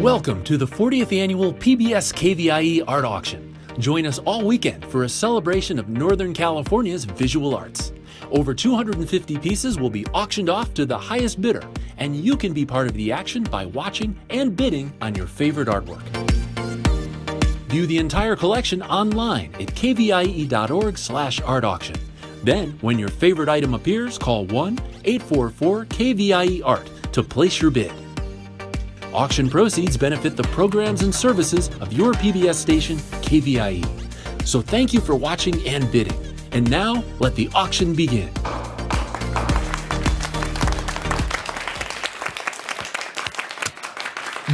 Welcome to the 40th annual PBS KVIE Art Auction. Join us all weekend for a celebration of Northern California's visual arts. Over 250 pieces will be auctioned off to the highest bidder, and you can be part of the action by watching and bidding on your favorite artwork. View the entire collection online at kvie.org/art auction. Then, when your favorite item appears, call 1-844-KVIE-ART to place your bid. Auction proceeds benefit the programs and services of your PBS station, KVIE. So thank you for watching and bidding. And now, let the auction begin.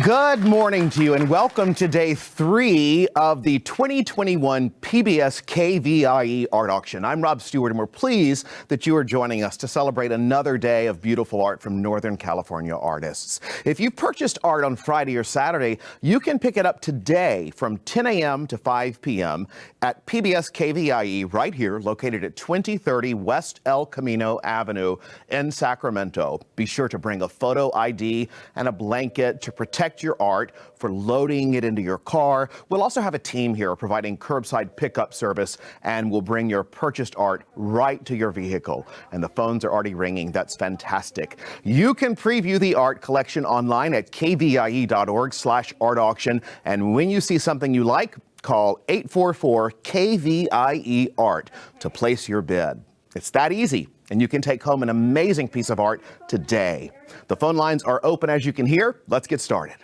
Good morning to you and welcome to day 3 of the 2021 PBS KVIE Art Auction. I'm Rob Stewart and we're pleased that you are joining us to celebrate another day of beautiful art from Northern California artists. If you purchased art on Friday or Saturday, you can pick it up today from 10 a.m. to 5 p.m. at PBS KVIE right here, located at 2030 West El Camino Avenue in Sacramento. Be sure to bring a photo ID and a blanket to protect your art for loading it into your car. We'll also have a team here providing curbside pickup service, and we'll bring your purchased art right to your vehicle. And the phones are already ringing. That's fantastic. You can preview the art collection online at kvie.org/art auction. And when you see something you like, call 844-KVIE-ART to place your bid. It's that easy, and you can take home an amazing piece of art today. The phone lines are open, as you can hear. Let's get started.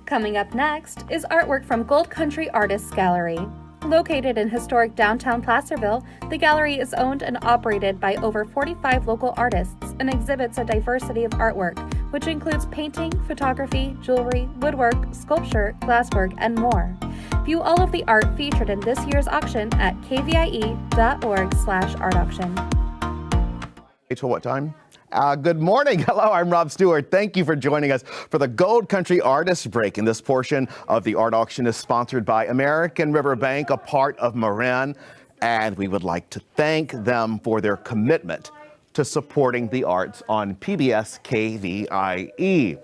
Coming up next is artwork from Gold Country Artists Gallery. Located in historic downtown Placerville, the gallery is owned and operated by over 45 local artists and exhibits a diversity of artwork, which includes painting, photography, jewelry, woodwork, sculpture, glasswork, and more. View all of the art featured in this year's auction at kvie.org/art auction. Till what time? Good morning. Hello, I'm Rob Stewart. Thank you for joining us for the Gold Country Artists Break. And this portion of the art auction is sponsored by American River Bank, a part of Marin. And we would like to thank them for their commitment to supporting the arts on PBS KVIE.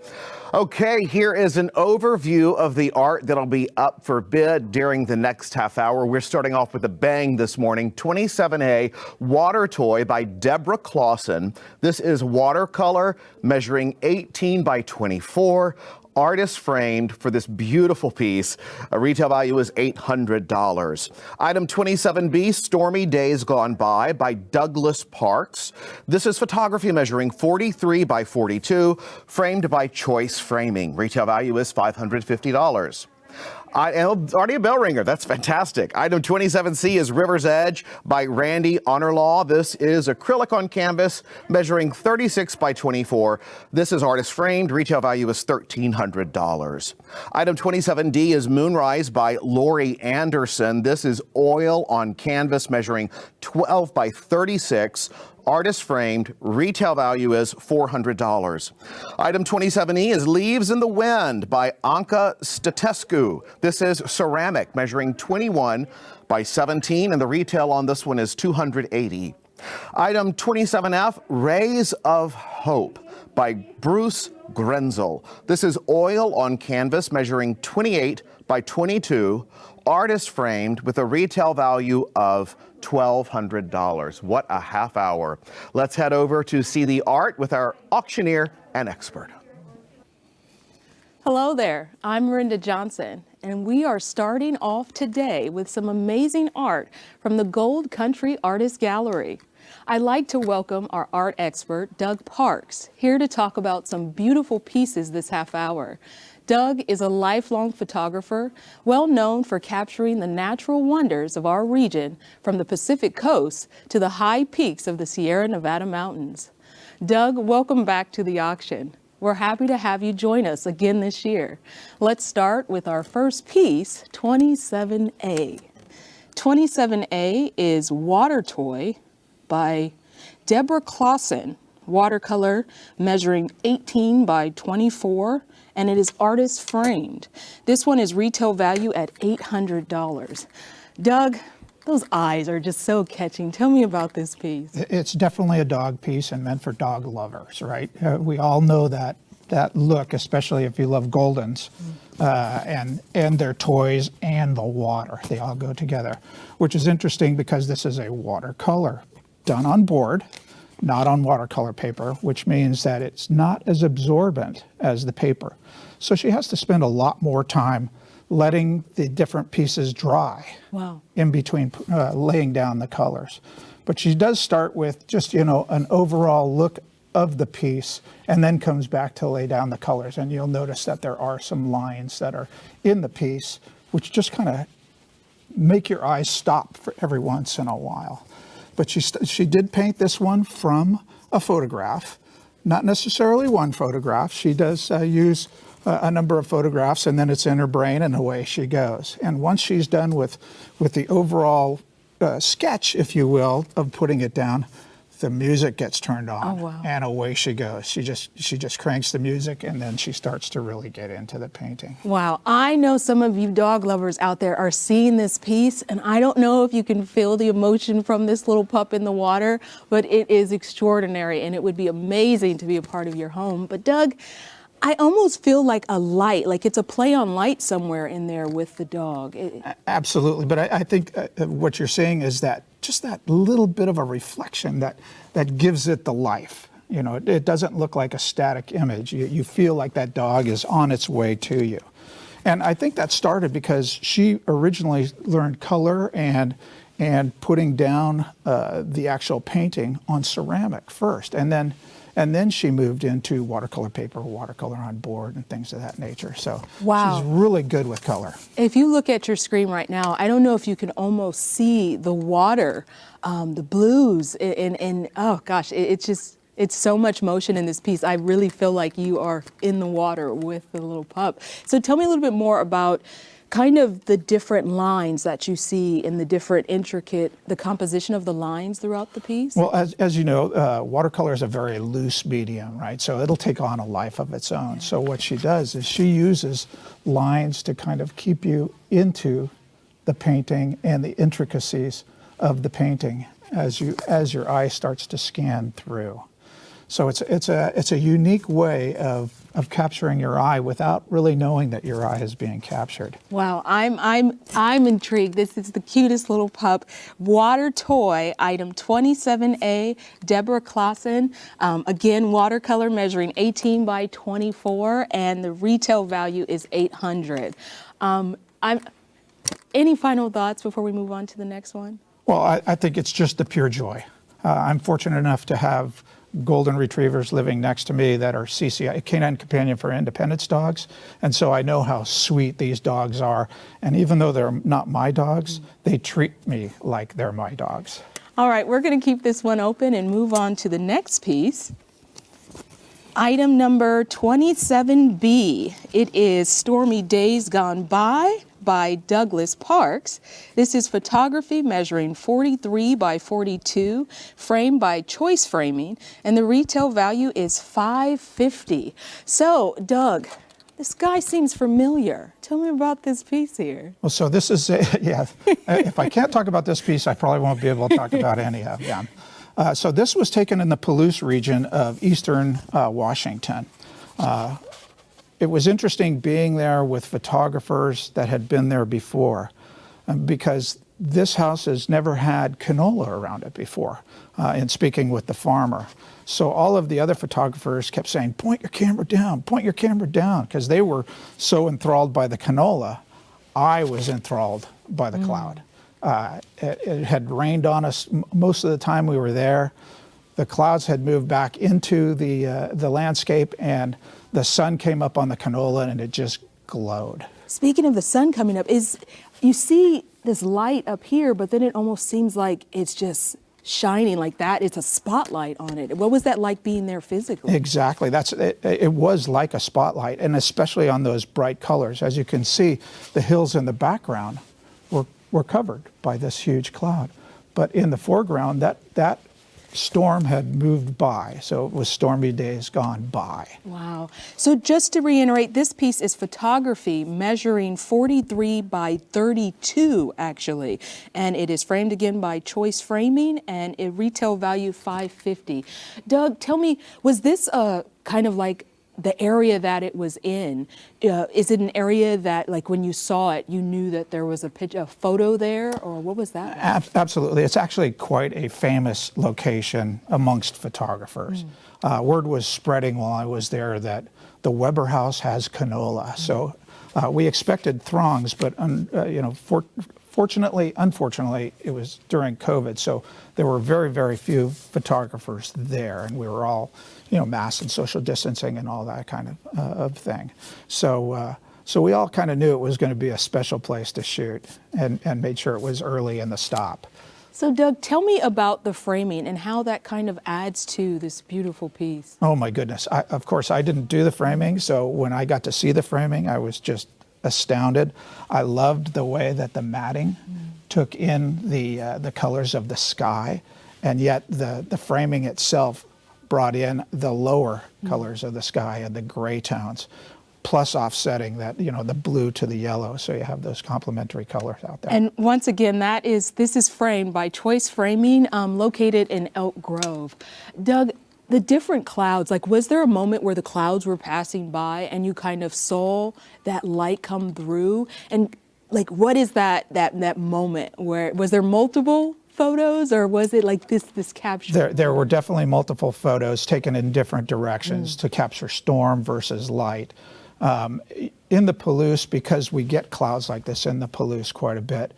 Okay, here is an overview of the art that'll be up for bid during the next half hour. We're starting off with a bang this morning. 27A Water Toy by Deborah Clausen. This is watercolor measuring 18 by 24. Artist framed for this beautiful piece. A retail value is $800. Item 27B, Stormy Days Gone By Douglas Parks. This is photography measuring 43 by 42, framed by Choice Framing. Retail value is $550. Already a bell ringer. That's fantastic. Item 27C is River's Edge by Randy Honorlaw. This is acrylic on canvas measuring 36 by 24. This is artist framed. Retail value is $1,300. Item 27D is Moonrise by Lori Anderson. This is oil on canvas measuring 12 by 36. Artist framed. Retail value is $400. Item 27E is Leaves in the Wind by Anka Statescu. This is ceramic measuring 21 by 17, and the retail on this one is $280. Item 27F, Rays of Hope by Bruce Grenzel. This is oil on canvas measuring 28 by 22, artist framed with a retail value of $1,200. What a half hour. Let's head over to see the art with our auctioneer and expert. Hello there, I'm Miranda Johnson, and we are starting off today with some amazing art from the Gold Country Artists Gallery. I'd like to welcome our art expert, Doug Parks, here to talk about some beautiful pieces this half hour. Doug is a lifelong photographer, well known for capturing the natural wonders of our region from the Pacific coast to the high peaks of the Sierra Nevada mountains. Doug, welcome back to the auction. We're happy to have you join us again this year. Let's start with our first piece, 27A. 27A is Water Toy by Deborah Clausen, watercolor measuring 18 by 24, and it is artist framed. This one is retail value at $800. Doug, those eyes are just so catching. Tell me about this piece. It's definitely a dog piece and meant for dog lovers, right? We all know that that look, especially if you love Goldens, and their toys and the water. They all go together, which is interesting because this is a watercolor done on board, not on watercolor paper, which means that it's not as absorbent as the paper. So she has to spend a lot more time letting the different pieces dry. Wow. In between laying down the colors. But she does start with just, an overall look of the piece and then comes back to lay down the colors. And you'll notice that there are some lines that are in the piece which just kind of make your eyes stop for every once in a while. But she did paint this one from a photograph, not necessarily one photograph. She does use a number of photographs, and then it's in her brain, and away she goes. And once she's done with the overall sketch, if you will, of putting it down, the music gets turned on. Oh, wow. And away she goes. She just cranks the music, and then she starts to really get into the painting. Wow, I know some of you dog lovers out there are seeing this piece, and I don't know if you can feel the emotion from this little pup in the water, but it is extraordinary, and it would be amazing to be a part of your home. But Doug, I almost feel like a light, like it's a play on light somewhere in there with the dog. Absolutely, but I think what you're saying is that just that little bit of a reflection that gives it the life. It doesn't look like a static image. You feel like that dog is on its way to you. And I think that started because she originally learned color and putting down the actual painting on ceramic first, and then she moved into watercolor paper, watercolor on board, and things of that nature. So wow. She's really good with color. If you look at your screen right now, I don't know if you can almost see the water, the blues, and oh gosh, it's so much motion in this piece. I really feel like you are in the water with the little pup. So tell me a little bit more about kind of the different lines that you see in the different the composition of the lines throughout the piece? Well, as you know, watercolor is a very loose medium, right? So it'll take on a life of its own. So what she does is she uses lines to kind of keep you into the painting and the intricacies of the painting as your eye starts to scan through. So it's a unique way of capturing your eye without really knowing that your eye is being captured. Wow, I'm intrigued. This is the cutest little pup. Water toy, item 27A, Deborah Clausen. Again, watercolor measuring 18 by 24, and the retail value is $800. Any final thoughts before we move on to the next one? Well, I think it's just the pure joy. I'm fortunate enough to have golden retrievers living next to me that are CCI, Canine Companion for Independence dogs. And so I know how sweet these dogs are. And even though they're not my dogs, they treat me like they're my dogs. All right, we're going to keep this one open and move on to the next piece. Item number 27B. It is Stormy Days Gone By Douglas Parks. This is photography measuring 43 by 42, framed by Choice Framing, and the retail value is $550. So, Doug, this guy seems familiar. Tell me about this piece here. Well, so this is, if I can't talk about this piece, I probably won't be able to talk about any of them. So this was taken in the Palouse region of eastern Washington. It was interesting being there with photographers that had been there before, because this house has never had canola around it before, in speaking with the farmer. So all of the other photographers kept saying, point your camera down, because they were so enthralled by the canola. I was enthralled by the cloud. It had rained on us most of the time we were there. The clouds had moved back into the landscape, and the sun came up on the canola, and it just glowed. Speaking of the sun coming up, you see this light up here, but then it almost seems like it's just shining like that. It's a spotlight on it. What was that like being there physically? Exactly. It was like a spotlight, and especially on those bright colors. As you can see, the hills in the background were covered by this huge cloud. But in the foreground, that storm had moved by, so it was Stormy Days Gone By. Wow. So just to reiterate, this piece is photography measuring 43 by 32, actually, and it is framed again by Choice Framing, and it retail value $550. Doug, tell me, was this kind of like the area that it was in. Is it an area that, like, when you saw it, you knew that there was a photo there, or what was that like? Absolutely. It's actually quite a famous location amongst photographers. Word was spreading while I was there that the Weber House has canola. So we expected throngs, but unfortunately, it was during COVID, so there were very, very few photographers there, and we were all, masked and social distancing and all that kind of thing. So we all kind of knew it was going to be a special place to shoot, and made sure it was early in the stop. So Doug, tell me about the framing and how that kind of adds to this beautiful piece. Oh my goodness! Of course, I didn't do the framing, so when I got to see the framing, I was just astounded. I loved the way that the matting took in the colors of the sky, and yet the framing itself brought in the lower colors of the sky and the gray tones, plus offsetting that, the blue to the yellow, so you have those complementary colors out there. And once again, this is framed by Choice Framing, located in Elk Grove. Doug, the different clouds, like, was there a moment where the clouds were passing by and you kind of saw that light come through? And, like, what is that moment where, was there multiple photos, or was it like this capture? There were definitely multiple photos taken in different directions to capture storm versus light. In the Palouse, because we get clouds like this in the Palouse quite a bit,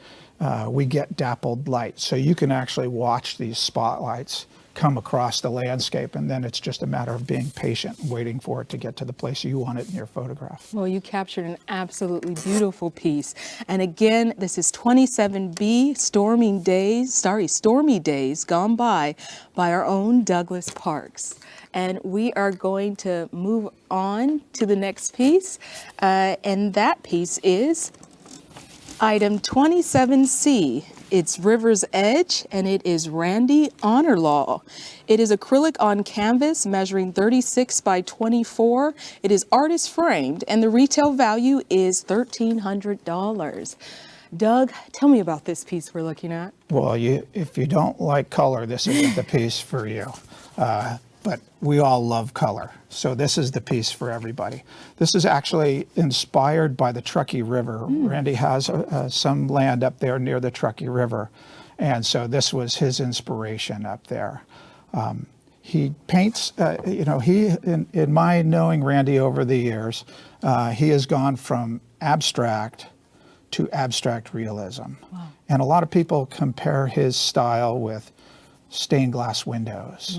we get dappled light. So you can actually watch these spotlights come across the landscape, and then it's just a matter of being patient and waiting for it to get to the place you want it in your photograph. Well, you captured an absolutely beautiful piece. And again, this is 27B, Stormy Days Gone By our own Douglas Parks. And we are going to move on to the next piece, and that piece is item 27C. It's River's Edge, and it is Randy Honor Law. It is acrylic on canvas measuring 36 by 24. It is artist framed, and the retail value is $1,300. Doug, tell me about this piece we're looking at. Well, if you don't like color, this isn't the piece for you. But we all love color, so this is the piece for everybody. This is actually inspired by the Truckee River. Randy has some land up there near the Truckee River, and so this was his inspiration up there. He paints, in my knowing Randy over the years, he has gone from abstract to abstract realism. Wow. And a lot of people compare his style with stained glass windows,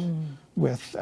with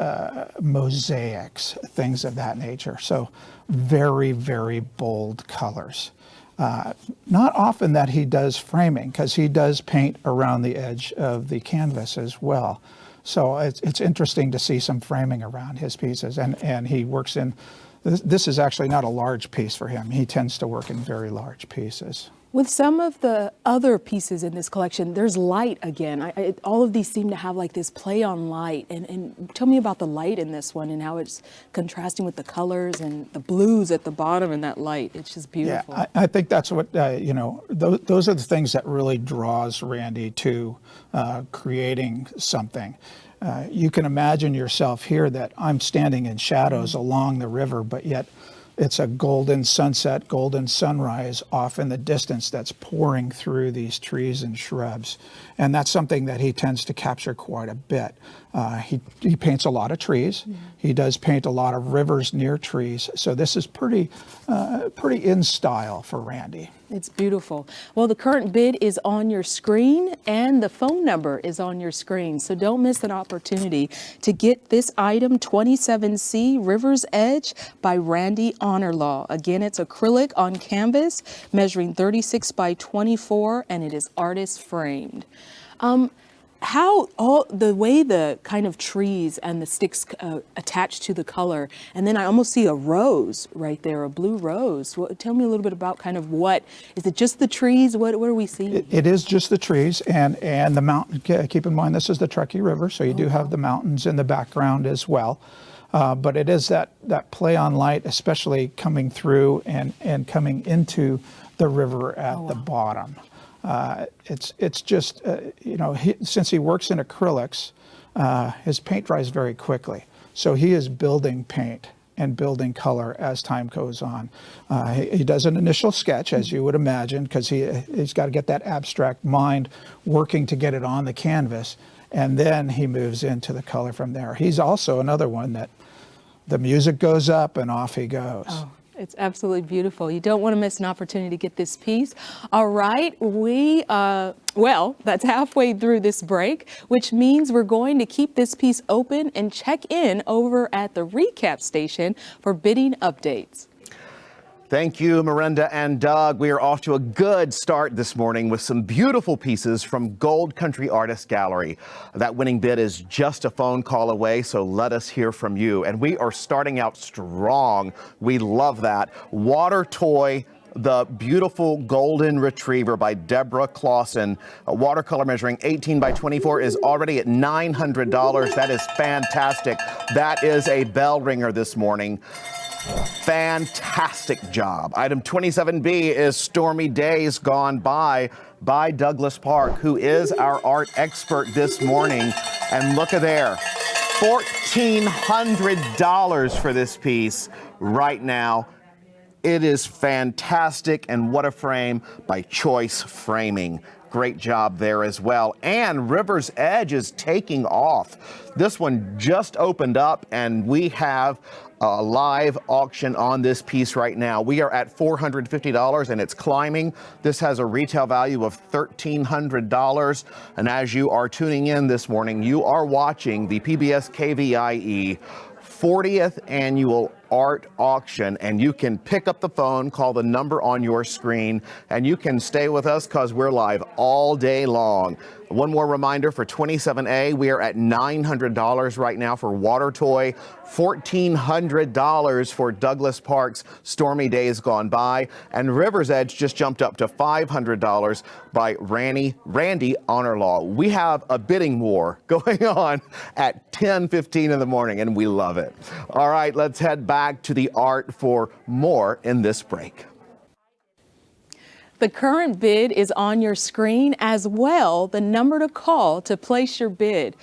mosaics, things of that nature. So very, very bold colors. Not often that he does framing, because he does paint around the edge of the canvas as well. So it's interesting to see some framing around his pieces. And he works in, this is actually not a large piece for him. He tends to work in very large pieces. With some of the other pieces in this collection, there's light again. All of these seem to have like this play on light. And tell me about the light in this one and how it's contrasting with the colors and the blues at the bottom and that light. It's just beautiful. Yeah, I think that's what, those are the things that really draws Randy to creating something. You can imagine yourself here that I'm standing in shadows along the river, but yet it's a golden sunset, golden sunrise off in the distance that's pouring through these trees and shrubs. And that's something that he tends to capture quite a bit. He paints a lot of trees. Yeah. He does paint a lot of rivers near trees. So this is pretty in style for Randy. It's beautiful. Well, the current bid is on your screen and the phone number is on your screen. So don't miss an opportunity to get this item, 27C River's Edge by Randy Honor Law. Again, it's acrylic on canvas measuring 36 by 24 and it is artist framed. The way the kind of trees and the sticks attach to the color, and then I almost see a rose right there, a blue rose. Tell me a little bit about kind of is it just the trees? What are we seeing? It is just the trees and the mountain. Keep in mind, this is the Truckee River, so you do have the mountains in the background as well. But it is that play on light, especially coming through and coming into the river at the bottom. It's just, since he works in acrylics, his paint dries very quickly. So he is building paint and building color as time goes on. He does an initial sketch, as you would imagine, because he's got to get that abstract mind working to get it on the canvas, and then he moves into the color from there. He's also another one that the music goes up and off he goes. Oh, it's absolutely beautiful. You don't want to miss an opportunity to get this piece. All right, well, that's halfway through this break, which means we're going to keep this piece open and check in over at the recap station for bidding updates. Thank you, Miranda and Doug. We are off to a good start this morning with some beautiful pieces from Gold Country Artist Gallery. That winning bid is just a phone call away, so let us hear from you. And we are starting out strong. We love that. Water Toy, the beautiful golden retriever by Deborah Clausen, a watercolor measuring 18 by 24, is already at $900. That is fantastic. That is a bell ringer this morning. Fantastic job. Item 27B is Stormy Days Gone By Douglas Park, who is our art expert this morning. And look at there, $1,400 for this piece right now. It is fantastic, and what a frame by Choice Framing. Great job there as well. And River's Edge is taking off. This one just opened up, and we have a live auction on this piece right now. We are at $450 and it's climbing. This has a retail value of $1,300. And as you are tuning in this morning, you are watching the PBS KVIE 40th annual art auction, and you can pick up the phone, call the number on your screen, and you can stay with us because we're live all day long. One more reminder for 27A, we are at $900 right now for Water Toy, $1,400 for Douglas Park's Stormy Days Gone By, and River's Edge just jumped up to $500 by Randy Honorlaw. We have a bidding war going on at 10:15 in the morning, and we love it. All right, let's head back to the art for more in this break. The current bid is on your screen, as well the number to call to place your bid.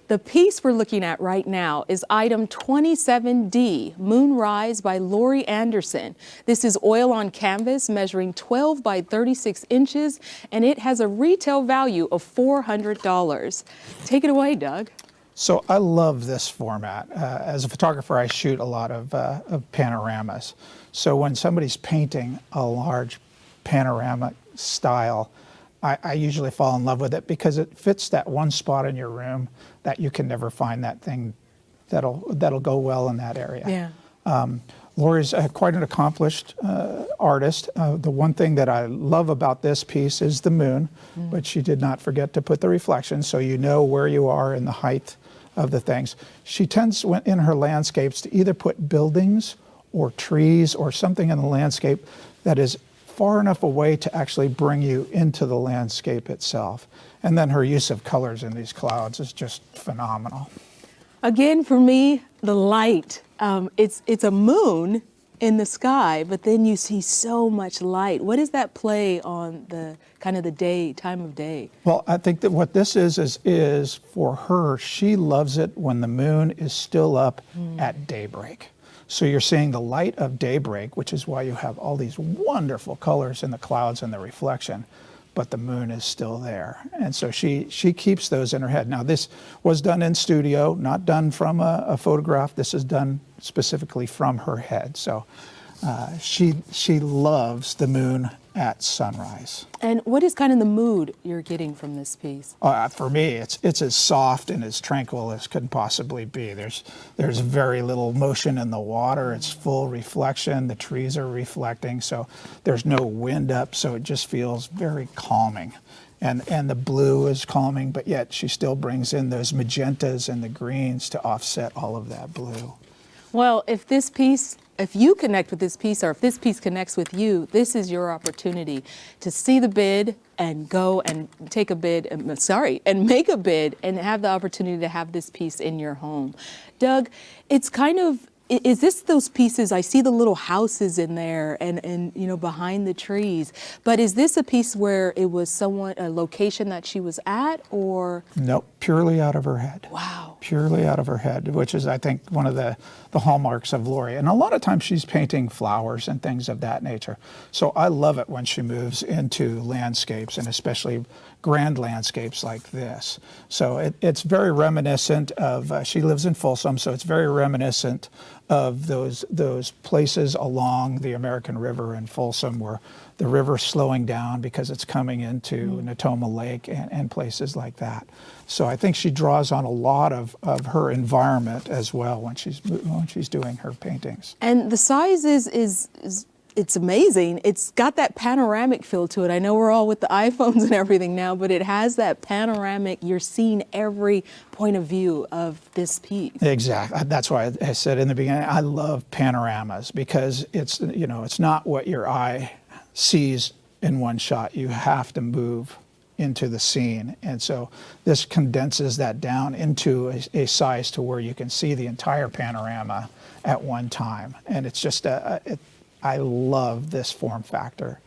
The piece we're looking at right now is item 27D, Moonrise by Lori Anderson. This is oil on canvas measuring 12 by 36 inches, and it has a retail value of $400. Take it away, Doug. So I love this format. As a photographer, I shoot a lot of panoramas. So when somebody's painting a large panorama style, I usually fall in love with it because it fits that one spot in your room that you can never find that thing that'll go well in that area. Yeah. Lori's quite an accomplished artist. The one thing that I love about this piece is the moon, but she did not forget to put the reflection so you know where you are in the height of the things. She tends in her landscapes to either put buildings or trees or something in the landscape that is far enough away to actually bring you into the landscape itself. And then her use of colors in these clouds is just phenomenal. Again, for me, the light. It's a moon in the sky, but then you see so much light. What does that play on the kind of the time of day? Well, I think that what this is for her, she loves it when the moon is still up at daybreak. So you're seeing the light of daybreak, which is why you have all these wonderful colors in the clouds and the reflection, but the moon is still there. And so she keeps those in her head. Now, this was done in studio, not done from a photograph. This is done specifically from her head. So she loves the moon at sunrise. And what is kind of the mood you're getting from this piece? For me, it's as soft and as tranquil as could possibly be. There's very little motion in the water. It's full reflection. The trees are reflecting, so there's no wind up, so it just feels very calming. And the blue is calming, but yet she still brings in those magentas and the greens to offset all of that blue. Well, if you connect with this piece, or if this piece connects with you, this is your opportunity to see the bid and go and take a bid, and make a bid and have the opportunity to have this piece in your home. Doug, it's kind of Is this those pieces? I see the little houses in there and you know, behind the trees. But is this a piece where it was a location that she was at, or? Nope, purely out of her head. Wow. Purely out of her head, which is, I think, one of the hallmarks of Lori. And a lot of times she's painting flowers and things of that nature. So I love it when she moves into landscapes, and especially grand landscapes like this. So it's very reminiscent of, she lives in Folsom, so it's very reminiscent of those places along the American River in Folsom where the river's slowing down because it's coming into Natoma Lake and places like that. So I think she draws on a lot of her environment as well when she's doing her paintings. And the size is it's amazing. It's got that panoramic feel to it. I know we're all with the iPhones and everything now, but it has that panoramic. You're seeing every point of view of this piece. Exactly. That's why I said in the beginning, I love panoramas because it's, you know, it's not what your eye sees in one shot. You have to move into the scene. And so this condenses that down into a size to where you can see the entire panorama at one time. And it's just I love this form factor,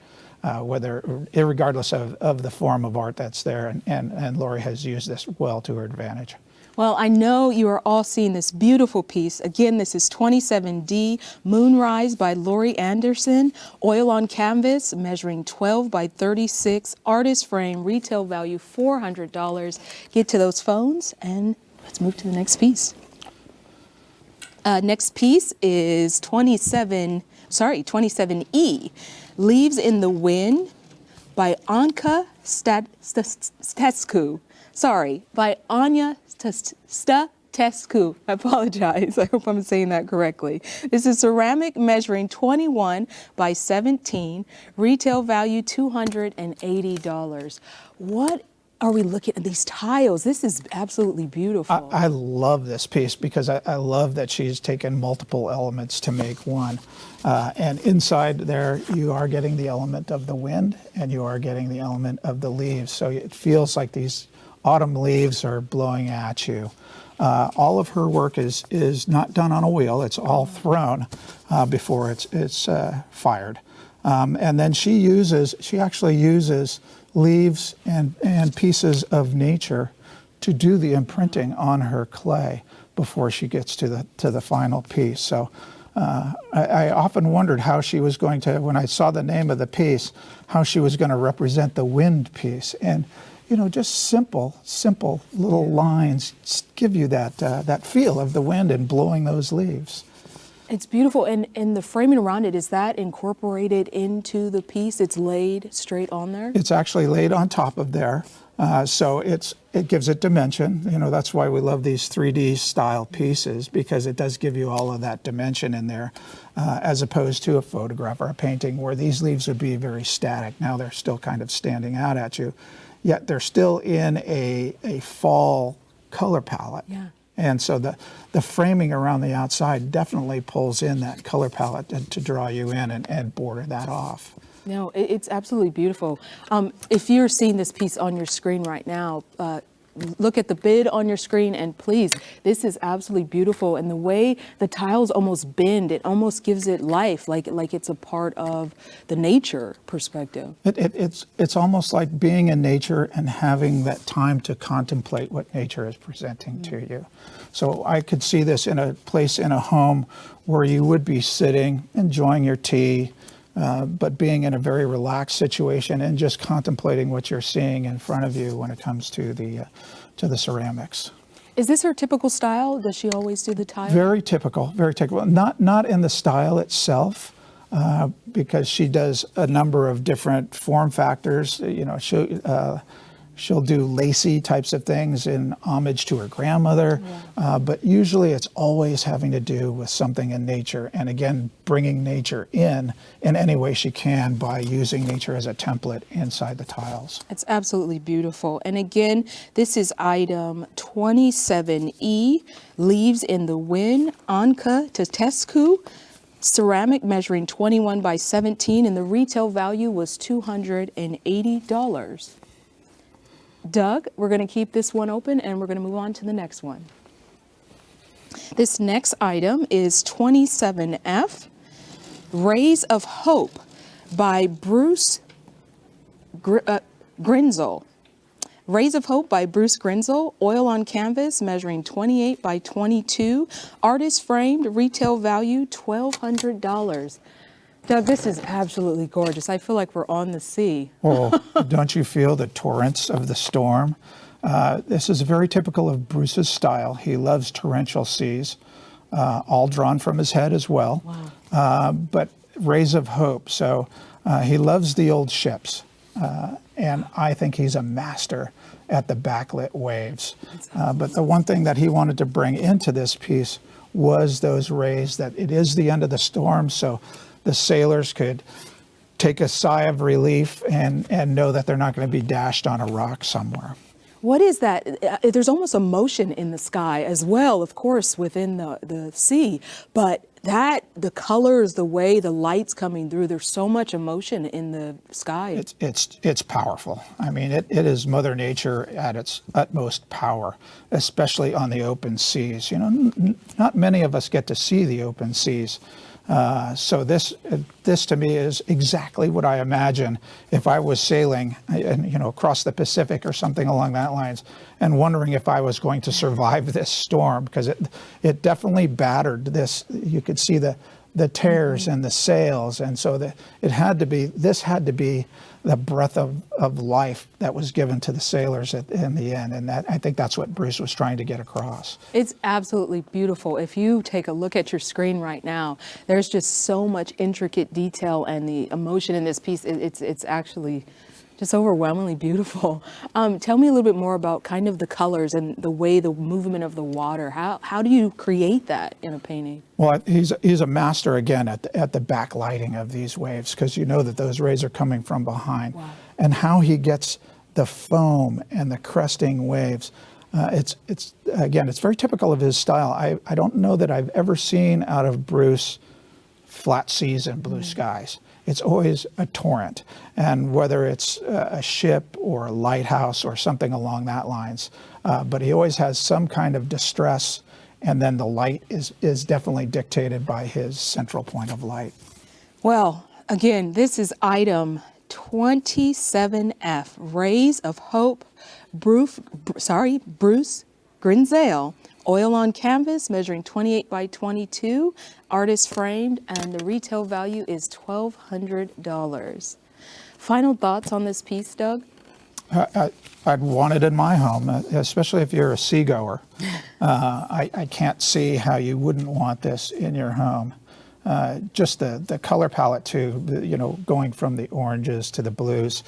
regardless of the form of art that's there, and Lori has used this well to her advantage. Well, I know you are all seeing this beautiful piece. Again, this is 27D Moonrise by Lori Anderson, oil on canvas, measuring 12 by 36, artist frame, retail value $400. Get to those phones and let's move to the next piece. Next piece is 27E, Leaves in the Wind by Anka Stescu. By Anya Stescu. I apologize. I hope I'm saying that correctly. This is ceramic measuring 21 by 17, retail value $280. What are we looking at these tiles? This is absolutely beautiful. I love this piece because I love that she's taken multiple elements to make one. And inside there, you are getting the element of the wind and you are getting the element of the leaves. So it feels like these autumn leaves are blowing at you. All of her work is not done on a wheel. It's all thrown before it's fired. And then she actually uses leaves and pieces of nature to do the imprinting on her clay before she gets to the final piece. So I often wondered how she was going to, when I saw the name of the piece, how she was going to represent the wind piece. And you know, just simple little lines give you that feel of the wind and blowing those leaves. It's beautiful, and the framing around it, is that incorporated into the piece? It's laid straight on there? It's actually laid on top of there, so it gives it dimension. You know, that's why we love these 3D style pieces, because it does give you all of that dimension in there, as opposed to a photograph or a painting where these leaves would be very static. Now they're still kind of standing out at you, yet they're still in a fall color palette. Yeah. And so the framing around the outside definitely pulls in that color palette to draw you in and border that off. No, it's absolutely beautiful. If you're seeing this piece on your screen right now, look at the bid on your screen, and please, this is absolutely beautiful. And the way the tiles almost bend, it almost gives it life, like it's a part of the nature perspective. It's almost like being in nature and having that time to contemplate what nature is presenting to you. So I could see this in a place in a home where you would be sitting, enjoying your tea, but being in a very relaxed situation and just contemplating what you're seeing in front of you when it comes to the ceramics. Is this her typical style? Does she always do the tile? Very typical, very typical. Not in the style itself, because she does a number of different form factors. You know, she'll do lacy types of things in homage to her grandmother, but usually it's always having to do with something in nature, and again, bringing nature in any way she can by using nature as a template inside the tiles. It's absolutely beautiful. And again, this is item 27E, Leaves in the Wind, Anka Stescu, ceramic measuring 21 by 17, and the retail value was $280. Doug, we're going to keep this one open and we're going to move on to the next one. This next item is 27F, Rays of Hope by Bruce Grinzel. Rays of Hope by Bruce Grinzel, oil on canvas measuring 28 by 22, artist framed, retail value $1,200. Doug, this is absolutely gorgeous. I feel like we're on the sea. Well, don't you feel the torrents of the storm? This is very typical of Bruce's style. He loves torrential seas, all drawn from his head as well. Wow. But Rays of Hope, so he loves the old ships. And I think he's a master at the backlit waves. But the one thing that he wanted to bring into this piece was those rays, that it is the end of the storm, so the sailors could take a sigh of relief and know that they're not going to be dashed on a rock somewhere. What is that? There's almost emotion in the sky as well, of course, within the sea, but the colors, the way the light's coming through, there's so much emotion in the sky. It's powerful. I mean, it is Mother Nature at its utmost power, especially on the open seas. You know, not many of us get to see the open seas. So this to me is exactly what I imagine if I was sailing, across the Pacific or something along that lines, and wondering if I was going to survive this storm, because it definitely battered this. You could see the tears and the sails, and so this had to be the breath of life that was given to the sailors in the end, and I think that's what Bruce was trying to get across. It's absolutely beautiful. If you take a look at your screen right now, there's just so much intricate detail and the emotion in this piece. It's actually just overwhelmingly beautiful. Tell me a little bit more about kind of the colors and the way the movement of the water. How do you create that in a painting? Well, he's a master again at the backlighting of these waves, because you know that those rays are coming from behind. Wow. And how he gets the foam and the cresting waves. It's very typical of his style. I don't know that I've ever seen out of Bruce flat seas and blue skies. It's always a torrent, and whether it's a ship or a lighthouse or something along that lines, but he always has some kind of distress, and then the light is definitely dictated by his central point of light. Well, again, this is item 27F, Rays of Hope, Bruce Grinzel, oil on canvas measuring 28 by 22, artist framed, and the retail value is $1,200. Final thoughts on this piece, Doug? I'd want it in my home, especially if you're a seagoer. I can't see how you wouldn't want this in your home. Just the color palette too, going from the oranges to the blues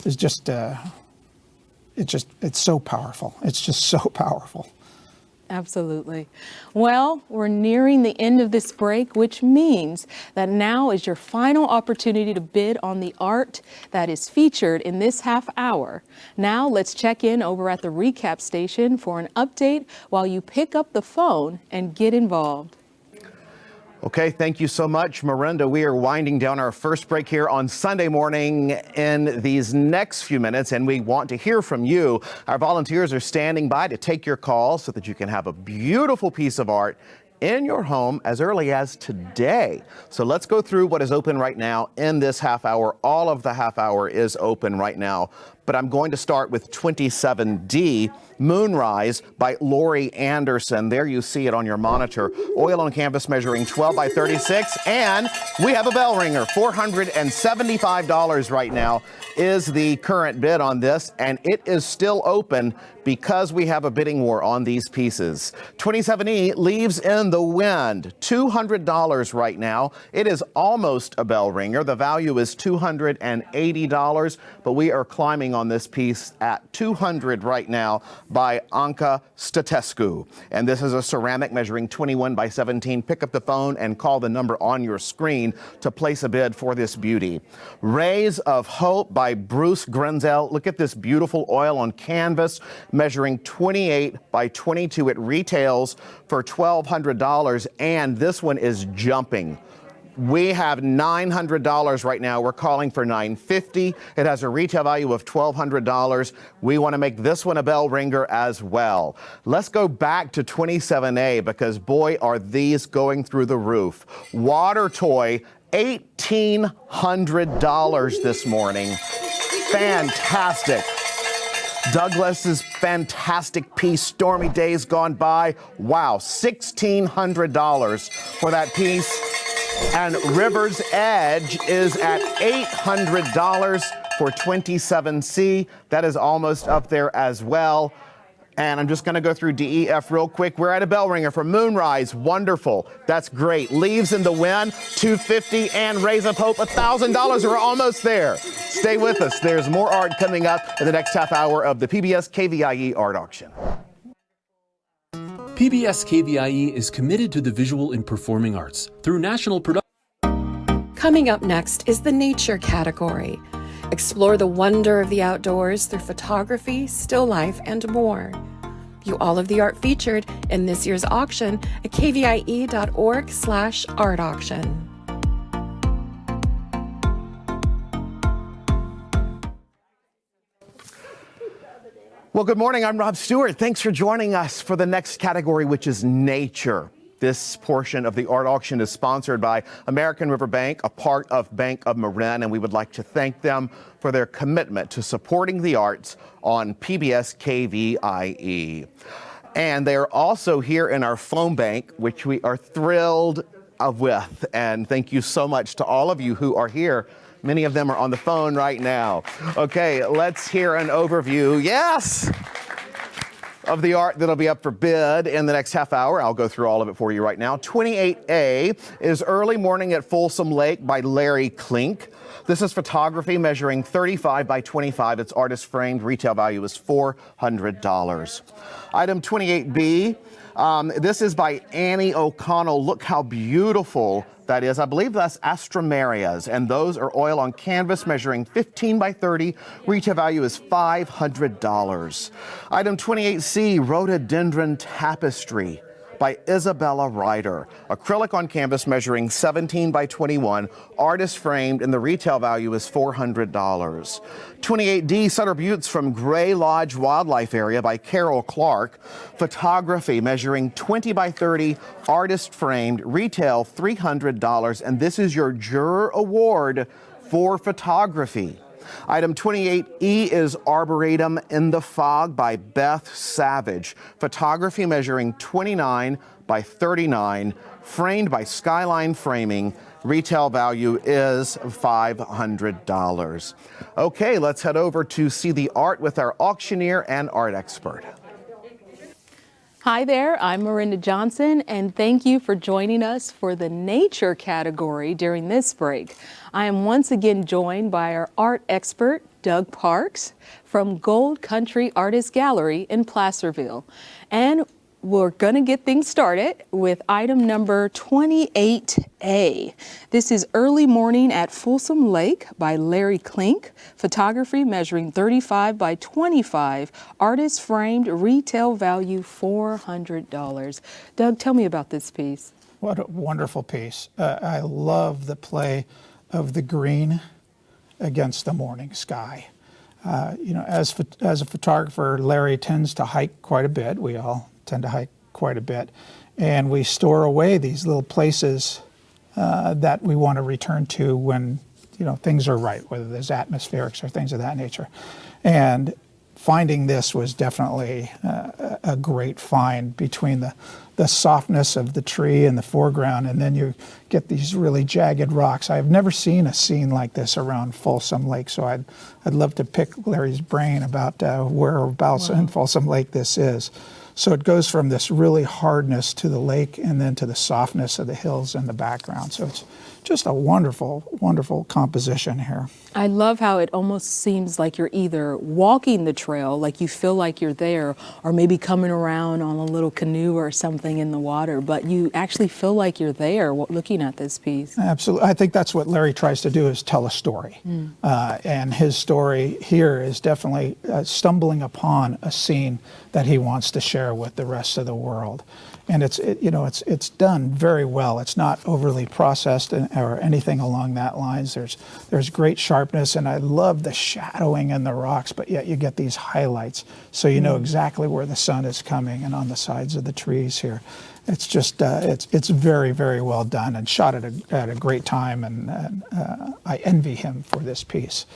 is just, it's so powerful. It's just so powerful. Absolutely. Well, we're nearing the end of this break, which means that now is your final opportunity to bid on the art that is featured in this half hour. Now let's check in over at the recap station for an update while you pick up the phone and get involved. Okay, thank you so much, Miranda. We are winding down our first break here on Sunday morning in these next few minutes, and we want to hear from you. Our volunteers are standing by to take your calls so that you can have a beautiful piece of art in your home as early as today. So let's go through what is open right now in this half hour. All of the half hour is open right now, but I'm going to start with 27D, Moonrise by Lori Anderson. There you see it on your monitor. Oil on canvas measuring 12 by 36. And we have a bell ringer. $475 right now is the current bid on this, and it is still open because we have a bidding war on these pieces. 27E, Leaves in the Wind, $200 right now. It is almost a bell ringer. The value is $280, but we are climbing on this piece at $200 right now by Anka Statescu. And this is a ceramic measuring 21 by 17. Pick up the phone and call the number on your screen to place a bid for this beauty. Rays of Hope by Bruce Grinzel. Look at this beautiful oil on canvas measuring 28 by 22. It retails for $1,200, and this one is jumping. We have $900 right now. We're calling for $950. It has a retail value of $1,200. We want to make this one a bell ringer as well. Let's go back to 27A because boy, are these going through the roof. Water toy, $1,800 this morning. Fantastic. Douglas's fantastic piece, Stormy Days Gone By. Wow, $1,600 for that piece. And River's Edge is at $800 for 27C. That is almost up there as well. And I'm just going to go through DEF real quick. We're at a bell ringer for Moonrise. Wonderful. That's great. Leaves in the Wind, $250. And Rays of Hope, $1,000. We're almost there. Stay with us. There's more art coming up in the next half hour of the PBS KVIE Art Auction. PBS KVIE is committed to the visual and performing arts through national production. Coming up next is the nature category. Explore the wonder of the outdoors through photography, still life, and more. View all of the art featured in this year's auction at kvie.org/art auction. Well, good morning. I'm Rob Stewart. Thanks for joining us for the next category, which is nature. This portion of the art auction is sponsored by American River Bank, a part of Bank of Marin, and we would like to thank them for their commitment to supporting the arts on PBS KVIE. And they are also here in our phone bank, which we are thrilled with. And thank you so much to all of you who are here. Many of them are on the phone right now. Okay, let's hear an overview. Yes! Of the art that'll be up for bid in the next half hour. I'll go through all of it for you right now. 28A is Early Morning at Folsom Lake by Larry Klink. This is photography measuring 35 by 25. It's artist framed. Retail value is $400. Item 28B, this is by Annie O'Connell. Look how beautiful that is. I believe that's Astramarias, and those are oil on canvas measuring 15 by 30. Retail value is $500. Item 28C, Rhododendron Tapestry by Isabella Ryder. Acrylic on canvas measuring 17 by 21. Artist framed, and the retail value is $400. 28D, Sutter Buttes from Gray Lodge Wildlife Area by Carol Clark. Photography measuring 20 by 30. Artist framed, retail $300. And this is your Juror Award for photography. Item 28E is Arboretum in the Fog by Beth Savage. Photography measuring 29 by 39, framed by Skyline Framing. Retail value is $500. Okay, let's head over to see the art with our auctioneer and art expert. Hi there, I'm Miranda Johnson, and thank you for joining us for the nature category during this break. I am once again joined by our art expert, Doug Parks, from Gold Country Artist Gallery in Placerville. And we're going to get things started with item number 28A. This is Early Morning at Folsom Lake by Larry Klink. Photography measuring 35 by 25. Artist framed, retail value $400. Doug, tell me about this piece. What a wonderful piece. I love the play of the green against the morning sky. As a photographer, Larry tends to hike quite a bit. We all tend to hike quite a bit, and we store away these little places that we want to return to when things are right, whether there's atmospherics or things of that nature. And finding this was definitely a great find between the softness of the tree in the foreground, and then you get these really jagged rocks. I've never seen a scene like this around Folsom Lake, so I'd love to pick Larry's brain about whereabouts in Folsom Lake this is. So it goes from this really hardness to the lake and then to the softness of the hills in the background. So it's just a wonderful, wonderful composition here. I love how it almost seems like you're either walking the trail, like you feel like you're there, or maybe coming around on a little canoe or something in the water, but you actually feel like you're there looking at this piece. Absolutely. I think that's what Larry tries to do, is tell a story. And his story here is definitely stumbling upon a scene that he wants to share with the rest of the world. and it's done very well. It's not overly processed or anything along that lines. There's great sharpness, and I love the shadowing in the rocks, but yet you get these highlights, so you know exactly where the sun is coming and on the sides of the trees here. It's just it's very, very well done and shot at a great time, and I envy him for this piece.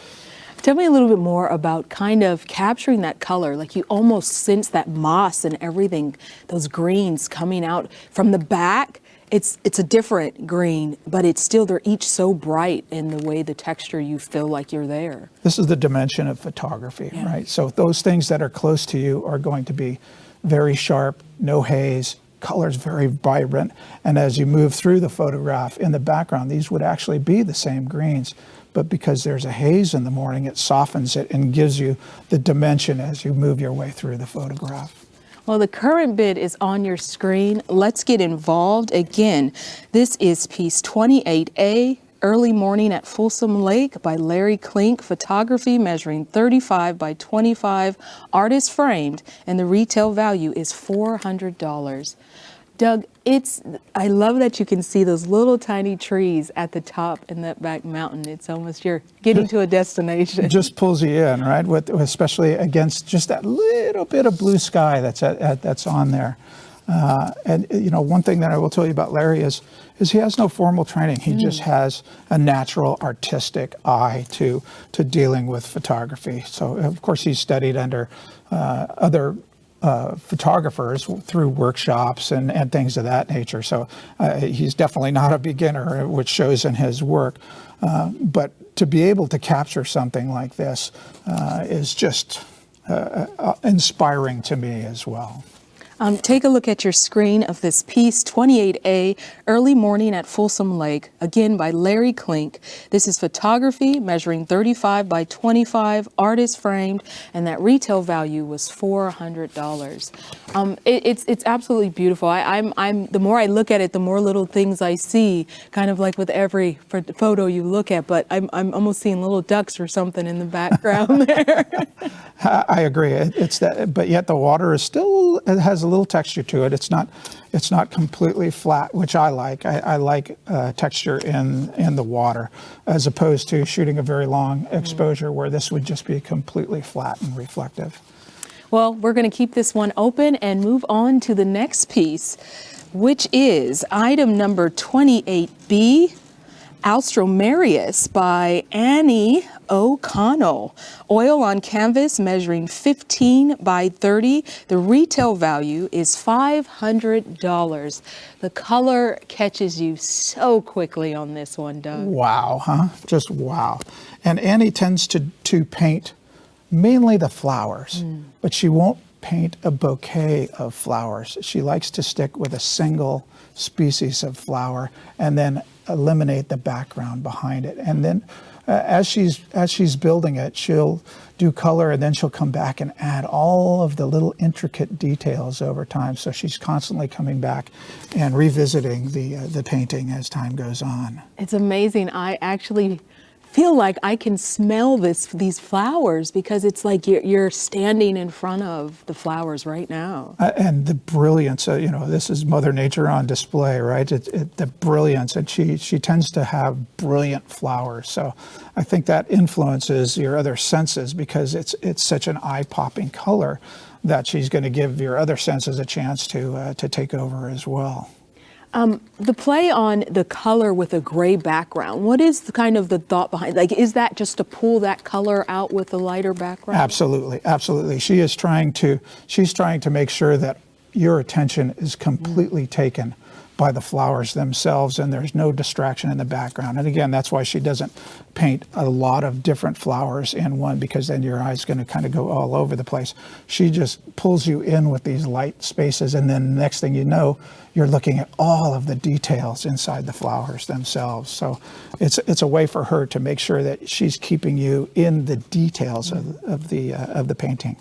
Tell me a little bit more about kind of capturing that color. Like, you almost sense that moss and everything, those greens coming out from the back. It's a different green, but it's still, they're each so bright in the way, the texture, you feel like you're there. This is the dimension of photography, right? So those things that are close to you are going to be very sharp, no haze, colors very vibrant. And as you move through the photograph in the background, these would actually be the same greens. But because there's a haze in the morning, it softens it and gives you the dimension as you move your way through the photograph. Well, the current bid is on your screen. Let's get involved. Again, this is piece 28A, Early Morning at Folsom Lake by Larry Klink, photography, measuring 35 by 25, artist framed, and the retail value is $400. Doug, I love that you can see those little tiny trees at the top in that back mountain. It's almost you're getting to a destination. It just pulls you in, right? Especially against just that little bit of blue sky that's on there. And one thing that I will tell you about Larry is he has no formal training. He just has a natural artistic eye to dealing with photography. So of course he's studied under other photographers through workshops and things of that nature. So he's definitely not a beginner, which shows in his work. But to be able to capture something like this is just inspiring to me as well. Take a look at your screen of this piece, 28A, Early Morning at Folsom Lake, again by Larry Klink. This is photography, measuring 35 by 25, artist framed, and that retail value was $400. It's absolutely beautiful. I'm the more I look at it, the more little things I see, kind of like with every photo you look at, but I'm almost seeing little ducks or something in the background there. I agree. It's that, but yet the water is still, it has a little texture to it. It's not completely flat, which I like. I like texture in the water, as opposed to shooting a very long exposure where this would just be completely flat and reflective. Well, we're going to keep this one open and move on to the next piece, which is item number 28B, Alstromerius by Annie O'Connell. Oil on canvas, measuring 15 by 30. The retail value is $500. The color catches you so quickly on this one, Doug. Wow, huh? Just wow. And Annie tends to paint mainly the flowers, but she won't paint a bouquet of flowers. She likes to stick with a single species of flower and then eliminate the background behind it. And then as she's building it, she'll do color, and then she'll come back and add all of the little intricate details over time. So she's constantly coming back and revisiting the painting as time goes on. It's amazing. I actually feel like I can smell these flowers, because it's like you're standing in front of the flowers right now. And the brilliance, this is Mother Nature on display, right? The brilliance, and she tends to have brilliant flowers. So I think that influences your other senses, because it's such an eye-popping color that she's going to give your other senses a chance to take over as well. The play on the color with a gray background, what is the thought behind? Like, is that just to pull that color out with a lighter background? Absolutely, absolutely. She's trying to make sure that your attention is completely taken by the flowers themselves, and there's no distraction in the background. And again, that's why she doesn't paint a lot of different flowers in one, because then your eye's going to kind of go all over the place. She just pulls you in with these light spaces, and then next thing you know, you're looking at all of the details inside the flowers themselves. So it's a way for her to make sure that she's keeping you in the details of the painting.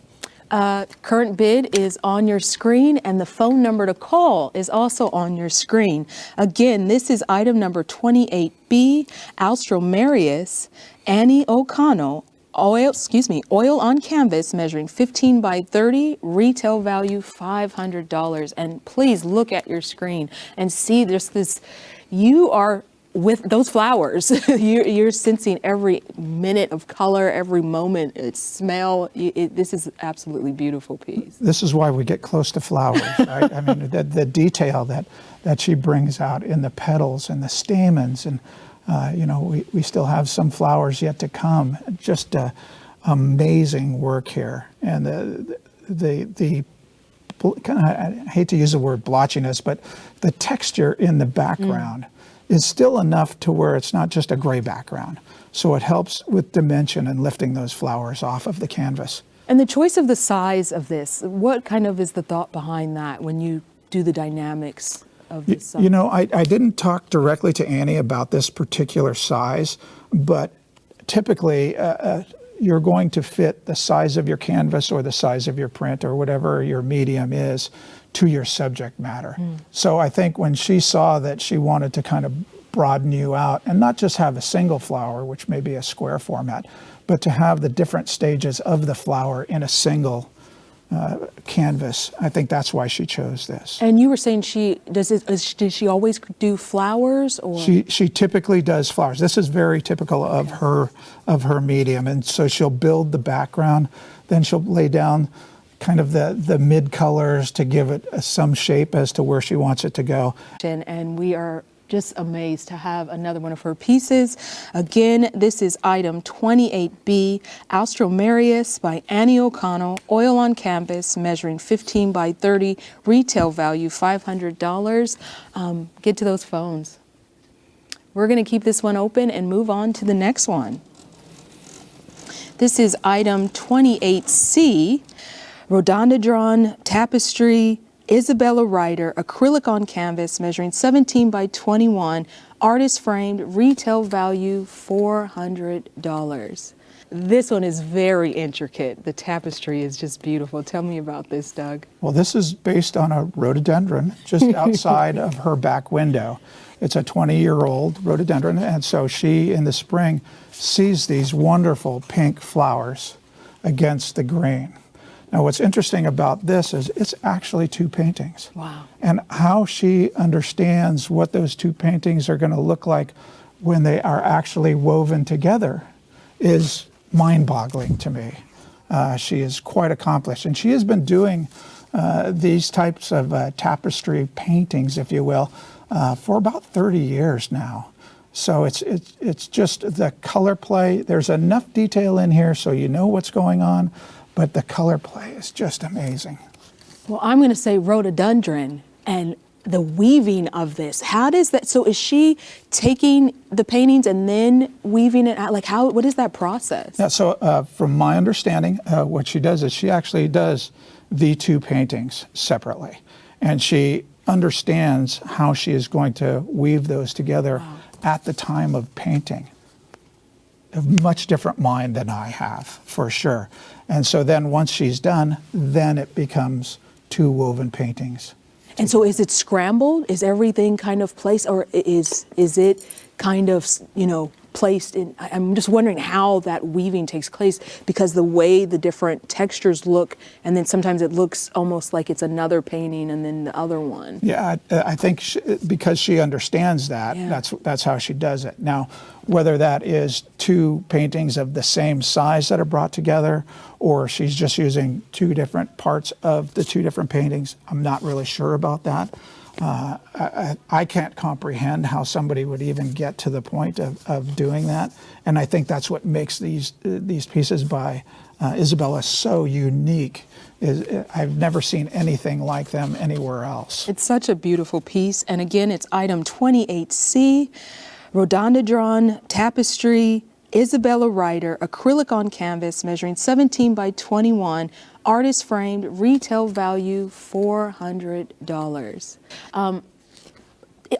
Current bid is on your screen, and the phone number to call is also on your screen. Again, this is item number 28B, Alstromerius, Annie O'Connell. oil on canvas measuring 15 by 30, retail value $500. And please look at your screen and see there's this, you are with those flowers, you're sensing every minute of color, every moment, smell. This is absolutely beautiful piece. This is why we get close to flowers, right? I mean, the detail that she brings out in the petals and the stamens, and we still have some flowers yet to come. Just amazing work here, and the I hate to use the word blotchiness, but the texture in the background is still enough to where it's not just a gray background. So it helps with dimension and lifting those flowers off of the canvas. And the choice of the size of this, what kind of is the thought behind that when you do the dynamics of this size? I didn't talk directly to Annie about this particular size, but typically you're going to fit the size of your canvas or the size of your print or whatever your medium is to your subject matter. So I think when she saw that she wanted to kind of broaden you out and not just have a single flower, which may be a square format, but to have the different stages of the flower in a single canvas, I think that's why she chose this. And you were saying does she always do flowers, or? She typically does flowers. This is very typical of her medium, and so she'll build the background, then she'll lay down kind of the mid colors to give it some shape as to where she wants it to go. And we are just amazed to have another one of her pieces. Again, this is item 28B, Austromarius by Annie O'Connell, oil on canvas, measuring 15 by 30, retail value $500. Get to those phones. We're going to keep this one open and move on to the next one. This is item 28C, Rhododendron Tapestry, Isabella Ryder, acrylic on canvas, measuring 17 by 21, artist framed, retail value $400. This one is very intricate. The tapestry is just beautiful. Tell me about this, Doug. Well, this is based on a rhododendron just outside of her back window. It's a 20-year-old rhododendron, and so she, in the spring, sees these wonderful pink flowers against the green. Now, what's interesting about this is it's actually two paintings. Wow. And how she understands what those two paintings are going to look like when they are actually woven together is mind-boggling to me. She is quite accomplished. And she has been doing these types of tapestry paintings, if you will, for about 30 years now. So it's just the color play. There's enough detail in here so you know what's going on, but the color play is just amazing. Well, I'm going to say rhododendron and the weaving of this. How does that, so is she taking the paintings and then weaving it out? Like what is that process? Yeah, so from my understanding, what she does is she actually does the two paintings separately. And she understands how she is going to weave those together at the time of painting. A much different mind than I have, for sure. And so then once she's done, then it becomes two woven paintings. And so is it scrambled? Is everything kind of placed, or is it kind of, placed in? I'm just wondering how that weaving takes place, because the way the different textures look, and then sometimes it looks almost like it's another painting and then the other one. Yeah, I think because she understands that, that's how she does it. Now, whether that is two paintings of the same size that are brought together, or she's just using two different parts of the two different paintings, I'm not really sure about that. I can't comprehend how somebody would even get to the point of doing that. And I think that's what makes these pieces by Isabella so unique. I've never seen anything like them anywhere else. It's such a beautiful piece. And again, it's item 28C, Rhododendron Tapestry, Isabella Ryder, acrylic on canvas, measuring 17 by 21, artist framed, retail value $400.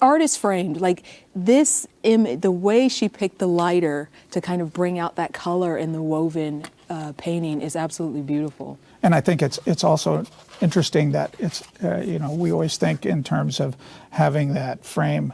Artist framed, like this image, the way she picked the lighter to kind of bring out that color in the woven painting is absolutely beautiful. And I think it's also interesting that it's, we always think in terms of having that frame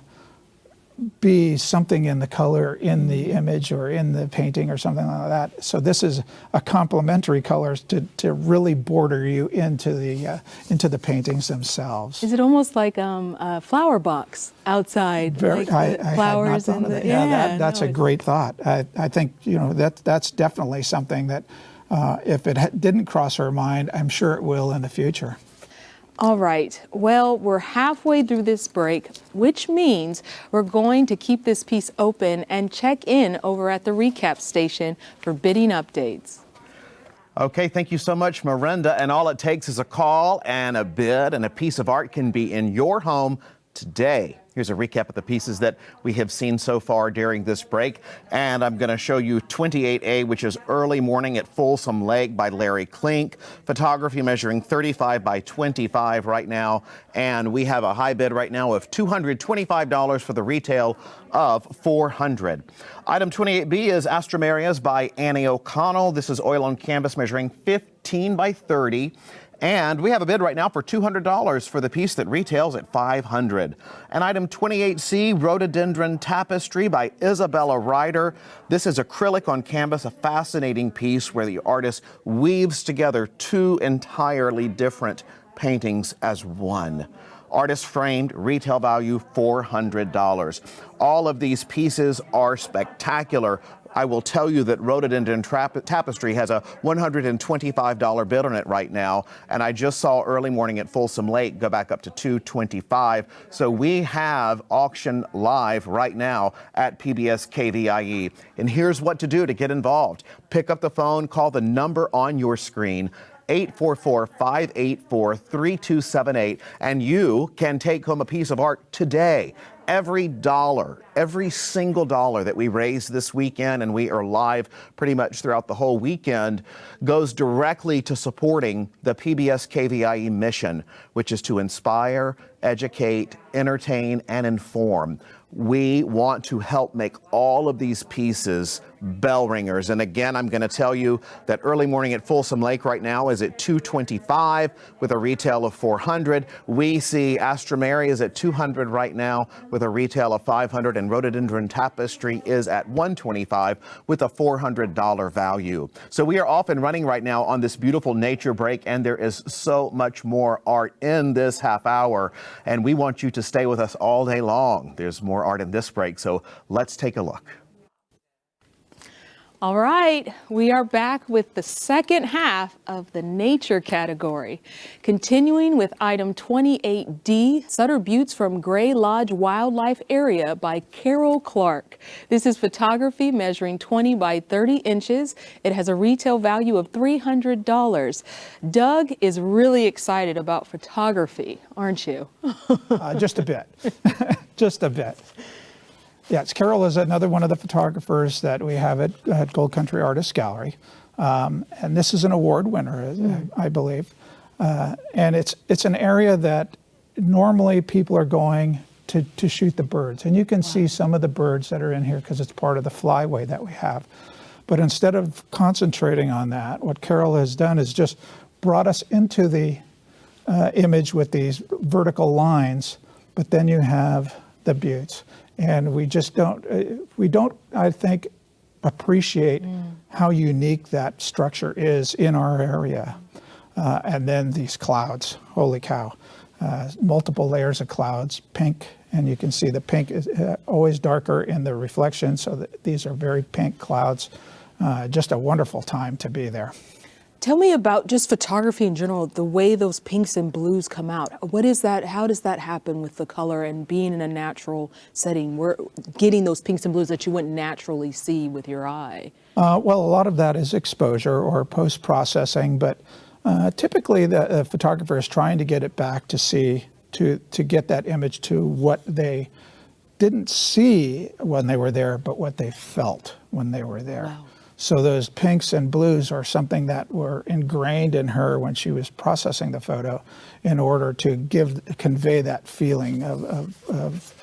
be something in the color in the image or in the painting or something like that. So this is a complementary colors to really border you into the paintings themselves. Is it almost like a flower box outside? Very, like the I flowers had not thought and of the, that. Yeah, that's no, a great thought. I think that's definitely something that if it didn't cross our mind, I'm sure it will in the future. All right, well, we're halfway through this break, which means we're going to keep this piece open and check in over at the recap station for bidding updates. Okay, thank you so much, Miranda. And all it takes is a call and a bid, and a piece of art can be in your home today. Here's a recap of the pieces that we have seen so far during this break. And I'm going to show you 28A, which is Early Morning at Folsom Lake by Larry Klink. Photography measuring 35 by 25 right now. And we have a high bid right now of $225 for the retail of $400. Item 28B is Astromerias by Annie O'Connell. This is oil on canvas measuring 15 by 30. And we have a bid right now for $200 for the piece that retails at $500. And item 28C, Rhododendron Tapestry by Isabella Ryder. This is acrylic on canvas, a fascinating piece where the artist weaves together two entirely different paintings as one. Artist framed, retail value $400. All of these pieces are spectacular. I will tell you that Rhododendron Tapestry has a $125 bid on it right now, and I just saw Early Morning at Folsom Lake go back up to $225. So we have auction live right now at PBS KVIE. And here's what to do to get involved. Pick up the phone, call the number on your screen, 844-584-3278, and you can take home a piece of art today. Every dollar, every single dollar that we raise this weekend, and we are live pretty much throughout the whole weekend, goes directly to supporting the PBS KVIE mission, which is to inspire, educate, entertain, and inform. We want to help make all of these pieces bell ringers. And again, I'm going to tell you that Early Morning at Folsom Lake right now is at $225 with a retail of $400. We see Astromeri is at $200 right now with a retail of $500, and Rhododendron Tapestry is at $125 with a $400 value. So we are off and running right now on this beautiful nature break, and there is so much more art in this half hour, and we want you to stay with us all day long. There's more art in this break, so let's take a look. All right, we are back with the second half of the nature category. Continuing with item 28D, Sutter Buttes from Gray Lodge Wildlife Area by Carol Clark. This is photography measuring 20 by 30 inches. It has a retail value of $300. Doug is really excited about photography, aren't you? Just a bit, just a bit. Yes, Carol is another one of the photographers that we have at Gold Country Artists Gallery. And this is an award winner, I believe. And it's an area that normally people are going to shoot the birds. And you can see some of the birds that are in here because it's part of the flyway that we have. But instead of concentrating on that, what Carol has done is just brought us into the image with these vertical lines, but then you have the buttes. And we just don't, I think, appreciate how unique that structure is in our area. And then these clouds, holy cow, multiple layers of clouds, pink, and you can see the pink is always darker in the reflection, so that these are very pink clouds. Just a wonderful time to be there. Tell me about just photography in general, the way those pinks and blues come out. What is that? How does that happen with the color and being in a natural setting? We're getting those pinks and blues that you wouldn't naturally see with your eye. Well, a lot of that is exposure or post-processing, but typically the photographer is trying to get it back to see, to get that image to what they didn't see when they were there, but what they felt when they were there. Wow. So those pinks and blues are something that were ingrained in her when she was processing the photo in order to convey that feeling of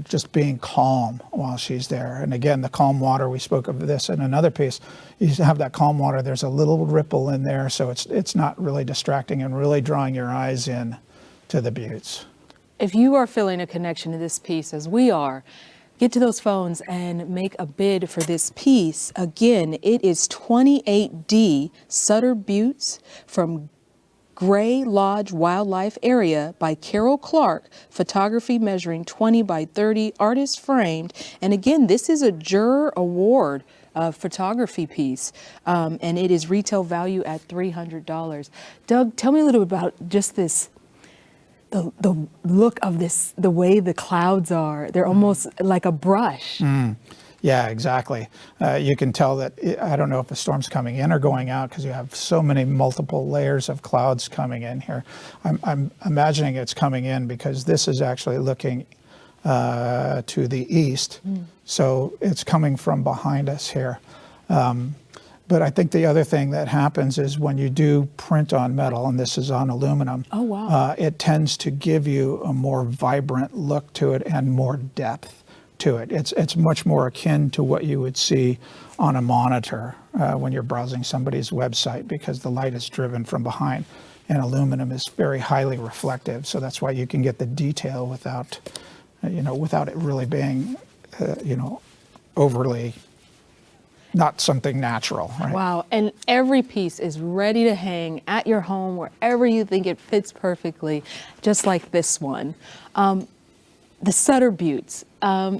just being calm while she's there. And again, the calm water, we spoke of this in another piece. You have that calm water, there's a little ripple in there, so it's not really distracting and really drawing your eyes in to the buttes. If you are feeling a connection to this piece as we are, get to those phones and make a bid for this piece. Again, it is 28D Sutter Buttes from Gray Lodge Wildlife Area by Carol Clark, photography measuring 20 by 30, artist framed. And again, this is a Juror Award photography piece, and it is retail value at $300. Doug, tell me a little bit about just this, the look of this, the way the clouds are. They're almost like a brush. Yeah, exactly. You can tell that, I don't know if the storm's coming in or going out because you have so many multiple layers of clouds coming in here. I'm imagining it's coming in because this is actually looking to the east. So it's coming from behind us here. But I think the other thing that happens is when you do print on metal, and this is on aluminum, Oh, wow. it tends to give you a more vibrant look to it and more depth to it. It's much more akin to what you would see on a monitor when you're browsing somebody's website, because the light is driven from behind, and aluminum is very highly reflective. So that's why you can get the detail without, without it really being, overly not something natural, right? Wow, and every piece is ready to hang at your home wherever you think it fits perfectly, just like this one. The Sutter Buttes,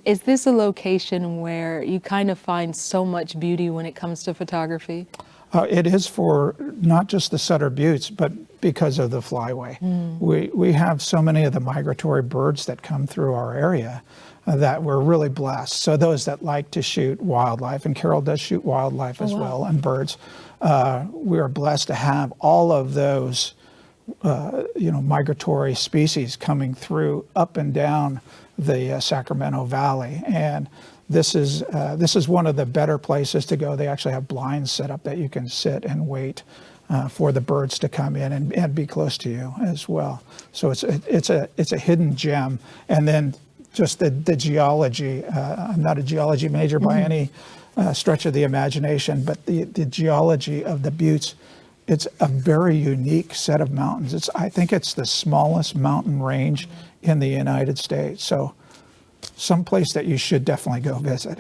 is this a location where you kind of find so much beauty when it comes to photography? It is for not just the Sutter Buttes, but because of the flyway. We have so many of the migratory birds that come through our area that we're really blessed. So those that like to shoot wildlife, and Carol does shoot wildlife as well, and birds, we are blessed to have all of those migratory species coming through up and down the Sacramento Valley. And this is one of the better places to go. They actually have blinds set up that you can sit and wait for the birds to come in and be close to you as well. So it's a hidden gem. And then just the geology. I'm not a geology major by any stretch of the imagination, but the geology of the Buttes, it's a very unique set of mountains. I think it's the smallest mountain range in the United States. So someplace that you should definitely go visit.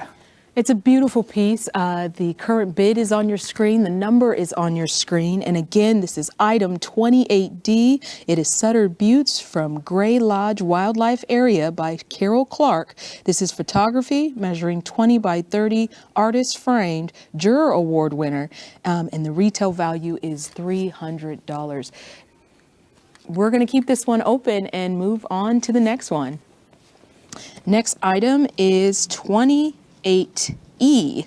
It's a beautiful piece. The current bid is on your screen. The number is on your screen. And again, this is item 28D. It is Sutter Buttes from Gray Lodge Wildlife Area by Carol Clark. This is photography measuring 20 by 30, artist framed, Juror Award winner, and the retail value is $300. We're going to keep this one open and move on to the next one. Next item is 28E,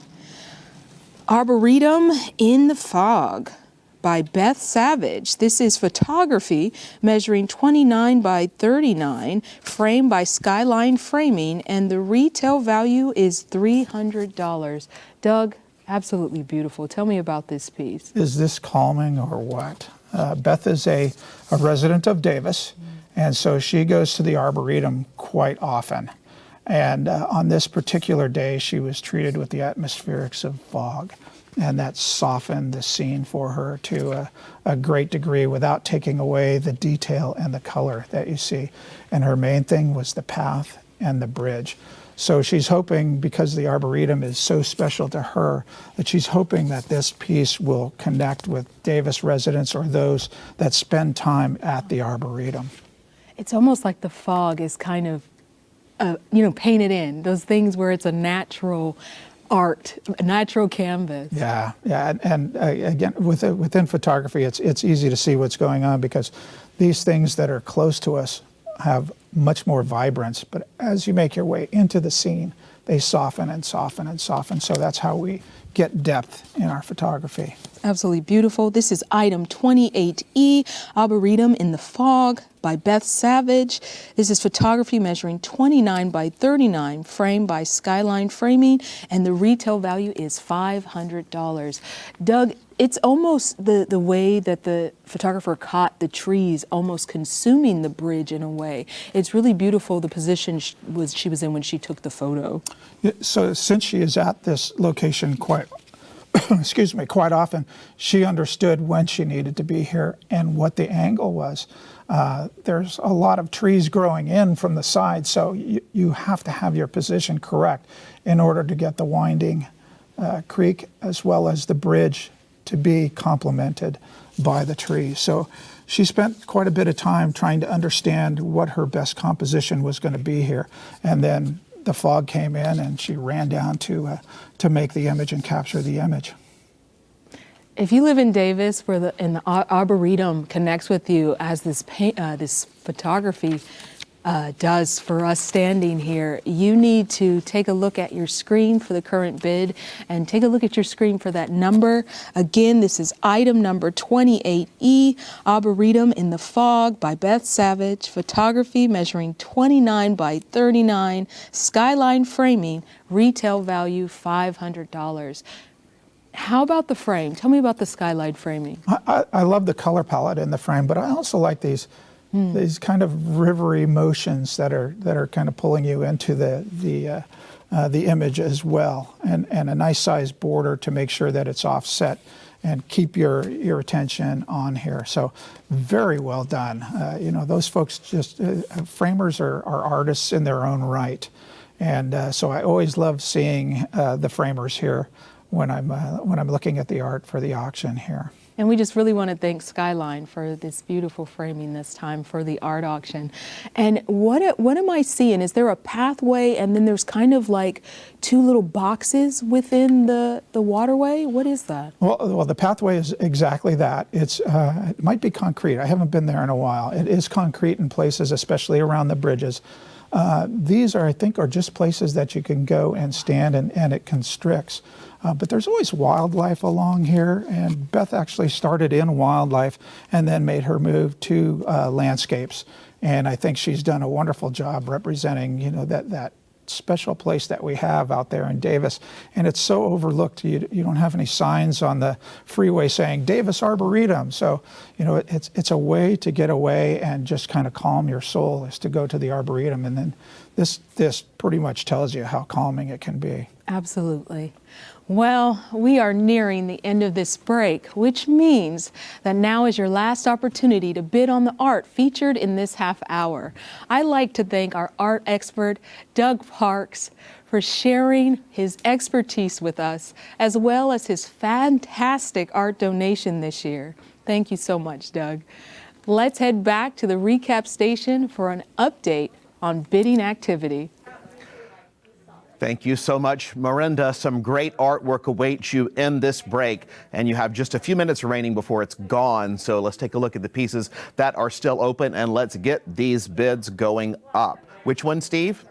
Arboretum in the Fog by Beth Savage. This is photography measuring 29 by 39, framed by Skyline Framing, and the retail value is $300. Doug, absolutely beautiful. Tell me about this piece. Is this calming or what? Beth is a resident of Davis, and so she goes to the Arboretum quite often. And on this particular day, she was treated with the atmospherics of fog, and that softened the scene for her to a great degree without taking away the detail and the color that you see. And her main thing was the path and the bridge. So she's hoping, because the Arboretum is so special to her, that she's hoping that this piece will connect with Davis residents or those that spend time at the Arboretum. It's almost like the fog is kind of painted in, those things where it's a natural art, a natural canvas. Yeah, and again, within photography, it's easy to see what's going on because these things that are close to us have much more vibrance, but as you make your way into the scene, they soften and soften and soften. So that's how we get depth in our photography. Absolutely beautiful. This is item 28E, Arboretum in the Fog by Beth Savage. This is photography measuring 29 by 39, framed by Skyline Framing, and the retail value is $500. Doug, it's almost the way that the photographer caught the trees almost consuming the bridge in a way. It's really beautiful, the position she was in when she took the photo. So since she is at this location quite excuse me, quite often she understood when she needed to be here and what the angle was. There's a lot of trees growing in from the side, so you have to have your position correct in order to get the winding creek as well as the bridge to be complemented by the trees. So she spent quite a bit of time trying to understand what her best composition was going to be here. And then the fog came in and she ran down to make the image and capture the image. If you live in Davis, where the Arboretum connects with you as this photography does for us standing here, you need to take a look at your screen for the current bid and take a look at your screen for that number. Again, this is item number 28E, Arboretum in the Fog by Beth Savage, photography measuring 29 by 39, skyline framing, retail value $500. How about the frame? Tell me about the skyline framing. I love the color palette in the frame, but I also like these kind of rivery motions that are kind of pulling you into the image as well, and a nice sized border to make sure that it's offset and keep your attention on here. So very well done. You know, those folks just framers are artists in their own right, and so I always love seeing the framers here when I'm looking at the art for the auction here. And we just really want to thank Skyline for this beautiful framing this time for the art auction. And what am I seeing? Is there a pathway and then there's kind of like two little boxes within the waterway? What is that? Well, the pathway is exactly that. It might be concrete. I haven't been there in a while. It is concrete in places, especially around the bridges. These I think, are just places that you can go and stand and it constricts. But there's always wildlife along here, and Beth actually started in wildlife and then made her move to landscapes. And I think she's done a wonderful job representing, you know, that special place that we have out there in Davis. And it's so overlooked. You don't have any signs on the freeway saying Davis Arboretum. So, you know, it's a way to get away and just kind of calm your soul is to go to the Arboretum. And then this pretty much tells you how calming it can be. Absolutely. Well, we are nearing the end of this break, which means that now is your last opportunity to bid on the art featured in this half hour. I'd like to thank our art expert, Doug Parks, for sharing his expertise with us, as well as his fantastic art donation this year. Thank you so much, Doug. Let's head back to the recap station for an update on bidding activity. Thank you so much, Miranda. Some great artwork awaits you in this break, and you have just a few minutes remaining before it's gone. So let's take a look at the pieces that are still open, and let's get these bids going up. Which one, Steve?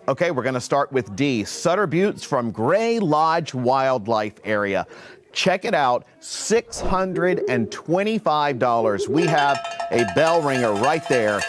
Okay, we're going to start with D. Sutter Buttes from Gray Lodge Wildlife Area. Check it out, $625. We have a bell ringer right there,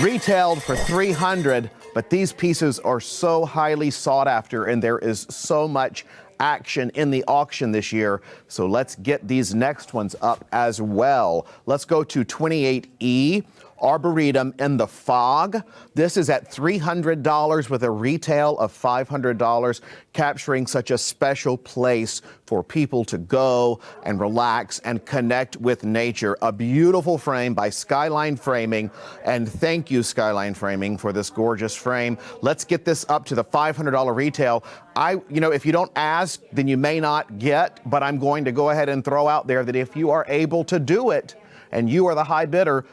retailed for $300. But these pieces are so highly sought after, and there is so much action in the auction this year. So let's get these next ones up as well. Let's go to 28E. Arboretum in the Fog. This is at $300 with a retail of $500, capturing such a special place for people to go and relax and connect with nature. A beautiful frame by Skyline Framing, and thank you, Skyline Framing, for this gorgeous frame. Let's get this up to the $500 retail. If you don't ask, then you may not get, but I'm going to go ahead and throw out there that if you are able to do it, and you are the high bidder,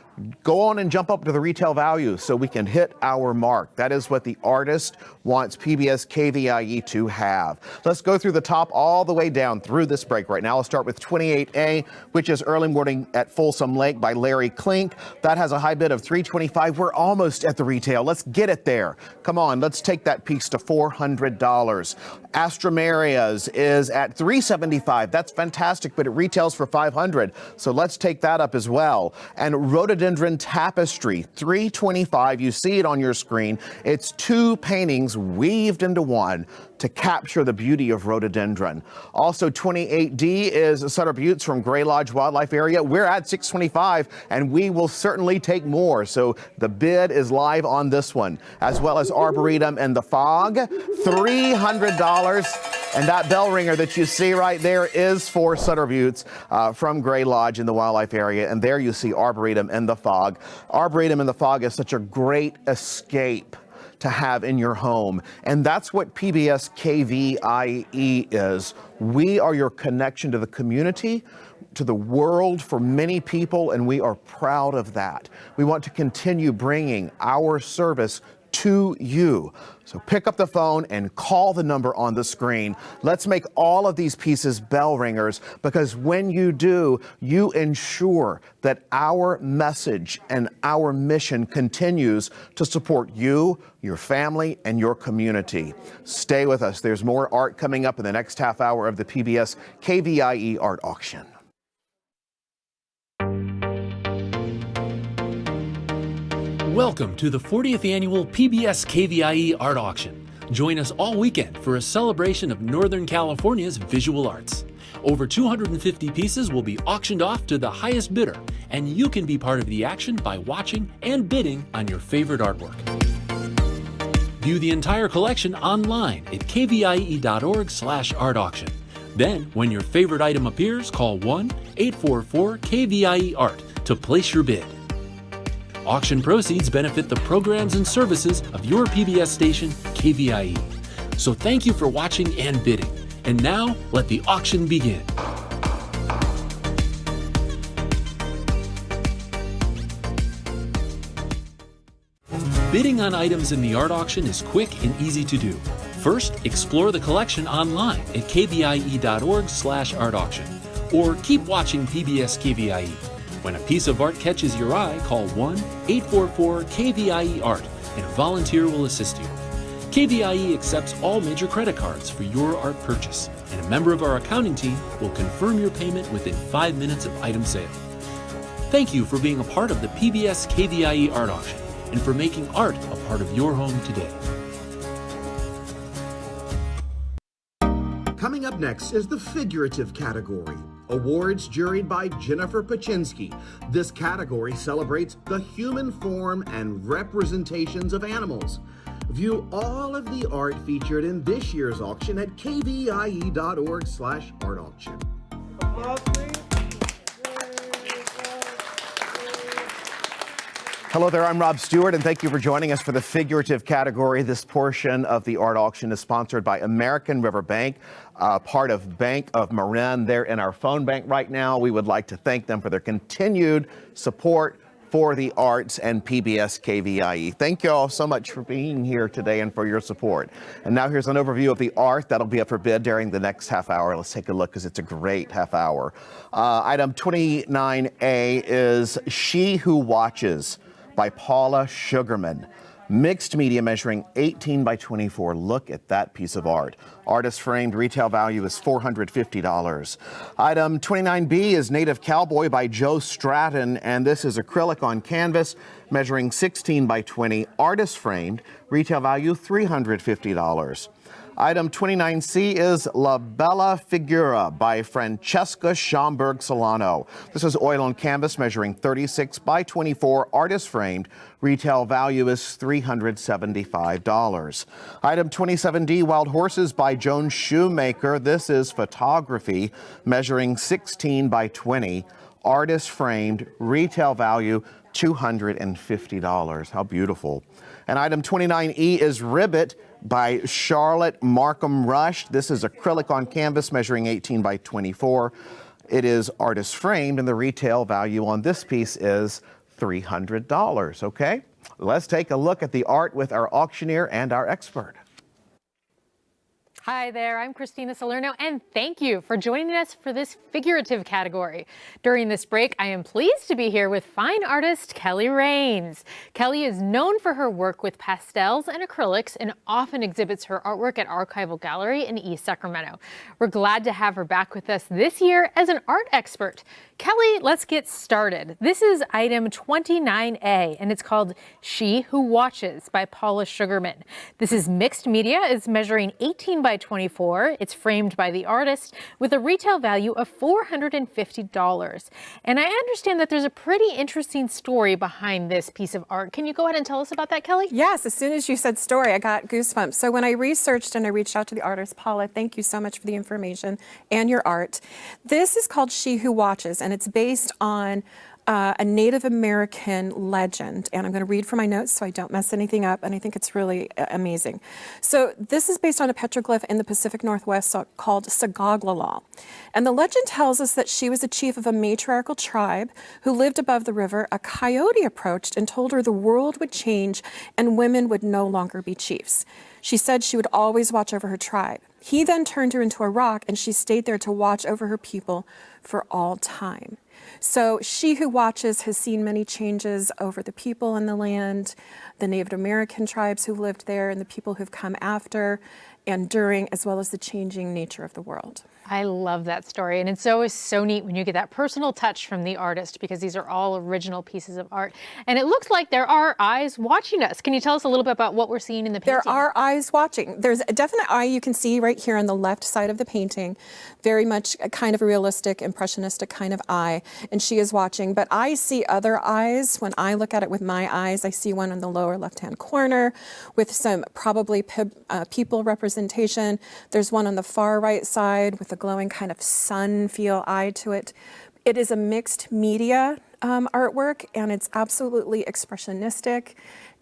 go on and jump up to the retail value so we can hit our mark. That is what the artist wants PBS KVIE to have. Let's go through the top all the way down through this break right now. I'll start with 28A, which is Early Morning at Folsom Lake by Larry Klink. That has a high bid of $325. We're almost at the retail. Let's get it there. Come on, let's take that piece to $400. Astromerias is at $375. That's fantastic, but it retails for $500. So let's take that up as well. And Rhododendron Tapestry, $325. You see it on your screen. It's two paintings weaved into one. to capture the beauty of rhododendron. Also 28D is Sutter Buttes from Gray Lodge Wildlife Area. We're at 625 and we will certainly take more. So the bid is live on this one, as well as Arboretum and the Fog, $300. And that bell ringer that you see right there is for Sutter Buttes from Gray Lodge in the wildlife area. And there you see Arboretum and the Fog. Arboretum and the Fog is such a great escape to have in your home. And that's what PBS KVIE is. We are your connection to the community, to the world for many people, and we are proud of that. We want to continue bringing our service to you. So pick up the phone and call the number on the screen. Let's make all of these pieces bell ringers, because when you do, you ensure that our message and our mission continues to support you, your family, and your community. Stay with us. There's more art coming up in the next half hour of the PBS KVIE Art Auction. Welcome to the 40th annual PBS KVIE Art Auction. Join us all weekend for a celebration of Northern California's visual arts. Over 250 pieces will be auctioned off to the highest bidder, and you can be part of the action by watching and bidding on your favorite artwork. View the entire collection online at kvie.org/art auction. Then, when your favorite item appears, call 1-844-KVIE-ART to place your bid. Auction proceeds benefit the programs and services of your PBS station, KVIE. So thank you for watching and bidding. And now, let the auction begin. Bidding on items in the art auction is quick and easy to do. First, explore the collection online at kvie.org/art auction, or keep watching PBS KVIE. When a piece of art catches your eye, call 1-844-KVIE-ART and a volunteer will assist you. KVIE accepts all major credit cards for your art purchase, and a member of our accounting team will confirm your payment within 5 minutes of item sale. Thank you for being a part of the PBS KVIE Art Auction and for making art a part of your home today. Coming up next is the figurative category. Awards juried by Jennifer Paczynski. This category celebrates the human form and representations of animals. View all of the art featured in this year's auction at kvie.org/art auction. Hello there, I'm Rob Stewart, and thank you for joining us for the figurative category. This portion of the art auction is sponsored by American River Bank, part of Bank of Marin. They're in our phone bank right now. We would like to thank them for their continued support for the arts and PBS KVIE. Thank you all so much for being here today and for your support. And now here's an overview of the art that'll be up for bid during the next half hour. Let's take a look, because it's a great half hour. Item 29A is She Who Watches by Paula Sugarman. Mixed media measuring 18 by 24. Look at that piece of art. Artist framed, retail value is $450. Item 29B is Native Cowboy by Joe Stratton, and this is acrylic on canvas measuring 16 by 20. Artist framed, retail value $350. Item 29C is La Bella Figura by Francesca Schomburg Solano. This is oil on canvas measuring 36 by 24, artist framed. Retail value is $375. Item 27D, Wild Horses by Joan Shoemaker. This is photography measuring 16 by 20, artist framed. Retail value $250. How beautiful. And item 29E is Ribbit by Charlotte Markham Rush. This is acrylic on canvas measuring 18 by 24. It is artist framed, and the retail value on this piece is $300. Okay, let's take a look at the art with our auctioneer and our expert. Hi there, I'm Christina Salerno, and thank you for joining us for this figurative category. During this break, I am pleased to be here with fine artist Kelly Rains. Kelly is known for her work with pastels and acrylics and often exhibits her artwork at Archival Gallery in East Sacramento. We're glad to have her back with us this year as an art expert. Kelly, let's get started. This is item 29A, and it's called She Who Watches by Paula Sugarman. This is mixed media. It's measuring 18 by 24. It's framed by the artist with a retail value of $450. And I understand that there's a pretty interesting story behind this piece of art. Can you go ahead and tell us about that, Kelly? Yes, as soon as you said story, I got goosebumps. So when I researched and I reached out to the artist, Paula, thank you so much for the information and your art. This is called She Who Watches, and it's based on a Native American legend. And I'm going to read from my notes so I don't mess anything up, and I think it's really amazing. So this is based on a petroglyph in the Pacific Northwest called Sagaglala. And the legend tells us that she was a chief of a matriarchal tribe who lived above the river. A coyote approached and told her the world would change and women would no longer be chiefs. She said she would always watch over her tribe. He then turned her into a rock, and she stayed there to watch over her people for all time. So She Who Watches has seen many changes over the people in the land, the Native American tribes who lived there, and the people who've come after and during, as well as the changing nature of the world. I love that story, and it's always so neat when you get that personal touch from the artist, because these are all original pieces of art. And it looks like there are eyes watching us. Can you tell us a little bit about what we're seeing in the painting? There are eyes watching. There's a definite eye you can see right here on the left side of the painting, very much a kind of a realistic, impressionistic kind of eye, and she is watching. But I see other eyes. When I look at it with my eyes, I see one in the lower left-hand corner with some probably people representation. There's one on the far right side with a glowing kind of sun feel eye to it. It is a mixed media artwork, and it's absolutely expressionistic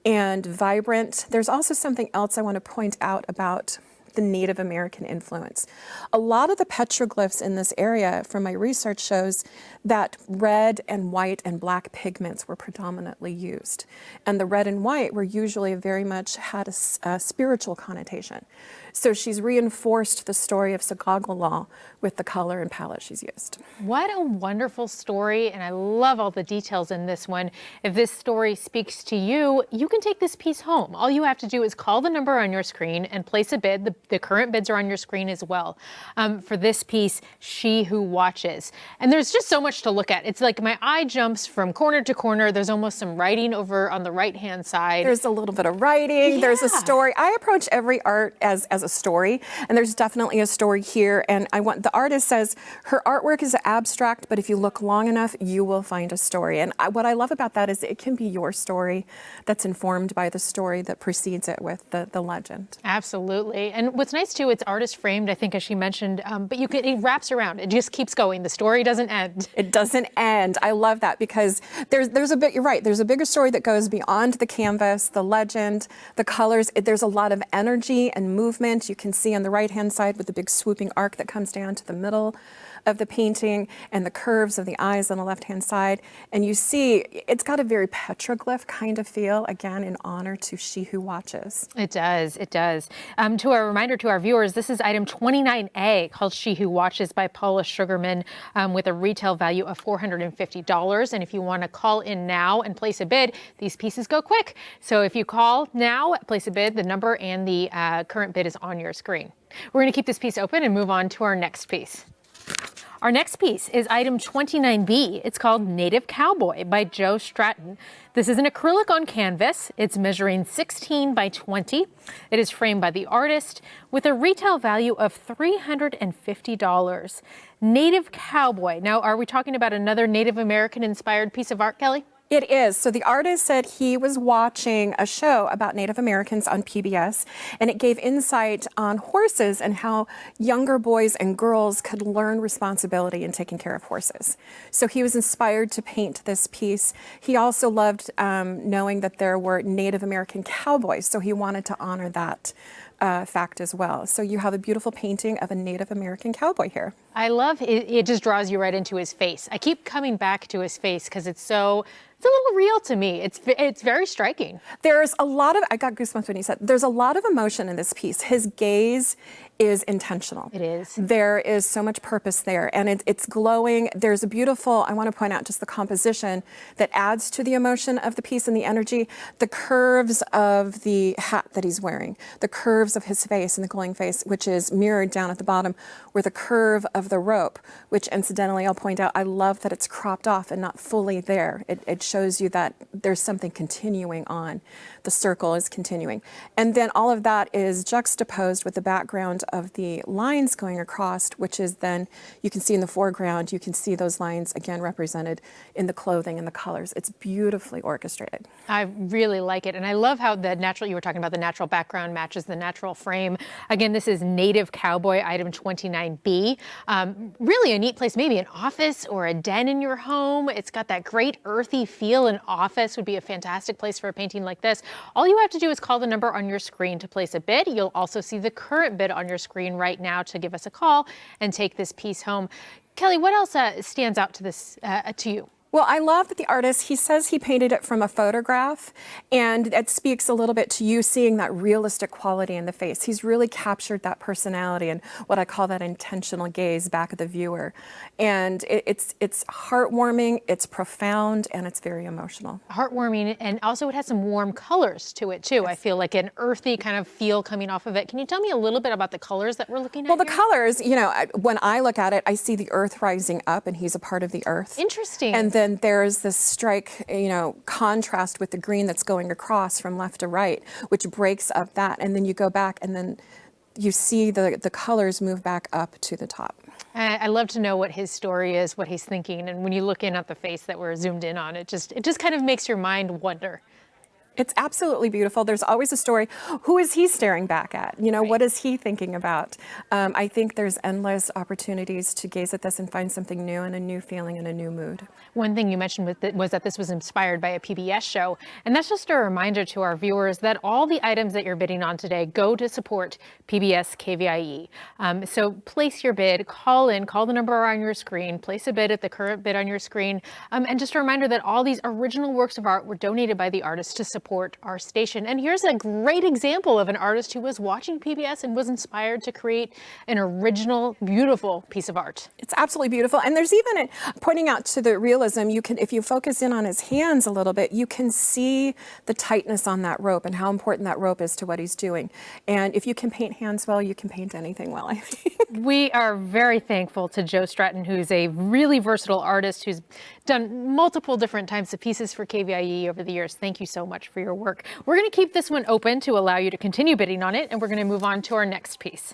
and vibrant. There's also something else I want to point out about the Native American influence. A lot of the petroglyphs in this area from my research shows that red and white and black pigments were predominantly used. And the red and white were usually very much had a spiritual connotation. So she's reinforced the story of Sagaglala with the color and palette she's used. What a wonderful story, and I love all the details in this one. If this story speaks to you, you can take this piece home. All you have to do is call the number on your screen and place a bid. The current bids are on your screen as well. For this piece, She Who Watches. And there's just so much to look at. It's like my eye jumps from corner to corner. There's almost some writing over on the right-hand side. There's a little bit of writing. Yeah. There's a story. I approach every art as a story, and there's definitely a story here. And the artist says her artwork is abstract, but if you look long enough, you will find a story. And what I love about that is it can be your story that's informed by the story that precedes it with the legend. Absolutely. And what's nice too, it's artist framed, I think, as she mentioned, but it wraps around. It just keeps going. The story doesn't end. It doesn't end. I love that, because there's a bit, you're right, there's a bigger story that goes beyond the canvas, the legend, the colors. There's a lot of energy and movement. You can see on the right-hand side with the big swooping arc that comes down to the middle of the painting, and the curves of the eyes on the left-hand side. And you see it's got a very petroglyph kind of feel, again, in honor to She Who Watches. It does, it does. To a reminder to our viewers, this is item 29A, called She Who Watches by Paula Sugarman, with a retail value of $450. And if you want to call in now and place a bid, these pieces go quick. So if you call now, place a bid, the number and the current bid is on your screen. We're going to keep this piece open and move on to our next piece. Our next piece is item 29B. It's called Native Cowboy by Joe Stratton. This is an acrylic on canvas. It's measuring 16 by 20. It is framed by the artist with a retail value of $350. Native Cowboy. Now, are we talking about another Native American inspired piece of art, Kelly? It is. So the artist said he was watching a show about Native Americans on PBS, and it gave insight on horses and how younger boys and girls could learn responsibility in taking care of horses. So he was inspired to paint this piece. He also loved knowing that there were Native American cowboys, so he wanted to honor that fact as well. So you have a beautiful painting of a Native American cowboy here. I love it just draws you right into his face. I keep coming back to his face because it's a little real to me. It's very striking. There's a lot of, I got goosebumps when you said, there's a lot of emotion in this piece. His gaze is intentional. It is. There is so much purpose there, and it's glowing. There's a beautiful, I want to point out just the composition that adds to the emotion of the piece and the energy. The curves of the hat that he's wearing, the curves of his face and the glowing face, which is mirrored down at the bottom, where the curve of the rope, which incidentally, I'll point out, I love that it's cropped off and not fully there. It shows you that there's something continuing on. The circle is continuing. And then all of that is juxtaposed with the background of the lines going across, which is then, you can see in the foreground, you can see those lines again represented in the clothing and the colors. It's beautifully orchestrated. I really like it. And I love how you were talking about the natural background matches the natural frame. Again, this is Native Cowboy item 29B. Really a neat place, maybe an office or a den in your home. It's got that great earthy feel. An office would be a fantastic place for a painting like this. All you have to do is call the number on your screen to place a bid. You'll also see the current bid on your screen right now to give us a call and take this piece home. Kelly, what else stands out to this to you? Well, I love that the artist, he says he painted it from a photograph, and it speaks a little bit to you seeing that realistic quality in the face. He's really captured that personality and what I call that intentional gaze back at the viewer. And it's heartwarming, it's profound, and it's very emotional. Heartwarming, and also it has some warm colors to it too. Yes. I feel like an earthy kind of feel coming off of it. Can you tell me a little bit about the colors that we're looking at? Well, the colors, you know, when I look at it, I see the earth rising up, and he's a part of the earth. Interesting. And then there's this strike, you know, contrast with the green that's going across from left to right, which breaks up that. And then you go back, and then you see the colors move back up to the top. I love to know what his story is, what he's thinking. And when you look in at the face that we're zoomed in on, it just kind of makes your mind wonder. It's absolutely beautiful. There's always a story. Who is he staring back at? You know, Right. What is he thinking about? I think there's endless opportunities to gaze at this and find something new and a new feeling and a new mood. One thing you mentioned was that this was inspired by a PBS show. And that's just a reminder to our viewers that all the items that you're bidding on today go to support PBS KVIE. So place your bid, call the number on your screen, place a bid at the current bid on your screen. And just a reminder that all these original works of art were donated by the artists to support our station. And here's a great example of an artist who was watching PBS and was inspired to create an original, beautiful piece of art. It's absolutely beautiful. And there's even pointing out to the realism, you can, if you focus in on his hands a little bit, you can see the tightness on that rope and how important that rope is to what he's doing. And if you can paint hands well, you can paint anything well, I think. We are very thankful to Joe Stratton, who's a really versatile artist who's done multiple different types of pieces for KVIE over the years. Thank you so much for your work. We're going to keep this one open to allow you to continue bidding on it, and we're going to move on to our next piece.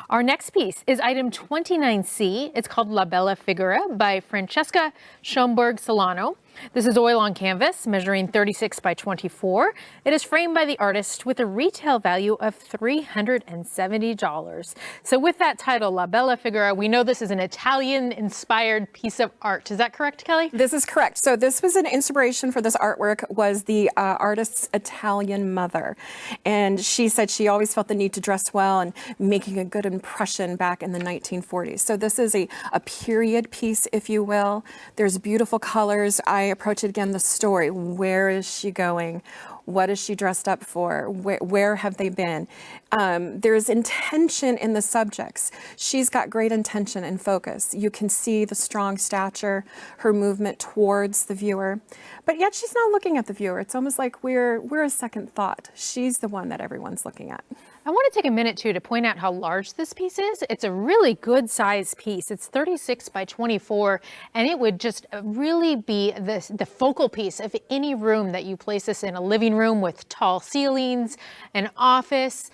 Our next piece is item 29C. It's called La Bella Figura by Francesca Schomburg Solano. This is oil on canvas, measuring 36 by 24. It is framed by the artist with a retail value of $370. So with that title, La Bella Figura, we know this is an Italian-inspired piece of art. Is that correct, Kelly? This is correct. So this was an inspiration for this artwork was the artist's Italian mother. And she said she always felt the need to dress well and making a good impression back in the 1940s. So this is a period piece, if you will. There's beautiful colors. I approach it again, the story. Where is she going? What is she dressed up for? Where have they been? There's intention in the subjects. She's got great intention and focus. You can see the strong stature, her movement towards the viewer, but yet she's not looking at the viewer. It's almost like we're a second thought. She's the one that everyone's looking at. I want to take a minute, too, to point out how large this piece is. It's a really good size piece. It's 36 by 24, and it would just really be the focal piece of any room that you place this in, a living room with tall ceilings, an office,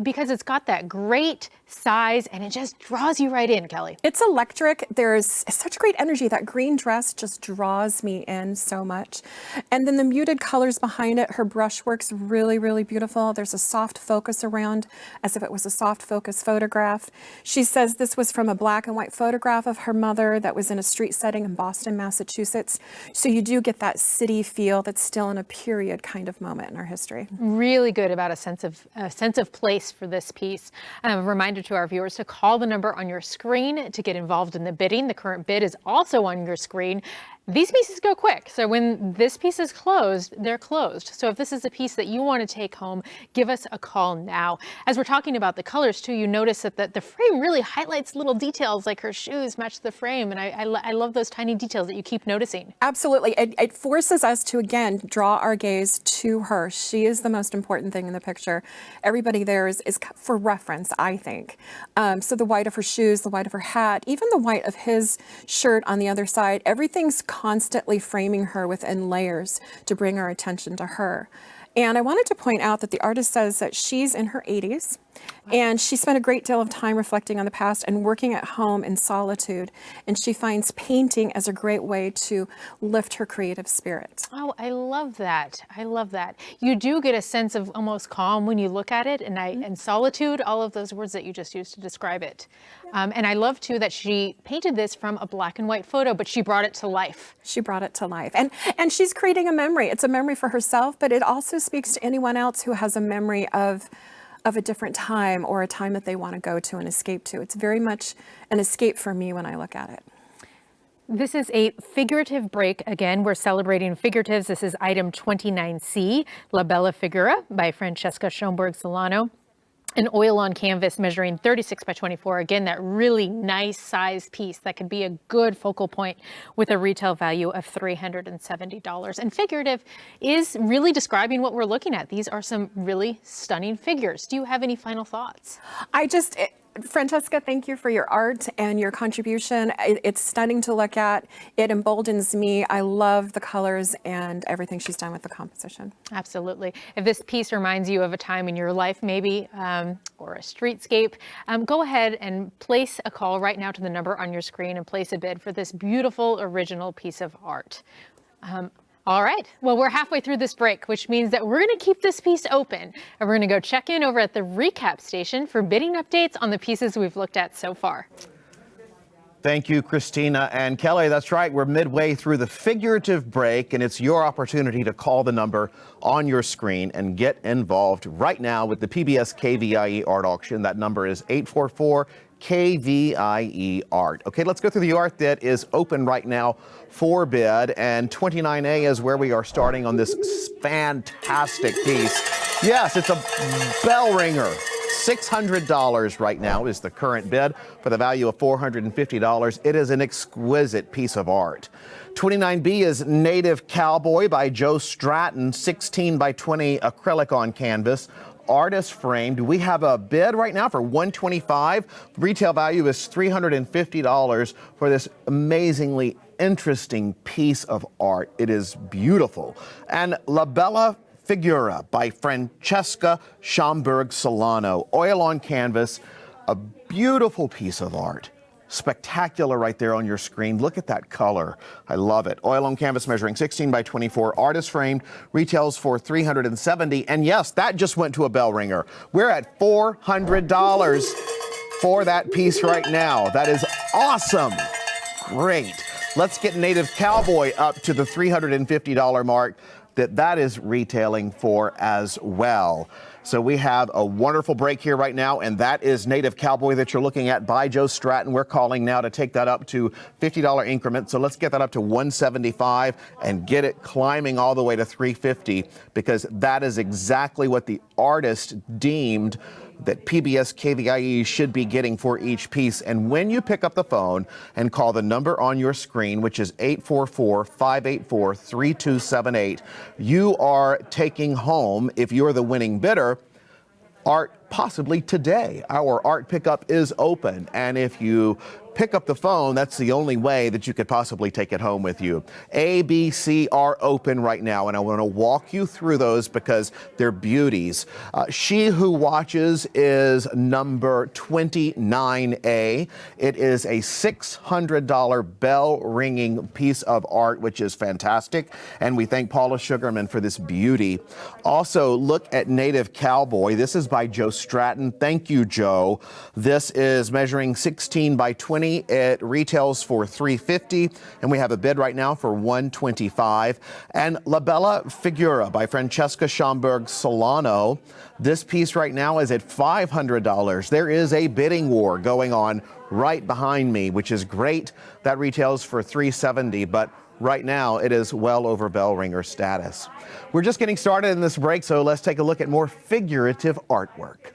because it's got that great size, and it just draws you right in, Kelly. It's electric. There's such great energy. That green dress just draws me in so much. And then the muted colors behind it, her brushwork's really, really beautiful. There's a soft focus around as if it was a soft focus photograph. She says this was from a black and white photograph of her mother that was in a street setting in Boston, Massachusetts. So you do get that city feel that's still in a period kind of moment in our history. Really good about a sense of place for this piece. Reminder reminder to our viewers to call the number on your screen to get involved in the bidding. The current bid is also on your screen. These pieces go quick, so when this piece is closed, they're closed. So if this is a piece that you want to take home, give us a call now. As we're talking about the colors too, you notice that the frame really highlights little details like her shoes match the frame, and I love those tiny details that you keep noticing. Absolutely. It forces us to, again, draw our gaze to her. She is the most important thing in the picture. Everybody there is for reference, I think. So the white of her shoes, the white of her hat, even the white of his shirt on the other side, everything's constantly framing her within layers to bring our attention to her. And I wanted to point out that the artist says that she's in her 80s, and she spent a great deal of time reflecting on the past and working at home in solitude. And she finds painting as a great way to lift her creative spirit. Oh, I love that. I love that. You do get a sense of almost calm when you look at it, and solitude, all of those words that you just used to describe it. And I love too that she painted this from a black and white photo, but she brought it to life. She brought it to life. And she's creating a memory. It's a memory for herself, but it also speaks to anyone else who has a memory of a different time or a time that they want to go to and escape to. It's very much an escape for me when I look at it. This is a figurative break. Again, we're celebrating figuratives. This is item 29C, La Bella Figura by Francesca Schoenberg Solano. An oil on canvas measuring 36 by 24. Again, that really nice size piece that could be a good focal point with a retail value of $370. And figurative is really describing what we're looking at. These are some really stunning figures. Do you have any final thoughts? Francesca, thank you for your art and your contribution. It's stunning to look at. It emboldens me. I love the colors and everything she's done with the composition. Absolutely. If this piece reminds you of a time in your life, maybe, or a streetscape, go ahead and place a call right now to the number on your screen and place a bid for this beautiful original piece of art. All right, well, we're halfway through this break, which means that we're gonna keep this piece open, and we're gonna go check in over at the recap station for bidding updates on the pieces we've looked at so far. Thank you, Christina and Kelly. That's right. We're midway through the figurative break, and it's your opportunity to call the number on your screen and get involved right now with the PBS KVIE art auction. That number is 844 KVIE art. Okay, let's go through the art that is open right now for bid, and 29A is where we are starting on this fantastic piece. Yes, it's a bell ringer. $600 right now is the current bid for the value of $450. It is an exquisite piece of art. 29B is Native Cowboy by Joe Stratton, 16 by 20 acrylic on canvas. Artist framed. We have a bid right now for $125. Retail value is $350 for this amazingly interesting piece of art. It is beautiful. And La Bella Figura by Francesca Schoenberg Solano. Oil on canvas, a beautiful piece of art. Spectacular right there on your screen. Look at that color. I love it. Oil on canvas measuring 16 by 24. Artist framed. Retails for $370. And yes, that just went to a bell ringer. We're at $400 for that piece right now. That is awesome. Great. Let's get Native Cowboy up to the $350 mark that is retailing for as well. So we have a wonderful break here right now, and that is Native Cowboy that you're looking at by Joe Stratton. We're calling now to take that up to $50 increments. So let's get that up to $175 and get it climbing all the way to $350, because that is exactly what the artist deemed that PBS KVIE should be getting for each piece. And when you pick up the phone and call the number on your screen, which is 844-584-3278, you are taking home, if you're the winning bidder, art possibly today. Our art pickup is open, and if you pick up the phone, that's the only way that you could possibly take it home with you. A, B, C are open right now, and I want to walk you through those because they're beauties. She Who Watches is number 29A. It is a $600 bell ringing piece of art, which is fantastic, and we thank Paula Sugarman for this beauty. Also, look at Native Cowboy. This is by Joe Stratton. Thank you, Joe. This is measuring 16 by 20 20. It retails for $350, and we have a bid right now for $125. And La Bella Figura by Francesca Schomburg Solano. This piece right now is at $500. There is a bidding war going on right behind me, which is great. That retails for $370, but right now it is well over bell ringer status. We're just getting started in this break, so let's take a look at more figurative artwork.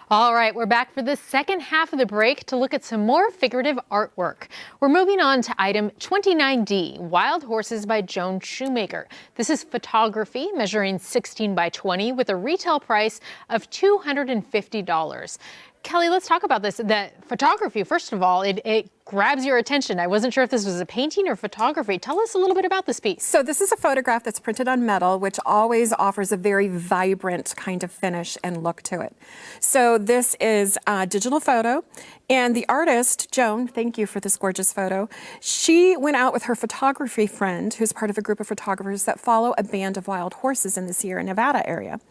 All right, we're back for the second half of the break to look at some more figurative artwork. We're moving on to item 29D, Wild Horses by Joan Shoemaker. This is photography measuring 16 by 20 with a retail price of $250. Kelly, let's talk about this. The photography, first of all, it grabs your attention. I wasn't sure if this was a painting or photography. Tell us a little bit about this piece. So this is a photograph that's printed on metal, which always offers a very vibrant kind of finish and look to it. So this is a digital photo, and the artist, Joan, thank you for this gorgeous photo, she went out with her photography friend, who's part of a group of photographers that follow a band of wild horses in the Sierra Nevada area.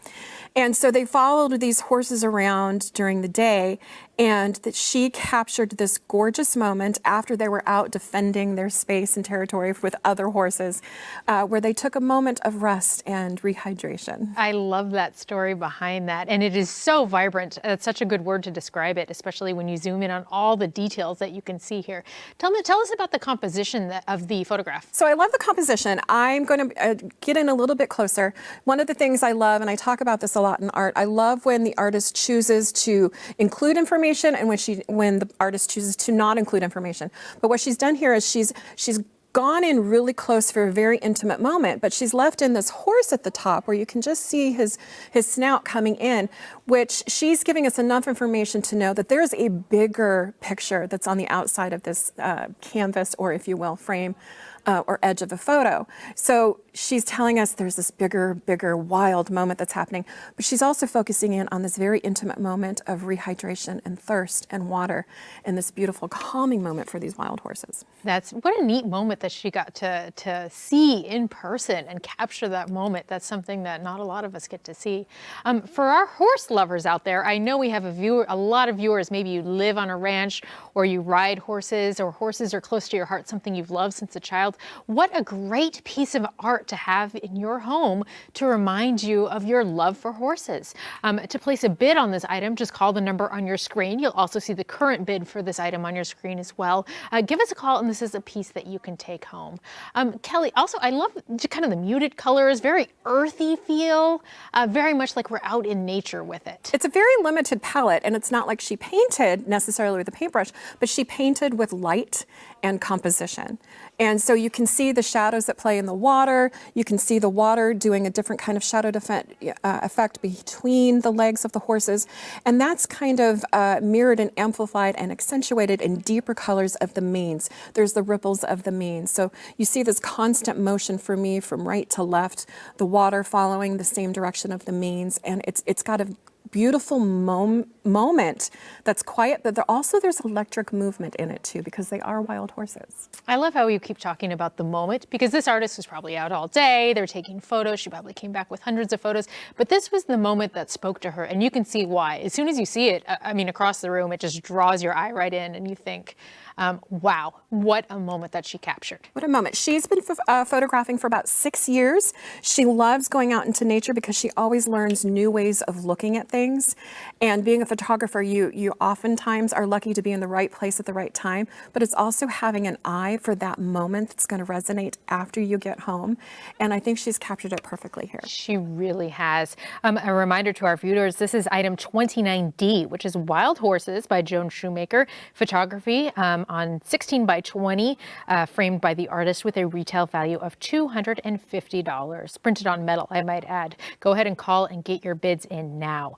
And so they followed these horses around during the day, and that she captured this gorgeous moment after they were out defending their space and territory with other horses, where they took a moment of rest and rehydration. I love that story behind that, and it is so vibrant. It's such a good word to describe it, especially when you zoom in on all the details that you can see here. Tell us about the composition of the photograph. So I love the composition. I'm going to get in a little bit closer. One of the things I love, and I talk about this a lot in art, I love when the artist chooses to include information and when the artist chooses to not include information. But what she's done here is she's gone in really close for a very intimate moment, but she's left in this horse at the top where you can just see his snout coming in, which she's giving us enough information to know that there's a bigger picture that's on the outside of this canvas, or if you will, frame. Or edge of a photo. So she's telling us there's this bigger, wild moment that's happening, but she's also focusing in on this very intimate moment of rehydration and thirst and water and this beautiful calming moment for these wild horses. What a neat moment that she got to see in person and capture that moment. That's something that not a lot of us get to see. For our horse lovers out there, I know we have a lot of viewers, maybe you live on a ranch or you ride horses, or horses are close to your heart, something you've loved since a child. What a great piece of art to have in your home to remind you of your love for horses. To place a bid on this item, just call the number on your screen. You'll also see the current bid for this item on your screen as well. Give us a call, and this is a piece that you can take home. Kelly, also, I love kind of the muted colors, very earthy feel, very much like we're out in nature with it. It's a very limited palette, and it's not like she painted necessarily with a paintbrush, but she painted with light and composition. And so you can see the shadows that play in the water. You can see the water doing a different kind of shadow effect between the legs of the horses. And that's kind of mirrored and amplified and accentuated in deeper colors of the manes. There's the ripples of the manes. So you see this constant motion for me from right to left, the water following the same direction of the manes. And it's got a beautiful moment that's quiet, but there's electric movement in it too, because they are wild horses. I love how you keep talking about the moment, because this artist was probably out all day. They're taking photos. She probably came back with hundreds of photos, but this was the moment that spoke to her, and you can see why. As soon as you see it, I mean, across the room, it just draws your eye right in, and you think, wow, what a moment that she captured. What a moment. She's been photographing for about 6 years. She loves going out into nature because she always learns new ways of looking at things. And being a photographer, you oftentimes are lucky to be in the right place at the right time, but it's also having an eye for that moment that's going to resonate after you get home. And I think she's captured it perfectly here. She really has. A reminder to our viewers, this is item 29D, which is Wild Horses by Joan Shoemaker. Photography on 16 by 20, framed by the artist with a retail value of $250. Printed on metal, I might add. Go ahead and call and get your bids in now.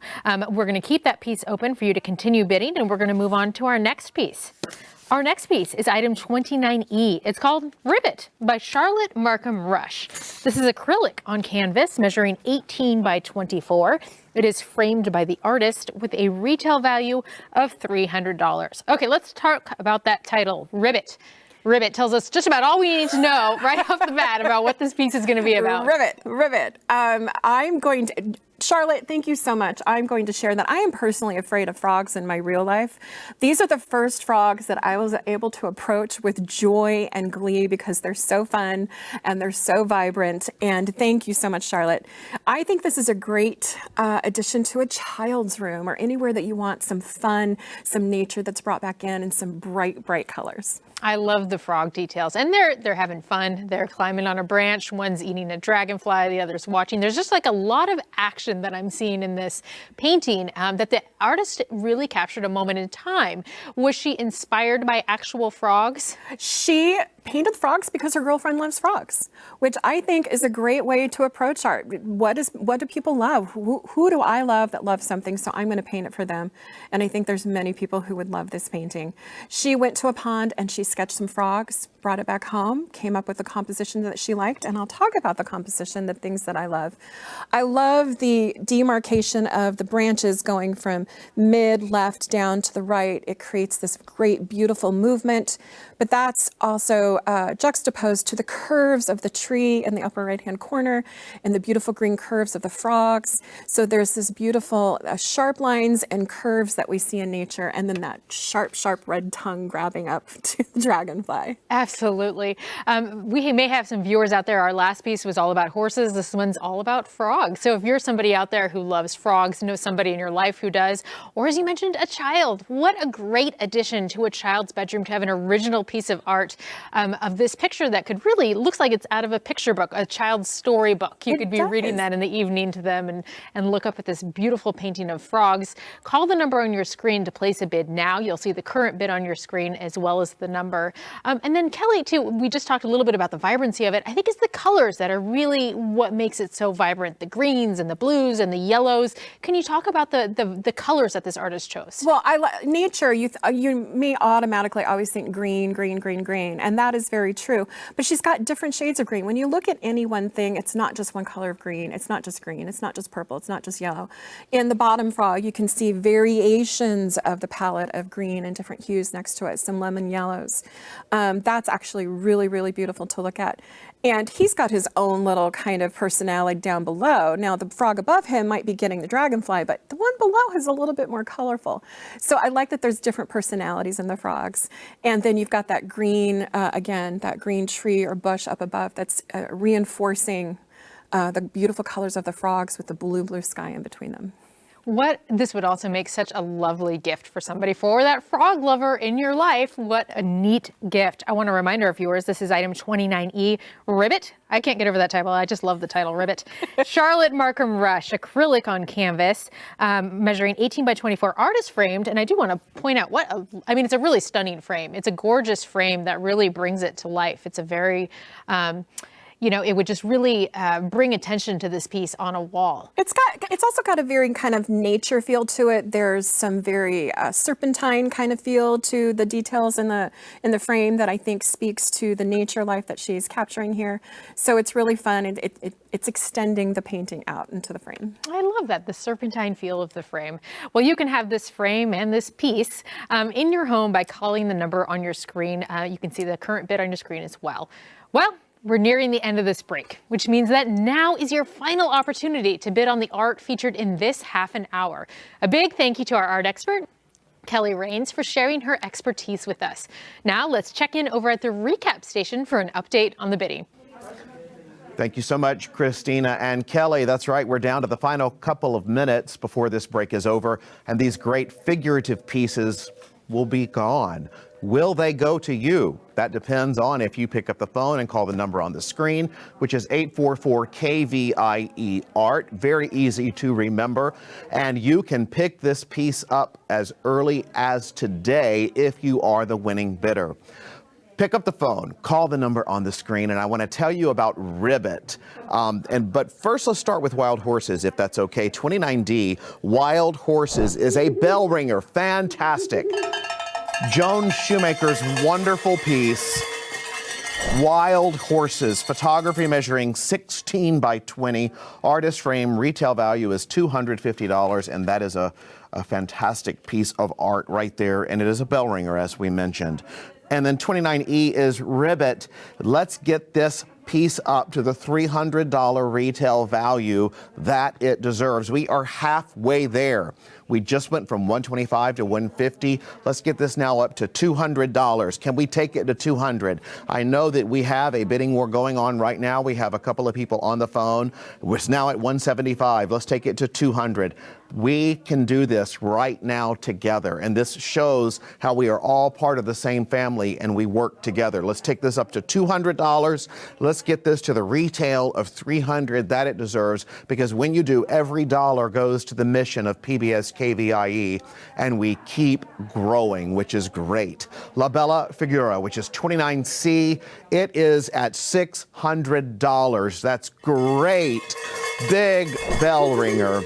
We're going to keep that piece open for you to continue bidding, and we're going to move on to our next piece. Our next piece is item 29E. It's called Ribbit by Charlotte Markham Rush. This is acrylic on canvas measuring 18 by 24. It is framed by the artist with a retail value of $300. Okay, let's talk about that title, Ribbit. Ribbit tells us just about all we need to know right off the bat about what this piece is going to be about. Ribbit. Charlotte, thank you so much. I'm going to share that I am personally afraid of frogs in my real life. These are the first frogs that I was able to approach with joy and glee because they're so fun and they're so vibrant. And thank you so much, Charlotte. I think this is a great addition to a child's room or anywhere that you want some fun, some nature that's brought back in, and some bright, bright colors. I love the frog details, and they're having fun. They're climbing on a branch. One's eating a dragonfly, the other's watching. There's just like a lot of action that I'm seeing in this painting that the artist really captured a moment in time. Was she inspired by actual frogs? She painted frogs because her girlfriend loves frogs, which I think is a great way to approach art. What do people love? Who do I love that loves something? So I'm going to paint it for them. And I think there's many people who would love this painting. She went to a pond and she sketched some frogs, brought it back home, came up with a composition that she liked. And I'll talk about the composition, the things that I love. I love the demarcation of the branches going from mid left down to the right. It creates this great, beautiful movement. But that's also juxtaposed to the curves of the tree in the upper right-hand corner and the beautiful green curves of the frogs. So there's this beautiful sharp lines and curves that we see in nature, and then that sharp, sharp red tongue grabbing up to the dragonfly. Absolutely. We may have some viewers out there. Our last piece was all about horses. This one's all about frogs. So if you're somebody out there who loves frogs, know somebody in your life who does, or as you mentioned, a child, what a great addition to a child's bedroom to have an original piece of art of this picture that could really looks like it's out of a picture book, a child's storybook. You could be reading that in the evening to them and look up at this beautiful painting of frogs. Call the number on your screen to place a bid now. You'll see the current bid on your screen as well as the number. And then Kelly, too, we just talked a little bit about the vibrancy of it. I think it's the colors that are really what makes it so vibrant. The greens and the blues and the yellows. Can you talk about the colors that this artist chose? Well, nature, you may automatically always think green, green, green, green, and that is very true. But she's got different shades of green. When you look at any one thing, it's not just one color of green. It's not just green. It's not just purple. It's not just yellow. In the bottom frog, you can see variations of the palette of green and different hues next to it, some lemon yellows. That's actually really, really beautiful to look at. And he's got his own little kind of personality down below. Now, the frog above him might be getting the dragonfly, but the one below is a little bit more colorful. So I like that there's different personalities in the frogs. And then you've got that green, again, that green tree or bush up above that's reinforcing the beautiful colors of the frogs with the blue, blue sky in between them. This would also make such a lovely gift for somebody, for that frog lover in your life. What a neat gift. I want to remind our viewers, this is item 29E, Ribbit. I can't get over that title. I just love the title, Ribbit. Charlotte Markham Rush, acrylic on canvas, measuring 18 by 24, artist framed. And I do want to point out it's a really stunning frame. It's a gorgeous frame that really brings it to life. It's a very, it would just really bring attention to this piece on a wall. It's also got a very kind of nature feel to it. There's some very serpentine kind of feel to the details in the frame that I think speaks to the nature life that she's capturing here. So it's really fun. It's extending the painting out into the frame. I love that, the serpentine feel of the frame. Well, you can have this frame and this piece in your home by calling the number on your screen. You can see the current bid on your screen as well. Well, we're nearing the end of this break, which means that now is your final opportunity to bid on the art featured in this half an hour. A big thank you to our art expert, Kelly Rains, for sharing her expertise with us. Now let's check in over at the recap station for an update on the bidding. Thank you so much, Christina and Kelly. That's right, we're down to the final couple of minutes before this break is over, and these great figurative pieces will be gone. Will they go to you? That depends on if you pick up the phone and call the number on the screen, which is 844 KVIE Art. Very easy to remember. And you can pick this piece up as early as today if you are the winning bidder. Pick up the phone, call the number on the screen, and I want to tell you about Ribbit. But first, let's start with Wild Horses, if that's okay. 29D, Wild Horses is a bell ringer. Fantastic. Joan Shoemaker's wonderful piece, Wild Horses, photography measuring 16 by 20, artist frame, retail value is $250, and that is a fantastic piece of art right there, and it is a bell ringer, as we mentioned. And then 29E is Ribbit. Let's get this piece up to the $300 retail value that it deserves. We are halfway there. We just went from $125 to $150. Let's get this now up to $200. Can we take it to $200? I know that we have a bidding war going on right now. We have a couple of people on the phone. We're now at $175. Let's take it to $200. We can do this right now together, and this shows how we are all part of the same family and we work together. Let's take this up to $200. Let's get this to the retail of $300 that it deserves, because when you do, every dollar goes to the mission of PBS KVIE, and we keep growing, which is great. La Bella Figura, which is 29C, it is at $600. That's great. Big bell ringer.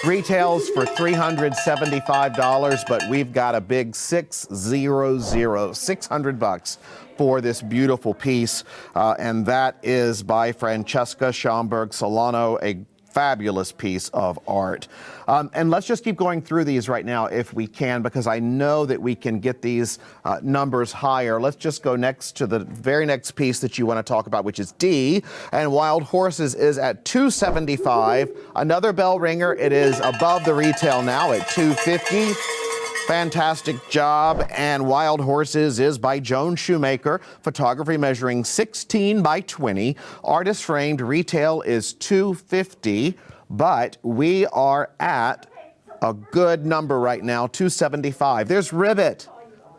Retails for $375, but we've got a big $600 for this beautiful piece, and that is by Francesca Schomburg Solano, a fabulous piece of art. And let's just keep going through these right now if we can, because I know that we can get these numbers higher. Let's just go next to the very next piece that you want to talk about, which is D, and Wild Horses is at $275. Another bell ringer. It is above the retail now at $250. Fantastic job. And Wild Horses is by Joan Shoemaker. Photography measuring 16 by 20. Artist framed. Retail is $250, but we are at a good number right now, $275. There's Ribbit.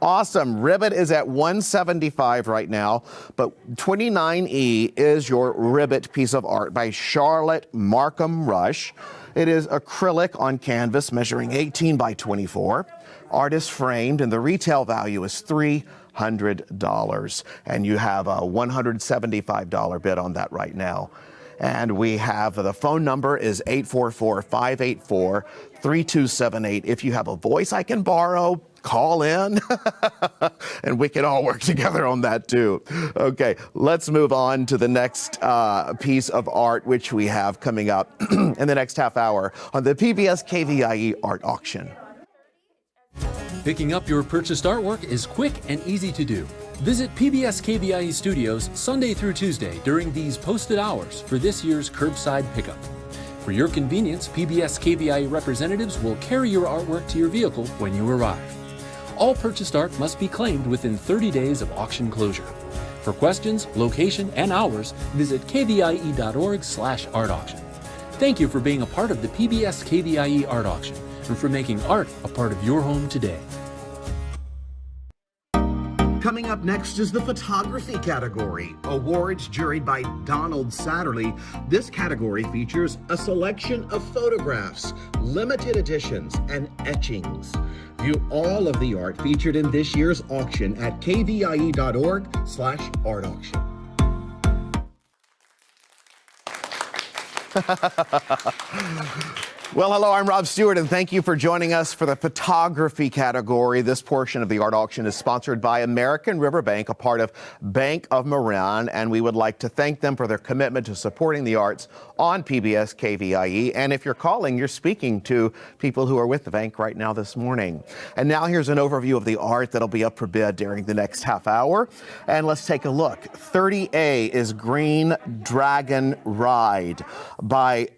Awesome. Ribbit is at $175 right now, but 29E is your Ribbit piece of art by Charlotte Markham Rush. It is acrylic on canvas measuring 18 by 24. Artist framed, and the retail value is $300. And you have a $175 bid on that right now. And we have the phone number is 844-584-3278. If you have a voice I can borrow, call in and we can all work together on that too. Okay, let's move on to the next piece of art, which we have coming up in the next half hour on the PBS KVIE art auction. Picking up your purchased artwork is quick and easy to do. Visit PBS KVIE Studios Sunday through Tuesday during these posted hours for this year's curbside pickup. For your convenience, PBS KVIE representatives will carry your artwork to your vehicle when you arrive. All purchased art must be claimed within 30 days of auction closure. For questions, location, and hours, visit kvie.org/art auction. Thank you for being a part of the PBS KVIE art auction and for making art a part of your home today. Coming up next is the photography category. Awards juried by Donald Satterley. This category features a selection of photographs, limited editions, and etchings. View all of the art featured in this year's auction at kvie.org/art auction. Well, hello, I'm Rob Stewart, and thank you for joining us for the photography category. This portion of the art auction is sponsored by American River Bank, a part of Bank of Marin, and we would like to thank them for their commitment to supporting the arts on PBS KVIE. And if you're calling, you're speaking to people who are with the bank right now this morning. And now here's an overview of the art that'll be up for bid during the next half hour. And let's take a look. 30A is Green Dragon Ride by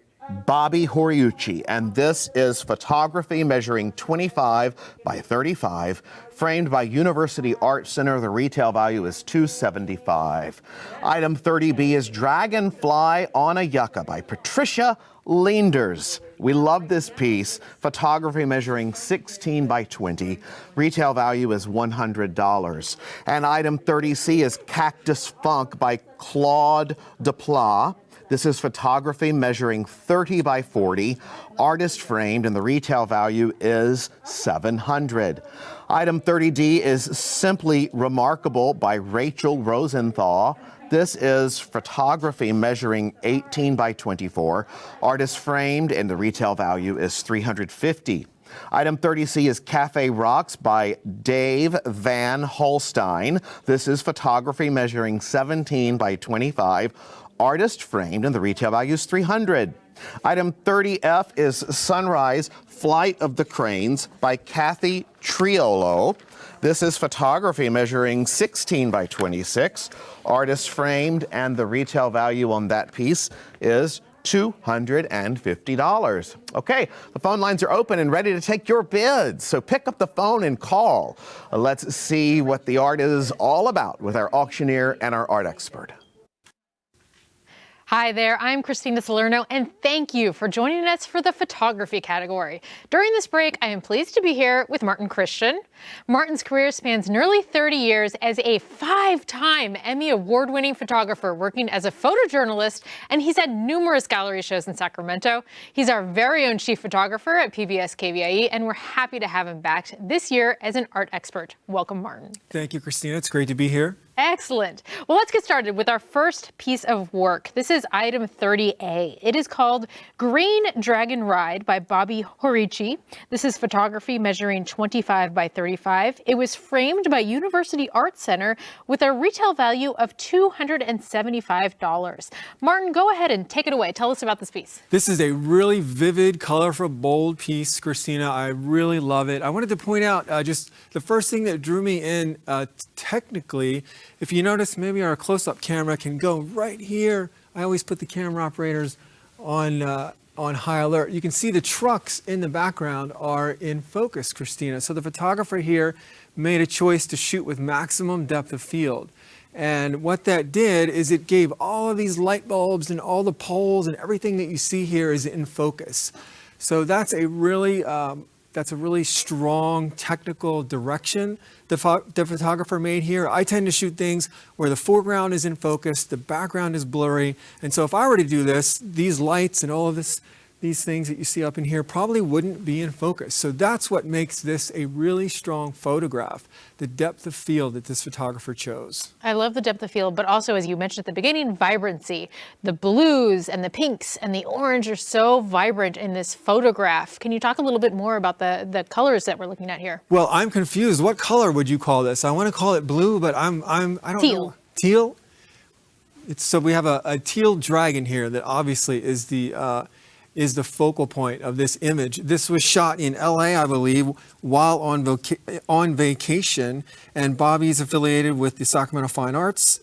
Bobby Horiuchi, and this is photography measuring 25 by 35, framed by University Art Center. The retail value is $275. Item 30B is Dragonfly on a Yucca by Patricia Leenders. We love this piece. Photography measuring 16 by 20. Retail value is $100. And item 30C is Cactus Funk by Claude Duplat. This is photography measuring 30 by 40, artist framed, and the retail value is $700. Item 30D is Simply Remarkable by Rachel Rosenthal. This is photography measuring 18 by 24, artist framed, and the retail value is $350. Item 30C is Cafe Rocks by Dave Van Holstein. This is photography measuring 17 by 25, artist framed, and the retail value is $300. Item 30F is Sunrise Flight of the Cranes by Kathy Triolo. This is photography measuring 16 by 26, artist framed, and the retail value on that piece is $250. Okay, the phone lines are open and ready to take your bids, so pick up the phone and call. Let's see what the art is all about with our auctioneer and our art expert. Hi there, I'm Christina Salerno, and thank you for joining us for the photography category. During this break, I am pleased to be here with Martin Christian. Martin's career spans nearly 30 years as a 5-time Emmy Award-winning photographer working as a photojournalist, and he's had numerous gallery shows in Sacramento. He's our very own chief photographer at PBS KVIE, and we're happy to have him back this year as an art expert. Welcome, Martin. Thank you, Christina. It's great to be here. Excellent. Well, let's get started with our first piece of work. This is item 30A. It is called Green Dragon Ride by Bobby Horichi. This is photography measuring 25 by 35. It was framed by University Art Center with a retail value of $275. Martin, go ahead and take it away. Tell us about this piece. This is a really vivid, colorful, bold piece, Christina. I really love it. I wanted to point out just the first thing that drew me in technically. If you notice, maybe our close-up camera can go right here. I always put the camera operators on high alert. You can see the trucks in the background are in focus, Christina. So the photographer here made a choice to shoot with maximum depth of field. And what that did is it gave all of these light bulbs and all the poles and everything that you see here is in focus. So that's a really strong technical direction the photographer made here. I tend to shoot things where the foreground is in focus, the background is blurry. And so if I were to do this, these lights and all of these things that you see up in here probably wouldn't be in focus. So that's what makes this a really strong photograph, the depth of field that this photographer chose. I love the depth of field, but also, as you mentioned at the beginning, vibrancy. The blues and the pinks and the orange are so vibrant in this photograph. Can you talk a little bit more about the colors that we're looking at here? Well, I'm confused. What color would you call this? I want to call it blue, but I don't Teal. know. Teal? So we have a teal dragon here that obviously is the focal point of this image. This was shot in LA, I believe, while on vacation, and Bobby's affiliated with the Sacramento Fine Arts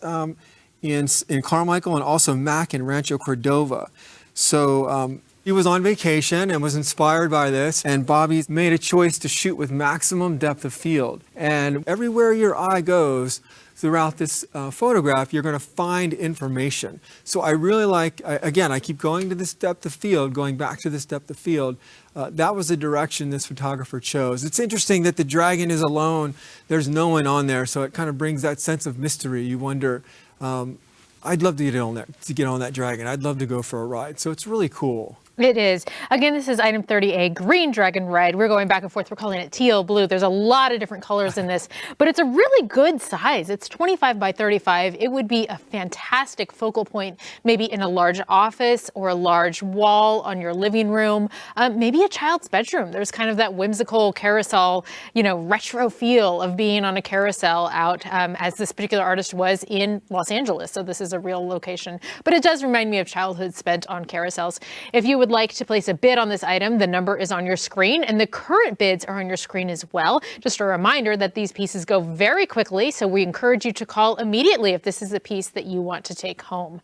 in Carmichael, and also MAC in Rancho Cordova. So he was on vacation and was inspired by this, and Bobby made a choice to shoot with maximum depth of field. And everywhere your eye goes throughout this photograph, you're going to find information. So I really like, again, I keep going to this depth of field, going back to this depth of field. That was the direction this photographer chose. It's interesting that the dragon is alone. There's no one on there, so it kind of brings that sense of mystery. You wonder, I'd love to get on that dragon. I'd love to go for a ride. So it's really cool. It is. Again, this is item 30A, Green Dragon Ride. We're going back and forth. We're calling it teal, blue. There's a lot of different colors in this, but it's a really good size. It's 25 by 35. It would be a fantastic focal point, maybe in a large office or a large wall on your living room, maybe a child's bedroom. There's kind of that whimsical carousel, retro feel of being on a carousel out, as this particular artist was in Los Angeles. So this is a real location, but it does remind me of childhood spent on carousels. If you would like to place a bid on this item, the number is on your screen, and the current bids are on your screen as well. Just a reminder that these pieces go very quickly, so we encourage you to call immediately if this is a piece that you want to take home.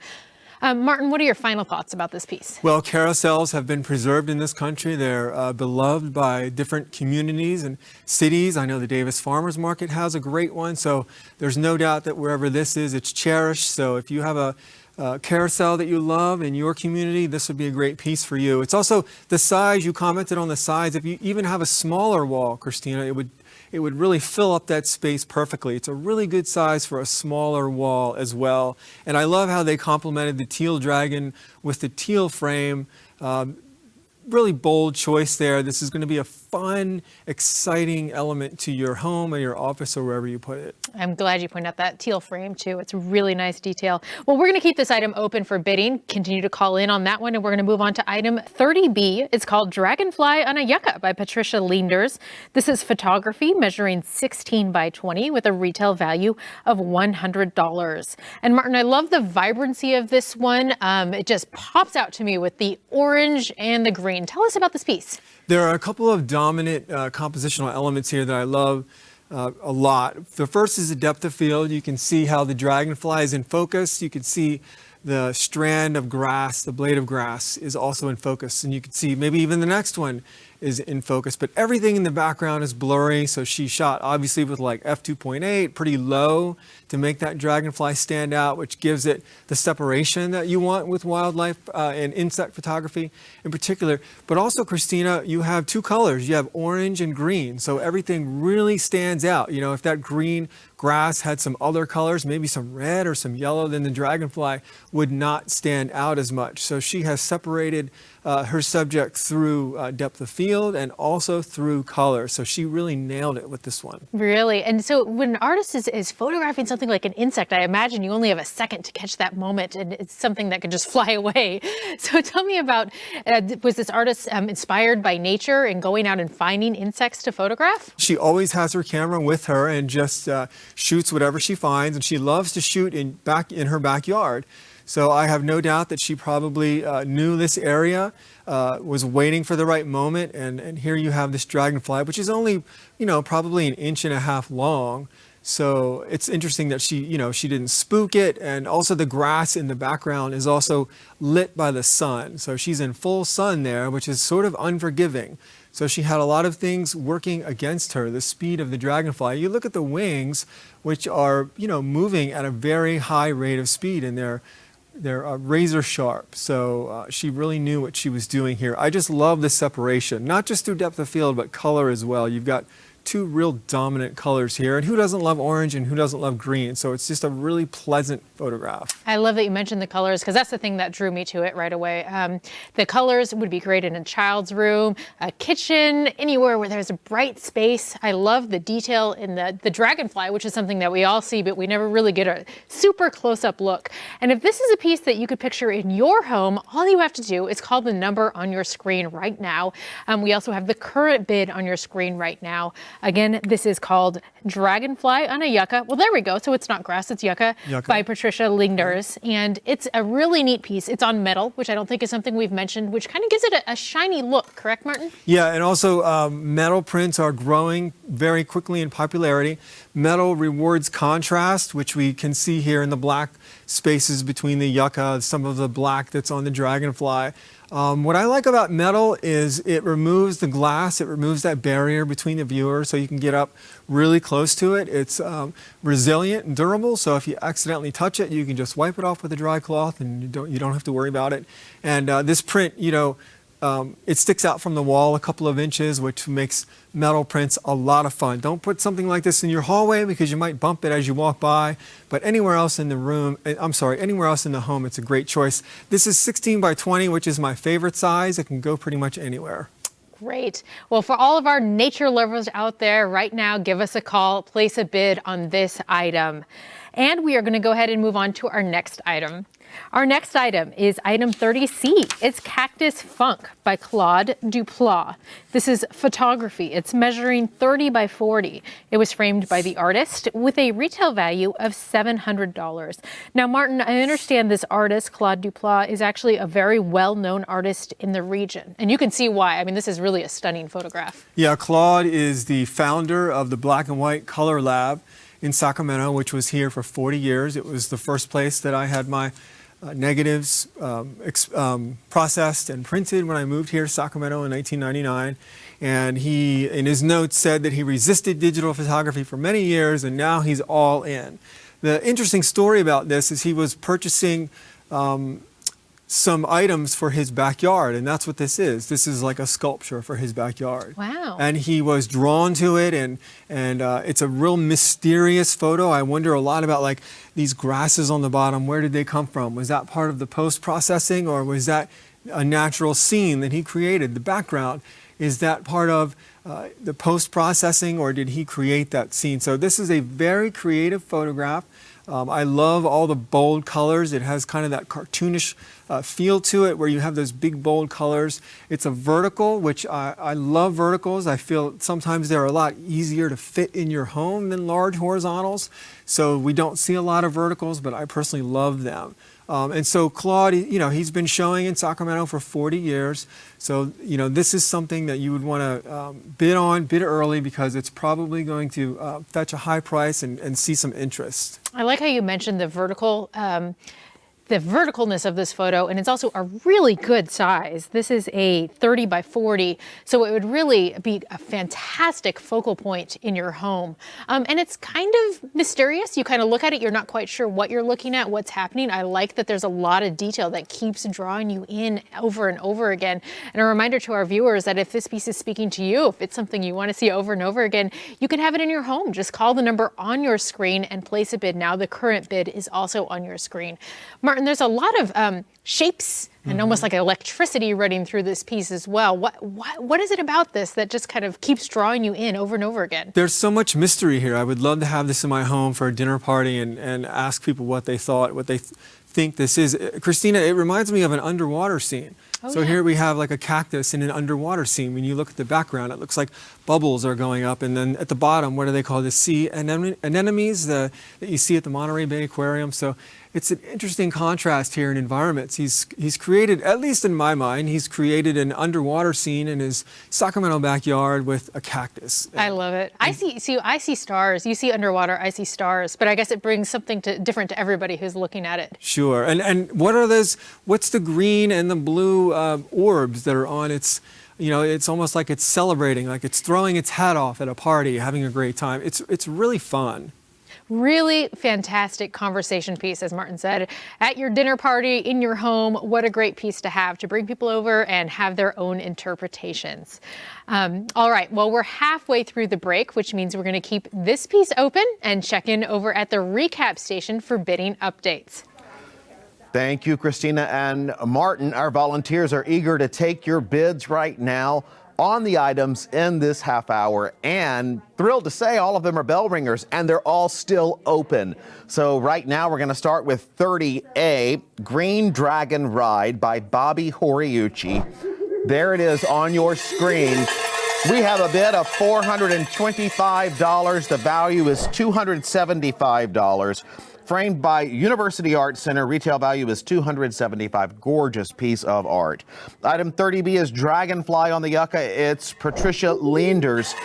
Martin, what are your final thoughts about this piece? Well, carousels have been preserved in this country. They're beloved by different communities and cities. I know the Davis Farmers Market has a great one, so there's no doubt that wherever this is, it's cherished. So if you have a carousel that you love in your community, this would be a great piece for you. It's also the size. You commented on the size. If you even have a smaller wall, Christina, it would really fill up that space perfectly. It's a really good size for a smaller wall as well. And I love how they complemented the teal dragon with the teal frame. Really bold choice there. This is going to be a fun, exciting element to your home or your office or wherever you put it. I'm glad you pointed out that teal frame too. It's a really nice detail. Well, we're going to keep this item open for bidding. Continue to call in on that one, and we're going to move on to item 30B. It's called Dragonfly on a Yucca by Patricia Leenders. This is photography measuring 16 by 20 with a retail value of $100. And Martin, I love the vibrancy of this one. It just pops out to me with the orange and the green. Tell us about this piece. There are a couple of dominant compositional elements here that I love. a lot. The first is the depth of field. You can see how the dragonfly is in focus. You can see the strand of grass, the blade of grass is also in focus. And you can see maybe even the next one is in focus, but everything in the background is blurry. So she shot obviously with like f2.8, pretty low to make that dragonfly stand out, which gives it the separation that you want with wildlife and insect photography in particular. But also, Christina, you have two colors. You have orange and green. So everything really stands out. You know, if that green grass had some other colors, maybe some red or some yellow, then the dragonfly would not stand out as much. So she has separated her subject through depth of field and also through color. So she really nailed it with this one. Really? And so when an artist is photographing something like an insect, I imagine you only have a second to catch that moment, and it's something that could just fly away. So tell me about, was this artist inspired by nature and going out and finding insects to photograph? She always has her camera with her and just shoots whatever she finds, and she loves to shoot in her backyard. So I have no doubt that she probably knew this area, was waiting for the right moment, and here you have this dragonfly, which is only, you know, probably 1.5 inches long. So it's interesting that she, you know, she didn't spook it, and also the grass in the background is also lit by the sun. So she's in full sun there, which is sort of unforgiving. So she had a lot of things working against her, the speed of the dragonfly. You look at the wings, which are, you know, moving at a very high rate of speed, and they're razor sharp. So she really knew what she was doing here. I just love the separation, not just through depth of field, but color as well. You've got two real dominant colors here, and who doesn't love orange and who doesn't love green? So it's just a really pleasant photograph. I love that you mentioned the colors, because that's the thing that drew me to it right away. The colors would be great in a child's room, a kitchen, anywhere where there's a bright space. I love the detail in the dragonfly, which is something that we all see, but we never really get a super close-up look. And if this is a piece that you could picture in your home, all you have to do is call the number on your screen right now. We also have the current bid on your screen right now. Again, this is called Dragonfly on a Yucca. Well, there we go. So it's not grass, it's yucca. By Patricia Lingders. And it's a really neat piece. It's on metal, which I don't think is something we've mentioned, which kind of gives it a shiny look. Correct, Martin? Yeah, and also metal prints are growing very quickly in popularity. Metal rewards contrast, which we can see here in the black spaces between the yucca, some of the black that's on the dragonfly. What I like about metal is it removes the glass, it removes that barrier between the viewer, so you can get up really close to it. It's resilient and durable, so if you accidentally touch it, you can just wipe it off with a dry cloth, and you don't have to worry about it. And this print, you know, it sticks out from the wall a couple of inches, which makes metal prints a lot of fun. Don't put something like this in your hallway because you might bump it as you walk by, but anywhere else in the room, anywhere else in the home, it's a great choice. This is 16 by 20, which is my favorite size. It can go pretty much anywhere. Great. Well, for all of our nature lovers out there right now, give us a call, place a bid on this item. And we are going to go ahead and move on to our next item. Our next item is item 30C. It's Cactus Funk by Claude Duplat. This is photography. It's measuring 30 by 40. It was framed by the artist with a retail value of $700. Now, Martin, I understand this artist, Claude Duplat, is actually a very well-known artist in the region. And you can see why. I mean, this is really a stunning photograph. Yeah, Claude is the founder of the Black and White Color Lab in Sacramento, which was here for 40 years. It was the first place that I had my negatives processed and printed when I moved here to Sacramento in 1999. And he, in his notes, said that he resisted digital photography for many years, and now he's all in. The interesting story about this is he was purchasing some items for his backyard, and that's what this is. This is like a sculpture for his backyard. Wow. And he was drawn to it, and it's a real mysterious photo. I wonder a lot about like these grasses on the bottom. Where did they come from? Was that part of the post-processing, or was that a natural scene that he created? The background, is that part of the post-processing, or did he create that scene? So this is a very creative photograph. I love all the bold colors. It has kind of that cartoonish feel to it where you have those big bold colors. It's a vertical, which I love verticals. I feel sometimes they're a lot easier to fit in your home than large horizontals. So we don't see a lot of verticals, but I personally love them. And so Claude, he's been showing in Sacramento for 40 years. So, this is something that you would want to bid early because it's probably going to fetch a high price and see some interest. I like how you mentioned the verticalness of this photo, and it's also a really good size. This is a 30 by 40, so it would really be a fantastic focal point in your home. And it's kind of mysterious. You kind of look at it, you're not quite sure what you're looking at, what's happening. I like that there's a lot of detail that keeps drawing you in over and over again. And a reminder to our viewers that if this piece is speaking to you, if it's something you want to see over and over again, you can have it in your home. Just call the number on your screen and place a bid now. The current bid is also on your screen. Martin, there's a lot of shapes and almost like electricity running through this piece as well. What is it about this that just kind of keeps drawing you in over and over again? There's so much mystery here. I would love to have this in my home for a dinner party and ask people what they thought, what they think this is. Christina, it reminds me of an underwater scene. So here we have like a cactus in an underwater scene. When you look at the background, it looks like bubbles are going up. And then at the bottom, what do they call the sea anemones that you see at the Monterey Bay Aquarium? So it's an interesting contrast here in environments. He's created, at least in my mind, he's created an underwater scene in his Sacramento backyard with a cactus. I love it. I see stars. You see underwater, I see stars. But I guess it brings something different to everybody who's looking at it. Sure. And what are those? What's the green and the blue orbs that are on its? It's almost like it's celebrating, like it's throwing its hat off at a party, having a great time. It's really fun. Really fantastic conversation piece, as Martin said, at your dinner party, in your home. What a great piece to have to bring people over and have their own interpretations. All right, well, we're halfway through the break, which means we're going to keep this piece open and check in over at the recap station for bidding updates. Thank you, Christina and Martin. Our volunteers are eager to take your bids right now on the items in this half hour, and thrilled to say all of them are bell ringers and they're all still open. So right now we're going to start with 30A, Green Dragon Ride by Bobby Horiuchi. There it is on your screen. We have a bid of $425. The value is $275. Framed by University Art Center, retail value is $275. Gorgeous piece of art. Item 30B is Dragonfly on the Yucca. It's Patricia Leenders.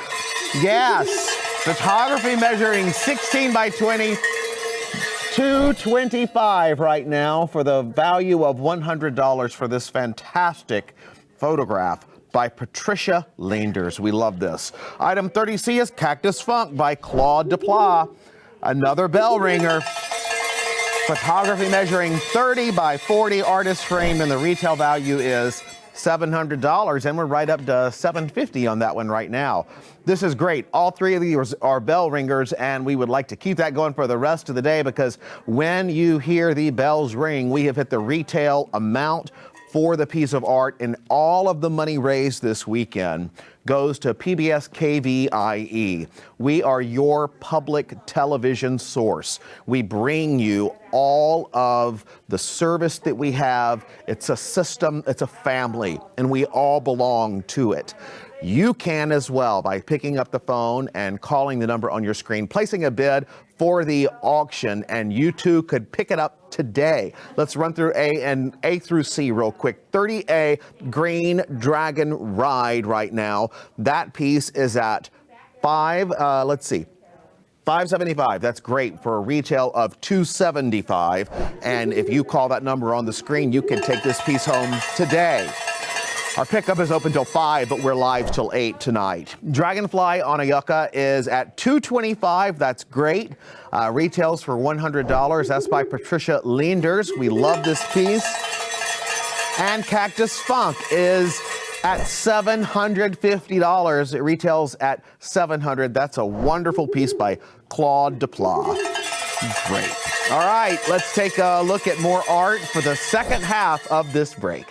Yes, photography measuring 16 by 20, $225 right now for the value of $100 for this fantastic photograph by Patricia Leenders. We love this. Item 30C is Cactus Funk by Claude Duplat. Another bell ringer. Photography measuring 30 by 40, artist frame, and the retail value is $700, and we're right up to $750 on that one right now. This is great. All three of these are bell ringers, and we would like to keep that going for the rest of the day, because when you hear the bells ring, we have hit the retail amount for the piece of art, and all of the money raised this weekend goes to PBS KVIE. We are your public television source. We bring you all of the service that we have. It's a system, it's a family, and we all belong to it. You can as well by picking up the phone and calling the number on your screen, placing a bid for the auction, and you too could pick it up today. Let's run through A through C real quick. 30A, Green Dragon Ride right now. That piece is at $575. That's great for a retail of $275. And if you call that number on the screen, you can take this piece home today. Our pickup is open till 5, but we're live till 8 tonight. Dragonfly on a Yucca is at $225. That's great. Retails for $100. That's by Patricia Leenders. We love this piece. And Cactus Funk is at $750. It retails at $700. That's a wonderful piece by Claude Duplat. Great. All right, let's take a look at more art for the second half of this break.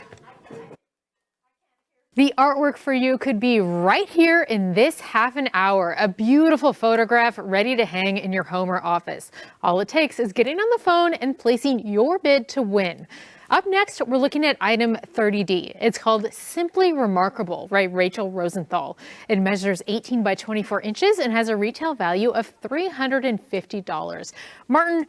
The artwork for you could be right here in this half an hour. A beautiful photograph ready to hang in your home or office. All it takes is getting on the phone and placing your bid to win. Up next, we're looking at item 30D. It's called Simply Remarkable by Rachel Rosenthal. It measures 18 by 24 inches and has a retail value of $350. Martin,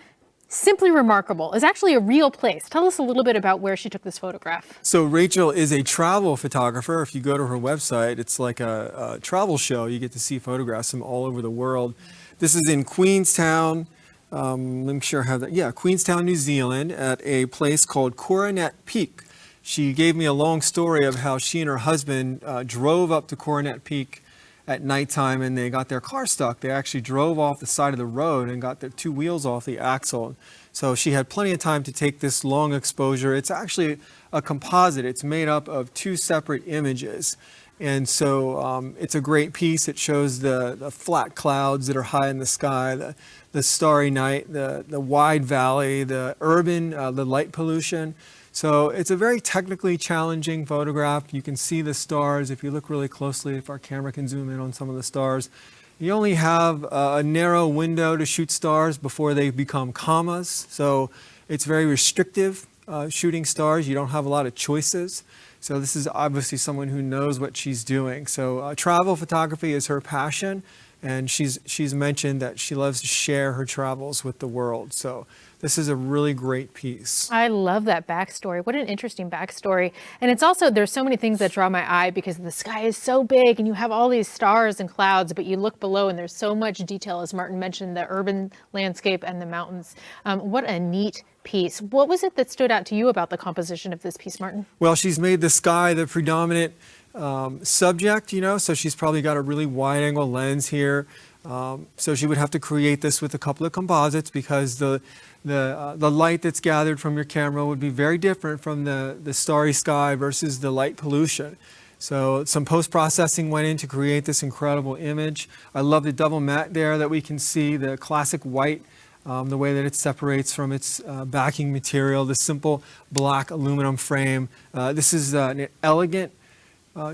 simply remarkable, is actually a real place. Tell us a little bit about where she took this photograph. So Rachel is a travel photographer. If you go to her website, it's like a travel show. You get to see photographs from all over the world. This is in Queenstown. Let me make sure I have that. Yeah, Queenstown, New Zealand, at a place called Coronet Peak. She gave me a long story of how she and her husband drove up to Coronet Peak at nighttime and they got their car stuck. They actually drove off the side of the road and got their two wheels off the axle. So she had plenty of time to take this long exposure. It's actually a composite. It's made up of two separate images. And so it's a great piece. It shows the flat clouds that are high in the sky, the starry night, the wide valley, the urban, the light pollution. So it's a very technically challenging photograph. You can see the stars if you look really closely, if our camera can zoom in on some of the stars. You only have a narrow window to shoot stars before they become commas. So it's very restrictive shooting stars. You don't have a lot of choices. So this is obviously someone who knows what she's doing. So travel photography is her passion. And she's mentioned that she loves to share her travels with the world. So this is a really great piece. I love that backstory. What an interesting backstory. And it's also, there's so many things that draw my eye because the sky is so big and you have all these stars and clouds, but you look below and there's so much detail, as Martin mentioned, the urban landscape and the mountains. What a neat piece. What was it that stood out to you about the composition of this piece, Martin? Well, she's made the sky the predominant subject, you know, so she's probably got a really wide angle lens here. So she would have to create this with a couple of composites because the light that's gathered from your camera would be very different from the starry sky versus the light pollution. So some post-processing went in to create this incredible image. I love the double matte there that we can see, the classic white, the way that it separates from its backing material, the simple black aluminum frame. This is an elegant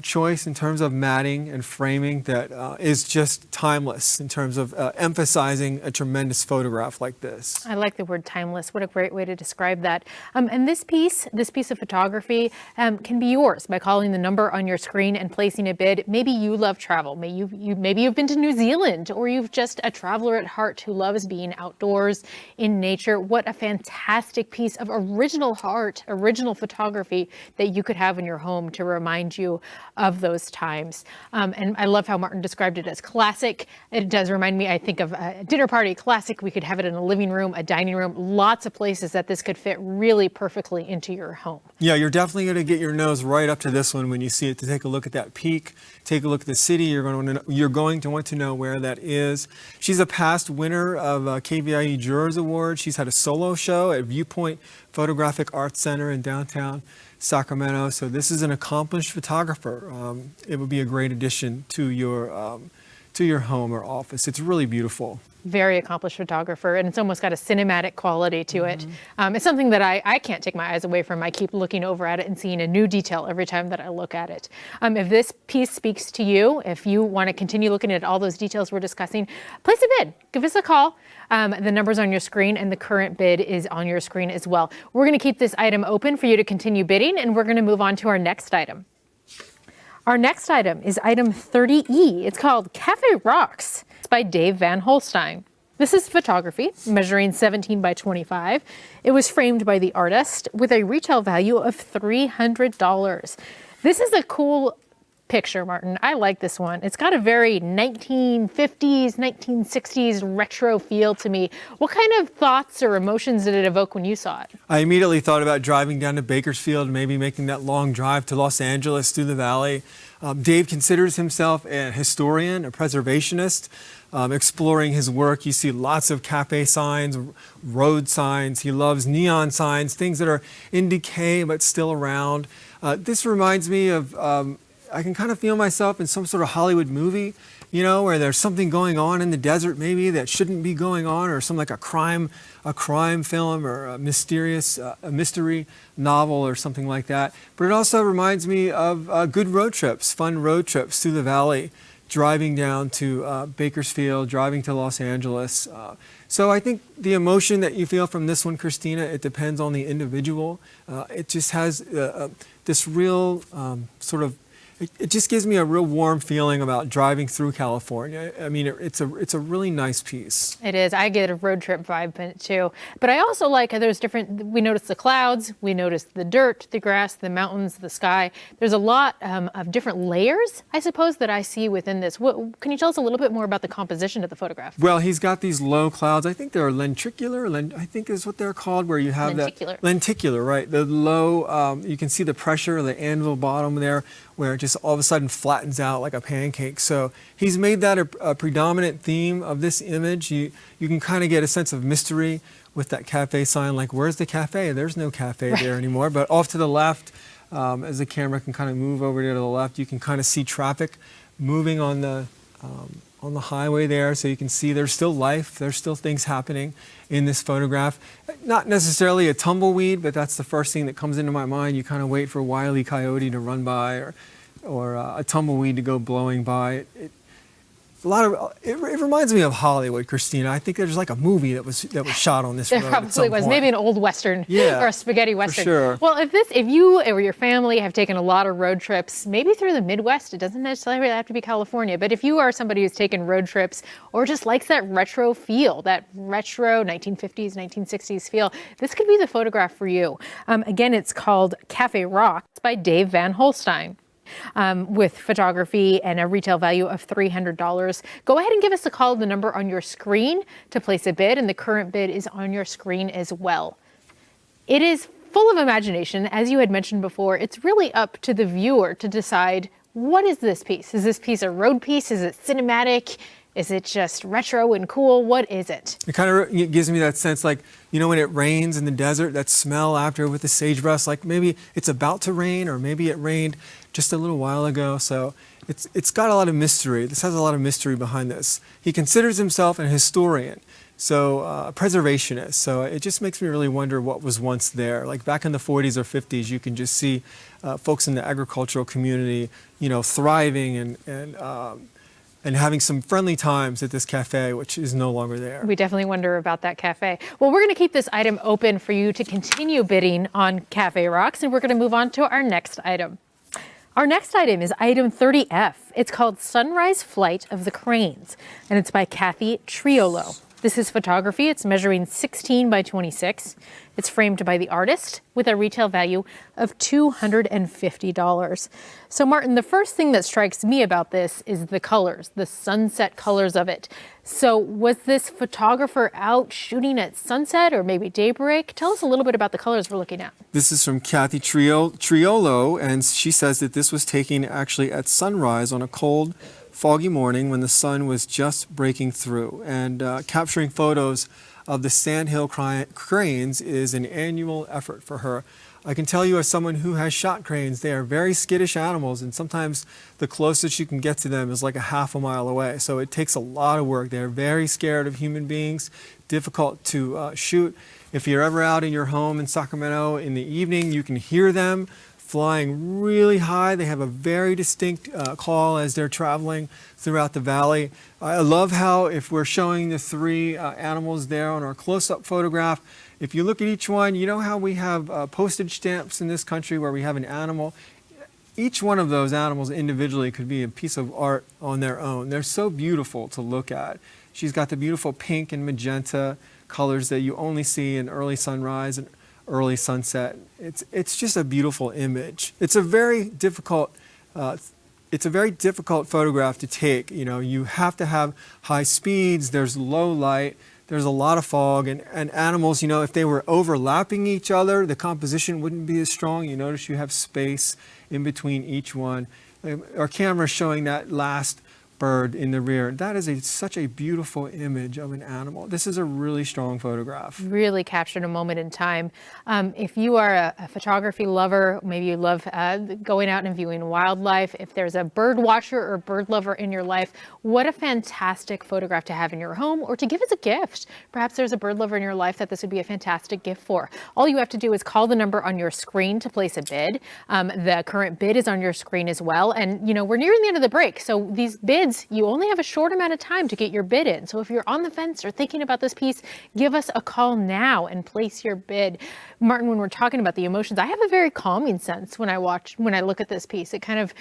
choice in terms of matting and framing that is just timeless in terms of emphasizing a tremendous photograph like this. I like the word timeless. What a great way to describe that. And this piece of photography can be yours by calling the number on your screen and placing a bid. Maybe you love travel. Maybe you've been to New Zealand, or you've just a traveler at heart who loves being outdoors in nature. What a fantastic piece of original art, original photography that you could have in your home to remind you of those times. And I love how Martin described it as classic. It does remind me, I think, of a dinner party classic. We could have it in a living room, a dining room, lots of places that this could fit really perfectly into your home. Yeah, you're definitely going to get your nose right up to this one when you see it, to take a look at that peak, take a look at the city. You're going to want to know where that is. She's a past winner of KVIE Jurors Award. She's had a solo show at Viewpoint Photographic Arts Center in downtown Sacramento. So this is an accomplished photographer. It would be a great addition to your home or office. It's really beautiful. Very accomplished photographer, and it's almost got a cinematic quality to it. It's something that I can't take my eyes away from. I keep looking over at it and seeing a new detail every time that I look at it. If this piece speaks to you, if you want to continue looking at all those details we're discussing, place a bid. Give us a call. The number's on your screen and the current bid is on your screen as well. We're going to keep this item open for you to continue bidding, and we're going to move on to our next item. Our next item is item 30E. It's called Cafe Rocks. It's by Dave Van Holstein. This is photography, measuring 17 by 25. It was framed by the artist with a retail value of $300. This is a cool picture, Martin. I like this one. It's got a very 1950s, 1960s retro feel to me. What kind of thoughts or emotions did it evoke when you saw it? I immediately thought about driving down to Bakersfield, maybe making that long drive to Los Angeles through the valley. Dave considers himself a historian, a preservationist. Exploring his work, you see lots of cafe signs, road signs. He loves neon signs, things that are in decay but still around. This reminds me of I can kind of feel myself in some sort of Hollywood movie, you know, where there's something going on in the desert maybe that shouldn't be going on, or some like a crime film, or a mystery novel or something like that. But it also reminds me of good road trips, fun road trips through the valley, driving down to Bakersfield, driving to Los Angeles. So I think the emotion that you feel from this one, Christina, it depends on the individual. It just has this real sort of it just gives me a real warm feeling about driving through California. I mean, it's a really nice piece. It is. I get a road trip vibe in it too. But I also like how there's different, we notice the clouds, we notice the dirt, the grass, the mountains, the sky. There's a lot of different layers, I suppose, that I see within this. Can you tell us a little bit more about the composition of the photograph? Well, he's got these low clouds. I think they're lenticular, I think is what they're called, where you have Lenticular. that lenticular, right? The low, you can see the pressure of the anvil bottom there, where it just all of a sudden flattens out like a pancake. So he's made that a predominant theme of this image. You can kind of get a sense of mystery with that cafe sign, like where's the cafe? There's no cafe there anymore. But off to the left, as the camera can kind of move over to the left, you can kind of see traffic moving on the highway there. So you can see there's still life, there's still things happening in this photograph. Not necessarily a tumbleweed, but that's the first thing that comes into my mind. You kind of wait for Wile E. Coyote to run by, or a tumbleweed to go blowing by. It reminds me of Hollywood, Christina. I think there's like a movie that was shot on this road. There probably was, maybe an old Western or a spaghetti Western. For sure. Well, if you or your family have taken a lot of road trips, maybe through the Midwest, it doesn't necessarily have to be California, but if you are somebody who's taken road trips or just likes that retro feel, that retro 1950s, 1960s feel, this could be the photograph for you. Again, it's called Cafe Rock. It's by Dave Van Holstein. With photography and a retail value of $300. Go ahead and give us a call, the number on your screen, to place a bid, and the current bid is on your screen as well. It is full of imagination. As you had mentioned before, it's really up to the viewer to decide, what is this piece? Is this piece a road piece? Is it cinematic? Is it just retro and cool? What is it? It kind of gives me that sense, like, when it rains in the desert, that smell after with the sagebrush, like maybe it's about to rain, or maybe it rained just a little while ago. So it's got a lot of mystery. This has a lot of mystery behind this. He considers himself an historian, so a preservationist. So it just makes me really wonder what was once there. Like back in the 40s or 50s, you can just see folks in the agricultural community, thriving and having some friendly times at this cafe, which is no longer there. We definitely wonder about that cafe. Well, we're going to keep this item open for you to continue bidding on Cafe Rocks, and we're going to move on to our next item. Our next item is item 30F. It's called Sunrise Flight of the Cranes, and it's by Kathy Triolo. This is photography. It's measuring 16 by 26. It's framed by the artist with a retail value of $250. So Martin, the first thing that strikes me about this is the colors, the sunset colors of it. So was this photographer out shooting at sunset or maybe daybreak? Tell us a little bit about the colors we're looking at. This is from Kathy Triolo, and she says that this was taken actually at sunrise on a cold, foggy morning when the sun was just breaking through, and capturing photos of the sandhill cranes is an annual effort for her. I can tell you, as someone who has shot cranes, they are very skittish animals, and sometimes the closest you can get to them is like a half a mile away. So it takes a lot of work. They're very scared of human beings, difficult to shoot. If you're ever out in your home in Sacramento in the evening, you can hear them flying really high. They have a very distinct call as they're traveling throughout the valley. I love how, if we're showing the three animals there on our close-up photograph, if you look at each one, you know how we have postage stamps in this country where we have an animal? Each one of those animals individually could be a piece of art on their own. They're so beautiful to look at. She's got the beautiful pink and magenta colors that you only see in early sunrise and early sunset. It's just a beautiful image. It's a very difficult photograph to take. You have to have high speeds. There's low light. There's a lot of fog, and animals, if they were overlapping each other, the composition wouldn't be as strong. You notice you have space in between each one. Our camera is showing that last bird in the rear. That is such a beautiful image of an animal. This is a really strong photograph. Really captured a moment in time. If you are a photography lover, maybe you love going out and viewing wildlife, if there's a bird watcher or bird lover in your life, what a fantastic photograph to have in your home or to give as a gift. Perhaps there's a bird lover in your life that this would be a fantastic gift for. All you have to do is call the number on your screen to place a bid. The current bid is on your screen as well. And we're nearing the end of the break, so these bids, you only have a short amount of time to get your bid in. So if you're on the fence or thinking about this piece, give us a call now and place your bid. Martin, when we're talking about the emotions, I have a very calming sense when I look at this piece. It kind of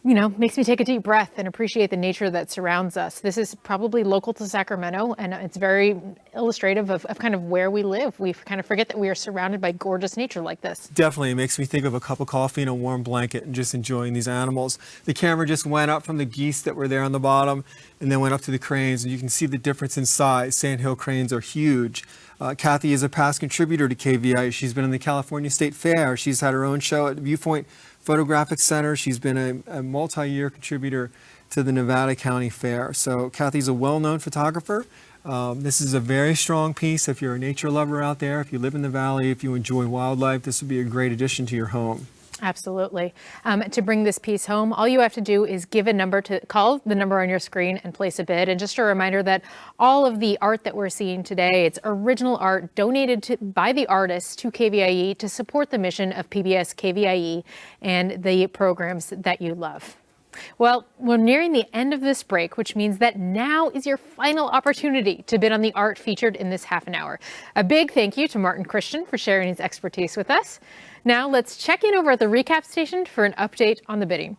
makes me take a deep breath and appreciate the nature that surrounds us. This is probably local to Sacramento, and it's very illustrative of kind of where we live. We kind of forget that we are surrounded by gorgeous nature like this. Definitely. It makes me think of a cup of coffee and a warm blanket and just enjoying these animals. The camera just went up from the geese that were there on the bottom and then went up to the cranes, and you can see the difference in size. Sandhill cranes are huge. Kathy is a past contributor to KVIE. She's been in the California State Fair. She's had her own show at Viewpoint Photographic Center. She's been a multi-year contributor to the Nevada County Fair. So Kathy's a well-known photographer. This is a very strong piece. If you're a nature lover out there, if you live in the valley, if you enjoy wildlife, this would be a great addition to your home. Absolutely. To bring this piece home, all you have to do is call the number on your screen and place a bid. And just a reminder that all of the art that we're seeing today, it's original art donated by the artists to KVIE to support the mission of PBS KVIE and the programs that you love. Well, we're nearing the end of this break, which means that now is your final opportunity to bid on the art featured in this half an hour. A big thank you to Martin Christian for sharing his expertise with us. Now let's check in over at the recap station for an update on the bidding.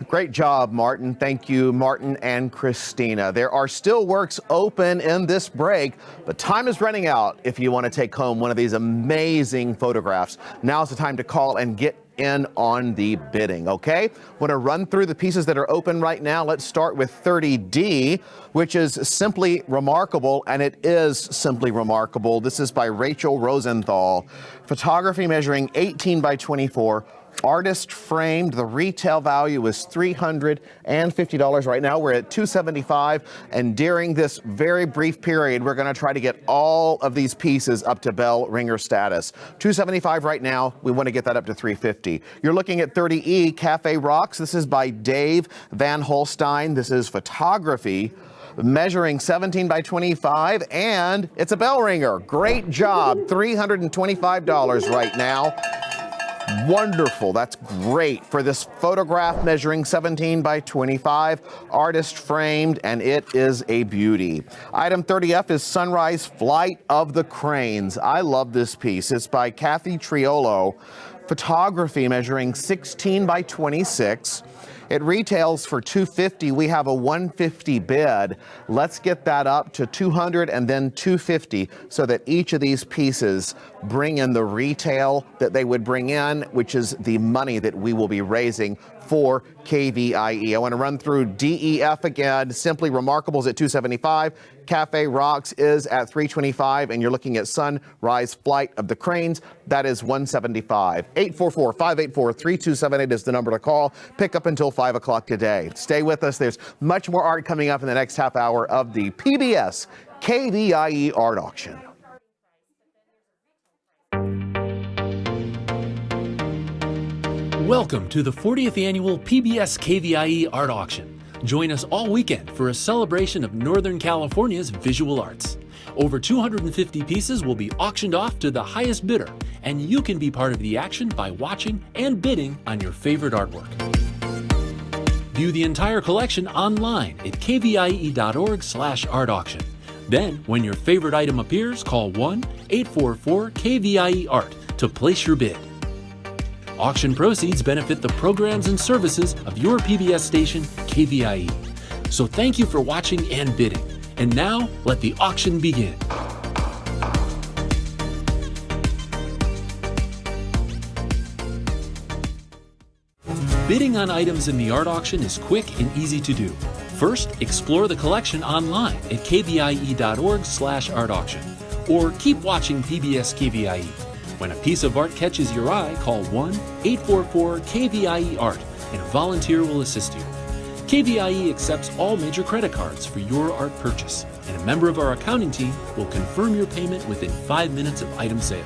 Great job, Martin. Thank you, Martin and Christina. There are still works open in this break, but time is running out if you want to take home one of these amazing photographs. Now's the time to call and get in on the bidding, okay? Want to run through the pieces that are open right now. Let's start with 30D, which is simply remarkable, and it is simply remarkable. This is by Rachel Rosenthal. Photography measuring 18 by 24. Artist framed. The retail value is $350 right now. We're at $275, and during this very brief period, we're going to try to get all of these pieces up to bell ringer status. $275 right now. We want to get that up to $350. You're looking at 30E Cafe Rocks. This is by Dave Van Holstein. This is photography measuring 17 by 25, and it's a bell ringer. Great job. $325 right now. Wonderful. That's great for this photograph measuring 17 by 25, artist framed, and it is a beauty. Item 30F is Sunrise Flight of the Cranes. I love this piece. It's by Kathy Triolo. Photography measuring 16 by 26. It retails for $250. We have a $150 bid. Let's get that up to $200 and then $250 so that each of these pieces bring in the retail that they would bring in, which is the money that we will be raising for KVIE. I want to run through DEF again. Simply Remarkables at $275. Cafe Rocks is at $325, and you're looking at Sunrise Flight of the Cranes. That is $175. 844-584-3278 is the number to call. Pick up until 5 o'clock today. Stay with us. There's much more art coming up in the next half hour of the PBS KVIE Art Auction. Welcome to the 40th annual PBS KVIE Art Auction. Join us all weekend for a celebration of Northern California's visual arts. Over 250 pieces will be auctioned off to the highest bidder, and you can be part of the action by watching and bidding on your favorite artwork. View the entire collection online at kvie.org/art auction. Then, when your favorite item appears, call 1-844-KVIE-ART to place your bid. Auction proceeds benefit the programs and services of your PBS station, KVIE. So thank you for watching and bidding. And now, let the auction begin. Bidding on items in the art auction is quick and easy to do. First, explore the collection online at kvie.org/art auction, or keep watching PBS KVIE. When a piece of art catches your eye, call 1-844-KVIE-ART and a volunteer will assist you. KVIE accepts all major credit cards for your art purchase, and a member of our accounting team will confirm your payment within 5 minutes of item sale.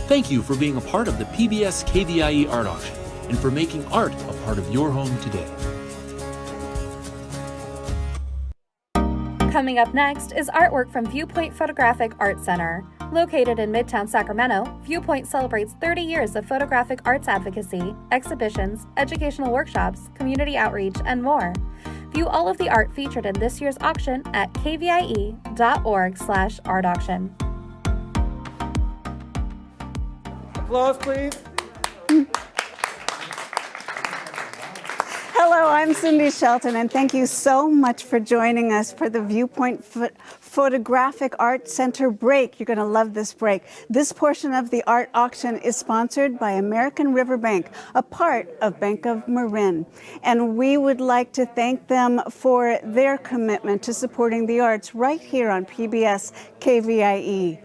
Thank you for being a part of the PBS KVIE Art Auction and for making art a part of your home today. Coming up next is artwork from Viewpoint Photographic Art Center. Located in Midtown Sacramento, Viewpoint celebrates 30 years of photographic arts advocacy, exhibitions, educational workshops, community outreach, and more. View all of the art featured in this year's auction at kvie.org/art auction. Applause, please. Hello, I'm Cindy Shelton, and thank you so much for joining us for the Viewpoint Photographic Art Center break. You're going to love this break. This portion of the art auction is sponsored by American River Bank, a part of Bank of Marin. And we would like to thank them for their commitment to supporting the arts right here on PBS KVIE.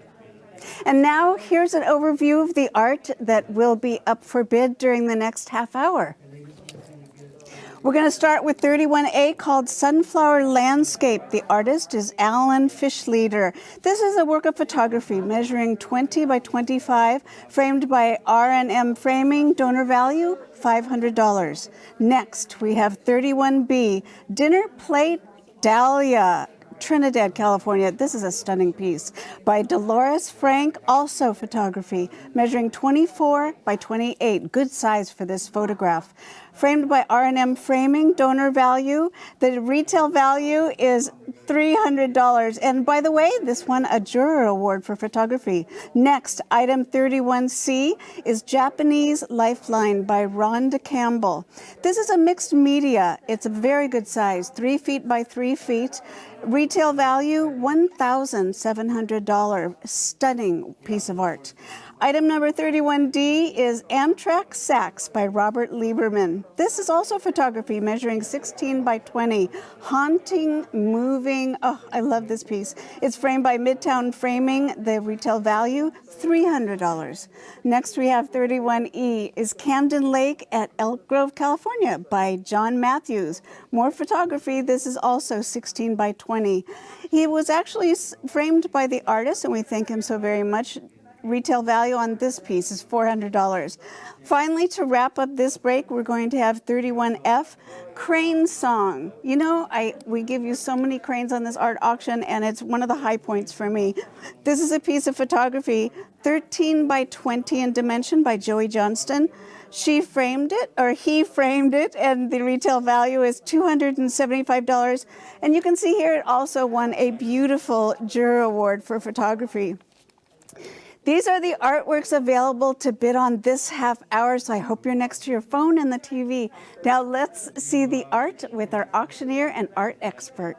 And now here's an overview of the art that will be up for bid during the next half hour. We're going to start with 31A called Sunflower Landscape. The artist is Alan Fischleder. This is a work of photography measuring 20 by 25, framed by R&M Framing, donor value $500. Next, we have 31B, Dinner Plate Dahlia, Trinidad, California. This is a stunning piece by Dolores Frank, also photography, measuring 24 by 28. Good size for this photograph. Framed by R&M Framing, donor value. The retail value is $300. And by the way, this won a Juror Award for photography. Next, item 31C is Japanese Lifeline by Rhonda Campbell. This is a mixed media. It's a very good size, 3 feet by 3 feet. Retail value, $1,700. Stunning piece of art. Item number 31D is Amtrak Sax by Robert Lieberman. This is also photography measuring 16 by 20. Haunting, moving. Oh, I love this piece. It's framed by Midtown Framing. The retail value, $300. Next we have 31E is Camden Lake at Elk Grove, California by John Matthews. More photography. This is also 16 by 20. He was actually framed by the artist, and we thank him so very much. Retail value on this piece is $400. Finally, to wrap up this break, we're going to have 31F, Crane Song. You know, we give you so many cranes on this art auction, and it's one of the high points for me. This is a piece of photography, 13 by 20 in dimension by Joey Johnston. She framed it, or he framed it, and the retail value is $275. And you can see here it also won a beautiful Juror Award for photography. These are the artworks available to bid on this half hour, so I hope you're next to your phone and the TV. Now let's see the art with our auctioneer and art expert.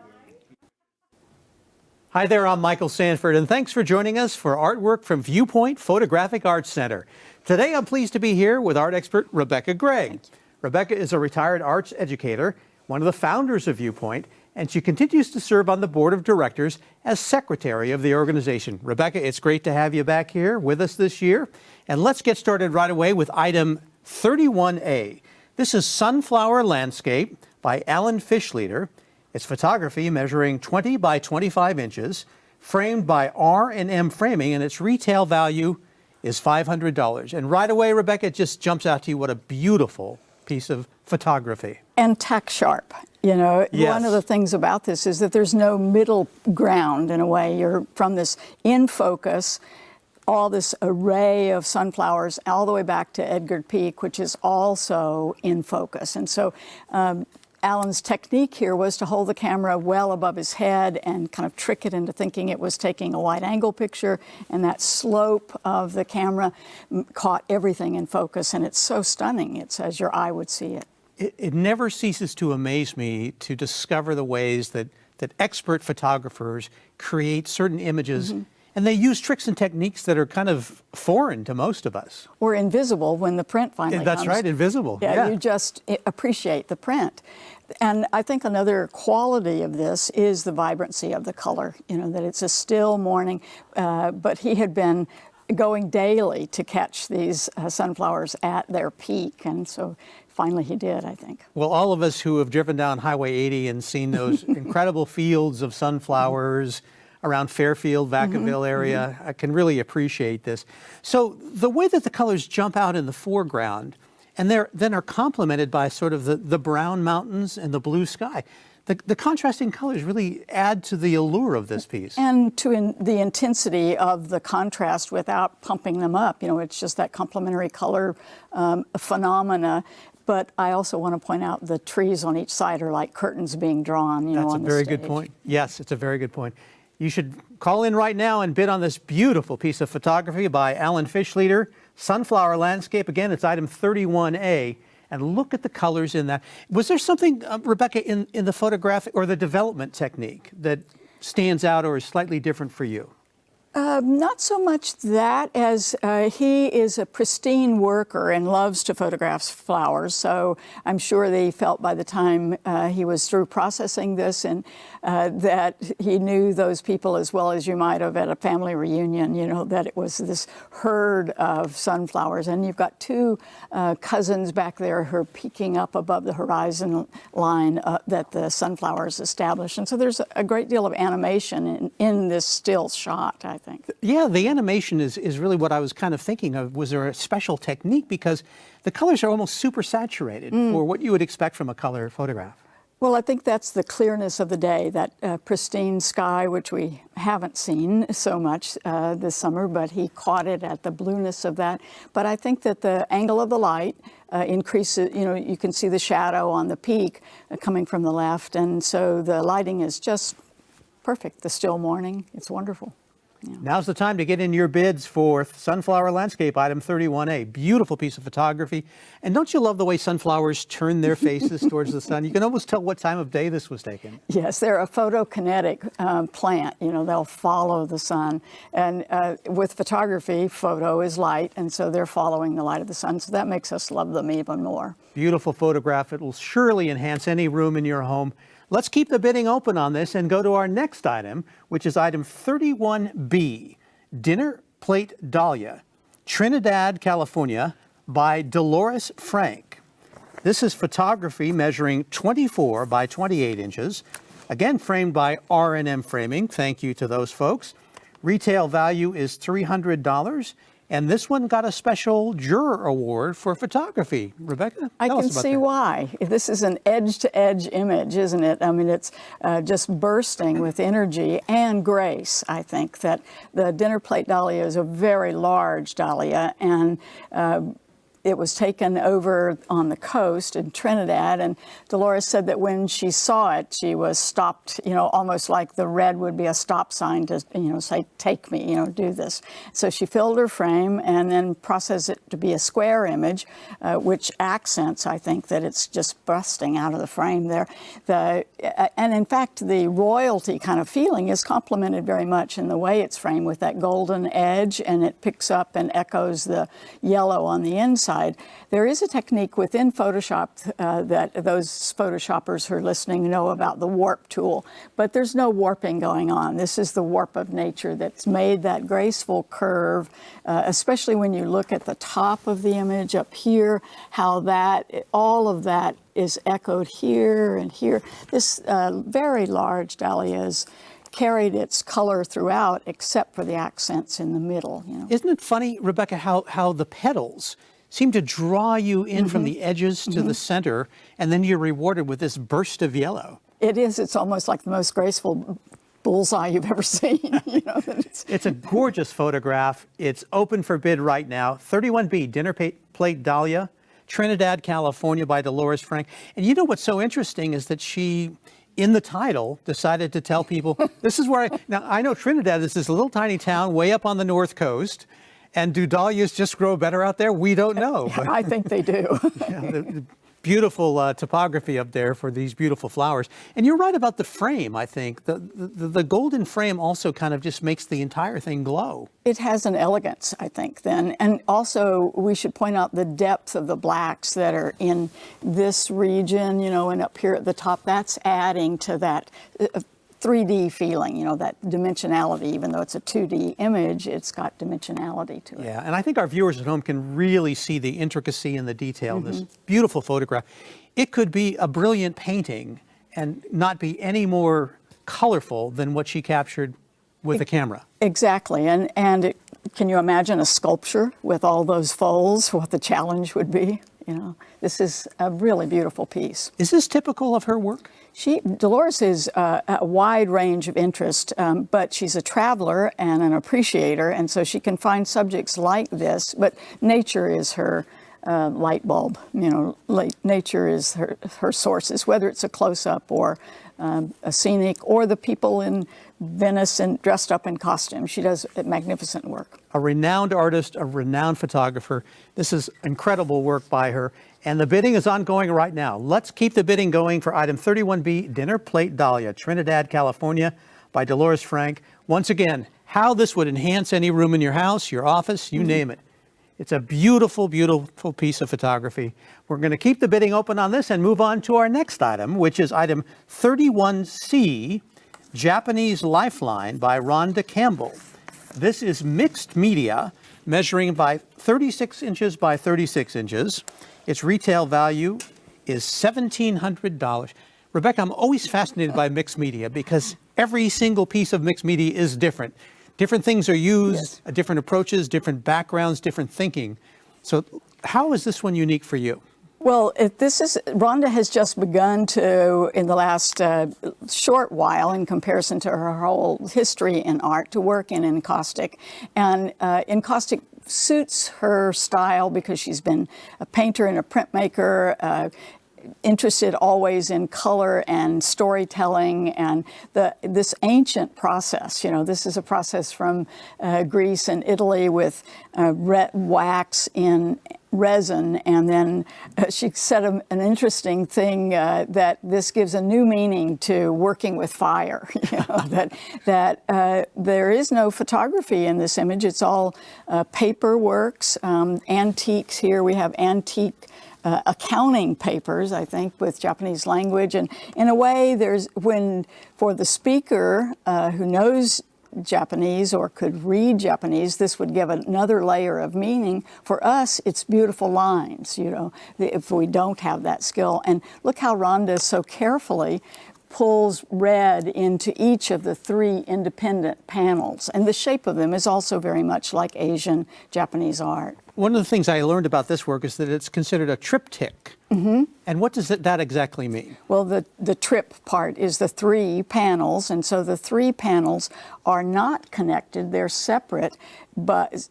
Hi there, I'm Michael Sanford, and thanks for joining us for artwork from Viewpoint Photographic Arts Center. Today I'm pleased to be here with art expert Rebecca Gregg. Rebecca is a retired arts educator, one of the founders of Viewpoint, and she continues to serve on the board of directors as secretary of the organization. Rebecca, it's great to have you back here with us this year. And let's get started right away with item 31A. This is Sunflower Landscape by Alan Fischleder. It's photography measuring 20 by 25 inches, framed by R&M Framing, and its retail value is $500. And right away, Rebecca, it just jumps out to you what a beautiful piece of photography. And tack sharp. You know, yes. One of the things about this is that there's no middle ground in a way. You're from this in focus, all this array of sunflowers all the way back to Edgar Peak, which is also in focus. And so Alan's technique here was to hold the camera well above his head and kind of trick it into thinking it was taking a wide angle picture, and that slope of the camera caught everything in focus, and it's so stunning. It's as your eye would see it. It never ceases to amaze me to discover the ways that expert photographers create certain images, and they use tricks and techniques that are kind of foreign to most of us. Or invisible when the print finally comes. That's right, invisible. Yeah, you just appreciate the print. And I think another quality of this is the vibrancy of the color, you know, that it's a still morning, but he had been going daily to catch these sunflowers at their peak, and so finally he did, I think. Well, all of us who have driven down Highway 80 and seen those incredible fields of sunflowers around Fairfield, Vacaville area, I can really appreciate this. So the way that the colors jump out in the foreground and then are complemented by sort of the brown mountains and the blue sky, the contrasting colors really add to the allure of this piece. And to the intensity of the contrast without pumping them up. You know, it's just that complementary color phenomena. But I also want to point out the trees on each side are like curtains being drawn, you know, on the stage. That's a very good point. Yes, it's a very good point. You should call in right now and bid on this beautiful piece of photography by Alan Fischleder, Sunflower Landscape. Again, it's item 31A. and look at the colors in that. Was there something, Rebecca, in the photographic or the development technique that stands out or is slightly different for you? Not so much that as he is a pristine worker and loves to photograph flowers. So I'm sure that he felt by the time he was through processing this and that he knew those people as well as you might have at a family reunion, you know, that it was this herd of sunflowers. And you've got two cousins back there who are peeking up above the horizon line that the sunflowers established. And so there's a great deal of animation in this still shot, I think. Yeah, the animation is really what I was kind of thinking of. Was there a special technique? Because the colors are almost super saturated for what you would expect from a color photograph. Well, I think that's the clearness of the day, that pristine sky, which we haven't seen so much this summer, but he caught it at the blueness of that. But I think that the angle of the light increases, you know, you can see the shadow on the peak coming from the left. And so the lighting is just perfect. The still morning, it's wonderful. Yeah. Now's the time to get in your bids for Sunflower Landscape Item 31A. Beautiful piece of photography. And don't you love the way sunflowers turn their faces towards the sun? You can almost tell what time of day this was taken. Yes, they're a photokinetic plant. You know, they'll follow the sun. And with photography, photo is light, and so they're following the light of the sun. So that makes us love them even more. Beautiful photograph. It will surely enhance any room in your home. Let's keep the bidding open on this and go to our next item, which is item 31B, Dinner Plate Dahlia, Trinidad, California, by Dolores Frank. This is photography measuring 24 by 28 inches, again framed by R&M Framing. Thank you to those folks. Retail value is $300. And this one got a special juror award for photography. Rebecca, I can see why. This is an edge-to-edge image, isn't it? I mean, it's just bursting with energy and grace, I think. That the dinner plate dahlia is a very large dahlia, and it was taken over on the coast in Trinidad, and Dolores said that when she saw it, she was stopped, you know, almost like the red would be a stop sign to, you know, say, take me, you know, do this. So she filled her frame and then processed it to be a square image, which accents, I think, that it's just busting out of the frame there. And in fact, the royalty kind of feeling is complemented very much in the way it's framed with that golden edge, and it picks up and echoes the yellow on the inside. There is a technique within Photoshop that those Photoshoppers who are listening know about, the warp tool, but there's no warping going on. This is the warp of nature that's made that graceful curve, especially when you look at the top of the image up here, how that, all of that is echoed here and here. This very large dahlia is carried its color throughout except for the accents in the middle. You know. Isn't it funny, Rebecca, how the petals seem to draw you in from the edges to the center, and then you're rewarded with this burst of yellow? It is. It's almost like the most graceful bullseye you've ever seen. You know, it's a gorgeous photograph. It's open for bid right now. 31B, Dinner Plate Dahlia, Trinidad, California, by Dolores Frank. And you know what's so interesting is that she, in the title, decided to tell people, this is where now I know Trinidad is this little tiny town way up on the north coast. And do dahlias just grow better out there? We don't know. But I think they do. The beautiful topography up there for these beautiful flowers. And you're right about the frame, I think. The golden frame also kind of just makes the entire thing glow. It has an elegance, I think, then. And also, we should point out the depth of the blacks that are in this region, you know, and up here at the top. That's adding to that 3D feeling, you know, that dimensionality. Even though it's a 2D image, it's got dimensionality to it. Yeah, and I think our viewers at home can really see the intricacy and the detail of this beautiful photograph. It could be a brilliant painting and not be any more colorful than what she captured with the camera. Exactly, and can you imagine a sculpture with all those folds, what the challenge would be? You know, this is a really beautiful piece. Is this typical of her work? Dolores is a wide range of interest, but she's a traveler and an appreciator, and so she can find subjects like this, but nature is her light bulb. Nature is her sources, whether it's a close-up or a scenic, or the people in Venice and dressed up in costume. She does magnificent work. A renowned artist, a renowned photographer. This is incredible work by her. And the bidding is ongoing right now. Let's keep the bidding going for item 31B, Dinner Plate Dahlia, Trinidad, California, by Dolores Frank. Once again, how this would enhance any room in your house, your office, you name it. It's a beautiful, beautiful piece of photography. We're going to keep the bidding open on this and move on to our next item, which is item 31C, Japanese Lifeline by Rhonda Campbell. This is mixed media, measuring by 36 inches by 36 inches. Its retail value is $1,700. Rebecca, I'm always fascinated by mixed media because every single piece of mixed media is different. Different things are used, different approaches, different backgrounds, different thinking. So how is this one unique for you? Well, Rhonda has just begun to, in the last short while, in comparison to her whole history in art, to work in encaustic. And encaustic suits her style because she's been a painter and a printmaker, interested always in color and storytelling and this ancient process. This is a process from Greece and Italy with wax in resin, and then she said an interesting thing that this gives a new meaning to working with fire. That there is no photography in this image. It's all paper works, antiques. Here we have antique accounting papers, I think, with Japanese language. And in a way, for the speaker who knows Japanese or could read Japanese, this would give another layer of meaning. For us, it's beautiful lines, if we don't have that skill. And look how Rhonda so carefully pulls red into each of the three independent panels. And the shape of them is also very much like Asian Japanese art. One of the things I learned about this work is that it's considered a triptych. Mm-hmm. And what does that exactly mean? Well, the trip part is the three panels, and so the three panels are not connected, they're separate, but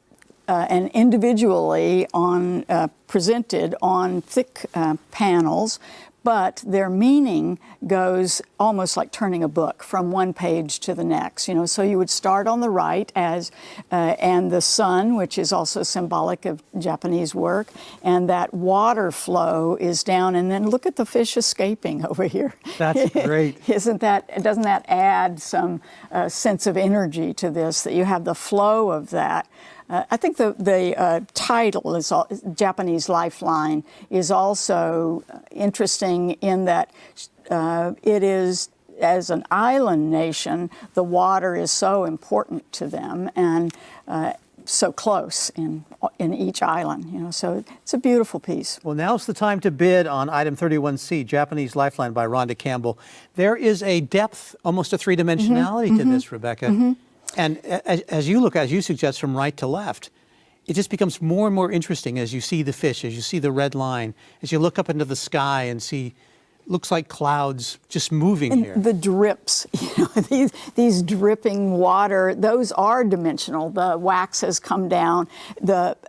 and individually presented on thick panels, but their meaning goes almost like turning a book from one page to the next. So you would start on the right and the sun, which is also symbolic of Japanese work, and that water flow is down, and then look at the fish escaping over here. That's great. Doesn't that add some sense of energy to this, that you have the flow of that? I think the title is Japanese Lifeline is also interesting in that it is, as an island nation, the water is so important to them and so close in each island. So it's a beautiful piece. Well, now's the time to bid on item 31C, Japanese Lifeline by Rhonda Campbell. There is a depth, almost a three-dimensionality to this, Rebecca. Mm-hmm. And as you suggest, from right to left, it just becomes more and more interesting as you see the fish, as you see the red line, as you look up into the sky and see, looks like clouds just moving and here. The drips, these dripping water, those are dimensional. The wax has come down.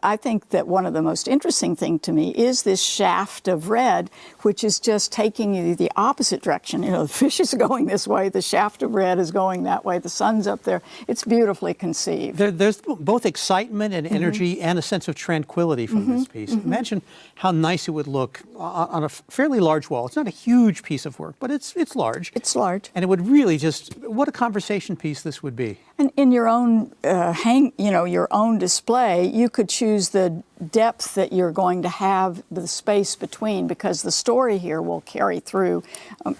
I think that one of the most interesting thing to me is this shaft of red, which is just taking you the opposite direction. The fish is going this way, the shaft of red is going that way, the sun's up there. It's beautifully conceived. There's both excitement and energy and a sense of tranquility from this piece. Imagine how nice it would look on a fairly large wall. It's not a huge piece of work, but it's large. It's large. And it would really what a conversation piece this would be. And in your own your own display, you could choose the depth that you're going to have the space between, because the story here will carry through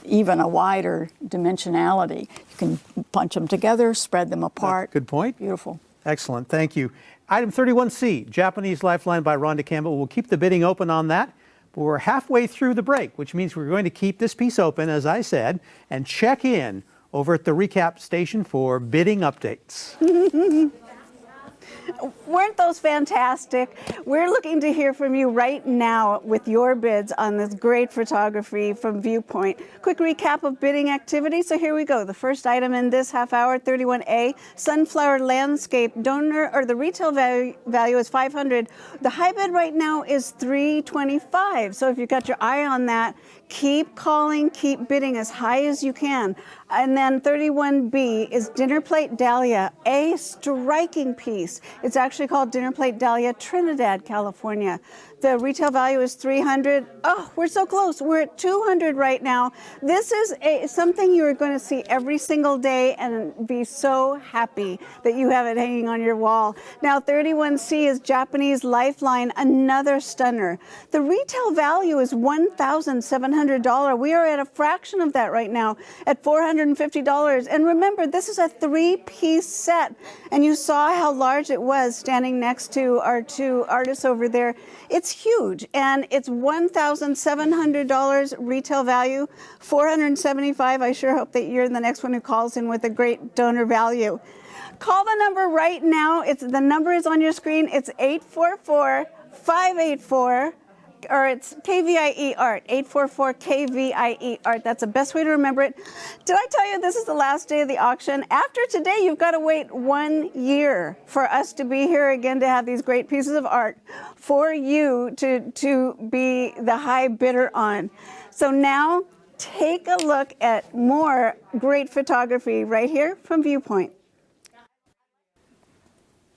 even a wider dimensionality. You can punch them together, spread them apart. Good point. Beautiful. Excellent. Thank you. Item 31C, Japanese Lifeline by Rhonda Campbell. We'll keep the bidding open on that. But we're halfway through the break, which means we're going to keep this piece open, as I said, and check in over at the recap station for bidding updates. Weren't those fantastic? We're looking to hear from you right now with your bids on this great photography from Viewpoint. Quick recap of bidding activity. So here we go. The first item in this half hour, 31A, Sunflower Landscape. Donor or the retail value is $500. The high bid right now is $325. So if you've got your eye on that, keep calling, keep bidding as high as you can. And then 31B is Dinner Plate Dahlia, a striking piece. It's actually called Dinner Plate Dahlia, Trinidad, California. The retail value is $300. Oh, we're so close. We're at $200 right now. This is something you're going to see every single day and be so happy that you have it hanging on your wall. Now, 31C is Japanese Lifeline, another stunner. The retail value is $1,700. We are at a fraction of that right now at $450. And remember, this is a 3-piece set. And you saw how large it was standing next to our two artists over there. It's huge, and it's $1,700 retail value, $475. I sure hope that you're the next one who calls in with a great donor value. Call the number right now. The number is on your screen. It's 844-584, or it's KVIE Art, 844 KVIE Art. That's the best way to remember it. Did I tell you this is the last day of the auction? After today, you've got to wait 1 year for us to be here again to have these great pieces of art for you to be the high bidder on. So now take a look at more great photography right here from Viewpoint.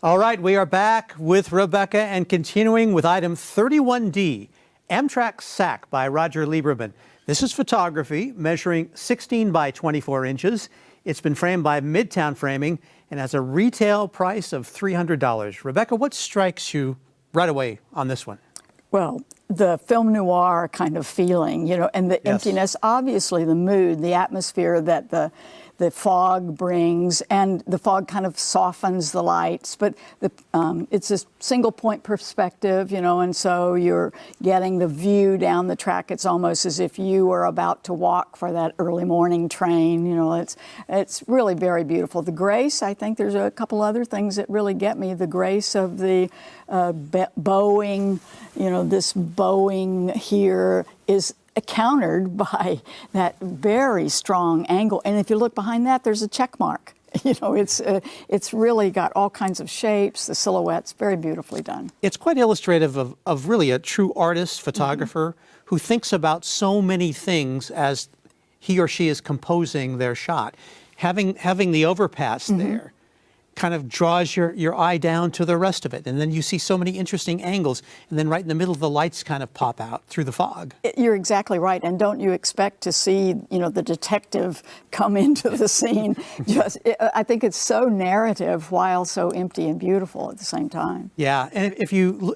All right, we are back with Rebecca and continuing with item 31D, Amtrak Sack by Roger Lieberman. This is photography measuring 16 by 24 inches. It's been framed by Midtown Framing and has a retail price of $300. Rebecca, what strikes you right away on this one? Well, the film noir kind of feeling, you know, and the emptiness, obviously the mood, the atmosphere that the fog brings, and the fog kind of softens the lights, but it's a single point perspective, you know, and so you're getting the view down the track. It's almost as if you were about to walk for that early morning train, you know. It's really very beautiful. The grace, I think there's a couple other things that really get me. The grace of the bowing, you know, this bowing here is countered by that very strong angle. And if you look behind that, there's a check mark. You know, it's really got all kinds of shapes, the silhouettes, very beautifully done. It's quite illustrative of really a true artist, photographer, who thinks about so many things as he or she is composing their shot. Having the overpass there kind of draws your eye down to the rest of it. And then you see so many interesting angles. And then right in the middle, the lights kind of pop out through the fog. You're exactly right. And don't you expect to see, you know, the detective come into the scene? I think it's so narrative while so empty and beautiful at the same time. Yeah. And if you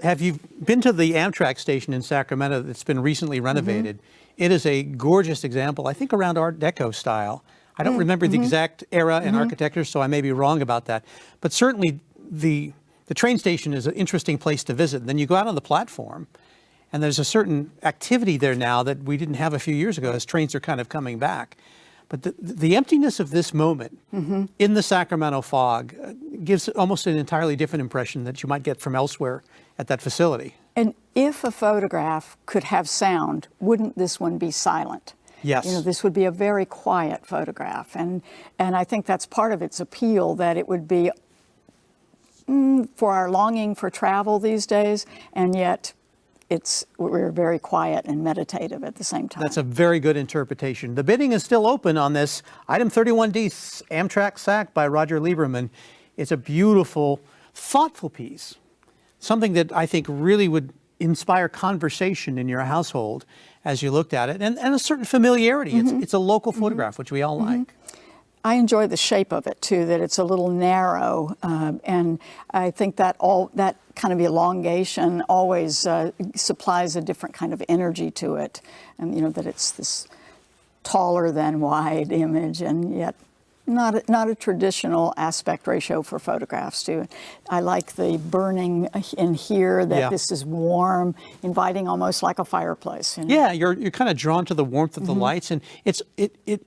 been to the Amtrak station in Sacramento that's been recently renovated, it is a gorgeous example, I think around Art Deco style. I don't remember the exact era and architecture, so I may be wrong about that. But certainly the train station is an interesting place to visit. And then you go out on the platform, and there's a certain activity there now that we didn't have a few years ago as trains are kind of coming back. But the emptiness of this moment in the Sacramento fog gives almost an entirely different impression that you might get from elsewhere at that facility. And if a photograph could have sound, wouldn't this one be silent? Yes. You know, this would be a very quiet photograph. And I think that's part of its appeal, that it would be for our longing for travel these days, and yet we're very quiet and meditative at the same time. That's a very good interpretation. The bidding is still open on this. Item 31D, Amtrak Sack by Roger Lieberman. It's a beautiful, thoughtful piece, something that I think really would inspire conversation in your household as you looked at it, and a certain familiarity. It's a local photograph, which we all like. I enjoy the shape of it too, that it's a little narrow, and I think that that kind of elongation always supplies a different kind of energy to it, and you know, that it's this taller than wide image, and yet Not a traditional aspect ratio for photographs, too. I like the burning in here, that this is warm, inviting, almost like a fireplace. You know? Yeah, you're kind of drawn to the warmth of the lights, and it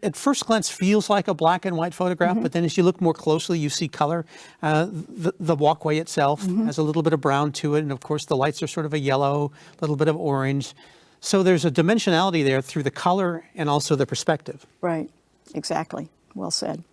at first glance feels like a black and white photograph, but then as you look more closely, you see color. The walkway itself has a little bit of brown to it, and of course the lights are sort of a yellow, a little bit of orange. So there's a dimensionality there through the color and also the perspective. Right, exactly. Well said.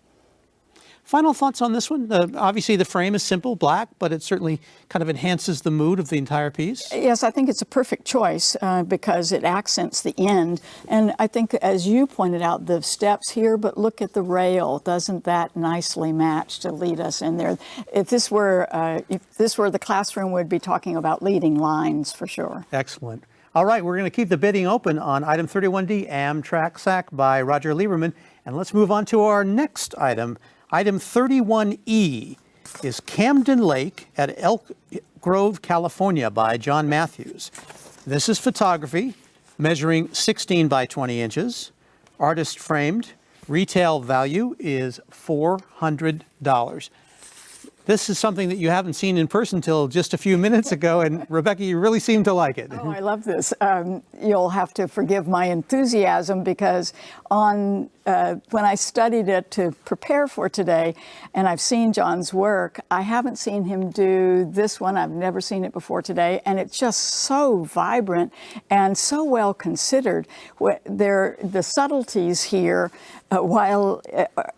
Final thoughts on this one? Obviously, the frame is simple, black, but it certainly kind of enhances the mood of the entire piece. Yes, I think it's a perfect choice because it accents the end. And I think, as you pointed out, the steps here, but look at the rail. Doesn't that nicely match to lead us in there? If this were the classroom, we'd be talking about leading lines for sure. Excellent. All right, we're going to keep the bidding open on item 31D, Amtrak Sack by Roger Lieberman. And let's move on to our next item. Item 31E is Camden Lake at Elk Grove, California by John Matthews. This is photography, measuring 16 by 20 inches. Artist framed. Retail value is $400. This is something that you haven't seen in person till just a few minutes ago, and Rebecca, you really seem to like it. Oh, I love this. You'll have to forgive my enthusiasm because when I studied it to prepare for today, and I've seen John's work, I haven't seen him do this one. I've never seen it before today, and it's just so vibrant and so well considered. The subtleties here, while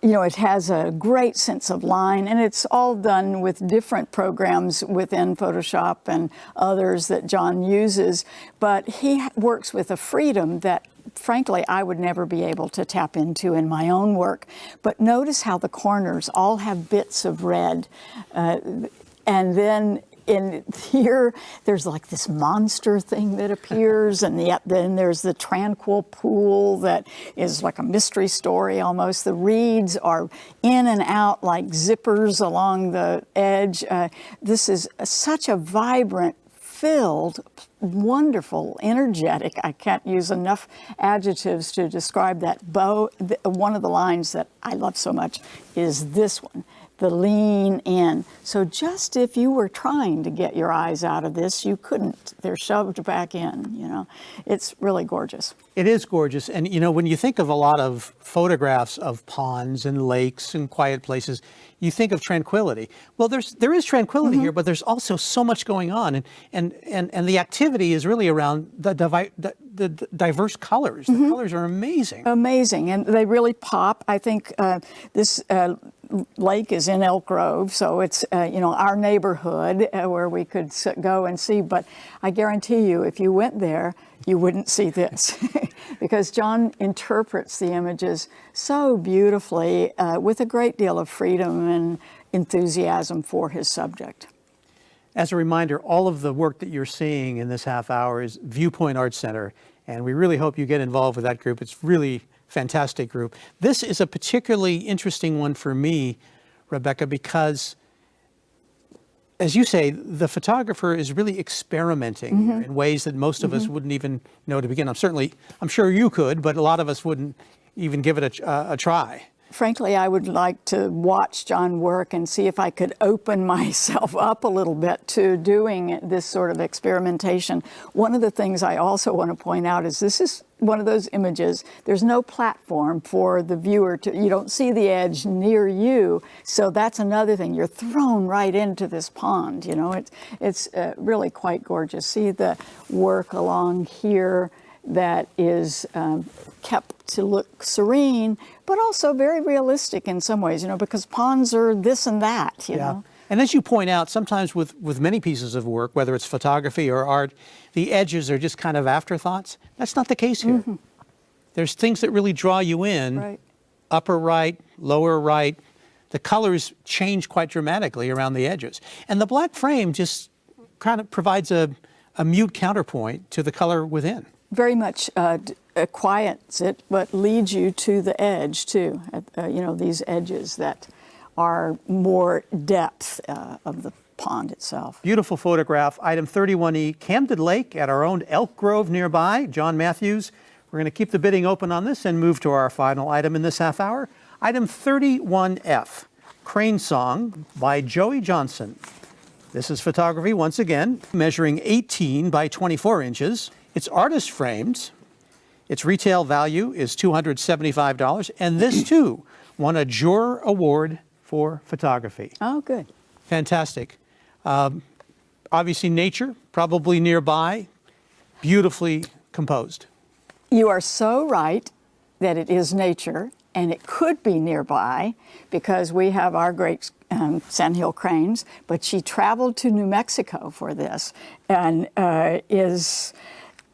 it has a great sense of line, and it's all done with different programs within Photoshop and others that John uses, but he works with a freedom that frankly I would never be able to tap into in my own work. But notice how the corners all have bits of red, and then in here, there's like this monster thing that appears, and then there's the tranquil pool that is like a mystery story almost. The reeds are in and out like zippers along the edge. This is such a vibrant, filled, wonderful, energetic. I can't use enough adjectives to describe that. One of the lines that I love so much is this one. The lean in. So just if you were trying to get your eyes out of this, you couldn't. They're shoved back in, It's really gorgeous. It is gorgeous. And, when you think of a lot of photographs of ponds and lakes and quiet places, you think of tranquility. Well, there is tranquility here, but there's also so much going on. And the activity is really around the diverse colors. The colors are amazing. Amazing. And they really pop. I think this lake is in Elk Grove, so it's our neighborhood where we could go and see. But I guarantee you, if you went there, you wouldn't see this because John interprets the images so beautifully with a great deal of freedom and enthusiasm for his subject. As a reminder, all of the work that you're seeing in this half hour is Viewpoint Art Center, and we really hope you get involved with that group. It's really fantastic group. This is a particularly interesting one for me, Rebecca, because as you say, the photographer is really experimenting in ways that most of us wouldn't even know to begin. I'm sure you could, but a lot of us wouldn't even give it a try. Frankly, I would like to watch John work and see if I could open myself up a little bit to doing this sort of experimentation. One of the things I also want to point out is this is one of those images. There's no platform for the viewer you don't see the edge near you. So that's another thing. You're thrown right into this pond. It's really quite gorgeous. See the work along here that is kept to look serene, but also very realistic in some ways, because ponds are this and that, you know. And as you point out, sometimes with many pieces of work, whether it's photography or art, the edges are just kind of afterthoughts. That's not the case here. There's things that really draw you in, Right. upper right, lower right. The colors change quite dramatically around the edges. And the black frame just kind of provides a mute counterpoint to the color within. Very much quiets it, but leads you to the edge too. These edges that are more depth of the pond itself. Beautiful photograph. Item 31E, Camden Lake at our own Elk Grove nearby. John Matthews. We're going to keep the bidding open on this and move to our final item in this half hour. Item 31F, Crane Song by Joey Johnson. This is photography once again, measuring 18 by 24 inches. It's artist framed. Its retail value is $275, and this too won a Juror Award for photography. Oh, good. Fantastic. Obviously nature, probably nearby, beautifully composed. You are so right that it is nature, and it could be nearby because we have our great sandhill cranes, but she traveled to New Mexico for this and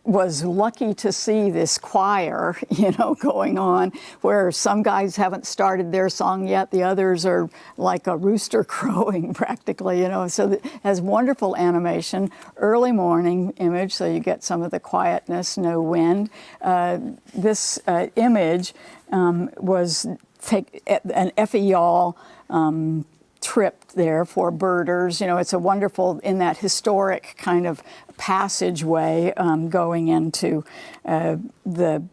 was lucky to see this choir, going on, where some guys haven't started their song yet. The others are like a rooster crowing practically, So it has wonderful animation, early morning image, so you get some of the quietness, no wind. This image was an FEL trip there for birders. It's a wonderful, in that historic kind of passageway going into the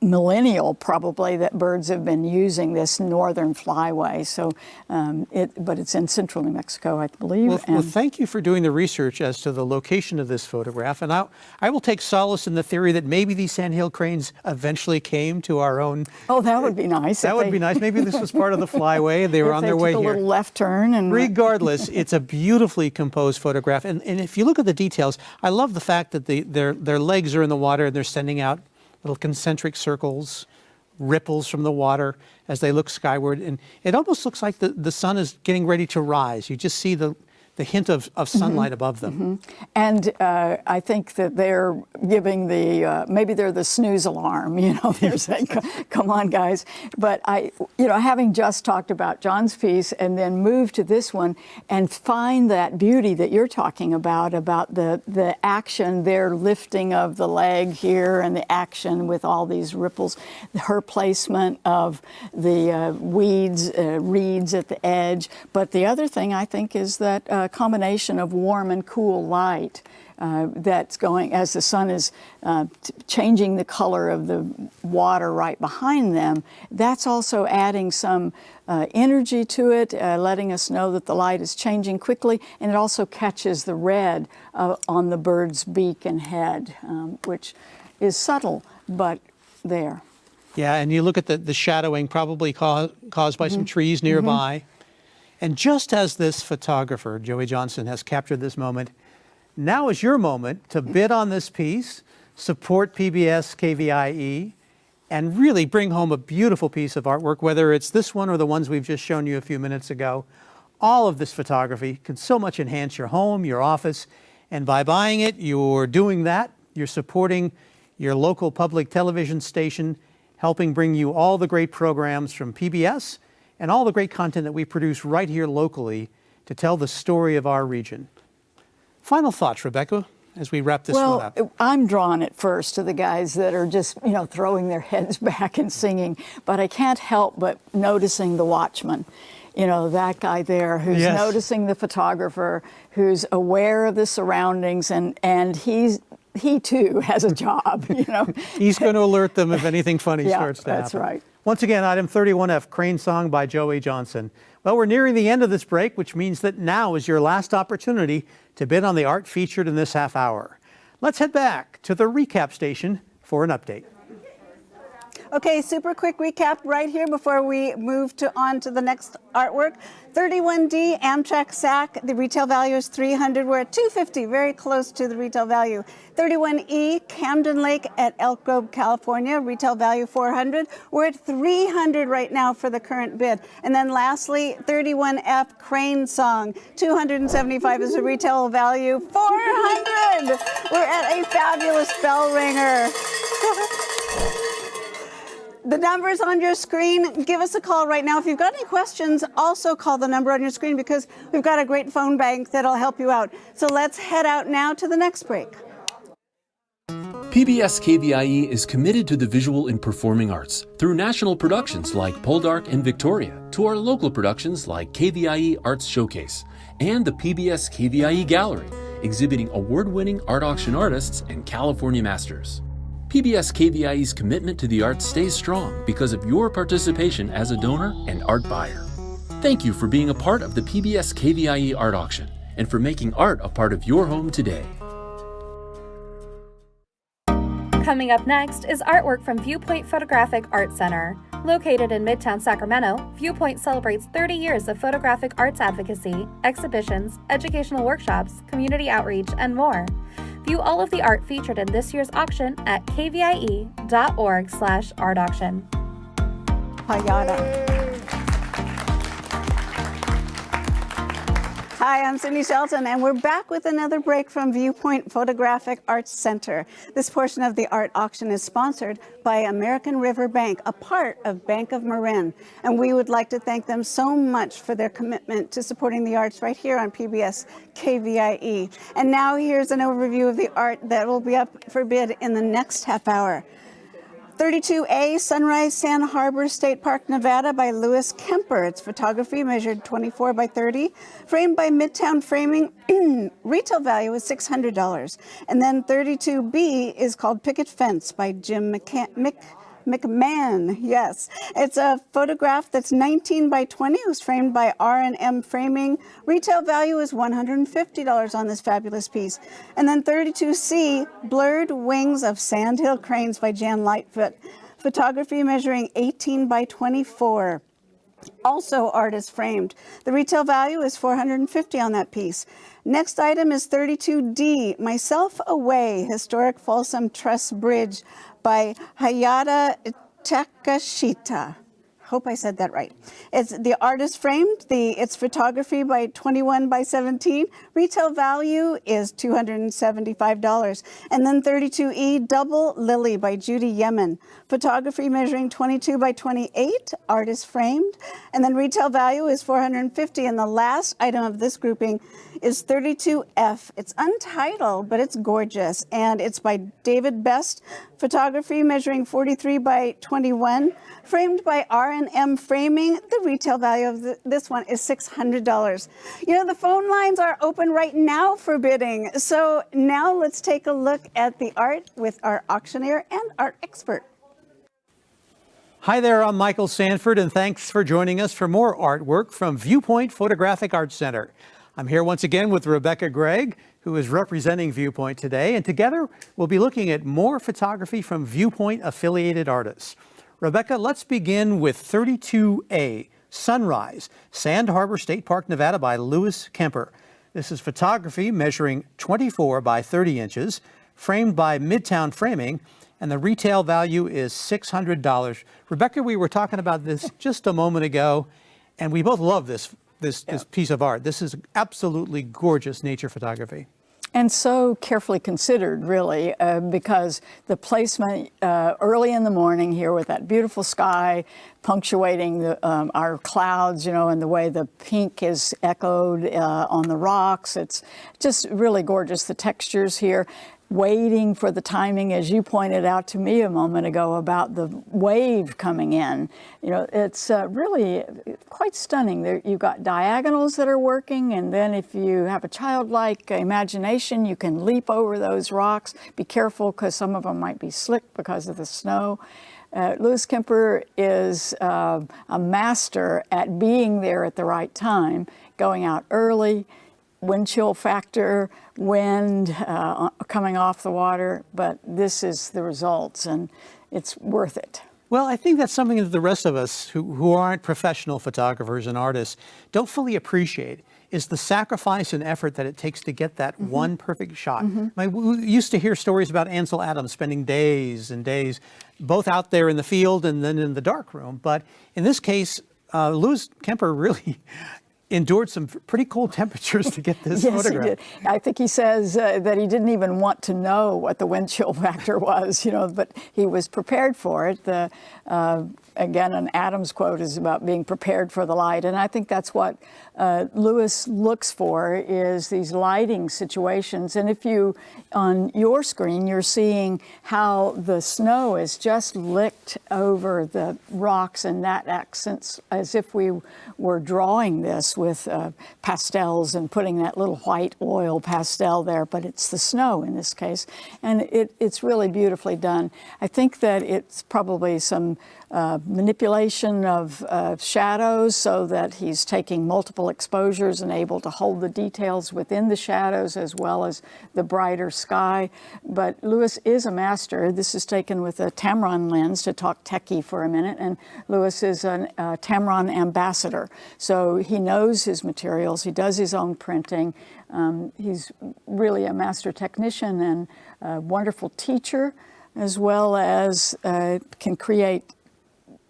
millennial, probably, that birds have been using this northern flyway. So, but it's in central New Mexico, I believe. Well, thank you for doing the research as to the location of this photograph. And I will take solace in the theory that maybe these sandhill cranes eventually came to our own. Oh, that would be nice. That would be nice. Maybe this was part of the flyway. They were on their way took here. A little left turn. And regardless, it's a beautifully composed photograph. And if you look at the details, I love the fact that their legs are in the water and they're sending out little concentric circles, ripples from the water as they look skyward. And it almost looks like the sun is getting ready to rise. You just see the hint of sunlight above them. And I think that they're giving maybe they're the snooze alarm, they're saying, come on, guys. But having just talked about John's piece and then move to this one and find that beauty that you're talking about the action, their lifting of the leg here and the action with all these ripples, her placement of the reeds at the edge. But the other thing I think is that combination of warm and cool light that's going as the sun is changing the color of the water right behind them. That's also adding some energy to it, letting us know that the light is changing quickly, and it also catches the red on the bird's beak and head, which is subtle, but there. Yeah, and you look at the shadowing probably caused by some trees nearby. And just as this photographer, Joey Johnson, has captured this moment, now is your moment to bid on this piece, support PBS KVIE, and really bring home a beautiful piece of artwork, whether it's this one or the ones we've just shown you a few minutes ago. All of this photography can so much enhance your home, your office, and by buying it, you're doing that. You're supporting your local public television station, helping bring you all the great programs from PBS and all the great content that we produce right here locally to tell the story of our region. Final thoughts, Rebecca, as we wrap this one up. I'm drawn at first to the guys that are just, throwing their heads back and singing, but I can't help but noticing the watchman. That guy there who's noticing the photographer, who's aware of the surroundings, and he too has a job, He's going to alert them if anything funny starts to happen. That's right. Once again, item 31F, Crane Song by Joey Johnson. Well, we're nearing the end of this break, which means that now is your last opportunity to bid on the art featured in this half hour. Let's head back to the recap station for an update. Okay, super quick recap right here before we move on to the next artwork. 31D Amtrak SAC, the retail value is $300. We're at $250, very close to the retail value. 31E Camden Lake at Elk Grove, California, retail value $400. We're at $300 right now for the current bid. And then lastly, 31F Crane Song, $275 is the retail value, $400. We're at a fabulous bell ringer. The number's on your screen. Give us a call right now. If you've got any questions, also call the number on your screen because we've got a great phone bank that'll help you out. So let's head out now to the next break. PBS KVIE is committed to the visual and performing arts through national productions like Poldark and Victoria, to our local productions like KVIE Arts Showcase and the PBS KVIE Gallery, exhibiting award-winning art auction artists and California masters. PBS KVIE's commitment to the arts stays strong because of your participation as a donor and art buyer. Thank you for being a part of the PBS KVIE Art Auction and for making art a part of your home today. Coming up next is artwork from Viewpoint Photographic Art Center. Located in Midtown Sacramento, Viewpoint celebrates 30 years of photographic arts advocacy, exhibitions, educational workshops, community outreach, and more. View all of the art featured in this year's auction at kvie.org/artauction. Hayata. Hi, I'm Cindy Shelton, and we're back with another break from Viewpoint Photographic Arts Center. This portion of the art auction is sponsored by American River Bank, a part of Bank of Marin. And we would like to thank them so much for their commitment to supporting the arts right here on PBS KVIE. And now here's an overview of the art that will be up for bid in the next half hour. 32A Sunrise Sand Harbor State Park, Nevada by Louis Kemper. It's photography measured 24 by 30, framed by Midtown Framing. Retail value is $600. And then 32B is called Picket Fence by Jim McMahon. Yes, it's a photograph that's 19 by 20. It was framed by R&M Framing. Retail value is $150 on this fabulous piece. And then 32C, Blurred Wings of Sandhill Cranes by Jan Lightfoot. Photography measuring 18 by 24. Also artist framed. The retail value is $450 on that piece. Next item is 32D, Myself Away, Historic Folsom Truss Bridge by Hayata Takashita. Hope I said that right. It's the artist framed. It's photography by 21 by 17. Retail value is $275. And then 32E, Double Lily by Judy Yemen. Photography measuring 22 by 28. Artist framed. And then retail value is $450. And the last item of this grouping is 32F. It's untitled, but it's gorgeous. And it's by David Best. Photography measuring 43 by 21. Framed by R&M Framing. The retail value of this one is $600. You know, the phone lines are open right now for bidding. So now let's take a look at the art with our auctioneer and art expert. Hi there, I'm Michael Sanford, and thanks for joining us for more artwork from Viewpoint Photographic Arts Center. I'm here once again with Rebecca Gregg, who is representing Viewpoint today, and together we'll be looking at more photography from Viewpoint affiliated artists. Rebecca, let's begin with 32A, Sunrise, Sand Harbor State Park, Nevada by Louis Kemper. This is photography measuring 24 by 30 inches, framed by Midtown Framing, and the retail value is $600. Rebecca, we were talking about this just a moment ago, and we both love this piece of art. This is absolutely gorgeous nature photography. And so carefully considered, really, because the placement early in the morning here with that beautiful sky punctuating our clouds, you know, and the way the pink is echoed on the rocks. It's just really gorgeous, the textures here. Waiting for the timing, as you pointed out to me a moment ago about the wave coming in. You know, it's really quite stunning. You've got diagonals that are working, and then if you have a childlike imagination, you can leap over those rocks. Be careful, because some of them might be slick because of the snow. Louis Kemper is a master at being there at the right time, going out early, wind chill factor, wind coming off the water, but this is the results, and it's worth it. Well, I think that's something that the rest of us who aren't professional photographers and artists don't fully appreciate, is the sacrifice and effort that it takes to get that one perfect shot. We used to hear stories about Ansel Adams spending days and days both out there in the field and then in the darkroom, but in this case, Louis Kemper really endured some pretty cold temperatures to get this photograph. Yes, he did. I think he says that he didn't even want to know what the wind chill factor was, you know, but he was prepared for it. Again, an Adams quote is about being prepared for the light, and I think that's what Louis looks for, is these lighting situations. And if you, on your screen, you're seeing how the snow is just licked over the rocks, and that accents as if we were drawing this with pastels and putting that little white oil pastel there, but it's the snow in this case. And it's really beautifully done. I think that it's probably some manipulation of shadows so that he's taking multiple exposures and able to hold the details within the shadows as well as the brighter sky. But Lewis is a master. This is taken with a Tamron lens, to talk techie for a minute, and Lewis is a Tamron ambassador. So he knows his materials, he does his own printing. He's really a master technician and a wonderful teacher, as well as can create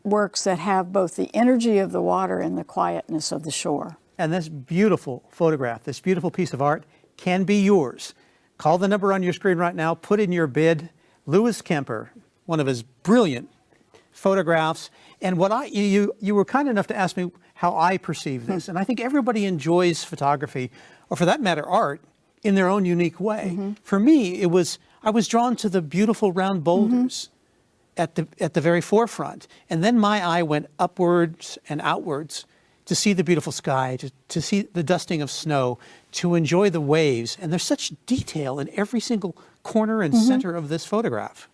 works that have both the energy of the water and the quietness of the shore. And this beautiful photograph, this beautiful piece of art can be yours. Call the number on your screen right now, put in your bid. Lewis Kemper, one of his brilliant photographs. And what you were kind enough to ask me how I perceive this. And I think everybody enjoys photography, or for that matter, art, in their own unique way. For me, I was drawn to the beautiful round boulders at the very forefront. And then my eye went upwards and outwards to see the beautiful sky, to see the dusting of snow, to enjoy the waves. And there's such detail in every single corner and center of this photograph.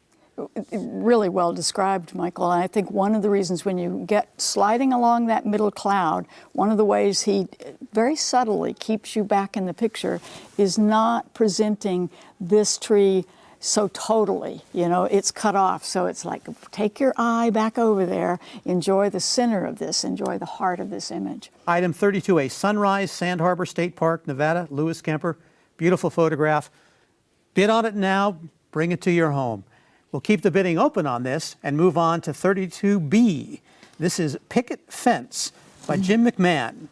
Really well described, Michael. And I think one of the reasons when you get sliding along that middle cloud, one of the ways he very subtly keeps you back in the picture is not presenting this tree so totally, you know, it's cut off. So it's like, take your eye back over there, enjoy the center of this, enjoy the heart of this image. Item 32A, Sunrise, Sand Harbor State Park, Nevada, Lewis Kemper. Beautiful photograph. Bid on it now, bring it to your home. We'll keep the bidding open on this and move on to 32B. This is Picket Fence by Jim McMahon.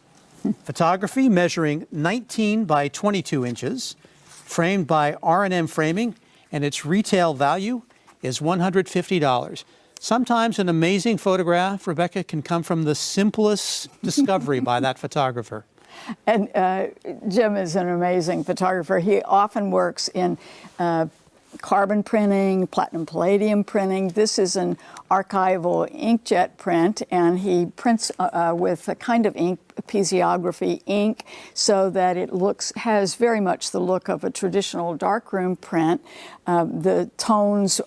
Photography measuring 19 by 22 inches, framed by R&M Framing, and its retail value is $150. Sometimes an amazing photograph, Rebecca, can come from the simplest discovery by that photographer. And Jim is an amazing photographer. He often works in carbon printing, platinum palladium printing. This is an archival inkjet print, and he prints with a kind of ink, piezography ink, so that it has very much the look of a traditional darkroom print. The tones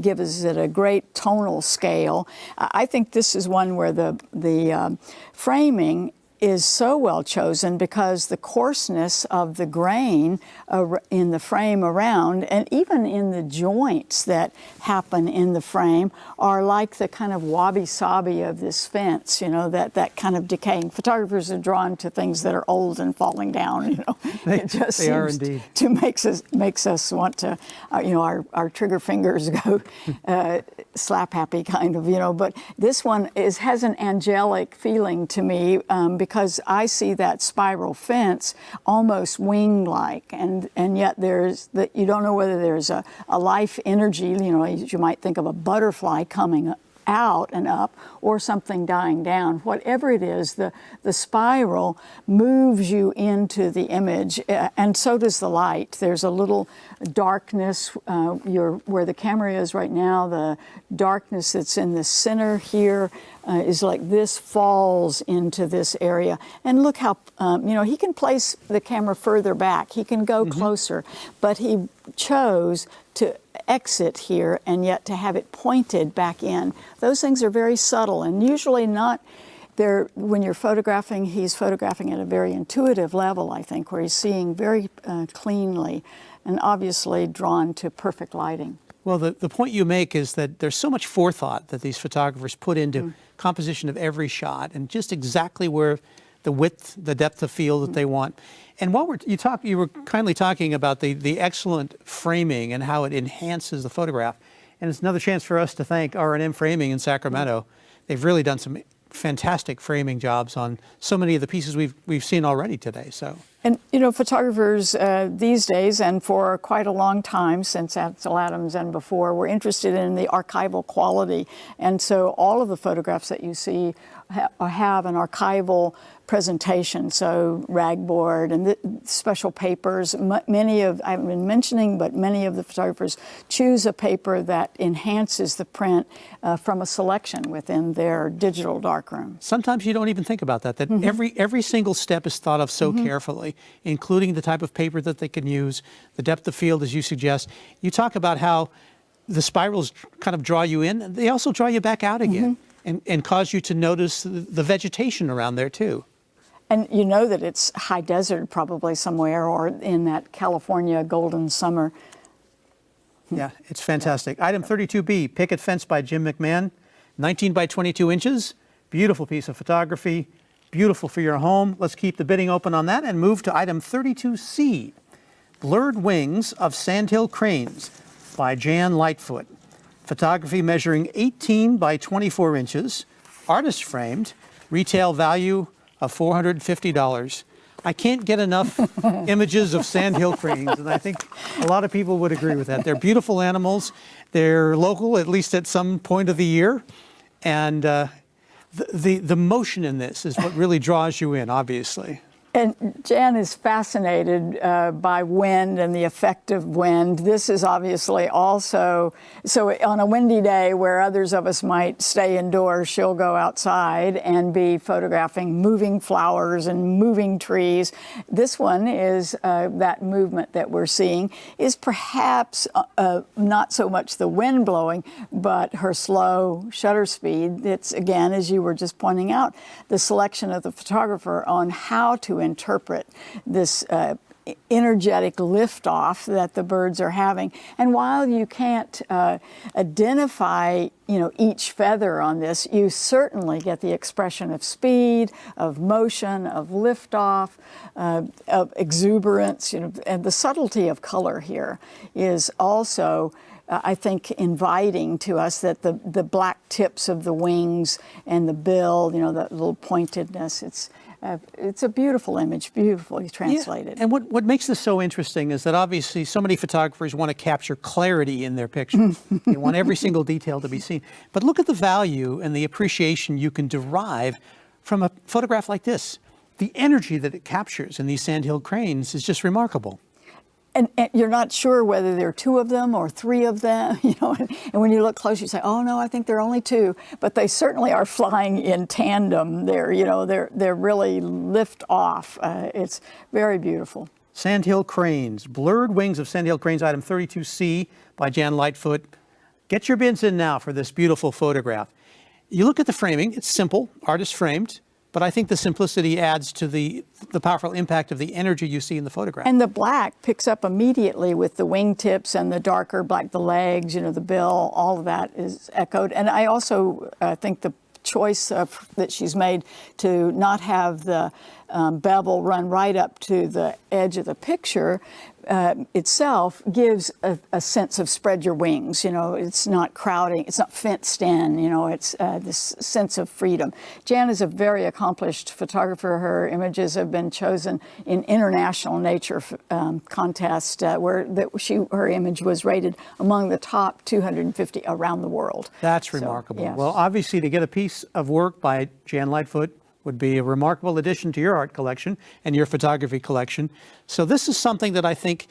gives it a great tonal scale. I think this is one where the framing is so well chosen because the coarseness of the grain in the frame around, and even in the joints that happen in the frame, are like the kind of wabi-sabi of this fence, you know, that kind of decaying. Photographers are drawn to things that are old and falling down, you know. It just they are seems indeed. to makes us want to, you know, our trigger fingers go slap happy kind of, you know. But this one has an angelic feeling to me because I see that spiral fence almost wing-like, and yet you don't know whether there's a life energy, you know, you might think of a butterfly coming out and up, or something dying down. Whatever it is, the spiral moves you into the image, and so does the light. There's a little darkness where the camera is right now. The darkness that's in the center here is like this falls into this area. And look how, you know, he can place the camera further back. He can go closer, but he chose to exit here and yet to have it pointed back in. Those things are very subtle and usually not there. When you're photographing, he's photographing at a very intuitive level, I think, where he's seeing very cleanly and obviously drawn to perfect lighting. Well, the point you make is that there's so much forethought that these photographers put into composition of every shot, and just exactly where the width, the depth of field that they want. And while you were kindly talking about the excellent framing and how it enhances the photograph. And it's another chance for us to thank R&M Framing in Sacramento. They've really done some fantastic framing jobs on so many of the pieces we've seen already today. So And, you know, photographers these days, and for quite a long time, since Ansel Adams and before, were interested in the archival quality. And so all of the photographs that you see have an archival presentation, so ragboard and special papers. Many of, I haven't been mentioning, but many of the photographers choose a paper that enhances the print from a selection within their digital darkroom. Sometimes you don't even think about that, that every single step is thought of so carefully, including the type of paper that they can use, the depth of field, as you suggest. You talk about how the spirals kind of draw you in, they also draw you back out again and cause you to notice the vegetation around there too. And you know that it's high desert probably somewhere, or in that California golden summer. Yeah, it's fantastic. Item 32B, picket fence by Jim McMahon, 19 by 22 inches. Beautiful piece of photography, beautiful for your home. Let's keep the bidding open on that and move to item 32C, blurred wings of sandhill cranes by Jan Lightfoot. Photography measuring 18 by 24 inches, artist framed, retail value of $450. I can't get enough images of sandhill cranes, and I think a lot of people would agree with that. They're beautiful animals. They're local, at least at some point of the year, and the motion in this is what really draws you in, obviously. And Jan is fascinated by wind and the effect of wind. This is obviously also, so on a windy day where others of us might stay indoors, she'll go outside and be photographing moving flowers and moving trees. This one is that movement that we're seeing is perhaps not so much the wind blowing, but her slow shutter speed. It's, again, as you were just pointing out, the selection of the photographer on how to interpret this energetic liftoff that the birds are having. And while you can't identify, you know, each feather on this, you certainly get the expression of speed, of motion, of liftoff, of exuberance, you know, and the subtlety of color here is also I think inviting to us, that the black tips of the wings and the bill, you know, that little pointedness, it's a beautiful image, beautifully translated. Yeah. And what makes this so interesting is that obviously so many photographers want to capture clarity in their picture. They want every single detail to be seen. But look at the value and the appreciation you can derive from a photograph like this. The energy that it captures in these sandhill cranes is just remarkable. And you're not sure whether there are two of them or three of them, you know, and when you look close, you say, oh no, I think there are only two, but they certainly are flying in tandem. They're, you know, they're really lift off. It's very beautiful. Sandhill cranes, blurred wings of sandhill cranes, item 32C by Jan Lightfoot. Get your bids in now for this beautiful photograph. You look at the framing, it's simple, artist framed. But I think the simplicity adds to the powerful impact of the energy you see in the photograph. And the black picks up immediately with the wingtips and the darker black, the legs, you know, the bill, all of that is echoed. And I also think the choice that she's made to not have the bevel run right up to the edge of the picture itself gives a sense of spread your wings. You know, it's not crowding, it's not fenced in, you know, it's this sense of freedom. Jan is a very accomplished photographer. Her images have been chosen in international nature contests where her image was rated among the top 250 around the world. That's remarkable. Yes. Well, obviously to get a piece of work by Jan Lightfoot would be a remarkable addition to your art collection and your photography collection. So this is something that I think,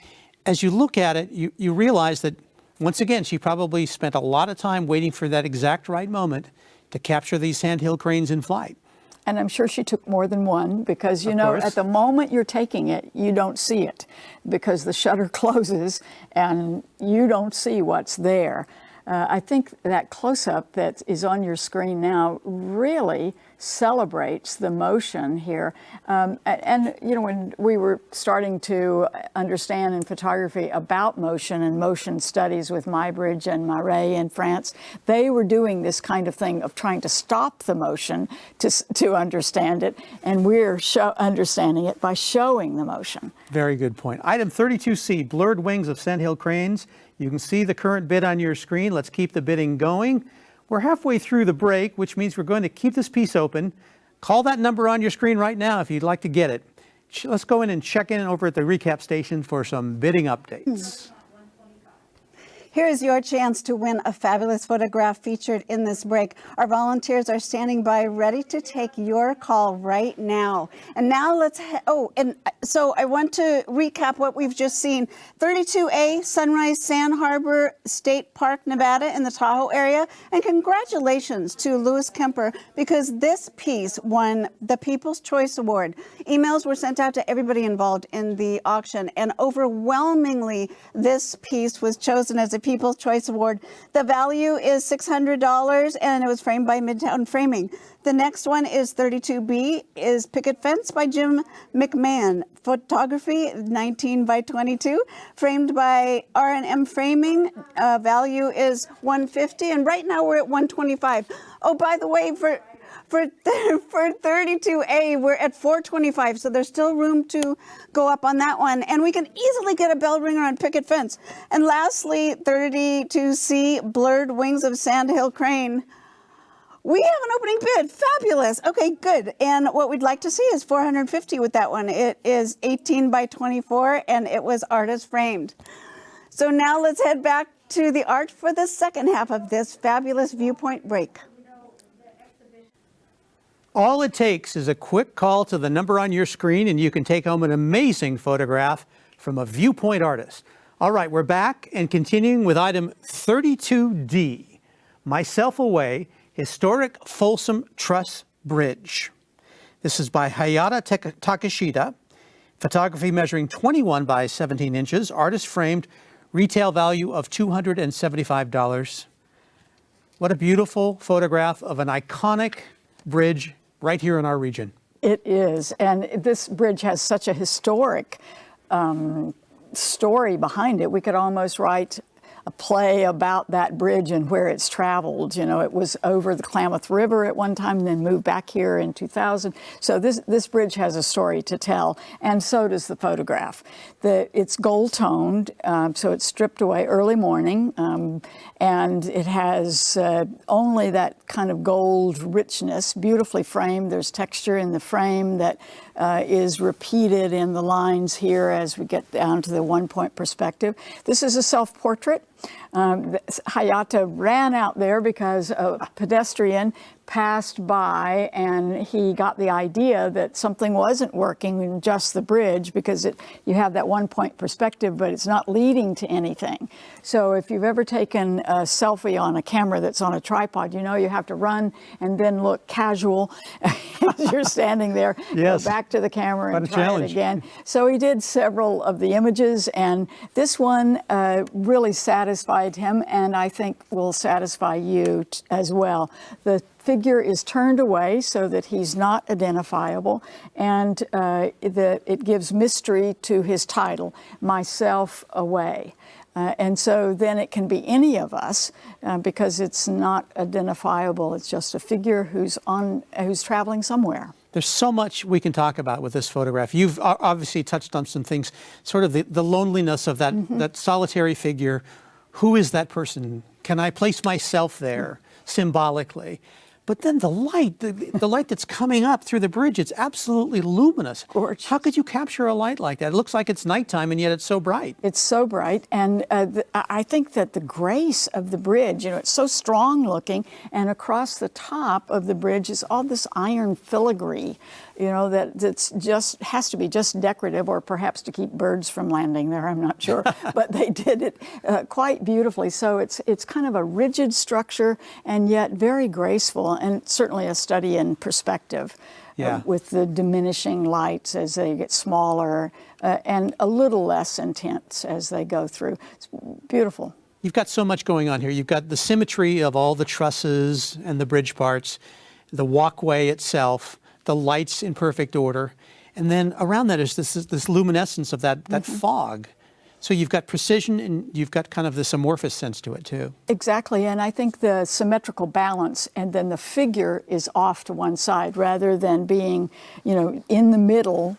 as you look at it, you realize that, once again, she probably spent a lot of time waiting for that exact right moment to capture these sandhill cranes in flight. And I'm sure she took more than one, because, you know, at the moment you're taking it, you don't see it because the shutter closes and you don't see what's there. I think that close-up that is on your screen now really celebrates the motion here. And, you know, when we were starting to understand in photography about motion and motion studies with Muybridge and Marais in France, they were doing this kind of thing of trying to stop the motion to understand it, and we're understanding it by showing the motion. Very good point. Item 32C, blurred wings of sandhill cranes. You can see the current bid on your screen. Let's keep the bidding going. We're halfway through the break, which means we're going to keep this piece open. Call that number on your screen right now if you'd like to get it. let's go in and check in over at the recap station for some bidding updates. Here's your chance to win a fabulous photograph featured in this break. Our volunteers are standing by ready to take your call right now. And now so I want to recap what we've just seen. 32A, Sunrise Sand Harbor State Park, Nevada in the Tahoe area. And congratulations to Louis Kemper because this piece won the People's Choice Award. Emails were sent out to everybody involved in the auction, and overwhelmingly this piece was chosen as a People's Choice Award. The value is $600 and it was framed by Midtown Framing. The next one is 32B, is Picket Fence by Jim McMahon. Photography, 19 by 22, framed by R&M Framing. Value is $150, and right now we're at $125. Oh, by the way, for 32A, we're at $425, so there's still room to go up on that one. And we can easily get a bell ringer on Picket Fence. And lastly, 32C, Blurred Wings of Sand Hill Crane. We have an opening bid. Fabulous. Okay, good. And what we'd like to see is $450 with that one. It is 18 by 24, and it was artist framed. So now let's head back to the art for the second half of this fabulous viewpoint break. All it takes is a quick call to the number on your screen and you can take home an amazing photograph from a viewpoint artist. All right, we're back and continuing with item 32D, Myself Away, Historic Folsom Truss Bridge. This is by Hayata Takeshita, photography measuring 21 by 17 inches, artist framed, retail value of $275. What a beautiful photograph of an iconic bridge right here in our region. It is, and this bridge has such a historic story behind it. We could almost write a play about that bridge and where it's traveled. You know, it was over the Klamath River at one time and then moved back here in 2000. So this bridge has a story to tell, and so does the photograph. It's gold toned, so it's stripped away early morning, and it has only that kind of gold richness, beautifully framed. There's texture in the frame that is repeated in the lines here as we get down to the one-point perspective. This is a self-portrait. Hayata ran out there because a pedestrian passed by and he got the idea that something wasn't working in just the bridge because you have that one-point perspective, but it's not leading to anything. So if you've ever taken a selfie on a camera that's on a tripod, you know you have to run and then look casual as you're standing there, yes. Go back to the camera and try challenge. it again. So he did several of the images, and this one really satisfied him, and I think will satisfy you as well. The figure is turned away so that he's not identifiable, and it gives mystery to his title, Myself Away. And so then it can be any of us because it's not identifiable. It's just a figure who's traveling somewhere. There's so much we can talk about with this photograph. You've obviously touched on some things, sort of the loneliness of that, that solitary figure. Who is that person? Can I place myself there symbolically? But then the light, the light that's coming up through the bridge, it's absolutely luminous. Gorgeous. How could you capture a light like that? It looks like it's nighttime, and yet it's so bright. It's so bright, and I think that the grace of the bridge, you know, it's so strong looking, and across the top of the bridge is all this iron filigree, you know, that's just has to be just decorative, or perhaps to keep birds from landing there, I'm not sure. But they did it quite beautifully. So it's kind of a rigid structure, and yet very graceful, and certainly a study in perspective. Yeah. With the diminishing lights as they get smaller and a little less intense as they go through. It's beautiful. You've got so much going on here. You've got the symmetry of all the trusses and the bridge parts, the walkway itself, the lights in perfect order, and then around that is this luminescence of that fog. So you've got precision and you've got kind of this amorphous sense to it too. Exactly, and I think the symmetrical balance, and then the figure is off to one side rather than being, you know, in the middle.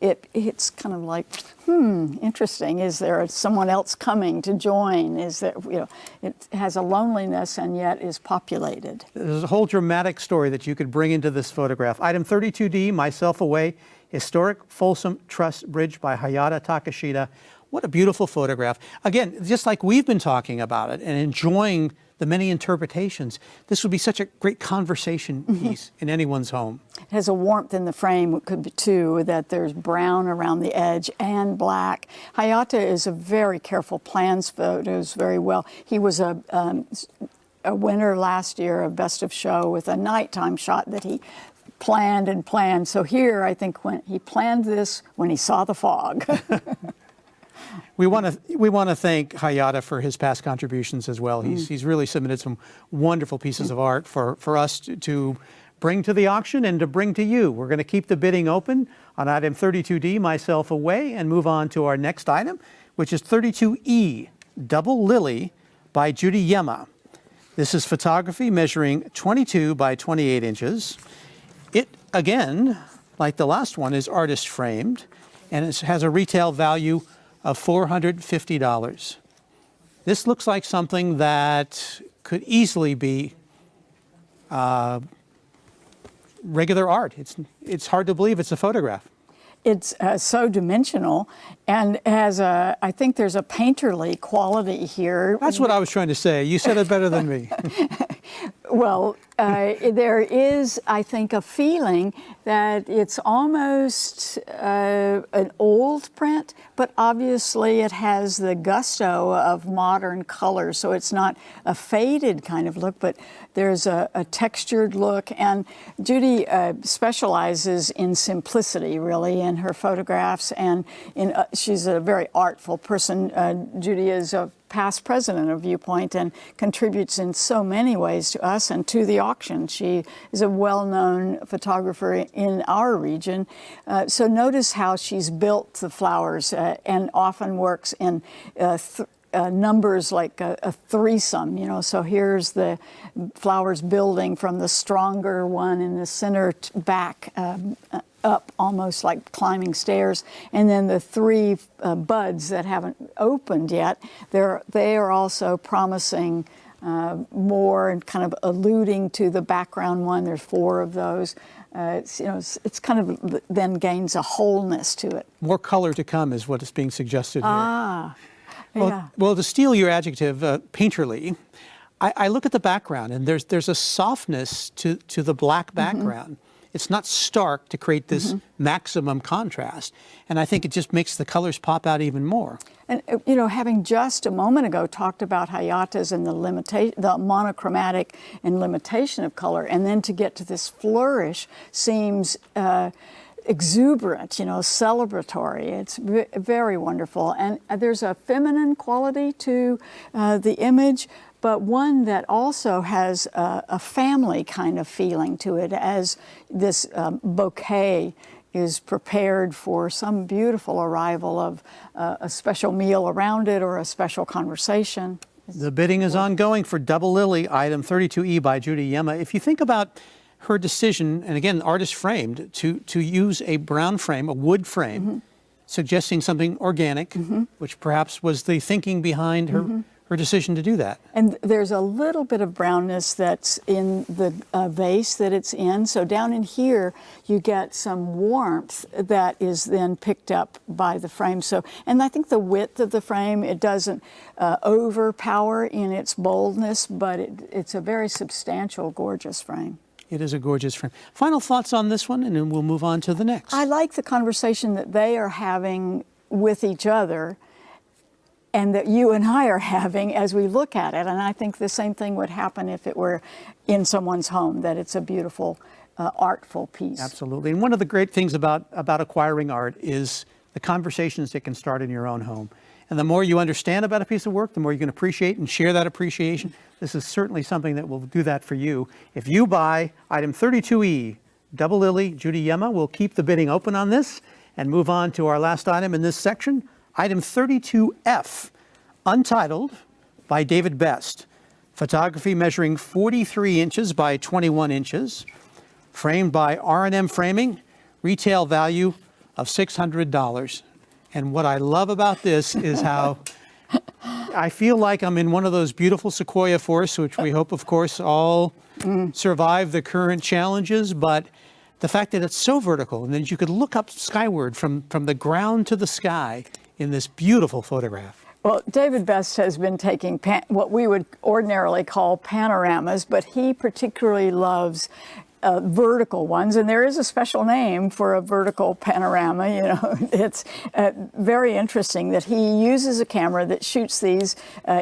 It's kind of like, interesting. Is there someone else coming to join? Is there, you know, it has a loneliness and yet is populated. There's a whole dramatic story that you could bring into this photograph. Item 32D, Myself Away, Historic Folsom Truss Bridge by Hayata Takashita. What a beautiful photograph. Again, just like we've been talking about it and enjoying the many interpretations, this would be such a great conversation piece in anyone's home. It has a warmth in the frame, could be too, that there's brown around the edge and black. Hayata is a very careful, plans photos very well. He was a winner last year of Best of Show with a nighttime shot that he planned and planned. So here, I think when he planned this when he saw the fog. We want to thank Hayata for his past contributions as well. He's really submitted some wonderful pieces of art for us to bring to the auction and to bring to you. We're going to keep the bidding open on item 32D, Myself Away, and move on to our next item, which is 32E, Double Lily by Judy Yema. This is photography measuring 22 by 28 inches. It, again, like the last one, is artist framed, and it has a retail value of $450. This looks like something that could easily be regular art. It's hard to believe it's a photograph. It's so dimensional and has I think there's a painterly quality here. That's what I was trying to say. You said it better than me. Well, there is, I think, a feeling that it's almost an old print, but obviously it has the gusto of modern color, so it's not a faded kind of look, but there's a textured look. And Judy specializes in simplicity, really, in her photographs, and she's a very artful person. Judy is a past president of Viewpoint and contributes in so many ways to us and to the auction. She is a well-known photographer in our region. So notice how she's built the flowers and often works in numbers like a threesome, you know. So here's the flowers building from the stronger one in the center back up, almost like climbing stairs, and then the three buds that haven't opened yet, they are also promising more and kind of alluding to the background one. There's 4 of those. It's kind of then gains a wholeness to it. More color to come is what is being suggested here. Yeah. Well, to steal your adjective, painterly, I look at the background, and there's a softness to the black background. It's not stark to create this maximum contrast, and I think it just makes the colors pop out even more. And having just a moment ago talked about Hayatas and the monochromatic and limitation of color, and then to get to this flourish seems exuberant, celebratory. It's very wonderful. And there's a feminine quality to the image, but one that also has a family kind of feeling to it, as this bouquet is prepared for some beautiful arrival of a special meal around it or a special conversation. The bidding is ongoing for Double Lily, item 32E by Judy Yema. If you think about her decision, and again, artist framed, to use a brown frame, a wood frame, suggesting something organic, which perhaps was the thinking behind her decision to do that. And there's a little bit of brownness that's in the vase that it's in. So down in here, you get some warmth that is then picked up by the frame. So, and I think the width of the frame, it doesn't overpower in its boldness, but it's a very substantial, gorgeous frame. It is a gorgeous frame. Final thoughts on this one, and then we'll move on to the next. I like the conversation that they are having with each other and that you and I are having as we look at it. And I think the same thing would happen if it were in someone's home, that it's a beautiful, artful piece. Absolutely. And one of the great things about acquiring art is the conversations that can start in your own home. And the more you understand about a piece of work, the more you can appreciate and share that appreciation. This is certainly something that will do that for you. If you buy item 32E, Double Lily, Judy Yema, we'll keep the bidding open on this and move on to our last item in this section, item 32F, Untitled by David Best. Photography measuring 43 inches by 21 inches, framed by R&M Framing, retail value of $600. And what I love about this is how I feel like I'm in one of those beautiful sequoia forests, which we hope, of course, all survive the current challenges. But the fact that it's so vertical and that you could look up skyward from the ground to the sky in this beautiful photograph. Well, David Best has been taking what we would ordinarily call panoramas, but he particularly loves vertical ones, and there is a special name for a vertical panorama. You know, it's very interesting that he uses a camera that shoots these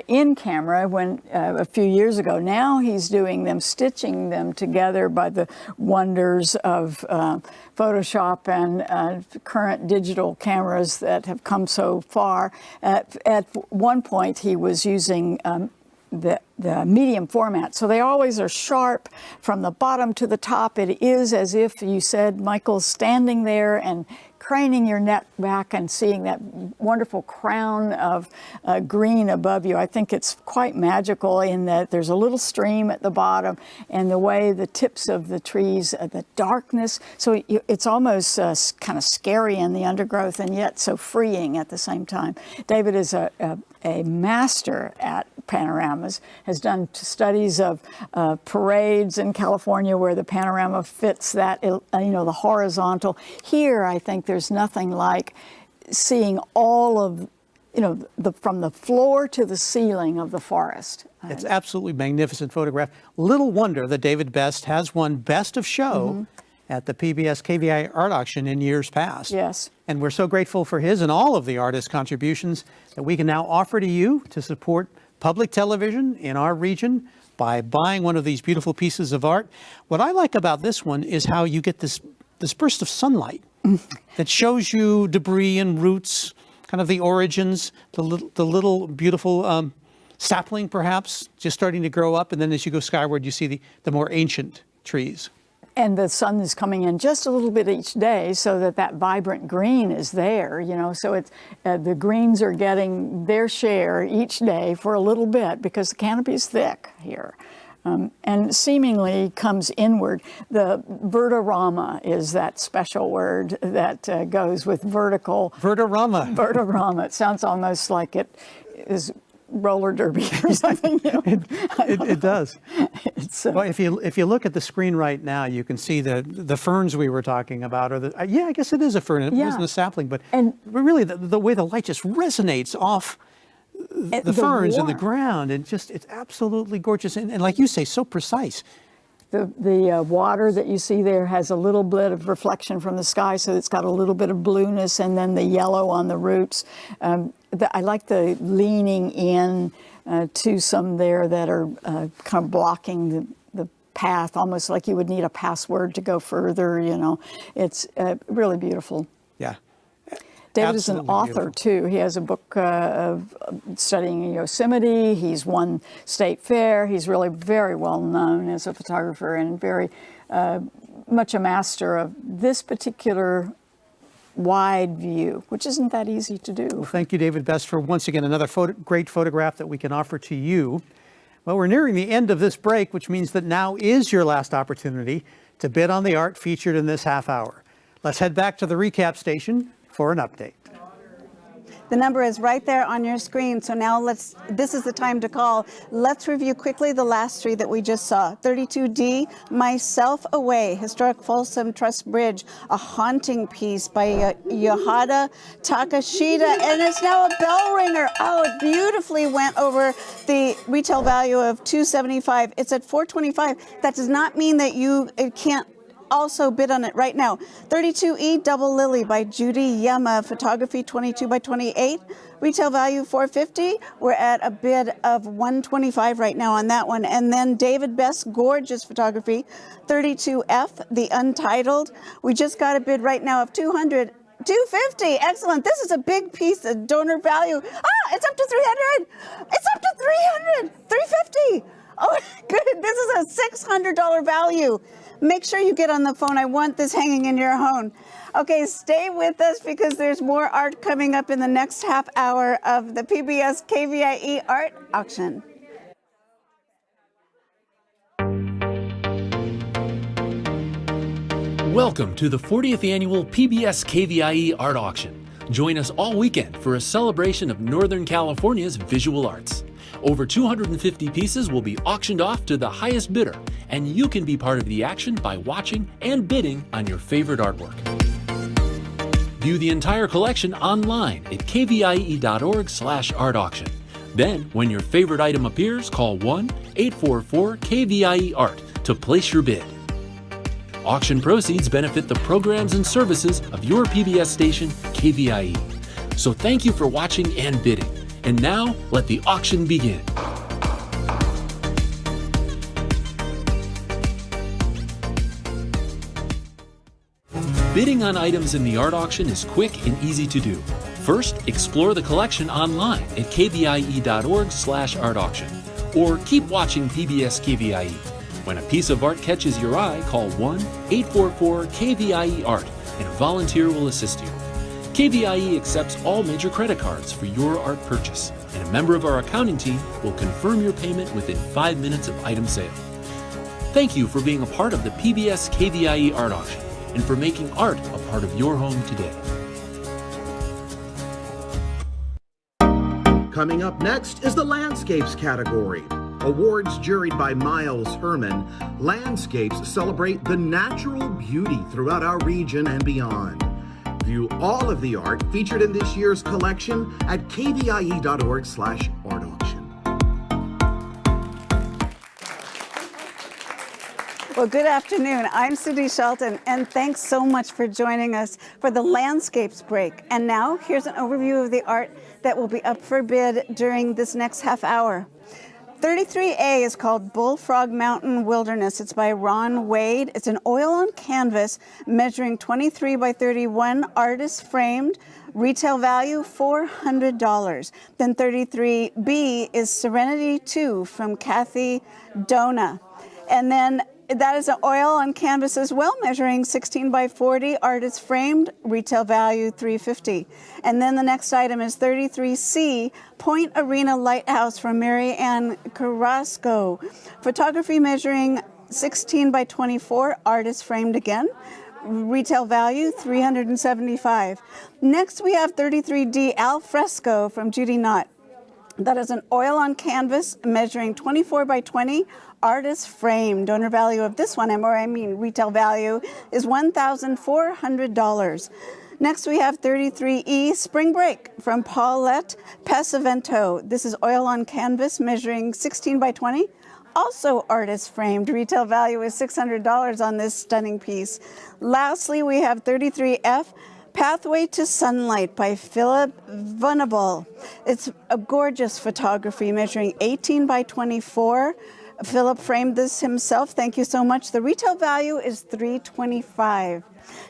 in camera when a few years ago. Now he's doing them, stitching them together by the wonders of Photoshop and current digital cameras that have come so far. At one point, he was using the medium format. So they always are sharp from the bottom to the top. It is as if you said, Michael, standing there and craning your neck back and seeing that wonderful crown of green above you. I think it's quite magical in that there's a little stream at the bottom and the way the tips of the trees, the darkness. So it's almost kind of scary in the undergrowth and yet so freeing at the same time. David is a master at panoramas, has done studies of parades in California where the panorama fits that, the horizontal. Here, I think there's nothing like seeing all of, from the floor to the ceiling of the forest. It's absolutely magnificent photograph. Little wonder that David Best has won Best of Show at the PBS KVIE art auction in years past. Yes. And we're so grateful for his and all of the artists' contributions that we can now offer to you to support public television in our region by buying one of these beautiful pieces of art. What I like about this one is how you get this burst of sunlight that shows you debris and roots, kind of the origins, the little beautiful sapling perhaps just starting to grow up, and then as you go skyward you see the more ancient trees. And the sun is coming in just a little bit each day so that vibrant green is there, so it's the greens are getting their share each day for a little bit because the canopy is thick here. And seemingly comes inward. The vertorama is that special word that goes with vertical. Vertorama. Vertorama. It sounds almost like it is roller derby or something. It does. Well, if you look at the screen right now, you can see the ferns we were talking about, or I guess it is a fern. It wasn't a sapling, but really the way the light just resonates off the ferns and the ground, and it's absolutely gorgeous, and like you say, so precise. The water that you see there has a little bit of reflection from the sky, so it's got a little bit of blueness, and then the yellow on the roots. I like the leaning in to some there that are kind of blocking the path, almost like you would need a password to go further. It's really beautiful. Yeah. David is an author, too. He has a book of studying Yosemite. He's won state fair. He's really very well known as a photographer and very much a master of this particular wide view, which isn't that easy to do. Well, thank you, David Best, for once again another great photograph that we can offer to you. Well, we're nearing the end of this break, which means that now is your last opportunity to bid on the art featured in this half hour. Let's head back to the recap station for an update. The number is right there on your screen. So now this is the time to call. Let's review quickly the last three that we just saw. 32D, Myself Away, Historic Folsom Trust Bridge, a haunting piece by Yohada Takashita, and it's now a bell ringer. Oh, it beautifully went over the retail value of $275. It's at $425. That does not mean that you can't also bid on it right now. 32E Double Lily by Judy Yema, photography 22 by 28, retail value $450. We're at a bid of $125 right now on that one. And then David Best, gorgeous photography, 32F, the Untitled. We just got a bid right now of $200. $250. Excellent. This is a big piece of donor value. It's up to $300. It's up to $300. $350. Oh, good. This is a $600 value. Make sure you get on the phone. I want this hanging in your home. Okay, stay with us because there's more art coming up in the next half hour of the PBS KVIE art auction. Welcome to the 40th annual PBS KVIE art auction. Join us all weekend for a celebration of Northern California's visual arts. Over 250 pieces will be auctioned off to the highest bidder, and you can be part of the action by watching and bidding on your favorite artwork. View the entire collection online at kvie.org/art-auction. Then, when your favorite item appears, call 1-844-KVIE-ART to place your bid. Auction proceeds benefit the programs and services of your PBS station, KVIE. So thank you for watching and bidding. And now, let the auction begin. Bidding on items in the art auction is quick and easy to do. First, explore the collection online at kvie.org/art-auction, or keep watching PBS KVIE. When a piece of art catches your eye, call 1-844-KVIE-ART and a volunteer will assist you. KVIE accepts all major credit cards for your art purchase, and a member of our accounting team will confirm your payment within 5 minutes of item sale. Thank you for being a part of the PBS KVIE Art Auction and for making art a part of your home today. Coming up next is the Landscapes category. Awards juried by Miles Herman, Landscapes celebrate the natural beauty throughout our region and beyond. View all of the art featured in this year's collection at kvie.org/art-auction. Well, good afternoon. I'm Sudie Shelton, and thanks so much for joining us for the Landscapes break. And now, here's an overview of the art that will be up for bid during this next half hour. 33A is called Bullfrog Mountain Wilderness. It's by Ron Wade. It's an oil on canvas measuring 23 by 31, artist framed, retail value $400. Then 33B is Serenity 2 from Kathy Dona. And then that is an oil on canvas as well, measuring 16 by 40, artist framed, retail value $350. And then the next item is 33C, Point Arena Lighthouse from Mary Ann Carrasco. Photography measuring 16 by 24, artist framed again, retail value $375. Next we have 33D Al Fresco from Judy Knott. That is an oil on canvas measuring 24 by 20, artist frame. Donor value of this one, retail value, is $1,400. Next we have 33E Spring Break from Paulette Pesavento. This is oil on canvas measuring 16 by 20, also artist framed. Retail value is $600 on this stunning piece. Lastly, we have 33F Pathway to Sunlight by Philip Venable. It's a gorgeous photography measuring 18 by 24. Philip framed this himself. Thank you so much. The retail value is $325.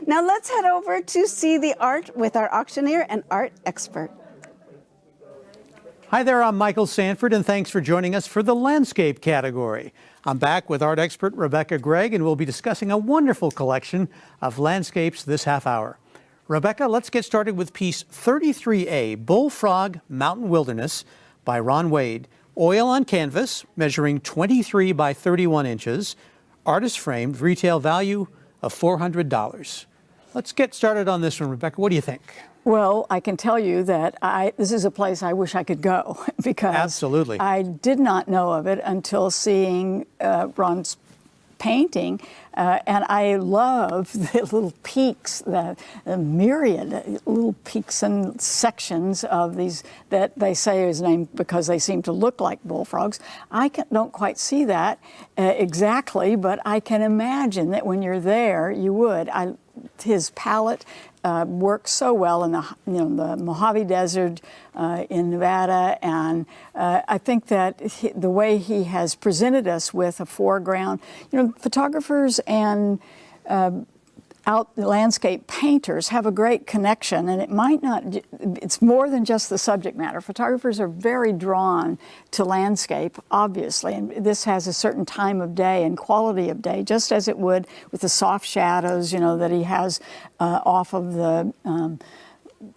Now let's head over to see the art with our auctioneer and art expert. Hi there, I'm Michael Sanford, and thanks for joining us for the landscape category. I'm back with art expert Rebecca Gregg, and we'll be discussing a wonderful collection of landscapes this half hour. Rebecca, let's get started with piece 33A, Bullfrog Mountain Wilderness by Ron Wade. Oil on canvas, measuring 23 by 31 inches, artist framed, retail value of $400. Let's get started on this one, Rebecca. What do you think? Well, I can tell you that this is a place I wish I could go because Absolutely. I did not know of it until seeing Ron's painting, and I love the little peaks, the myriad little peaks and sections of these that they say is named because they seem to look like bullfrogs. I don't quite see that exactly, but I can imagine that when you're there, you would. His palette works so well in the Mojave Desert in Nevada, and I think that the way he has presented us with a foreground, photographers and landscape painters have a great connection, and it's more than just the subject matter. Photographers are very drawn to landscape, obviously, and this has a certain time of day and quality of day, just as it would with the soft shadows, that he has off of the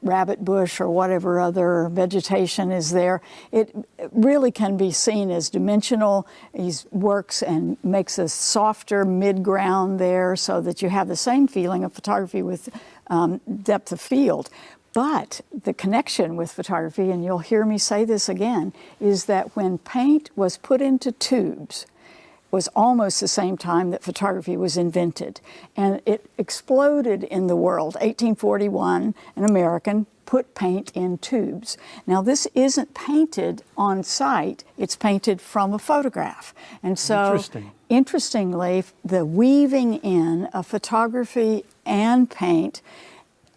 rabbit bush or whatever other vegetation is there. It really can be seen as dimensional. He works and makes a softer mid-ground there so that you have the same feeling of photography with depth of field. But the connection with photography, and you'll hear me say this again, is that when paint was put into tubes, was almost the same time that photography was invented. And it exploded in the world. 1841, an American put paint in tubes. Now this isn't painted on site, it's painted from a photograph. And so, interestingly, the weaving in of photography and paint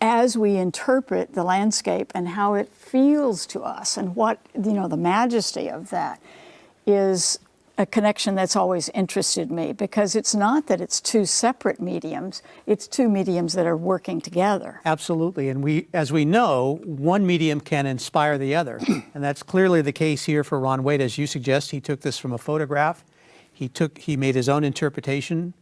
as we interpret the landscape and how it feels to us and what, the majesty of that is a connection that's always interested me, because it's not that it's two separate mediums, it's two mediums that are working together. Absolutely, and as we know, one medium can inspire the other, and that's clearly the case here for Ron Wade. As you suggest, he took this from a photograph. He made his own interpretation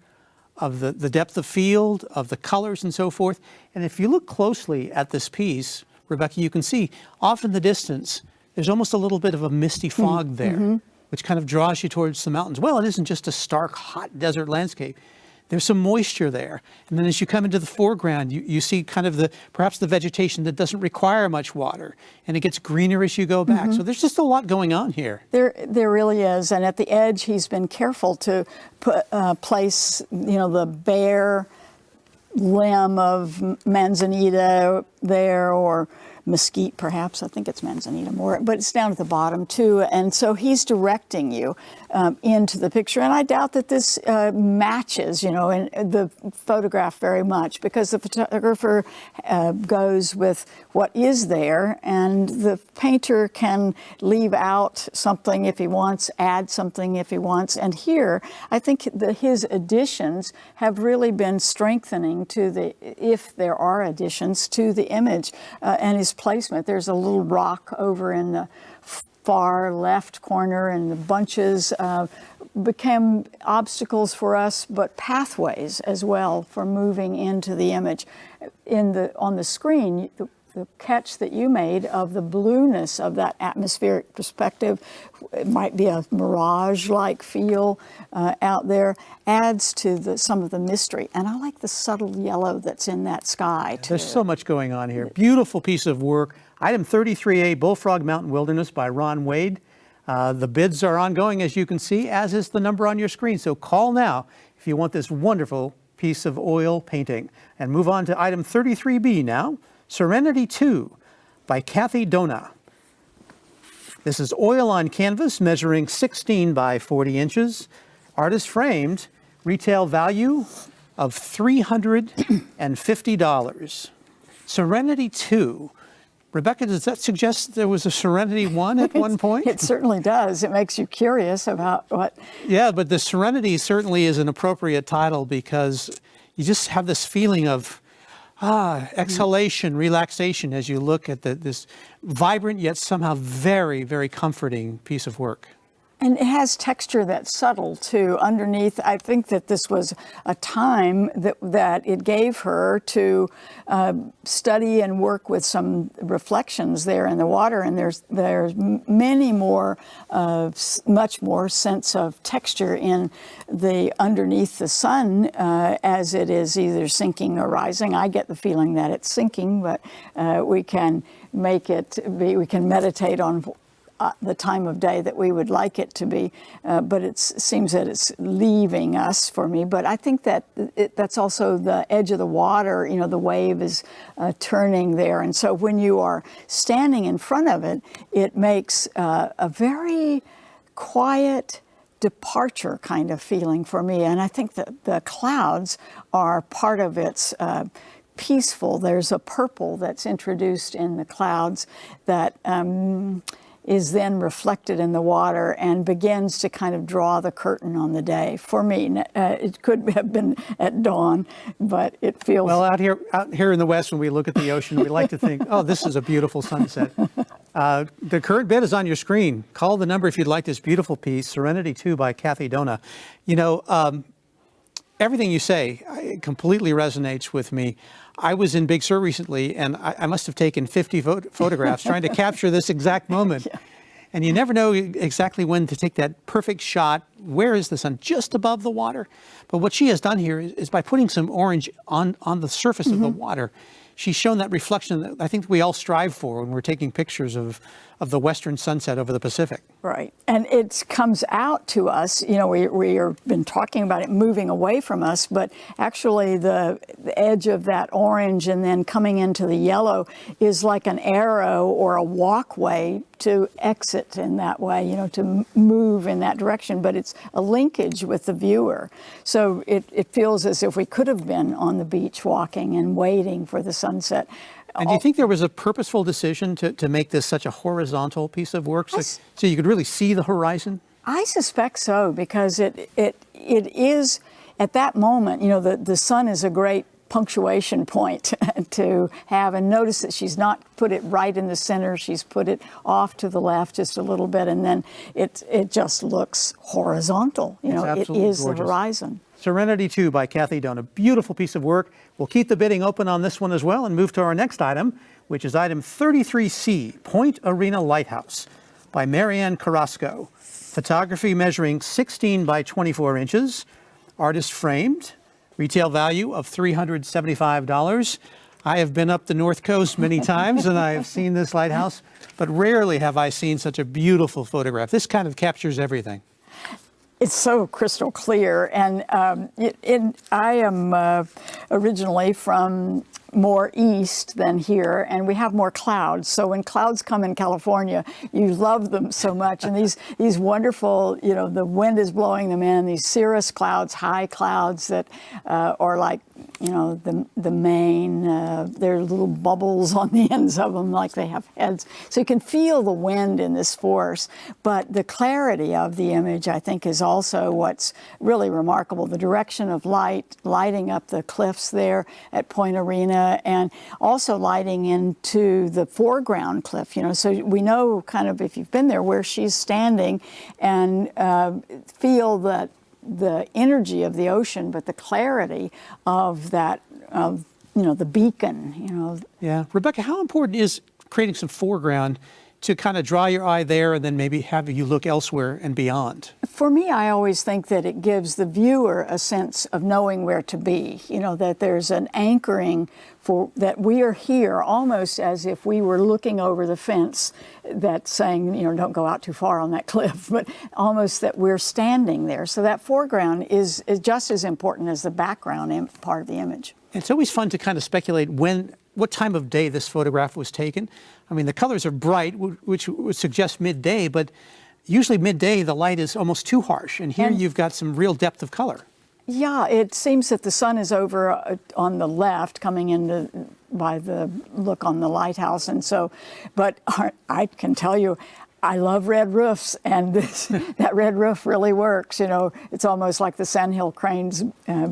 of the depth of field, of the colors and so forth. And if you look closely at this piece, Rebecca, you can see off in the distance, there's almost a little bit of a misty fog there, which kind of draws you towards the mountains. Well, it isn't just a stark, hot desert landscape. There's some moisture there. And then as you come into the foreground, you see kind of perhaps the vegetation that doesn't require much water, and it gets greener as you go back. So there's just a lot going on here. There really is. And at the edge, he's been careful to place, the bare limb of manzanita there, or mesquite perhaps, I think it's manzanita more, but it's down at the bottom too. And so he's directing you into the picture. And I doubt that this matches, in the photograph very much, because the photographer goes with what is there, and the painter can leave out something if he wants, add something if he wants. And here, I think his additions have really been strengthening to if there are additions to the image and his placement. There's a little rock over in the far left corner, and the bunches became obstacles for us, but pathways as well for moving into the image. On the screen, the catch that you made of the blueness of that atmospheric perspective, it might be a mirage-like feel out there, adds to some of the mystery. And I like the subtle yellow that's in that sky too. There's so much going on here. Beautiful piece of work. Item 33A, Bullfrog Mountain Wilderness by Ron Wade. The bids are ongoing, as you can see, as is the number on your screen. So call now if you want this wonderful piece of oil painting. And move on to item 33B now, Serenity 2 by Kathy Dona. This is oil on canvas measuring 16 by 40 inches. Artist framed, retail value of $350. Serenity 2. Rebecca, does that suggest there was a Serenity 1 at one point? It certainly does. It makes you curious about what... Yeah, but the Serenity certainly is an appropriate title, because you just have this feeling of exhalation, relaxation as you look at this vibrant yet somehow very, very comforting piece of work. And it has texture that's subtle too underneath. I think that this was a time that it gave her to study and work with some reflections there in the water. And there's many more, much more sense of texture in the underneath the sun as it is either sinking or rising. I get the feeling that it's sinking, but we can make it be, we can meditate on the time of day that we would like it to be, but it seems that it's leaving us for me. But I think that that's also the edge of the water, the wave is turning there. And so when you are standing in front of it, it makes a very quiet departure kind of feeling for me. And I think that the clouds are part of its peaceful. There's a purple that's introduced in the clouds that is then reflected in the water and begins to kind of draw the curtain on the day. For me, it could have been at dawn, but it feels... Well, out here in the West, when we look at the ocean, we like to think, oh, this is a beautiful sunset. The current bid is on your screen. Call the number if you'd like this beautiful piece, Serenity 2 by Kathy Dona. Everything you say completely resonates with me. I was in Big Sur recently, and I must have taken 50 photographs trying to capture this exact moment. Yeah. And you never know exactly when to take that perfect shot. Where is the sun? Just above the water. But what she has done here is by putting some orange on the surface of the water, she's shown that reflection that I think we all strive for when we're taking pictures of the western sunset over the Pacific. Right. And it comes out to us, you know, we have been talking about it moving away from us, but actually the edge of that orange and then coming into the yellow is like an arrow or a walkway to exit in that way, you know, to move in that direction, but it's a linkage with the viewer. So it feels as if we could have been on the beach walking and waiting for the sunset. And do you think there was a purposeful decision to make this such a horizontal piece of work so you could really see the horizon? I suspect so, because it is, at that moment, you know, the sun is a great punctuation point to have. And notice that she's not put it right in the center. She's put it off to the left just a little bit, and then it just looks horizontal. You know, it is the horizon. Serenity 2 by Kathy Doan, a beautiful piece of work. We'll keep the bidding open on this one as well and move to our next item, which is item 33C, Point Arena Lighthouse by Marianne Carrasco. Photography measuring 16 by 24 inches, artist framed, retail value of $375. I have been up the North Coast many times and I have seen this lighthouse, but rarely have I seen such a beautiful photograph. This kind of captures everything. It's so crystal clear, and I am originally from more east than here, and we have more clouds. So when clouds come in California, you love them so much. And these wonderful, you know, the wind is blowing them in, these cirrus clouds, high clouds that are like, you know, the mane, there are little bubbles on the ends of them like they have heads. So you can feel the wind in this force, but the clarity of the image, I think, is also what's really remarkable. The direction of light, lighting up the cliffs there at Point Arena, and also lighting into the foreground cliff, you know, so we know kind of, if you've been there, where she's standing, and feel that the energy of the ocean, but the clarity of that, you know, the beacon, you know. Yeah. Rebecca, how important is creating some foreground to kind of draw your eye there and then maybe have you look elsewhere and beyond? For me, I always think that it gives the viewer a sense of knowing where to be, you know, that there's an anchoring for that we are here, almost as if we were looking over the fence that's saying, you know, don't go out too far on that cliff, but almost that we're standing there. So that foreground is just as important as the background part of the image. It's always fun to kind of speculate what time of day this photograph was taken. I mean, the colors are bright, which would suggest midday, but usually midday the light is almost too harsh, and here you've got some real depth of color. Yeah, it seems that the sun is over on the left, coming into by the look on the lighthouse, and so, but I can tell you, I love red roofs, and that red roof really works. You know, it's almost like the sandhill crane's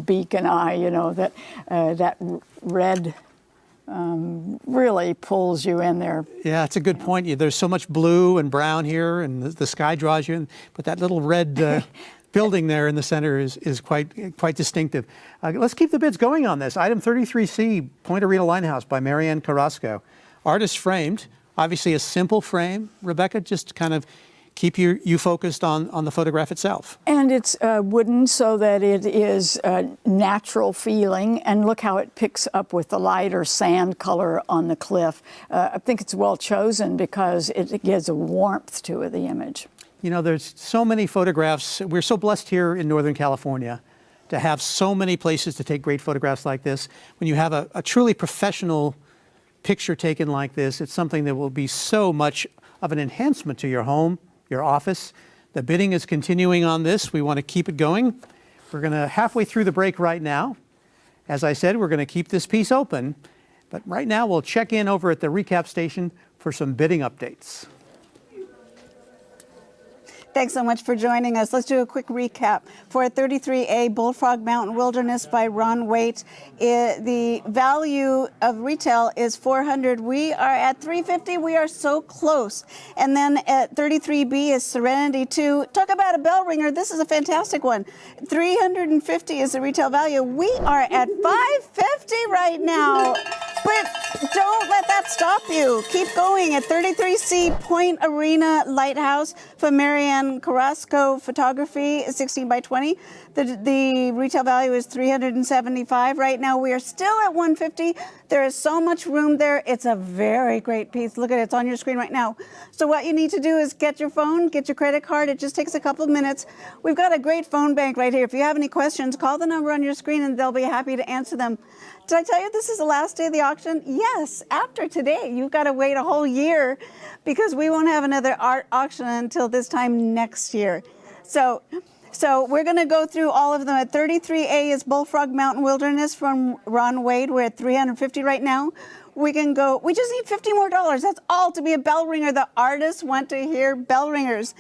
beak and eye. You know, that red really pulls you in there. Yeah, it's a good point. There's so much blue and brown here, and the sky draws you in, but that little red building there in the center is quite distinctive. Let's keep the bids going on this. Item 33C, Point Arena Lighthouse by Marianne Carrasco. Artist framed, obviously a simple frame. Rebecca, just kind of keep you focused on the photograph itself. And it's wooden so that it is natural feeling, and look how it picks up with the lighter sand color on the cliff. I think it's well chosen because it gives a warmth to the image. You know, there's so many photographs. We're so blessed here in Northern California to have so many places to take great photographs like this. When you have a truly professional picture taken like this, it's something that will be so much of an enhancement to your home, your office. The bidding is continuing on this. We want to keep it going. We're going to halfway through the break right now. As I said, we're going to keep this piece open, but right now we'll check in over at the recap station for some bidding updates. Thanks so much for joining us. Let's do a quick recap. For 33A Bullfrog Mountain Wilderness by Ron Waite, the value of retail is $400. We are at $350. We are so close. And then at 33B is Serenity 2. Talk about a bell ringer. This is a fantastic one. $350 is the retail value. We are at $550 right now. But don't let that stop you. Keep going at 33C Point Arena Lighthouse from Marianne Carrasco Photography, 16 by 20. The retail value is $375. Right now we are still at $150. There is so much room there. It's a very great piece. Look at it, it's on your screen right now. So what you need to do is get your phone, get your credit card. It just takes a couple of minutes. We've got a great phone bank right here. If you have any questions, call the number on your screen and they'll be happy to answer them. Did I tell you this is the last day of the auction? Yes, after today. You've got to wait a whole year because we won't have another art auction until this time next year. So we're going to go through all of them. At 33A is Bullfrog Mountain Wilderness from Ron Wade. We're at $350 right now. We can go, we just need $50 more. That's all to be a bell ringer. The artists want to hear bell ringers.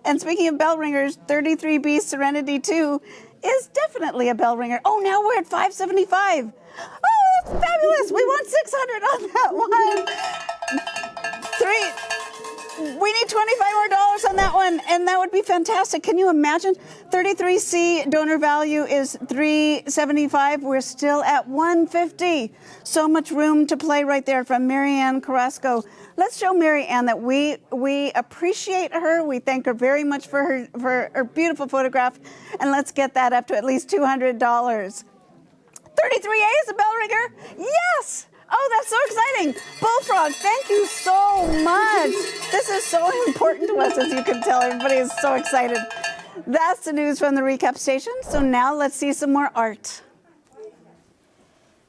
And speaking of bell ringers, 33B Serenity 2 is definitely a bell ringer. Oh, now we're at $575. Oh, that's fabulous. We want $600 on that one. We need $25 more on that one, and that would be fantastic. Can you imagine? 33C donor value is $375. We're still at $150. So much room to play right there from Marianne Carrasco. Let's show Marianne that we appreciate her. We thank her very much for her beautiful photograph, and let's get that up to at least $200. 33A is a bell ringer. Yes. Oh, that's so exciting. Bullfrog, thank you so much. This is so important to us, as you can tell. Everybody is so excited. That's the news from the recap station. So now let's see some more art.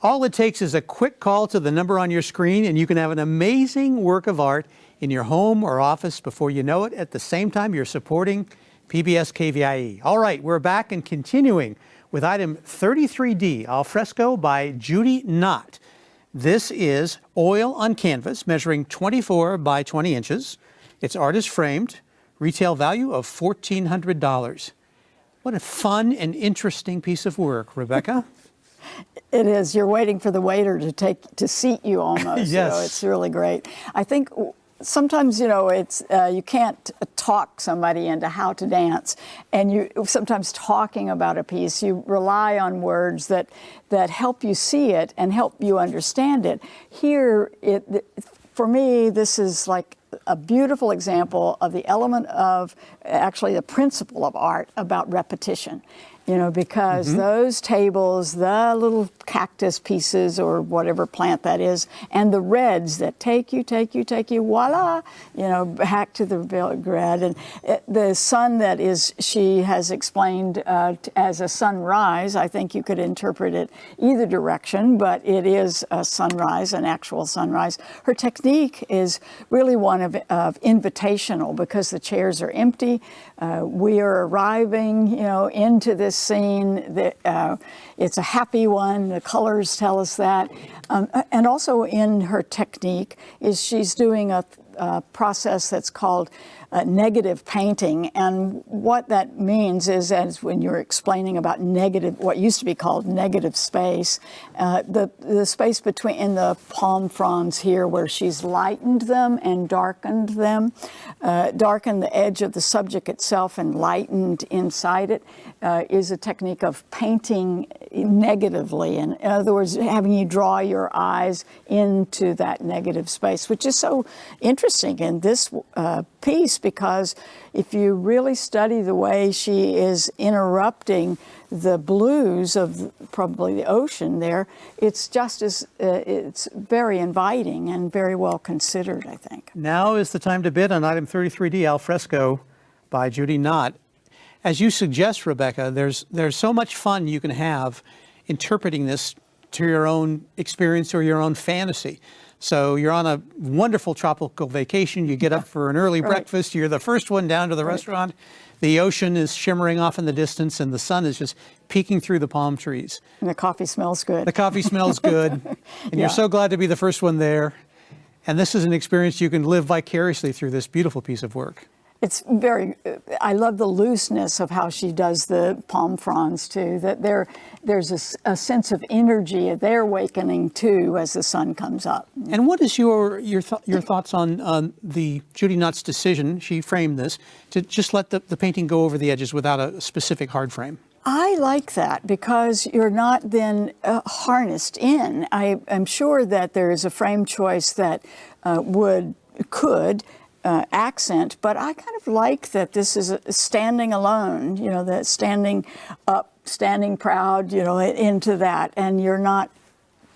All it takes is a quick call to the number on your screen, and you can have an amazing work of art in your home or office before you know it. At the same time, you're supporting PBS KVIE. All right, we're back and continuing with item 33D, Al Fresco by Judy Knott. This is oil on canvas measuring 24 by 20 inches. It's artist framed, retail value of $1,400. What a fun and interesting piece of work, Rebecca. It is. You're waiting for the waiter to seat you almost. Yes. So it's really great. I think sometimes, it's you can't talk somebody into how to dance, and you sometimes talking about a piece, you rely on words that help you see it and help you understand it. Here, for me, this is like a beautiful example of the element of actually the principle of art about repetition. Because those tables, the little cactus pieces or whatever plant that is, and the reds that take you, voila, back to the red. And the sun that is, she has explained as a sunrise. I think you could interpret it either direction, but it is a sunrise, an actual sunrise. Her technique is really one of invitational because the chairs are empty. We are arriving, into this scene. It's a happy one. The colors tell us that. And also in her technique is she's doing a process that's called negative painting. And what that means is, as when you're explaining about negative, what used to be called negative space, the space between in the palm fronds here where she's lightened them and darkened them, darkened the edge of the subject itself and lightened inside it, is a technique of painting negatively. In other words, having you draw your eyes into that negative space, which is so interesting in this piece, because if you really study the way she is interrupting the blues of probably the ocean there, it's just as, it's very inviting and very well considered, I think. Now is the time to bid on item 33D, Al Fresco by Judy Knott. As you suggest, Rebecca, there's so much fun you can have interpreting this to your own experience or your own fantasy. So you're on a wonderful tropical vacation. You get up for an early breakfast. You're the first one down to the restaurant. The ocean is shimmering off in the distance, and the sun is just peeking through the palm trees. And the coffee smells good. The coffee smells good, and you're so glad to be the first one there. And this is an experience you can live vicariously through this beautiful piece of work. It's very, I love the looseness of how she does the palm fronds too, that there's a sense of energy they're awakening too as the sun comes up. And what is your thoughts on the Judy Knott's decision, she framed this, to just let the painting go over the edges without a specific hard frame? I like that because you're not then harnessed in. I'm sure that there is a frame choice that could accent, but I kind of like that this is standing alone, that standing up, standing proud, into that, and you're not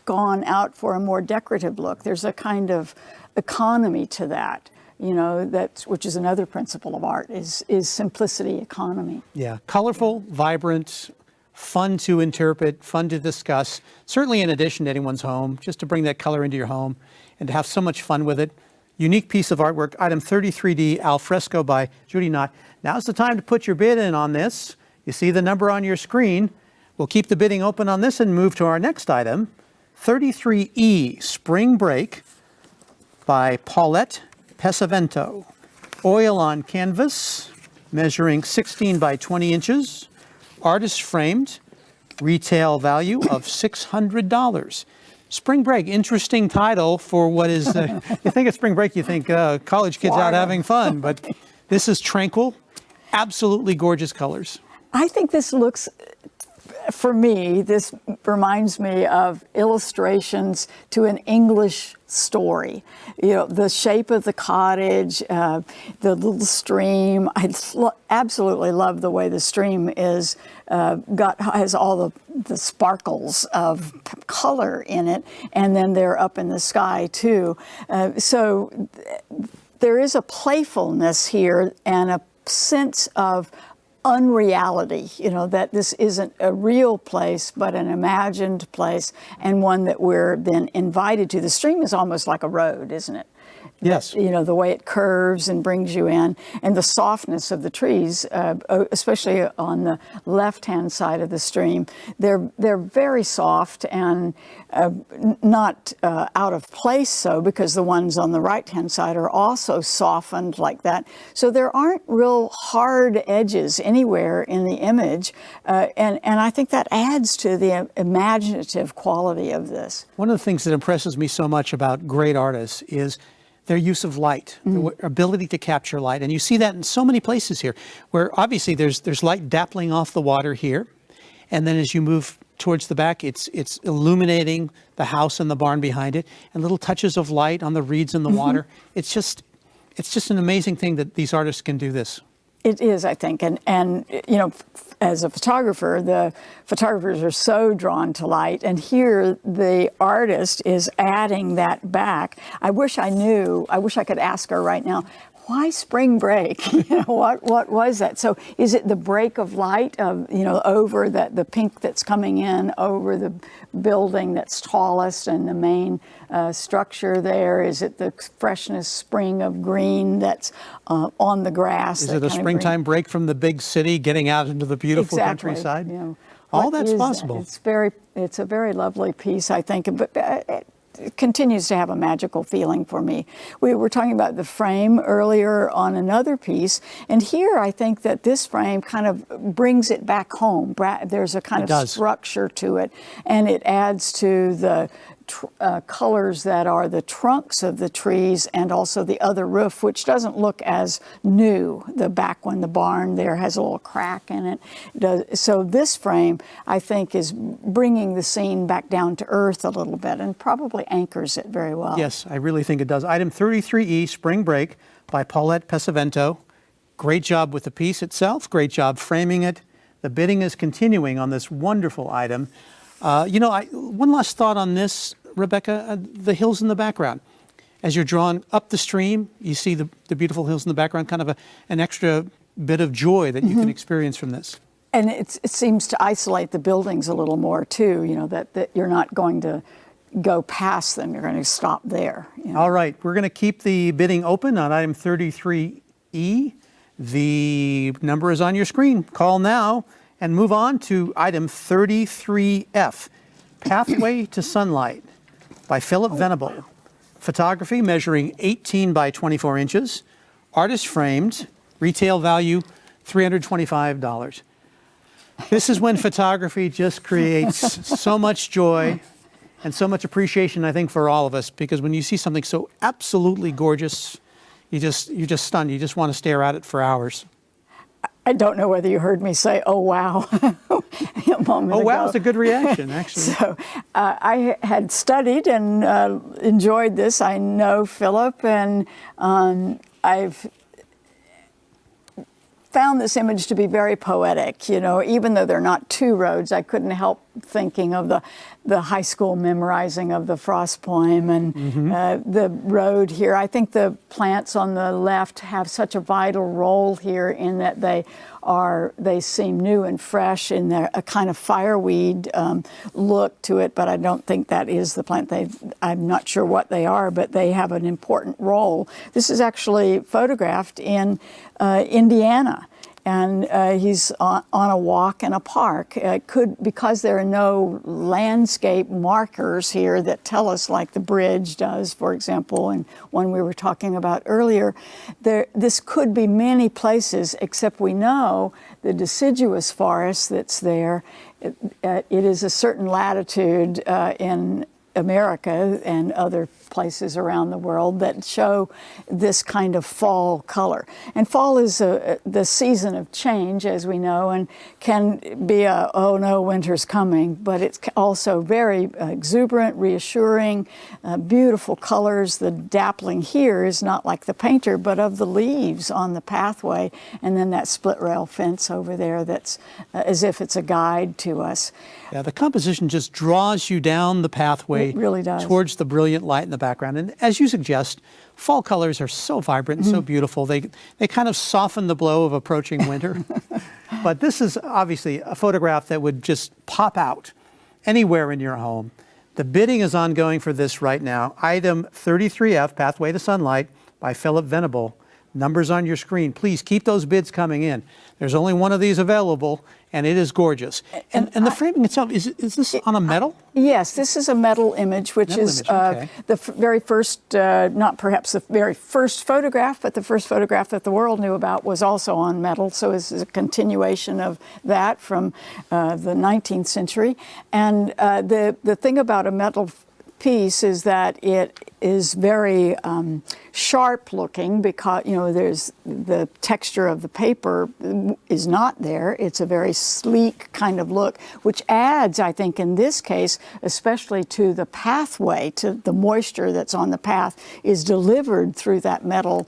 gone out for a more decorative look. There's a kind of economy to that. Which is another principle of art is simplicity, economy. Yeah, colorful, vibrant, fun to interpret, fun to discuss. Certainly in addition to anyone's home, just to bring that color into your home and to have so much fun with it. Unique piece of artwork, item 33D, al fresco by Judy Knott. Now's the time to put your bid in on this. You see the number on your screen. We'll keep the bidding open on this and move to our next item, 33E, Spring Break by Paulette Pesavento. Oil on canvas, measuring 16 by 20 inches. Artist framed, retail value of $600. Spring Break, interesting title for what is, you think of Spring Break, you think college kids out having fun, but this is tranquil, absolutely gorgeous colors. I think this looks, for me, this reminds me of illustrations to an English story. The shape of the cottage, the little stream. I absolutely love the way the stream is has all the sparkles of color in it, and then they're up in the sky too. So there is a playfulness here and a sense of unreality, that this isn't a real place, but an imagined place, and one that we're then invited to. The stream is almost like a road, isn't it? Yes. The way it curves and brings you in, and the softness of the trees, especially on the left-hand side of the stream, they're very soft and not out of place, so because the ones on the right-hand side are also softened like that. So there aren't real hard edges anywhere in the image, and I think that adds to the imaginative quality of this. One of the things that impresses me so much about great artists is their use of light, their ability to capture light. And you see that in so many places here, where obviously there's light dappling off the water here. And then as you move towards the back, it's illuminating the house and the barn behind it, and little touches of light on the reeds in the water. It's just an amazing thing that these artists can do this. It is, I think, and as a photographer, the photographers are so drawn to light, and here the artist is adding that back. I wish I could ask her right now, why spring break? What was that? So is it the break of light of, over the pink that's coming in over the building that's tallest and the main structure there? Is it the freshness spring of green that's on the grass? Is it a springtime break from the big city getting out into the beautiful countryside? All that's possible. It's a very lovely piece, I think. But it continues to have a magical feeling for me. We were talking about the frame earlier on another piece, and here I think that this frame kind of brings it back home. There's a kind of structure to it, and it adds to the colors that are the trunks of the trees and also the other roof, which doesn't look as new. The back one, the barn there, has a little crack in it. So this frame, I think, is bringing the scene back down to earth a little bit and probably anchors it very well. Yes, I really think it does. Item 33E, Spring Break by Paulette Pesavento. Great job with the piece itself. Great job framing it. The bidding is continuing on this wonderful item. One last thought on this, Rebecca, the hills in the background. As you're drawn up the stream, you see the beautiful hills in the background, kind of an extra bit of joy that you can experience from this. And it seems to isolate the buildings a little more too, that you're not going to go past them, you're going to stop there. All right, we're going to keep the bidding open on item 33E. The number is on your screen. Call now. And move on to item 33F, Pathway to Sunlight by Philip Venable. Photography measuring 18 by 24 inches. Artist framed, retail value $325. This is when photography just creates so much joy and so much appreciation, I think, for all of us, because when you see something so absolutely gorgeous, you're just stunned. You just want to stare at it for hours. I don't know whether you heard me say, "Oh wow," a moment Oh, ago. wow, it's a good reaction, actually. So I had studied and enjoyed this. I know Philip, and I've found this image to be very poetic. You know, even though they're not two roads, I couldn't help thinking of the high school memorizing of the Frost poem and the road here. I think the plants on the left have such a vital role here in that they seem new and fresh in their a kind of fireweed look to it, but I don't think that is the plant. I'm not sure what they are, but they have an important role. This is actually photographed in Indiana. And he's on a walk in a park. Because there are no landscape markers here that tell us, like the bridge does, for example, and one we were talking about earlier, this could be many places, except we know the deciduous forest that's there. It is a certain latitude in America and other places around the world that show this kind of fall color. And fall is the season of change, as we know, and can be oh no, winter's coming, but it's also very exuberant, reassuring, beautiful colors. The dappling here is not like the painter, but of the leaves on the pathway, and then that split rail fence over there that's as if it's a guide to us. Yeah, the composition just draws you down the pathway. It really does. Towards the brilliant light in the background. And as you suggest, fall colors are so vibrant and so beautiful. They kind of soften the blow of approaching winter. But this is obviously a photograph that would just pop out anywhere in your home. The bidding is ongoing for this right now. Item 33F, Pathway to Sunlight, by Philip Venable. Numbers on your screen. Please keep those bids coming in. There's only one of these available, and it is gorgeous. And the framing itself, is this on a metal? Yes, this is a metal image, which Metal is image, okay. the very first, not perhaps the very first photograph, but the first photograph that the world knew about was also on metal. So this is a continuation of that from the 19th century. And the thing about a metal piece is that it is very sharp looking because, you know, there's the texture of the paper is not there. It's a very sleek kind of look, which adds, I think, in this case, especially to the pathway, to the moisture that's on the path is delivered through that metal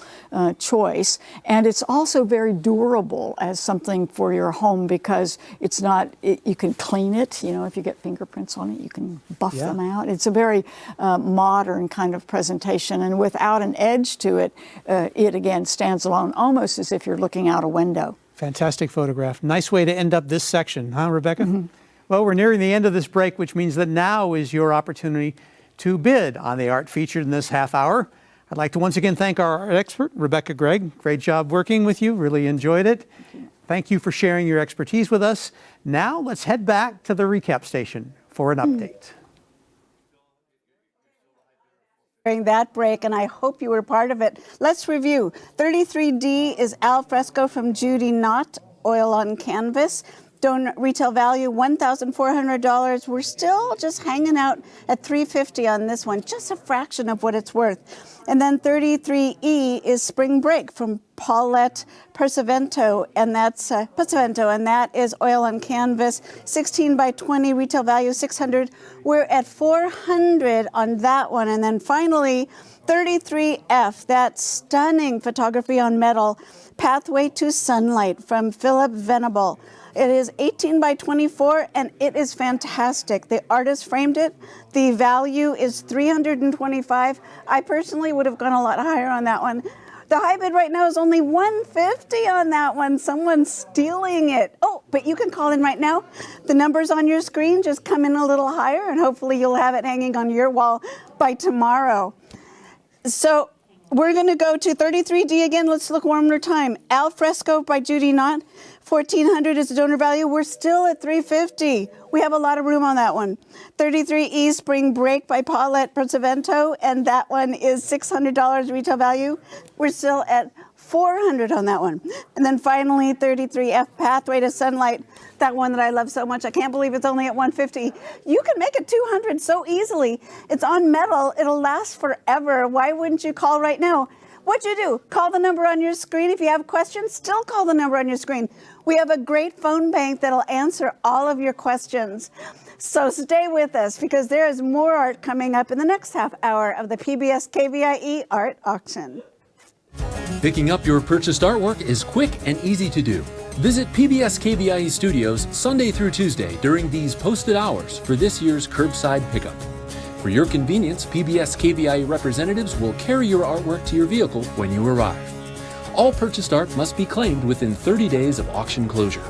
choice. And it's also very durable as something for your home because it's not, you can clean it, you know, if you get fingerprints on it, you can buff them out. It's a very modern kind of presentation, and without an edge to it, it again stands alone, almost as if you're looking out a window. Fantastic photograph. Nice way to end up this section, huh, Rebecca? Well, we're nearing the end of this break, which means that now is your opportunity to bid on the art featured in this half hour. I'd like to once again thank our art expert, Rebecca Gregg. Great job working with you. Really enjoyed it. Thank you for sharing your expertise with us. Now let's head back to the recap station for an update. During that break, and I hope you were part of it. Let's review. 33D is al fresco from Judy Knott, oil on canvas. Retail value $1,400. We're still just hanging out at $350 on this one, just a fraction of what it's worth. And then 33E is Spring Break from Paulette Persevento, and that's and that is oil on canvas, 16 by 20, retail value $600. We're at $400 on that one. And then finally, 33F, that stunning photography on metal, Pathway to Sunlight from Philip Venable. It is 18 by 24, and it is fantastic. The artist framed it. The value is $325. I personally would have gone a lot higher on that one. The high bid right now is only $150 on that one. Someone's stealing it. Oh, but you can call in right now. The numbers on your screen just come in a little higher, and hopefully you'll have it hanging on your wall by tomorrow. So we're going to go to 33D again. Let's look one more time. Al Fresco by Judy Knott. $1,400 is the donor value. We're still at $350. We have a lot of room on that one. 33E Spring Break by Paulette Persevento, and that one is $600 retail value. We're still at $400 on that one. And then finally, 33F Pathway to Sunlight, that one that I love so much. I can't believe it's only at $150. You can make it $200 so easily. It's on metal. It'll last forever. Why wouldn't you call right now? What you do, call the number on your screen. If you have questions, still call the number on your screen. We have a great phone bank that'll answer all of your questions. So stay with us because there is more art coming up in the next half hour of the PBS KVIE Art Auction. Picking up your purchased artwork is quick and easy to do. Visit PBS KVIE Studios Sunday through Tuesday during these posted hours for this year's curbside pickup. For your convenience, PBS KVIE representatives will carry your artwork to your vehicle when you arrive. All purchased art must be claimed within 30 days of auction closure.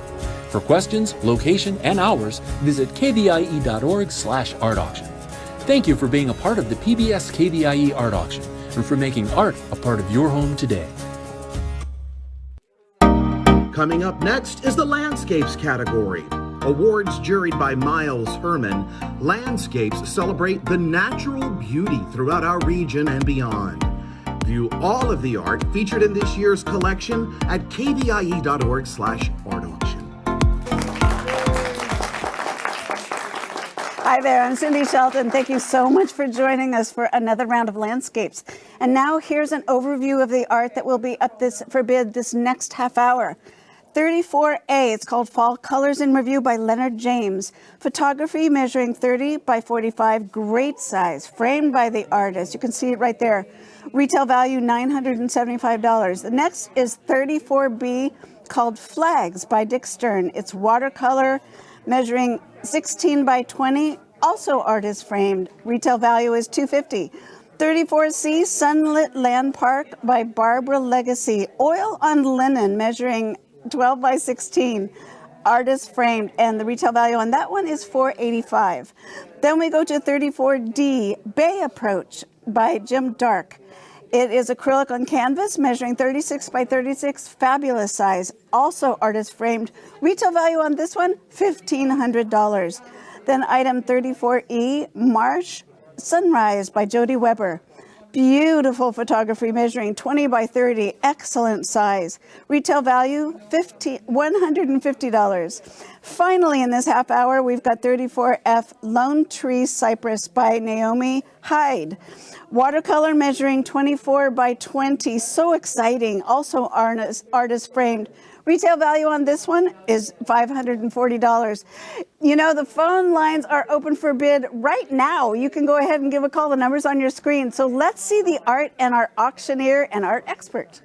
For questions, location, and hours, visit kvie.org/art-auction. Thank you for being a part of the PBS KVIE Art Auction and for making art a part of your home today. Coming up next is the Landscapes category. Awards juried by Miles Herman, Landscapes celebrate the natural beauty throughout our region and beyond. View all of the art featured in this year's collection at kvie.org/art-auction. Hi there, I'm Cindy Shelton. Thank you so much for joining us for another round of Landscapes. And now here's an overview of the art that will be up for bid this next half hour. 34A, it's called Fall Colors in Review by Leonard James. Photography measuring 30 by 45, great size, framed by the artist. You can see it right there. Retail value $975. The next is 34B called Flags by Dick Stern. It's watercolor measuring 16 by 20, also artist framed. Retail value is $250. 34C Sunlit Land Park by Barbara Legacy. Oil on linen measuring 12 by 16, artist framed, and the retail value on that one is $485. Then we go to 34D, Bay Approach by Jim Dark. It is acrylic on canvas measuring 36 by 36, fabulous size, also artist framed. Retail value on this one, $1,500. Then item 34E, Marsh Sunrise by Jody Weber. Beautiful photography measuring 20 by 30, excellent size. Retail value $150. Finally, in this half hour, we've got 34F Lone Tree Cypress by Naomi Hyde. Watercolor measuring 24 by 20, so exciting. Also artist framed. Retail value on this one is $540. You know, the phone lines are open for bid right now. You can go ahead and give a call. The number's on your screen. So let's see the art and our auctioneer and art expert.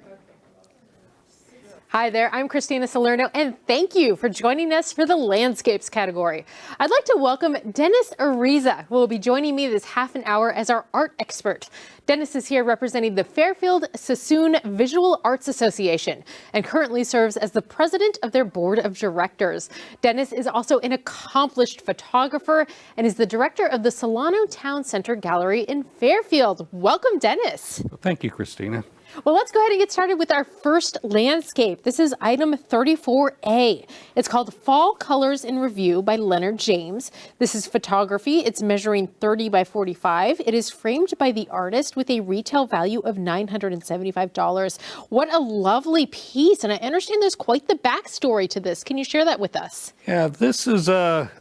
Hi there, I'm Christina Salerno, and thank you for joining us for the Landscapes category. I'd like to welcome Dennis Ariza, who will be joining me this half an hour as our art expert. Dennis is here representing the Fairfield Sassoon Visual Arts Association and currently serves as the president of their board of directors. Dennis is also an accomplished photographer and is the director of the Solano Town Center Gallery in Fairfield. Welcome, Dennis. Thank you, Christina. Well, let's go ahead and get started with our first landscape. This is item 34A. It's called Fall Colors in Review by Leonard James. This is photography. It's measuring 30 by 45. It is framed by the artist with a retail value of $975. What a lovely piece. And I understand there's quite the backstory to this. Can you share that with us? Yeah, this is a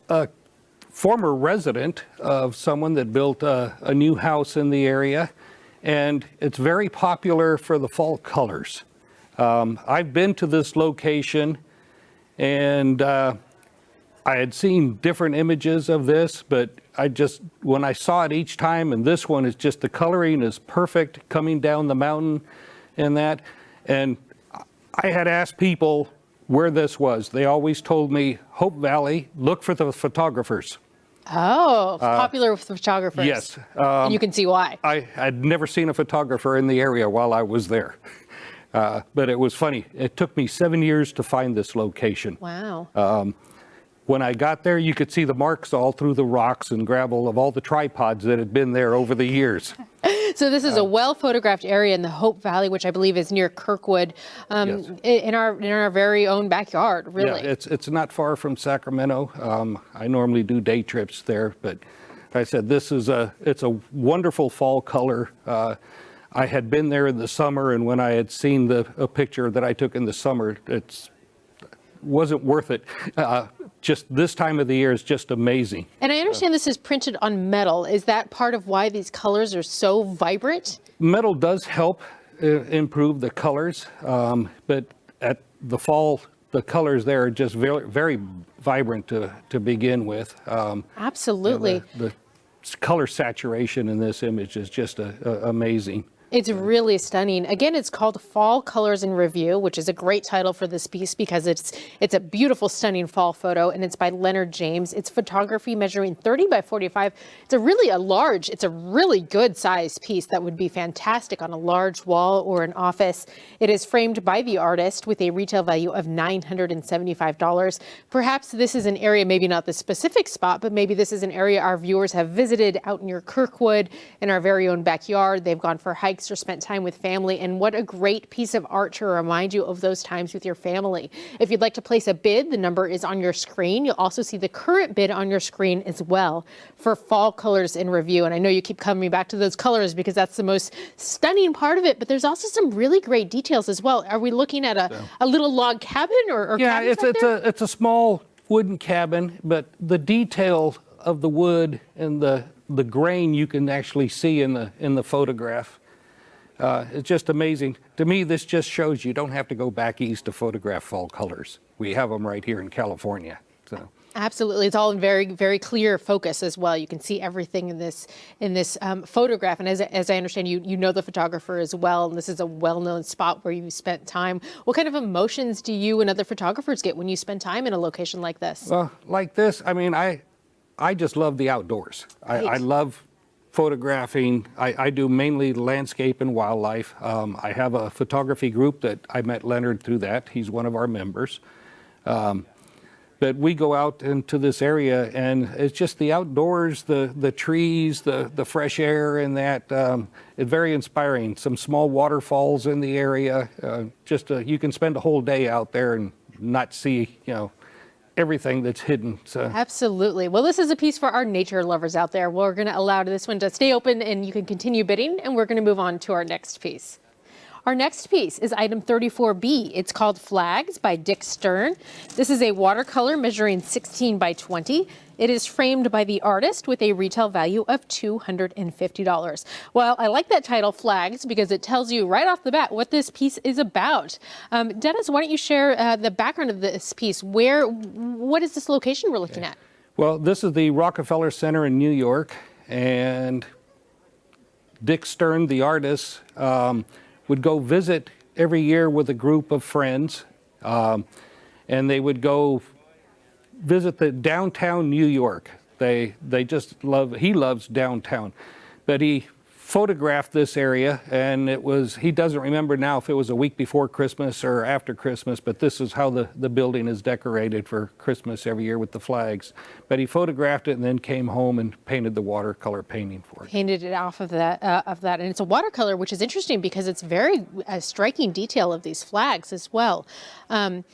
former resident of someone that built a new house in the area. And it's very popular for the fall colors. I've been to this location and I had seen different images of this, but when I saw it each time, and this one is just, the coloring is perfect coming down the mountain and that. And I had asked people where this was. They always told me, Hope Valley, look for the photographers. Oh, popular with photographers. Yes. And you can see why. I had never seen a photographer in the area while I was there. But it was funny. It took me 7 years to find this location. Wow. When I got there, you could see the marks all through the rocks and gravel of all the tripods that had been there over the years. So this is a well-photographed area in the Hope Valley, which I believe is near Kirkwood, Yes. in our very own backyard, really. Yeah, it's not far from Sacramento. I normally do day trips there, but like I said, it's a wonderful fall color. I had been there in the summer, and when I had seen a picture that I took in the summer, it wasn't worth it. Just this time of the year is just amazing. And I understand this is printed on metal. Is that part of why these colors are so vibrant? Metal does help improve the colors, but at the fall, the colors there are just very, very vibrant to begin with. Absolutely. The color saturation in this image is just amazing. It's really stunning. Again, it's called Fall Colors in Review, which is a great title for this piece because it's a beautiful, stunning fall photo, and it's by Leonard James. It's photography measuring 30 by 45. It's a really good sized piece that would be fantastic on a large wall or an office. It is framed by the artist with a retail value of $975. Perhaps this is an area, maybe not the specific spot, but maybe this is an area our viewers have visited out near Kirkwood in our very own backyard. They've gone for hikes or spent time with family, and what a great piece of art to remind you of those times with your family. If you'd like to place a bid, the number is on your screen. You'll also see the current bid on your screen as well for Fall Colors in Review. And I know you keep coming back to those colors because that's the most stunning part of it, but there's also some really great details as well. Are we looking at a little log cabin or yeah, cabins it's a small wooden cabin, but the detail of the wood and the grain you can actually see in the photograph. It's just amazing. To me, this just shows you don't have to go back east to photograph fall colors. We have them right here in California. So. Absolutely. It's all in very, very clear focus as well. You can see everything in this photograph. And as I understand, you know the photographer as well. And this is a well-known spot where you spent time. What kind of emotions do you and other photographers get when you spend time in a location like this? Well, like this, I mean, I just love the outdoors. Right. I love photographing. I do mainly landscape and wildlife. I have a photography group that I met Leonard through that. He's one of our members. But we go out into this area and it's just the outdoors, the trees, the fresh air and that. It's very inspiring. Some small waterfalls in the area. You can spend a whole day out there and not see, everything that's hidden. So. Absolutely. Well, this is a piece for our nature lovers out there. We're going to allow this one to stay open and you can continue bidding, and we're going to move on to our next piece. Our next piece is item 34B. It's called Flags by Dick Stern. This is a watercolor measuring 16 by 20. It is framed by the artist with a retail value of $250. Well, I like that title, Flags, because it tells you right off the bat what this piece is about. Dennis, why don't you share the background of this piece? What is this location we're looking at? Well, this is the Rockefeller Center in New York, and Dick Stern, the artist, would go visit every year with a group of friends, and they would go visit the downtown New York. He loves downtown, but he photographed this area, and he doesn't remember now if it was a week before Christmas or after Christmas, but this is how the building is decorated for Christmas every year with the flags. But he photographed it and then came home and painted the watercolor painting for it. Painted it off of that, and it's a watercolor, which is interesting because it's very striking detail of these flags as well. And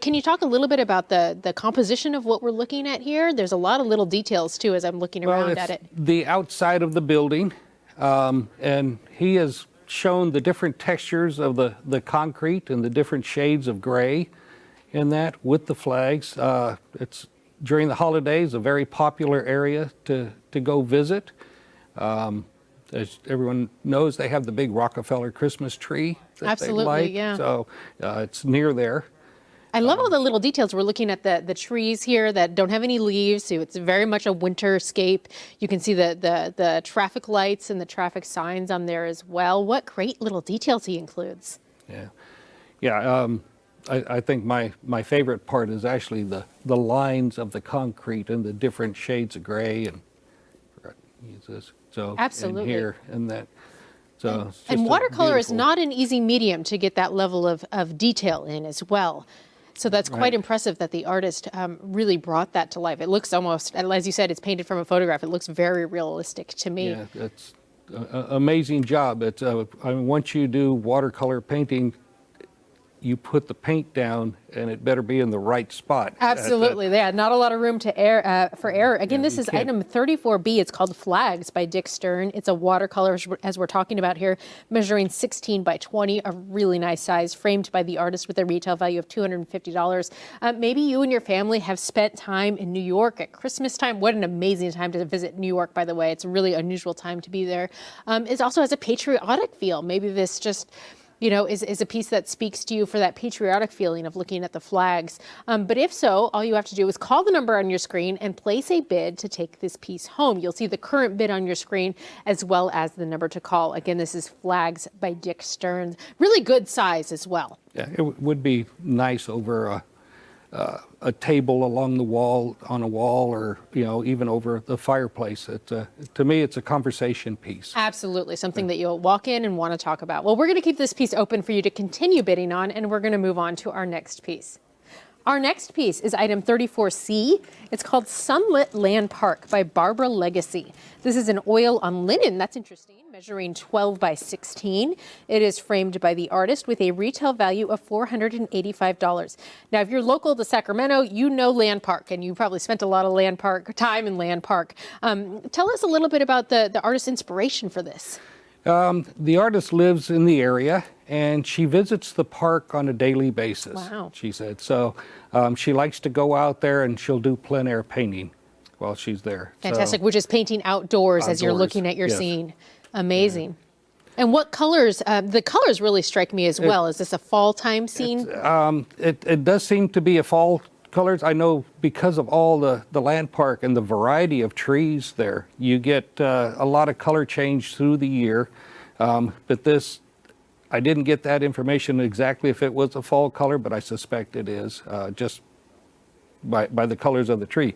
can you talk a little bit about the composition of what we're looking at here? There's a lot of little details too as I'm looking around at it. The outside of the building, and he has shown the different textures of the concrete and the different shades of gray in that with the flags. It's during the holidays a very popular area to go visit. As everyone knows, they have the big Rockefeller Christmas tree that Absolutely, they like. yeah. So it's near there. I love all the little details. We're looking at the trees here that don't have any leaves, so it's very much a winterscape. You can see the traffic lights and the traffic signs on there as well. What great little details he includes. Yeah. I think my favorite part is actually the lines of the concrete and the different shades of gray and use this. So Absolutely. in here and that. So it's just And watercolor is beautiful. not an easy medium to get that level of detail in as well. So that's quite Right. impressive that the artist really brought that to life. It looks almost, as you said, it's painted from a photograph. It looks very realistic to me. Yeah, it's an amazing job. It's once you do watercolor painting, you put the paint down, and it better be in the right spot. Absolutely. Yeah, not a lot of room to for error. Again, this is item 34B. It's called Flags by Dick Stern. It's a watercolor, as we're talking about here, measuring 16 by 20, a really nice size, framed by the artist with a retail value of $250. Maybe you and your family have spent time in New York at Christmas time. What an amazing time to visit New York, by the way. It's a really unusual time to be there. It also has a patriotic feel. Maybe this just is a piece that speaks to you for that patriotic feeling of looking at the flags. But if so, all you have to do is call the number on your screen and place a bid to take this piece home. You'll see the current bid on your screen as well as the number to call. Again, this is Flags by Dick Stern. Really good size as well. Yeah, it would be nice over a table along the wall, on a wall, or even over the fireplace. To me, it's a conversation piece. Absolutely, something that you'll walk in and want to talk about. Well, we're going to keep this piece open for you to continue bidding on, and we're going to move on to our next piece. Our next piece is item 34C. It's called Sunlit Land Park by Barbara Legacy. This is an oil on linen. That's interesting, measuring 12 by 16. It is framed by the artist with a retail value of $485. Now, if you're local to Sacramento, you know Land Park, and you probably spent a lot of time in Land Park. Tell us a little bit about the artist's inspiration for this. The artist lives in the area, and she visits the park on a daily basis. Wow. She said. So she likes to go out there, and she'll do plein air painting while she's there. Fantastic, which is painting outdoors as you're looking at your scene. Amazing. Yeah. And what colors, the colors really strike me as well. Is this a fall time scene? It does seem to be a fall colors. I know because of all the land park and the variety of trees there, you get a lot of color change through the year. But this, I didn't get that information exactly if it was a fall color, but I suspect it is just by the colors of the tree.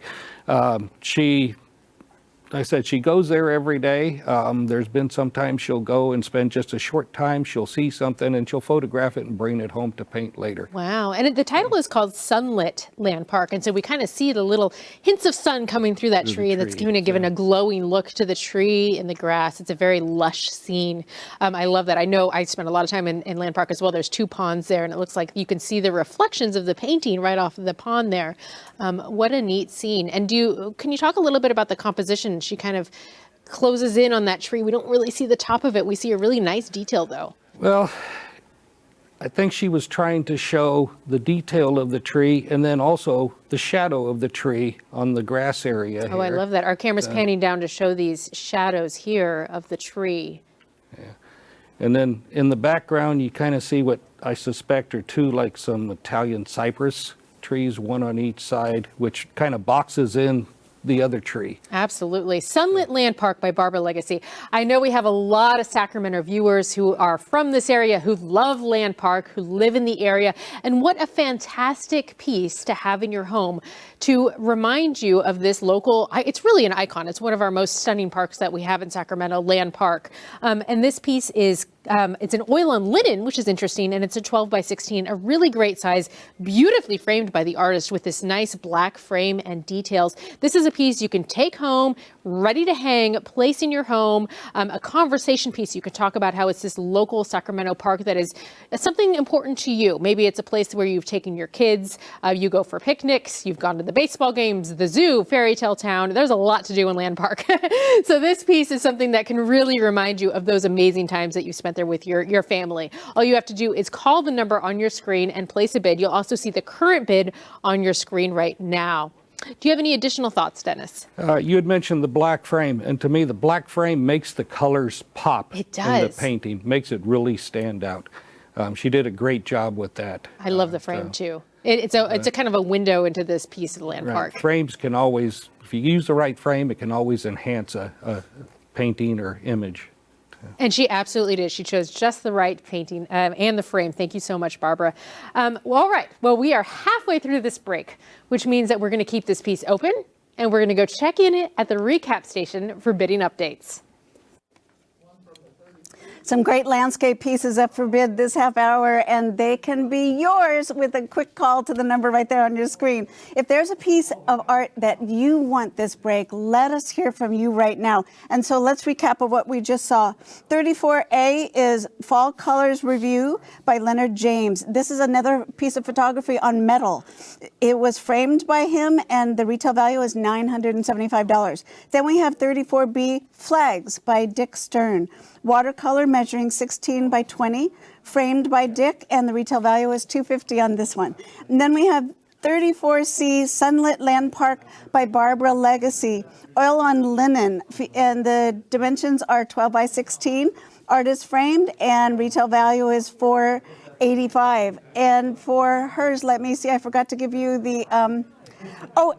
I said she goes there every day. There's been sometimes she'll go and spend just a short time. She'll see something and she'll photograph it and bring it home to paint later. Wow. And the title is called Sunlit Land Park. And so we kind of see the little hints of sun coming through that tree, and that's giving a glowing look to the tree and the grass. It's a very lush scene. I love that. I know I spent a lot of time in Land Park as well. There's 2 ponds there, and it looks like you can see the reflections of the painting right off of the pond there. What a neat scene. And can you talk a little bit about the composition? She kind of closes in on that tree. We don't really see the top of it. We see a really nice detail, though. Well, I think she was trying to show the detail of the tree and then also the shadow of the tree on the grass area here. I love that. Our camera's panning down to show these shadows here of the tree. Yeah. And then in the background, you kind of see what I suspect are 2 like some Italian cypress trees, 1 on each side, which kind of boxes in the other tree. Absolutely. Sunlit Land Park by Barbara Legacy. I know we have a lot of Sacramento viewers who are from this area, who love Land Park, who live in the area. And what a fantastic piece to have in your home to remind you of this local, it's really an icon. It's one of our most stunning parks that we have in Sacramento, Land Park. And this piece is it's an oil on linen, which is interesting, and it's a 12 by 16, a really great size, beautifully framed by the artist with this nice black frame and details. This is a piece you can take home, ready to hang, place in your home, a conversation piece. You could talk about how it's this local Sacramento park that is something important to you. Maybe it's a place where you've taken your kids, you go for picnics, you've gone to the baseball games, the zoo, Fairy Tale Town. There's a lot to do in Land Park. So this piece is something that can really remind you of those amazing times that you spent there with your family. All you have to do is call the number on your screen and place a bid. You'll also see the current bid on your screen right now. Do you have any additional thoughts, Dennis? You had mentioned the black frame, and to me, the black frame makes the colors pop. It does. In the painting, makes it really stand out. She did a great job with that. I love the frame too. It's a kind of a window into this piece of the Land Park. Frames can always, if you use the right frame, it can always enhance a painting or image. And she absolutely did. She chose just the right painting and the frame. Thank you so much, Barbara. Well, all right. Well, we are halfway through this break, which means that we're going to keep this piece open, and we're going to go check in at the recap station for bidding updates. Some great landscape pieces up for bid this half hour, and they can be yours with a quick call to the number right there on your screen. If there's a piece of art that you want this break, let us hear from you right now. And so let's recap of what we just saw. 34A is Fall Colors Review by Leonard James. This is another piece of photography on metal. It was framed by him, and the retail value is $975. Then we have 34B Flags by Dick Stern. Watercolor measuring 16 by 20, framed by Dick, and the retail value is $250 on this one. And then we have 34C Sunlit Land Park by Barbara Legacy, oil on linen, and the dimensions are 12 by 16. Artist framed, and retail value is $485. And for hers, let me see, I forgot to give you the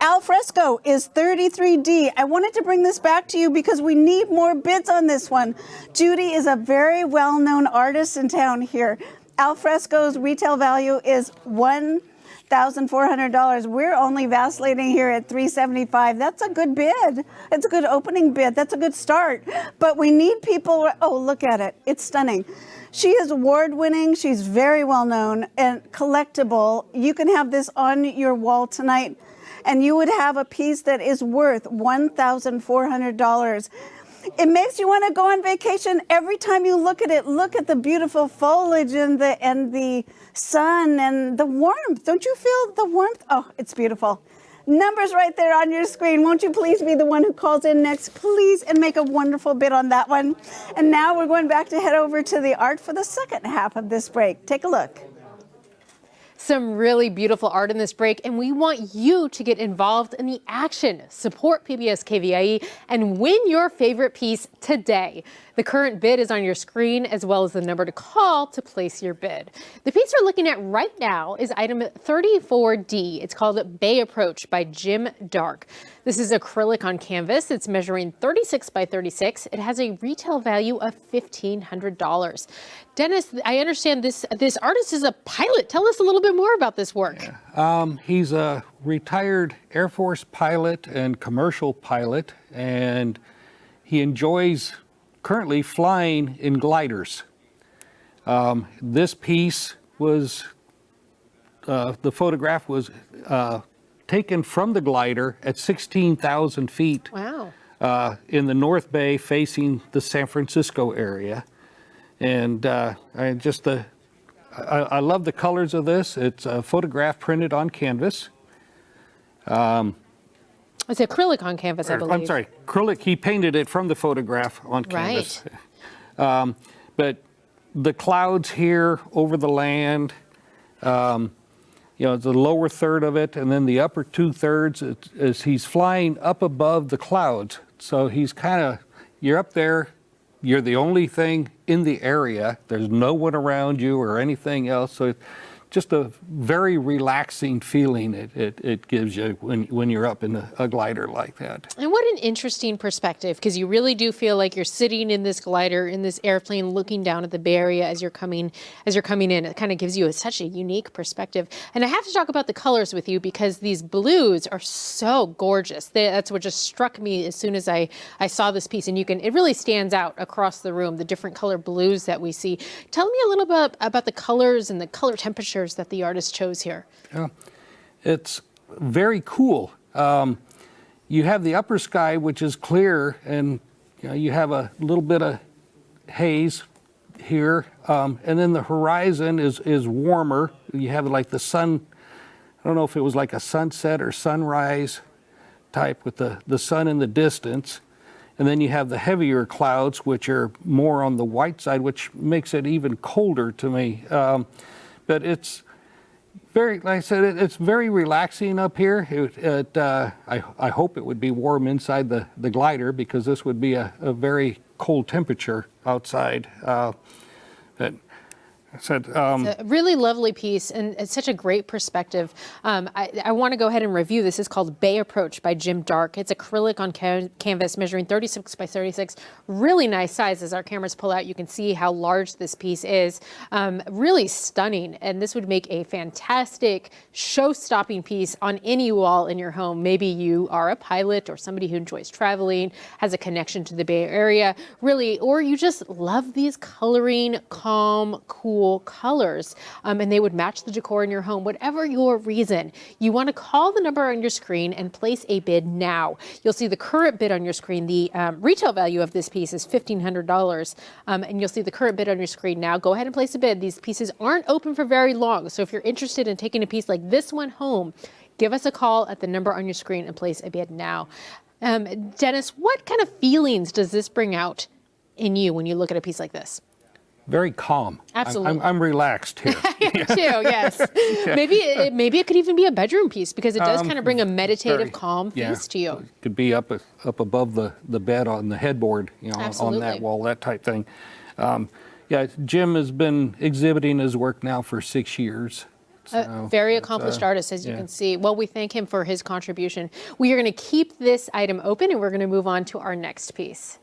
al fresco is 33D. I wanted to bring this back to you because we need more bids on this one. Judy is a very well-known artist in town here. Al fresco's retail value is $1,400. We're only vacillating here at $375. That's a good bid. It's a good opening bid. That's a good start. But we need people. Oh, look at it. It's stunning. She is award-winning. She's very well-known and collectible. You can have this on your wall tonight, and you would have a piece that is worth $1,400. It makes you want to go on vacation every time you look at it. Look at the beautiful foliage and the sun and the warmth. Don't you feel the warmth? Oh, it's beautiful. Numbers right there on your screen. Won't you please be the one who calls in next, please, and make a wonderful bid on that one. And now we're going back to head over to the art for the second half of this break. Take a look. Some really beautiful art in this break, and we want you to get involved in the action. Support PBS KVIE and win your favorite piece today. The current bid is on your screen, as well as the number to call to place your bid. The piece we're looking at right now is item 34D. It's called Bay Approach by Jim Dark. This is acrylic on canvas. It's measuring 36 by 36. It has a retail value of $1,500. Dennis, I understand this artist is a pilot. Tell us a little bit more about this work. Yeah. He's a retired Air Force pilot and commercial pilot, and he enjoys currently flying in gliders. This piece was, the photograph was taken from the glider at 16,000 feet. Wow. In the North Bay facing the San Francisco area. And I love the colors of this. It's a photograph printed on canvas. It's acrylic on canvas, I believe. I'm sorry, acrylic. He painted it from the photograph on canvas. Right. But the clouds here over the land, the lower third of it, and then the upper 2/3 is he's flying up above the clouds. So he's you're up there. You're the only thing in the area. There's no one around you or anything else. So just a very relaxing feeling it gives you when you're up in a glider like that. And what an interesting perspective, because you really do feel like you're sitting in this glider, in this airplane, looking down at the Bay Area as you're coming in. It kind of gives you such a unique perspective. And I have to talk about the colors with you, because these blues are so gorgeous. That's what just struck me as soon as I saw this piece. And it really stands out across the room, the different color blues that we see. Tell me a little bit about the colors and the color temperature that the artist chose here. Yeah, it's very cool. You have the upper sky, which is clear, and you have a little bit of haze here, and then the horizon is warmer. You have like the sun. I don't know if it was like a sunset or sunrise type with the sun in the distance. And then you have the heavier clouds, which are more on the white side, which makes it even colder to me. But it's very, like I said, it's very relaxing up here. I hope it would be warm inside the glider, because this would be a very cold temperature outside. But said, It's a really lovely piece, and it's such a great perspective. I want to go ahead and review. This is called Bay Approach by Jim Dark. It's acrylic on canvas measuring 36 by 36. Really nice size. As our cameras pull out, you can see how large this piece is. Really stunning, and this would make a fantastic show-stopping piece on any wall in your home. Maybe you are a pilot or somebody who enjoys traveling, has a connection to the Bay Area, really, or you just love these coloring, calm, cool colors, and they would match the decor in your home. Whatever your reason, you want to call the number on your screen and place a bid now. You'll see the current bid on your screen. The retail value of this piece is $1,500, and you'll see the current bid on your screen now. Go ahead and place a bid. These pieces aren't open for very long, so if you're interested in taking a piece like this one home, give us a call at the number on your screen and place a bid now. Dennis, what kind of feelings does this bring out in you when you look at a piece like this? very calm. Absolutely. I'm relaxed here. I am too, yes. Maybe it could even be a bedroom piece because it does kind of bring a meditative, calm piece to you. It could be up above the bed on the headboard, on that wall, that type thing. Yeah, Jim has been exhibiting his work now for 6 years. A very accomplished artist, as you can see. Well, we thank him for his contribution. We are going to keep this item open, and we're going to move on to our next piece.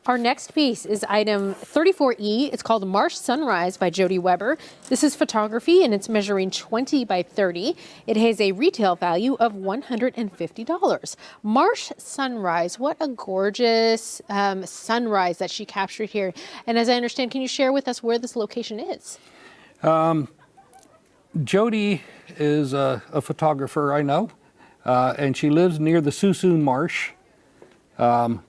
Our next piece is item 34E. It's called Marsh Sunrise by Jody Weber. This is photography, and it's measuring 20 by 30. It has a retail value of $150. Marsh Sunrise, what a gorgeous sunrise that she captured here. And as I understand, can you share with us where this location is? Jody is a photographer I know, and she lives near the Suisun Marsh,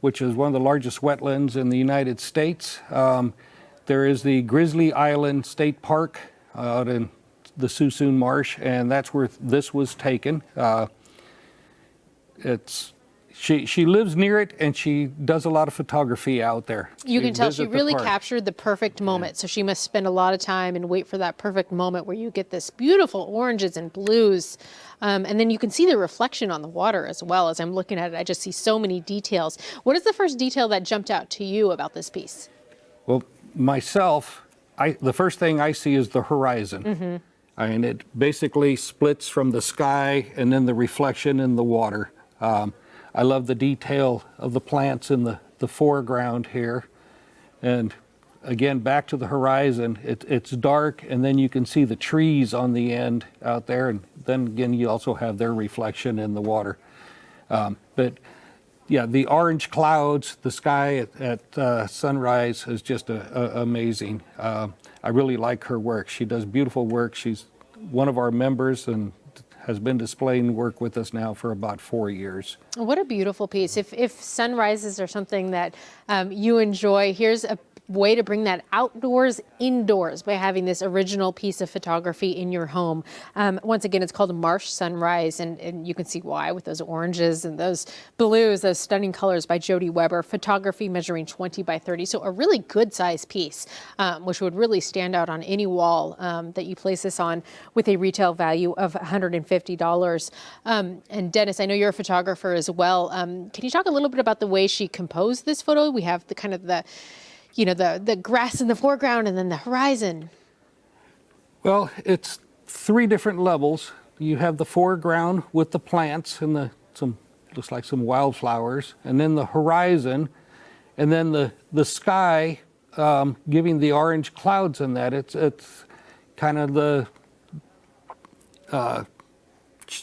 which is one of the largest wetlands in the United States. There is the Grizzly Island State Park out in the Suisun Marsh, and that's where this was taken. She lives near it, and she does a lot of photography out there. You can tell she really captured the perfect moment, so she must spend a lot of time and wait for that perfect moment where you get this beautiful oranges and blues. And then you can see the reflection on the water as well. As I'm looking at it, I just see so many details. What is the first detail that jumped out to you about this piece? Well, myself, the first thing I see is the horizon. Mm-hmm. I mean, it basically splits from the sky and then the reflection in the water. I love the detail of the plants in the foreground here. And again, back to the horizon, it's dark, and then you can see the trees on the end out there, and then again, you also have their reflection in the water. But yeah, the orange clouds, the sky at sunrise is just amazing. I really like her work. She does beautiful work. She's one of our members and has been displaying work with us now for about 4 years. What a beautiful piece. If sunrises are something that you enjoy, here's a way to bring that outdoors indoors by having this original piece of photography in your home. Once again, it's called Marsh Sunrise, and you can see why with those oranges and those blues, those stunning colors by Jody Weber. Photography measuring 20 by 30, so a really good size piece, which would really stand out on any wall that you place this on, with a retail value of $150. And Dennis, I know you're a photographer as well. Can you talk a little bit about the way she composed this photo? We have the kind of the grass in the foreground and then the horizon. Well, it's 3 different levels. You have the foreground with the plants and looks like some wildflowers, and then the horizon, and then the sky, giving the orange clouds in that. It's kind of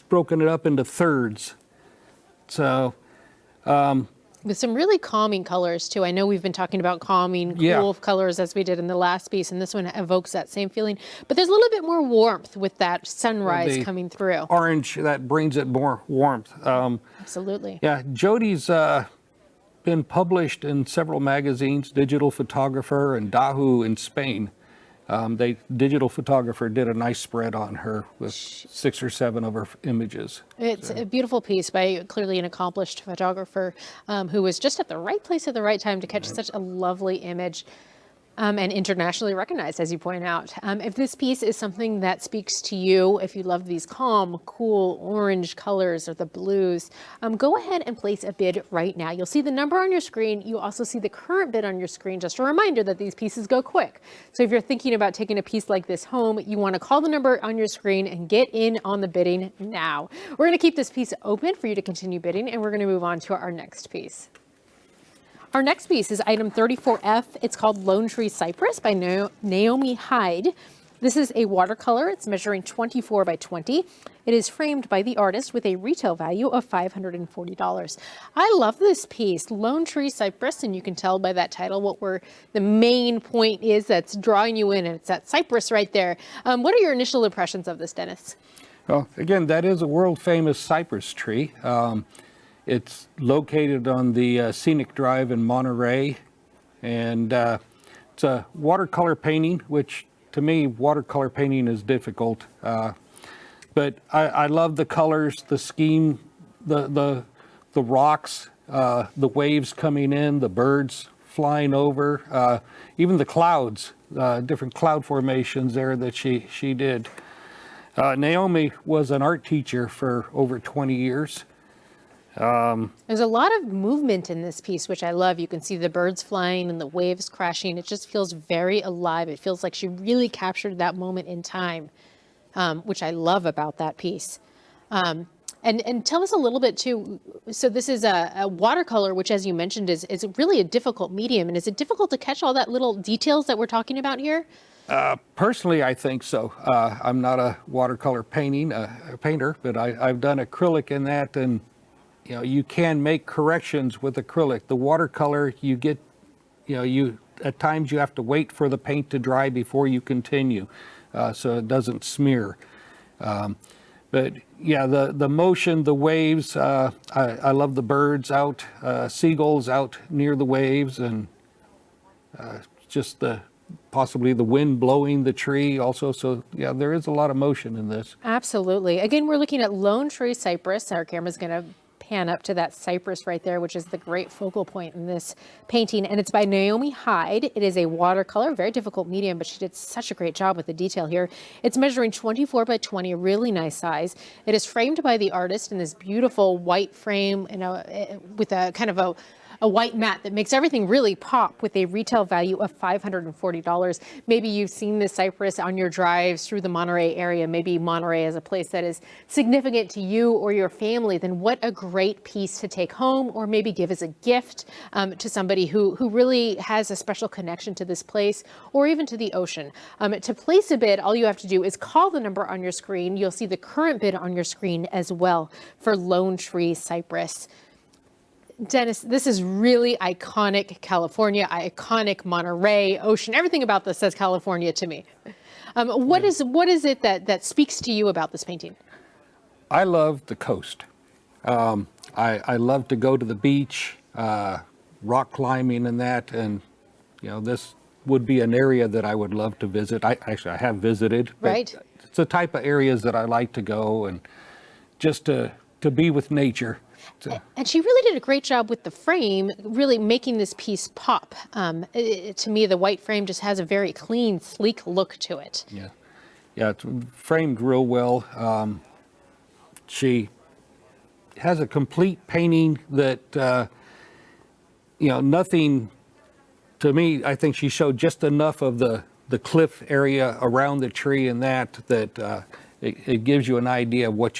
broken it up into thirds. So. With some really calming colors, too. I know we've been talking about calming, cool colors as we did in the last piece, and this one evokes that same feeling. But there's a little bit more warmth with that sunrise coming through. Orange, that brings it more warmth. Absolutely. Yeah, Jody's been published in several magazines, Digital Photographer and Dahu in Spain. Digital Photographer did a nice spread on her with 6 or 7 of her images. It's a beautiful piece by clearly an accomplished photographer who was just at the right place at the right time to catch such a lovely image. And internationally recognized, as you point out. If this piece is something that speaks to you, if you love these calm, cool orange colors or the blues, go ahead and place a bid right now. You'll see the number on your screen. You also see the current bid on your screen. Just a reminder that these pieces go quick. So if you're thinking about taking a piece like this home, you want to call the number on your screen and get in on the bidding now. We're going to keep this piece open for you to continue bidding, and we're going to move on to our next piece. Our next piece is item 34F. It's called Lone Tree Cypress by Naomi Hyde. This is a watercolor. It's measuring 24 by 20. It is framed by the artist with a retail value of $540. I love this piece, Lone Tree Cypress, and you can tell by that title what the main point is that's drawing you in, and it's that cypress right there. What are your initial impressions of this, Dennis? Well, again, that is a world-famous cypress tree. It's located on the Scenic Drive in Monterey, and it's a watercolor painting, which to me, watercolor painting is difficult. But I love the colors, the scheme, the rocks, the waves coming in, the birds flying over, even the clouds, different cloud formations there that she did. Naomi was an art teacher for over 20 years. There's a lot of movement in this piece, which I love. You can see the birds flying and the waves crashing. It just feels very alive. It feels like she really captured that moment in time, which I love about that piece. And tell us a little bit too. So this is a watercolor, which, as you mentioned, is really a difficult medium. And is it difficult to catch all that little details that we're talking about here? Personally, I think so. I'm not a watercolor painter, but I've done acrylic in that, and you know, you can make corrections with acrylic. The watercolor, you get, at times you have to wait for the paint to dry before you continue, so it doesn't smear. But yeah, the motion, the waves, I love the birds out, seagulls out near the waves, and just possibly the wind blowing the tree also. So yeah, there is a lot of motion in this. Absolutely. Again, we're looking at Lone Tree Cypress. Our camera's going to pan up to that cypress right there, which is the great focal point in this painting. And it's by Naomi Hyde. It is a watercolor, very difficult medium, but she did such a great job with the detail here. It's measuring 24 by 20, a really nice size. It is framed by the artist in this beautiful white frame, with a kind of a white mat that makes everything really pop, with a retail value of $540. Maybe you've seen this cypress on your drives through the Monterey area. Maybe Monterey is a place that is significant to you or your family. Then what a great piece to take home, or maybe give as a gift to somebody who really has a special connection to this place, or even to the ocean. To place a bid, all you have to do is call the number on your screen. You'll see the current bid on your screen as well for Lone Tree Cypress. Dennis, this is really iconic California, iconic Monterey, ocean. Everything about this says California to me. What is it that speaks to you about this painting? I love the coast. I love to go to the beach, rock climbing and that, and this would be an area that I would love to visit. I have visited. Right. It's the type of areas that I like to go, and just to be with nature. And she really did a great job with the frame, really making this piece pop. To me, the white frame just has a very clean, sleek look to it. Yeah, it's framed real well. She has a complete painting that, nothing, to me, I think she showed just enough of the cliff area around the tree, and that it gives you an idea of what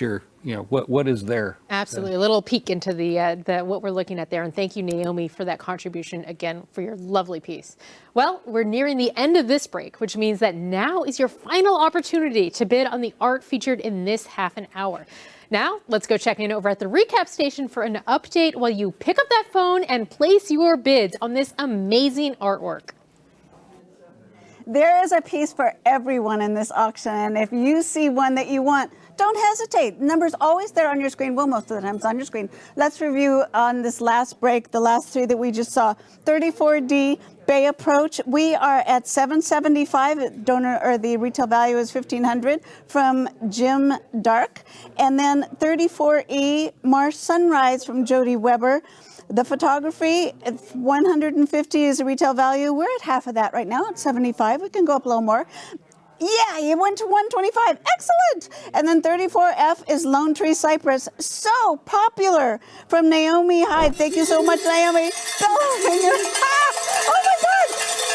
what is there. Absolutely, a little peek into the what we're looking at there. And thank you, Naomi, for that contribution again, for your lovely piece. Well, we're nearing the end of this break, which means that now is your final opportunity to bid on the art featured in this half an hour. Now, let's go check in over at the recap station for an update while you pick up that phone and place your bids on this amazing artwork. There is a piece for everyone in this auction, and if you see one that you want, don't hesitate. The number's always there on your screen. Well, most of the time it's on your screen. Let's review on this last break, the last three that we just saw. 34D, Bay Approach, we are at $775. Donor or the retail value is $1,500 from Jim Dark. And then 34E Marsh Sunrise from Jody Weber. The photography, it's $150 is the retail value. We're at half of that right now, at $75. We can go up a little more. Yeah, you went to $125. Excellent. And then 34F is Lone Tree Cypress. So popular from Naomi Hyde. Thank you so much, Naomi. Oh my God.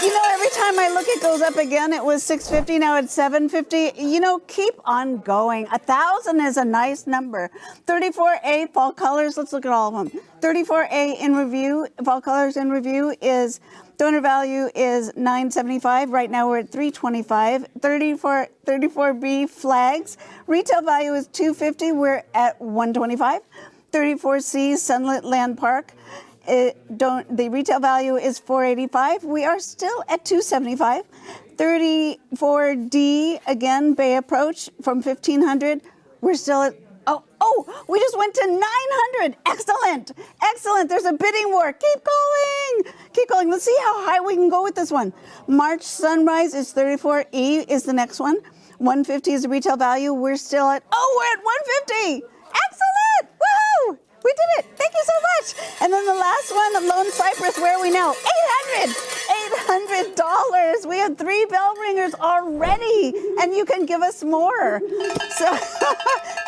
You know, every time I look, it goes up again. It was $650, now it's $750. You know, keep on going. 1,000 is a nice number. 34A Fall Colors. Let's look at all of them. 34A in review, Fall Colors in review is donor value is $975. Right now we're at $325. 34B Flags. Retail value is $250. We're at $125. 34C Sunlit Land Park. The retail value is $485. We are still at $275. 34D again Bay Approach from $1,500. We're still at we just went to $900. Excellent. There's a bidding war. Keep going. Let's see how high we can go with this one. March Sunrise is 34E is the next one. 150 is the retail value. We're still at we're at 150. Excellent. Woohoo! We did it. Thank you so much. And then the last one, Lone Cypress, where are we now? $800. We have 3 bell ringers already, and you can give us more. So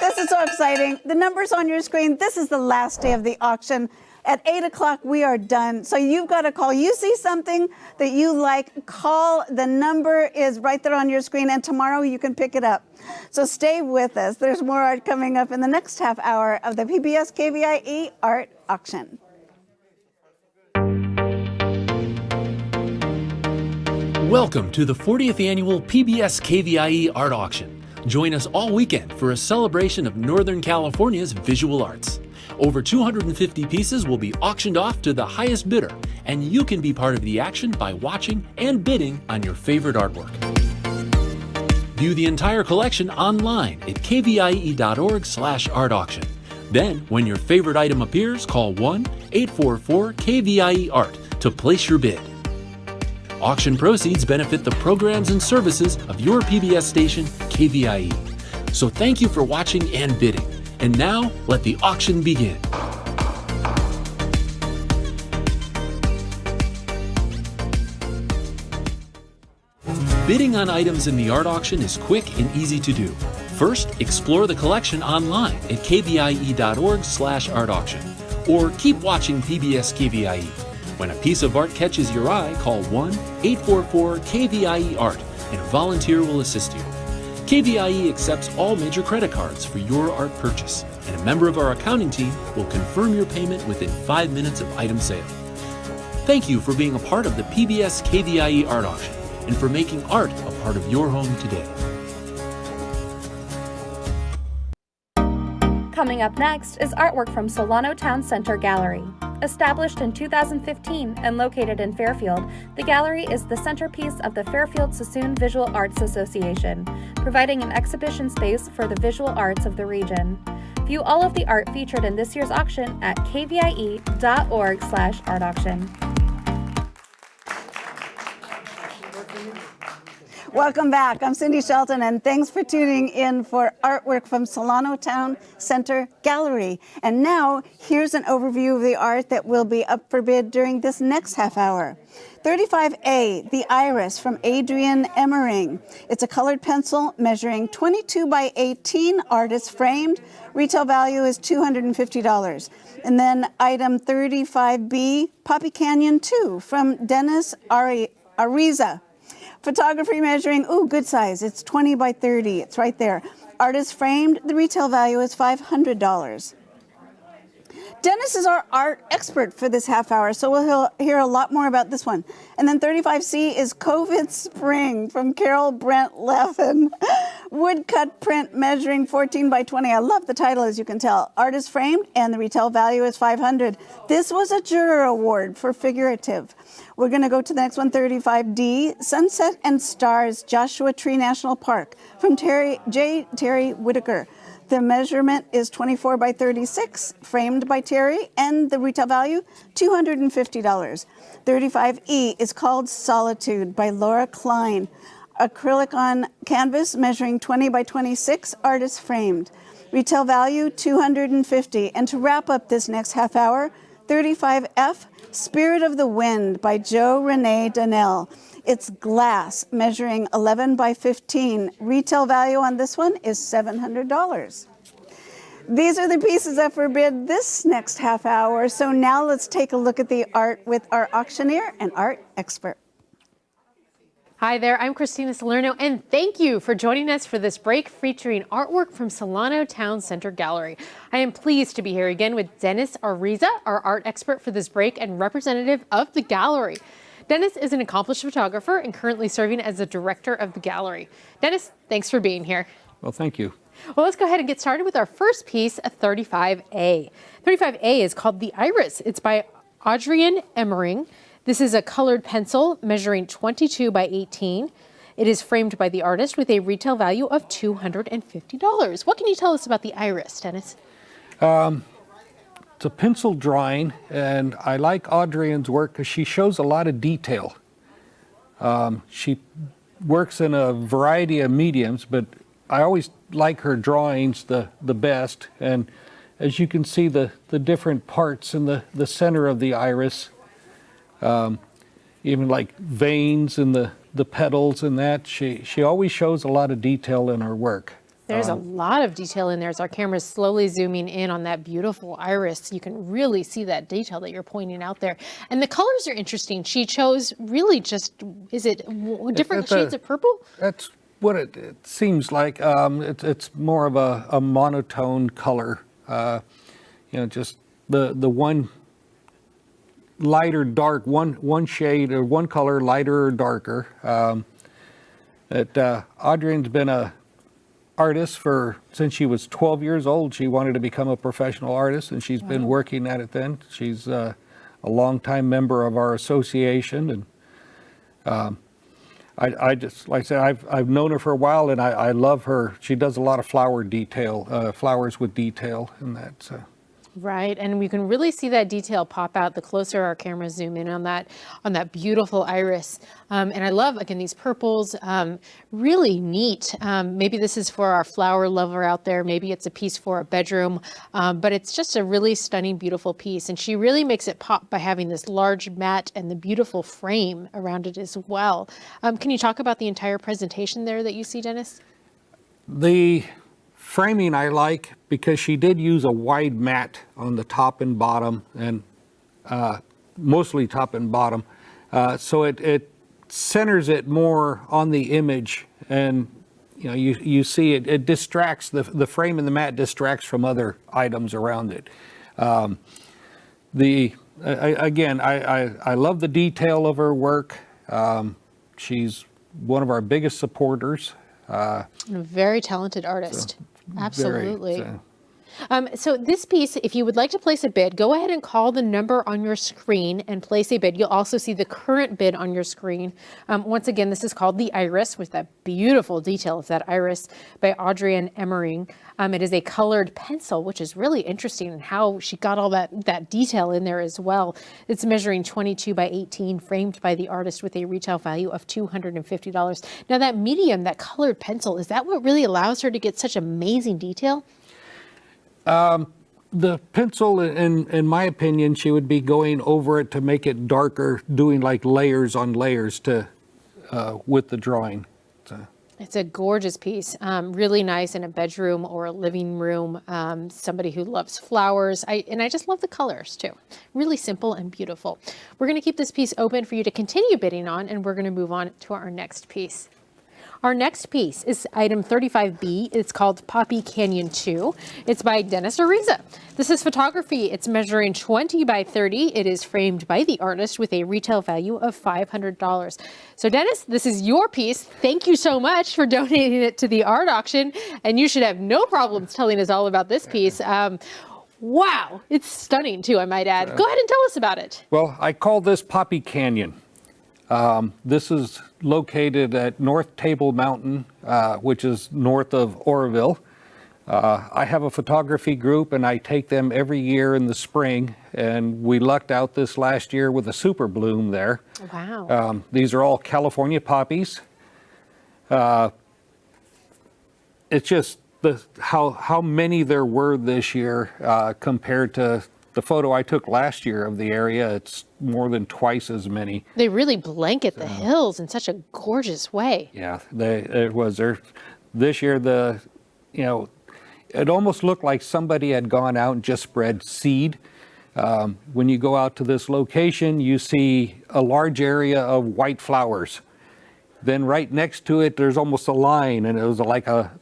this is so exciting. The number's on your screen. This is the last day of the auction. At 8 o'clock, we are done. So you've got to call. You see something that you like, call. The number is right there on your screen, and tomorrow you can pick it up. So stay with us. There's more art coming up in the next half hour of the PBS KVIE Art Auction. Welcome to the 40th Annual PBS KVIE Art Auction. Join us all weekend for a celebration of Northern California's visual arts. Over 250 pieces will be auctioned off to the highest bidder, and you can be part of the action by watching and bidding on your favorite artwork. View the entire collection online at kvie.org/art auction. Then, when your favorite item appears, call 1-844-KVIE-ART to place your bid. Auction proceeds benefit the programs and services of your PBS station, KVIE. So thank you for watching and bidding. And now, let the auction begin. Bidding on items in the art auction is quick and easy to do. First, explore the collection online at kvie.org/art auction, or keep watching PBS KVIE. When a piece of art catches your eye, call 1-844-KVIE-ART and a volunteer will assist you. KVIE accepts all major credit cards for your art purchase, and a member of our accounting team will confirm your payment within 5 minutes of item sale. Thank you for being a part of the PBS KVIE Art Auction and for making art a part of your home today. Coming up next is artwork from Solano Town Center Gallery. Established in 2015 and located in Fairfield, the gallery is the centerpiece of the Fairfield Sassoon Visual Arts Association, providing an exhibition space for the visual arts of the region. View all of the art featured in this year's auction at kvie.org/art auction. Welcome back. I'm Cindy Shelton, and thanks for tuning in for artwork from Solano Town Center Gallery. And now, here's an overview of the art that will be up for bid during this next half hour. 35A, The Iris from Adrian Emmering. It's a colored pencil measuring 22 by 18, artist framed. Retail value is $250. And then item 35B, Poppy Canyon 2 from Dennis Ariza. Photography measuring, good size. It's 20 by 30. It's right there. Artist framed. The retail value is $500. Dennis is our art expert for this half hour, so we'll hear a lot more about this one. And then 35C is COVID Spring from Carol Brent Leffen. Woodcut print measuring 14 by 20. I love the title, as you can tell. Artist framed, and the retail value is $500. This was a juror award for figurative. We're going to go to the next one, 35D, Sunset and Stars, Joshua Tree National Park, from Terry Whitaker. The measurement is 24 by 36, framed by Terry, and the retail value, $250. 35E is called Solitude by Laura Klein. Acrylic on canvas measuring 20 by 26, artist framed. Retail value, $250. And to wrap up this next half hour, 35F, Spirit of the Wind by Jo Renee Donnell. It's glass, measuring 11 by 15. Retail value on this one is $700. These are the pieces up for bid this next half hour. So now let's take a look at the art with our auctioneer and art expert. Hi there, I'm Christina Salerno, and thank you for joining us for this break featuring artwork from Solano Town Center Gallery. I am pleased to be here again with Dennis Ariza, our art expert for this break and representative of the gallery. Dennis is an accomplished photographer and currently serving as the director of the gallery. Dennis, thanks for being here. Well, thank you. Well, let's go ahead and get started with our first piece, 35A. 35A is called The Iris. It's by Adrian Emmering. This is a colored pencil measuring 22 by 18. It is framed by the artist with a retail value of $250. What can you tell us about the Iris, Dennis? It's a pencil drawing, and I like Adrian's work because she shows a lot of detail. She works in a variety of mediums, but I always like her drawings the best. And as you can see, the different parts in the center of the iris, even like veins and the petals and that, she always shows a lot of detail in her work. There's a lot of detail in there. As our camera's slowly zooming in on that beautiful iris, you can really see that detail that you're pointing out there. And the colors are interesting. She chose really just, is it different shades of purple? That's what it seems like. It's more of a monotone color. Just the one lighter, dark, one shade or one color, lighter or darker. Adrian's been a artist since she was 12 years old. She wanted to become a professional artist, and she's been working at it then. She's a longtime member of our association, and I just, like I said, I've known her for a while, and I love her. She does a lot of flower detail, flowers with detail, and that. So. Right, and we can really see that detail pop out the closer our cameras zoom in on that beautiful iris. And I love, again, these purples, really neat. Maybe this is for our flower lover out there. Maybe it's a piece for a bedroom, but it's just a really stunning, beautiful piece. And she really makes it pop by having this large mat and the beautiful frame around it as well. Can you talk about the entire presentation there that you see, Dennis? The framing I like because she did use a wide mat on the top and bottom, and mostly top and bottom. So it centers it more on the image, and you see it distracts, the frame and the mat distracts from other items around it. Again, I love the detail of her work. She's one of our biggest supporters. A very talented artist. Absolutely. So this piece, if you would like to place a bid, go ahead and call the number on your screen and place a bid. You'll also see the current bid on your screen. Once again, this is called The Iris, with that beautiful detail of that iris by Adrian Emmering. It is a colored pencil, which is really interesting, and how she got all that detail in there as well. It's measuring 22 by 18, framed by the artist with a retail value of $250. Now that medium, that colored pencil, is that what really allows her to get such amazing detail? The pencil, in my opinion, she would be going over it to make it darker, doing like layers on layers with the drawing. So. It's a gorgeous piece, really nice in a bedroom or a living room. Somebody who loves flowers, and I just love the colors too. Really simple and beautiful. We're going to keep this piece open for you to continue bidding on, and we're going to move on to our next piece. Our next piece is item 35B. It's called Poppy Canyon 2. It's by Dennis Ariza. This is photography. It's measuring 20 by 30. It is framed by the artist with a retail value of $500. So Dennis, this is your piece. Thank you so much for donating it to the art auction. And you should have no problems telling us all about this piece. Wow, it's stunning too, I might add. Go ahead and tell us about it. Well, I call this Poppy Canyon. This is located at North Table Mountain, which is north of Oroville. I have a photography group, and I take them every year in the spring, and we lucked out this last year with a super bloom there. Wow. These are all California poppies. It's just how many there were this year compared to the photo I took last year of the area. It's more than twice as many. They really blanket the hills in such a gorgeous way. Yeah, it was there. This year, it almost looked like somebody had gone out and just spread seed. When you go out to this location, you see a large area of white flowers. Then right next to it, there's almost a line, and it was like a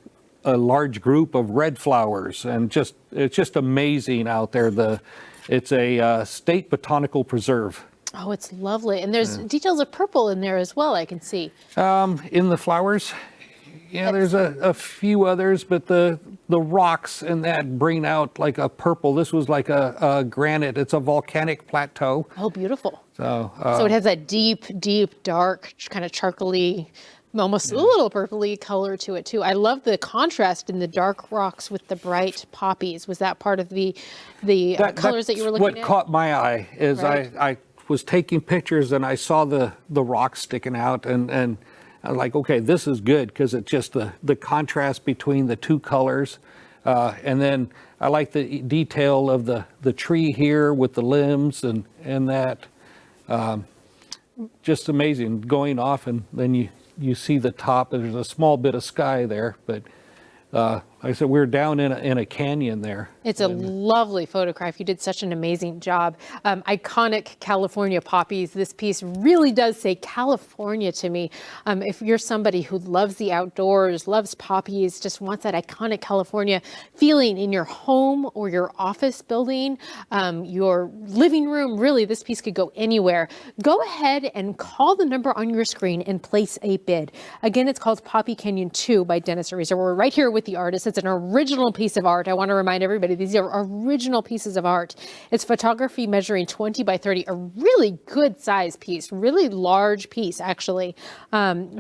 large group of red flowers, and it's just amazing out there. It's a state botanical preserve. Oh, it's lovely. And there's details of purple in there as well, I can see. In the flowers, yeah, there's a few others, but the rocks in that bring out like a purple. This was like a granite. It's a volcanic plateau. Oh, beautiful. So it has that deep, dark, kind of charcoaly, almost a little purpley color to it too. I love the contrast in the dark rocks with the bright poppies. Was that part of the colors that you were looking at? What caught my eye is Right. I was taking pictures and I saw the rocks sticking out, and I was like, okay, this is good because it's just the contrast between the two colors. And then I like the detail of the tree here with the limbs and that. Just amazing going off, and then you see the top. There's a small bit of sky there, but like I said, we're down in a canyon there. It's a lovely photograph. You did such an amazing job. Iconic California poppies. This piece really does say California to me. If you're somebody who loves the outdoors, loves poppies, just wants that iconic California feeling in your home or your office building, your living room, really, this piece could go anywhere. Go ahead and call the number on your screen and place a bid. Again, it's called Poppy Canyon 2 by Dennis Ariza. We're right here with the artist. It's an original piece of art. I want to remind everybody, these are original pieces of art. It's photography measuring 20 by 30, a really good size piece, really large piece, actually,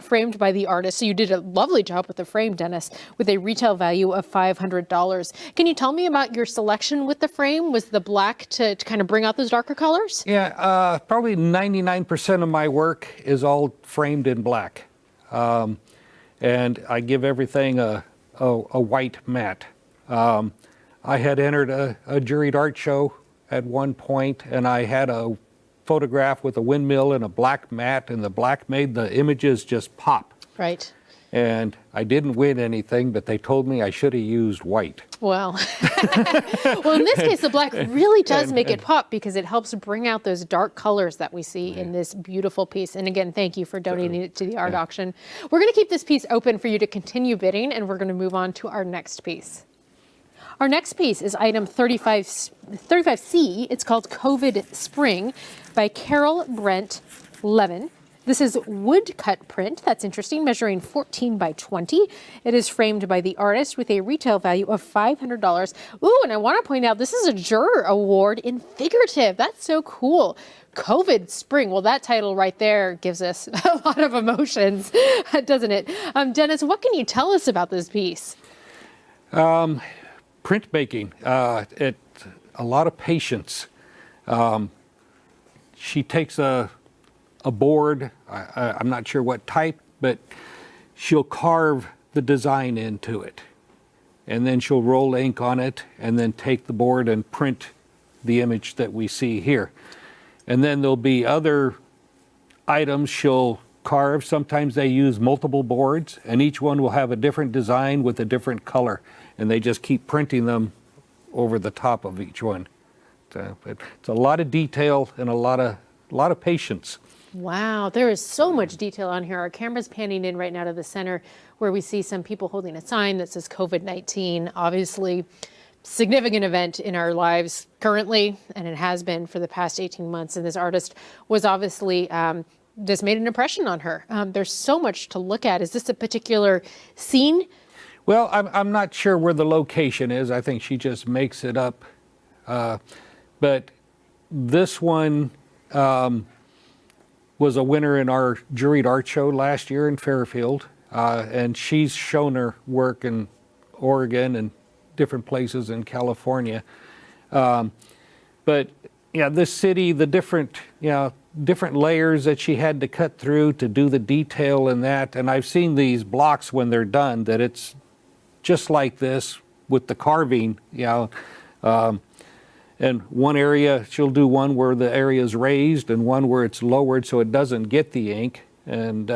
framed by the artist. So you did a lovely job with the frame, Dennis, with a retail value of $500. Can you tell me about your selection with the frame? Was the black to kind of bring out those darker colors? Yeah, probably 99% of my work is all framed in black. And I give everything a white matte. I had entered a juried art show at one point, and I had a photograph with a windmill and a black matte, and the black made the images just pop. Right. And I didn't win anything, but they told me I should have used white. Well, well, in this case, the black really does make it pop because it helps bring out those dark colors that we see in this beautiful piece. And again, thank you for donating it to the art auction. We're going to keep this piece open for you to continue bidding, and we're going to move on to our next piece. Our next piece is item 35C. It's called COVID Spring by Carol Brent Levin. This is woodcut print. That's interesting, measuring 14 by 20. It is framed by the artist with a retail value of $500. Ooh, and I want to point out this is a juror award in figurative. That's so cool. COVID Spring. Well, that title right there gives us a lot of emotions, doesn't it? Dennis, what can you tell us about this piece? Printmaking, a lot of patience. She takes a board, I'm not sure what type, but she'll carve the design into it. And then she'll roll ink on it and then take the board and print the image that we see here. And then there'll be other items she'll carve. Sometimes they use multiple boards, and each one will have a different design with a different color. And they just keep printing them over the top of each one. So it's a lot of detail and a lot of patience. Wow, there is so much detail on here. Our camera's panning in right now to the center where we see some people holding a sign that says COVID-19. Obviously, significant event in our lives currently, and it has been for the past 18 months. And this artist was obviously just made an impression on her. There's so much to look at. Is this a particular scene? Well, I'm not sure where the location is. I think she just makes it up. But this one was a winner in our juried art show last year in Fairfield. And she's shown her work in Oregon and different places in California. But yeah, this city, the different layers that she had to cut through to do the detail in that. And I've seen these blocks when they're done, that it's just like this with the carving, and one area, she'll do one where the area is raised and one where it's lowered so it doesn't get the ink. And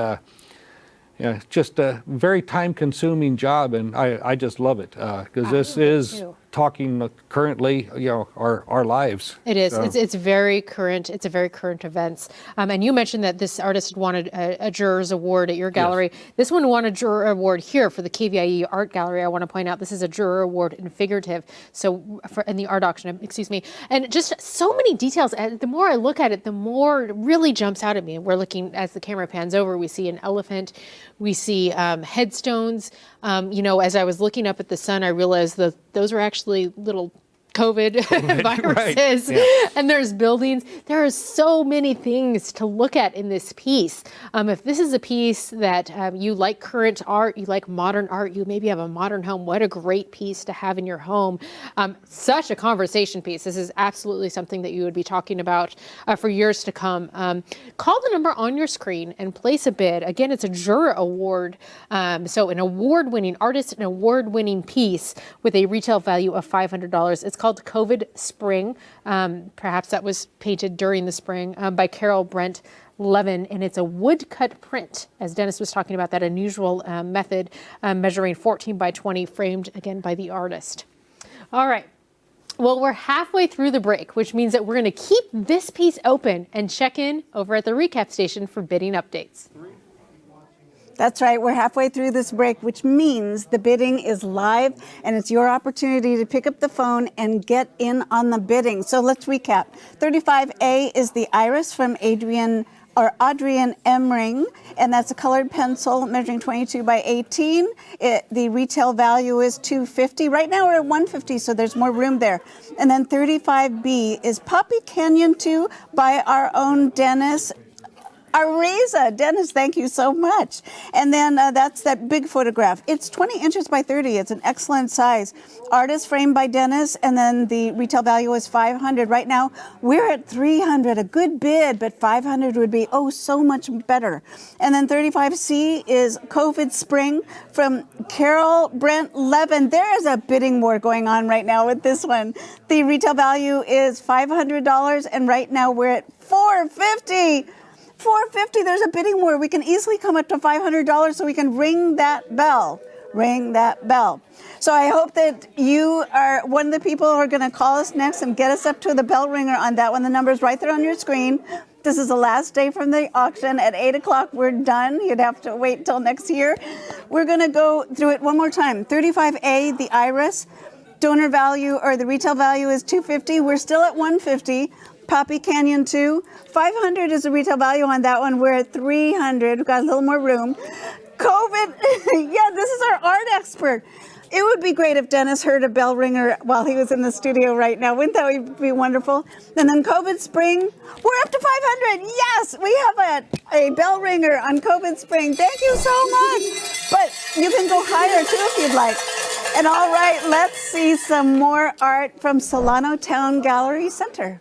it's just a very time-consuming job, and I just love it because this is talking currently, our lives. It is. So. It's very current. It's a very current events. And you mentioned that this artist wanted a Jurors Award at your gallery. Yes. This one won a Juror Award here for the KVIE Art Gallery. I want to point out this is a Juror Award in figurative. So in the art auction, excuse me. And just so many details. The more I look at it, the more it really jumps out at me. We're looking, as the camera pans over, we see an elephant. We see headstones. As I was looking up at the sun, I realized that those are actually little COVID viruses. Right. Yeah. And there's buildings. There are so many things to look at in this piece. If this is a piece that you like current art, you like modern art, you maybe have a modern home, what a great piece to have in your home. Such a conversation piece. This is absolutely something that you would be talking about for years to come. Call the number on your screen and place a bid. Again, it's a Juror Award. So an award-winning artist, an award-winning piece with a retail value of $500. It's called COVID Spring. Perhaps that was painted during the spring by Carol Brent Levin, and it's a woodcut print, as Dennis was talking about, that unusual method, measuring 14 by 20, framed again by the artist. All right. Well, we're halfway through the break, which means that we're going to keep this piece open and check in over at the recap station for bidding updates. That's right. We're halfway through this break, which means the bidding is live, and it's your opportunity to pick up the phone and get in on the bidding. So let's recap. 35A is the Iris from Adrian Emring, and that's a colored pencil measuring 22 by 18. The retail value is $250. Right now we're at $150, so there's more room there. And then 35B is Poppy Canyon 2 by our own Dennis Ariza. Dennis, thank you so much. And then that's that big photograph. It's 20 inches by 30. It's an excellent size. Artist framed by Dennis, and then the retail value is $500. Right now, we're at $300. A good bid, but $500 would be, so much better. And then 35C is COVID Spring from Carol Brent Levin. There is a bidding war going on right now with this one. The retail value is $500, and right now we're at $450. $450, there's a bidding war. We can easily come up to $500, so we can ring that bell. Ring that bell. So I hope that you are one of the people who are going to call us next and get us up to the bell ringer on that one. The number's right there on your screen. This is the last day from the auction. At 8 o'clock, we're done. You'd have to wait till next year. We're going to go through it one more time. 35A, the Iris. Donor value, or the retail value, is $250. We're still at $150. Poppy Canyon 2, $500 is the retail value on that one. We're at $300. We've got a little more room. COVID, this is our art expert. It would be great if Dennis heard a bell ringer while he was in the studio right now. Wouldn't that be wonderful? And then COVID Spring, we're up to $500. Yes, we have a bell ringer on COVID Spring. Thank you so much. But you can go higher too if you'd like. And all right, let's see some more art from Solano Town Gallery Center.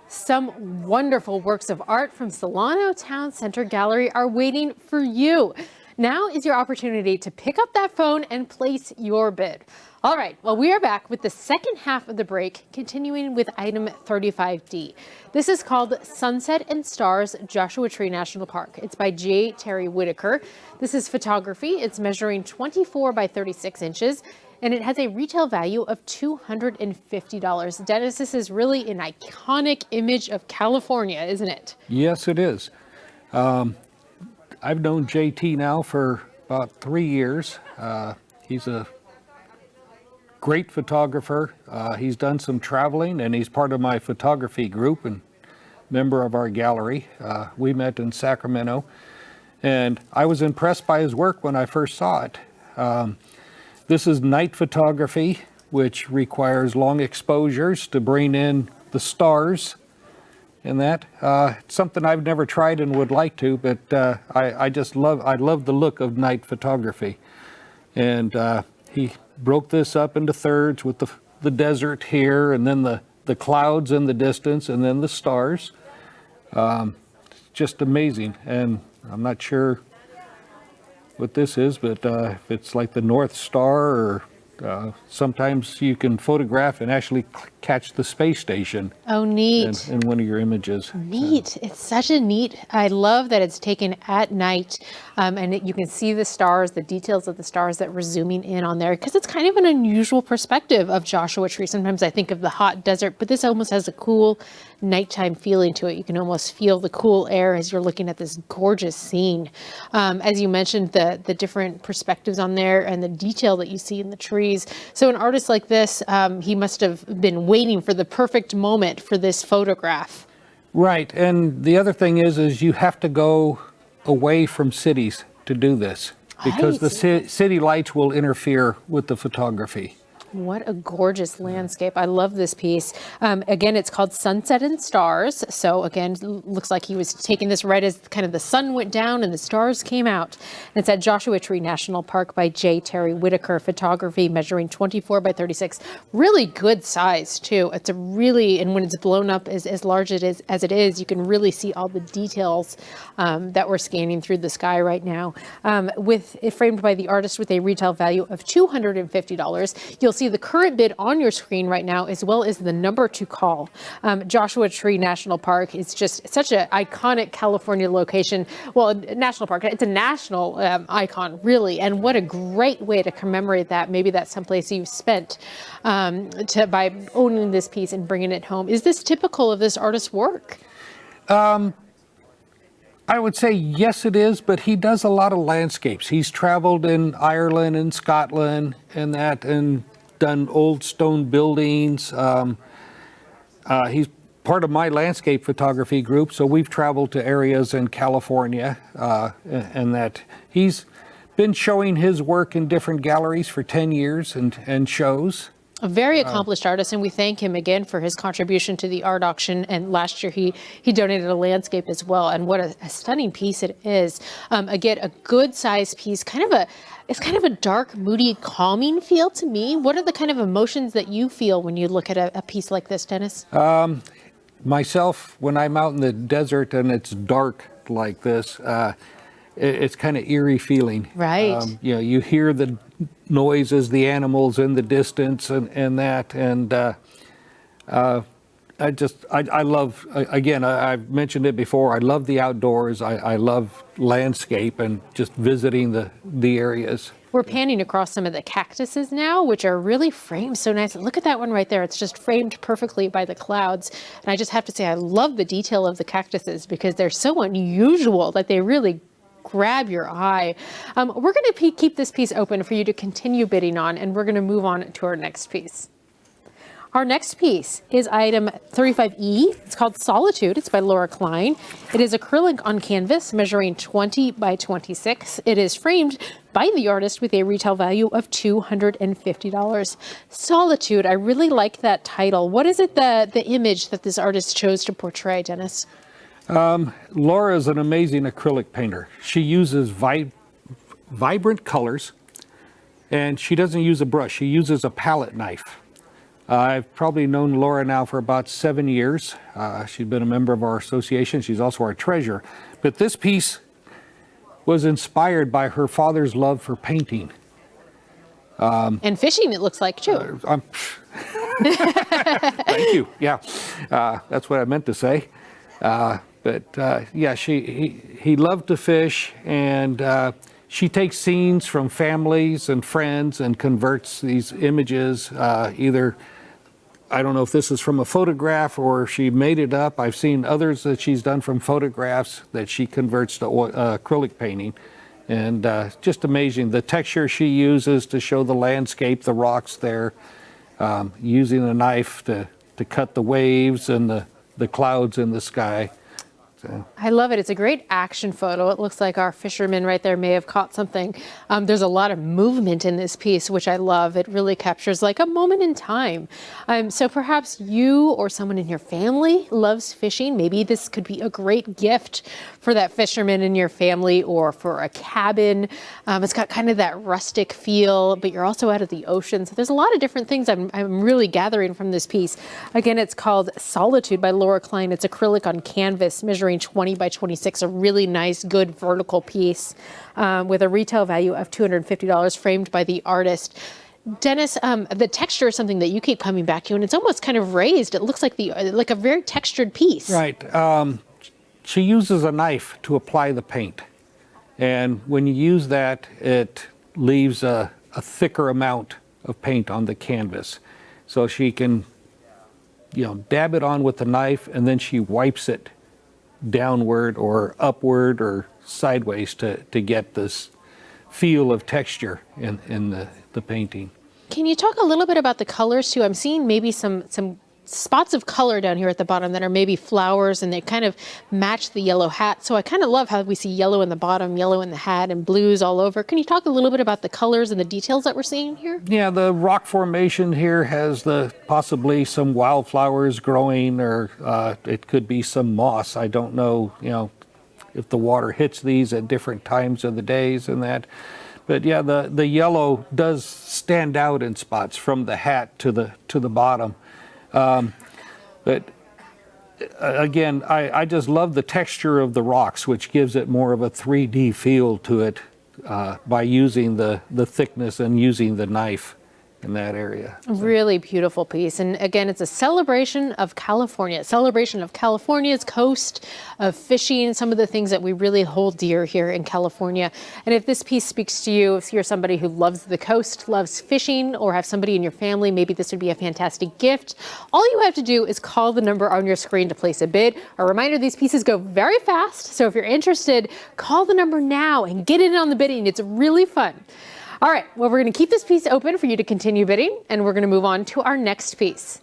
Some wonderful works of art from Solano Town Center Gallery are waiting for you. Now is your opportunity to pick up that phone and place your bid. All right, well, we are back with the second half of the break, continuing with item 35D. This is called Sunset and Stars, Joshua Tree National Park. It's by J. Terry Whitaker. This is photography. It's measuring 24 by 36 inches. And it has a retail value of $250. Dennis, this is really an iconic image of California, isn't it? Yes, it is. I've known JT now for about 3 years. He's a great photographer. He's done some traveling, and he's part of my photography group and member of our gallery. We met in Sacramento, and I was impressed by his work when I first saw it. This is night photography, which requires long exposures to bring in the stars and that. It's something I've never tried and would like to, but I love the look of night photography. And He broke this up into thirds with the desert here, and then the clouds in the distance, and then the stars. Just amazing. And I'm not sure what this is, but if it's like the North Star, or sometimes you can photograph and actually catch the space station. Oh, neat. In one of your images. Neat. It's such a neat, I love that it's taken at night, and you can see the stars, the details of the stars that we're zooming in on there, because it's kind of an unusual perspective of Joshua Tree. Sometimes I think of the hot desert, but this almost has a cool nighttime feeling to it. You can almost feel the cool air as you're looking at this gorgeous scene. As you mentioned, the different perspectives on there and the detail that you see in the trees. So an artist like this, he must have been waiting for the perfect moment for this photograph. Right, and the other thing is you have to go away from cities to do this, because the city lights will interfere with the photography. What a gorgeous landscape. I love this piece. Again, it's called Sunset and Stars. So again, looks like he was taking this right as kind of the sun went down and the stars came out. And it's at Joshua Tree National Park by J. Terry Whitaker Photography, measuring 24 by 36. Really good size too. It's a really, and when it's blown up as large as it is, you can really see all the details that we're scanning through the sky right now. With it framed by the artist with a retail value of $250. You'll see the current bid on your screen right now, as well as the number to call. Joshua Tree National Park is just such an iconic California location. Well, national park, it's a national icon, really. And what a great way to commemorate that. Maybe that's someplace you've spent by owning this piece and bringing it home. Is this typical of this artist's work? I would say yes, it is, but he does a lot of landscapes. He's traveled in Ireland and Scotland and done old stone buildings. He's part of my landscape photography group, so we've traveled to areas in California, and that he's been showing his work in different galleries for 10 years and shows. A very accomplished artist, and we thank him again for his contribution to the art auction. And last year he donated a landscape as well. And what a stunning piece it is. Again, a good sized piece, it's kind of a dark, moody, calming feel to me. What are the kind of emotions that you feel when you look at a piece like this, Dennis? Myself, when I'm out in the desert and it's dark like this, it's kind of eerie feling. Right. You hear the noises, the animals in the distance, and that, and I love, again, I've mentioned it before, I love the outdoors. I love landscape and just visiting the areas. We're panning across some of the cactuses now, which are really framed so nice. Look at that one right there. It's just framed perfectly by the clouds. And I just have to say, I love the detail of the cactuses because they're so unusual that they really grab your eye. We're going to keep this piece open for you to continue bidding on, and we're going to move on to our next piece. Our next piece is item 35E. It's called Solitude. It's by Laura Klein. It is acrylic on canvas measuring 20 by 26. It is framed by the artist with a retail value of $250. Solitude. I really like that title. What is it, the image that this artist chose to portray, Dennis? Laura is an amazing acrylic painter. She uses vibrant colors, and she doesn't use a brush. She uses a palette knife. I've probably known Laura now for about 7 years. She's been a member of our association. She's also our treasurer. But this piece was inspired by her father's love for painting. And fishing, it looks like, too. Thank you. Yeah, that's what I meant to say. Yeah, he loved to fish, and she takes scenes from families and friends and converts these images, either, I don't know if this is from a photograph or she made it up. I've seen others that she's done from photographs that she converts to acrylic painting. And just amazing. The texture she uses to show the landscape, the rocks there, using a knife to cut the waves and the clouds in the sky. I love it. It's a great action photo. It looks like our fisherman right there may have caught something. There's a lot of movement in this piece, which I love. It really captures like a moment in time. So perhaps you or someone in your family loves fishing. Maybe this could be a great gift for that fisherman in your family or for a cabin. It's got kind of that rustic feel, but you're also out at the ocean. So there's a lot of different things I'm really gathering from this piece. Again, it's called Solitude by Laura Klein. It's acrylic on canvas, measuring 20 by 26, a really nice, good vertical piece with a retail value of $250, framed by the artist. Dennis, the texture is something that you keep coming back to, and it's almost kind of raised. It looks like like a very textured piece. Right. She uses a knife to apply the paint, and when you use that, it leaves a thicker amount of paint on the canvas, so she can, dab it on with the knife, and then she wipes it downward or upward or sideways to get this feel of texture in the painting. Can you talk a little bit about the colors too? I'm seeing maybe some spots of color down here at the bottom that are maybe flowers, and they kind of match the yellow hat. So I kind of love how we see yellow in the bottom, yellow in the hat, and blues all over. Can you talk a little bit about the colors and the details that we're seeing here? Yeah, the rock formation here has possibly some wildflowers growing, or it could be some moss. I don't know, if the water hits these at different times of the days and that. But yeah, the yellow does stand out in spots from the hat to the bottom. But again, I just love the texture of the rocks, which gives it more of a 3D feel to it by using the thickness and using the knife in that area. Really beautiful piece. And again, it's a celebration of California, a celebration of California's coast, of fishing, some of the things that we really hold dear here in California. And if this piece speaks to you, if you're somebody who loves the coast, loves fishing, or have somebody in your family, maybe this would be a fantastic gift. All you have to do is call the number on your screen to place a bid. A reminder, these pieces go very fast. So if you're interested, call the number now and get in on the bidding. It's really fun. All right, well, we're going to keep this piece open for you to continue bidding, and we're going to move on to our next piece.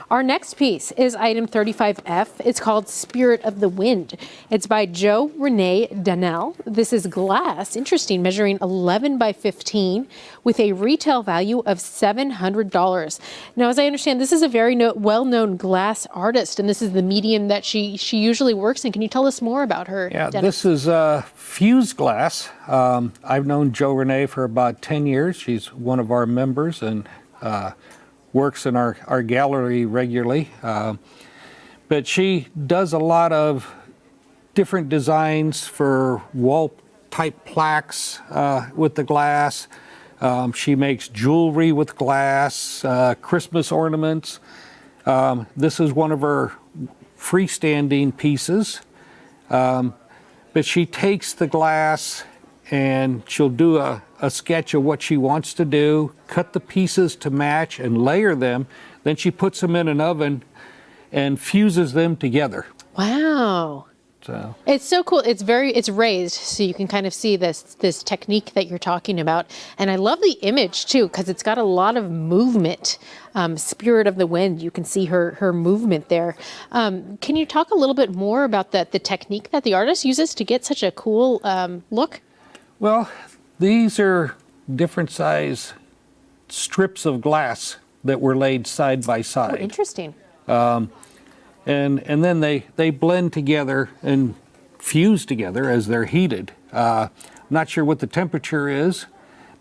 Our next piece is item 35F. It's called Spirit of the Wind. It's by Jo Renee Dannell. This is glass, interesting, measuring 11 by 15 with a retail value of $700. Now, as I understand, this is a very well-known glass artist, and this is the medium that she usually works in. Can you tell us more about her, Yeah, Dennis? This is fused glass. I've known Jo Renee for about 10 years. She's one of our members and works in our gallery regularly. But she does a lot of different designs for wall type plaques with the glass. She makes jewelry with glass, Christmas ornaments. This is one of her freestanding pieces. But she takes the glass and she'll do a sketch of what she wants to do, cut the pieces to match and layer them. Then she puts them in an oven and fuses them together. Wow. So It's so cool. It's raised, so you can kind of see this technique that you're talking about. And I love the image too, because it's got a lot of movement. Spirit of the Wind, you can see her movement there. Can you talk a little bit more about the technique that the artist uses to get such a cool look? Well, these are different size strips of glass that were laid side by Oh, side. interesting. And then they blend together and fuse together as they're heated. Not sure what the temperature is,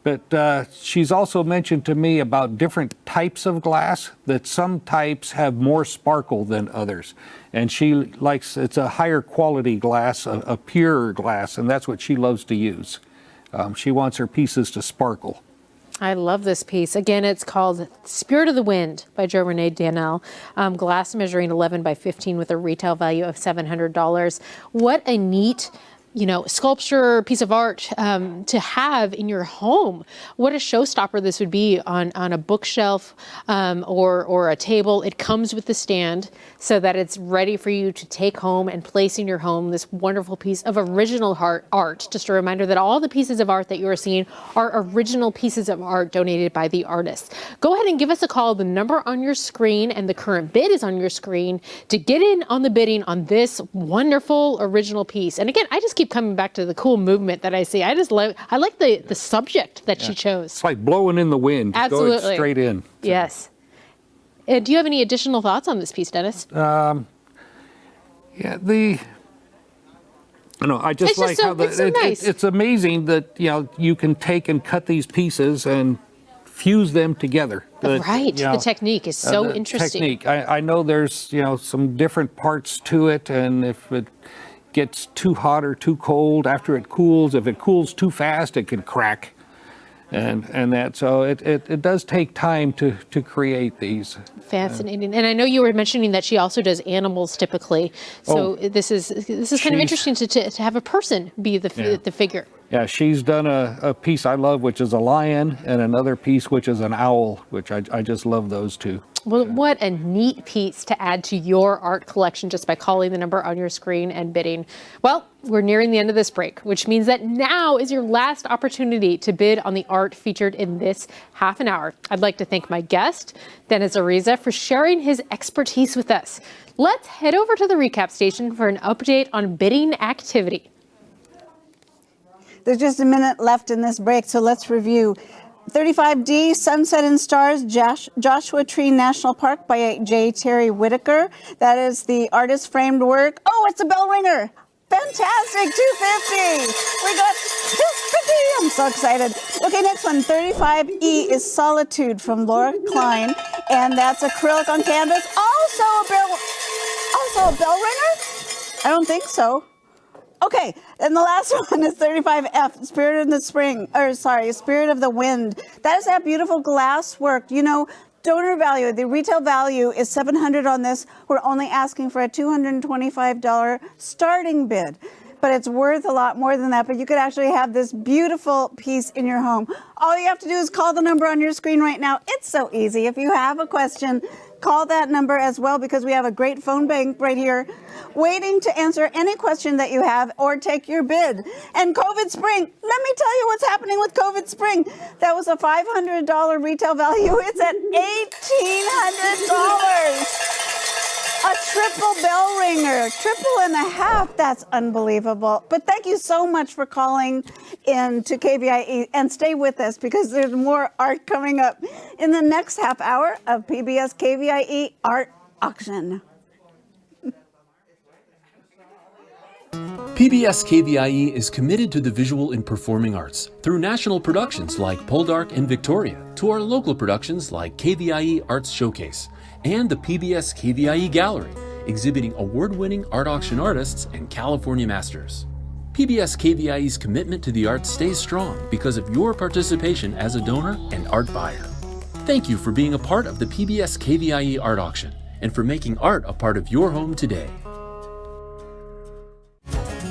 but she's also mentioned to me about different types of glass, that some types have more sparkle than others. And she likes, it's a higher quality glass, a purer glass, and that's what she loves to use. She wants her pieces to sparkle. I love this piece. Again, it's called Spirit of the Wind by Jo Renee Dannell. Glass measuring 11 by 15 with a retail value of $700. What a neat sculpture, piece of art to have in your home. What a showstopper this would be on a bookshelf or a table. It comes with the stand so that it's ready for you to take home and place in your home this wonderful piece of original art. Just a reminder that all the pieces of art that you are seeing are original pieces of art donated by the artists. Go ahead and give us a call. The number on your screen and the current bid is on your screen to get in on the bidding on this wonderful original piece. And again, I just keep coming back to the cool movement that I see. I like the subject that she chose. It's like blowing in the wind. Absolutely. Going straight in. Yes. Do you have any additional thoughts on this piece, Dennis? I just like how it's amazing that you can take and cut these pieces and fuse them together. Right. The technique is so interesting. Technique. I know there's some different parts to it, and if it gets too hot or too cold after it cools, if it cools too fast, it can crack. And that, so it does take time to create these. Fascinating. And I know you were mentioning that she also does animals typically. So this is kind of interesting to have a person be the figure. Yeah, she's done a piece I love, which is a lion, and another piece, which is an owl, which I just love those two. Well, what a neat piece to add to your art collection just by calling the number on your screen and bidding. Well, we're nearing the end of this break, which means that now is your last opportunity to bid on the art featured in this half an hour. I'd like to thank my guest, Dennis Ariza, for sharing his expertise with us. Let's head over to the recap station for an update on bidding activity. There's just a minute left in this break, so let's review. 35D, Sunset and Stars, Joshua Tree National Park by J. Terry Whitaker. That is the artist framed work. Oh, it's a bell ringer. Fantastic, 250. We got 250. I'm so excited. Okay, next one, 35E is Solitude from Laura Klein, and that's acrylic on canvas. Also a bell ringer? I don't think so. Okay, and the last one is 35F, Spirit of the Wind. That is that beautiful glass work. Donor value, the retail value is $700 on this. We're only asking for a $225 starting bid. But it's worth a lot more than that. But you could actually have this beautiful piece in your home. All you have to do is call the number on your screen right now. It's so easy. If you have a question, call that number as well, because we have a great phone bank right here waiting to answer any question that you have or take your bid. And COVID Spring, let me tell you what's happening with COVID Spring. That was a $500 retail value. It's at $1,800. A triple bell ringer, triple and a half. That's unbelievable. But thank you so much for calling in to KVIE, and stay with us because there's more art coming up in the next half hour of PBS KVIE Art Auction. PBS KVIE is committed to the visual and performing arts through national productions like Poldark and Victoria, to our local productions like KVIE Arts Showcase and the PBS KVIE Gallery, exhibiting award-winning art auction artists and California masters. PBS KVIE's commitment to the arts stays strong because of your participation as a donor and art buyer. Thank you for being a part of the PBS KVIE Art Auction and for making art a part of your home today.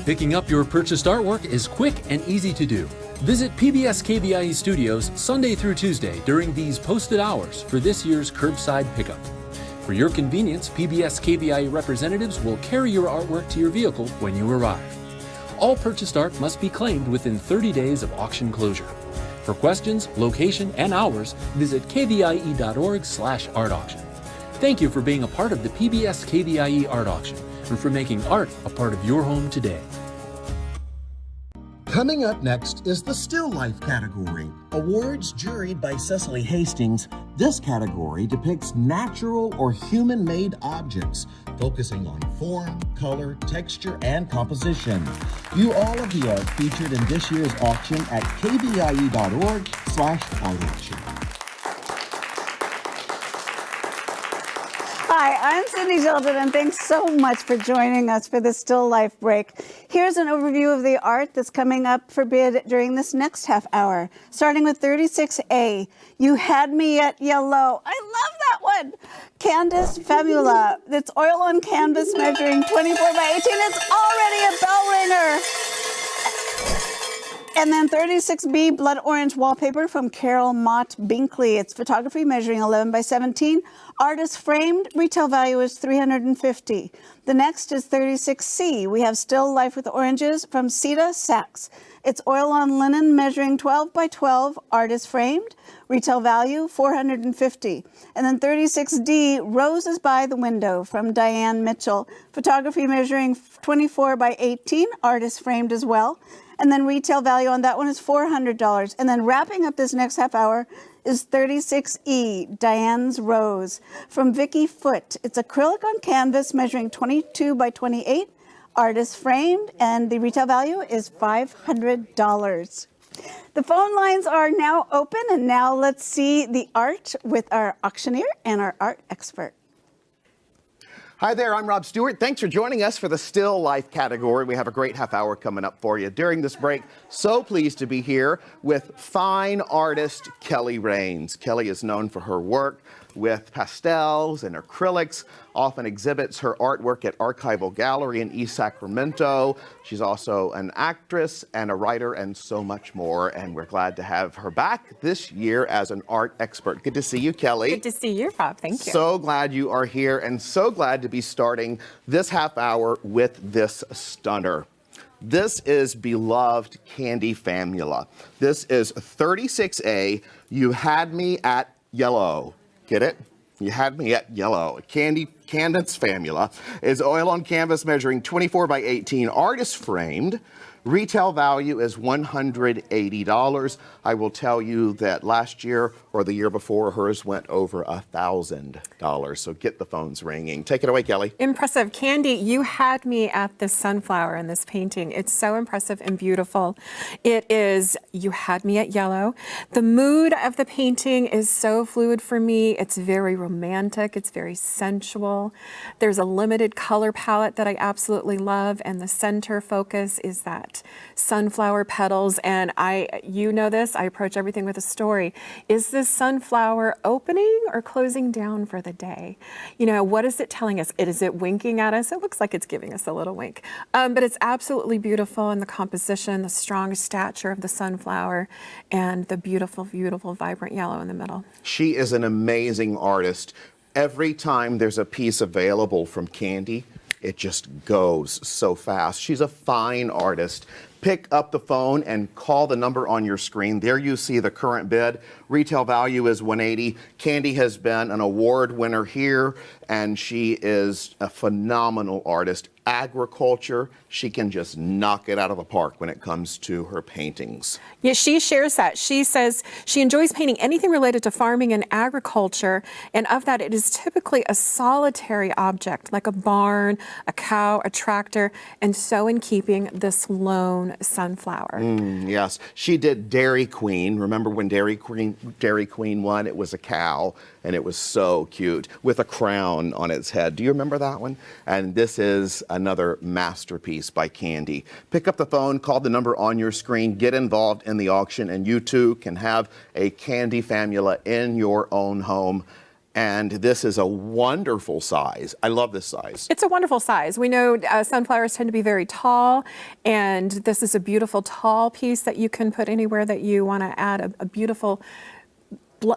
Picking up your purchased artwork is quick and easy to do. Visit PBS KVIE Studios Sunday through Tuesday during these posted hours for this year's curbside pickup. For your convenience, PBS KVIE representatives will carry your artwork to your vehicle when you arrive. All purchased art must be claimed within 30 days of auction closure. For questions, location, and hours, visit kvie.org/art auction. Thank you for being a part of the PBS KVIE Art Auction and for making art a part of your home today. Coming up next is the Still Life category. Awards juried by Cecily Hastings. This category depicts natural or human-made objects, focusing on form, color, texture, and composition. View all of the art featured in this year's auction at kvie.org/art auction. Hi, I'm Cindy Sheldon, and thanks so much for joining us for this Still Life break. Here's an overview of the art that's coming up for bid during this next half hour. Starting with 36A, You Had Me at Yellow. I love that one. Candace Fabula. It's oil on canvas measuring 24 by 18. It's already a bell ringer. And then 36B blood orange wallpaper from Carol Mott Binkley. It's photography measuring 11 by 17. Artist framed. Retail value is $350. The next is 36C. We have still life with oranges from Sita Sachs. It's oil on linen measuring 12 by 12. Artist framed. Retail value $450. And then 36D roses by the window from Diane Mitchell. Photography measuring 24 by 18. Artist framed as well. And then retail value on that one is $400. And then wrapping up this next half hour is 36E, Diane's Rose, from Vicky Foote. It's acrylic on canvas measuring 22 by 28, artist framed, and the retail value is $500. The phone lines are now open, and now let's see the art with our auctioneer and our art expert. Hi there, I'm Rob Stewart. Thanks for joining us for the Still Life category. We have a great half hour coming up for you. During this break, so pleased to be here with fine artist Kelly Rains. Kelly is known for her work with pastels and acrylics, often exhibits her artwork at Archival Gallery in East Sacramento. She's also an actress and a writer and so much more, and we're glad to have her back this year as an art expert. Good to see you, Kelly. Good to see you, Rob. Thank you. So glad you are here and so glad to be starting this half hour with this stunner. This is beloved Candy Famula. This is 36A. You had me at yellow. Get it? You had me at yellow. Candace Famula is oil on canvas measuring 24 by 18, artist framed. Retail value is $180. I will tell you that last year or the year before, hers went over $1,000. So get the phones ringing. Take it away, Kelly. Impressive. Candy, you had me at this sunflower in this painting. It's so impressive and beautiful. It is, you had me at yellow. The mood of the painting is so fluid for me. It's very romantic. It's very sensual. There's a limited color palette that I absolutely love, and the center focus is that sunflower petals. And you know this, I approach everything with a story. Is this sunflower opening or closing down for the day? You know, what is it telling us? Is it winking at us? It looks like it's giving us a little wink. But it's absolutely beautiful in the composition, the strong stature of the sunflower, and the beautiful, beautiful, vibrant yellow in the middle. She is an amazing artist. Every time there's a piece available from Candy, it just goes so fast. She's a fine artist. Pick up the phone and call the number on your screen. There you see the current bid. Retail value is $180. Candy has been an award winner here, and she is a phenomenal artist. Agriculture, she can just knock it out of the park when it comes to her paintings. Yeah, she shares that. She says she enjoys painting anything related to farming and agriculture, and of that, it is typically a solitary object, like a barn, a cow, a tractor, and so in keeping this lone sunflower. Yes, she did Dairy Queen. Remember when Dairy Queen won? It was a cow, and it was so cute with a crown on its head. Do you remember that one? And this is another masterpiece by Candy. Pick up the phone, call the number on your screen, get involved in the auction, and you too can have a Candy Famula in your own home. And this is a wonderful size. I love this size. It's a wonderful size. We know sunflowers tend to be very tall, and this is a beautiful tall piece that you can put anywhere that you want to add a beautiful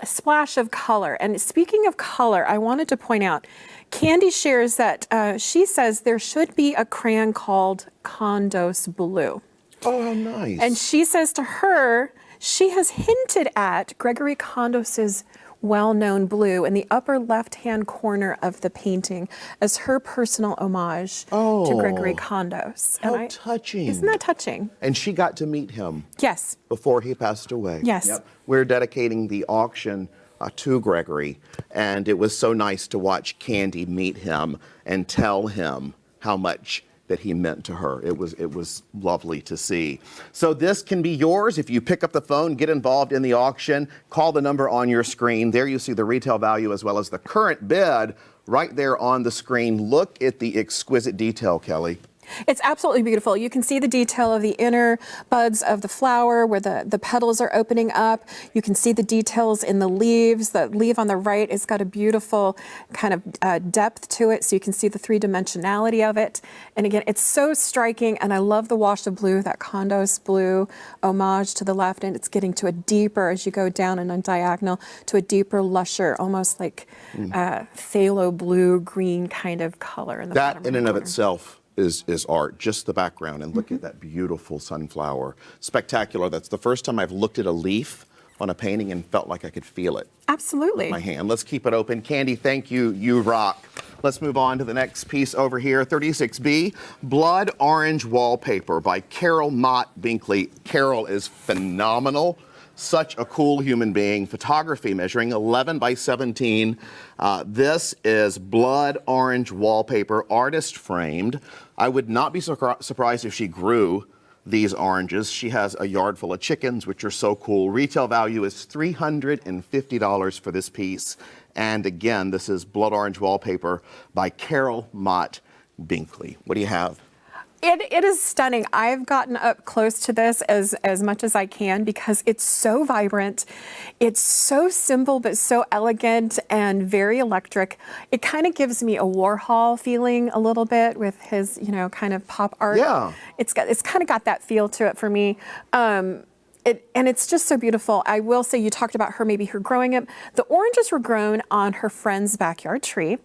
splash of color. And speaking of color, I wanted to point out, Candy shares that she says there should be a crayon called Condos Blue. Oh, how nice. And she says to her, she has hinted at Gregory Condos's well-known blue in the upper left-hand corner of the painting as her personal homage to Gregory Condos. How touching. Isn't that touching? And she got to meet him. Yes. Before he passed away. Yes. Yep. We're dedicating the auction to Gregory, and it was so nice to watch Candy meet him and tell him how much that he meant to her. It was lovely to see. So this can be yours if you pick up the phone, get involved in the auction, call the number on your screen. There you see the retail value as well as the current bid right there on the screen. Look at the exquisite detail, Kelly. It's absolutely beautiful. You can see the detail of the inner buds of the flower where the petals are opening up. You can see the details in the leaves. The leaf on the right has got a beautiful kind of depth to it, so you can see the three-dimensionality of it. And again, it's so striking, and I love the wash of blue, that Condos blue homage to the left, and it's getting to a deeper, as you go down and on diagonal, to a deeper, lusher, almost like phthalo blue, green kind of color in the bottom That in and of corner. itself is art, just the background. And look at that beautiful sunflower. Spectacular. That's the first time I've looked at a leaf on a painting and felt like I could feel it Absolutely. with my hand. Let's keep it open. Candy, thank you. You rock. Let's move on to the next piece over here, 36B, Blood Orange Wallpaper by Carol Mott Binkley. Carol is phenomenal. Such a cool human being. Photography measuring 11 by 17. This is blood orange wallpaper, artist framed. I would not be surprised if she grew these oranges. She has a yard full of chickens, which are so cool. Retail value is $350 for this piece. And again, this is blood orange wallpaper by Carol Mott Binkley. What do you have? It is stunning. I've gotten up close to this as much as I can because it's so vibrant. It's so simple but so elegant and very electric. It kind of gives me a Warhol feeling a little bit with his, kind of pop art. Yeah. It's kind of got that feel to it for me. And it's just so beautiful. I will say, you talked about her growing it. The oranges were grown on her friend's backyard tree.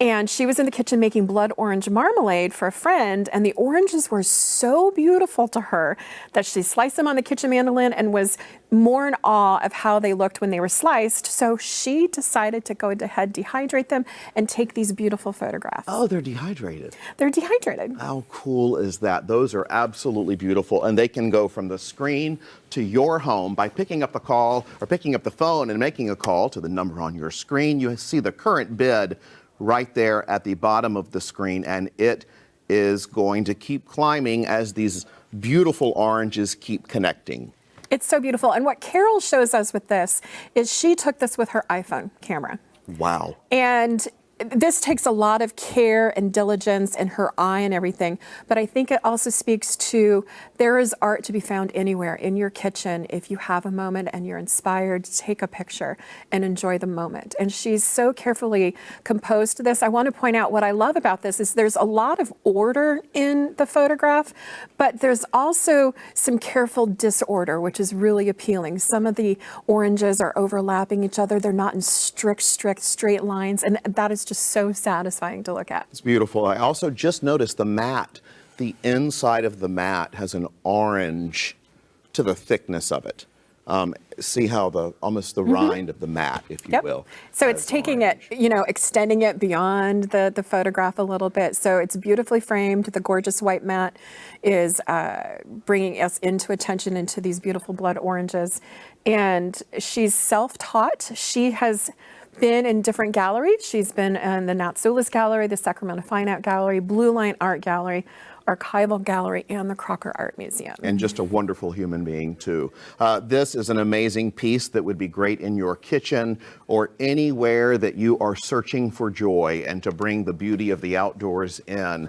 And she was in the kitchen making blood orange marmalade for a friend. And the oranges were so beautiful to her that she sliced them on the kitchen mandolin and was more in awe of how they looked when they were sliced. So she decided to go ahead, dehydrate them, and take these beautiful photographs. Oh, they're dehydrated. They're dehydrated. How cool is that? Those are absolutely beautiful, and they can go from the screen to your home by picking up the call or picking up the phone and making a call to the number on your screen. You see the current bid right there at the bottom of the screen, and it is going to keep climbing as these beautiful oranges keep connecting. It's so beautiful. And what Carol shows us with this is she took this with her iPhone camera. Wow. And this takes a lot of care and diligence and her eye and everything, but I think it also speaks to there is art to be found anywhere in your kitchen. If you have a moment and you're inspired, take a picture and enjoy the moment. And she's so carefully composed this. I want to point out what I love about this is there's a lot of order in the photograph, but there's also some careful disorder, which is really appealing. Some of the oranges are overlapping each other. They're not in strict straight lines, and that is just so satisfying to look at. It's beautiful. I also just noticed the mat. The inside of the mat has an orange to the thickness of it. See how almost the rind of the mat, if you will. So it's taking it, extending it beyond the photograph a little bit. So it's beautifully framed. The gorgeous white mat is bringing us into attention into these beautiful blood oranges. And she's self-taught. She has been in different galleries. She's been in the Natsoulis Gallery, the Sacramento Fine Art Gallery, Blue Line Art Gallery, Archival Gallery, and the Crocker Art Museum. And just a wonderful human being, too. This is an amazing piece that would be great in your kitchen or anywhere that you are searching for joy and to bring the beauty of the outdoors in.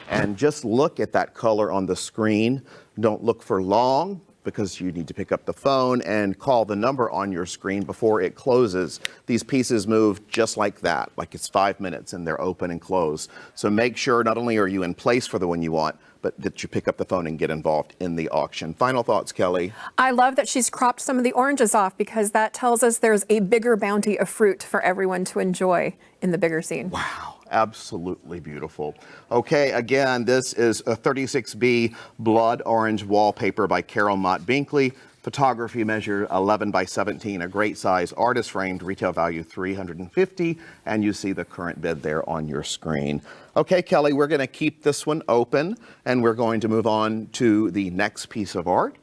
And just look at that color on the screen. Don't look for long, because you need to pick up the phone and call the number on your screen before it closes. These pieces move just like that, like it's 5 minutes and they're open and close. So make sure not only are you in place for the one you want, but that you pick up the phone and get involved in the auction. Final thoughts, Kelly? I love that she's cropped some of the oranges off because that tells us there's a bigger bounty of fruit for everyone to enjoy in the bigger scene. Wow. Absolutely beautiful. Okay, again, this is a 36B blood orange wallpaper by Carol Mott Binkley. Photography measure 11 by 17, a great size, artist framed, retail value $350, and you see the current bid there on your screen. Okay, Kelly, we're going to keep this one open, and we're going to move on to the next piece of art.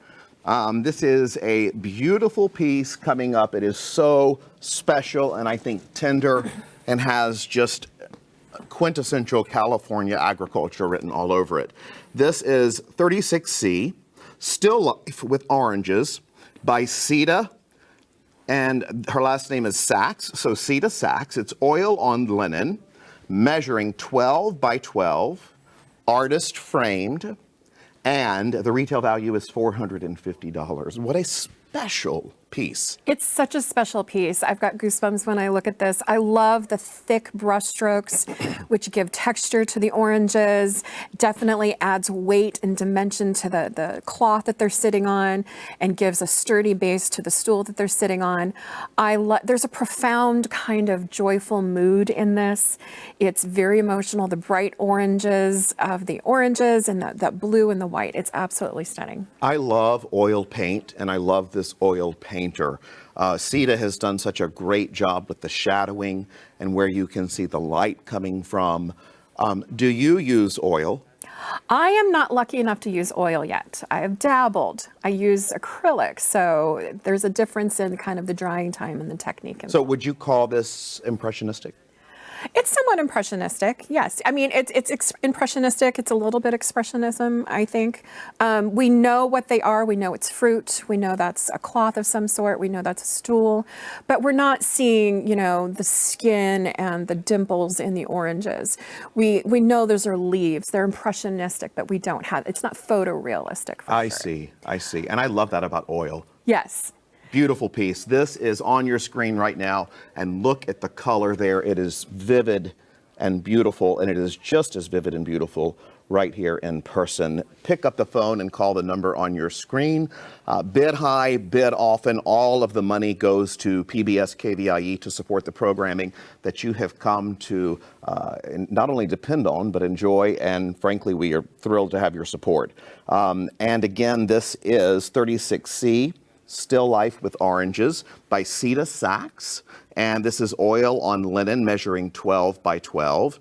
This is a beautiful piece coming up. It is so special and I think tender and has just quintessential California agriculture written all over it. This is 36C, Still Life with Oranges by Sita, and her last name is Sachs, so Sita Sachs. It's oil on linen, measuring 12 by 12, artist framed, and the retail value is $450. What a special piece. It's such a special piece. I've got goosebumps when I look at this. I love the thick brushstrokes, which give texture to the oranges, definitely adds weight and dimension to the cloth that they're sitting on, and gives a sturdy base to the stool that they're sitting on. There's a profound kind of joyful mood in this. It's very emotional. The bright oranges of the oranges and that blue and the white. It's absolutely stunning. I love oil paint, and I love this oil painter. Sita has done such a great job with the shadowing and where you can see the light coming from. Do you use oil? I am not lucky enough to use oil yet. I have dabbled. I use acrylic, so there's a difference in kind of the drying time and the technique. So would you call this impressionistic? It's somewhat impressionistic, yes. I mean, it's impressionistic. It's a little bit expressionism, I think. We know what they are. We know it's fruit. We know that's a cloth of some sort. We know that's a stool. But we're not seeing, you know, the skin and the dimples in the oranges. We know those are leaves. They're impressionistic, but we don't have, it's not photorealistic. I see. And I love that about oil. Yes. Beautiful piece. This is on your screen right now, and look at the color there. It is vivid and beautiful, and it is just as vivid and beautiful right here in person. Pick up the phone and call the number on your screen. Bid high, bid often. All of the money goes to PBS KVIE to support the programming that you have come to not only depend on, but enjoy. And frankly, we are thrilled to have your support. And again, this is 36C. Still Life with Oranges by Sita Sachs. And this is oil on linen measuring 12 by 12.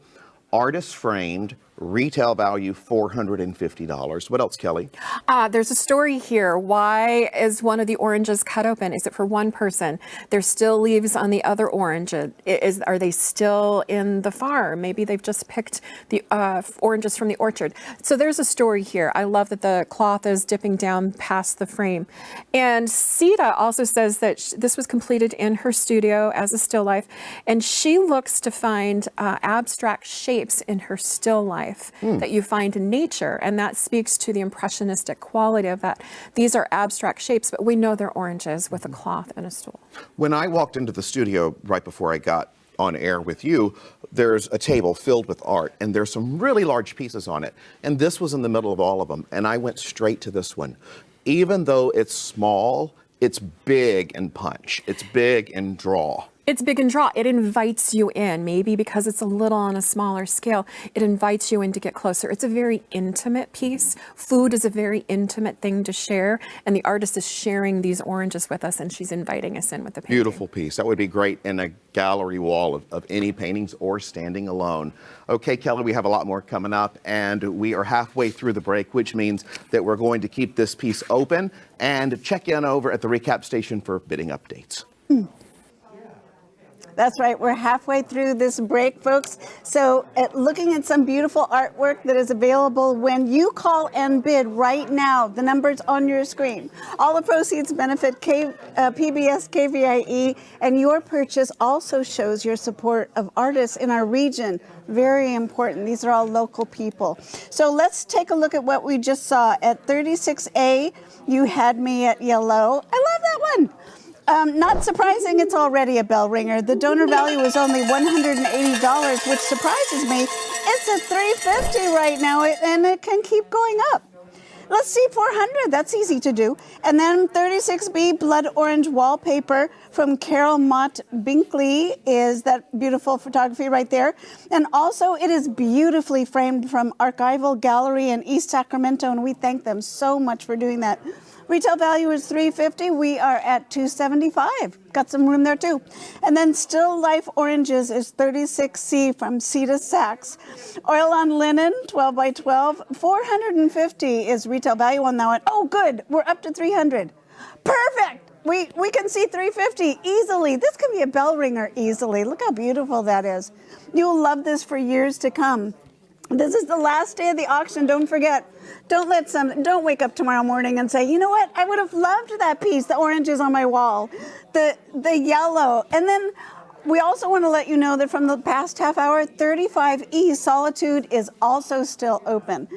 Artist framed, retail value $450. What else, Kelly? There's a story here. Why is one of the oranges cut open? Is it for one person? There's still leaves on the other orange. Are they still in the farm? Maybe they've just picked the oranges from the orchard. So there's a story here. I love that the cloth is dipping down past the frame. And Sita also says that this was completed in her studio as a still life, and she looks to find abstract shapes in her still life that you find in nature, and that speaks to the impressionistic quality of that. These are abstract shapes, but we know they're oranges with a cloth and a stool. When I walked into the studio right before I got on air with you, there's a table filled with art, and there's some really large pieces on it, and this was in the middle of all of them, and I went straight to this one. Even though it's small, it's big in punch. It's big in draw. It's big and draw. It invites you in, maybe because it's a little on a smaller scale. It invites you in to get closer. It's a very intimate piece. Food is a very intimate thing to share, and the artist is sharing these oranges with us, and she's inviting us in with the painting. Beautiful piece. That would be great in a gallery wall of any paintings or standing alone. Okay, Kelly, we have a lot more coming up, and we are halfway through the break, which means that we're going to keep this piece open and check in over at the recap station for bidding updates. That's right. We're halfway through this break, folks. So looking at some beautiful artwork that is available when you call and bid right now. The number's on your screen. All the proceeds benefit PBS KVIE, and your purchase also shows your support of artists in our region. Very important. These are all local people. So let's take a look at what we just saw. At 36A, you had me at yellow. I love that one. Not surprising, it's already a bell ringer. The donor value is only $180, which surprises me. It's at $350 right now, and it can keep going up. Let's see, $400, that's easy to do. And then 36B Blood Orange Wallpaper from Carol Mott Binkley is that beautiful photography right there. And also it is beautifully framed from Archival Gallery in East Sacramento, and we thank them so much for doing that. Retail value is $350. We are at $275. Got some room there too. And then Still Life Oranges is 36C from Sita Sachs. Oil on Linen, 12 by 12. $450 is retail value on that one. Oh, good. We're up to $300. Perfect. We can see $350 easily. This can be a bell ringer easily. Look how beautiful that is. You'll love this for years to come. This is the last day of the auction. Don't forget. Don't wake up tomorrow morning and say, you know what? I would have loved that piece. The orange is on my wall. The yellow. And then We also want to let you know that from the past half hour, 35E Solitude is also still open.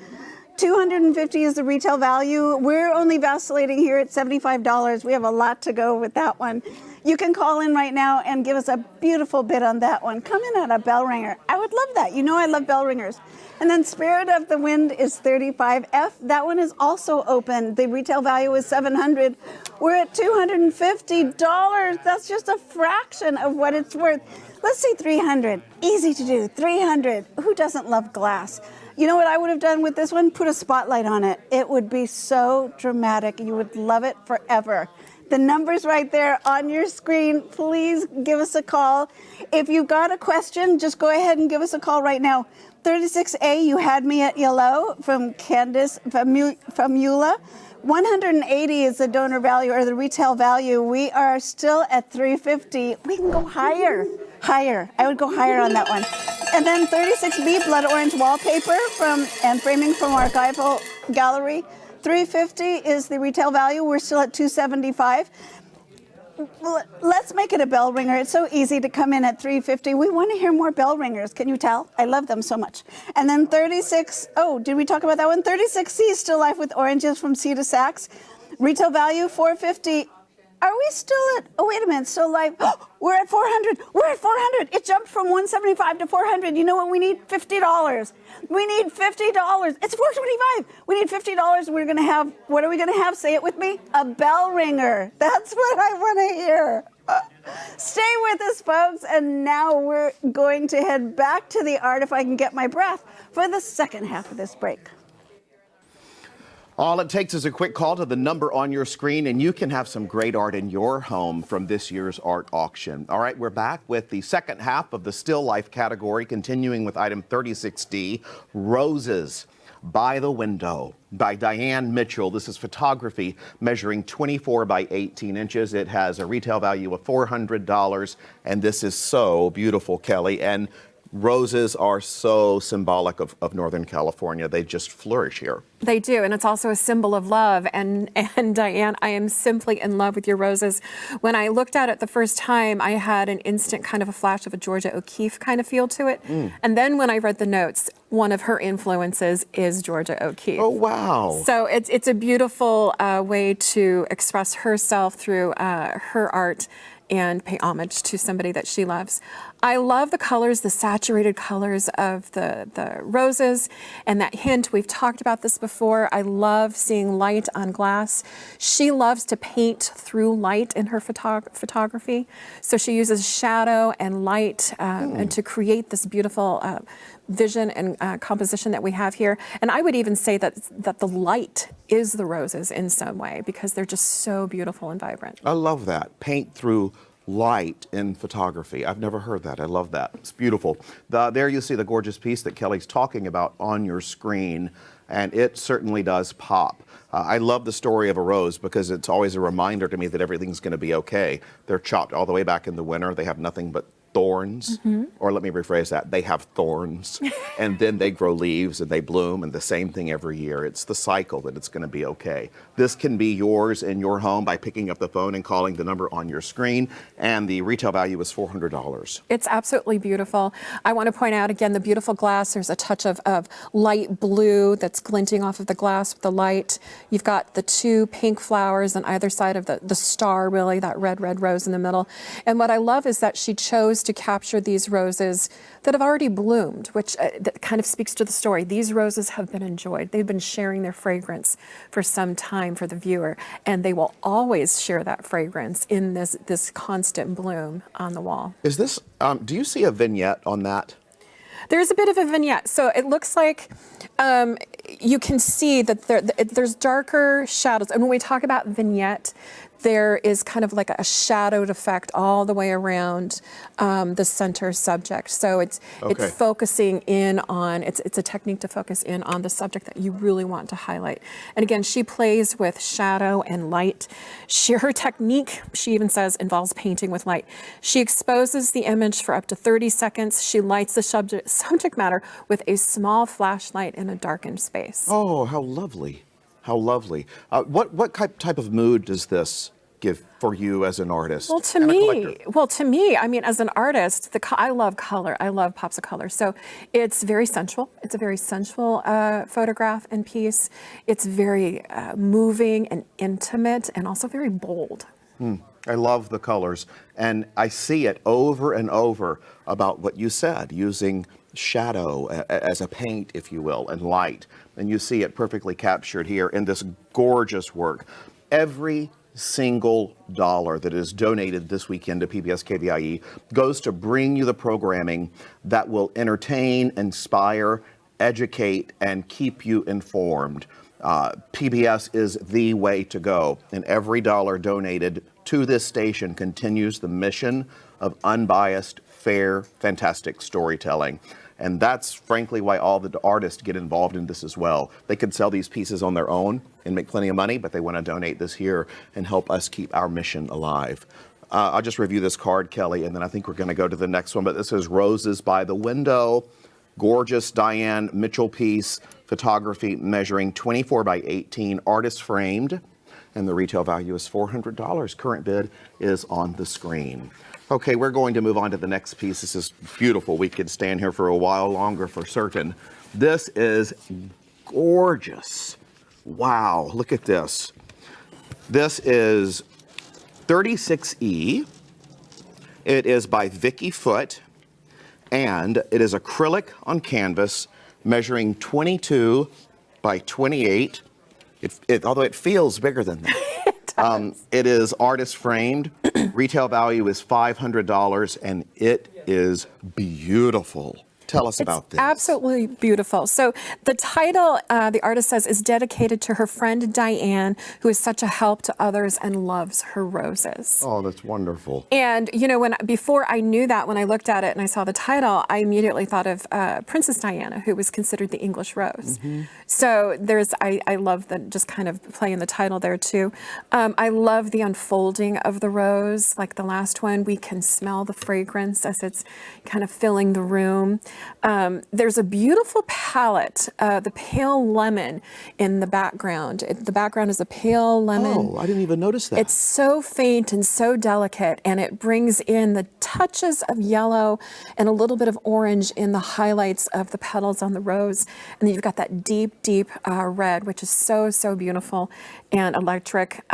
$250 is the retail value. We're only vacillating here at $75. We have a lot to go with that one. You can call in right now and give us a beautiful bid on that one. Come in at a bell ringer. I would love that. You know I love bell ringers. And then Spirit of the Wind is 35F. That one is also open. The retail value is $700. We're at $250. That's just a fraction of what it's worth. Let's say $300. Easy to do. $300. Who doesn't love glass? You know what I would have done with this one? Put a spotlight on it. It would be so dramatic. You would love it forever. The number's right there on your screen. Please give us a call. If you've got a question, just go ahead and give us a call right now. 36A, You Had Me at Yellow from Candace from Eula. 180 is the donor value or the retail value. We are still at 350. We can go higher. Higher. I would go higher on that one. And then 36B, Blood Orange Wallpaper and framing from Archival Gallery. 350 is the retail value. We're still at 275. Let's make it a bell ringer. It's so easy to come in at 350. We want to hear more bell ringers. Can you tell? I love them so much. And then 36, oh, did we talk about that one? 36C, Still Life with Oranges from Sea to Saks. Retail value, 450. Are we still at, oh, wait a minute, Still Life. Oh, we're at 400. We're at 400. It jumped from 175 to 400. You know what? We need $50. We need $50. It's 425. We need $50. We're going to have, what are we going to have? Say it with me. A bell ringer. That's what I want to hear. Stay with us, folks. And now we're going to head back to the art, if I can get my breath, for the second half of this break. All it takes is a quick call to the number on your screen, and you can have some great art in your home from this year's art auction. All right, we're back with the second half of the Still Life category, continuing with item 36D, Roses by the Window by Diane Mitchell. This is photography measuring 24 by 18 inches. It has a retail value of $400, and this is so beautiful, Kelly. And roses are so symbolic of Northern California. They just flourish here. They do, and it's also a symbol of love. And Diane, I am simply in love with your roses. When I looked at it the first time, I had an instant kind of a flash of a Georgia O'Keeffe kind of feel to it. And then when I read the notes, one of her influences is Georgia O'Keeffe. Oh, wow. So it's a beautiful way to express herself through her art and pay homage to somebody that she loves. I love the colors, the saturated colors of the roses and that hint. We've talked about this before. I love seeing light on glass. She loves to paint through light in her photography. So she uses shadow and light and to create this beautiful vision and composition that we have here. And I would even say that the light is the roses in some way because they're just so beautiful and vibrant. I love that. Paint through light in photography. I've never heard that. I love that. It's beautiful. There you see the gorgeous piece that Kelly's talking about on your screen, and it certainly does pop. I love the story of a rose because it's always a reminder to me that everything's going to be okay. They're chopped all the way back in the winter. They have nothing but thorns, or let me rephrase that, they have thorns, and then they grow leaves and they bloom, and the same thing every year. It's the cycle that it's going to be okay. This can be yours in your home by picking up the phone and calling the number on your screen, and the retail value is $400. It's absolutely beautiful. I want to point out again the beautiful glass. There's a touch of light blue that's glinting off of the glass with the light. You've got the two pink flowers on either side of the star, really, that red rose in the middle. And what I love is that she chose to capture these roses that have already bloomed, which that kind of speaks to the story. These roses have been enjoyed. They've been sharing their fragrance for some time for the viewer, and they will always share that fragrance in this constant bloom on the wall. Is this, do you see a vignette on that? There's a bit of a vignette. So it looks like you can see that there's darker shadows. And when we talk about vignette, there is kind of like a shadowed effect all the way around the center subject. So it's focusing in on, it's a technique to focus in on the subject that you really want to highlight. And again, she plays with shadow and light. Her technique, she even says, involves painting with light. She exposes the image for up to 30 seconds. She lights the subject matter with a small flashlight in a darkened space. Oh, how lovely. How lovely. What type of mood does this give for you as an artist? Well, to and a me, collector? I mean, as an artist, I love color. I love pops of color. So it's very sensual. It's a very sensual photograph and piece. It's very moving and intimate, and also very bold. I love the colors, and I see it over and over about what you said, using shadow as a paint, if you will, and light. And you see it perfectly captured here in this gorgeous work. Every single dollar that is donated this weekend to PBS KVIE goes to bring you the programming that will entertain, inspire, educate, and keep you informed. PBS is the way to go, and every dollar donated to this station continues the mission of unbiased, fair, fantastic storytelling. And that's frankly why all the artists get involved in this as well. They could sell these pieces on their own and make plenty of money, but they want to donate this here and help us keep our mission alive. I'll just review this card, Kelly, and then I think we're going to go to the next one. But this is Roses by the Window. Gorgeous Diane Mitchell piece, photography measuring 24 by 18, artist framed, and the retail value is $400. Current bid is on the screen. Okay, we're going to move on to the next piece. This is beautiful. We could stand here for a while longer for certain. This is gorgeous. Wow, look at this. This is 36E. It is by Vicky Foote, and it is acrylic on canvas measuring 22 by 28. Although it feels bigger than that. It is artist framed. Retail value is $500, and it is beautiful. Tell us about this. Absolutely beautiful. So the title, the artist says, is dedicated to her friend Diane, who is such a help to others and loves her roses. Oh, that's wonderful. And you know, before I knew that, when I looked at it and I saw the title, I immediately thought of Princess Diana, who was considered the English rose. So I love the just kind of playing the title there too. I love the unfolding of the rose, like the last one. We can smell the fragrance as it's kind of filling the room. There's a beautiful palette, the pale lemon in the background. The background is a pale lemon. Oh, I didn't even notice that. It's so faint and so delicate, and it brings in the touches of yellow and a little bit of orange in the highlights of the petals on the rose. And then you've got that deep, deep red, which is so, so beautiful and electric.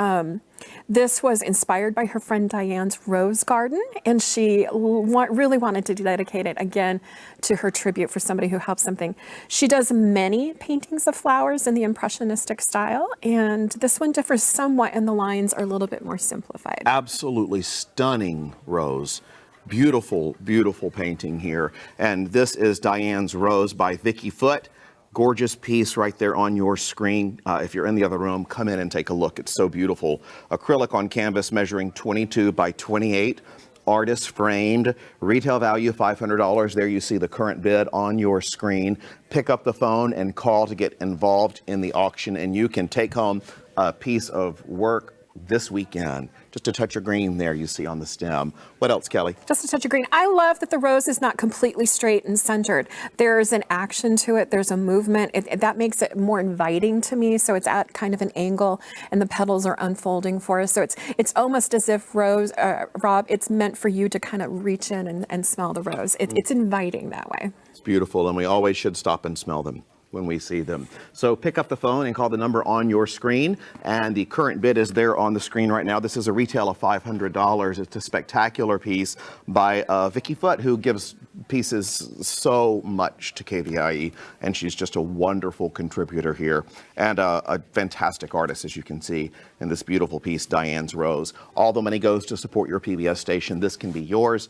This was inspired by her friend Diane's rose garden, and she really wanted to dedicate it again to her tribute for somebody who helped something. She does many paintings of flowers in the impressionistic style, and this one differs somewhat, and the lines are a little bit more simplified. Absolutely stunning rose. Beautiful, beautiful painting here. And this is Diane's Rose by Vicky Foote. Gorgeous piece right there on your screen. If you're in the other room, come in and take a look. It's so beautiful. Acrylic on canvas measuring 22 by 28. Artist framed. Retail value $500. There you see the current bid on your screen. Pick up the phone and call to get involved in the auction, and you can take home a piece of work this weekend. Just a touch of green there you see on the stem. What else, Kelly? Just a touch of green. I love that the rose is not completely straight and centered. There's an action to it. There's a movement. That makes it more inviting to me. So it's at kind of an angle, and the petals are unfolding for us. So it's almost as if Rob, it's meant for you to kind of reach in and smell the rose. It's inviting that way. It's beautiful, and we always should stop and smell them when we see them. So pick up the phone and call the number on your screen, and the current bid is there on the screen right now. This is a retail of $500. It's a spectacular piece by Vicky Foote, who gives pieces so much to KVIE, and she's just a wonderful contributor here, and a fantastic artist, as you can see in this beautiful piece, Diane's Rose. All the money goes to support your PBS station. This can be yours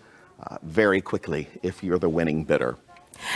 very quickly if you're the winning bidder.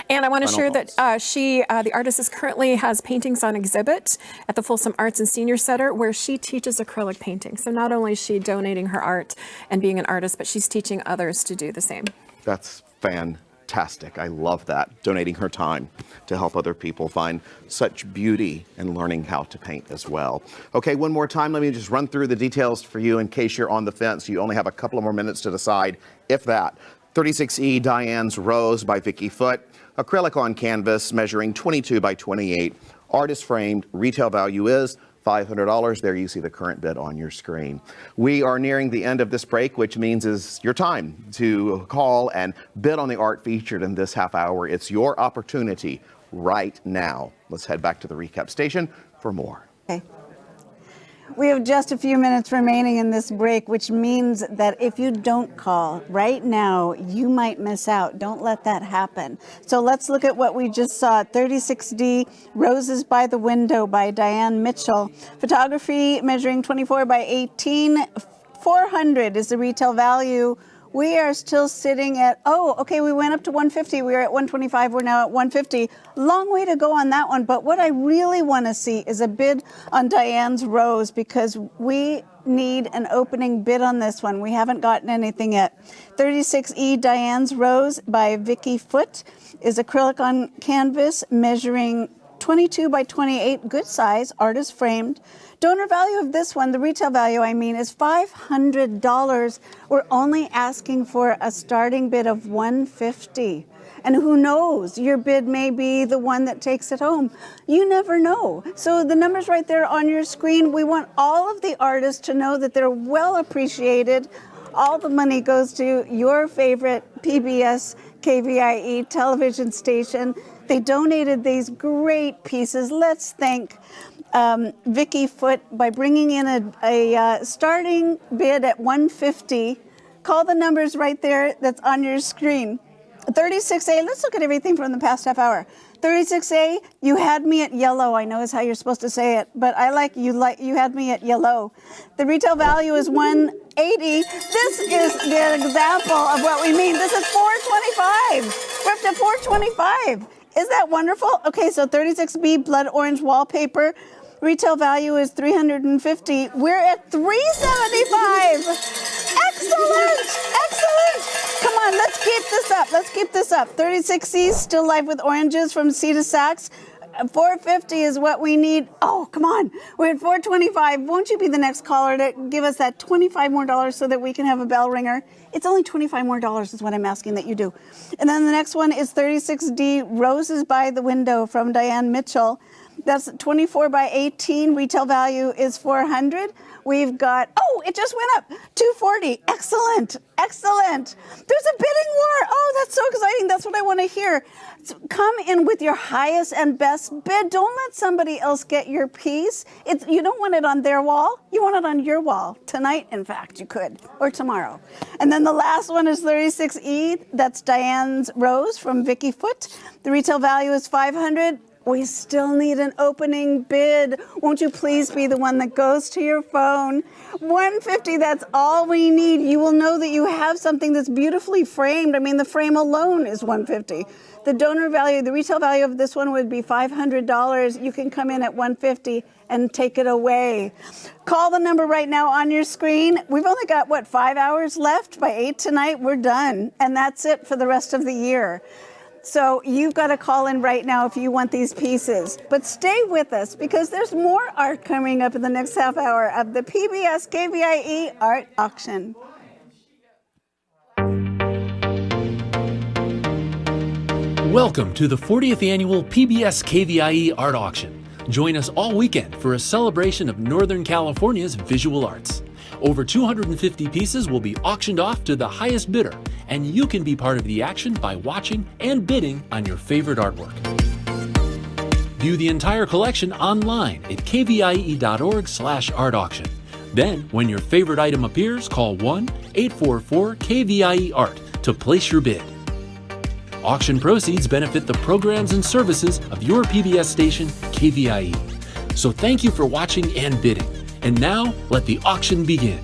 And I want to share that the artist currently has paintings on exhibit at the Folsom Arts and Senior Center, where she teaches acrylic painting. So not only is she donating her art and being an artist, but she's teaching others to do the same. That's fantastic. I love that. Donating her time to help other people find such beauty and learning how to paint as well. Okay, one more time, let me just run through the details for you in case you're on the fence. You only have a couple of more minutes to decide, if that. 36E Diane's Rose by Vicky Foote. Acrylic on canvas measuring 22 by 28. Artist framed. Retail value is $500. There you see the current bid on your screen. We are nearing the end of this break, which means it's your time to call and bid on the art featured in this half hour. It's your opportunity right now. Let's head back to the recap station for more. Okay. We have just a few minutes remaining in this break, which means that if you don't call right now, you might miss out. Don't let that happen. So let's look at what we just saw. 36D, Roses by the Window by Diane Mitchell. Photography measuring 24 by 18. 400 is the retail value. We are still sitting at, okay, we went up to 150. We were at 125. We're now at 150. Long way to go on that one. But what I really want to see is a bid on Diane's Rose, because we need an opening bid on this one. We haven't gotten anything yet. 36E Diane's Rose by Vicky Foote is acrylic on canvas measuring 22 by 28, good size, artist framed. Donor value of this one, the retail value I mean, is $500. We're only asking for a starting bid of $150. And who knows, your bid may be the one that takes it home. You never know. So the number's right there on your screen. We want all of the artists to know that they're well appreciated. All the money goes to your favorite PBS KVIE television station. They donated these great pieces. Let's thank Vicky Foote by bringing in a starting bid at $150. Call the numbers right there that's on your screen. 36A, let's look at everything from the past half hour. 36A, you had me at yellow, I know is how you're supposed to say it, but I like you had me at yellow. The retail value is $180. This is the example of what we mean. This is $425. We're up to $425. Is that wonderful? Okay, so 36B blood orange wallpaper. Retail value is $350. We're at $375. Excellent! Excellent! Come on, let's keep this up. Let's keep this up. 36C still live with oranges from Sea to Saks. $450 is what we need. Oh, come on. We're at $425. Won't you be the next caller to give us that $25 more so that we can have a bell ringer? It's only $25 more is what I'm asking that you do. And then the next one is 36D Roses by the Window from Diane Mitchell. That's 24 by 18. Retail value is $400. We've got, it just went up, $240. Excellent, excellent. There's a bidding war. Oh, that's so exciting. That's what I want to hear. So come in with your highest and best bid. Don't let somebody else get your piece. You don't want it on their wall. You want it on your wall. Tonight, in fact, you could, or tomorrow. And then the last one is 36E. That's Diane's Rose from Vicky Foote. The retail value is $500. We still need an opening bid. Won't you please be the one that goes to your phone? $150, that's all we need. You will know that you have something that's beautifully framed. I mean, the frame alone is $150. The donor value, the retail value of this one would be $500. You can come in at $150 and take it away. Call the number right now on your screen. We've only got, 5 hours left? By 8 tonight, we're done. And that's it for the rest of the year. So you've got to call in right now if you want these pieces. But stay with us because there's more art coming up in the next half hour of the PBS KVIE Art Auction. Welcome to the 40th Annual PBS KVIE Art Auction. Join us all weekend for a celebration of Northern California's visual arts. Over 250 pieces will be auctioned off to the highest bidder, and you can be part of the action by watching and bidding on your favorite artwork. View the entire collection online at kvie.org/art auction. Then, when your favorite item appears, call 1-844-KVIE-ART to place your bid. Auction proceeds benefit the programs and services of your PBS station, KVIE. So thank you for watching and bidding. And now, let the auction begin.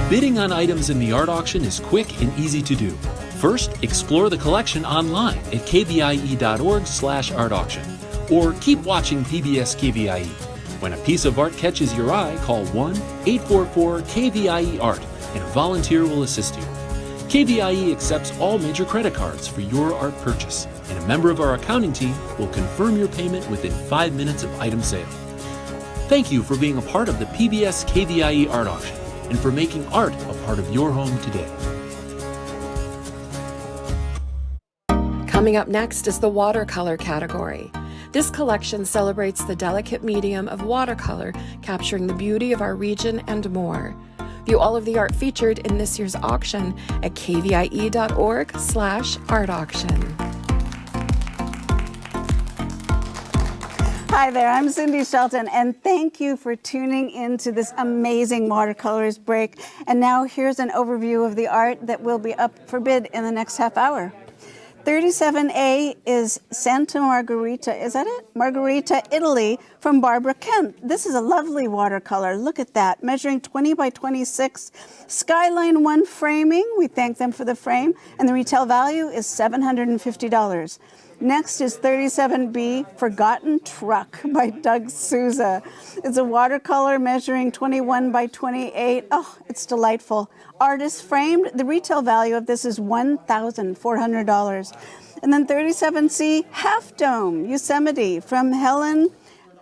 Bidding on items in the art auction is quick and easy to do. First, explore the collection online at kvie.org/art auction, or keep watching PBS KVIE. When a piece of art catches your eye, call 1-844-KVIE-ART and a volunteer will assist you. KVIE accepts all major credit cards for your art purchase, and a member of our accounting team will confirm your payment within 5 minutes of item sale. Thank you for being a part of the PBS KVIE Art Auction and for making art a part of your home today. Coming up next is the watercolor category. This collection celebrates the delicate medium of watercolor, capturing the beauty of our region and more. View all of the art featured in this year's auction at kvie.org/art auction. Hi there, I'm Cindy Shelton, and thank you for tuning into this amazing watercolors break. And now here's an overview of the art that will be up for bid in the next half hour. 37A is Santa Margherita, is that it? Margherita, Italy, from Barbara Kemp. This is a lovely watercolor. Look at that, measuring 20 by 26. Skyline 1 framing, we thank them for the frame, and the retail value is $750. Next is 37B, Forgotten Truck by Doug Souza. It's a watercolor measuring 21 by 28. Oh, it's delightful. Artist framed. The retail value of this is $1,400. And then 37C, Half Dome, Yosemite, from Helen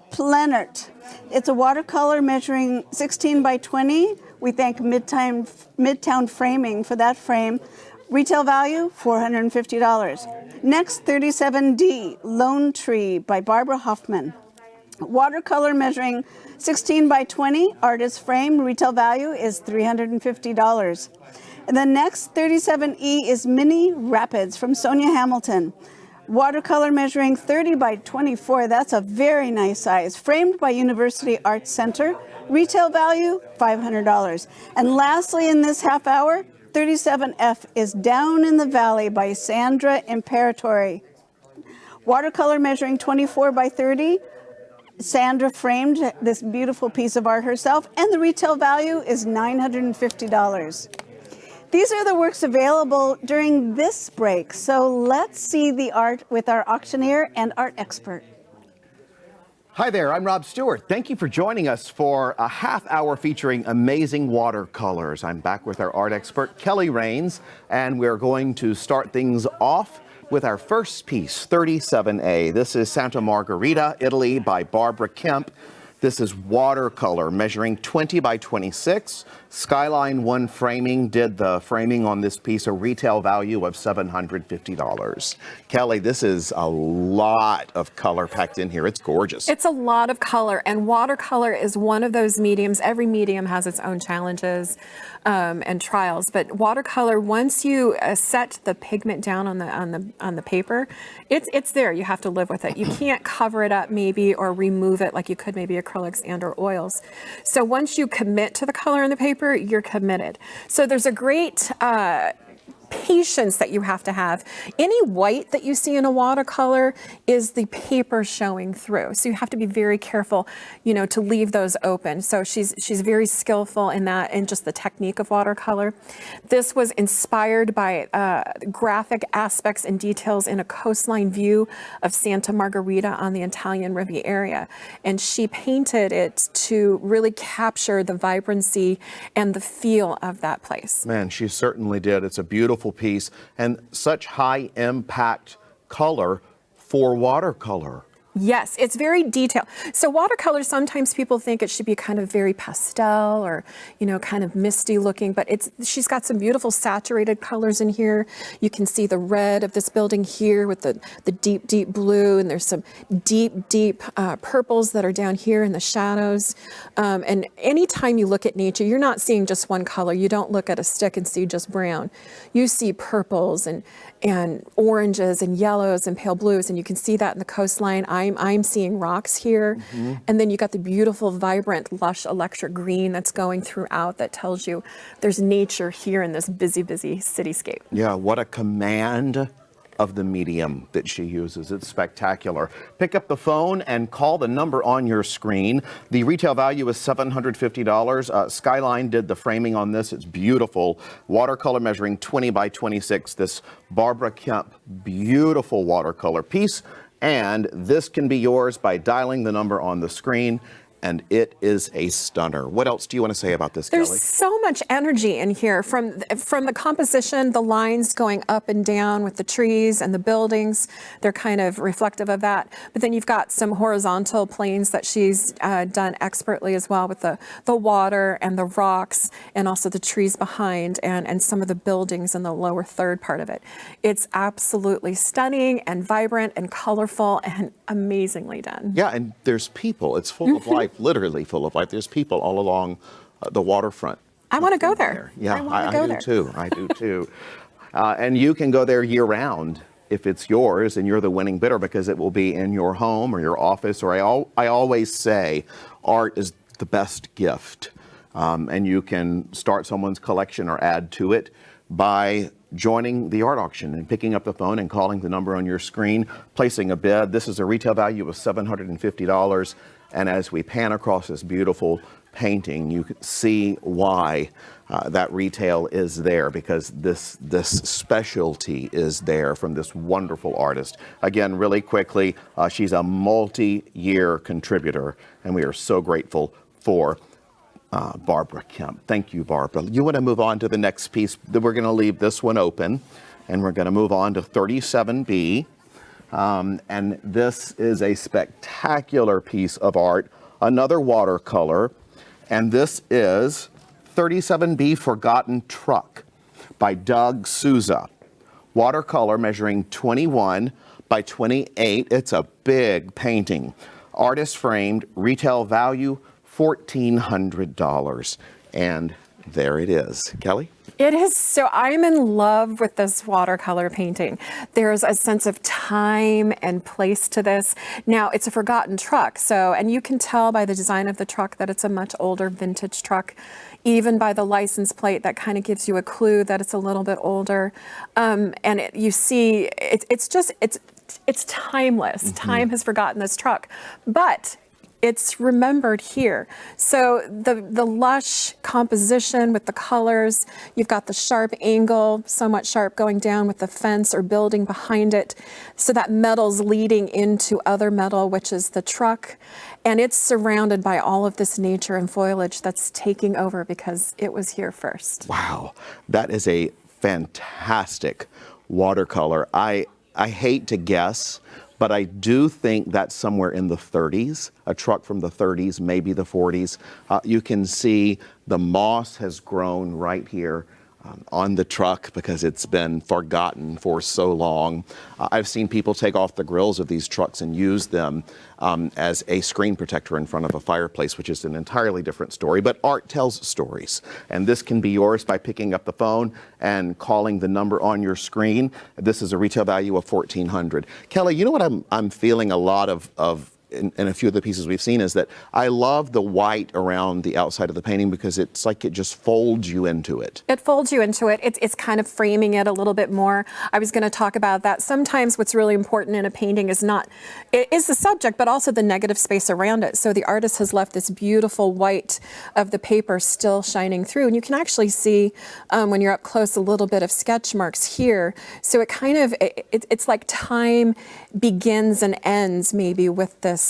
Plenert. It's a watercolor measuring 16 by 20. We thank Midtown Framing for that frame. Retail value, $450. Next, 37D, Lone Tree by Barbara Hoffman. Watercolor measuring 16 by 20, artist frame, retail value is $350. And the next, 37E, is Mini Rapids from Sonia Hamilton. Watercolor measuring 30 by 24, that's a very nice size, framed by University Arts Center, retail value, $500. And lastly, in this half hour, 37F is Down in the Valley by Sandra Imperatori. Watercolor measuring 24 by 30. Sandra framed this beautiful piece of art herself, and the retail value is $950. These are the works available during this break, so let's see the art with our auctioneer and art expert. Hi there, I'm Rob Stewart. Thank you for joining us for a half hour featuring amazing watercolors. I'm back with our art expert, Kelly Rains, and we're going to start things off with our first piece, 37A. This is Santa Margherita, Italy by Barbara Kemp. This is watercolor measuring 20 by 26. Skyline 1 Framing did the framing on this piece, a retail value of $750. Kelly, this is a lot of color packed in here. It's gorgeous. It's a lot of color, and watercolor is one of those mediums. Every medium has its own challenges and trials, but watercolor, once you set the pigment down on the paper, it's there. You have to live with it. You can't cover it up maybe or remove it like you could maybe acrylics and or oils. So once you commit to the color in the paper, you're committed. So there's a great patience that you have to have. Any white that you see in a watercolor is the paper showing through. So you have to be very careful, you know, to leave those open. So she's very skillful in that, and just the technique of watercolor. This was inspired by graphic aspects and details in a coastline view of Santa Margherita on the Italian Riviera. And she painted it to really capture the vibrancy and the feel of that place. Man, she certainly did. It's a beautiful piece and such high impact color for watercolor. Yes, it's very detailed. So watercolor, sometimes people think it should be kind of very pastel or, you know, kind of misty looking, but she's got some beautiful saturated colors in here. You can see the red of this building here with the deep, deep blue, and there's some deep, deep purples that are down here in the shadows. And anytime you look at nature, you're not seeing just one color. You don't look at a stick and see just brown. You see purples and oranges and yellows and pale blues, and you can see that in the coastline. I'm seeing rocks here, and then you got the beautiful, vibrant, lush electric green that's going throughout that tells you there's nature here in this busy, busy cityscape. Yeah, what a command of the medium that she uses. It's spectacular. Pick up the phone and call the number on your screen. The retail value is $750. Skyline did the framing on this. It's beautiful. Watercolor measuring 20 by 26. This Barbara Kemp beautiful watercolor piece. And this can be yours by dialing the number on the screen and it is a stunner. What else do you want to say about this, Kelly? There's so much energy in here from the composition, the lines going up and down with the trees and the buildings. They're kind of reflective of that. But then you've got some horizontal planes that she's done expertly as well, with the water and the rocks and also the trees behind and some of the buildings in the lower third part of it. It's absolutely stunning and vibrant and colorful and amazingly done. Yeah, and there's people. It's full of life, literally full of life. There's people all along the waterfront. I want to go there. Yeah, I do too. I do too. And you can go there year round if it's yours and you're the winning bidder, because it will be in your home or your office. Or I always say art is the best gift. And you can start someone's collection or add to it by joining the art auction and picking up the phone and calling the number on your screen, placing a bid. This is a retail value of $750. And as we pan across this beautiful painting, you can see why that retail is there, because this specialty is there from this wonderful artist. Again, really quickly, she's a multi-year contributor, and we are so grateful for Barbara Kemp. Thank you, Barbara. You want to move on to the next piece? We're going to leave this one open, and we're going to move on to 37B. And this is a spectacular piece of art, another watercolor, and this is 37B Forgotten Truck by Doug Souza. Watercolor measuring 21 by 28. It's a big painting. Artist framed, retail value $1,400. And there it is. Kelly? It is. So I'm in love with this watercolor painting. There's a sense of time and place to this. Now, it's a forgotten truck. And you can tell by the design of the truck that it's a much older vintage truck. Even by the license plate, that kind of gives you a clue that it's a little bit older. You see, it's timeless. Mm-hmm. Time has forgotten this truck. But it's remembered here. So the lush composition with the colors, you've got the sharp angle, somewhat sharp going down with the fence or building behind it. So that metal's leading into other metal, which is the truck. And it's surrounded by all of this nature and foliage that's taking over because it was here first. Wow, that is a fantastic watercolor. I hate to guess, but I do think that's somewhere in the 30s, a truck from the 30s, maybe the 40s. You can see the moss has grown right here on the truck because it's been forgotten for so long. I've seen people take off the grills of these trucks and use them as a screen protector in front of a fireplace, which is an entirely different story. But art tells stories, and this can be yours by picking up the phone and calling the number on your screen. This is a retail value of $1,400. Kelly, you know what I'm feeling a lot of in a few of the pieces we've seen is that I love the white around the outside of the painting because it's like it just folds you into it. It folds you into it. It's kind of framing it a little bit more. I was going to talk about that. Sometimes what's really important in a painting is the subject, but also the negative space around it. So the artist has left this beautiful white of the paper still shining through. And you can actually see when you're up close a little bit of sketch marks here. So it kind of, it's like time begins and ends maybe with this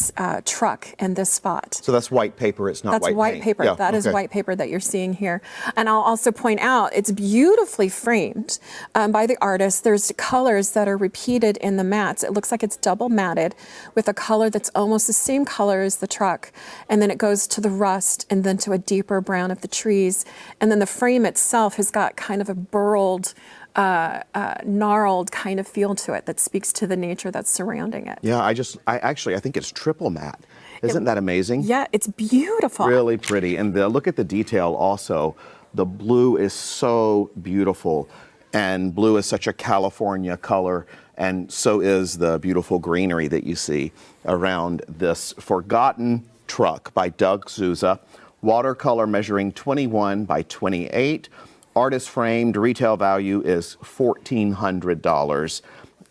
truck and this spot. So that's white paper, it's not white paint. That's white paper. Yeah, that is white paper that you're seeing here. And I'll also point out, it's beautifully framed by the artist. There's colors that are repeated in the mats. It looks like it's double matted with a color that's almost the same color as the truck. And then it goes to the rust and then to a deeper brown of the trees. And then the frame itself has got kind of a burled, gnarled kind of feel to it that speaks to the nature that's surrounding it. Yeah, I think it's triple matte. Isn't that amazing? Yeah, it's beautiful. Really pretty. And look at the detail also. The blue is so beautiful, and blue is such a California color, and so is the beautiful greenery that you see around this Forgotten Truck by Doug Souza. Watercolor measuring 21 by 28. Artist framed, retail value is $1,400,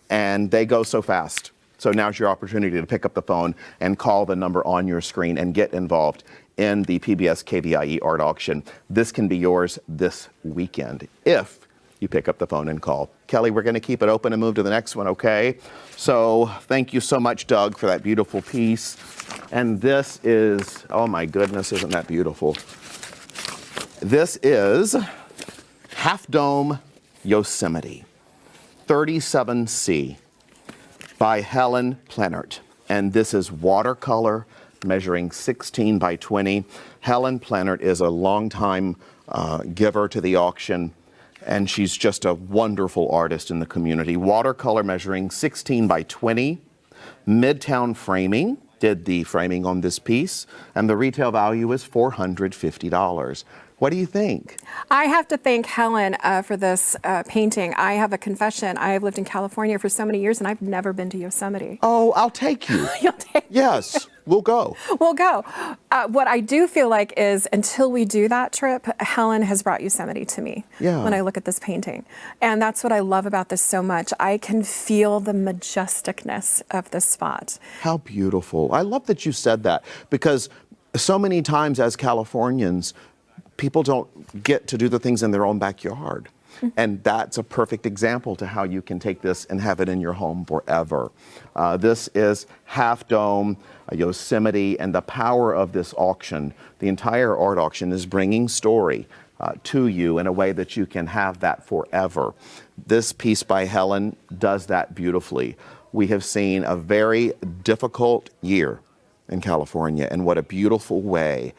and they go so fast. So now's your opportunity to pick up the phone and call the number on your screen and get involved in the PBS KVIE art auction. This can be yours this weekend if you pick up the phone and call. Kelly, we're going to keep it open and move to the next one, okay? So thank you so much, Doug, for that beautiful piece. And this is, oh my goodness, isn't that beautiful? This is Half Dome Yosemite, 37C by Helen Plennert. And this is watercolor measuring 16 by 20. Helen Plennert is a longtime giver to the auction, and she's just a wonderful artist in the community. Watercolor measuring 16 by 20. Midtown Framing did the framing on this piece, and the retail value is $450. What do you think? I have to thank Helen for this painting. I have a confession. I have lived in California for so many years, and I've never been to Yosemite. Oh, I'll take you. You'll take Yes, we'll go. We'll go. What I do feel like is until we do that trip, Helen has brought Yosemite to me when I look at this painting. And that's what I love about this so much. I can feel the majesticness of this spot. How beautiful. I love that you said that, because so many times as Californians, people don't get to do the things in their own backyard. And that's a perfect example to how you can take this and have it in your home forever. This is Half Dome Yosemite, and the power of this auction, the entire art auction, is bringing story to you in a way that you can have that forever. This piece by Helen does that beautifully. We have seen a very difficult year in California, and what a beautiful way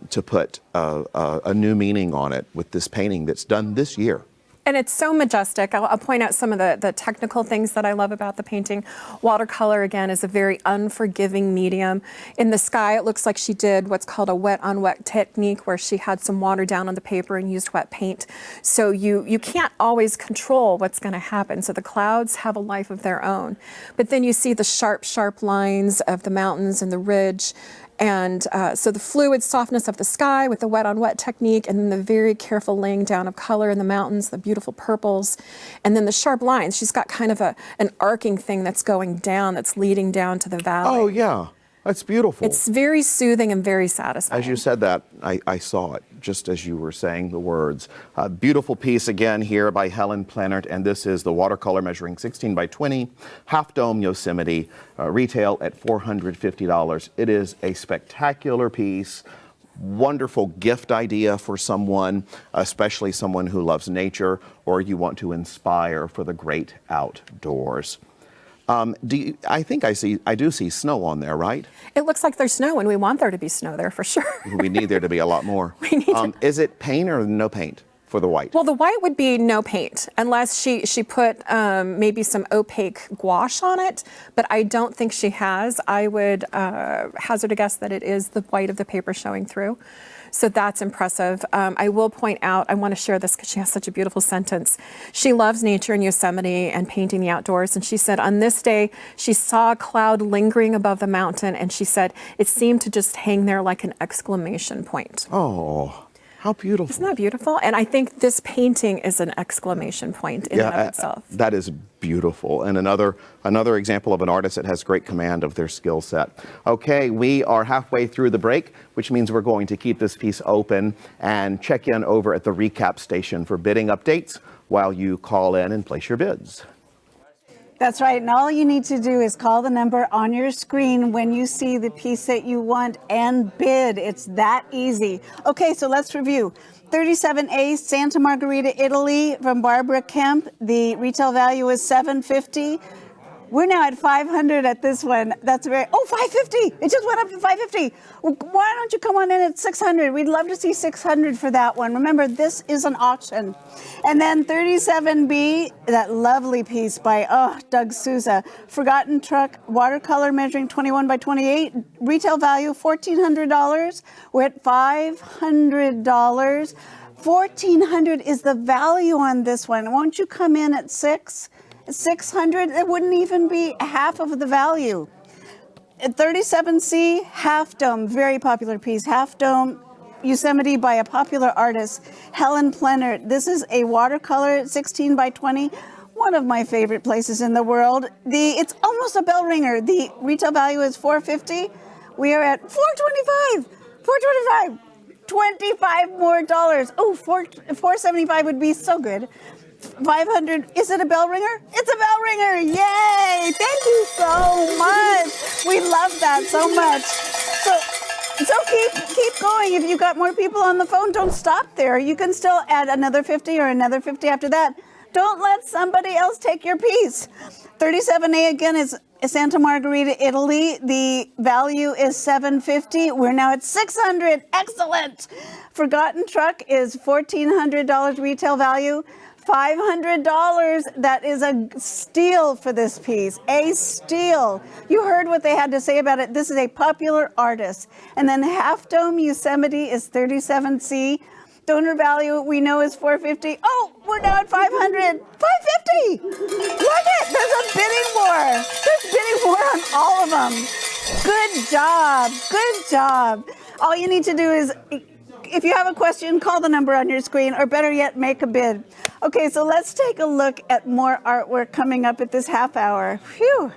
to put a new meaning on it with this painting that's done this year. And it's so majestic. I'll point out some of the technical things that I love about the painting. Watercolor, again, is a very unforgiving medium. In the sky, it looks like she did what's called a wet-on-wet technique, where she had some water down on the paper and used wet paint. So you can't always control what's going to happen. So the clouds have a life of their own. But then you see the sharp, sharp lines of the mountains and the ridge. And so the fluid softness of the sky with the wet-on-wet technique, and then the very careful laying down of color in the mountains, the beautiful purples, and then the sharp lines. She's got kind of an arcing thing that's going down, that's leading down to the valley. Oh, yeah. That's beautiful. It's very soothing and very satisfying. As you said that, I saw it, just as you were saying the words. A beautiful piece again here by Helen Plennert, and this is the watercolor measuring 16 by 20, Half Dome Yosemite, retail at $450. It is a spectacular piece, wonderful gift idea for someone, especially someone who loves nature, or you want to inspire for the great outdoors. I think I do see snow on there, right? It looks like there's snow, and we want there to be snow there for sure. We need there to be a lot more. Is it paint or no paint for the white? Well, the white would be no paint, unless she put maybe some opaque gouache on it, but I don't think she has. I would hazard a guess that it is the white of the paper showing through. So that's impressive. I will point out, I want to share this because she has such a beautiful sentence. She loves nature in Yosemite and painting the outdoors. And she said on this day, she saw a cloud lingering above the mountain, and she said it seemed to just hang there like an exclamation point. Oh, how beautiful. Isn't that beautiful? And I think this painting is an exclamation point in and of itself. That is beautiful. And another example of an artist that has great command of their skill set. Okay, we are halfway through the break, which means we're going to keep this piece open and check in over at the recap station for bidding updates while you call in and place your bids. That's right, and all you need to do is call the number on your screen when you see the piece that you want and bid. It's that easy. Okay, so let's review. 37A, Santa Margherita, Italy, from Barbara Kemp. The retail value is $750. We're now at 500 at this one. That's very, oh, 550. It just went up to 550. Why don't you come on in at 600? We'd love to see 600 for that one. Remember, this is an auction. And then 37B, that lovely piece by, Doug Souza. Forgotten Truck, watercolor measuring 21 by 28. Retail value, $1,400. We're at $500. $1,400 is the value on this one. Won't you come in at 600? It wouldn't even be half of the value. At 37C, Half Dome, very popular piece. Half Dome Yosemite by a popular artist, Helen Plennert. This is a watercolor 16 by 20, one of my favorite places in the world. It's almost a bell ringer. The retail value is $450. We are at $425. $25 more dollars. Oh, $475 would be so good. 500, is it a bell ringer? It's a bell ringer, yay! Thank you so much. We love that so much. So keep going. If you've got more people on the phone, don't stop there. You can still add another 50 or another 50 after that. Don't let somebody else take your piece. 37A again is Santa Margherita, Italy. The value is $750. We're now at $600. Excellent. Forgotten Truck is $1,400 retail value. $500. That is a steal for this piece. A steal. You heard what they had to say about it. This is a popular artist. And then Half Dome Yosemite is 37C. Donor value we know is $450. Oh, we're now at $500. $550. Look it. There's a bidding war. There's bidding war on all of them. Good job. Good job. All you need to do is, if you have a question, call the number on your screen, or better yet, make a bid. Okay, so let's take a look at more artwork coming up at this half hour. Phew.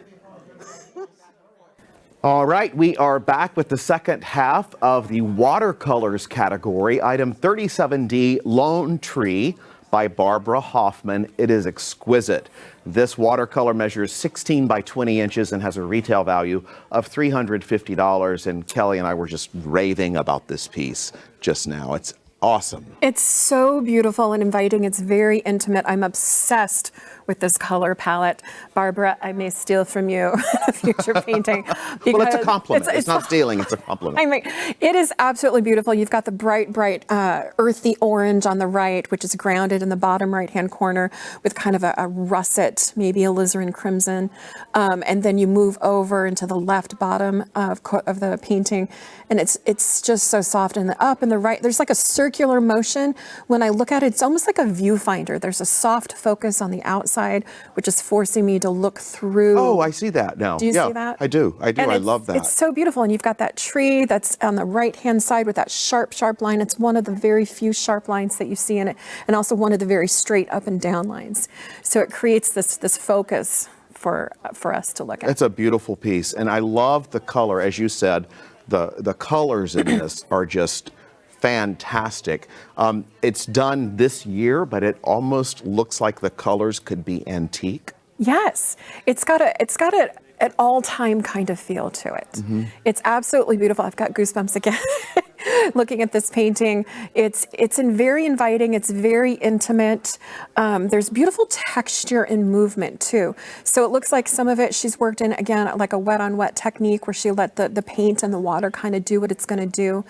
All right, we are back with the second half of the watercolors category. Item 37D, Lone Tree by Barbara Hoffman. It is exquisite. This watercolor measures 16 by 20 inches and has a retail value of $350. And Kelly and I were just raving about this piece just now. It's awesome. It's so beautiful and inviting. It's very intimate. I'm obsessed with this color palette. Barbara, I may steal from you a future painting. Well, it's a compliment. It's not stealing, it's a compliment. I mean, it is absolutely beautiful. You've got the bright, earthy orange on the right, which is grounded in the bottom right-hand corner with kind of a russet, maybe alizarin crimson. And then you move over into the left bottom of the painting, and it's just so soft. And the up and the right, there's like a circular motion. When I look at it, it's almost like a viewfinder. There's a soft focus on the outside, which is forcing me to look through. Oh, I see that now. Do you see that? I do. And I love that. It's so beautiful. And you've got that tree that's on the right-hand side with that sharp line. It's one of the very few sharp lines that you see in it, and also one of the very straight up and down lines. So it creates this focus for us to look at. It's a beautiful piece. And I love the color. As you said, the colors in this are just fantastic. It's done this year, but it almost looks like the colors could be antique. Yes, it's got an all-time kind of feel to it. Mm-hmm. It's absolutely beautiful. I've got goosebumps again looking at this painting. It's very inviting. It's very intimate. There's beautiful texture and movement too. So it looks like some of it she's worked in, again, like a wet on wet technique where she let the paint and the water kind of do what it's going to do.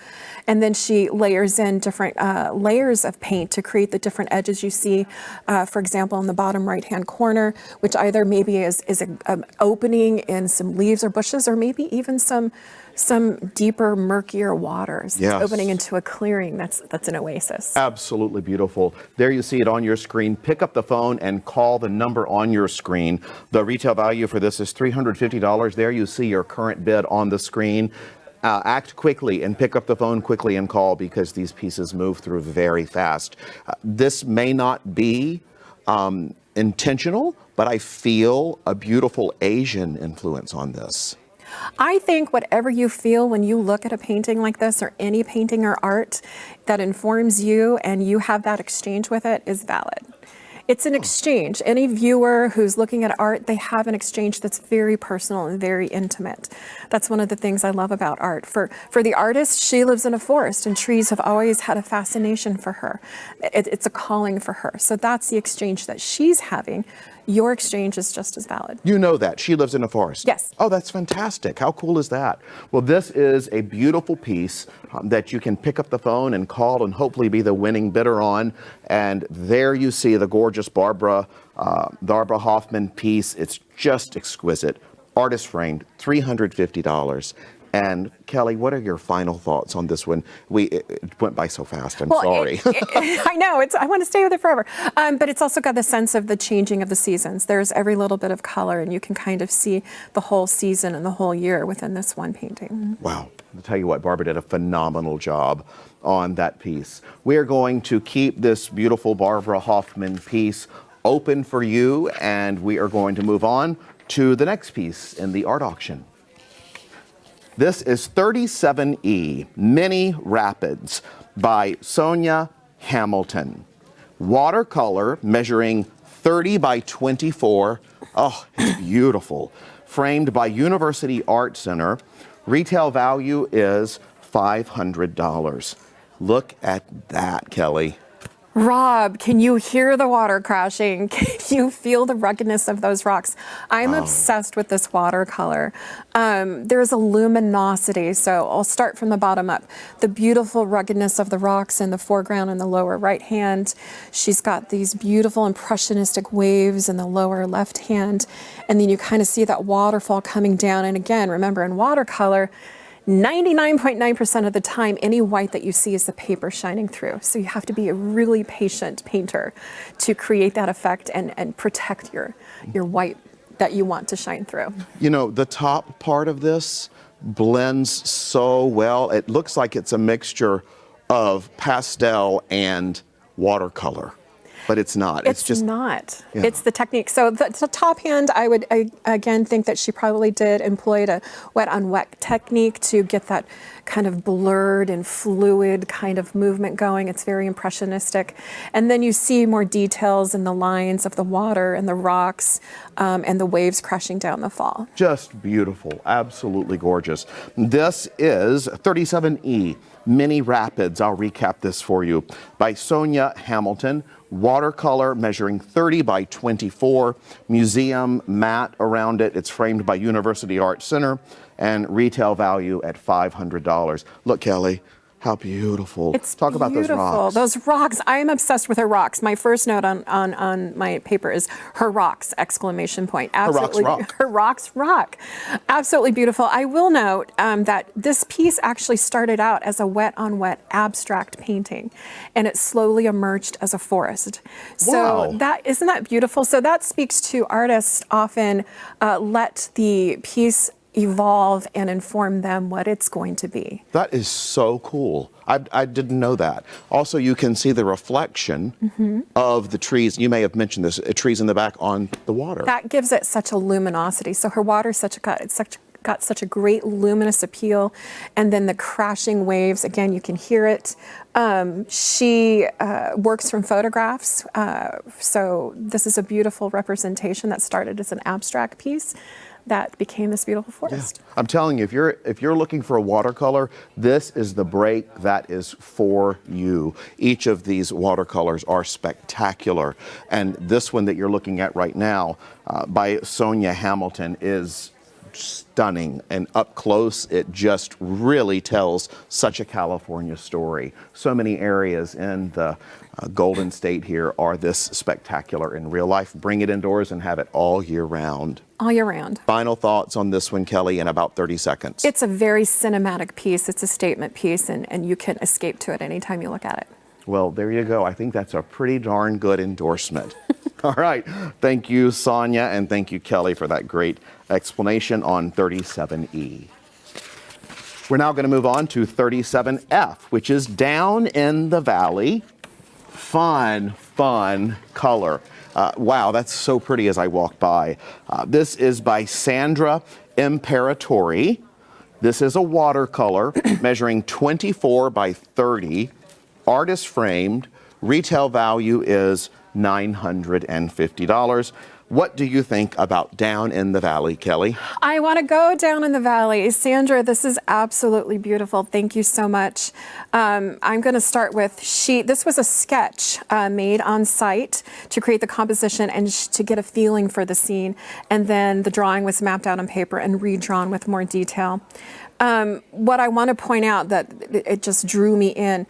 And then she layers in different layers of paint to create the different edges you see, for example, in the bottom right-hand corner, which either maybe is an opening in some leaves or bushes, or maybe even some deeper, murkier waters. Yes. It's opening into a clearing that's an oasis. Absolutely beautiful. There you see it on your screen. Pick up the phone and call the number on your screen. The retail value for this is $350. There you see your current bid on the screen. Act quickly and pick up the phone quickly and call, because these pieces move through very fast. This may not be intentional, but I feel a beautiful Asian influence on this. I think whatever you feel when you look at a painting like this, or any painting or art that informs you and you have that exchange with it, is valid. It's an exchange. Any viewer who's looking at art, they have an exchange that's very personal and very intimate. That's one of the things I love about art. For the artist, she lives in a forest, and trees have always had a fascination for her. It's a calling for her. So that's the exchange that she's having. Your exchange is just as valid. You know that. She lives in a forest. Yes. Oh, that's fantastic. How cool is that? Well, this is a beautiful piece that you can pick up the phone and call and hopefully be the winning bidder on. And there you see the gorgeous Barbara Hoffman piece. It's just exquisite. Artist framed, $350. And Kelly, what are your final thoughts on this one? It went by so fast. I'm sorry. I know. I want to stay with it forever. But it's also got the sense of the changing of the seasons. There's every little bit of color, and you can kind of see the whole season and the whole year within this one painting. Wow. I'll tell you what, Barbara did a phenomenal job on that piece. We're going to keep this beautiful Barbara Hoffman piece open for you, and we are going to move on to the next piece in the art auction. This is 37E, Mini Rapids by Sonia Hamilton. watercolor measuring 30 by 24. Oh, it's beautiful. Framed by University Art Center. Retail value is $500. Look at that, Kelly. Rob, can you hear the water crashing? Can you feel the ruggedness of those rocks? I'm obsessed with this watercolor. There's a luminosity, so I'll start from the bottom up. The beautiful ruggedness of the rocks in the foreground in the lower right hand. She's got these beautiful impressionistic waves in the lower left hand. And then you kind of see that waterfall coming down. And again, remember in watercolor, 99.9% of the time, any white that you see is the paper shining through. So you have to be a really patient painter to create that effect and protect your white that you want to shine through. You know, the top part of this blends so well. It looks like it's a mixture of pastel and watercolor. But it's not. It's just not. Yeah. It's the technique. So the top hand, I again think that she probably employed a wet on wet technique to get that kind of blurred and fluid kind of movement going. It's very impressionistic. And then you see more details in the lines of the water and the rocks and the waves crashing down the fall. Just beautiful. Absolutely gorgeous. This is 37E Mini Rapids. I'll recap this for you. By Sonia Hamilton. Watercolor measuring 30 by 24, museum mat around it. It's framed by University Art Center and retail value at $500. Look, Kelly, how beautiful. It's Talk about those rocks. Those rocks. I am obsessed with her rocks. My first note on my paper is her rocks, exclamation point. Absolutely. Her rocks rock. Her rocks rock. Absolutely beautiful. I will note that this piece actually started out as a wet on wet abstract painting, and it slowly emerged as a forest. So Wow. isn't that beautiful? So that speaks to artists often let the piece evolve and inform them what it's going to be. That is so cool. I didn't know that. Also, you can see the reflection of the trees. You may have mentioned this, trees in the back on the water. That gives it such a luminosity. So her water's got such a great luminous appeal. And then the crashing waves, again, you can hear it. She works from photographs. So this is a beautiful representation that started as an abstract piece that became this beautiful forest. I'm telling you, if you're looking for a watercolor, this is the break that is for you. Each of these watercolors are spectacular. And this one that you're looking at right now by Sonia Hamilton is stunning, and up close it just really tells such a California story. So many areas in the Golden State here are this spectacular in real life. Bring it indoors and have it all year round. All year round. Final thoughts on this one, Kelly, in about 30 seconds. It's a very cinematic piece. It's a statement piece, and you can escape to it anytime you look at it. Well, there you go. I think that's a pretty darn good endorsement. All right. Thank you, Sonia, and thank you, Kelly, for that great explanation on 37E. We're now going to move on to 37F, which is down in the valley. Fun color. Wow, that's so pretty as I walk by. This is by Sandra Imperatori. This is a watercolor measuring 24 by 30, artist framed. Retail value is $950. What do you think about Down in the Valley, Kelly? I want to go down in the valley. Sandra, this is absolutely beautiful. Thank you so much. I'm going to start with this was a sketch made on site to create the composition and to get a feeling for the scene. And then the drawing was mapped out on paper and redrawn with more detail. What I want to point out that it just drew me in,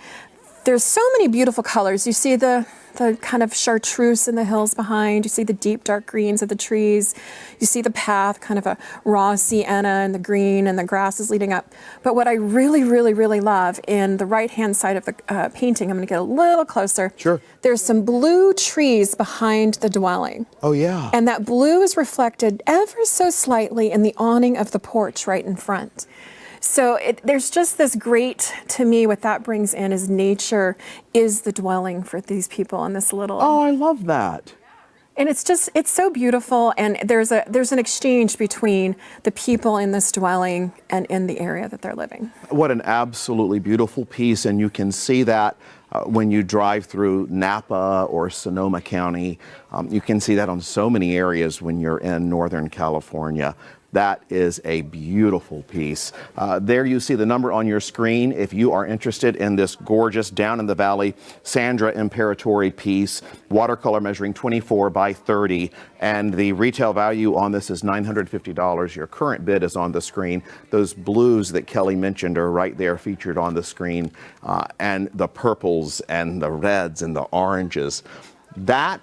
there's so many beautiful colors. You see the kind of chartreuse in the hills behind. You see the deep dark greens of the trees. You see the path, kind of a raw sienna and the green and the grasses leading up. But what I really, really, really love in the right-hand side of the painting, I'm going to get a little closer. Sure. There's some blue trees behind the dwelling. Oh, yeah. And that blue is reflected ever so slightly in the awning of the porch right in front. So there's just this great, to me, what that brings in is nature is the dwelling for these people in this little. Oh, I love that. And it's so beautiful. And there's an exchange between the people in this dwelling and in the area that they're living. What an absolutely beautiful piece. And you can see that When you drive through Napa or Sonoma County, you can see that on so many areas when you're in Northern California. That is a beautiful piece. There you see the number on your screen if you are interested in this gorgeous down in the valley Sandra Imperatori piece, watercolor measuring 24 by 30, and the retail value on this is $950. Your current bid is on the screen. Those blues that Kelly mentioned are right there featured on the screen, and the purples and the reds and the oranges. That,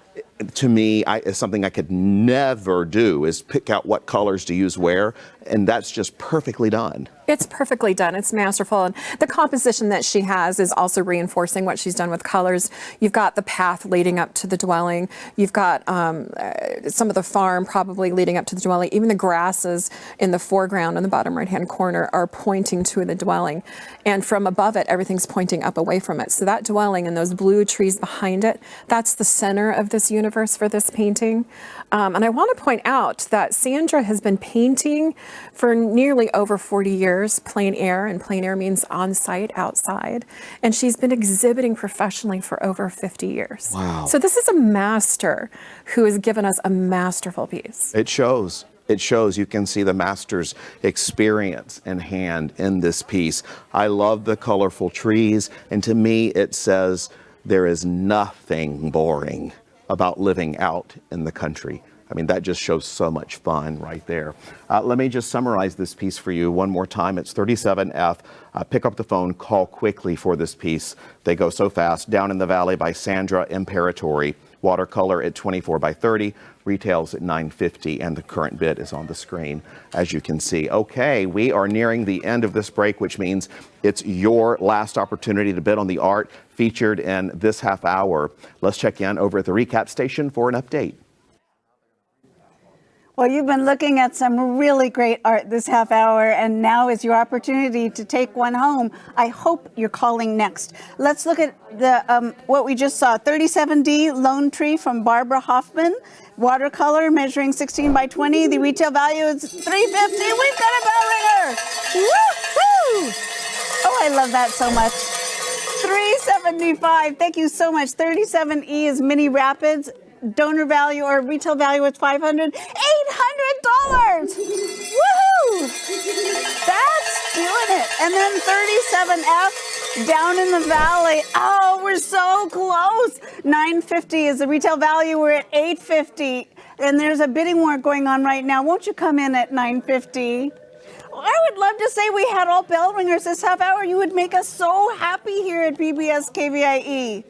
to me, is something I could never do, is pick out what colors to use where, and that's just perfectly done. It's perfectly done. It's masterful. And the composition that she has is also reinforcing what she's done with colors. You've got the path leading up to the dwelling. You've got some of the farm probably leading up to the dwelling. Even the grasses in the foreground in the bottom right-hand corner are pointing to the dwelling. And from above it, everything's pointing up away from it. So that dwelling and those blue trees behind it, that's the center of this universe for this painting. And I want to point out that Sandra has been painting for nearly over 40 years, plein air, and plein air means on-site, outside. And she's been exhibiting professionally for over 50 years. Wow. So this is a master who has given us a masterful piece. It shows. It shows. You can see the master's experience in hand in this piece. I love the colorful trees, and to me it says there is nothing boring about living out in the country. I mean, that just shows so much fun right there. Let me just summarize this piece for you one more time. It's 37F. Pick up the phone, call quickly for this piece. They go so fast. Down in the Valley by Sandra Imperatori. Watercolor at 24 by 30. Retails at $950, and the current bid is on the screen, as you can see. Okay, we are nearing the end of this break, which means it's your last opportunity to bid on the art featured in this half hour. Let's check in over at the recap station for an update. Well, you've been looking at some really great art this half hour, and now is your opportunity to take one home. I hope you're calling next. Let's look at the what we just saw. 37D Lone Tree from Barbara Hoffman. Watercolor measuring 16 by 20. The retail value is $350. We've got a bell ringer. Woo-hoo! Oh, I love that so much. $375. Thank you so much. 37E is Mini Rapids. Donor value or retail value is $500. $800! Woohoo! That's doing it. And then 37F down in the valley. Oh, we're so close. $950 is the retail value. We're at $850. And there's a bidding war going on right now. Won't you come in at $950? I would love to say we had all bell ringers this half hour. You would make us so happy here at PBS KVIE.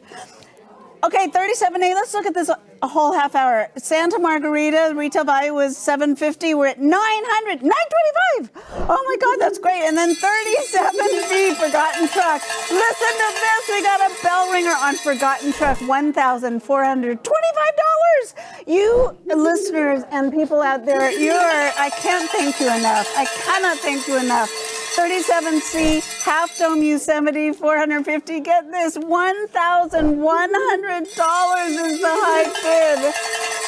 Okay, 37A, let's look at this a whole half hour. Santa Margarita, retail value was $750. We're at $900, $925. Oh my God, that's great. And then 37B, Forgotten Truck. Listen to this, we got a bell ringer on Forgotten Truck, $1,425. You listeners and people out there, I can't thank you enough. I cannot thank you enough. 37C, Half Dome Yosemite, $450. Get this, $1,100 is the high bid.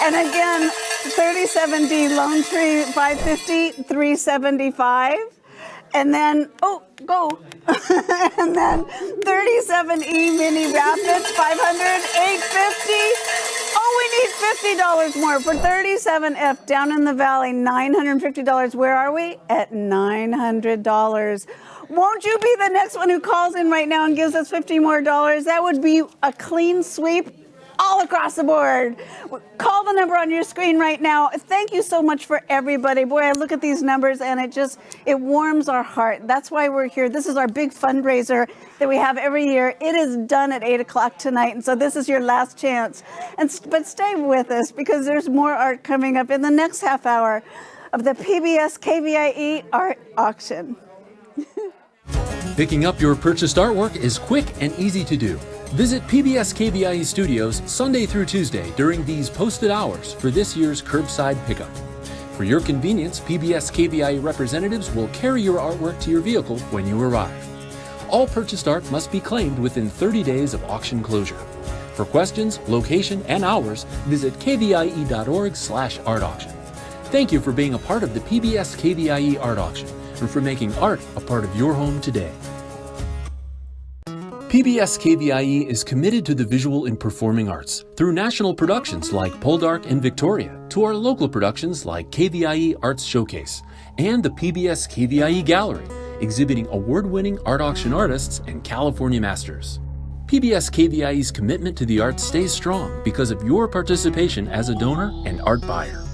And again, 37D Lone Tree, $550, $375. And then, oh, go. And then 37E Mini Rapids, $500, $850. Oh, we need $50 more for 37F down in the valley, $950. Where are we? At $900. Won't you be the next one who calls in right now and gives us $50 more? That would be a clean sweep all across the board. Call the number on your screen right now. Thank you so much for everybody. Boy, I look at these numbers and it warms our heart. That's why we're here. This is our big fundraiser that we have every year. It is done at 8 o'clock tonight, and so this is your last chance. But stay with us because there's more art coming up in the next half hour of the PBS KVIE Art Auction. Picking up your purchased artwork is quick and easy to do. Visit PBS KVIE Studios Sunday through Tuesday during these posted hours for this year's curbside pickup. For your convenience, PBS KVIE representatives will carry your artwork to your vehicle when you arrive. All purchased art must be claimed within 30 days of auction closure. For questions, location, and hours, visit kvie.org/art auction. Thank you for being a part of the PBS KVIE Art Auction and for making art a part of your home today. PBS KVIE is committed to the visual and performing arts through national productions like Poldark and Victoria, to our local productions like KVIE Arts Showcase and the PBS KVIE Gallery, exhibiting award-winning art auction artists and California masters. PBS KVIE's commitment to the arts stays strong because of your participation as a donor and art buyer.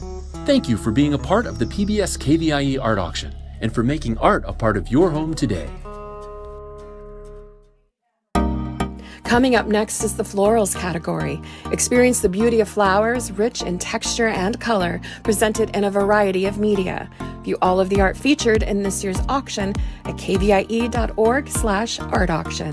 Thank you for being a part of the PBS KVIE Art Auction and for making art a part of your home today. Coming up next is the florals category. Experience the beauty of flowers, rich in texture and color, presented in a variety of media. View all of the art featured in this year's auction at kvie.org/art auction.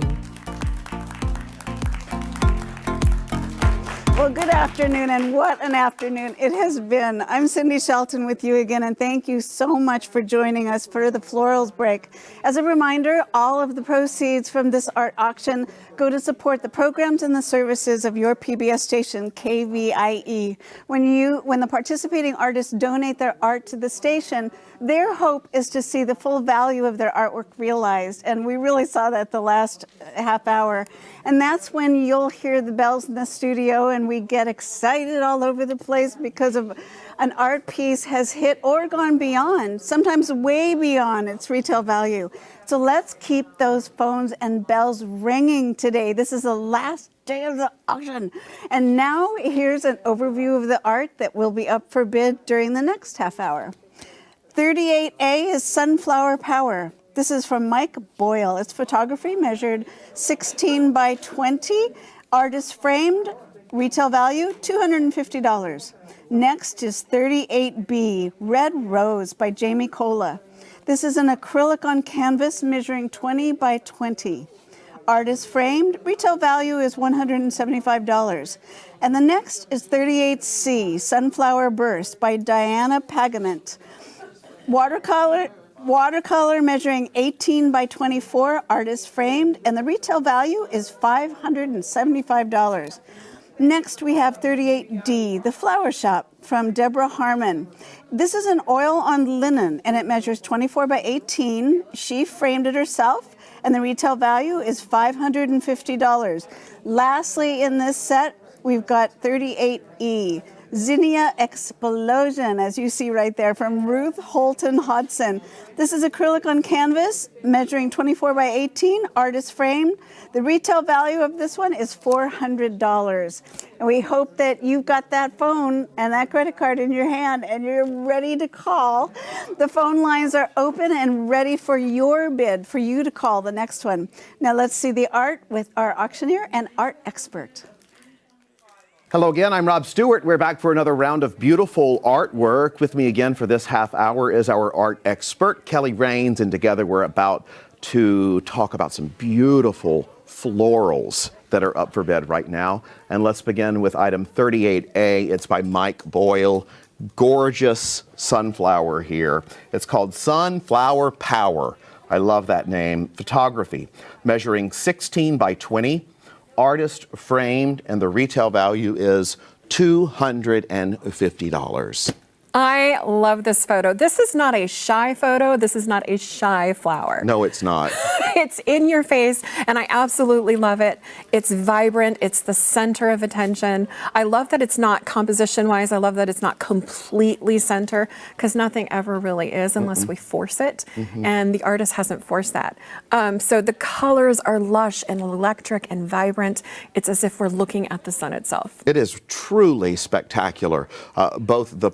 Well, good afternoon, and what an afternoon it has been. I'm Cindy Shelton with you again, and thank you so much for joining us for the Florals Break. As a reminder, all of the proceeds from this art auction go to support the programs and the services of your PBS station, KVIE. When the participating artists donate their art to the station, their hope is to see the full value of their artwork realized, and we really saw that the last half hour. And that's when you'll hear the bells in the studio and we get excited all over the place because of an art piece has hit or gone beyond, sometimes way beyond its retail value. So let's keep those phones and bells ringing today. This is the last day of the auction. And now here's an overview of the art that will be up for bid during the next half hour. 38A is Sunflower Power. This is from Mike Boyle. It's photography measured 16 by 20, artist framed, retail value $250. Next is 38B, Red Rose by Jamie Cola. This is an acrylic on canvas measuring 20 by 20. Artist framed, retail value is $175. And the next is 38C, Sunflower Burst by Diana Pagament. Watercolor measuring 18 by 24, artist framed, and the retail value is $575. Next, we have 38D, The Flower Shop from Deborah Harmon. This is an oil on linen, and it measures 24 by 18. She framed it herself, and the retail value is $550. Lastly, in this set, we've got 38E, Zinnia Explosion, as you see right there, from Ruth Holton Hodson. This is acrylic on canvas, measuring 24 by 18, artist framed. The retail value of this one is $400. And we hope that you've got that phone and that credit card in your hand and you're ready to call. The phone lines are open and ready for your bid, for you to call the next one. Now let's see the art with our auctioneer and art expert. Hello again, I'm Rob Stewart. We're back for another round of beautiful artwork. With me again for this half hour is our art expert, Kelly Rains, and together we're about to talk about some beautiful florals that are up for bid right now. And let's begin with item 38A. It's by Mike Boyle. Gorgeous sunflower here. It's called Sunflower Power. I love that name. Photography, measuring 16 by 20. Artist framed, and the retail value is $250. I love this photo. This is not a shy photo. This is not a shy flower. No, it's not. It's in your face, and I absolutely love it. It's vibrant. It's the center of attention. I love that it's not composition-wise. I love that it's not completely center, because nothing ever really is unless we force it, and the artist hasn't forced that. So the colors are lush and electric and vibrant. It's as if we're looking at the sun itself. It is truly spectacular, both the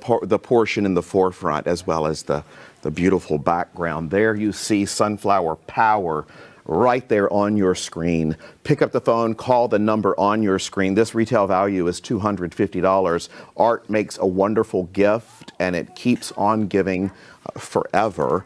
portion in the forefront as well as the beautiful background. There you see Sunflower Power right there on your screen. Pick up the phone, call the number on your screen. This retail value is $250. Art makes a wonderful gift and it keeps on giving forever.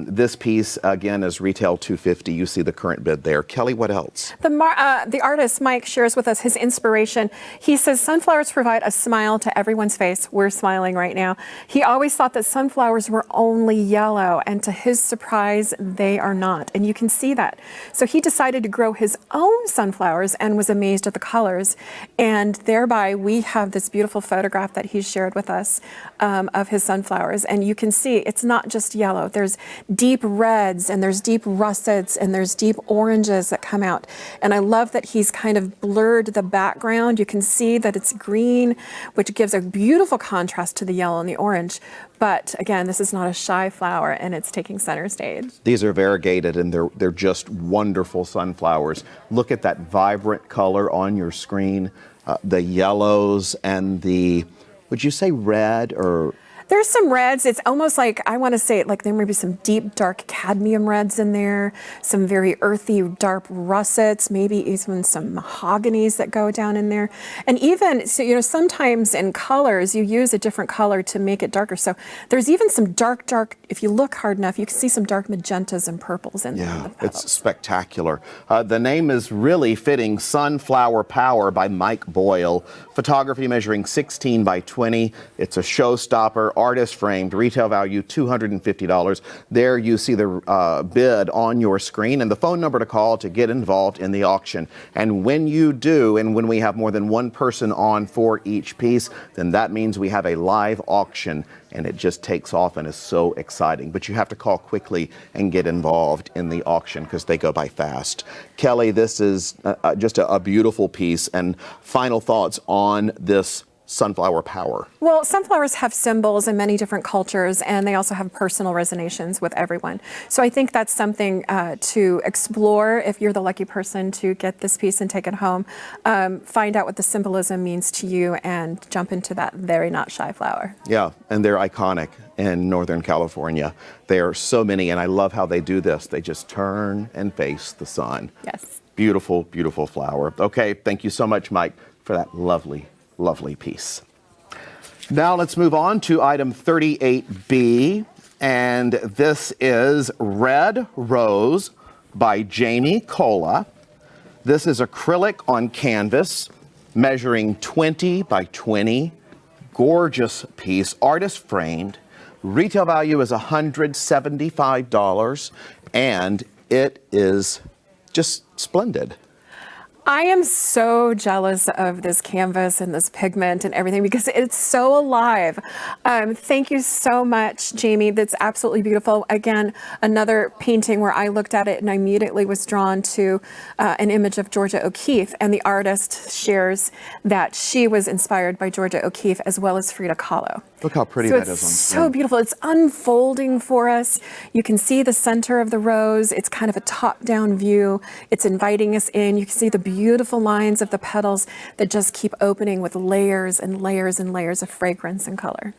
This piece, again, is retail $250. You see the current bid there. Kelly, what else? The artist, Mike, shares with us his inspiration. He says, sunflowers provide a smile to everyone's face. We're smiling right now. He always thought that sunflowers were only yellow, and to his surprise, they are not. And you can see that. So he decided to grow his own sunflowers and was amazed at the colors. And thereby, we have this beautiful photograph that he shared with us of his sunflowers. And you can see it's not just yellow. There's there's deep reds and there's deep russets and there's deep oranges that come out. And I love that he's kind of blurred the background. You can see that it's green, which gives a beautiful contrast to the yellow and the orange. But again, this is not a shy flower, and it's taking center stage. These are variegated, and they're just wonderful sunflowers. Look at that vibrant color on your screen, the yellows and the, would you say red or? There's some reds. It's almost like, I want to say, like there may be some deep, dark cadmium reds in there, some very earthy, dark russets, maybe even some mahoganies that go down in there. And even, so, you know, sometimes in colors, you use a different color to make it darker. So there's even some dark, if you look hard enough, you can see some dark magentas and purples in there. Yeah, it's spectacular. The name is really fitting, Sunflower Power by Mike Boyle. Photography measuring 16 by 20. It's a showstopper. Artist framed, retail value $250. There you see the bid on your screen and the phone number to call to get involved in the auction. And when you do, and when we have more than one person on for each piece, then that means we have a live auction, and it just takes off and is so exciting. But you have to call quickly and get involved in the auction because they go by fast. Kelly, this is just a beautiful piece. And final thoughts on this Sunflower Power? Well, sunflowers have symbols in many different cultures, and they also have personal resonations with everyone. So I think that's something to explore if you're the lucky person to get this piece and take it home. Find out what the symbolism means to you and jump into that very not shy flower. Yeah, and they're iconic in Northern California. There are so many, and I love how they do this. They just turn and face the sun. Yes. Beautiful, beautiful flower. Okay, thank you so much, Mike, for that lovely piece. Now let's move on to item 38B, and this is Red Rose by Jamie Cola. This is acrylic on canvas, measuring 20 by 20. Gorgeous piece, artist framed. Retail value is $175, and it is just splendid. I am so jealous of this canvas and this pigment and everything because it's so alive. Thank you so much, Jamie. That's absolutely beautiful. Again, another painting where I looked at it and I immediately was drawn to an image of Georgia O'Keeffe, and the artist shares that she was inspired by Georgia O'Keeffe as well as Frida Kahlo. Look how pretty So that is on it's screen. so beautiful. It's unfolding for us. You can see the center of the rose. It's kind of a top-down view. It's inviting us in. You can see the beautiful lines of the petals that just keep opening with layers and layers and layers of fragrance and color.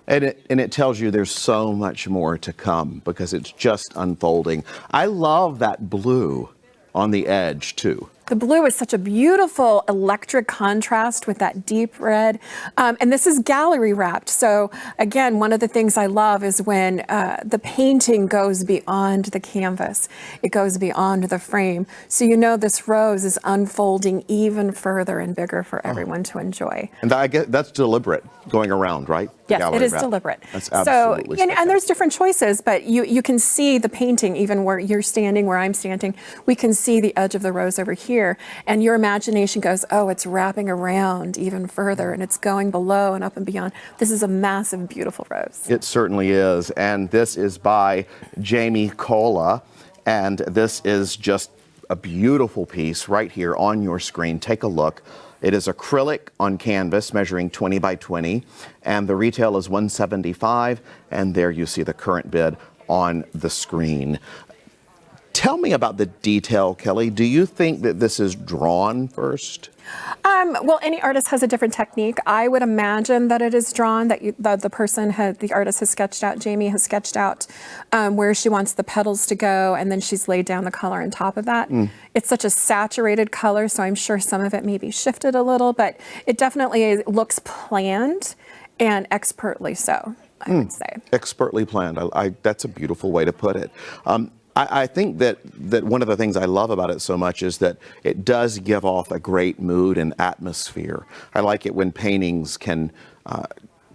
And it tells you there's so much more to come because it's just unfolding. I love that blue on the edge too. The blue is such a beautiful electric contrast with that deep red. And this is gallery wrapped. So again, one of the things I love is when the painting goes beyond the canvas. It goes beyond the frame. So you know this rose is unfolding even further and bigger for everyone to enjoy. And I get that's deliberate going around, right? Yes, Gallery it is wrap. deliberate. That's absolutely So, and there's different choices, but you can see the painting even where you're standing, where I'm standing. We can see the edge of the rose over here, and your imagination goes, oh, it's wrapping around even further, and it's going below and up and beyond. This is a massive, beautiful rose. It certainly is. And this is by Jamie Cola, and this is just a beautiful piece right here on your screen. Take a look. It is acrylic on canvas measuring 20 by 20, and the retail is $175, and there you see the current bid on the screen. Tell me about the detail, Kelly. Do you think that this is drawn first? Well, any artist has a different technique. I would imagine that it is drawn, that the artist has sketched out, Jamie has sketched out where she wants the petals to go, and then she's laid down the color on top of that. It's such a saturated color, so I'm sure some of it may be shifted a little, but it definitely looks planned and expertly so, I would say. Expertly planned. That's a beautiful way to put it. I think that one of the things I love about it so much is that it does give off a great mood and atmosphere. I like it when paintings can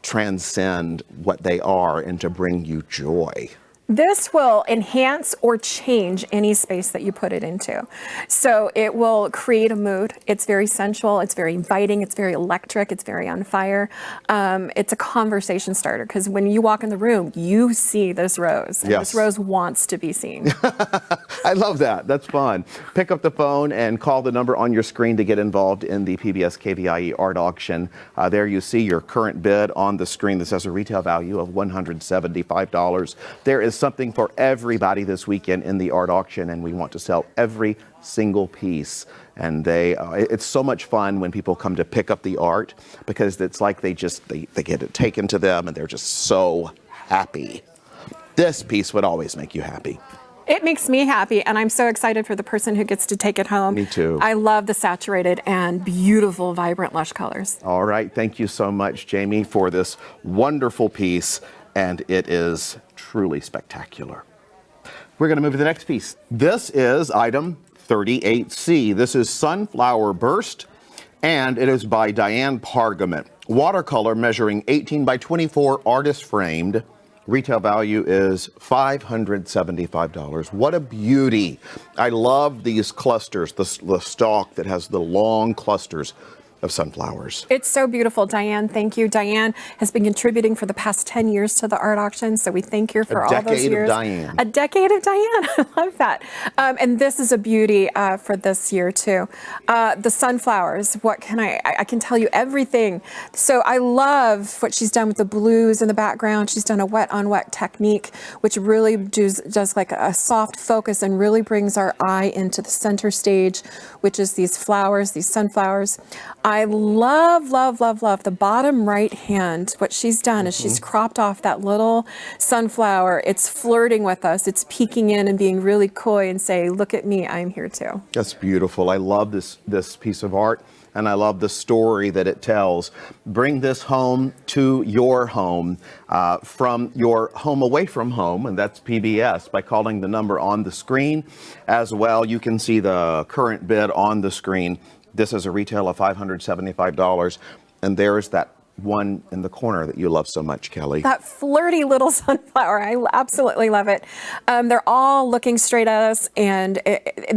transcend what they are and to bring you joy. This will enhance or change any space that you put it into. So it will create a mood. It's very sensual, it's very inviting, it's very electric, it's very on fire. It's a conversation starter because when you walk in the room, you see this rose. And Yes. this rose wants to be seen. I love that. That's fun. Pick up the phone and call the number on your screen to get involved in the PBS KVIE art auction. There you see your current bid on the screen. This has a retail value of $175. There is something for everybody this weekend in the art auction, and we want to sell every single piece. And it's so much fun when people come to pick up the art because it's like they get it taken to them and they're just so happy. This piece would always make you happy. It makes me happy, and I'm so excited for the person who gets to take it home. Me too. I love the saturated and beautiful, vibrant, lush colors. All right. Thank you so much, Jamie, for this wonderful piece, and it is truly spectacular. We're going to move to the next piece. This is item 38C. This is Sunflower Burst, and it is by Diane Pargament. Watercolor measuring 18 by 24, artist framed. Retail value is $575. What a beauty. I love these clusters, the stalk that has the long clusters of sunflowers. It's so beautiful, Diane. Thank you. Diane has been contributing for the past 10 years to the art auction, so we thank you for all those years. A decade of Diane. A decade of Diane. I love that. And this is a beauty for this year, too. The sunflowers, what can I can tell you everything. So I love what she's done with the blues in the background. She's done a wet-on-wet technique, which really does like a soft focus and really brings our eye into the center stage, which is these flowers, these sunflowers. I love, love, love, love the bottom right hand. What she's done is she's cropped off that little sunflower. It's flirting with us. It's peeking in and being really coy and say, look at me, I'm here too. That's beautiful. I love this piece of art, and I love the story that it tells. Bring this home to your home, from your home away from home, and that's PBS, by calling the number on the screen. As well, you can see the current bid on the screen. This is a retail of $575, and there's that one in the corner that you love so much, Kelly. That flirty little sunflower. I absolutely love it. They're all looking straight at us and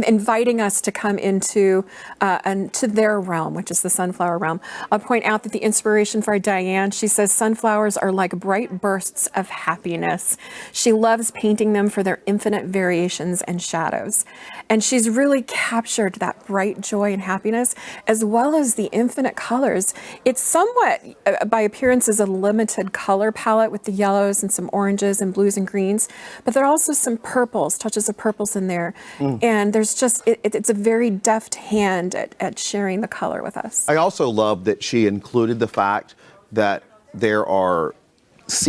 inviting us to come into to their realm, which is the sunflower realm. I'll point out that the inspiration for Diane, she says sunflowers are like bright bursts of happiness. She loves painting them for their infinite variations and shadows. And she's really captured that bright joy and happiness, as well as the infinite colors. It's somewhat, by appearances, a limited color palette with the yellows and some oranges and blues and greens, but there are also some purples, touches of purples in there. And there's just, it's a very deft hand at sharing the color with us. I also love that she included the fact that there are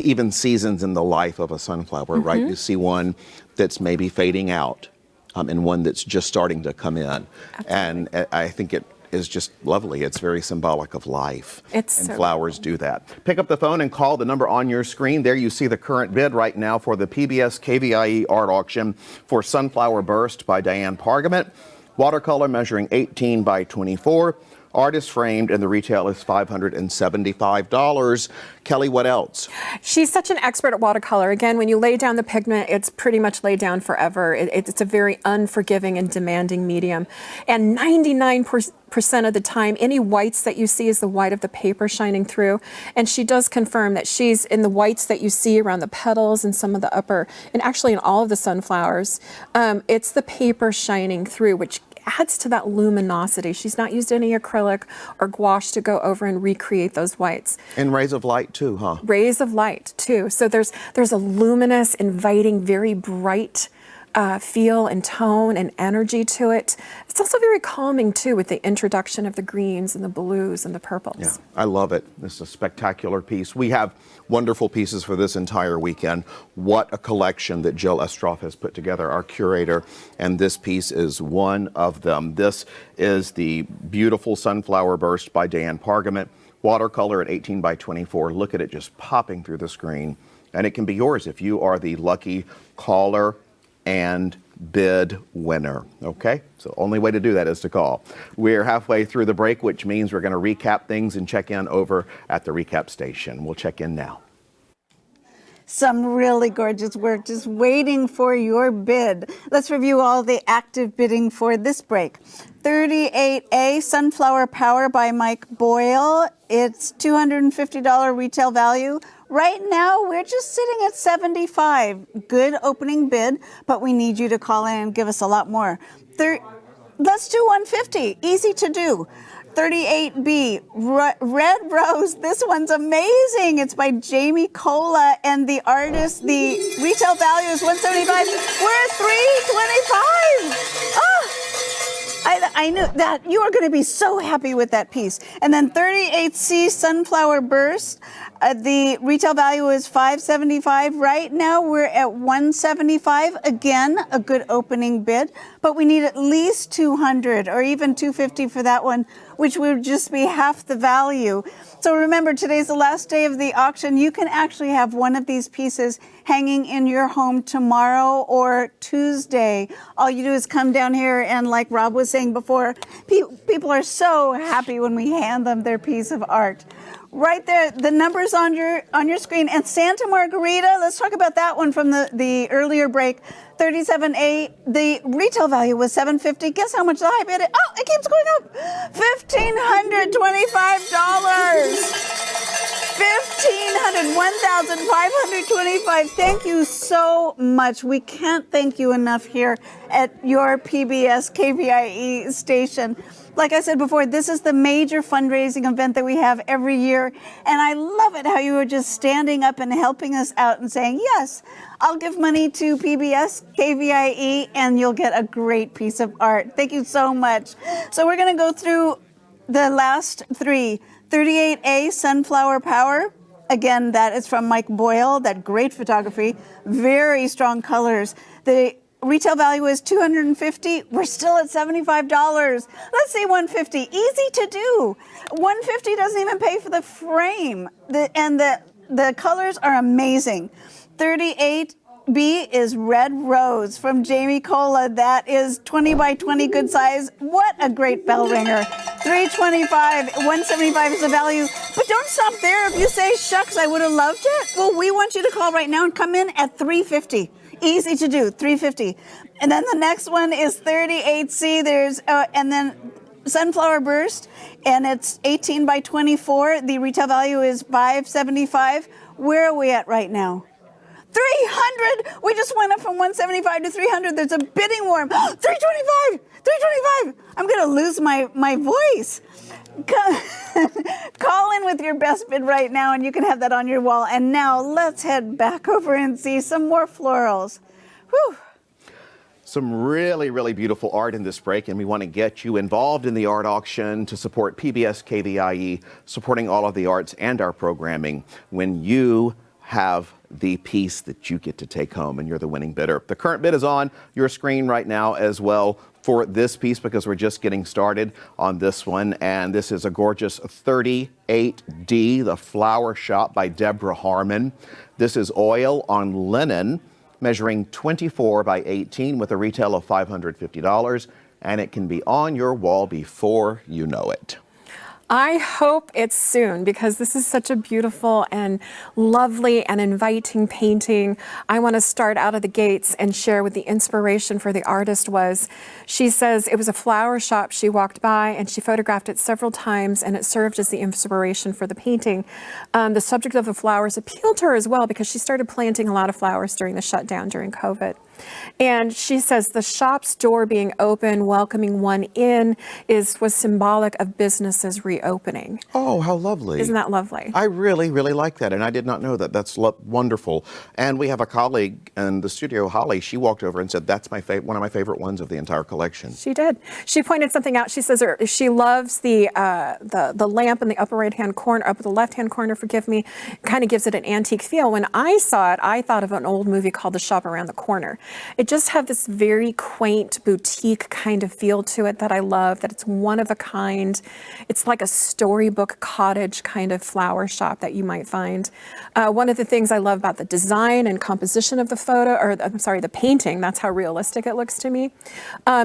even seasons in the life of a sunflower, right? You see one that's maybe fading out, and one that's just starting to come in. And I think it is just lovely. It's very symbolic of life. And so flowers do that. Pick up the phone and call the number on your screen. There you see the current bid right now for the PBS KVIE art auction for Sunflower Burst by Diane Pargament. Watercolor measuring 18 by 24. Artist framed, and the retail is $575. Kelly, what else? She's such an expert at watercolor. Again, when you lay down the pigment, it's pretty much laid down forever. It's a very unforgiving and demanding medium. And 99% of the time, any whites that you see is the white of the paper shining through. And she does confirm that she's in the whites that you see around the petals and some of the upper, and actually in all of the sunflowers, it's the paper shining through, which adds to that luminosity. She's not used any acrylic or gouache to go over and recreate those whites. And rays of light too, huh? Rays of light too. So there's a luminous, inviting, very bright feel and tone and energy to it. It's also very calming too, with the introduction of the greens and the blues and the purples. Yeah, I love it. This is a spectacular piece. We have wonderful pieces for this entire weekend. What a collection that Jill Estroff has put together, our curator, and this piece is one of them. This is the beautiful Sunflower Burst by Diane Pargament. Watercolor at 18 by 24. Look at it just popping through the screen. And it can be yours if you are the lucky caller and bid winner. Okay, so only way to do that is to call. We're halfway through the break, which means we're going to recap things and check in over at the recap station. We'll check in now. some really gorgeous work just waiting for your bid. Let's review all the active bidding for this break. 38A Sunflower Power by Mike Boyle. It's $250 retail value. Right now, we're just sitting at 75. Good opening bid, but we need you to call in and give us a lot more. Let's do 150. Easy to do. 38B, Red Rose. This one's amazing. It's by Jamie Cola, and the artist, the retail value is $175. We're at $325. Oh! I knew that you were going to be so happy with that piece. And then 38C Sunflower Burst. The retail value is $575. Right now we're at $175. Again, a good opening bid, but we need at least $200 or even $250 for that one, which would just be half the value. So remember, today's the last day of the auction. You can actually have one of these pieces hanging in your home tomorrow or Tuesday. All you do is come down here, and like Rob was saying before, people are so happy when we hand them their piece of art. Right there, the numbers on your screen. And Santa Margarita, let's talk about that one from the earlier break. 37A, the retail value was $750. Guess how much the high bid is? Oh, it keeps going up. $1,525. Thank you so much. We can't thank you enough here at your PBS KVIE station. Like I said before, this is the major fundraising event that we have every year. And I love it how you are just standing up and helping us out and saying, yes, I'll give money to PBS, KVIE, and you'll get a great piece of art. Thank you so much. So we're going to go through the last three. 38A Sunflower Power. Again, that is from Mike Boyle, that great photography, very strong colors. The retail value is $250. We're still at $75. Let's say $150. Easy to do. $150 doesn't even pay for the frame. The colors are amazing. 38B is Red Rose from Jamie Cola. That is 20 by 20 good size. What a great bell ringer. $325. $175 is the value. But don't stop there. If you say, shucks, I would have loved it. Well, we want you to call right now and come in at $350. Easy to do, $350. And then the next one is 38C. And then Sunflower Burst, and it's 18 by 24. The retail value is $575. Where are we at right now? $300. We just went up from $175 to $300. There's a bidding war. $325. I'm going to lose my voice. Call in with your best bid right now, and you can have that on your wall. And now let's head back over and see some more florals. Whew. Some really, really beautiful art in this break, and we want to get you involved in the art auction to support PBS KVIE, supporting all of the arts and our programming when you have the piece that you get to take home and you're the winning bidder. The current bid is on your screen right now as well for this piece because we're just getting started on this one. And this is a gorgeous 38D, The Flower Shop by Deborah Harmon. This is oil on linen, measuring 24 by 18 with a retail of $550. And it can be on your wall before you know it. I hope it's soon because this is such a beautiful and lovely and inviting painting. I want to start out of the gates and share what the inspiration for the artist was. She says it was a flower shop she walked by and she photographed it several times and it served as the inspiration for the painting. The subject of the flowers appealed to her as well because she started planting a lot of flowers during the shutdown during COVID. And she says the shop's door being open, welcoming one in, was symbolic of businesses reopening. Oh, how lovely. Isn't that lovely? I really, really like that, and I did not know that. That's wonderful. And we have a colleague in the studio, Holly. She walked over and said, that's one of my favorite ones of the entire collection. She did. She pointed something out. She says she loves the lamp in the upper right-hand corner, up at the left-hand corner, forgive me, kind of gives it an antique feel. When I saw it, I thought of an old movie called The Shop Around the Corner. It just have this very quaint boutique kind of feel to it that I love, that it's one of a kind. It's like a storybook cottage kind of flower shop that you might find. One of the things I love about the design and composition of the photo, or I'm sorry, the painting, that's how realistic it looks to me,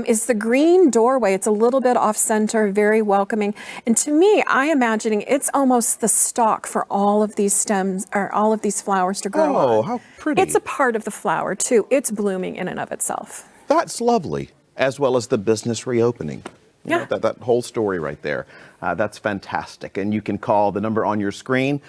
is the green doorway. It's a little bit off center, very welcoming. And to me, I'm imagining it's almost the stalk for all of these stems or all of these flowers to grow on. Oh, how pretty. It's a part of the flower too. It's blooming in and of itself. That's lovely, as well as the business reopening. You Yeah. know, that whole story right there. That's fantastic. And you can call the number on your screen.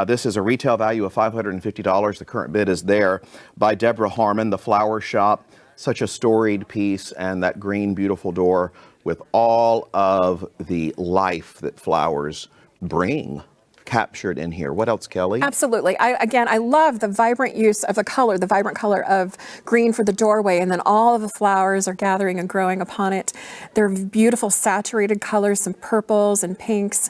This is a retail value of $550. The current bid is there by Deborah Harmon, the flower shop. Such a storied piece, and that green, beautiful door with all of the life that flowers bring captured in here. What else, Kelly? Absolutely. I love the vibrant use of the color, the vibrant color of green for the doorway, and then all of the flowers are gathering and growing upon it. They're beautiful saturated colors, some purples and pinks.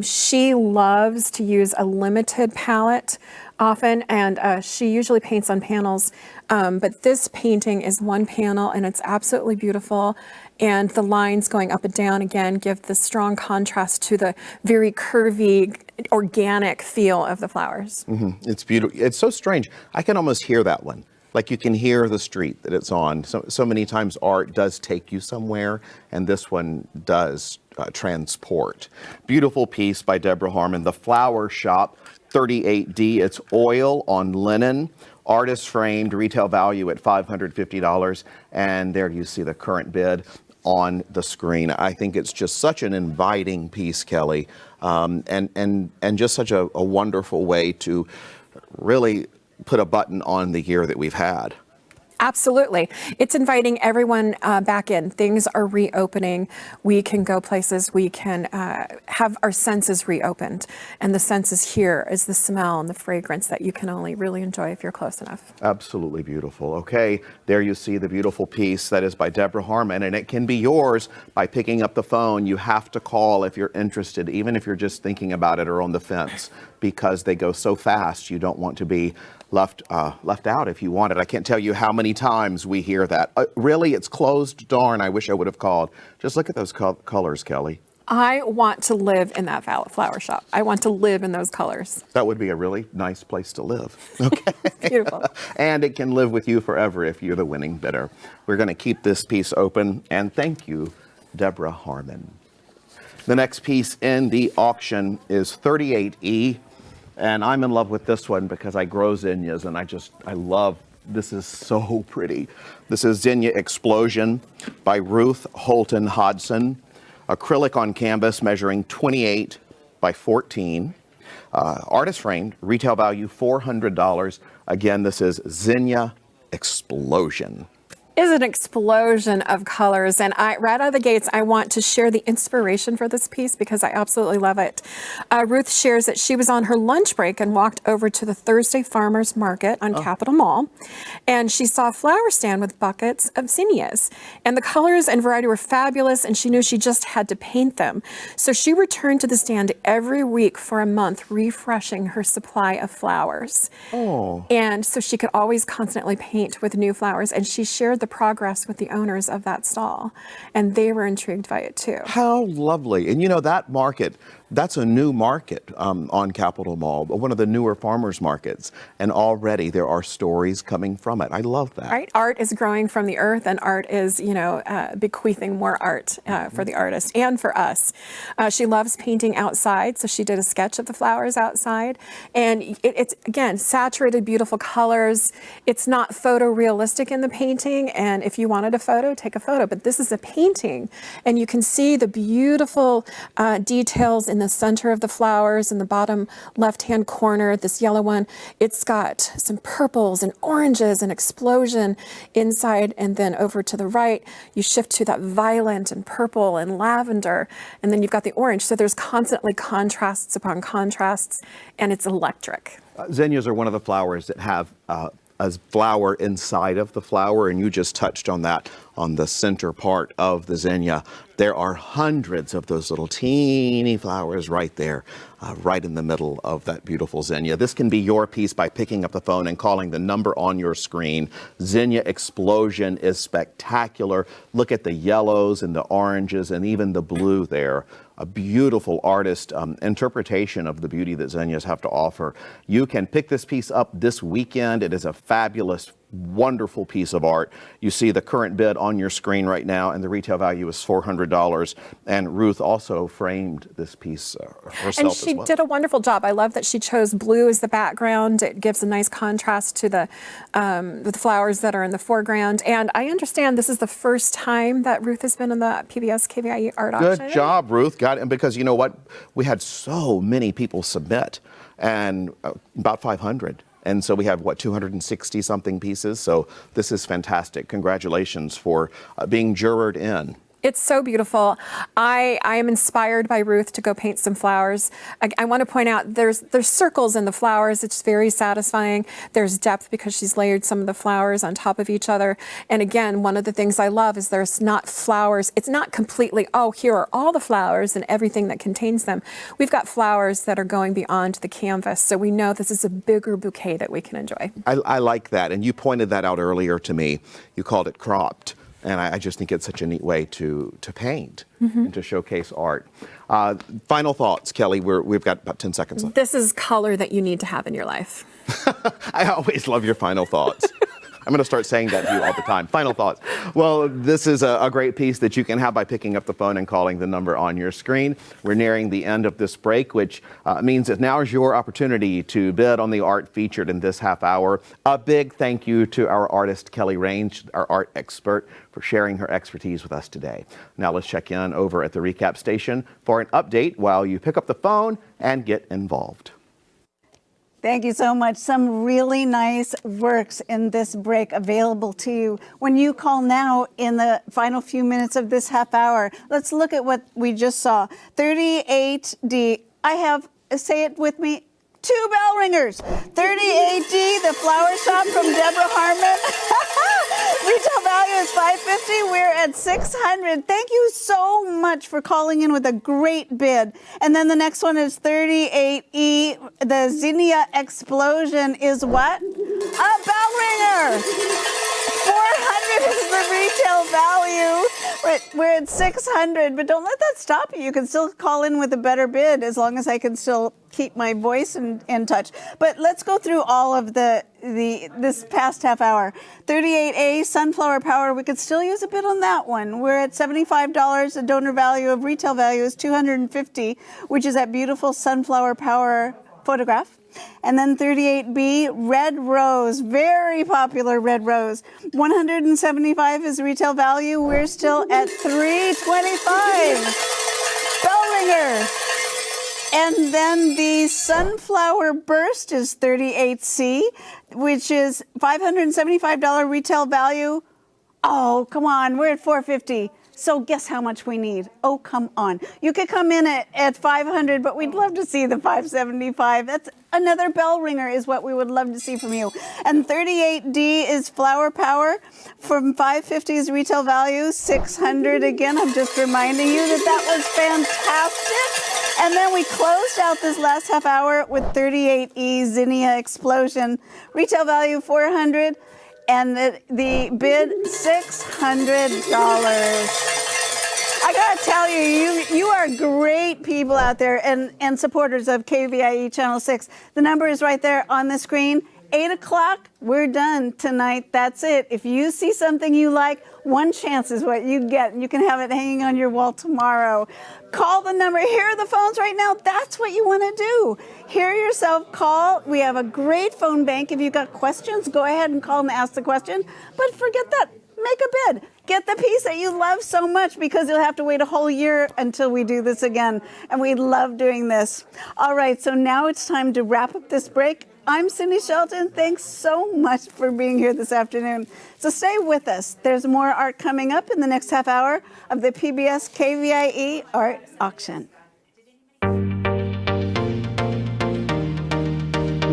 She loves to use a limited palette often, and she usually paints on panels, but this painting is one panel, and it's absolutely beautiful. And the lines going up and down again give the strong contrast to the very curvy, organic feel of the flowers. It's beautiful. It's so strange. I can almost hear that one. Like you can hear the street that it's on. So many times art does take you somewhere, and this one does transport. Beautiful piece by Deborah Harmon. The Flower Shop, 38D. It's oil on linen. Artist framed, retail value at $550. And there you see the current bid on the screen. I think it's just such an inviting piece, Kelly, and just such a wonderful way to really put a button on the year that we've had. Absolutely. It's inviting everyone back in. Things are reopening. We can go places. We can have our senses reopened. And the senses here is the smell and the fragrance that you can only really enjoy if you're close enough. Absolutely beautiful. Okay, there you see the beautiful piece that is by Deborah Harmon, and it can be yours by picking up the phone. You have to call if you're interested, even if you're just thinking about it or on the fence, because they go so fast. You don't want to be left out if you want it. I can't tell you how many times we hear that. Really, it's closed? Darn, I wish I would have called. Just look at those colors, Kelly. I want to live in that flower shop. I want to live in those colors. That would be a really nice place to live. Okay. Beautiful. And it can live with you forever if you're the winning bidder. We're going to keep this piece open, and thank you, Deborah Harmon. The next piece in the auction is 38E. And I'm in love with this one because I grow zinnias, and I love, this is so pretty. This is Zinnia Explosion by Ruth Holton Hodson. Acrylic on canvas measuring 28 by 14. Artist framed, retail value $400. Again, this is Zinnia Explosion. Is an explosion of colors, and right out of the gates I want to share the inspiration for this piece because I absolutely love it. Ruth shares that she was on her lunch break and walked over to the Thursday Farmers Market on Capitol Mall, and she saw a flower stand with buckets of zinnias, and the colors and variety were fabulous, and she knew she just had to paint them. So she returned to the stand every week for a month, refreshing her supply of flowers. And so she could always constantly paint with new flowers, and she shared the progress with the owners of that stall, and they were intrigued by it too. How lovely. And you know, that market, that's a new market on Capitol Mall, one of the newer farmers markets, and already there are stories coming from it. I love that. Right? Art is growing from the earth, and art is, bequeathing more art for the artist and for us. She loves painting outside, so she did a sketch of the flowers outside, and it's, again, saturated, beautiful colors. It's not photorealistic in the painting, and if you wanted a photo, take a photo, but this is a painting, and you can see the beautiful details in the center of the flowers in the bottom left-hand corner, this yellow one. It's got some purples and oranges and explosion inside, and then over to the right, you shift to that violet and purple and lavender, and then you've got the orange. So there's constantly contrasts upon contrasts, and it's electric. Zinnias are one of the flowers that have a flower inside of the flower, and you just touched on that on the center part of the zinnia. There are hundreds of those little teeny flowers right there, right in the middle of that beautiful zinnia. This can be your piece by picking up the phone and calling the number on your screen. Zinnia explosion is spectacular. Look at the yellows and the oranges and even the blue there. A beautiful artist interpretation of the beauty that zinnias have to offer. You can pick this piece up this weekend. It is a fabulous, wonderful piece of art. You see the current bid on your screen right now, and the retail value is $400. And Ruth also framed this piece herself And as she well. did a wonderful job. I love that she chose blue as the background. It gives a nice contrast to the flowers that are in the foreground. And I understand this is the first time that Ruth has been in the PBS KVIE art auction. Good job, Ruth. Got it. And because you know what? We had so many people submit, and about 500. And so we have, 260 something pieces. So this is fantastic. Congratulations for being juror in. It's so beautiful. I am inspired by Ruth to go paint some flowers. I want to point out there's circles in the flowers. It's very satisfying. There's depth because she's layered some of the flowers on top of each other. And again, one of the things I love is there's not flowers. It's not completely, oh, here are all the flowers and everything that contains them. We've got flowers that are going beyond the canvas. So we know this is a bigger bouquet that we can enjoy. I like that. And you pointed that out earlier to me. You called it cropped. And I just think it's such a neat way to paint and to showcase art. Final thoughts, Kelly. We've got about 10 seconds left. This is color that you need to have in your life. I always love your final thoughts. I'm going to start saying that to you all the time. Final thoughts. Well, this is a great piece that you can have by picking up the phone and calling the number on your screen. We're nearing the end of this break, which means that now is your opportunity to bid on the art featured in this half hour. A big thank you to our artist, Kelly Raines, our art expert, for sharing her expertise with us today. Now let's check in over at the recap station for an update while you pick up the phone and get involved. Thank you so much. Some really nice works in this break available to you when you call now in the final few minutes of this half hour. Let's look at what we just saw. 38D. I have, say it with me, 2 bell ringers. 38D, the flower shop from Deborah Harmon. Retail value is $550. We're at $600. Thank you so much for calling in with a great bid. And then the next one is 38E. The zinnia explosion is what? A bell ringer. $400 is the retail value. We're at $600, but don't let that stop you. You can still call in with a better bid as long as I can still keep my voice in touch. But let's go through all of this past half hour. 38A, Sunflower Power, we could still use a bid on that one. We're at $75. The donor value of retail value is $250, which is that beautiful Sunflower Power photograph. And then 38B, Red Rose, very popular Red Rose. $175 is retail value. We're still at $325. Bell ringer. And then the Sunflower Burst is 38C, which is $575 retail value. Oh, come on, we're at $450. So guess how much we need? Oh, come on. You could come in at $500, but we'd love to see the $575. That's another bell ringer is what we would love to see from you. And 38D is Flower Power from $550 is retail value, $600 again. I'm just reminding you that was fantastic. And then we closed out this last half hour with 38E Zinnia Explosion. Retail value $400. And the bid, $600. I gotta tell you, you are great people out there and supporters of KVIE Channel 6. The number is right there on the screen. 8 o'clock, we're done tonight. That's it. If you see something you like, one chance is what you get. You can have it hanging on your wall tomorrow. Call the number. Here are the phones right now. That's what you want to do. Hear yourself call. We have a great phone bank. If you've got questions, go ahead and call and ask the question. But forget that. Make a bid. Get the piece that you love so much because you'll have to wait a whole year until we do this again. And we love doing this. All right, so now it's time to wrap up this break. I'm Cindy Shelton. Thanks so much for being here this afternoon. So stay with us. There's more art coming up in the next half hour of the PBS KVIE Art Auction.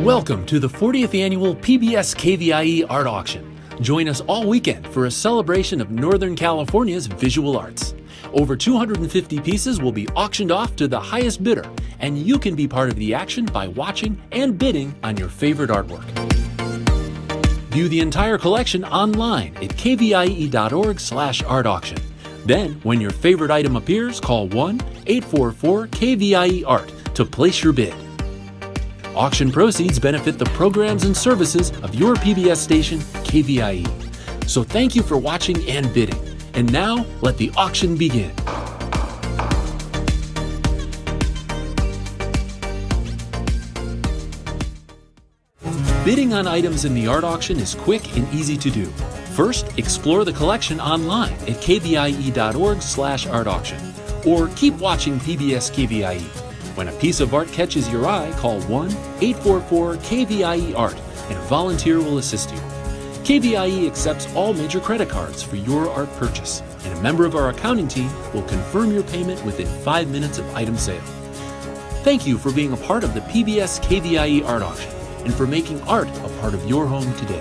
Welcome to the 40th Annual PBS KVIE Art Auction. Join us all weekend for a celebration of Northern California's visual arts. Over 250 pieces will be auctioned off to the highest bidder, and you can be part of the action by watching and bidding on your favorite artwork. View the entire collection online at kvie.org/art auction. Then, when your favorite item appears, call 1-844-KVIE-ART to place your bid. Auction proceeds benefit the programs and services of your PBS station, KVIE. So thank you for watching and bidding. And now, let the auction begin. Bidding on items in the art auction is quick and easy to do. First, explore the collection online at kvie.org/art auction, or keep watching PBS KVIE. When a piece of art catches your eye, call 1-844-KVIE-ART and a volunteer will assist you. KVIE accepts all major credit cards for your art purchase, and a member of our accounting team will confirm your payment within 5 minutes of item sale. Thank you for being a part of the PBS KVIE Art Auction and for making art a part of your home today.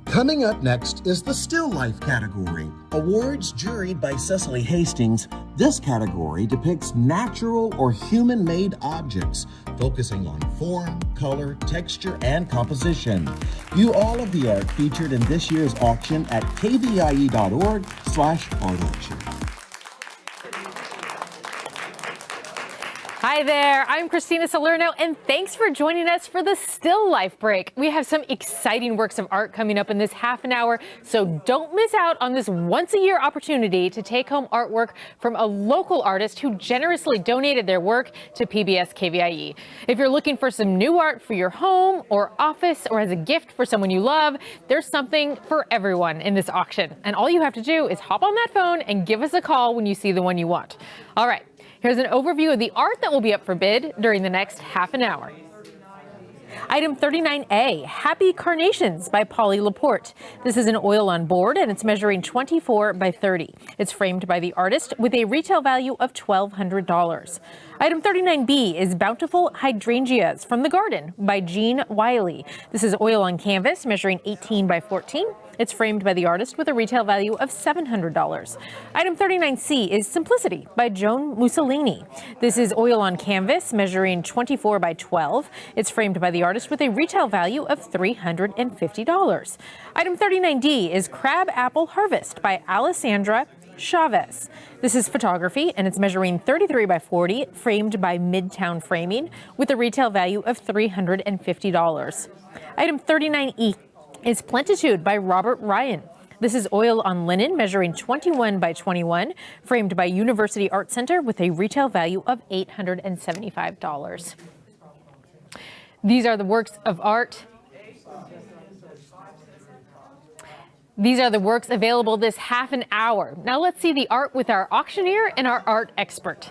Coming up next is the Still Life category. Awards juried by Cecily Hastings. This category depicts natural or human-made objects, focusing on form, color, texture, and composition. View all of the art featured in this year's auction at kvie.org/art auction. Hi there, I'm Christina Salerno, and thanks for joining us for the Still Life break. We have some exciting works of art coming up in this half an hour, so don't miss out on this once-a-year opportunity to take home artwork from a local artist who generously donated their work to PBS KVIE. If you're looking for some new art for your home or office or as a gift for someone you love, there's something for everyone in this auction. And all you have to do is hop on that phone and give us a call when you see the one you want. All right. Here's an overview of the art that will be up for bid during the next half an hour. Item 39A, Happy Carnations by Polly Laporte. This is an oil on board and it's measuring 24 by 30. It's framed by the artist with a retail value of $1,200. Item 39B is Bountiful Hydrangeas from the Garden by Jean Wiley. This is oil on canvas measuring 18 by 14. It's framed by the artist with a retail value of $700. Item 39C is Simplicity by Joan Mussolini. This is oil on canvas measuring 24 by 12. It's framed by the artist with a retail value of $350. Item 39D is Crab Apple Harvest by Alessandra Chavez. This is photography and it's measuring 33 by 40, framed by Midtown Framing with a retail value of $350. Item 39E is Plentitude by Robert Ryan. This is oil on linen measuring 21 by 21, framed by University Art Center with a retail value of $875. These are the works of art. These are the works available this half an hour. Now let's see the art with our auctioneer and our art expert.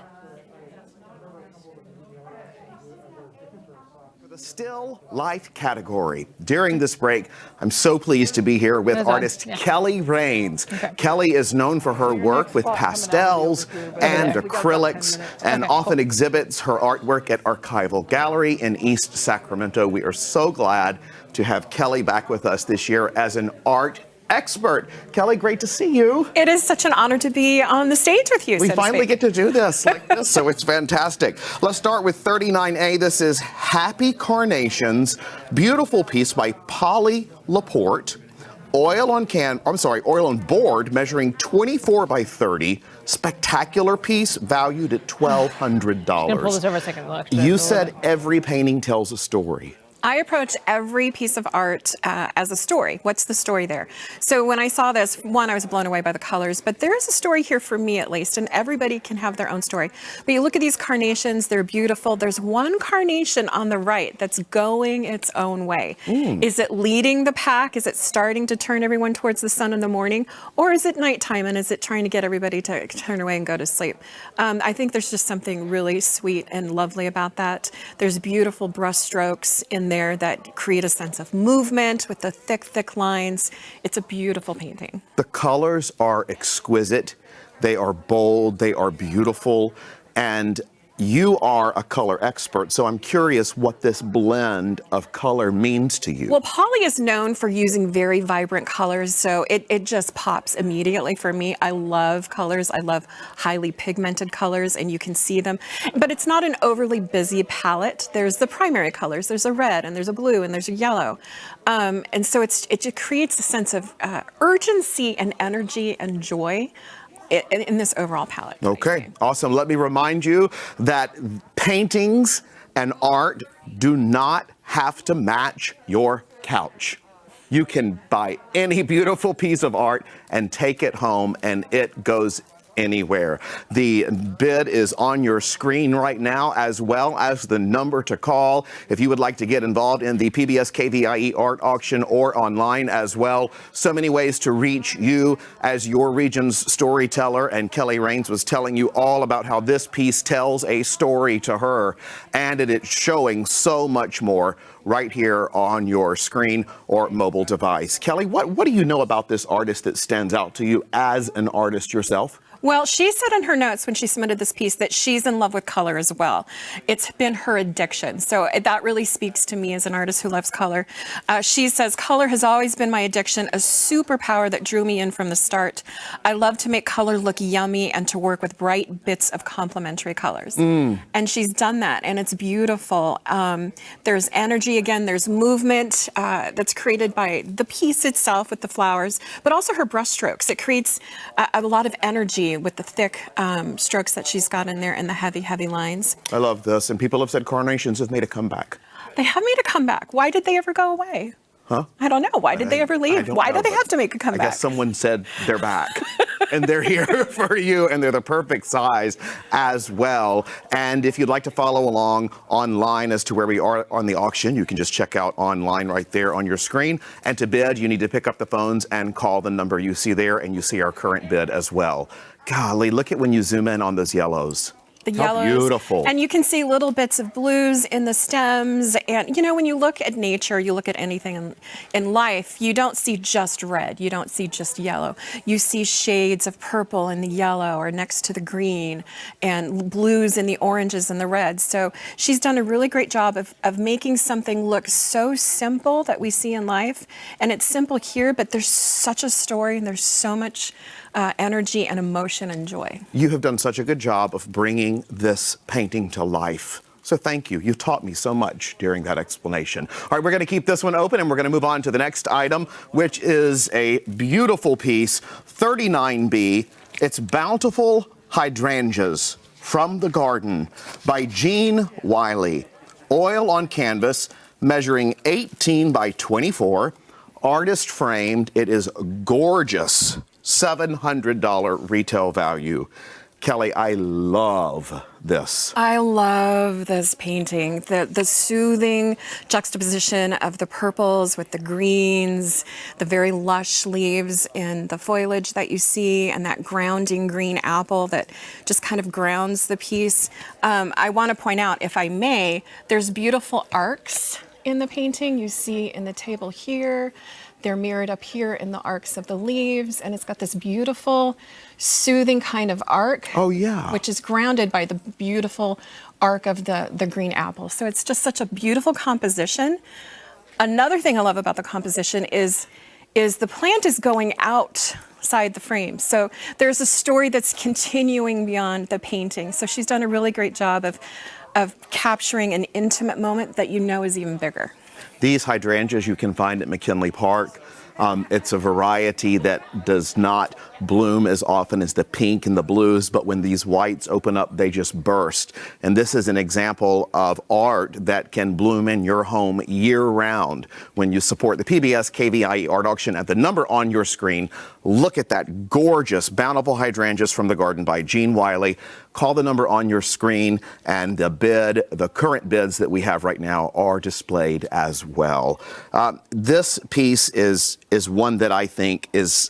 Still Life category. During this break, I'm so pleased to be here with artist Kelly Rains. Kelly is known for her work with pastels and acrylics and often exhibits her artwork at Archival Gallery in East Sacramento. We are so glad to have Kelly back with us this year as an art expert. Kelly, great to see you. It is such an honor to be on the stage with you. We finally get to do this like this, so it's fantastic. Let's start with 39A. This is Happy Carnations, beautiful piece by Polly Laporte. Oil on board measuring 24 by 30. Spectacular piece valued at $1,200. I'm gonna pull this over a second. Look. You said every painting tells a story. I approach every piece of art as a story. What's the story there? So when I saw this, one, I was blown away by the colors, but there is a story here for me at least, and everybody can have their own story. But you look at these carnations, they're beautiful. There's one carnation on the right that's going its own way. Is it leading the pack? Is it starting to turn everyone towards the sun in the morning? Or is it nighttime and is it trying to get everybody to turn away and go to sleep? I think there's just something really sweet and lovely about that. There's beautiful brush strokes in there that create a sense of movement with the thick lines. It's a beautiful painting. The colors are exquisite. They are bold. They are beautiful. And you are a color expert, so I'm curious what this blend of color means to you. Well, Polly is known for using very vibrant colors, so it just pops immediately for me. I love colors. I love highly pigmented colors, and you can see them. But it's not an overly busy palette. There's the primary colors. There's a red, and there's a blue, and there's a yellow. And so it creates a sense of urgency and energy and joy in this overall palette. Okay, awesome. Let me remind you that paintings and art do not have to match your couch. You can buy any beautiful piece of art and take it home, and it goes anywhere. The bid is on your screen right now, as well as the number to call if you would like to get involved in the PBS KVIE art auction or online as well. So many ways to reach you as your region's storyteller, and Kelly Rains was telling you all about how this piece tells a story to her, and it is showing so much more right here on your screen or mobile device. Kelly, what do you know about this artist that stands out to you as an artist yourself? Well, she said in her notes when she submitted this piece that she's in love with color as well. It's been her addiction. So that really speaks to me as an artist who loves color. She says, color has always been my addiction, a superpower that drew me in from the start. I love to make color look yummy and to work with bright bits of complementary colors. And she's done that, and it's beautiful. There's energy, again, there's movement that's created by the piece itself with the flowers, but also her brush strokes. It creates a lot of energy with the thick strokes that she's got in there and the heavy, heavy lines. I love this, and people have said carnations have made a comeback. They have made a comeback. Why did they ever go away? Huh? I don't know. Why did they ever leave? Why do they have to make a comeback? I guess someone said they're back. And they're here for you, and they're the perfect size as well. And if you'd like to follow along online as to where we are on the auction, you can just check out online right there on your screen. And to bid, you need to pick up the phones and call the number you see there, and you see our current bid as well. Golly, look at when you zoom in on those yellows. The How yellows. beautiful. And you can see little bits of blues in the stems. And, you know, when you look at nature, you look at anything in life, you don't see just red. You don't see just yellow. You see shades of purple in the yellow or next to the green, and blues in the oranges and the reds. So she's done a really great job of making something look so simple that we see in life. And it's simple here, but there's such a story, and there's so much energy and emotion and joy. You have done such a good job of bringing this painting to life. So thank you. You taught me so much during that explanation. All right, we're going to keep this one open, and we're going to move on to the next item, which is a beautiful piece, 39B. It's Bountiful Hydrangeas from the Garden by Jean Wiley. Oil on canvas, measuring 18 by 24. Artist framed. It is gorgeous. $700 retail value. Kelly, I love this. I love this painting. The soothing juxtaposition of the purples with the greens, the very lush leaves in the foliage that you see, and that grounding green apple that just kind of grounds the piece. I want to point out, if I may, there's beautiful arcs in the painting. You see in the table here. They're mirrored up here in the arcs of the leaves, and it's got this beautiful, soothing kind of arc. Oh, yeah. Which is grounded by the beautiful arc of the green apple. So it's just such a beautiful composition. Another thing I love about the composition is the plant is going outside the frame. So there's a story that's continuing beyond the painting. So she's done a really great job of capturing an intimate moment that you know is even bigger. These hydrangeas you can find at McKinley Park. It's a variety that does not bloom as often as the pink and the blues, but when these whites open up, they just burst. And this is an example of art that can bloom in your home year-round when you support the PBS KVIE art auction at the number on your screen. Look at that gorgeous Bountiful Hydrangeas from the Garden by Jean Wiley. Call the number on your screen, and the current bids that we have right now are displayed as well. This piece is one that I think is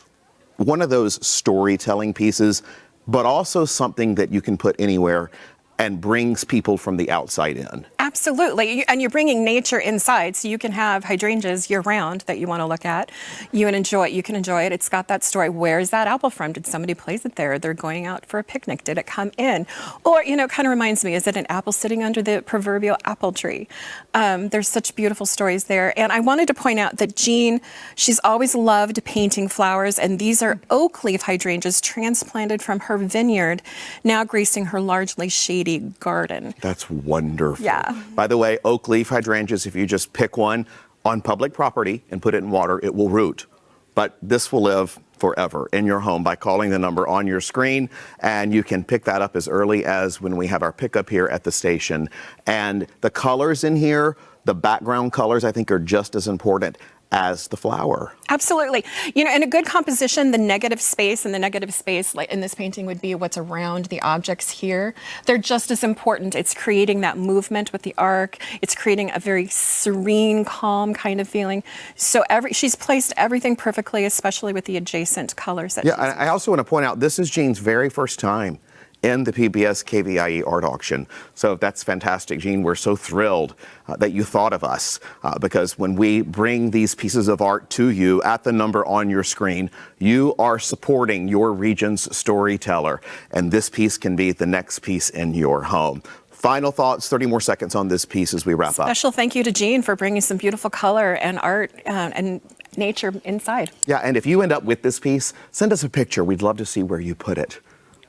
one of those storytelling pieces, but also something that you can put anywhere and brings people from the outside in. Absolutely. And you're bringing nature inside, so you can have hydrangeas year round that you want to look at. You can enjoy it. It's got that story. Where's that apple from? Did somebody place it there? They're going out for a picnic. Did it come in? Or, it kind of reminds me, is it an apple sitting under the proverbial apple tree? There's such beautiful stories there. And I wanted to point out that Jean, she's always loved painting flowers, and these are oak leaf hydrangeas transplanted from her vineyard, now gracing her largely shady garden. That's wonderful. Yeah. By the way, oak leaf hydrangeas, if you just pick one on public property and put it in water, it will root. But this will live forever in your home by calling the number on your screen, and you can pick that up as early as when we have our pickup here at the station. And the colors in here, the background colors, I think are just as important as the flower. Absolutely. In a good composition, the negative space like in this painting would be what's around the objects here. They're just as important. It's creating that movement with the arc. It's creating a very serene, calm kind of feeling. So she's placed everything perfectly, especially with the adjacent colors that I also want to point out, this is Jean's very first time in the PBS KVIE art auction. So that's fantastic, Jean. We're so thrilled that you thought of us because when we bring these pieces of art to you at the number on your screen, you are supporting your region's storyteller, and this piece can be the next piece in your home. Final thoughts, 30 more seconds on this piece as we wrap up. Special thank you to Jean for bringing some beautiful color and art and nature inside. Yeah, and if you end up with this piece, send us a picture. We'd love to see where you put it.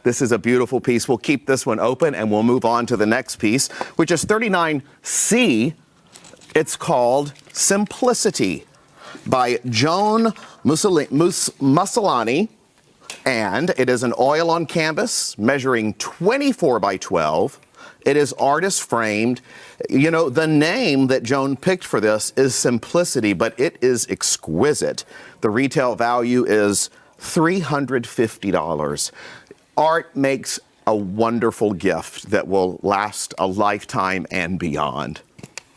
This is a beautiful piece. We'll keep this one open and we'll move on to the next piece, which is 39C. It's called Simplicity by Joan Mussolani, and it is an oil on canvas measuring 24 by 12. It is artist framed. The name that Joan picked for this is Simplicity, but it is exquisite. The retail value is $350. Art makes a wonderful gift that will last a lifetime and beyond.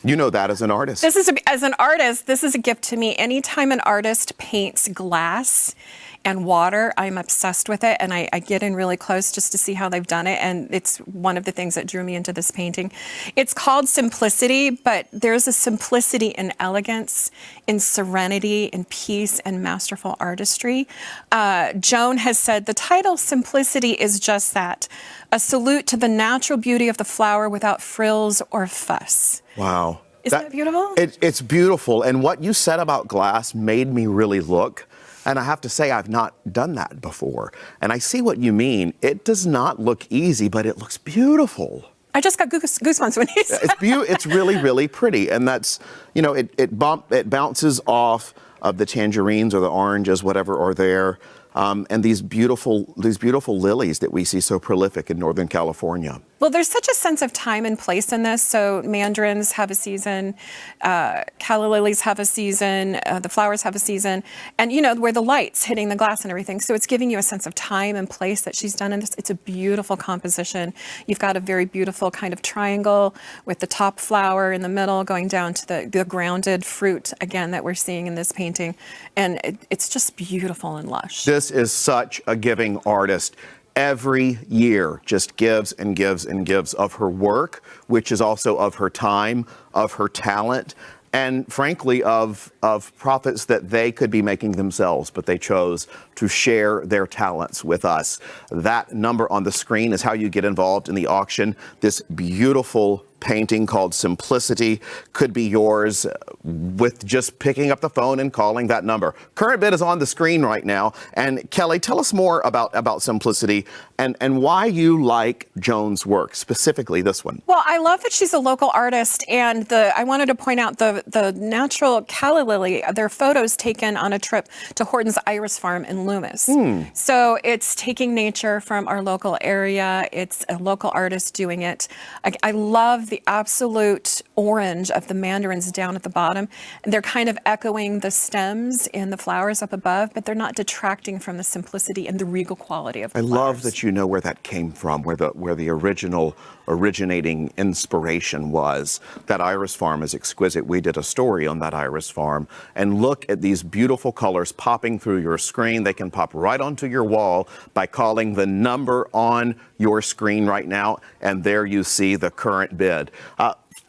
You know that as an artist. As an artist, this is a gift to me. Anytime an artist paints glass and water, I'm obsessed with it, and I get in really close just to see how they've done it, and it's one of the things that drew me into this painting. It's called Simplicity, but there's a simplicity in elegance, in serenity, in peace, and masterful artistry. Joan has said the title Simplicity is just that, a salute to the natural beauty of the flower without frills or fuss. Wow. Isn't that beautiful? It's beautiful, and what you said about glass made me really look. And I have to say, I've not done that before. And I see what you mean. It does not look easy, but it looks beautiful. I just got goosebumps when you said It's really, really pretty. And that's, it bounces off of the tangerines or the oranges, whatever are there. And these beautiful lilies that we see so prolific in Northern California. Well, there's such a sense of time and place in this. So mandarins have a season, calla lilies have a season, the flowers have a season, and where the light's hitting the glass and everything. So it's giving you a sense of time and place that she's done in this. It's a beautiful composition. You've got a very beautiful kind of triangle with the top flower in the middle going down to the grounded fruit, again, that we're seeing in this painting. And it's just beautiful and lush. This is such a giving artist. Every year just gives and gives and gives of her work, which is also of her time, of her talent, and frankly of profits that they could be making themselves, but they chose to share their talents with us. That number on the screen is how you get involved in the auction. This beautiful painting called Simplicity could be yours with just picking up the phone and calling that number. Current bid is on the screen right now. And Kelly, tell us more about Simplicity and why you like Joan's work, specifically this one. Well, I love that she's a local artist, and I wanted to point out the natural calla lily, their photos taken on a trip to Horton's Iris Farm in Loomis. So it's taking nature from our local area. It's a local artist doing it. I love the absolute orange of the mandarins down at the bottom. And they're kind of echoing the stems in the flowers up above, but they're not detracting from the simplicity and the regal quality of the flowers. I love that you know where that came from, where the original originating inspiration was. That iris farm is exquisite. We did a story on that iris farm, and look at these beautiful colors popping through your screen. They can pop right onto your wall by calling the number on your screen right now, and there you see the current bid.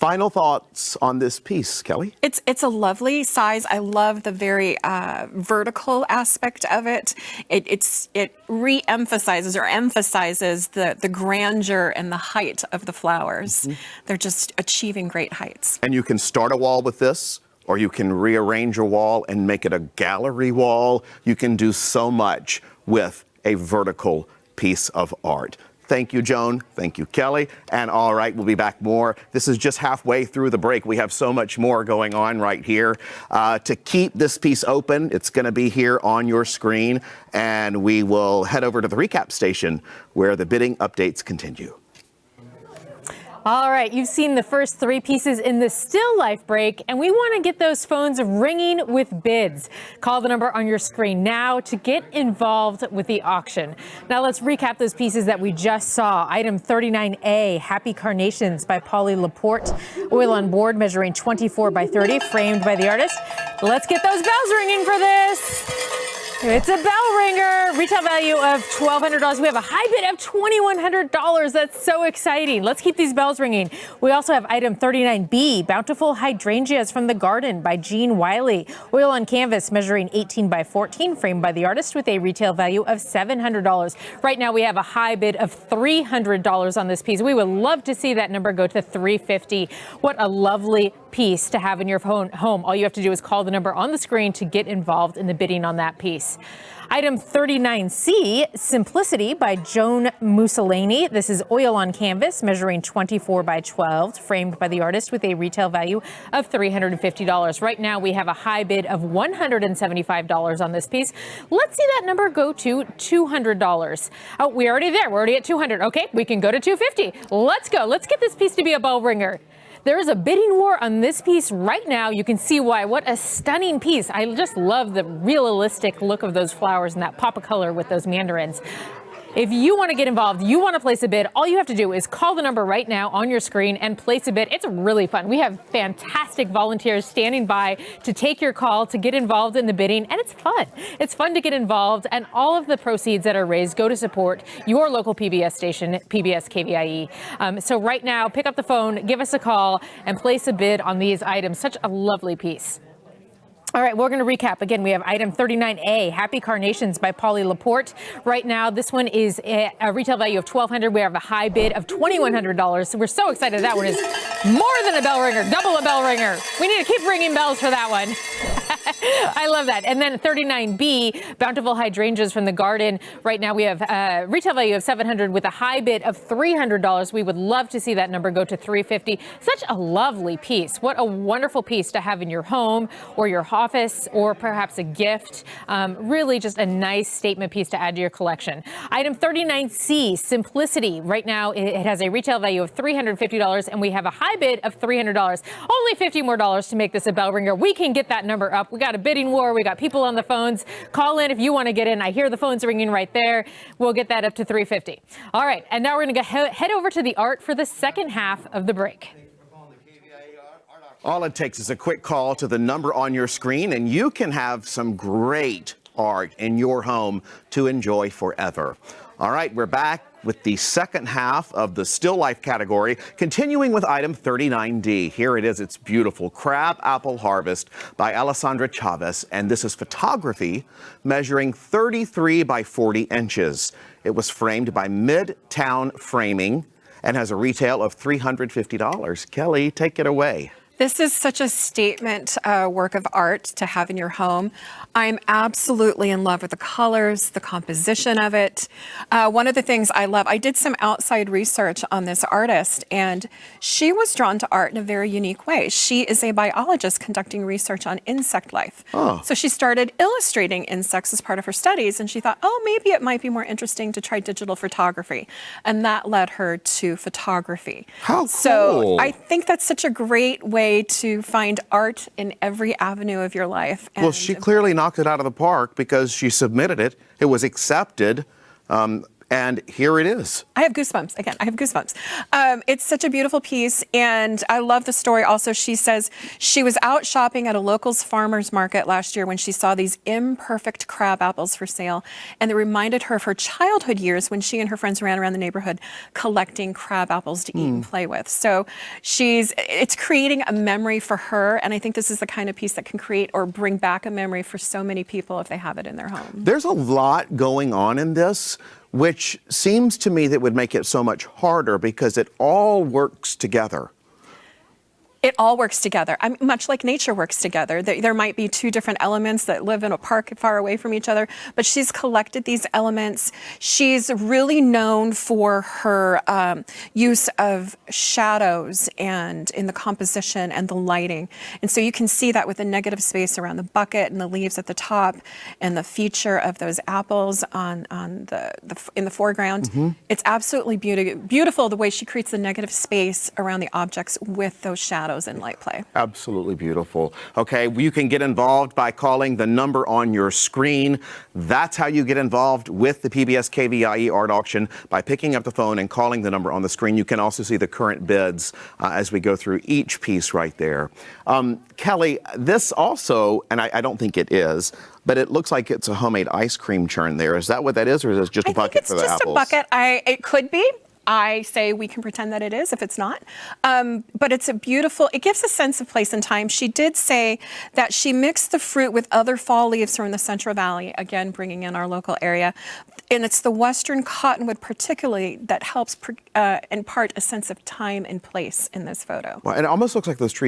Final thoughts on this piece, Kelly? It's a lovely size. I love the very vertical aspect of it. It re-emphasizes or emphasizes the grandeur and the height of the flowers. They're just achieving great heights. And you can start a wall with this, or you can rearrange a wall and make it a gallery wall. You can do so much with a vertical piece of art. Thank you, Joan. Thank you, Kelly. And all right, we'll be back more. This is just halfway through the break. We have so much more going on right here. To keep this piece open, it's going to be here on your screen. And we will head over to the recap station where the bidding updates continue. All right, you've seen the first 3 pieces in the still life break, and we want to get those phones ringing with bids. Call the number on your screen now to get involved with the auction. Now let's recap those pieces that we just saw. Item 39A, Happy Carnations by Polly Laporte. Oil on board measuring 24 by 30, framed by the artist. Let's get those bells ringing for this. It's a bell ringer. Retail value of $1,200. We have a high bid of $2,100. That's so exciting. Let's keep these bells ringing. We also have item 39B, Bountiful Hydrangeas from the Garden by Jean Wiley. Oil on canvas measuring 18 by 14, framed by the artist with a retail value of $700. Right now we have a high bid of $300 on this piece. We would love to see that number go to $350. What a lovely piece to have in your home. All you have to do is call the number on the screen to get involved in the bidding on that piece. Item 39C, Simplicity by Joan Mussolini. This is oil on canvas measuring 24 by 12, framed by the artist with a retail value of $350. Right now we have a high bid of $175 on this piece. Let's see that number go to $200. Oh, we're already there. We're already at $200. Okay, we can go to $250. Let's go. Let's get this piece to be a bell ringer. There is a bidding war on this piece right now. You can see why. What a stunning piece. I just love the realistic look of those flowers and that pop of color with those mandarins. If you want to get involved, you want to place a bid, all you have to do is call the number right now on your screen and place a bid. It's really fun. We have fantastic volunteers standing by to take your call, to get involved in the bidding, and it's fun. It's fun to get involved, and all of the proceeds that are raised go to support your local PBS station, PBS KVIE. So right now, pick up the phone, give us a call, and place a bid on these items. Such a lovely piece. All right, we're going to recap. Again, we have item 39A, Happy Carnations by Polly Laporte. Right now, this one is a retail value of $1,200. We have a high bid of $2,100. So we're so excited that one is more than a bell ringer, double a bell ringer. We need to keep ringing bells for that one. I love that. And then 39B, Bountiful Hydrangeas from the Garden. Right now, we have a retail value of $700 with a high bid of $300. We would love to see that number go to $350. Such a lovely piece. What a wonderful piece to have in your home or your office or perhaps a gift. Really just a nice statement piece to add to your collection. Item 39C, Simplicity. Right now, it has a retail value of $350 and we have a high bid of $300. Only $50 more to make this a bell ringer. We can get that number up. We got a bidding war. We got people on the phones. Call in if you want to get in. I hear the phones ringing right there. We'll get that up to $350. All right. And now we're going to head over to the art for the second half of the break. All it takes is a quick call to the number on your screen, and you can have some great art in your home to enjoy forever. All right, we're back with the second half of the still life category, continuing with item 39D. Here it is. It's beautiful. Crab Apple Harvest by Alessandra Chavez, and this is photography measuring 33 by 40 inches. It was framed by Midtown Framing and has a retail of $350. Kelly, take it away. This is such a statement work of art to have in your home. I'm absolutely in love with the colors, the composition of it. One of the things I love, I did some outside research on this artist, and she was drawn to art in a very unique way. She is a biologist conducting research on insect life. Oh. So she started illustrating insects as part of her studies, and she thought, oh, maybe it might be more interesting to try digital photography. And that led her to photography. How cool. So I think that's such a great way to find art in every avenue of your life. And well, she clearly knocked it out of the park because she submitted it. It was accepted. And And here it is. I have goosebumps. Again, I have goosebumps. It's such a beautiful piece, and I love the story. Also, she says she was out shopping at a local's farmer's market last year when she saw these imperfect crab apples for sale, and it reminded her of her childhood years when she and her friends ran around the neighborhood collecting crab apples to eat and play with. So it's creating a memory for her, and I think this is the kind of piece that can create or bring back a memory for so many people if they have it in their home. There's a lot going on in this, which seems to me that would make it so much harder because it all works together. It all works together. Much like nature works together. There might be two different elements that live in a park far away from each other, but she's collected these elements. She's really known for her use of shadows and in the composition and the lighting. And so you can see that with the negative space around the bucket and the leaves at the top and the feature of those apples in the foreground. It's absolutely beautiful the way she creates the negative space around the objects with those shadows and light play. Absolutely beautiful. Okay, you can get involved by calling the number on your screen. That's how you get involved with the PBS KVIE art auction, by picking up the phone and calling the number on the screen. You can also see the current bids as we go through each piece right there. Kelly, this also, and I don't think it is, but it looks like it's a homemade ice cream churn there. Is that what that is, or is it just a bucket for the apples? I think it's just a bucket. It could be. I say we can pretend that it is if it's not. But it's a beautiful, it gives a sense of place and time. She did say that she mixed the fruit with other fall leaves from the Central Valley, again, bringing in our local area. And it's the Western cottonwood particularly that helps impart a sense of time and place in this photo. Well, and it almost looks like those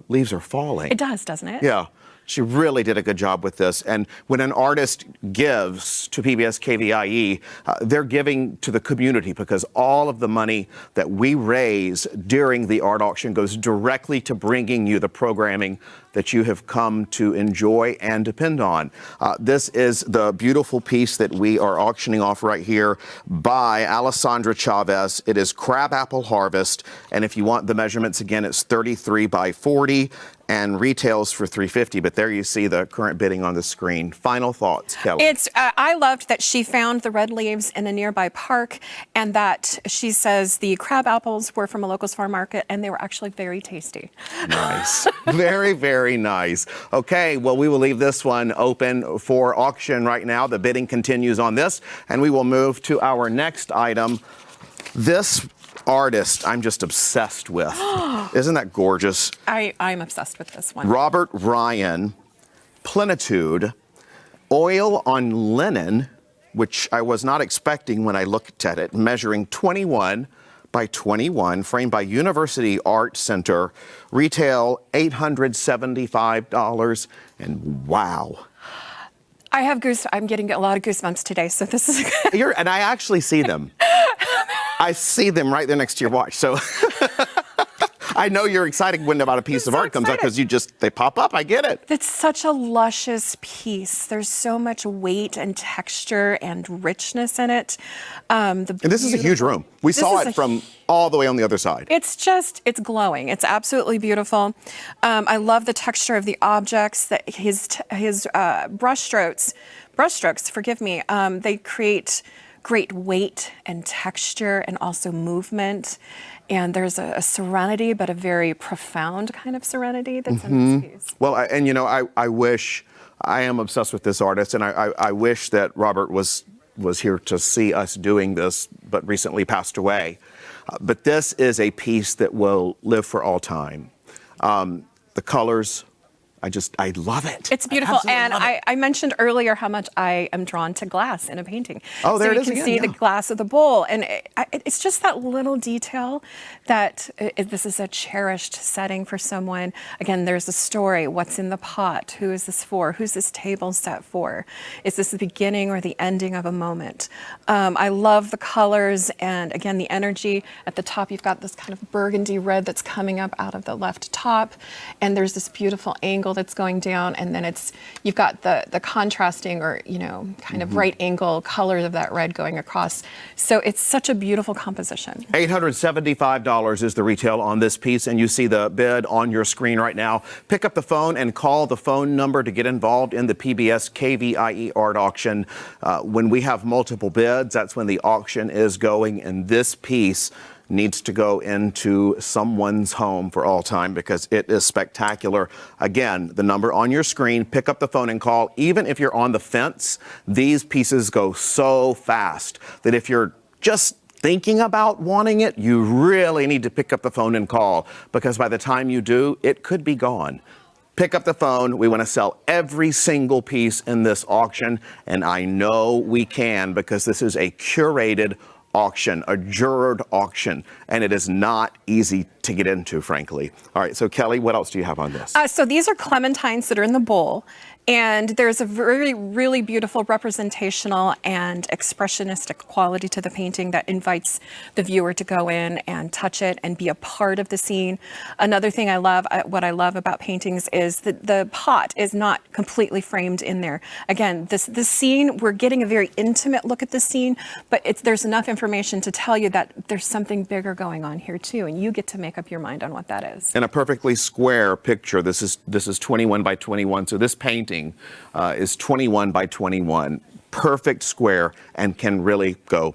leaves are falling. It does, doesn't it? Yeah. She really did a good job with this. And when an artist gives to PBS KVIE, they're giving to the community, because all of the money that we raise during the art auction goes directly to bringing you the programming that you have come to enjoy and depend on. This is the beautiful piece that we are auctioning off right here by Alessandra Chavez. It is Crabapple Harvest, and if you want the measurements again, it's 33 by 40 and retails for $350. But there you see the current bidding on the screen. Final thoughts, Kelly? I loved that she found the red leaves in a nearby park, and that she says the crab apples were from a local's farm market, and they were actually very tasty. Nice. Very, very nice. Okay, well, we will leave this one open for auction right now. The bidding continues on this, and we will move to our next item. This artist I'm just obsessed with. Isn't that gorgeous? I'm obsessed with this one. Robert Ryan, Plenitude, oil on linen, which I was not expecting when I looked at it, measuring 21 by 21, framed by University Art Center, retail $875, and wow. I'm getting a lot of goosebumps today, so this is good. And I actually see them. I see them right there next to your watch. So I know you're excited when about a piece of art comes up, because they pop up. I get it. It's such a luscious piece. There's so much weight and texture and richness in it. And this is a huge room. We saw it from all the way on the other side. It's glowing. It's absolutely beautiful. I love the texture of the objects, that his brushstrokes, forgive me, they create great weight and texture and also movement. And there's a serenity, but a very profound kind of serenity that's in this piece. Well, I wish, I am obsessed with this artist, and I wish that Robert was here to see us doing this, but recently passed away. But this is a piece that will live for all time. The colors, I love it. It's beautiful. And I mentioned earlier how much I am drawn to glass in a painting. Oh, there it is So you again, can see the glass of the bowl. And it's just that little detail that this is a cherished setting for someone. Again, there's a story. What's in the pot? Who is this for? Who's this table set for? Is this the beginning or the ending of a moment? I love the colors, and again, the energy. At the top, you've got this kind of burgundy red that's coming up out of the left top. And there's this beautiful angle angle that's going down, and then you've got the contrasting or, kind of right angle colors of that red going across. So it's such a beautiful composition. $875 is the retail on this piece, and you see the bid on your screen right now. Pick up the phone and call the phone number to get involved in the PBS KVIE art auction. When we have multiple bids, that's when the auction is going, and this piece needs to go into someone's home for all time because it is spectacular. Again, the number on your screen, pick up the phone and call. Even if you're on the fence, these pieces go so fast that if you're just thinking about wanting it, you really need to pick up the phone and call, because by the time you do, it could be gone. Pick up the phone. We want to sell every single piece in this auction, and I know we can, because this is a curated auction, a juror auction, and it is not easy to get into, frankly. All right, so Kelly, what else do you have on this? So these are clementines that are in the bowl, and there's a very, really beautiful representational and expressionistic quality to the painting that invites the viewer to go in and touch it and be a part of the scene. Another thing what I love about paintings is that the pot is not completely framed in there. Again, this scene, we're getting a very intimate look at the scene, but there's enough information to tell you that there's something bigger going on here too, and you get to make up your mind on what that is. In a perfectly square picture, this is 21 by 21, so this painting is 21 by 21, perfect square, and can really go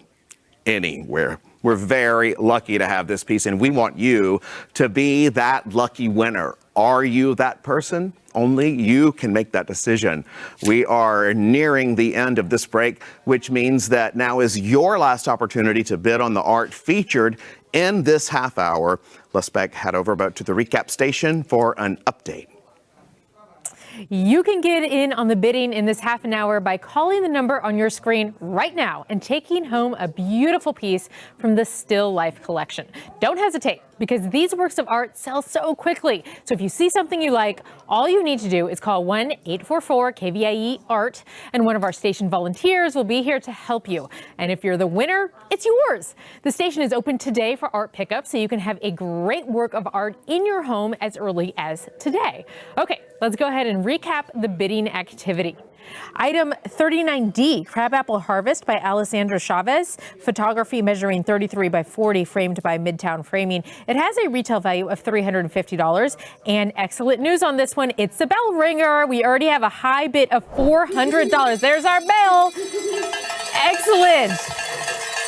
anywhere. We're very lucky to have this piece, and we want you to be that lucky winner. Are you that person? Only you can make that decision. We are nearing the end of this break, which means that now is your last opportunity to bid on the art featured in this half hour. Let's head over to the recap station for an update. You can get in on the bidding in this half an hour by calling the number on your screen right now and taking home a beautiful piece from the Still Life collection. Don't hesitate, because these works of art sell so quickly. So if you see something you like, all you need to do is call 1-844-KVIE-ART, and one of our station volunteers will be here to help you. And if you're the winner, it's yours. The station is open today for art pickup, so you can have a great work of art in your home as early as today. Okay, let's go ahead and recap the bidding activity. Item 39D, Crabapple Harvest by Alessandra Chavez. Photography measuring 33 by 40, framed by Midtown Framing. It has a retail value of $350. And excellent news on this one, it's a bell ringer. We already have a high bid of $400. There's our bell. Excellent.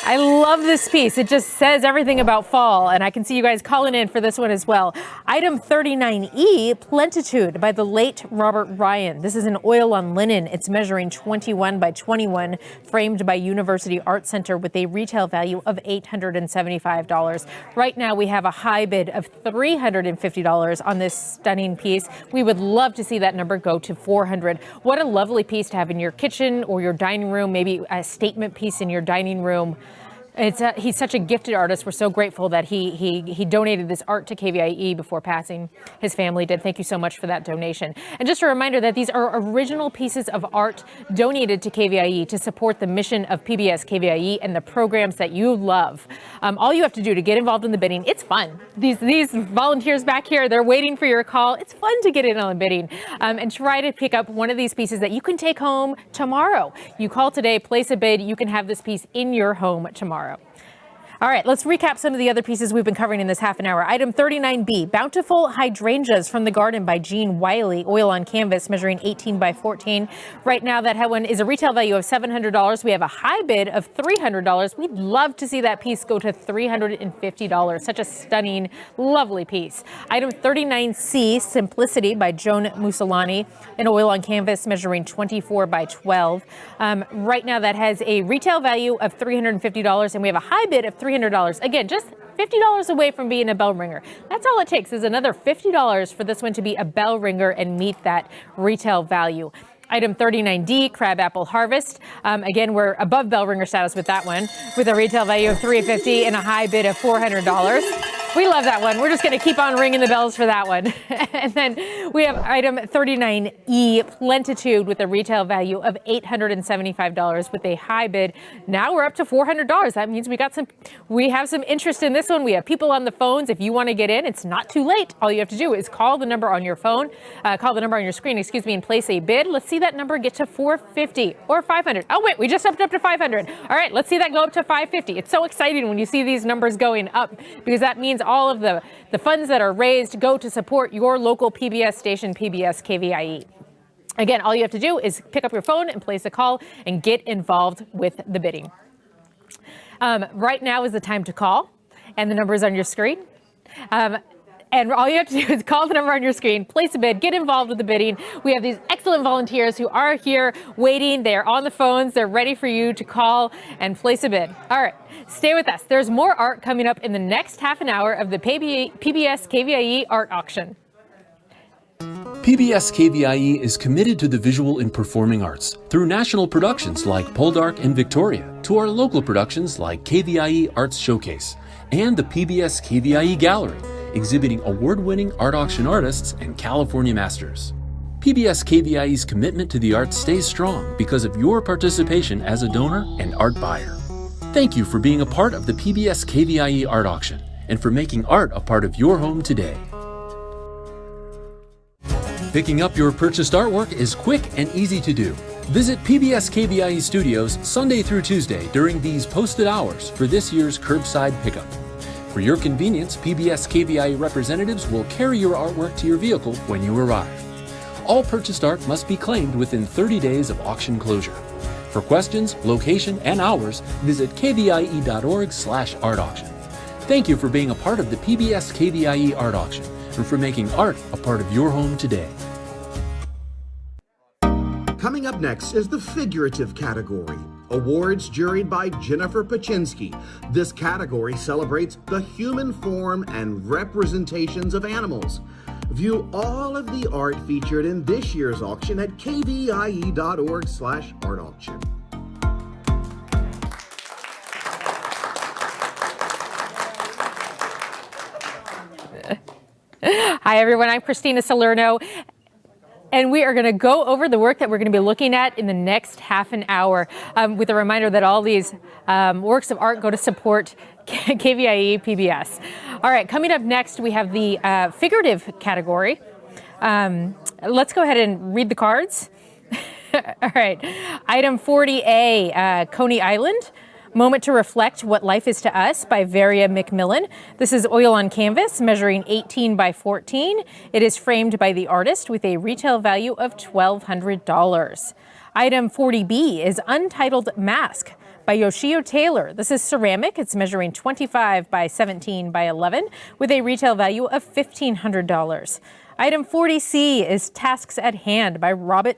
I love this piece. It just says everything about fall, and I can see you guys calling in for this one as well. Item 39E, Plentitude by the late Robert Ryan. This is an oil on linen. It's measuring 21 by 21, framed by University Art Center with a retail value of $875. Right now we have a high bid of $350 on this stunning piece. We would love to see that number go to $400. What a lovely piece to have in your kitchen or your dining room, maybe a statement piece in your dining room. He's such a gifted artist. We're so grateful that he donated this art to KVIE before passing. His family did. Thank you so much for that donation. And just a reminder that these are original pieces of art donated to KVIE to support the mission of PBS KVIE and the programs that you love. All you have to do to get involved in the bidding, it's fun. These volunteers back here, they're waiting for your call. It's fun to get in on the bidding and try to pick up one of these pieces that you can take home tomorrow. You call today, place a bid, you can have this piece in your home tomorrow. All right, let's recap some of the other pieces we've been covering in this half an hour. Item 39B, Bountiful Hydrangeas from the Garden by Jean Wiley, oil on canvas measuring 18 by 14. Right now that one is a retail value of $700. We have a high bid of $300. We'd love to see that piece go to $350. Such a stunning, lovely piece. Item 39C, Simplicity by Joan Mussolani, an oil on canvas measuring 24 by 12. Right now that has a retail value of $350, and we have a high bid of $300. Again, just $50 away from being a bell ringer. That's all it takes is another $50 for this one to be a bell ringer and meet that retail value. Item 39D, Crabapple Harvest. Again, we're above bell ringer status with that one, with a retail value of $350 and a high bid of $400. We love that one. We're just going to keep on ringing the bells for that one. And then we have item 39E, Plentitude, with a retail value of $875 with a high bid. Now we're up to $400. That means we have some interest in this one. We have people on the phones. If you want to get in, it's not too late. All you have to do is call the number on your phone, call the number on your screen, and place a bid. Let's see that number get to $450 or $500. Oh, wait, we just upped up to $500. All right, let's see that go up to $550. It's so exciting when you see these numbers going up, because that means all of the funds that are raised go to support your local PBS station, PBS KVIE. Again, all you have to do is pick up your phone and place a call and get involved with the bidding. Right now is the time to call, and the number is on your screen. And all you have to do is call the number on your screen, place a bid, get involved with the bidding. We have these excellent volunteers who are here waiting. They're on the phones. They're ready for you to call and place a bid. All right, stay with us. There's more art coming up in the next half an hour of the PBS KVIE art auction. PBS KVIE is committed to the visual and performing arts through national productions like Poldark and Victoria, to our local productions like KVIE Arts Showcase and the PBS KVIE Gallery, exhibiting award-winning art auction artists and California masters. PBS KVIE's commitment to the arts stays strong because of your participation as a donor and art buyer. Thank you for being a part of the PBS KVIE art auction and for making art a part of your home today. Picking up your purchased artwork is quick and easy to do. Visit PBS KVIE Studios Sunday through Tuesday during these posted hours for this year's curbside pickup. For your convenience, PBS KVIE representatives will carry your artwork to your vehicle when you arrive. All purchased art must be claimed within 30 days of auction closure. For questions, location, and hours, visit kvie.org/art auction. Thank you for being a part of the PBS KVIE art auction and for making art a part of your home today. Coming up next is the figurative category. Awards juried by Jennifer Paczynski. This category celebrates the human form and representations of animals. View all of the art featured in this year's auction at kvie.org/art auction. Hi, everyone. I'm Christina Salerno. And we are going to go over the work that we're going to be looking at in the next half an hour, with a reminder that all these works of art go to support KVIE PBS. All right, coming up next, we have the figurative category. Let's go ahead and read the cards. All right, item 40A, Coney Island. Moment to Reflect What Life Is to Us by Varia McMillan. This is oil on canvas measuring 18 by 14. It is framed by the artist with a retail value of $1,200. Item 40B is Untitled Mask by Yoshio Taylor. This is ceramic. It's measuring 25 by 17 by 11 with a retail value of $1,500. Item 40C is Tasks at Hand by Robin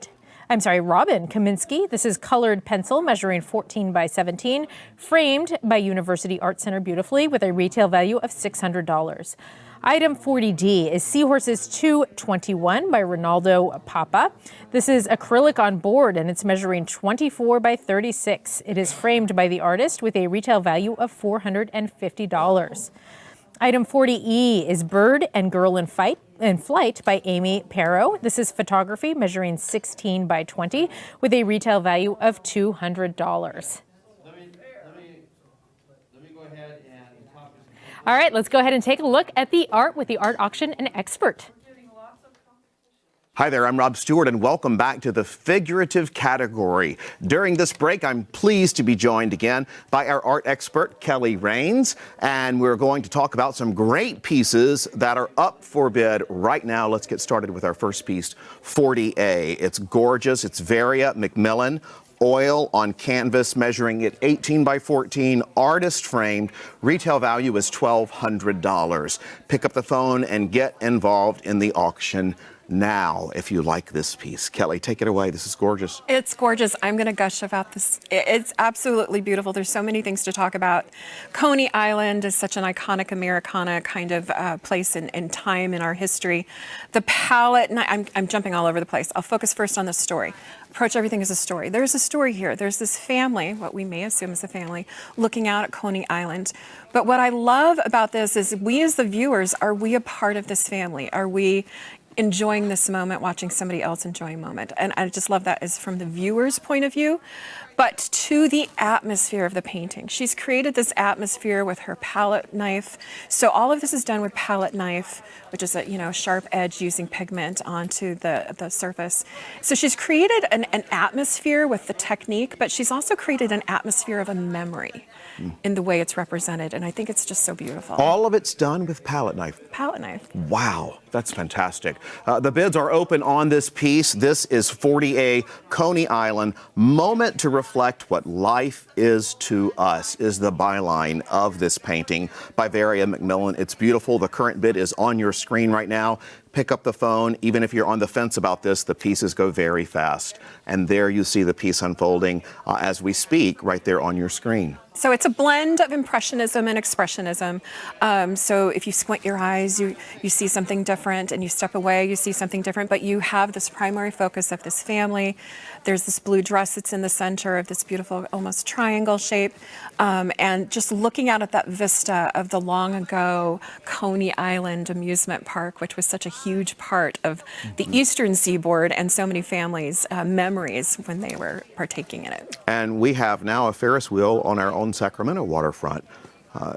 Kaminsky. This is colored pencil measuring 14 by 17, framed by University Art Center beautifully with a retail value of $600. Item 40D is Seahorses 221 by Ronaldo Papa. This is acrylic on board and it's measuring 24 by 36. It is framed by the artist with a retail value of $450. Item 40E is Bird and Girl in Flight by Amy Perro. This is photography measuring 16 by 20 with a retail value of $200. Let me go ahead and talk to some. All right, let's go ahead and take a look at the art with the art auction and expert. Hi there, I'm Rob Stewart, and welcome back to the figurative category. During this break, I'm pleased to be joined again by our art expert, Kelly Rains, and we're going to talk about some great pieces that are up for bid right now. Let's get started with our first piece, 40A. It's gorgeous. It's Varia McMillan. Oil on canvas measuring at 18 by 14, artist framed. Retail value is $1,200. Pick up the phone and get involved in the auction now if you like this piece. Kelly, take it away. This is gorgeous. It's gorgeous. I'm going to gush about this. It's absolutely beautiful. There's so many things to talk about. Coney Island is such an iconic Americana kind of place and time in our history. The palette, and I'm jumping all over the place. I'll focus first on the story. Approach everything as a story. There's a story here. There's this family, what we may assume is a family, looking out at Coney Island. But what I love about this is we as the viewers, are we a part of this family? Are we enjoying this moment, watching somebody else enjoying a moment? And I just love that as from the viewer's point of view, but to the atmosphere of the painting. She's created this atmosphere with her palette knife. So all of this is done with palette knife, which is a sharp edge using pigment onto the surface. So she's created an atmosphere with the technique, but she's also created an atmosphere of a memory in the way it's represented. And I think it's just so beautiful. All of it's done with palette knife. Palette knife. Wow, that's fantastic. The bids are open on this piece. This is 40A Coney Island. Moment to reflect what life is to us is the byline of this painting by Varia McMillan. It's beautiful. The current bid is on your screen right now. Pick up the phone. Even if you're on the fence about this, the pieces go very fast. And there you see the piece unfolding as we speak right there on your screen. So it's a blend of Impressionism and Expressionism. So if you squint your eyes, you see something different, and you step away, you see something different, but you have this primary focus of this family. There's this blue dress that's in the center of this beautiful, almost triangle shape. And just looking out at that vista of the long ago Coney Island amusement park, which was such a huge part of the eastern seaboard and so many families' memories when they were partaking in it. And we have now a Ferris wheel on our own Sacramento waterfront,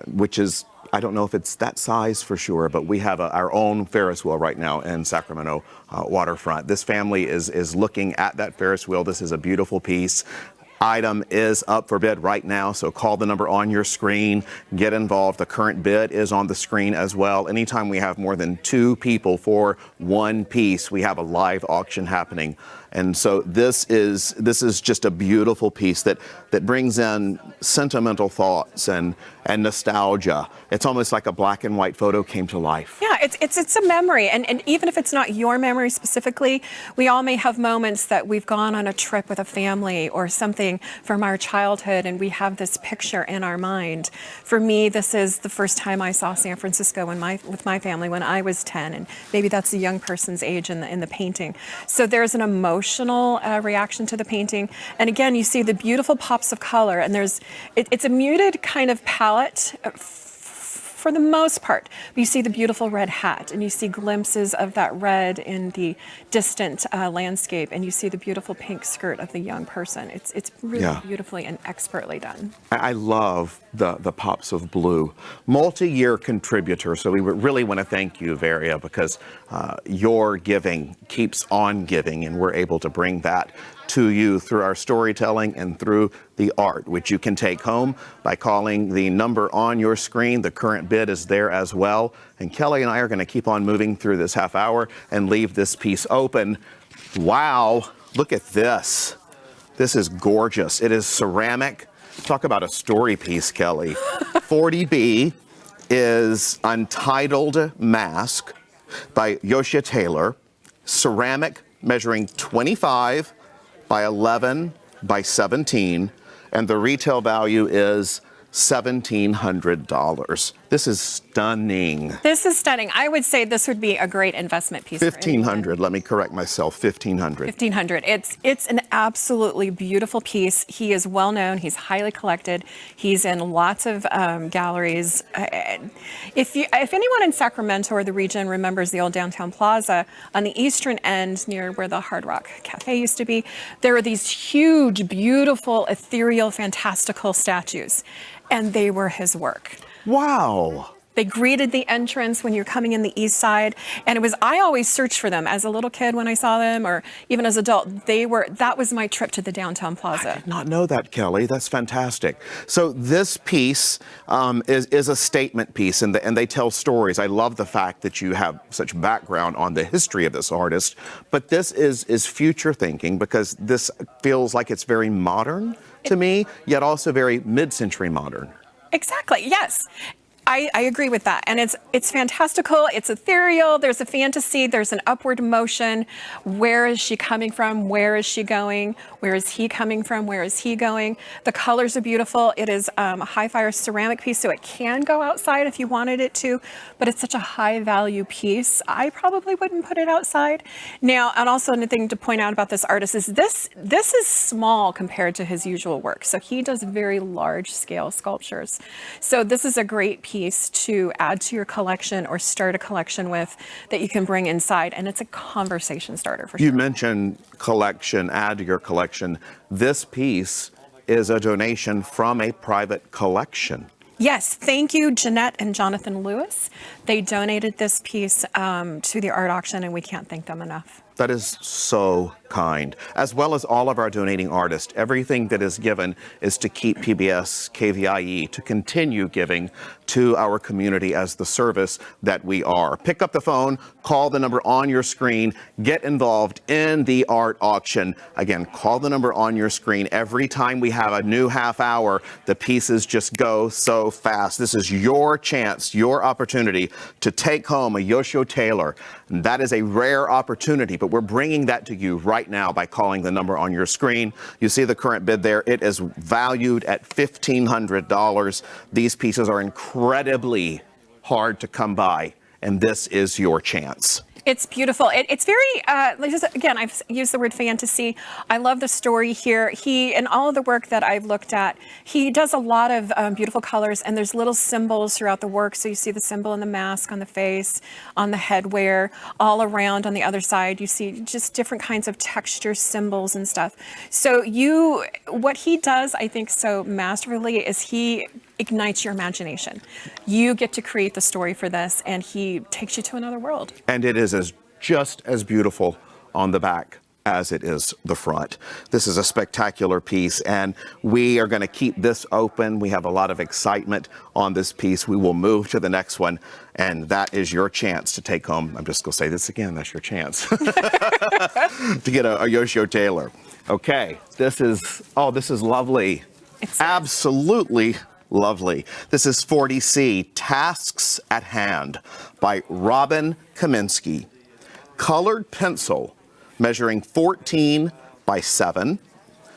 which is, I don't know if it's that size for sure, but we have our own Ferris wheel right now in Sacramento waterfront. This family is looking at that Ferris wheel. This is a beautiful piece. Item is up for bid right now, so call the number on your screen, get involved. The current bid is on the screen as well. Anytime we have more than 2 people for one piece, we have a live auction happening. And so this is just a beautiful piece that brings in sentimental thoughts and nostalgia. It's almost like a black and white photo came to life. Yeah, it's a memory, and even if it's not your memory specifically, we all may have moments that we've gone on a trip with a family or something from our childhood, and we have this picture in our mind. For me, this is the first time I saw San Francisco with my family when I was 10, and maybe that's a young person's age in the painting. So there's an emotional reaction to the painting, and again, you see the beautiful pops of color, and it's a muted kind of palette for the most part. But you see the beautiful red hat, and you see glimpses of that red in the distant landscape, and you see the beautiful pink skirt of the young person. It's really beautifully and expertly done. I love the pops of blue. Multi-year contributor, so we really want to thank you, Varia, because your giving keeps on giving, and we're able to bring that to you through our storytelling and through the art, which you can take home by calling the number on your screen. The current bid is there as well. And Kelly and I are going to keep on moving through this half hour and leave this piece open. Wow, look at this. This is gorgeous. It is ceramic. Talk about a story piece, Kelly. 40B is Untitled Mask by Yoshia Taylor. Ceramic, measuring 25 by 11 by 17, and the retail value is $1,700. This is stunning. This is stunning. I would say this would be a great investment piece. $1,500. Let me correct myself. $1,500. $1,500. It's an absolutely beautiful piece. He is well known. He's highly collected. He's in lots of galleries. If anyone in Sacramento or the region remembers the old downtown plaza, on the eastern end near where the Hard Rock Cafe used to be, there are these huge, beautiful, ethereal, fantastical statues. And they were his work. Wow. They greeted the entrance when you're coming in the east side. And I always searched for them as a little kid when I saw them, or even as an adult. That was my trip to the downtown plaza. I did not know that, Kelly. That's fantastic. So this piece is a statement piece, and they tell stories. I love the fact that you have such background on the history of this artist, but this is future thinking, because this feels like it's very modern to me, yet also very mid-century modern. Exactly, yes. I agree with that. And it's fantastical, it's ethereal, there's a fantasy, there's an upward motion. Where is she coming from? Where is she going? Where is he coming from? Where is he going? The colors are beautiful. It is a high fire ceramic piece, so it can go outside if you wanted it to, but it's such a high value piece. I probably wouldn't put it outside. Now, and also another thing to point out about this artist is this is small compared to his usual work. So he does very large scale sculptures. So this is a great piece to add to your collection or start a collection with that you can bring inside, and it's a conversation starter for sure. You mentioned collection, add to your collection. This piece is a donation from a private collection. Yes, thank you, Jeanette and Jonathan Lewis. They donated this piece to the art auction, and we can't thank them enough. That is so kind, as well as all of our donating artists. Everything that is given is to keep PBS KVIE to continue giving to our community as the service that we are. Pick up the phone, call the number on your screen, get involved in the art auction. Again, call the number on your screen. Every time we have a new half hour, the pieces just go so fast. This is your chance, your opportunity to take home a Yoshio Taylor. And that is a rare opportunity, but we're bringing that to you right now by calling the number on your screen. You see the current bid there. It is valued at $1,500. These pieces are incredibly hard to come by, and this is your chance. It's beautiful. It's very, again, I've used the word fantasy. I love the story here. He, and all of the work that I've looked at, he does a lot of beautiful colors, and there's little symbols throughout the work. So you see the symbol in the mask on the face, on the headwear, all around on the other side. You see just different kinds of texture symbols and stuff. So what he does, I think, so masterfully is he ignites your imagination. You get to create the story for this, and he takes you to another world. And it is just as beautiful on the back as it is the front. This is a spectacular piece, and we are going to keep this open. We have a lot of excitement on this piece. We will move to the next one, and that is your chance to take home. I'm just going to say this again. That's your chance to get a Yoshio Taylor. Okay, this is lovely. It's absolutely lovely. This is 40C, Tasks at Hand by Robin Kaminsky. Colored pencil, measuring 14 by 7,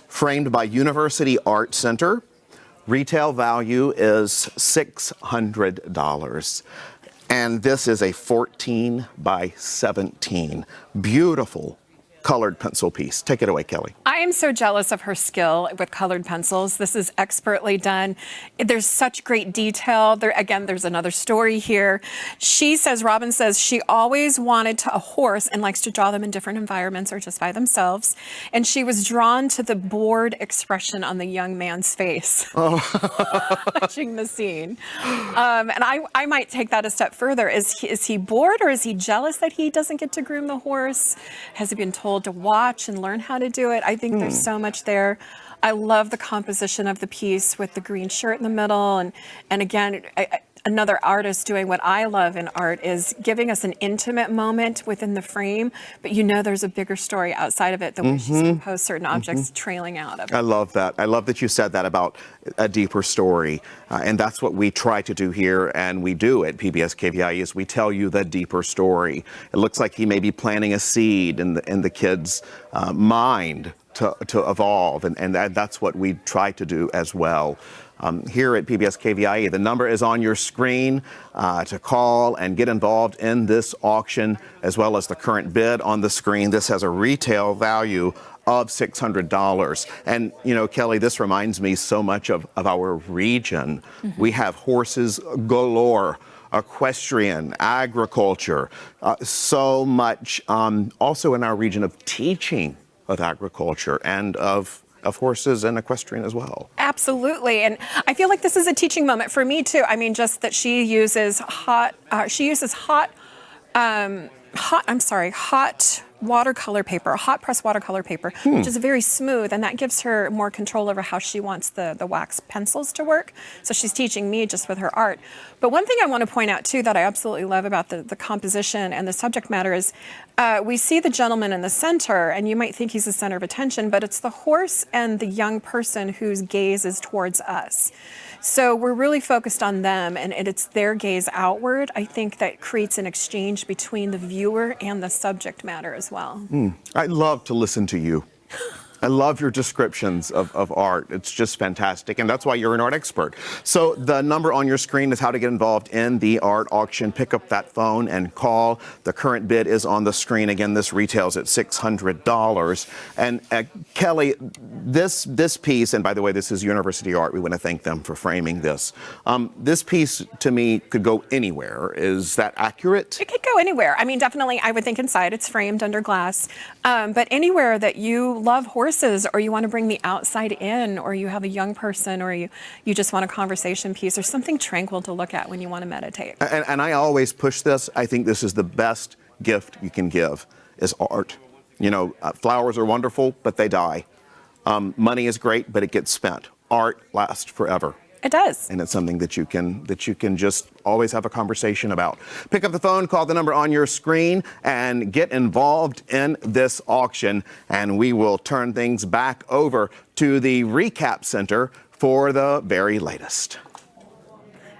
framed by University Art Center. Retail value is $600. And this is a 14 by 17. Beautiful colored pencil piece. Take it away, Kelly. I am so jealous of her skill with colored pencils. This is expertly done. There's such great detail. There's another story here. Robin says she always wanted a horse and likes to draw them in different environments or just by themselves. And she was drawn to the bored expression on the young man's face watching the scene. And I might take that a step further. Is he bored, or is he jealous that he doesn't get to groom the horse? Has he been told to watch and learn how to do it? I think there's so much there. I love the composition of the piece with the green shirt in the middle, and again, another artist doing what I love in art is giving us an intimate moment within the frame, but there's a bigger story outside of it, the way she's composed certain objects trailing out of it. I love that. I love that you said that about a deeper story, and that's what we try to do here, and we do at PBS KVIE, is we tell you the deeper story. It looks like he may be planting a seed in the kid's mind to evolve, and that's what we try to do as well. Here at PBS KVIE, the number is on your screen to call and get involved in this auction, as well as the current bid on the screen. This has a retail value of $600. And, Kelly, this reminds me so much of our region. We have horses galore, equestrian, agriculture, so much also in our region of teaching of agriculture and of horses and equestrian as well. Absolutely, and I feel like this is a teaching moment for me too. I mean, just that she uses hot watercolor paper, a hot press watercolor paper, which is very smooth, and that gives her more control over how she wants the wax pencils to work. So she's teaching me just with her art. But one thing I want to point out too that I absolutely love about the composition and the subject matter is we see the gentleman in the center, and you might think he's the center of attention, but it's the horse and the young person whose gaze is towards us. So we're really focused on them, and it's their gaze outward. I think that creates an exchange between the viewer and the subject matter as well. I love to listen to you. I love your descriptions of art. It's just fantastic, and that's why you're an art expert. So the number on your screen is how to get involved in the art auction. Pick up that phone and call. The current bid is on the screen. Again, this retails at $600. And Kelly, this piece, and by the way, this is University Art. We want to thank them for framing this. This piece, to me, could go anywhere. Is that accurate? It could go anywhere. I mean, definitely, I would think inside. It's framed under glass. But anywhere that you love horses, or you want to bring the outside in, or you have a young person, or you just want a conversation piece, or something tranquil to look at when you want to meditate. And I always push this. I think this is the best gift you can give, is art. You know, flowers are wonderful, but they die. Money is great, but it gets spent. Art lasts forever. It does. And it's something that you can just always have a conversation about. Pick up the phone, call the number on your screen, and get involved in this auction. And we will turn things back over to the Recap Center for the very latest.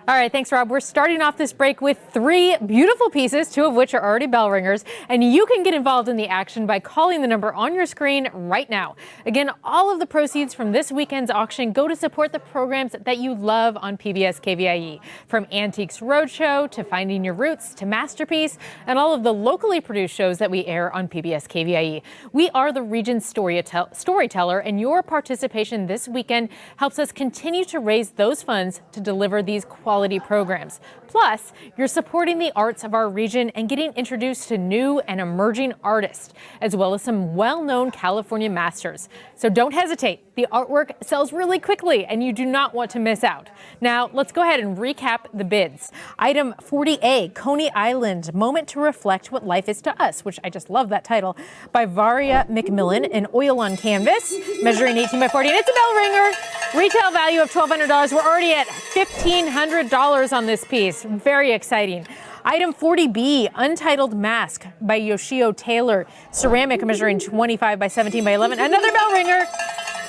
All right, thanks, Rob. We're starting off this break with 3 beautiful pieces, 2 of which are already bell ringers, and you can get involved in the action by calling the number on your screen right now. Again, all of the proceeds from this weekend's auction go to support the programs that you love on PBS KVIE, from Antiques Roadshow to Finding Your Roots to Masterpiece, and all of the locally produced shows that we air on PBS KVIE. We are the region's storyteller, and your participation this weekend helps us continue to raise those funds to deliver these quality programs. Plus, you're supporting the arts of our region and getting introduced to new and emerging artists, as well as some well-known California masters. So don't hesitate. The artwork sells really quickly, and you do not want to miss out. Now, let's go ahead and recap the bids. Item 40A, Coney Island, Moment to Reflect What Life Is to Us, which I just love that title, by Varia McMillan, in oil on canvas, measuring 18 by 40, and it's a bell ringer. Retail value of $1,200. We're already at $1,500 on this piece. Very exciting. Item 40B, Untitled Mask by Yoshio Taylor, ceramic, measuring 25 by 17 by 11. Another bell ringer.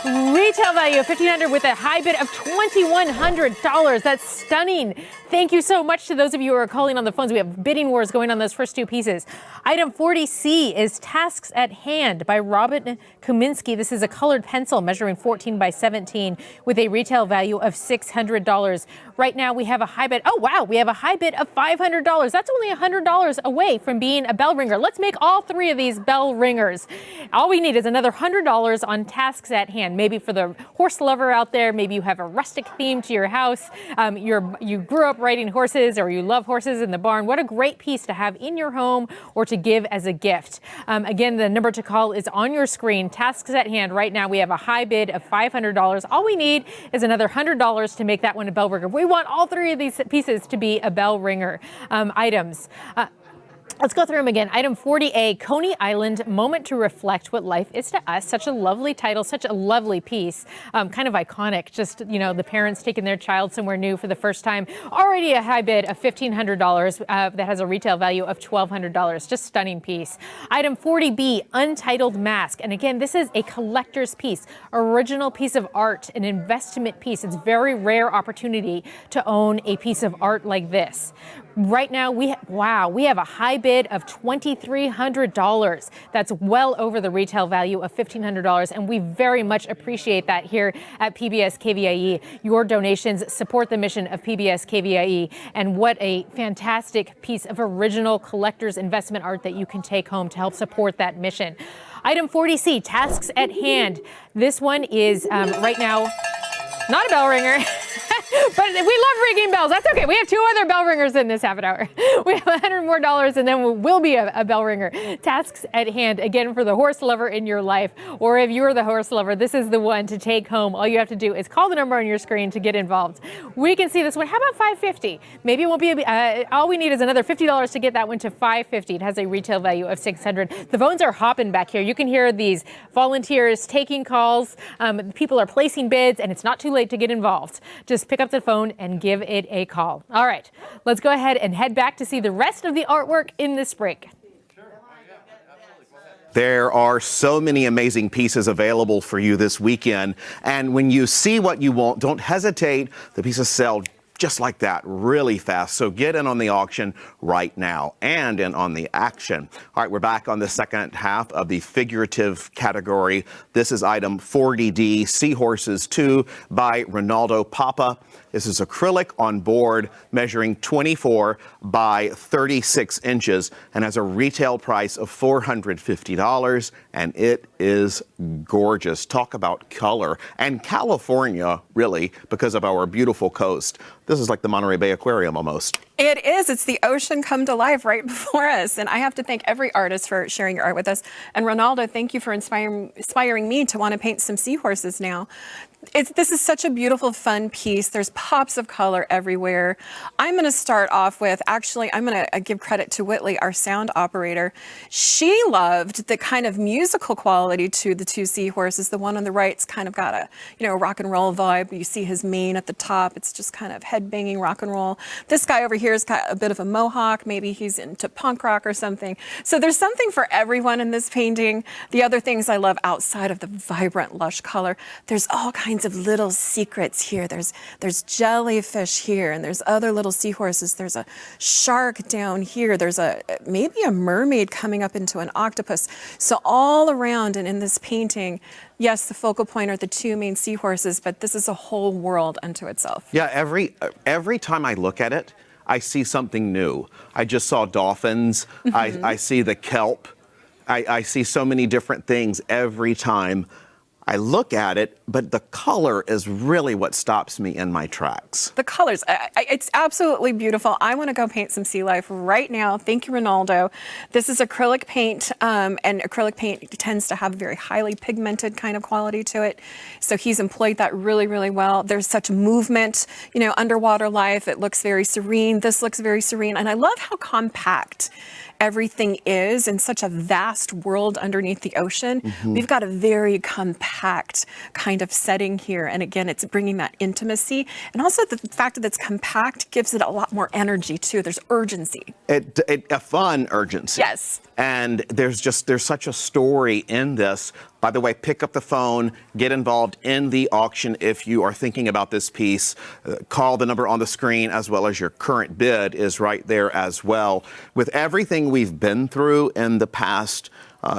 Retail value of $1,500 with a high bid of $2,100. That's stunning. Thank you so much to those of you who are calling on the phones. We have bidding wars going on those first 2 pieces. Item 40C is Tasks at Hand by Robin Kuminski. This is a colored pencil measuring 14 by 17 with a retail value of $600. Right now we have a high bid. Oh, wow. We have a high bid of $500. That's only $100 away from being a bell ringer. Let's make all 3 of these bell ringers. All we need is another $100 on Tasks at Hand. Maybe for the horse lover out there, maybe you have a rustic theme to your house. You grew up riding horses, or you love horses in the barn. What a great piece to have in your home or to give as a gift. Again, the number to call is on your screen. Tasks at Hand. Right now we have a high bid of $500. All we need is another $100 to make that one a bell ringer. We want all 3 of these pieces to be a bell ringer items. Let's go through them again. Item 40A, Coney Island, Moment to Reflect What Life Is to Us. Such a lovely title, such a lovely piece, kind of iconic. Just, you know, the parents taking their child somewhere new for the first time. Already a high bid of $1,500 that has a retail value of $1,200. Just stunning piece. Item 40B, Untitled Mask. And again, this is a collector's piece, original piece of art, an investment piece. It's a very rare opportunity to own a piece of art like this. Right now, we have a high bid of $2,300. That's well over the retail value of $1,500, and we very much appreciate that here at PBS KVIE. Your donations support the mission of PBS KVIE, and what a fantastic piece of original collector's investment art that you can take home to help support that mission. Item 40C, Tasks at Hand. This one is right now not a bell ringer. But we love ringing bells. That's okay. We have 2 other bell ringers in this half an hour. We have $100 more, and then we'll be a bell ringer. Tasks at hand, again, for the horse lover in your life. Or if you're the horse lover, this is the one to take home. All you have to do is call the number on your screen to get involved. We can see this one. How about $550? Maybe it won't be, all we need is another $50 to get that one to $550. It has a retail value of $600. The phones are hopping back here. You can hear these volunteers taking calls. People are placing bids, and it's not too late to get involved. Just pick up the phone and give it a call. All right, let's go ahead and head back to see the rest of the artwork in this break. There are so many amazing pieces available for you this weekend. And when you see what you want, don't hesitate. The pieces sell just like that, really fast. So get in on the auction right now and in on the action. All right, we're back on the second half of the figurative category. This is item 40D, Seahorses 2 by Ronaldo Papa. This is acrylic on board, measuring 24 by 36 inches and has a retail price of $450, and it is gorgeous. Talk about color. And California, really, because of our beautiful coast. This is like the Monterey Bay Aquarium almost. It is. It's the ocean come to life right before us. And I have to thank every artist for sharing your art with us. And Ronaldo, thank you for inspiring me to want to paint some seahorses now. This is such a beautiful, fun piece. There's pops of color everywhere. I'm going to start off with, actually, I'm going to give credit to Whitley, our sound operator. She loved the kind of musical quality to the 2 seahorses. The one on the right's kind of got a, rock and roll vibe. You see his mane at the top. It's just kind of head-banging rock and roll. This guy over here has got a bit of a mohawk. Maybe he's into punk rock or something. So there's something for everyone in this painting. The other things I love outside of the vibrant, lush color, there's all kinds of little secrets here. There's jellyfish here, and there's other little seahorses. There's a shark down here. There's maybe a mermaid coming up into an octopus. So all around and in this painting, yes, the focal point are the 2 main seahorses, but this is a whole world unto itself. Yeah, every time I look at it, I see something new. I just saw dolphins. Mm-hmm. I see the kelp. I see so many different things every time I look at it, but the color is really what stops me in my tracks. The colors, it's absolutely beautiful. I want to go paint some sea life right now. Thank you, Ronaldo. This is acrylic paint, and acrylic paint tends to have a very highly pigmented kind of quality to it. So he's employed that really, really well. There's such movement, underwater life. It looks very serene. This looks very serene. And I love how compact everything is in such a vast world underneath the ocean. Mm-hmm. We've got a very compact kind of setting here. And again, it's bringing that intimacy. And also the fact that it's compact gives it a lot more energy too. There's urgency. A fun urgency. Yes. And there's such a story in this. By the way, pick up the phone, get involved in the auction if you are thinking about this piece. Call the number on the screen, as well as your current bid is right there as well. With everything we've been through in the past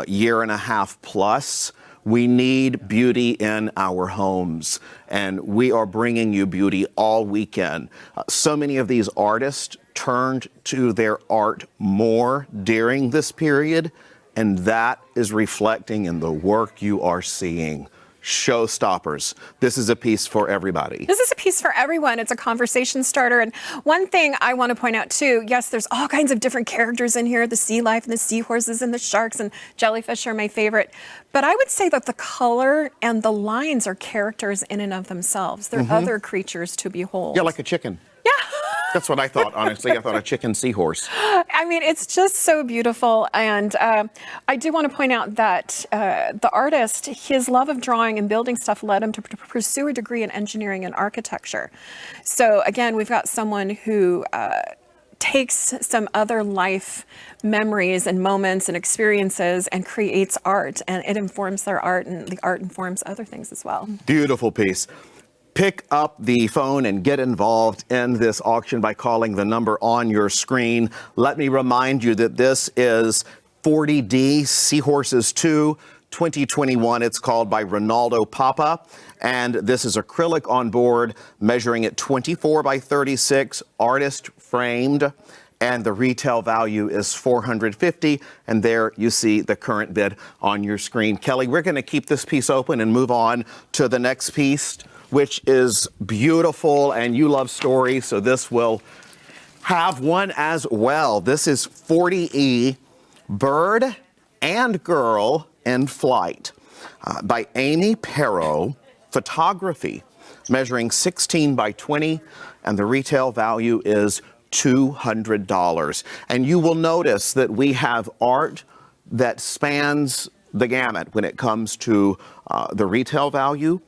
year and a half plus, we need beauty in our homes, and we are bringing you beauty all weekend. So many of these artists turned to their art more during this period, and that is reflecting in the work you are seeing. Showstoppers. This is a piece for everybody. This is a piece for everyone. It's a conversation starter. And one thing I want to point out too, yes, there's all kinds of different characters in here. The sea life and the seahorses and the sharks and jellyfish are my favorite. But I would say that the color and the lines are characters in and of themselves. They're other creatures to behold. Yeah, like a chicken. Yeah. That's what I thought, honestly. I thought a chicken seahorse. I mean, it's just so beautiful. And I do want to point out that the artist, his love of drawing and building stuff led him to pursue a degree in engineering and architecture. So again, we've got someone who takes some other life memories and moments and experiences and creates art, and it informs their art, and the art informs other things as well. Beautiful piece. Pick up the phone and get involved in this auction by calling the number on your screen. Let me remind you that this is 40D Seahorses 2 2021. It's called by Ronaldo Papa. And this is acrylic on board, measuring at 24 by 36, artist framed. and the retail value is $450. And there you see the current bid on your screen. Kelly, we're going to keep this piece open and move on to the next piece, which is beautiful, and you love stories, so this will have one as well. This is 40E, Bird and Girl in Flight, by Amy Perro, photography, measuring 16 by 20, and the retail value is $200. And you will notice that we have art that spans the gamut when it comes to the retail value,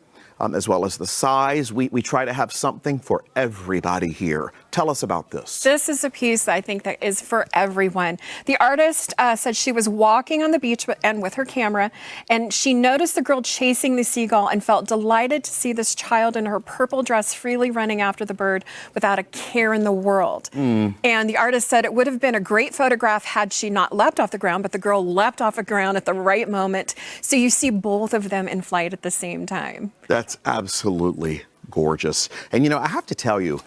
as well as the size. We try to have something for everybody here. Tell us about this. This is a piece that I think that is for everyone. The artist said she was walking on the beach and with her camera, and she noticed the girl chasing the seagull and felt delighted to see this child in her purple dress freely running after the bird without a care in the world. And the artist said it would have been a great photograph had she not leapt off the ground, but the girl leapt off the ground at the right moment. So you see both of them in flight at the same time. That's absolutely gorgeous. And you know, I have to tell you,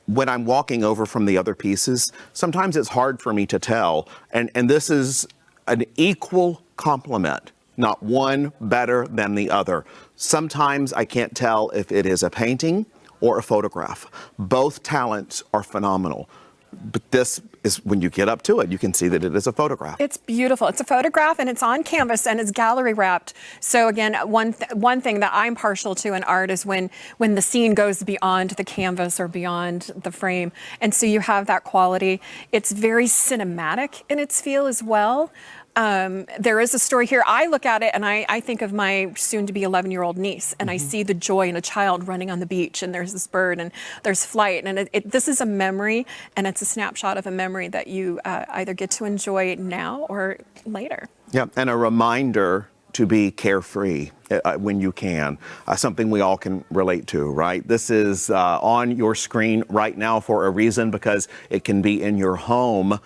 when I'm walking over from the other pieces, sometimes it's hard for me to tell. And this is an equal compliment, not one better than the other. Sometimes I can't tell if it is a painting or a photograph. Both talents are phenomenal. But this is, when you get up to it, you can see that it is a photograph. It's beautiful. It's a photograph, and it's on canvas, and it's gallery wrapped. So again, one thing that I'm partial to in art is when the scene goes beyond the canvas or beyond the frame. And so you have that quality. It's very cinematic in its feel as well. There is a story here. I look at it and I think of my soon-to-be 11-year-old niece, and I see the joy in a child running on the beach, and there's this bird, and there's flight, and this is a memory, and it's a snapshot of a memory that you either get to enjoy now or later. Yeah, and a reminder to be carefree when you can, something we all can relate to, right? This is on your screen right now for a reason, because it can be in your home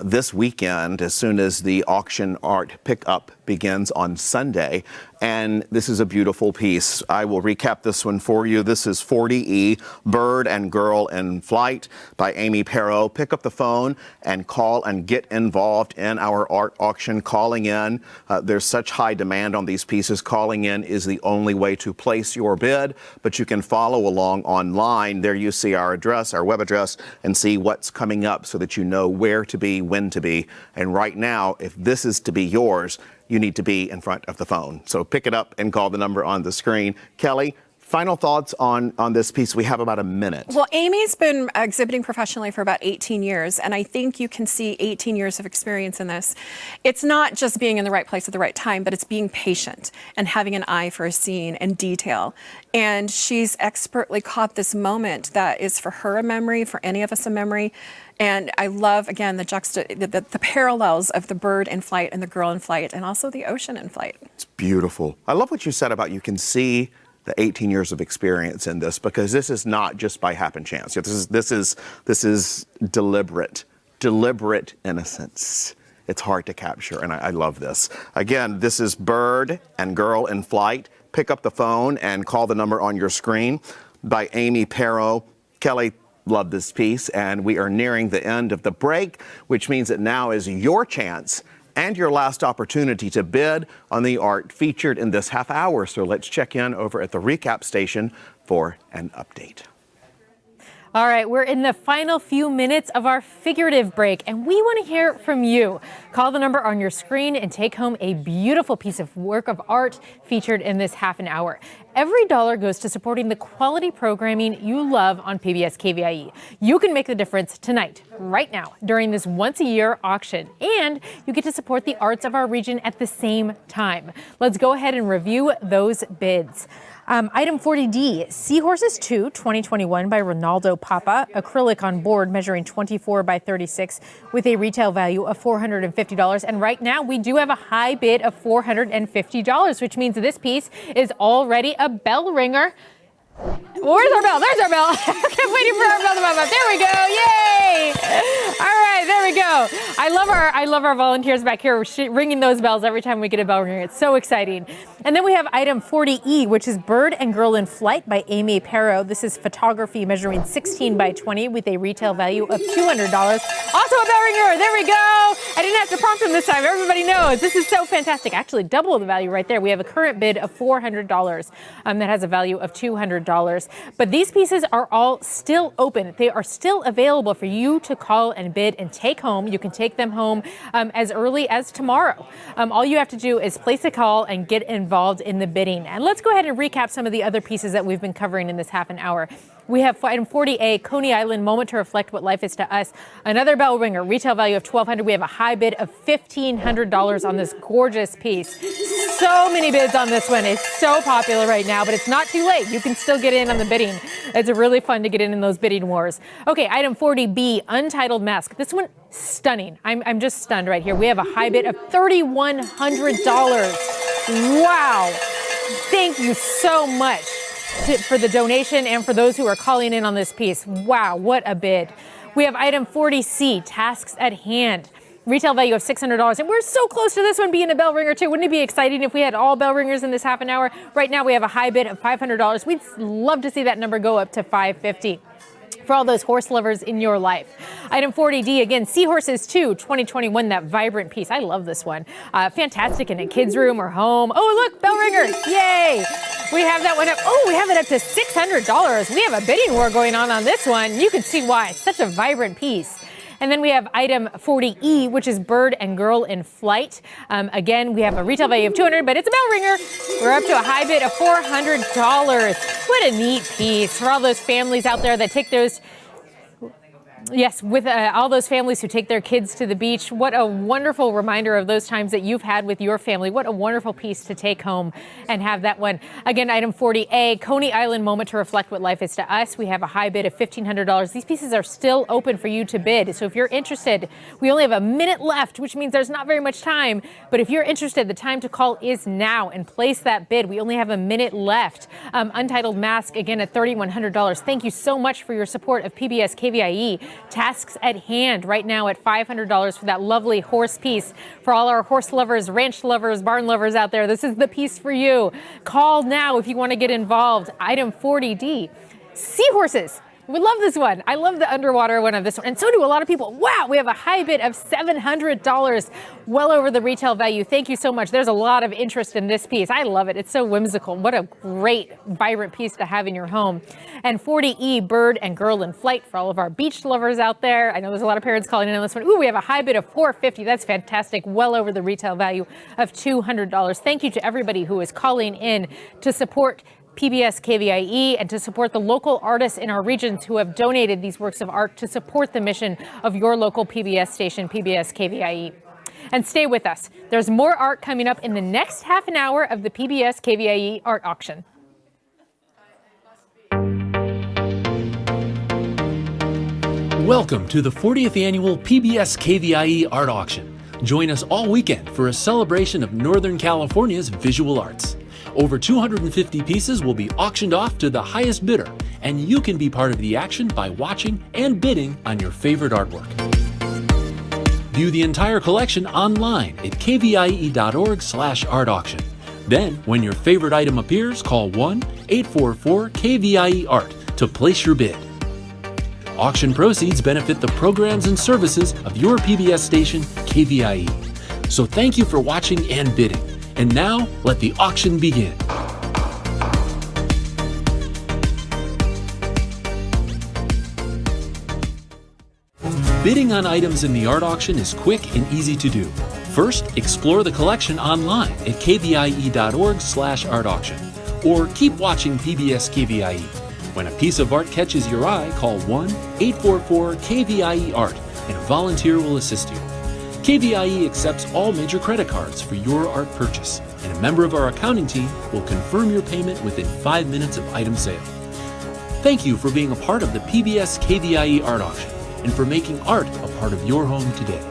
this weekend as soon as the auction art pickup begins on Sunday. And this is a beautiful piece. I will recap this one for you. This is 40E, Bird and Girl in Flight by Amy Perro. Pick up the phone and call and get involved in our art auction. Calling in, there's such high demand on these pieces. Calling in is the only way to place your bid, but you can follow along online. There you see our address, our web address, and see what's coming up so that you know where to be, when to be. And right now, if this is to be yours, you need to be in front of the phone. So pick it up and call the number on the screen. Kelly, final thoughts on this piece. We have about a minute. Well, Amy's been exhibiting professionally for about 18 years, and I think you can see 18 years of experience in this. It's not just being in the right place at the right time, but it's being patient and having an eye for a scene and detail. And she's expertly caught this moment that is for her a memory, for any of us a memory. And I love, again, the parallels of the bird in flight and the girl in flight, and also the ocean in flight. It's beautiful. I love what you said about you can see the 18 years of experience in this, because this is not just by happen chance. This is deliberate innocence. It's hard to capture, and I love this. Again, this is Bird and Girl in Flight. Pick up the phone and call the number on your screen by Amy Perro. Kelly, love this piece, and we are nearing the end of the break, which means that now is your chance and your last opportunity to bid on the art featured in this half hour. So let's check in over at the recap station for an update. All right, we're in the final few minutes of our figurative break, and we want to hear from you. Call the number on your screen and take home a beautiful piece of work of art featured in this half an hour. Every dollar goes to supporting the quality programming you love on PBS KVIE. You can make the difference tonight, right now, during this once-a-year auction, and you get to support the arts of our region at the same time. Let's go ahead and review those bids. Item 40D, Seahorses 2, 2021 by Ronaldo Papa, acrylic on board measuring 24 by 36 with a retail value of $450. And right now we do have a high bid of $450, which means this piece is already a bell ringer. Where's our bell? There's our bell. I kept waiting for our bell to pop up. There we go. Yay! All right, there we go. I love our volunteers back here ringing those bells every time we get a bell ringer. It's so exciting. And then we have item 40E, which is Bird and Girl in Flight by Amy Perro. This is photography measuring 16 by 20 with a retail value of $200. Also a bell ringer. There we go. I didn't have to prompt them this time. Everybody knows. This is so fantastic. Actually, double the value right there. We have a current bid of $400 that has a value of $200. But these pieces are all still open. They are still available for you to call and bid and take home. You can take them home as early as tomorrow. All you have to do is place a call and get involved in the bidding. And let's go ahead and recap some of the other pieces that we've been covering in this half an hour. We have item 40A, Coney Island, Moment to Reflect What Life Is to Us. Another bell ringer, retail value of $1,200. We have a high bid of $1,500 on this gorgeous piece. So many bids on this one. It's so popular right now, but it's not too late. You can still get in on the bidding. It's really fun to get in those bidding wars. Okay, item 40B, Untitled Mask. This one, stunning. I'm just stunned right here. We have a high bid of $3,100. Wow. Thank you so much for the donation and for those who are calling in on this piece. Wow, what a bid. We have item 40C, Tasks at Hand. Retail value of $600. And we're so close to this one being a bell ringer too. Wouldn't it be exciting if we had all bell ringers in this half an hour? Right now we have a high bid of $500. We'd love to see that number go up to $550. For all those horse lovers in your life. Item 40D, again, Seahorses 2, 2021, that vibrant piece. I love this one. Fantastic in a kid's room or home. Oh, look, bell ringer. Yay. We have that one up. Oh, we have it up to $600. We have a bidding war going on this one. You can see why. It's such a vibrant piece. And then we have item 40E, which is Bird and Girl in Flight. Again, we have a retail value of $200, but it's a bell ringer. We're up to a high bid of $400. What a neat piece for all those families out there that take those. Yes, with all those families who take their kids to the beach. What a wonderful reminder of those times that you've had with your family. What a wonderful piece to take home and have that one. Again, item 40A, Coney Island, Moment to Reflect What Life Is to Us. We have a high bid of $1,500. These pieces are still open for you to bid. So if you're interested, we only have a minute left, which means there's not very much time. But if you're interested, the time to call is now and place that bid. We only have a minute left. Untitled Mask, again, at $3,100. Thank you so much for your support of PBS KVIE. Tasks at Hand right now at $500 for that lovely horse piece. For all our horse lovers, ranch lovers, barn lovers out there, this is the piece for you. Call now if you want to get involved. Item 40D, Seahorses. We love this one. I love the underwater one of this one. And so do a lot of people. Wow, we have a high bid of $700, well over the retail value. Thank you so much. There's a lot of interest in this piece. I love it. It's so whimsical. What a great, vibrant piece to have in your home. And 40E, Bird and Girl in Flight for all of our beach lovers out there. I know there's a lot of parents calling in on this one. Ooh, we have a high bid of $450. That's fantastic. Well over the retail value of $200. Thank you to everybody who is calling in to support PBS KVIE and to support the local artists in our regions who have donated these works of art to support the mission of your local PBS station, PBS KVIE. And stay with us. There's more art coming up in the next half an hour of the PBS KVIE art auction. Welcome to the 40th annual PBS KVIE art auction. Join us all weekend for a celebration of Northern California's visual arts. Over 250 pieces will be auctioned off to the highest bidder, and you can be part of the action by watching and bidding on your favorite artwork. View the entire collection online at kvie.org/art auction. Then, when your favorite item appears, call 1-844-KVIE-ART to place your bid. Auction proceeds benefit the programs and services of your PBS station, KVIE. So thank you for watching and bidding. And now, let the auction begin. Bidding on items in the art auction is quick and easy to do. First, explore the collection online at kvie.org/art auction, or keep watching PBS KVIE. When a piece of art catches your eye, call 1-844-KVIE-ART and a volunteer will assist you. KVIE accepts all major credit cards for your art purchase, and a member of our accounting team will confirm your payment within 5 minutes of item sale. Thank you for being a part of the PBS KVIE art auction and for making art a part of your home today.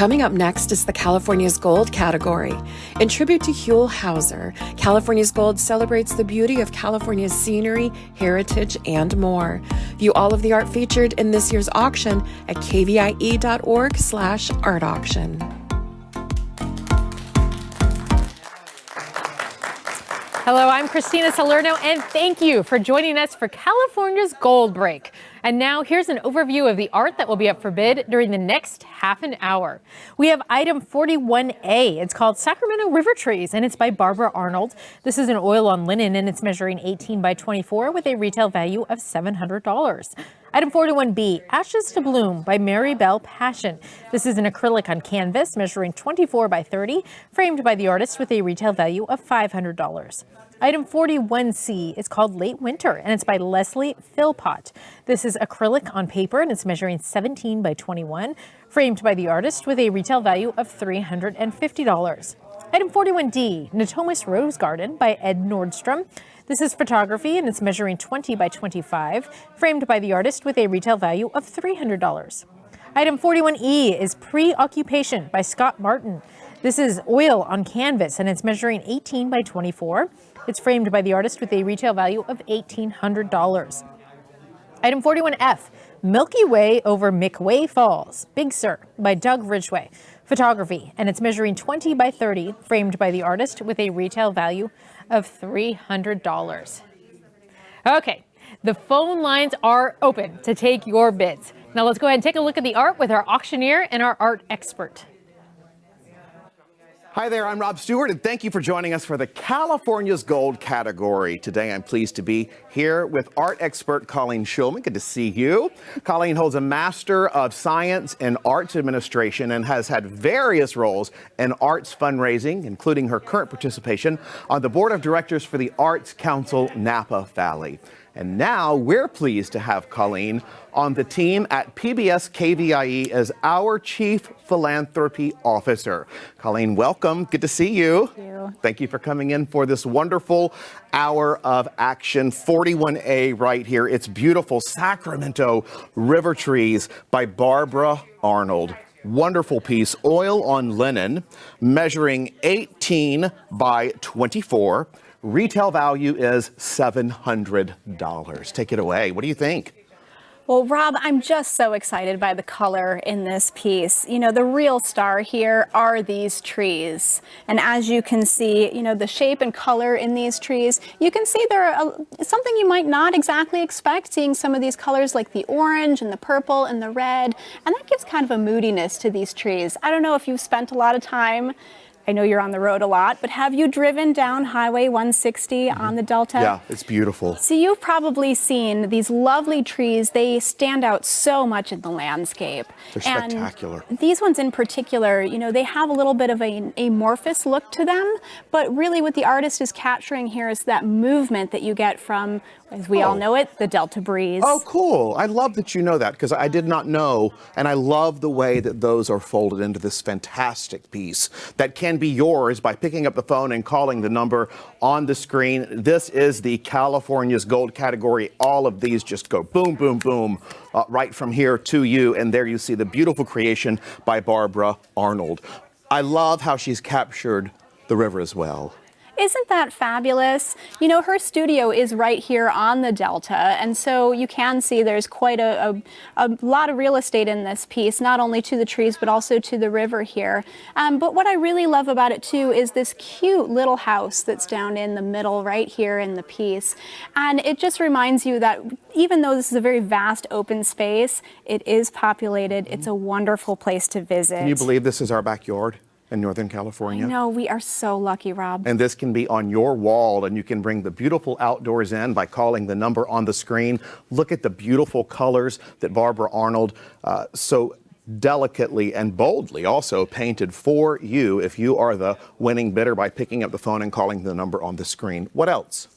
Coming up next is the California's Gold category. In tribute to Huell Hauser, California's Gold celebrates the beauty of California's scenery, heritage, and more. View all of the art featured in this year's auction at kvie.org/art auction. Hello, I'm Christina Salerno, and thank you for joining us for California's Gold Break. And now here's an overview of the art that will be up for bid during the next half an hour. We have item 41A. It's called Sacramento River Trees, and it's by Barbara Arnold. This is an oil on linen, and it's measuring 18 by 24 with a retail value of $700. Item 41B, Ashes to Bloom by Mary Bell Passion. This is an acrylic on canvas measuring 24 by 30, framed by the artist with a retail value of $500. Item 41C is called Late Winter, and it's by Leslie Philpott. This is acrylic on paper, and it's measuring 17 by 21, framed by the artist with a retail value of $350. Item 41D, Natomas Rose Garden by Ed Nordstrom. This is photography, and it's measuring 20 by 25, framed by the artist with a retail value of $300. Item 41E is Preoccupation by Scott Martin. This is oil on canvas, and it's measuring 18 by 24. It's framed by the artist with a retail value of $1,800. Item 41F, Milky Way over McWay Falls, Big Sur by Doug Ridgway. Photography, and it's measuring 20 by 30, framed by the artist with a retail value of $300. Okay, the phone lines are open to take your bids. Now let's go ahead and take a look at the art with our auctioneer and our art expert. Hi there, I'm Rob Stewart, and thank you for joining us for the California's Gold category. Today, I'm pleased to be here with art expert Colleen Schulman. Good to see you. Colleen holds a Master of Science in Arts Administration and has had various roles in arts fundraising, including her current participation on the Board of Directors for the Arts Council Napa Valley. And now we're pleased to have Colleen on the team at PBS KVIE as our Chief Philanthropy Officer. Colleen, welcome. Good to see you. Thank you. Thank you for coming in for this wonderful hour of action. 41A right here. It's beautiful Sacramento River Trees by Barbara Arnold. Wonderful piece, oil on linen, measuring 18 by 24. Retail value is $700. Take it away. What do you think? Well, Rob, I'm just so excited by the color in this piece. You know, the real star here are these trees. And as you can see, you know, the shape and color in these trees, you can see they're something you might not exactly expect, seeing some of these colors like the orange and the purple and the red. And that gives kind of a moodiness to these trees. I don't know if you've spent a lot of time, I know you're on the road a lot, but have you driven down Highway 160 on the Delta? Yeah, it's beautiful. So you've probably seen these lovely trees. They stand out so much in the landscape. They're spectacular. And these ones in particular, you know, they have a little bit of an amorphous look to them, but really what the artist is capturing here is that movement that you get from, as we all know it, the Delta breeze. Oh, cool. I love that you know that because I did not know, and I love the way that those are folded into this fantastic piece that can be yours by picking up the phone and calling the number on the screen. This is the California's Gold category. All of these just go boom, boom, boom, right from here to you, and there you see the beautiful creation by Barbara Arnold. I love how she's captured the river as well. Isn't that fabulous? You know, her studio is right here on the Delta, and so you can see there's quite a lot of real estate in this piece, not only to the trees, but also to the river here. But what I really love about it, too, is this cute little house that's down in the middle right here in the piece. And it just reminds you that even though this is a very vast open space, it is populated. It's a wonderful place to visit. Can you believe this is our backyard in Northern California? No, we are so lucky, Rob. And this can be on your wall, and you can bring the beautiful outdoors in by calling the number on the screen. Look at the beautiful colors that Barbara Arnold so delicately and boldly also painted for you if you are the winning bidder by picking up the phone and calling the number on the screen. What else?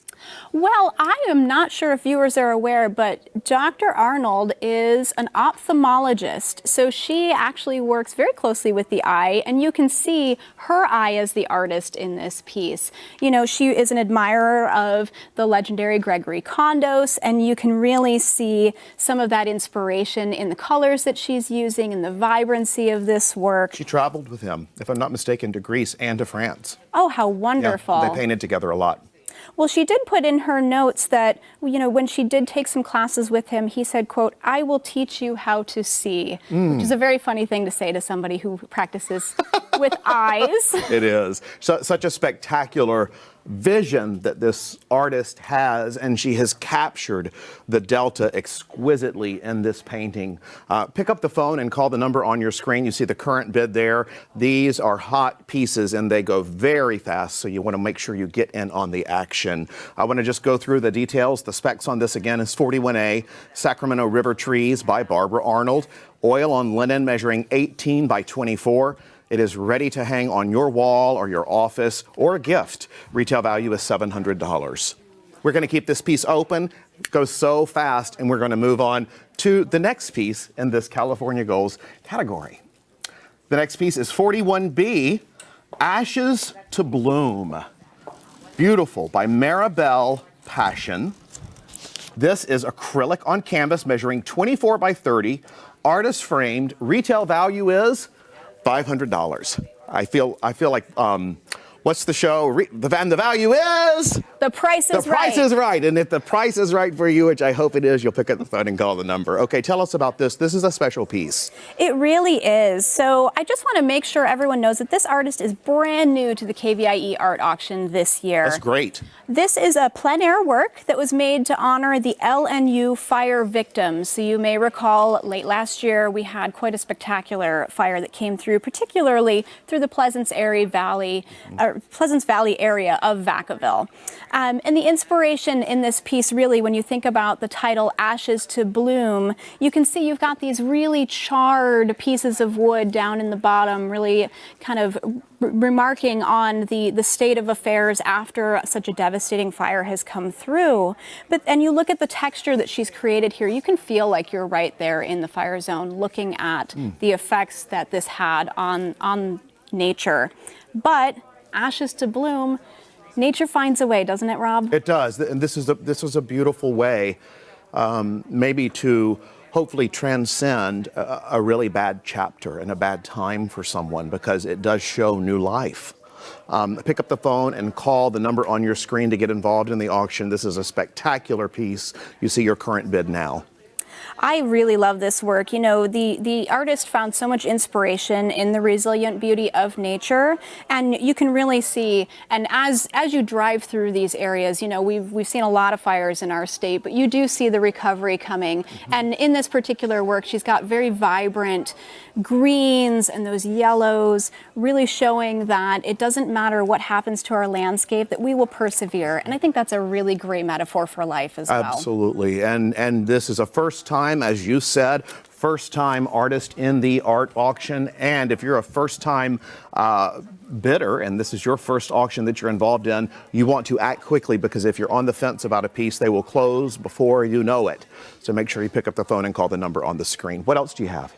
Well, I am not sure if viewers are aware, but Dr. Arnold is an ophthalmologist. So she actually works very closely with the eye, and you can see her eye as the artist in this piece. You know, she is an admirer of the legendary Gregory Kondos, and you can really see some of that inspiration in the colors that she's using and the vibrancy of this work. She traveled with him, if I'm not mistaken, to Greece and to France. Oh, how wonderful. Yeah, they painted together a lot. Well, she did put in her notes that, you know, when she did take some classes with him, he said, quote, "I will teach you how to see," which is a very funny thing to say to somebody who practices with eyes. It is. Such a spectacular vision that this artist has, and she has captured the delta exquisitely in this painting. Pick up the phone and call the number on your screen. You see the current bid there. These are hot pieces and they go very fast, so you want to make sure you get in on the action. I want to just go through the details. The specs on this again is 41A, Sacramento River Trees by Barbara Arnold, oil on linen measuring 18 by 24. It is ready to hang on your wall or your office or a gift. Retail value is $700. We're going to keep this piece open. It goes so fast, and we're going to move on to the next piece in this California Goals category. The next piece is 41B, Ashes to Bloom. Beautiful, by Maribel Passion. This is acrylic on canvas measuring 24 by 30, artist framed. Retail value is $500. I feel like, what's the show? The value is? The price is right. The price is right. And if the price is right for you, which I hope it is, you'll pick up the phone and call the number. Okay, tell us about this. This is a special piece. It really is. So I just want to make sure everyone knows that this artist is brand new to the KVIE art auction this year. That's great. This is a plein air work that was made to honor the LNU fire victims. So you may recall late last year we had quite a spectacular fire that came through, particularly through the Pleasance Valley area of Vacaville. And the inspiration in this piece, really, when you think about the title Ashes to Bloom, you can see you've got these really charred pieces of wood down in the bottom, really kind of remarking on the state of affairs after such a devastating fire has come through. And you look at the texture that she's created here, you can feel like you're right there in the fire zone looking at the effects that this had on nature. But ashes to bloom, nature finds a way, doesn't it, Rob? It does, and this is a beautiful way, maybe to hopefully transcend a really bad chapter and a bad time for someone, because it does show new life. Pick up the phone and call the number on your screen to get involved in the auction. This is a spectacular piece. You see your current bid now. I really love this work. You know, the artist found so much inspiration in the resilient beauty of nature, and you can really see, and as you drive through these areas, you know, we've seen a lot of fires in our state, but you do see the recovery coming. And in this particular work, she's got very vibrant greens and those yellows, really showing that it doesn't matter what happens to our landscape, that we will persevere. And I think that's a really great metaphor for life as well. Absolutely. And this is a first time, as you said, first time artist in the art auction. And if you're a first time bidder and this is your first auction that you're involved in, you want to act quickly, because if you're on the fence about a piece, they will close before you know it. So make sure you pick up the phone and call the number on the screen. What else do you have?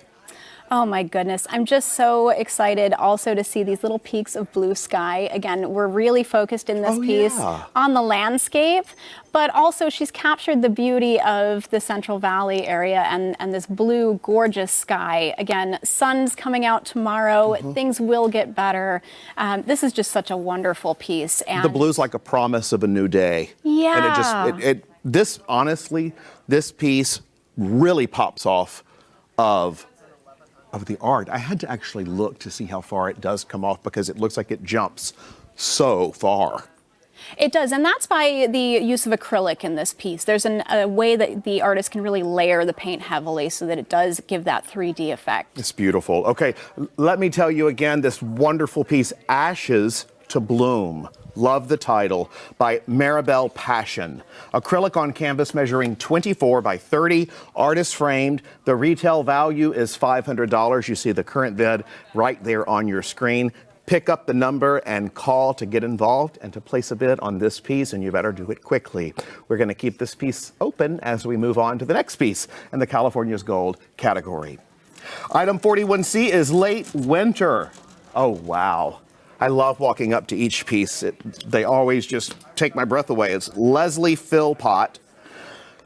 Oh my goodness, I'm just so excited also to see these little peaks of blue sky. Again, we're really focused in this piece on the landscape, but also she's captured the beauty of the Central Valley area and this blue, gorgeous sky. Again, sun's coming out tomorrow, things will get better. This is just such a wonderful piece. And the blue's like a promise of a new day. Yeah. And this piece really pops off of the art. I had to actually look to see how far it does come off, because it looks like it jumps so far. It does, and that's by the use of acrylic in this piece. There's a way that the artist can really layer the paint heavily so that it does give that 3D effect. It's beautiful. Okay, let me tell you again, this wonderful piece, Ashes to Bloom. Love the title, by Maribel Passion. Acrylic on canvas measuring 24 by 30, artist framed. The retail value is $500. You see the current bid right there on your screen. pick up the number and call to get involved and to place a bid on this piece, and you better do it quickly. We're going to keep this piece open as we move on to the next piece in the California's Gold category. Item 41C is late winter. Oh, wow. I love walking up to each piece. They always just take my breath away. It's Leslie Philpott,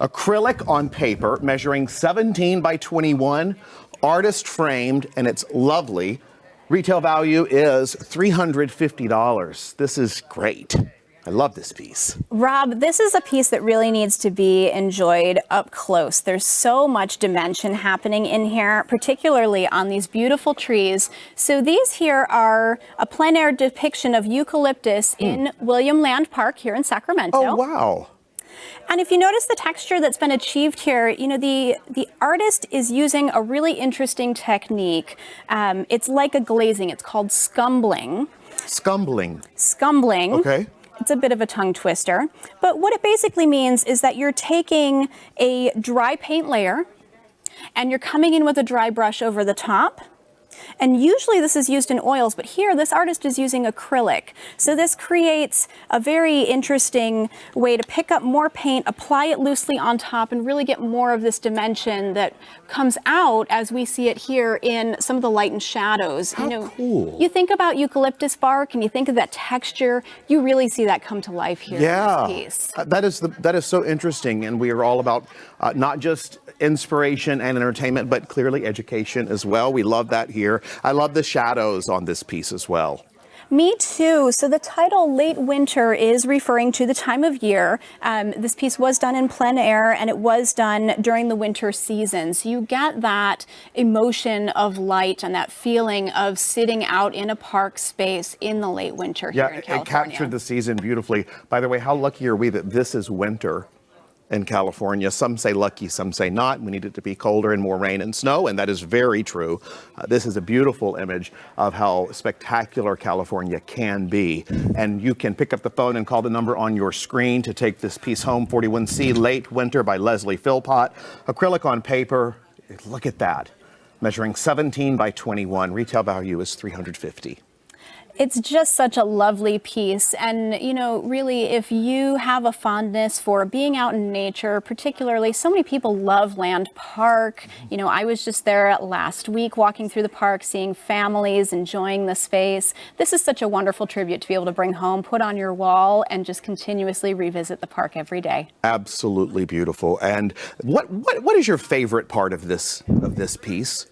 acrylic on paper, measuring 17 by 21, artist framed, and it's lovely. Retail value is $350. This is great. I love this piece. Rob, this is a piece that really needs to be enjoyed up close. There's so much dimension happening in here, particularly on these beautiful trees. So these here are a plein air depiction of eucalyptus in William Land Park here in Sacramento. Oh, wow. And if you notice the texture that's been achieved here, you know, the artist is using a really interesting technique. It's like a glazing. It's called scumbling. Scumbling. Scumbling. Okay. It's a bit of a tongue twister. But what it basically means is that you're taking a dry paint layer and you're coming in with a dry brush over the top. And usually this is used in oils, but here this artist is using acrylic. So this creates a very interesting way to pick up more paint, apply it loosely on top, and really get more of this dimension that comes out as we see it here in some of the light and shadows. How cool. You think about eucalyptus bark and you think of that texture, you really see that come to life here in this piece. That is so interesting, and we are all about not just inspiration and entertainment, but clearly education as well. We love that here. I love the shadows on this piece as well. Me too. So the title Late Winter is referring to the time of year. This piece was done in plein air and it was done during the winter season. So you get that emotion of light and that feeling of sitting out in a park space in the late winter here in California. It captured the season beautifully. By the way, how lucky are we that this is winter in California? Some say lucky, some say not. We need it to be colder and more rain and snow, and that is very true. This is a beautiful image of how spectacular California can be. And you can pick up the phone and call the number on your screen to take this piece home. 41C Late Winter by Leslie Philpott. Acrylic on paper. Look at that. Measuring 17 by 21. Retail value is $350. It's just such a lovely piece. And, you know, really, if you have a fondness for being out in nature, particularly so many people love Land Park. You know, I was just there last week walking through the park, seeing families enjoying the space. This is such a wonderful tribute to be able to bring home, put on your wall, and just continuously revisit the park every day. Absolutely beautiful. And what is your favorite part of this piece?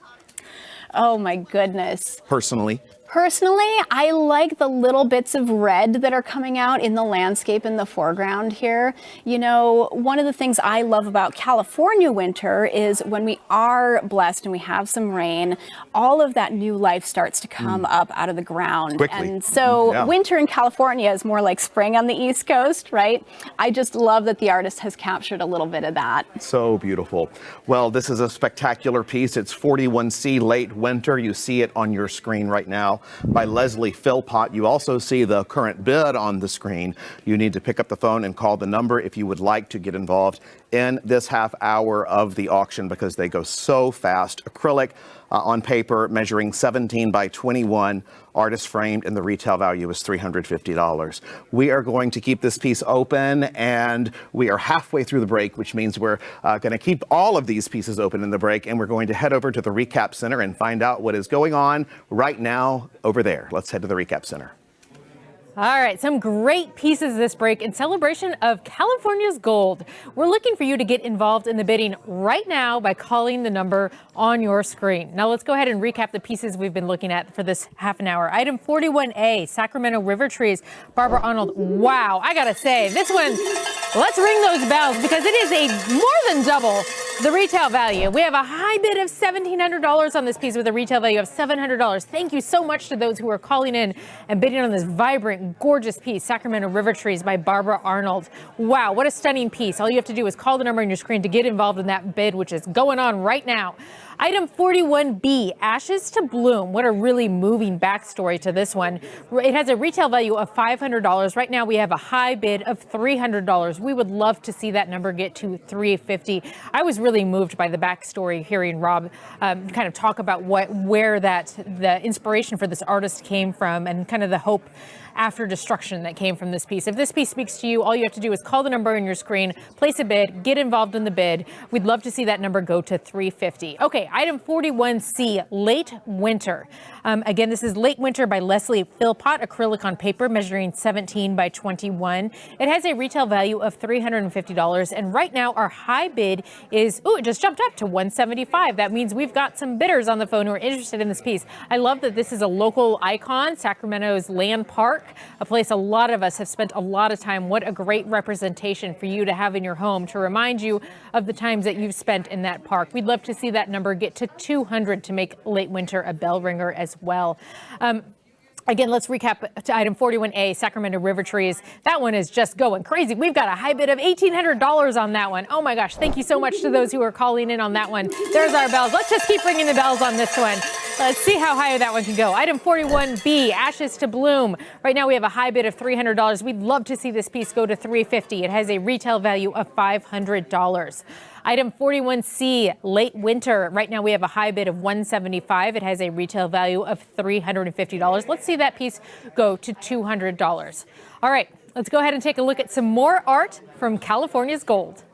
Oh, my goodness. Personally? Personally, I like the little bits of red that are coming out in the landscape in the foreground here. You know, one of the things I love about California winter is when we are blessed and we have some rain, all of that new life starts to come up out of the ground. Quickly. And so winter in California is more like spring on the East Coast, right? I just love that the artist has captured a little bit of that. So beautiful. Well, this is a spectacular piece. It's 41C Late Winter. You see it on your screen right now by Leslie Philpott. You also see the current bid on the screen. You need to pick up the phone and call the number if you would like to get involved in this half hour of the auction because they go so fast. Acrylic on paper measuring 17 by 21, artist framed, and the retail value is $350. We are going to keep this piece open, and we are halfway through the break, which means we're going to keep all of these pieces open in the break, and we're going to head over to the Recap Center and find out what is going on right now over there. Let's head to the Recap Center. All right, some great pieces this break in celebration of California's gold. We're looking for you to get involved in the bidding right now by calling the number on your screen. Now let's go ahead and recap the pieces we've been looking at for this half an hour. Item 41A, Sacramento River Trees, Barbara Arnold. Wow, I gotta say, this one, let's ring those bells because it is a more than double the retail value. We have a high bid of $1,700 on this piece with a retail value of $700. Thank you so much to those who are calling in and bidding on this vibrant, gorgeous piece, Sacramento River Trees by Barbara Arnold. Wow, what a stunning piece. All you have to do is call the number on your screen to get involved in that bid, which is going on right now. Item 41B, Ashes to Bloom. What a really moving backstory to this one. It has a retail value of $500. Right now we have a high bid of $300. We would love to see that number get to $350. I was really moved by the backstory hearing Rob kind of talk about where the inspiration for this artist came from and kind of the hope after destruction that came from this piece. If this piece speaks to you, all you have to do is call the number on your screen, place a bid, get involved in the bid. We'd love to see that number go to $350. Okay, item 41C, Late Winter. Again, this is Late Winter by Leslie Philpott, acrylic on paper measuring 17 by 21. It has a retail value of $350, and right now our high bid is, it just jumped up to $175. That means we've got some bidders on the phone who are interested in this piece. I love that this is a local icon, Sacramento's Land Park, a place a lot of us have spent a lot of time. What a great representation for you to have in your home to remind you of the times that you've spent in that park. We'd love to see that number get to 200 to make Late Winter a bell ringer as well. Again, let's recap to item 41A, Sacramento River Trees. That one is just going crazy. We've got a high bid of $1,800 on that one. Oh my gosh, thank you so much to those who are calling in on that one. There's our bells. Let's just keep ringing the bells on this one. Let's see how high that one can go. Item 41B, Ashes to Bloom. Right now we have a high bid of $300. We'd love to see this piece go to $350. It has a retail value of $500. Item 41C, Late Winter. Right now we have a high bid of $175. It has a retail value of $350. Let's see that piece go to $200. All right, let's go ahead and take a look at some more art from California's Gold.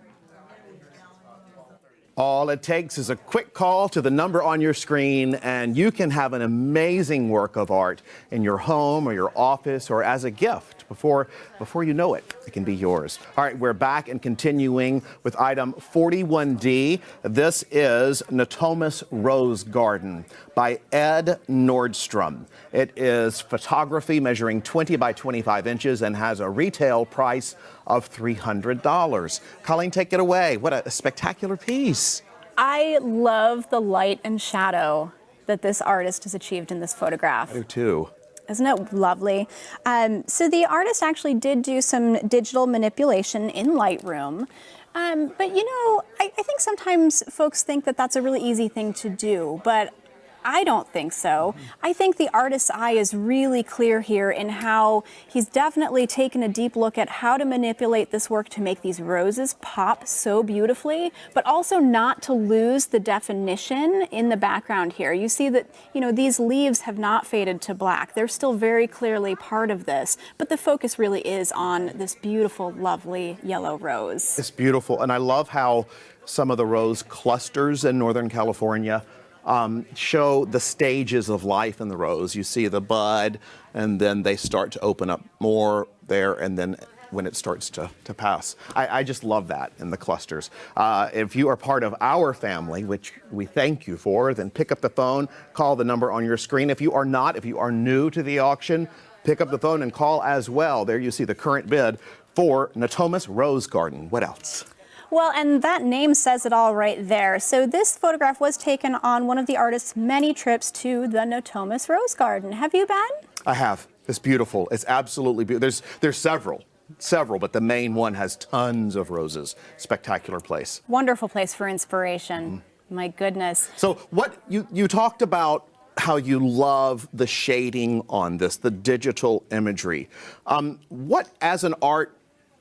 All it takes is a quick call to the number on your screen, and you can have an amazing work of art in your home or your office or as a gift. Before you know it, it can be yours. All right, we're back and continuing with item 41D. This is Natomas Rose Garden by Ed Nordstrom. It is photography measuring 20 by 25 inches and has a retail price of $300. Colleen, take it away. What a spectacular piece. I love the light and shadow that this artist has achieved in this photograph. I do too. Isn't it lovely? So the artist actually did do some digital manipulation in Lightroom. But you know, I think sometimes folks think that that's a really easy thing to do, but I don't think so. I think the artist's eye is really clear here in how he's definitely taken a deep look at how to manipulate this work to make these roses pop so beautifully, but also not to lose the definition in the background here. You see that, you know, these leaves have not faded to black. They're still very clearly part of this, but the focus really is on this beautiful, lovely yellow rose. It's beautiful, and I love how some of the rose clusters in Northern California show the stages of life in the rose. You see the bud, and then they start to open up more there, and then when it starts to pass. I just love that in the clusters. If you are part of our family, which we thank you for, then pick up the phone, call the number on your screen. If you are not, if you are new to the auction, pick up the phone and call as well. There you see the current bid for Natomas Rose Garden. What else? Well, and that name says it all right there. So this photograph was taken on one of the artist's many trips to the Natomas Rose Garden. Have you been? I have. It's beautiful. It's absolutely beautiful. There's several, but the main one has tons of roses. Spectacular place. Wonderful place for inspiration. My goodness. So what you talked about how you love the shading on this, the digital imagery. What, as an art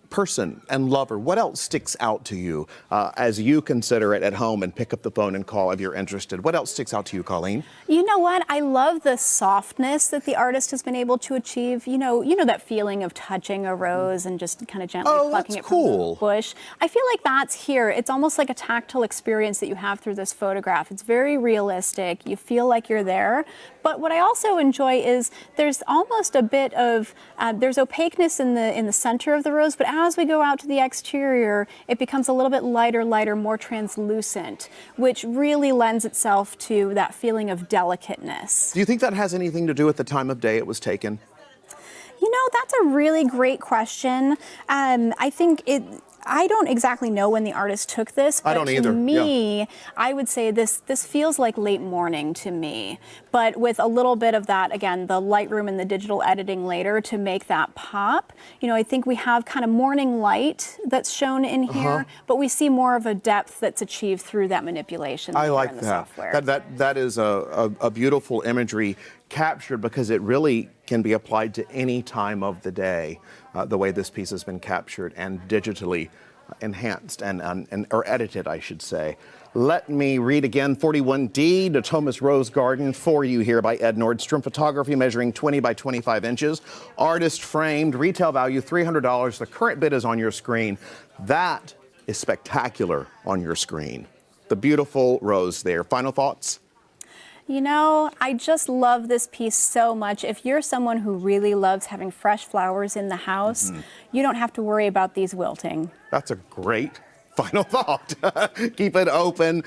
person and lover, what else sticks out to you as you consider it at home and pick up the phone and call if you're interested? What else sticks out to you, Colleen? You know what? I love the softness that the artist has been able to achieve. You know that feeling of touching a rose and just kind of gently plucking it from the bush. I feel like that's here. It's almost like a tactile experience that you have through this photograph. It's very realistic. You feel like you're there. But what I also enjoy is there's almost a bit of there's opaqueness in the center of the rose, but as we go out to the exterior, it becomes a little bit lighter, more translucent, which really lends itself to that feeling of delicateness. Do you think that has anything to do with the time of day it was taken? You know, that's a really great question. I think I don't exactly know when the artist took this, but I don't either. to me, I would say this feels like late morning to me, but with a little bit of that, again, the Lightroom and the digital editing later to make that pop. You know, I think we have kind of morning light that's shown in here, but we see more of a depth that's achieved through that manipulation. I like in the that. software. That is a beautiful imagery captured because it really can be applied to any time of the day, the way this piece has been captured and digitally enhanced or edited, I should say. Let me read again 41D, Natomas Rose Garden, for you here by Ed Nordstrom. Photography measuring 20 by 25 inches. Artist framed, retail value $300. The current bid is on your screen. That is spectacular on your screen. The beautiful rose there. Final thoughts? You know, I just love this piece so much. If you're someone who really loves having fresh flowers in the house, you don't have to worry about these wilting. That's a great final thought. Keep it open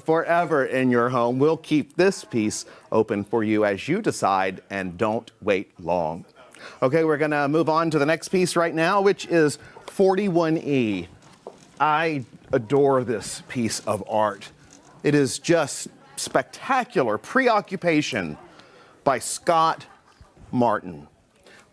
forever in your home. We'll keep this piece open for you as you decide, and don't wait long. Okay, we're going to move on to the next piece right now, which is 41E. I adore this piece of art. It is just spectacular. Preoccupation by Scott Martin.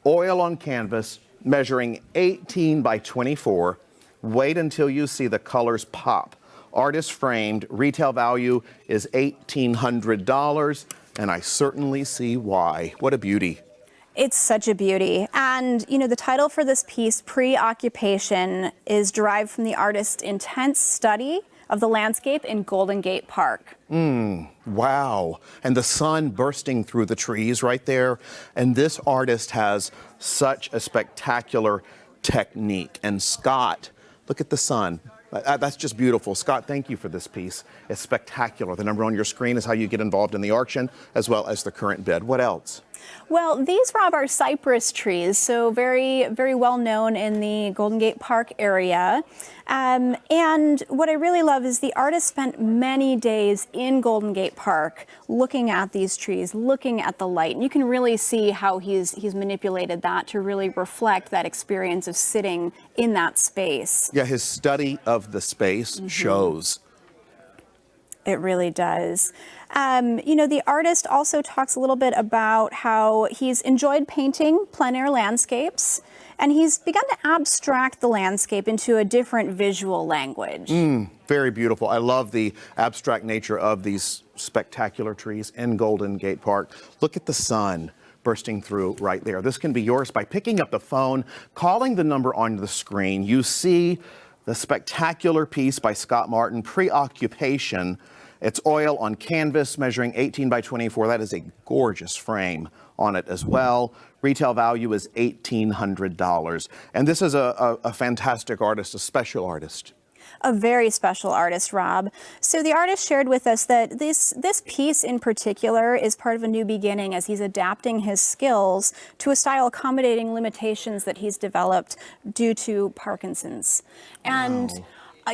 Oil on canvas measuring 18 by 24. Wait until you see the colors pop. Artist framed. Retail value is $1,800, and I certainly see why. What a beauty. It's such a beauty. And, you know, the title for this piece, Preoccupation, is derived from the artist's intense study of the landscape in Golden Gate Park. Wow. And the sun bursting through the trees right there. And this artist has such a spectacular technique. And Scott, look at the sun. That's just beautiful. Scott, thank you for this piece. It's spectacular. The number on your screen is how you get involved in the auction, as well as the current bid. What else? Well, these, Rob, are cypress trees, so very, very well known in the Golden Gate Park area. And what I really love is the artist spent many days in Golden Gate Park looking at these trees, looking at the light. And you can really see how he's manipulated that to really reflect that experience of sitting in that space. Yeah, his study of the space shows. It really does. You know, the artist also talks a little bit about how he's enjoyed painting plein air landscapes, and he's begun to abstract the landscape into a different visual language. Very beautiful. I love the abstract nature of these spectacular trees in Golden Gate Park. Look at the sun bursting through right there. This can be yours by picking up the phone, calling the number on the screen. You see the spectacular piece by Scott Martin, Preoccupation. It's oil on canvas measuring 18 by 24. That is a gorgeous frame on it as well. Retail value is $1,800. And this is a fantastic artist, a special artist. A very special artist, Rob. So the artist shared with us that this piece in particular is part of a new beginning as he's adapting his skills to a style accommodating limitations that he's developed due to Parkinson's. And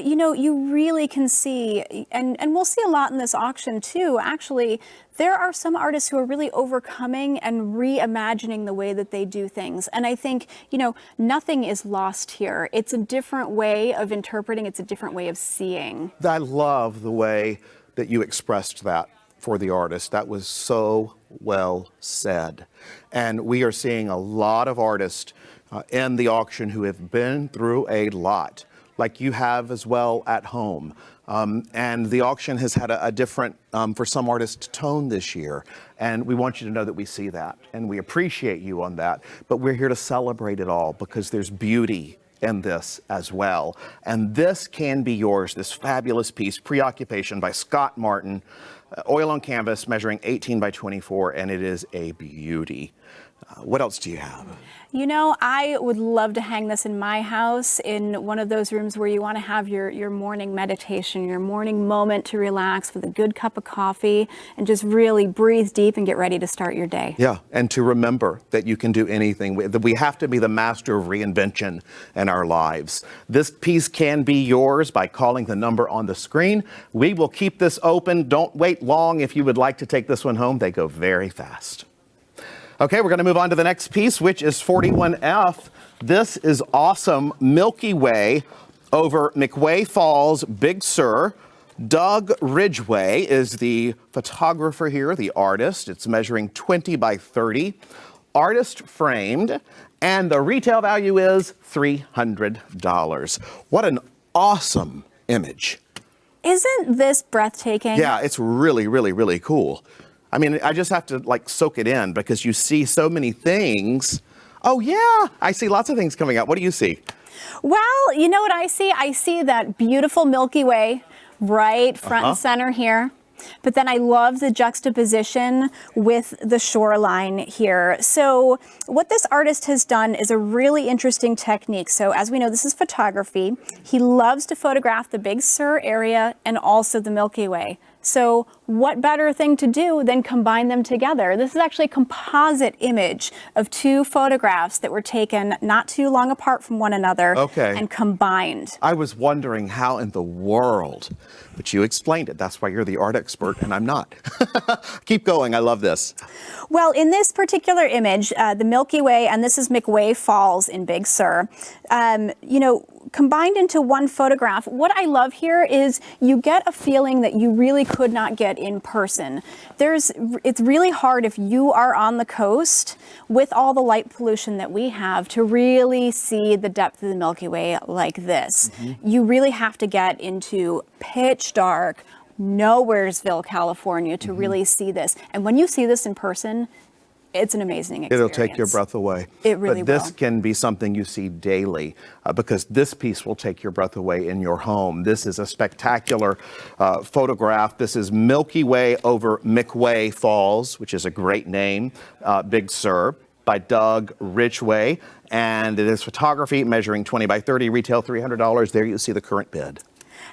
you know, you really can see, and we'll see a lot in this auction too, actually, there are some artists who are really overcoming and reimagining the way that they do things. And I think, you know, nothing is lost here. It's a different way of interpreting. It's a different way of seeing. I love the way that you expressed that for the artist. That was so well said. And we are seeing a lot of artists in the auction who have been through a lot, like you have as well at home. And the auction has had a different, for some artists, tone this year. And we want you to know that we see that and we appreciate you on that. But we're here to celebrate it all because there's beauty in this as well. And this can be yours, this fabulous piece, Preoccupation by Scott Martin, oil on canvas measuring 18 by 24, and it is a beauty. What else do you have? You know, I would love to hang this in my house in one of those rooms where you want to have your morning meditation, your morning moment to relax with a good cup of coffee and just really breathe deep and get ready to start your day. Yeah, and to remember that you can do anything. We have to be the master of reinvention in our lives. This piece can be yours by calling the number on the screen. We will keep this open. Don't wait long if you would like to take this one home. They go very fast. Okay, we're going to move on to the next piece, which is 41F. This is awesome. Milky Way over McWay Falls, Big Sur. Doug Ridgway is the photographer here, the artist. It's measuring 20 by 30, artist framed, and the retail value is $300. What an awesome image. Isn't this breathtaking? Yeah, it's really, really, really cool. I mean, I just have to like soak it in because you see so many things. Oh yeah, I see lots of things coming out. What do you see? Well, you know what I see? I see that beautiful Milky Way right front and center here. But then I love the juxtaposition with the shoreline here. So what this artist has done is a really interesting technique. So as we know, this is photography. He loves to photograph the Big Sur area and also the Milky Way. So what better thing to do than combine them together? This is actually a composite image of two photographs that were taken not too long apart from one another and combined. I was wondering how in the world, but you explained it. That's why you're the art expert and I'm not. Keep going. I love this. Well, in this particular image, the Milky Way, and this is McWay Falls in Big Sur, you know, combined into one photograph. What I love here is you get a feeling that you really could not get in person. It's really hard if you are on the coast with all the light pollution that we have to really see the depth of the Milky Way like this. You really have to get into pitch dark, Nowheresville, California to really see this. And when you see this in person, it's an amazing experience. It'll take your breath away. It really will. But this can be something you see daily because this piece will take your breath away in your home. This is a spectacular photograph. This is Milky Way over McWay Falls, which is a great name, Big Sur, by Doug Ridgway. And it is photography measuring 20 by 30, retail $300. There you see the current bid.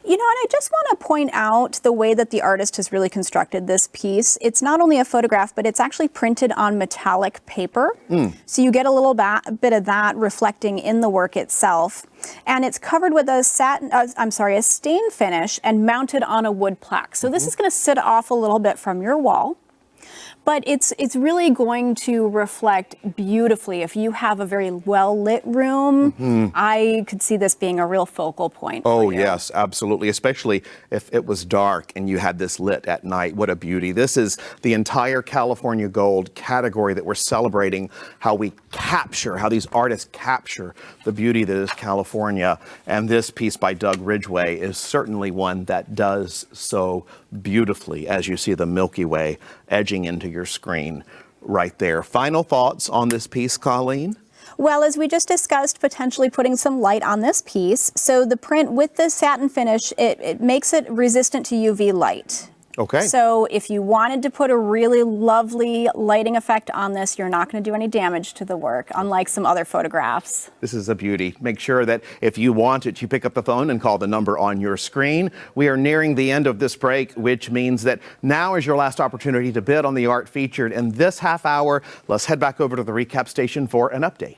You know, and I just want to point out the way that the artist has really constructed this piece. It's not only a photograph, but it's actually printed on metallic paper. So you get a little bit of that reflecting in the work itself. And it's covered with a a stain finish and mounted on a wood plaque. So this is going to sit off a little bit from your wall. But it's really going to reflect beautifully. If you have a very well-lit room, I could see this being a real focal point. Oh, yes, absolutely. Especially if it was dark and you had this lit at night. What a beauty. This is the entire California Gold category that we're celebrating, how these artists capture the beauty that is California. And this piece by Doug Ridgway is certainly one that does so beautifully, as you see the Milky Way edging into your screen right there. Final thoughts on this piece, Colleen? Well, as we just discussed, potentially putting some light on this piece. So the print with the satin finish, it makes it resistant to UV light. Okay. So if you wanted to put a really lovely lighting effect on this, you're not going to do any damage to the work, unlike some other photographs. This is a beauty. Make sure that if you want it, you pick up the phone and call the number on your screen. We are nearing the end of this break, which means that now is your last opportunity to bid on the art featured in this half hour. Let's head back over to the recap station for an update.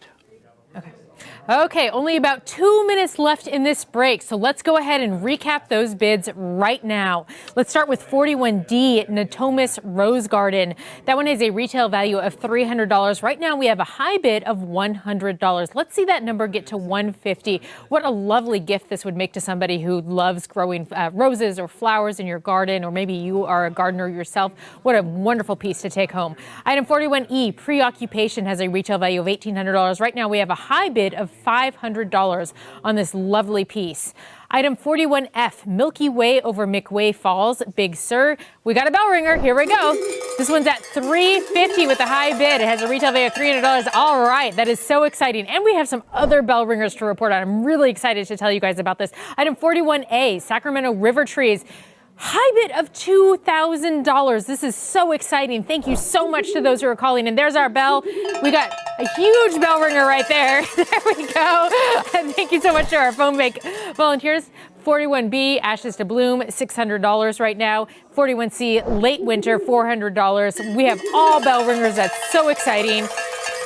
Okay, only about 2 minutes left in this break, so let's go ahead and recap those bids right now. Let's start with 41D Natomas Rose Garden. That one has a retail value of $300. Right now we have a high bid of $100. Let's see that number get to $150. What a lovely gift this would make to somebody who loves growing roses or flowers in your garden, or maybe you are a gardener yourself. What a wonderful piece to take home. Item 41E Preoccupation has a retail value of $1,800. Right now we have a high bid of $500 on this lovely piece. Item 41F, Milky Way over McWay Falls, Big Sur. We got a bell ringer. Here we go. This one's at $350 with a high bid. It has a retail value of $300. All right, that is so exciting. And we have some other bell ringers to report on. I'm really excited to tell you guys about this. Item 41A, Sacramento River Trees. High bid of $2,000. This is so exciting. Thank you so much to those who are calling. And there's our bell. We got a huge bell ringer right there. There we go. And thank you so much to our phone bank volunteers. 41B, Ashes to Bloom, $600 right now. 41C, Late Winter, $400. We have all bell ringers. That's so exciting.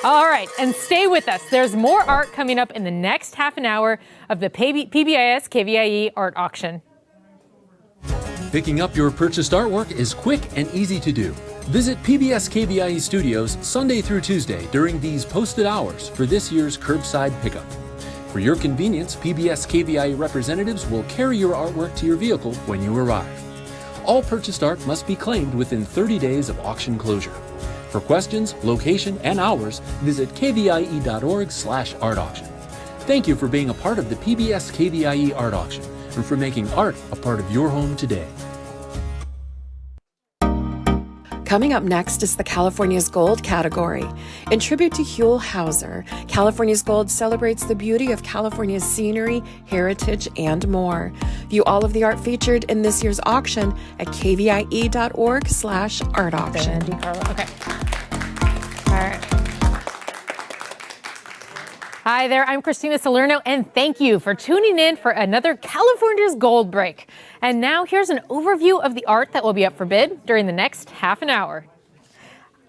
All right, and stay with us. There's more art coming up in the next half an hour of the PBIS KVIE art auction. Picking up your purchased artwork is quick and easy to do. Visit PBS KVIE Studios Sunday through Tuesday during these posted hours for this year's curbside pickup. For your convenience, PBS KVIE representatives will carry your artwork to your vehicle when you arrive. All purchased art must be claimed within 30 days of auction closure. For questions, location, and hours, visit kvie.org/art auction. Thank you for being a part of the PBS KVIE Art Auction and for making art a part of your home today. Coming up next is the California's Gold category. In tribute to Huell Hauser, California's Gold celebrates the beauty of California's scenery, heritage, and more. View all of the art featured in this year's auction at kvie.org/art auction. Okay. All right. Hi there, I'm Christina Salerno, and thank you for tuning in for another California's Gold break. And now here's an overview of the art that will be up for bid during the next half an hour.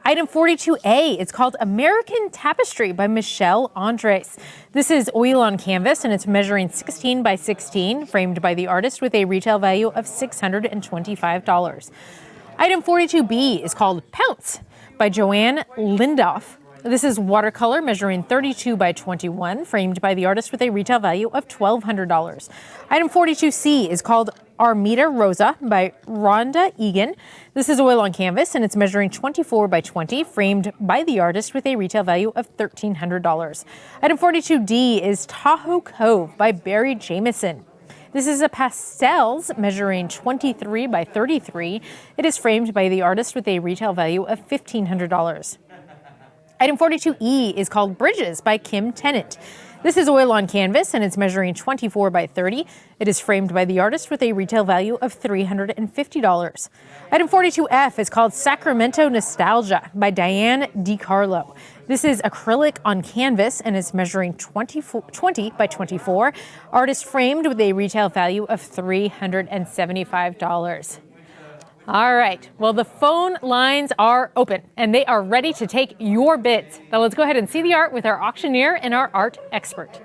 Item 42A is called American Tapestry by Michelle Andres. This is oil on canvas and it's measuring 16 by 16, framed by the artist with a retail value of $625. Item 42B is called Pounce by Joanne Lindoff. This is watercolor measuring 32 by 21, framed by the artist with a retail value of $1,200. Item 42C is called Armida Rosa by Rhonda Egan. This is oil on canvas and it's measuring 24 by 20, framed by the artist with a retail value of $1,300. Item 42D is Tahoe Cove by Barry Jameson. This is a pastels measuring 23 by 33. It is framed by the artist with a retail value of $1,500. Item 42E is called Bridges by Kim Tennant. This is oil on canvas and it's measuring 24 by 30. It is framed by the artist with a retail value of $350. Item 42F is called Sacramento Nostalgia by Diane DiCarlo. This is acrylic on canvas and it's measuring 20 by 24. Artist framed with a retail value of $375. All right, well, the phone lines are open and they are ready to take your bids. Now let's go ahead and see the art with our auctioneer and our art expert.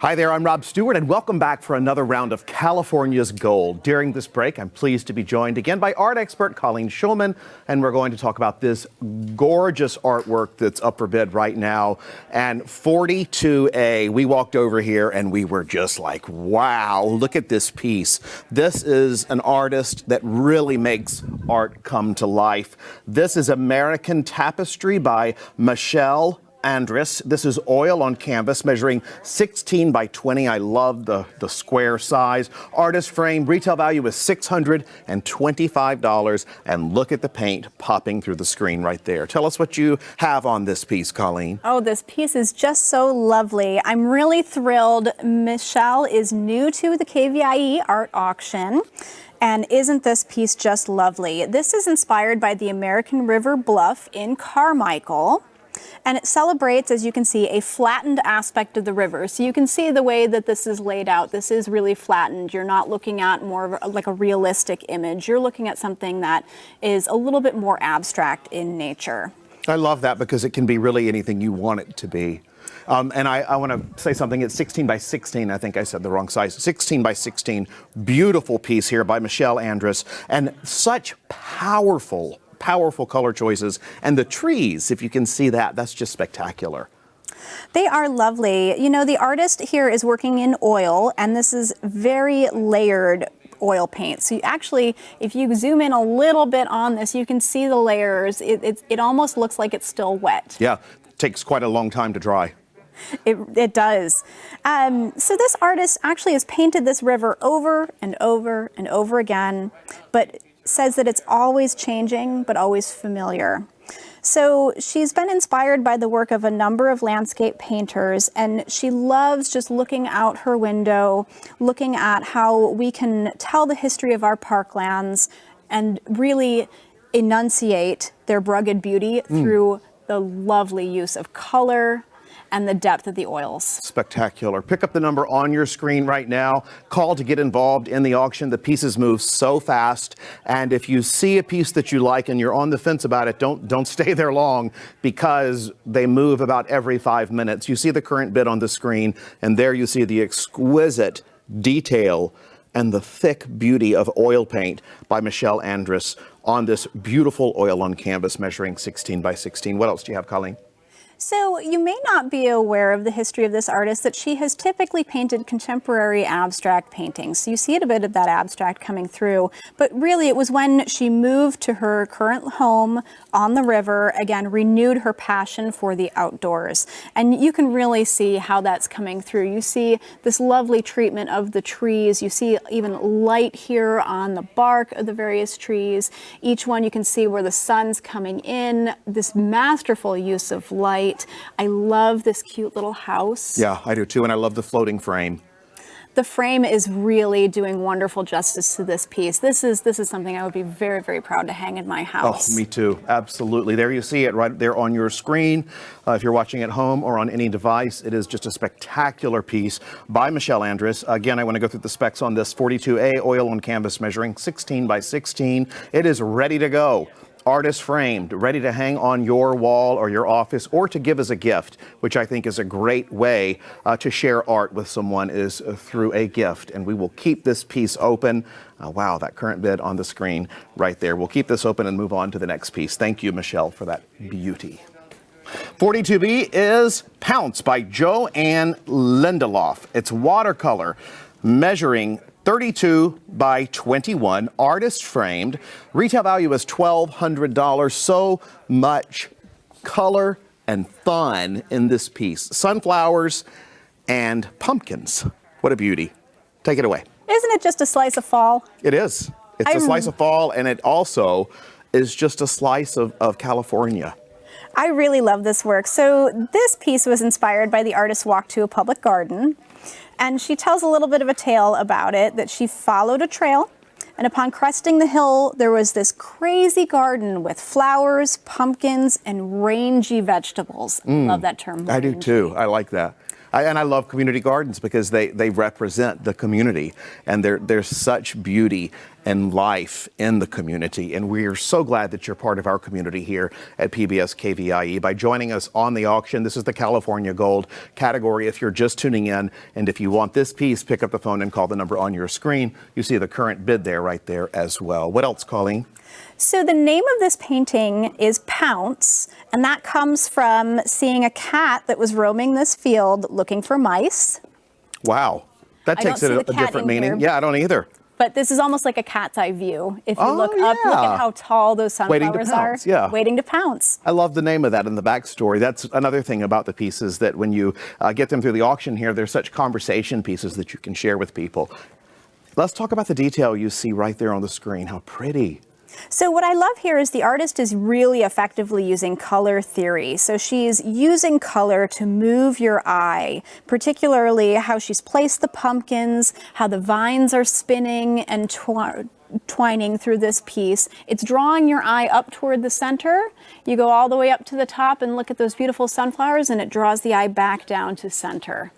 Hi there, I'm Rob Stewart, and welcome back for another round of California's Gold. During this break, I'm pleased to be joined again by art expert Colleen Schulman, and we're going to talk about this gorgeous artwork that's up for bid right now. And 42A, we walked over here and we were just like, wow, look at this piece. This is an artist that really makes art come to life. This is American Tapestry by Michelle Andres. This is oil on canvas measuring 16 by 20. I love the square size. Artist frame, retail value is $625. And look at the paint popping through the screen right there. Tell us what you have on this piece, Colleen. Oh, this piece is just so lovely. I'm really thrilled. Michelle is new to the KVIE art auction. And isn't this piece just lovely? This is inspired by the American River Bluff in Carmichael. And it celebrates, as you can see, a flattened aspect of the river. So you can see the way that this is laid out. This is really flattened. You're not looking at more of like a realistic image. You're looking at something that is a little bit more abstract in nature. I love that because it can be really anything you want it to be. And I want to say something. It's 16 by 16. I think I said the wrong size. 16 by 16. Beautiful piece here by Michelle Andres. And such powerful color choices. And the trees, if you can see that, that's just spectacular. They are lovely. You know, the artist here is working in oil, and this is very layered oil paint. So you actually, if you zoom in a little bit on this, you can see the layers. It almost looks like it's still wet. Yeah, takes quite a long time to dry. It does. So this artist actually has painted this river over and over and over again, but says that it's always changing, but always familiar. So she's been inspired by the work of a number of landscape painters, and she loves just looking out her window, looking at how we can tell the history of our parklands and really enunciate their rugged beauty through the lovely use of color and the depth of the oils. Spectacular. Pick up the number on your screen right now. Call to get involved in the auction. The pieces move so fast. And if you see a piece that you like and you're on the fence about it, don't stay there long because they move about every 5 minutes. You see the current bid on the screen, and there you see the exquisite detail and the thick beauty of oil paint by Michelle Andres on this beautiful oil on canvas measuring 16 by 16. What else do you have, Colleen? So you may not be aware of the history of this artist, that she has typically painted contemporary abstract paintings. So you see a bit of that abstract coming through, but really it was when she moved to her current home on the river, again, renewed her passion for the outdoors. And you can really see how that's coming through. You see this lovely treatment of the trees. You see even light here on the bark of the various trees. Each one you can see where the sun's coming in, this masterful use of light. I love this cute little house. Yeah, I do too, and I love the floating frame. The frame is really doing wonderful justice to this piece. This is something I would be very, very proud to hang in my house. Oh, me too. Absolutely. There you see it right there on your screen. If you're watching at home or on any device, it is just a spectacular piece by Michelle Andrus. Again, I want to go through the specs on this 42A oil on canvas measuring 16 by 16. It is ready to go. Artist framed, ready to hang on your wall or your office, or to give as a gift, which I think is a great way to share art with someone, is through a gift. And we will keep this piece open. Wow, that current bid on the screen right there. We'll keep this open and move on to the next piece. Thank you, Michelle, for that beauty. 42B is Pounce by Joanne Lindelof. It's watercolor, measuring 32 by 21, artist framed. Retail value is $1,200. So much color and fun in this piece. Sunflowers and pumpkins. What a beauty. Take it away. Isn't it just a slice of fall? It is. It's a slice of fall, and it also is just a slice of California. I really love this work. So this piece was inspired by the artist's walk to a public garden. And she tells a little bit of a tale about it, that she followed a trail, and upon cresting the hill, there was this crazy garden with flowers, pumpkins, and rangy vegetables. Love that term. I do too. I like that. And I love community gardens because they represent the community, and there's such beauty and life in the community. And we are so glad that you're part of our community here at PBS KVIE by joining us on the auction. This is the California Gold category if you're just tuning in. And if you want this piece, pick up the phone and call the number on your screen. You see the current bid there right there as well. What else, Colleen? So the name of this painting is Pounce, and that comes from seeing a cat that was roaming this field looking for mice. Wow. That takes it a different meaning. Yeah, I don't either. But this is almost like a cat's eye view. If you look up, look at how tall those sunflowers are. Yeah. Waiting to pounce. I love the name of that in the backstory. That's another thing about the pieces, that when you get them through the auction here, they're such conversation pieces that you can share with people. Let's talk about the detail you see right there on the screen. How pretty. So what I love here is the artist is really effectively using color theory. So she's using color to move your eye, particularly how she's placed the pumpkins, how the vines are spinning and twining through this piece. It's drawing your eye up toward the center. You go all the way up to the top and look at those beautiful sunflowers, and it draws the eye back down to center.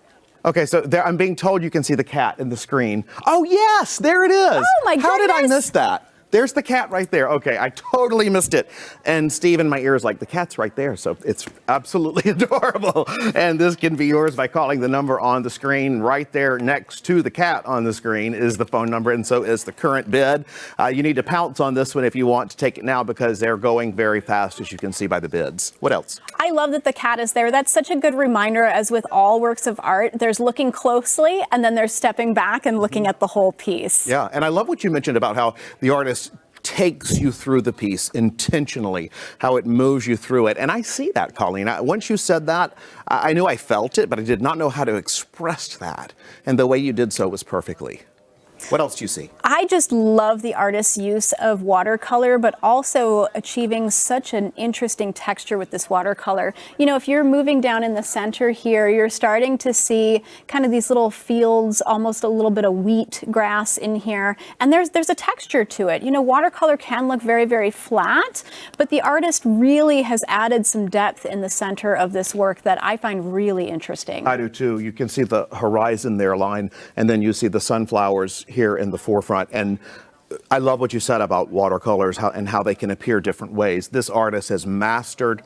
Okay, so there, I'm being told you can see the cat in the screen. Oh yes, there it is. Oh my goodness. How did I miss that? There's the cat right there. Okay, I totally missed it. And Steve in my ear is like, the cat's right there. So it's absolutely adorable. And this can be yours by calling the number on the screen. Right there next to the cat on the screen is the phone number, and so is the current bid. You need to pounce on this one if you want to take it now, because they're going very fast, as you can see by the bids. What else? I love that the cat is there. That's such a good reminder, as with all works of art, there's looking closely and then there's stepping back and looking at the whole piece. Yeah, and I love what you mentioned about how the artist takes you through the piece intentionally, how it moves you through it. And I see that, Colleen. Once you said that, I knew I felt it, but I did not know how to express that. And the way you did so was perfectly. What else do you see? I just love the artist's use of watercolor, but also achieving such an interesting texture with this watercolor. You know, if you're moving down in the center here, you're starting to see kind of these little fields, almost a little bit of wheat grass in here. And there's a texture to it. You know, watercolor can look very, very flat, but the artist really has added some depth in the center of this work that I find really interesting. I do too. You can see the horizon there line, and then you see the sunflowers here in the forefront. And I love what you said about watercolors and how they can appear different ways. This artist has mastered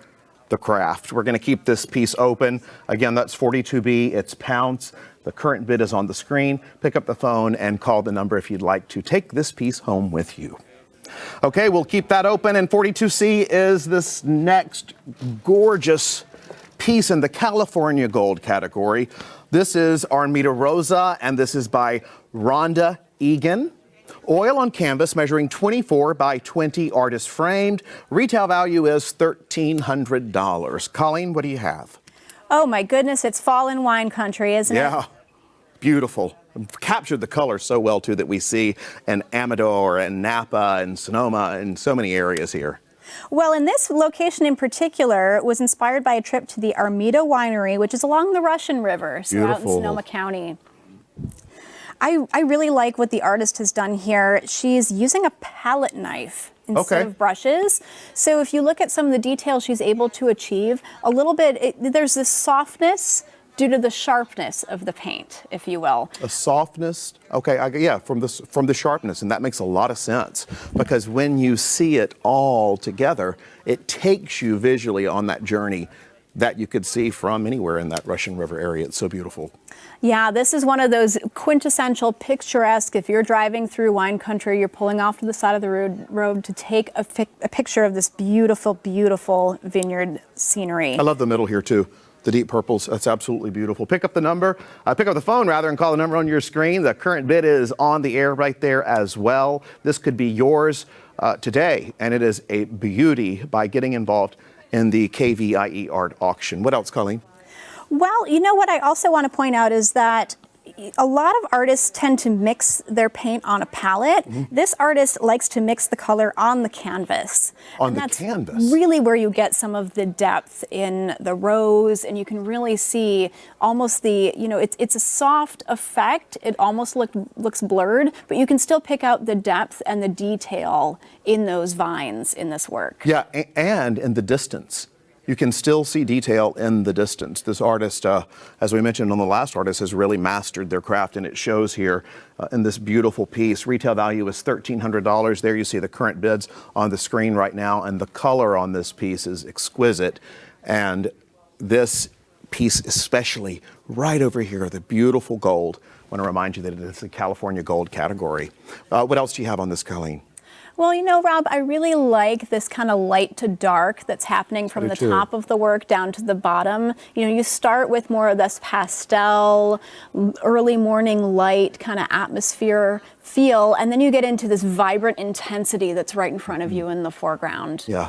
the craft. We're going to keep this piece open. Again, that's 42B. It's Pounce. The current bid is on the screen. Pick up the phone and call the number if you'd like to take this piece home with you. Okay, we'll keep that open. And 42C is this next gorgeous piece in the California Gold category. This is Armida Rosa, and this is by Rhonda Egan. Oil on canvas, measuring 24 by 20, artist framed. Retail value is $1,300. Colleen, what do you have? Oh my goodness, it's fall in wine country, isn't it? Yeah, beautiful. Captured the color so well, too, that we see in Amador and Napa and Sonoma and so many areas here. Well, in this location in particular was inspired by a trip to the Armida Winery, which is along the Russian River, so out in Sonoma County. I really like what the artist has done here. She's using a palette knife instead of brushes. So if you look at some of the details she's able to achieve, a little bit, there's this softness due to the sharpness of the paint, if you will. A softness, yeah, from the sharpness, and that makes a lot of sense, because when you see it all together, it takes you visually on that journey that you could see from anywhere in that Russian River area. It's so beautiful. Yeah, this is one of those quintessential picturesque, if you're driving through wine country, you're pulling off to the side of the road to take a picture of this beautiful, beautiful vineyard scenery. I love the middle here too. The deep purples, that's absolutely beautiful. Pick up the phone rather, and call the number on your screen. The current bid is on the air right there as well. This could be yours today, and it is a beauty by getting involved in the KVIE art auction. What else, Colleen? Well, you know what I also want to point out is that a lot of artists tend to mix their paint on a palette. This artist likes to mix the color on the canvas. On the canvas? Really where you get some of the depth in the rose, and you can really see almost the, it's a soft effect. It almost looks blurred, but you can still pick out the depth and the detail in those vines in this work. Yeah, and in the distance. You can still see detail in the distance. This artist, as we mentioned on the last artist, has really mastered their craft, and it shows here in this beautiful piece. Retail value is $1,300. There you see the current bids on the screen right now, and the color on this piece is exquisite. And this piece especially, right over here, the beautiful gold. I want to remind you that it is the California Gold category. What else do you have on this, Colleen? Well, Rob, I really like this kind of light to dark that's happening from the top of the work down to the bottom. You start with more of this pastel, early morning light kind of atmosphere feel, and then you get into this vibrant intensity that's right in front of you in the foreground. Yeah,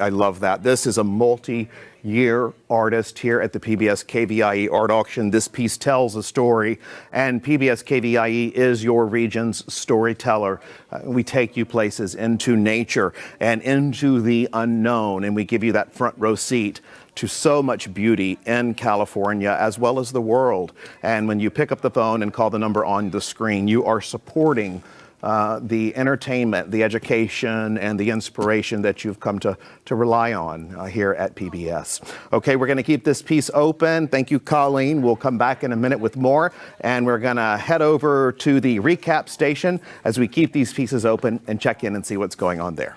I love that. This is a multi-year artist here at the PBS KVIE art auction. This piece tells a story, and PBS KVIE is your region's storyteller. We take you places into nature and into the unknown, and we give you that front row seat to so much beauty in California as well as the world. And when you pick up the phone and call the number on the screen, you are supporting the entertainment, the education, and the inspiration that you've come to rely on here at PBS. Okay, we're going to keep this piece open. Thank you, Colleen. We'll come back in a minute with more, and we're going to head over to the recap station as we keep these pieces open and check in and see what's going on there.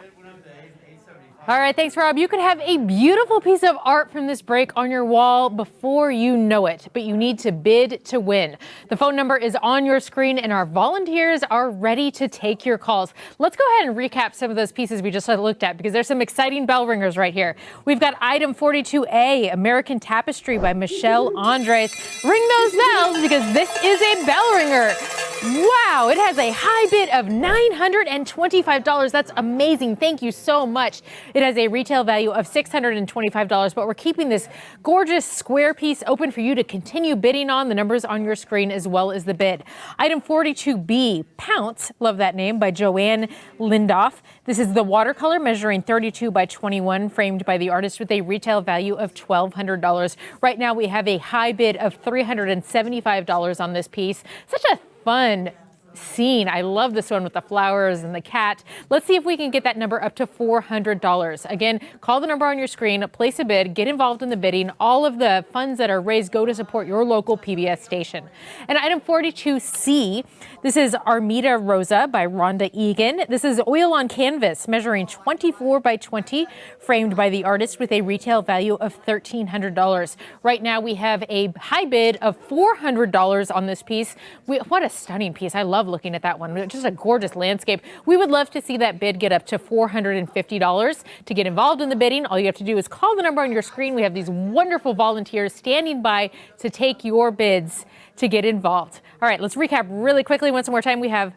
All right, thanks, Rob. You could have a beautiful piece of art from this break on your wall before you know it, but you need to bid to win. The phone number is on your screen, and our volunteers are ready to take your calls. Let's go ahead and recap some of those pieces we just looked at, because there's some exciting bell ringers right here. We've got item 42A, American Tapestry by Michelle Andres. Ring those bells, because this is a bell ringer. Wow, it has a high bid of $925. That's amazing. Thank you so much. It has a retail value of $625, but we're keeping this gorgeous square piece open for you to continue bidding on. The numbers on your screen as well as the bid. Item 42B, Pounce, love that name, by Joanne Lindoff. This is the watercolor measuring 32 by 21, framed by the artist with a retail value of $1,200. Right now we have a high bid of $375 on this piece. Such a fun scene. I love this one with the flowers and the cat. Let's see if we can get that number up to $400. Again, call the number on your screen, place a bid, get involved in the bidding. All of the funds that are raised go to support your local PBS station. And item 42C, this is Armida Rosa by Rhonda Egan. This is oil on canvas measuring 24 by 20, framed by the artist with a retail value of $1,300. Right now we have a high bid of $400 on this piece. What a stunning piece. I love love looking at that one. Just a gorgeous landscape. We would love to see that bid get up to $450. To get involved in the bidding, all you have to do is call the number on your screen. We have these wonderful volunteers standing by to take your bids to get involved. All right, let's recap really quickly. Once more time, we have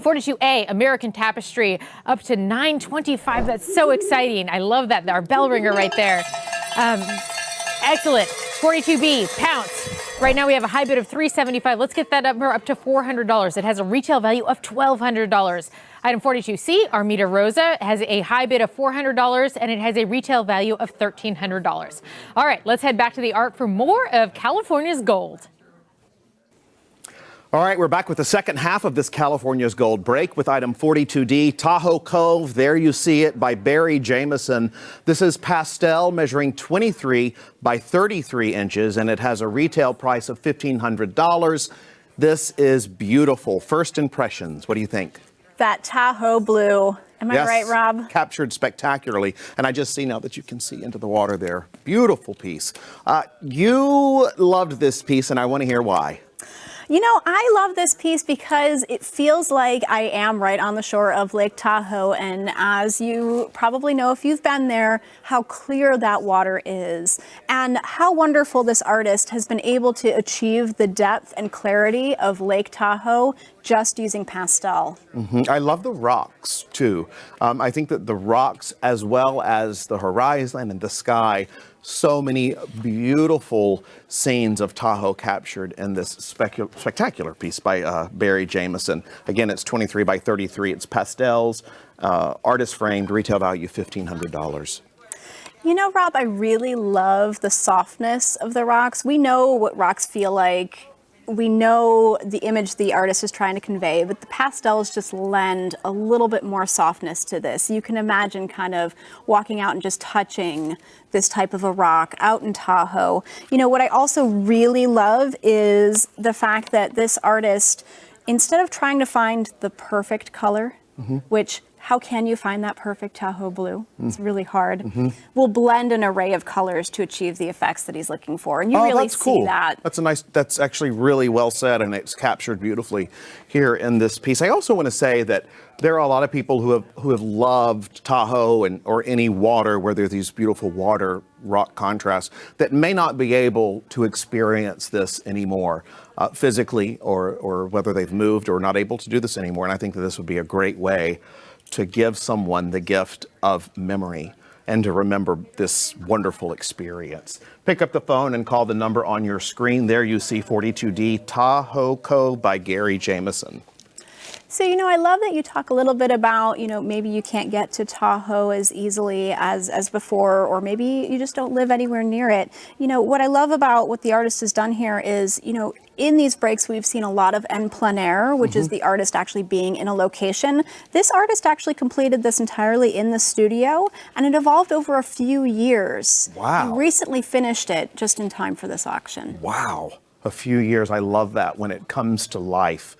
42A, American Tapestry, up to $925. That's so exciting. I love that. Our bell ringer right there. Excellent. 42B, Pounce. Right now we have a high bid of $375. Let's get that number up to $400. It has a retail value of $1,200. Item 42C, Armida Rosa, has a high bid of $400 and it has a retail value of $1,300. All right, let's head back to the art for more of California's Gold. All right, we're back with the second half of this California's Gold break with item 42D, Tahoe Cove. There you see it by Barry Jameson. This is pastel, measuring 23 by 33 inches, and it has a retail price of $1,500. This is beautiful. First impressions, what do you think? That Tahoe blue. Am I right, Rob? Captured spectacularly. And I just see now that you can see into the water there. Beautiful piece. You loved this piece, and I want to hear why. You know, I love this piece because it feels like I am right on the shore of Lake Tahoe. And as you probably know, if you've been there, how clear that water is and how wonderful this artist has been able to achieve the depth and clarity of Lake Tahoe just using pastel. I love the rocks too. I think that the rocks, as well as the horizon and the sky, so many beautiful scenes of Tahoe captured in this spectacular piece by Barry Jameson. Again, it's 23 by 33. It's pastels, artist framed, retail value $1,500. You know, Rob, I really love the softness of the rocks. We know what rocks feel like. We know the image the artist is trying to convey, but the pastels just lend a little bit more softness to this. You can imagine kind of walking out and just touching this type of a rock out in Tahoe. You know, what I also really love is the fact that this artist, instead of trying to find the perfect color, which how can you find that perfect Tahoe blue? It's really hard. We'll blend an array of colors to achieve the effects that he's looking for. And you really see that. That's actually really well said, and it's captured beautifully here in this piece. I also want to say that there are a lot of people who have loved Tahoe or any water where there's these beautiful water rock contrasts that may not be able to experience this anymore physically, or whether they've moved or not able to do this anymore. And I think that this would be a great way to give someone the gift of memory and to remember this wonderful experience. Pick up the phone and call the number on your screen. There you see 42D Tahoe Cove by Gary Jameson. So, you know, I love that you talk a little bit about, you know, maybe you can't get to Tahoe as easily as before, or maybe you just don't live anywhere near it. You know, what I love about what the artist has done here is, you know, in these breaks, we've seen a lot of en plein air, which is the artist actually being in a location. This artist actually completed this entirely in the studio, and it evolved over a few years. Wow. And recently finished it just in time for this auction. Wow. A few years. I love that when it comes to life.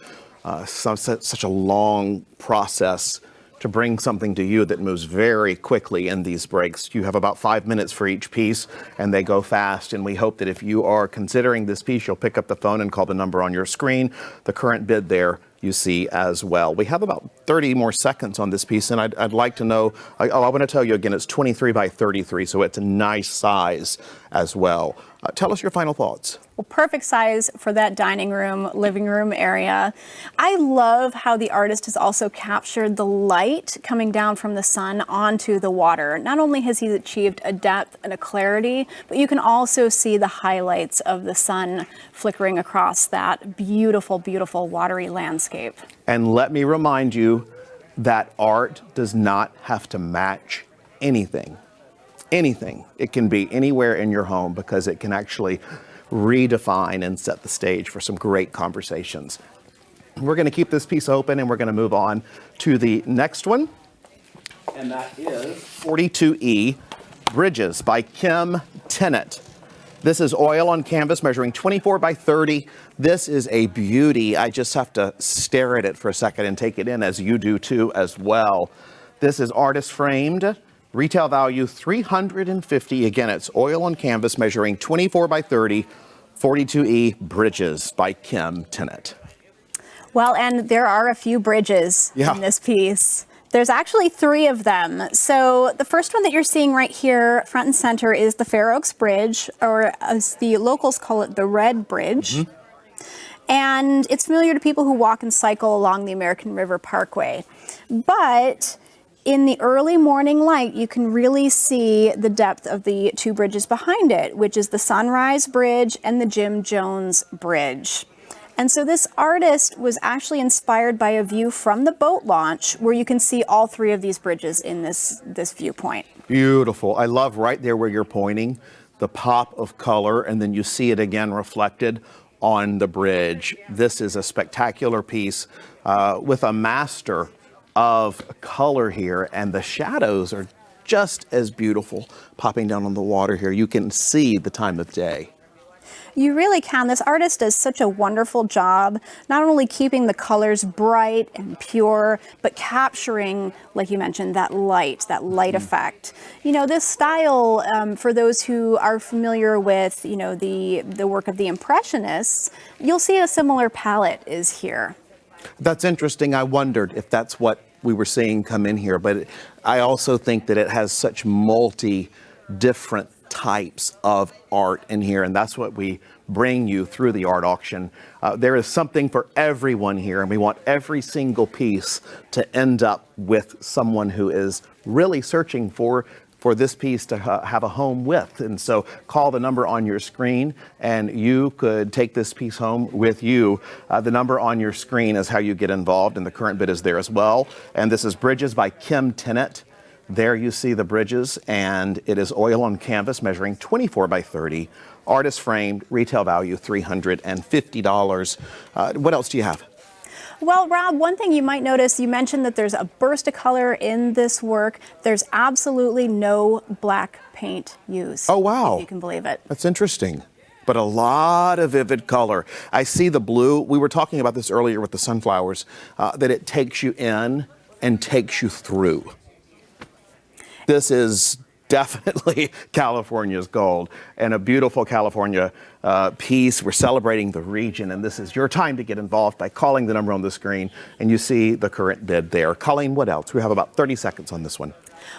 Such a long process to bring something to you that moves very quickly in these breaks. You have about 5 minutes for each piece, and they go fast. And we hope that if you are considering this piece, you'll pick up the phone and call the number on your screen. The current bid there you see as well. We have about 30 more seconds on this piece, and I'd like to know, I want to tell you again, it's 23 by 33, so it's a nice size as well. Tell us your final thoughts. Well, perfect size for that dining room, living room area. I love how the artist has also captured the light coming down from the sun onto the water. Not only has he achieved a depth and a clarity, but you can also see the highlights of the sun flickering across that beautiful, beautiful watery landscape. And let me remind you that art does not have to match anything. Anything. It can be anywhere in your home because it can actually redefine and set the stage for some great conversations. We're going to keep this piece open and we're going to move on to the next one. And that is 42E Bridges by Kim Tennant. This is oil on canvas measuring 24 by 30. This is a beauty. I just have to stare at it for a second and take it in, as you do too as well. This is artist framed. Retail value $350. Again, it's oil on canvas measuring 24 by 30, 42E Bridges by Kim Tennant. Well, and there are a few bridges in this piece. There's actually 3 of them. So the first one that you're seeing right here, front and center, is the Fair Oaks Bridge, or as the locals call it, the Red Bridge. And it's familiar to people who walk and cycle along the American River Parkway. But in the early morning light, you can really see the depth of the 2 bridges behind it, which is the Sunrise Bridge and the Jim Jones Bridge. And so this artist was actually inspired by a view from the boat launch where you can see all 3 of these bridges in this viewpoint. Beautiful. I love right there where you're pointing, the pop of color, and then you see it again reflected on the bridge. This is a spectacular piece with a master of color here, and the shadows are just as beautiful popping down on the water here. You can see the time of day. You really can. This artist does such a wonderful job, not only keeping the colors bright and pure, but capturing, like you mentioned, that light effect. You know, this style, for those who are familiar with, you know, the work of the Impressionists, you'll see a similar palette is here. That's interesting. I wondered if that's what we were seeing come in here, but I also think that it has such different types of art in here, and that's what we bring you through the art auction. There is something for everyone here, and we want every single piece to end up with someone who is really searching for this piece to have a home with. And so call the number on your screen and you could take this piece home with you. The number on your screen is how you get involved, and the current bid is there as well. And this is Bridges by Kim Tennant. There you see the bridges, and it is oil on canvas measuring 24 by 30, artist framed, retail value $350. What else do you have? Well, Rob, one thing you might notice, you mentioned that there's a burst of color in this work. There's absolutely no black paint used. Oh, wow. If you can believe it. That's interesting. But a lot of vivid color. I see the blue. We were talking about this earlier with the sunflowers, that it takes you in and takes you through. This is definitely California's gold, and a beautiful California piece. We're celebrating the region, and this is your time to get involved by calling the number on the screen, and you see the current bid there. Colleen, what else? We have about 30 seconds on this one.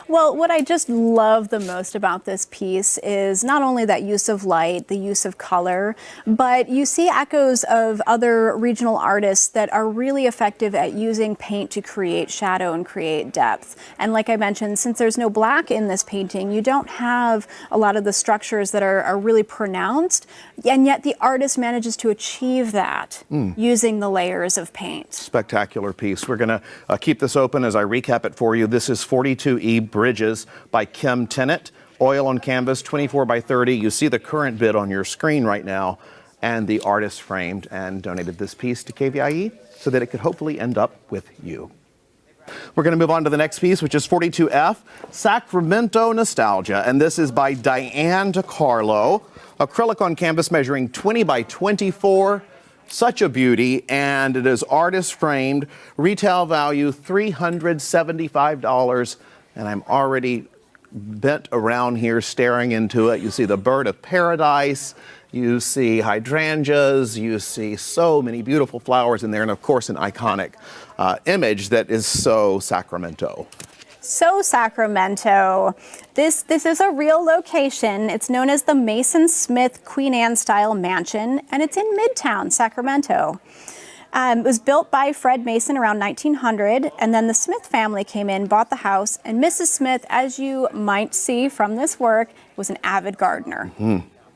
Well, what I just love the most about this piece is not only that use of light, the use of color, but you see echoes of other regional artists that are really effective at using paint to create shadow and create depth. And like I mentioned, since there's no black in this painting, you don't have a lot of the structures that are really pronounced, and yet the artist manages to achieve that using the layers of paint. Spectacular piece. We're going to keep this open as I recap it for you. This is 42E Bridges by Kim Tennant. Oil on canvas, 24 by 30. You see the current bid on your screen right now, and the artist framed and donated this piece to KVIE so that it could hopefully end up with you. We're going to move on to the next piece, which is 42F, Sacramento Nostalgia, and this is by Diane DiCarlo. Acrylic on canvas measuring 20 by 24. Such a beauty, and it is artist framed, retail value $375, and I'm already bent around here staring into it. You see the bird of paradise, you see hydrangeas, you see so many beautiful flowers in there, and of course an iconic image that is so Sacramento. So Sacramento. This is a real location. It's known as the Mason Smith Queen Anne style mansion, and it's in Midtown, Sacramento. It was built by Fred Mason around 1900, and then the Smith family came in, bought the house, and Mrs. Smith, as you might see from this work, was an avid gardener.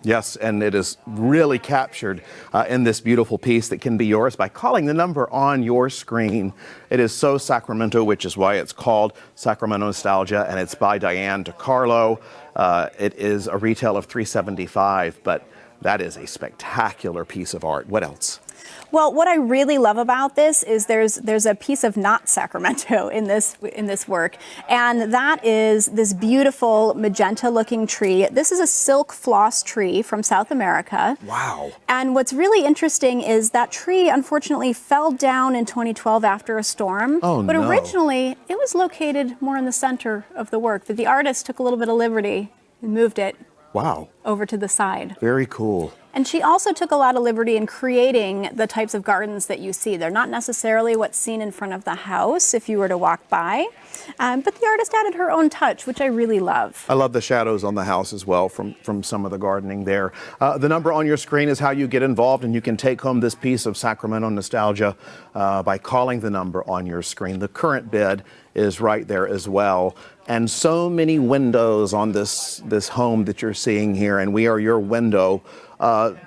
Yes, and it is really captured in this beautiful piece that can be yours by calling the number on your screen. It is so Sacramento, which is why it's called Sacramento Nostalgia, and it's by Diane DiCarlo. It is a retail of $375, but that is a spectacular piece of art. What else? Well, what I really love about this is there's a piece of not Sacramento in this work, and that is this beautiful magenta-looking tree. This is a silk floss tree from South America. Wow. And what's really interesting is that tree unfortunately fell down in 2012 after a storm. Oh, but no. Originally, it was located more in the center of the work. But the artist took a little bit of liberty and moved it Wow. over to the side. Very cool. And she also took a lot of liberty in creating the types of gardens that you see. They're not necessarily what's seen in front of the house if you were to walk by, but the artist added her own touch, which I really love. I love the shadows on the house as well from some of the gardening there. The number on your screen is how you get involved, and you can take home this piece of Sacramento nostalgia by calling the number on your screen. The current bid is right there as well. And so many windows on this home that you're seeing here, and we are your window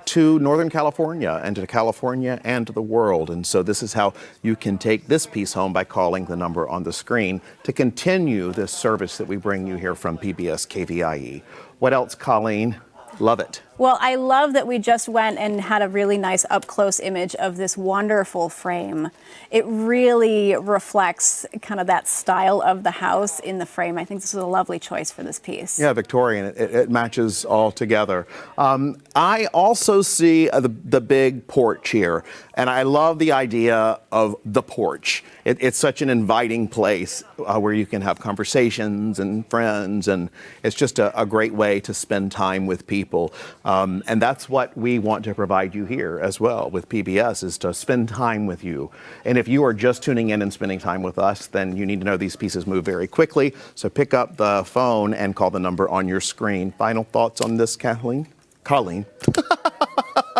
to Northern California and to California and to the world. And so this is how you can take this piece home by calling the number on the screen to continue this service that we bring you here from PBS KVIE. What else, Colleen? Love it. Well, I love that we just went and had a really nice up-close image of this wonderful frame. It really reflects kind of that style of the house in the frame. I think this was a lovely choice for this piece. Yeah, Victorian. It matches all together. I also see the big porch here, and I love the idea of the porch. It's such an inviting place where you can have conversations and friends, and it's just a great way to spend time with people. And that's what we want to provide you here as well with PBS, is to spend time with you. And if you are just tuning in and spending time with us, then you need to know these pieces move very quickly. So pick up the phone and call the number on your screen. Final thoughts on this, Colleen?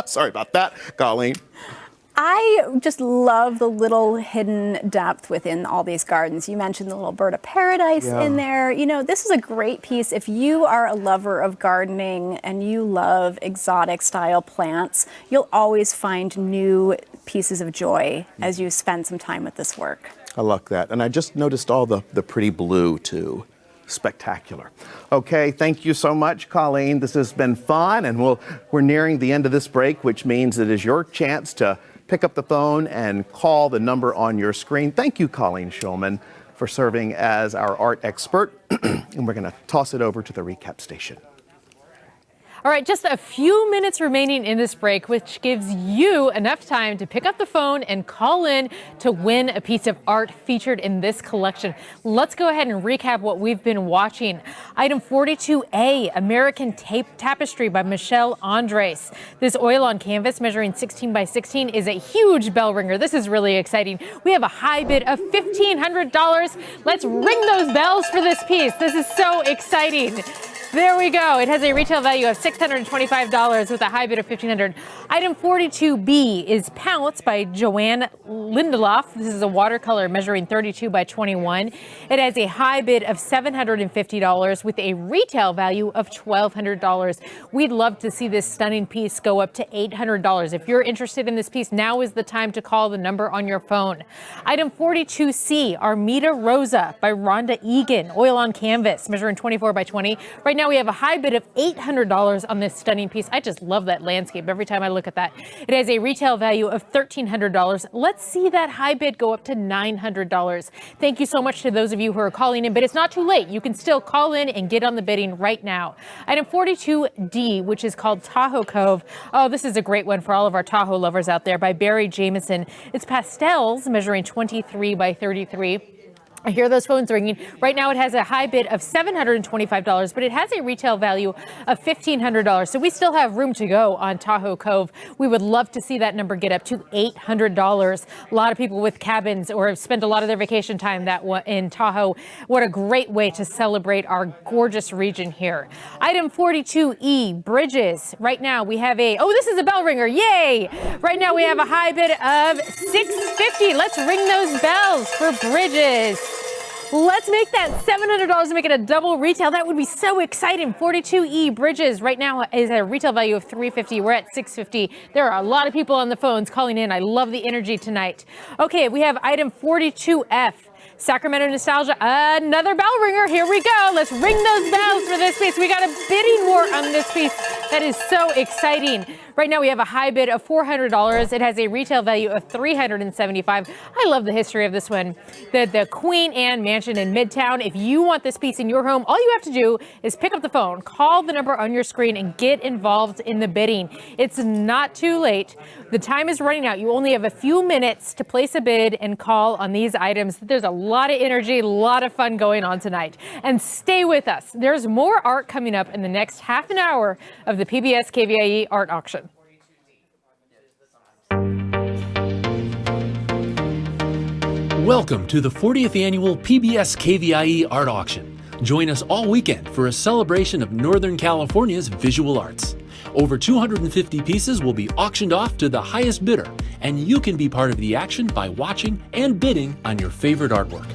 Sorry about that, Colleen. I just love the little hidden depth within all these gardens. You mentioned the little bird of paradise in there. You know, this is a great piece. If you are a lover of gardening and you love exotic style plants, you'll always find new pieces of joy as you spend some time with this work. I like that. And I just noticed all the pretty blue too. Spectacular. Okay, thank you so much, Colleen. This has been fun, and we're nearing the end of this break, which means it is your chance to pick up the phone and call the number on your screen. Thank you, Colleen Schulman, for serving as our art expert. And we're going to toss it over to the recap station. All right, just a few minutes remaining in this break, which gives you enough time to pick up the phone and call in to win a piece of art featured in this collection. Let's go ahead and recap what we've been watching. Item 42A, American Tapestry by Michelle Andres. This oil on canvas measuring 16 by 16 is a huge bell ringer. This is really exciting. We have a high bid of $1,500. Let's ring those bells for this piece. This is so exciting. There we go. It has a retail value of $625 with a high bid of $1,500. Item 42B is Pounce by Joanne Lindelof. This is a watercolor measuring 32 by 21. It has a high bid of $750 with a retail value of $1,200. We'd love to see this stunning piece go up to $800. If you're interested in this piece, now is the time to call the number on your phone. Item 42C, Armida Rosa by Rhonda Egan, oil on canvas measuring 24 by 20. Right now we have a high bid of $800 on this stunning piece. I just love that landscape every time I look at that. It has a retail value of $1,300. Let's see that high bid go up to $900. Thank you so much to those of you who are calling in, but it's not too late. You can still call in and get on the bidding right now. Item 42D, which is called Tahoe Cove. Oh, this is a great one for all of our Tahoe lovers out there, by Barry Jameson. It's pastels measuring 23 by 33. I hear those phones ringing. Right now it has a high bid of $725, but it has a retail value of $1,500. So we still have room to go on Tahoe Cove. We would love to see that number get up to $800. A lot of people with cabins or have spent a lot of their vacation time in Tahoe. What a great way to celebrate our gorgeous region here. Item 42E, Bridges. Right now we have this is a bell ringer. Yay! Right now we have a high bid of $650. Let's ring those bells for Bridges. Let's make that $700 and make it a double retail. That would be so exciting. 42E Bridges right now is at a retail value of $350. We're at $650. There are a lot of people on the phones calling in. I love the energy tonight. Okay, we have item 42F. Sacramento Nostalgia, another bell ringer. Here we go. Let's ring those bells for this piece. We got a bidding war on this piece. That is so exciting. Right now we have a high bid of $400. It has a retail value of $375. I love the history of this one. The Queen Anne Mansion in Midtown. If you want this piece in your home, all you have to do is pick up the phone, call the number on your screen, and get involved in the bidding. It's not too late. The time is running out. You only have a few minutes to place a bid and call on these items. There's a lot of energy, a lot of fun going on tonight. And stay with us. There's more art coming up in the next half an hour of the PBS KVIE Art Auction. Welcome to the 40th annual PBS KVIE Art Auction. Join us all weekend for a celebration of Northern California's visual arts. Over 250 pieces will be auctioned off to the highest bidder, and you can be part of the action by watching and bidding on your favorite artwork.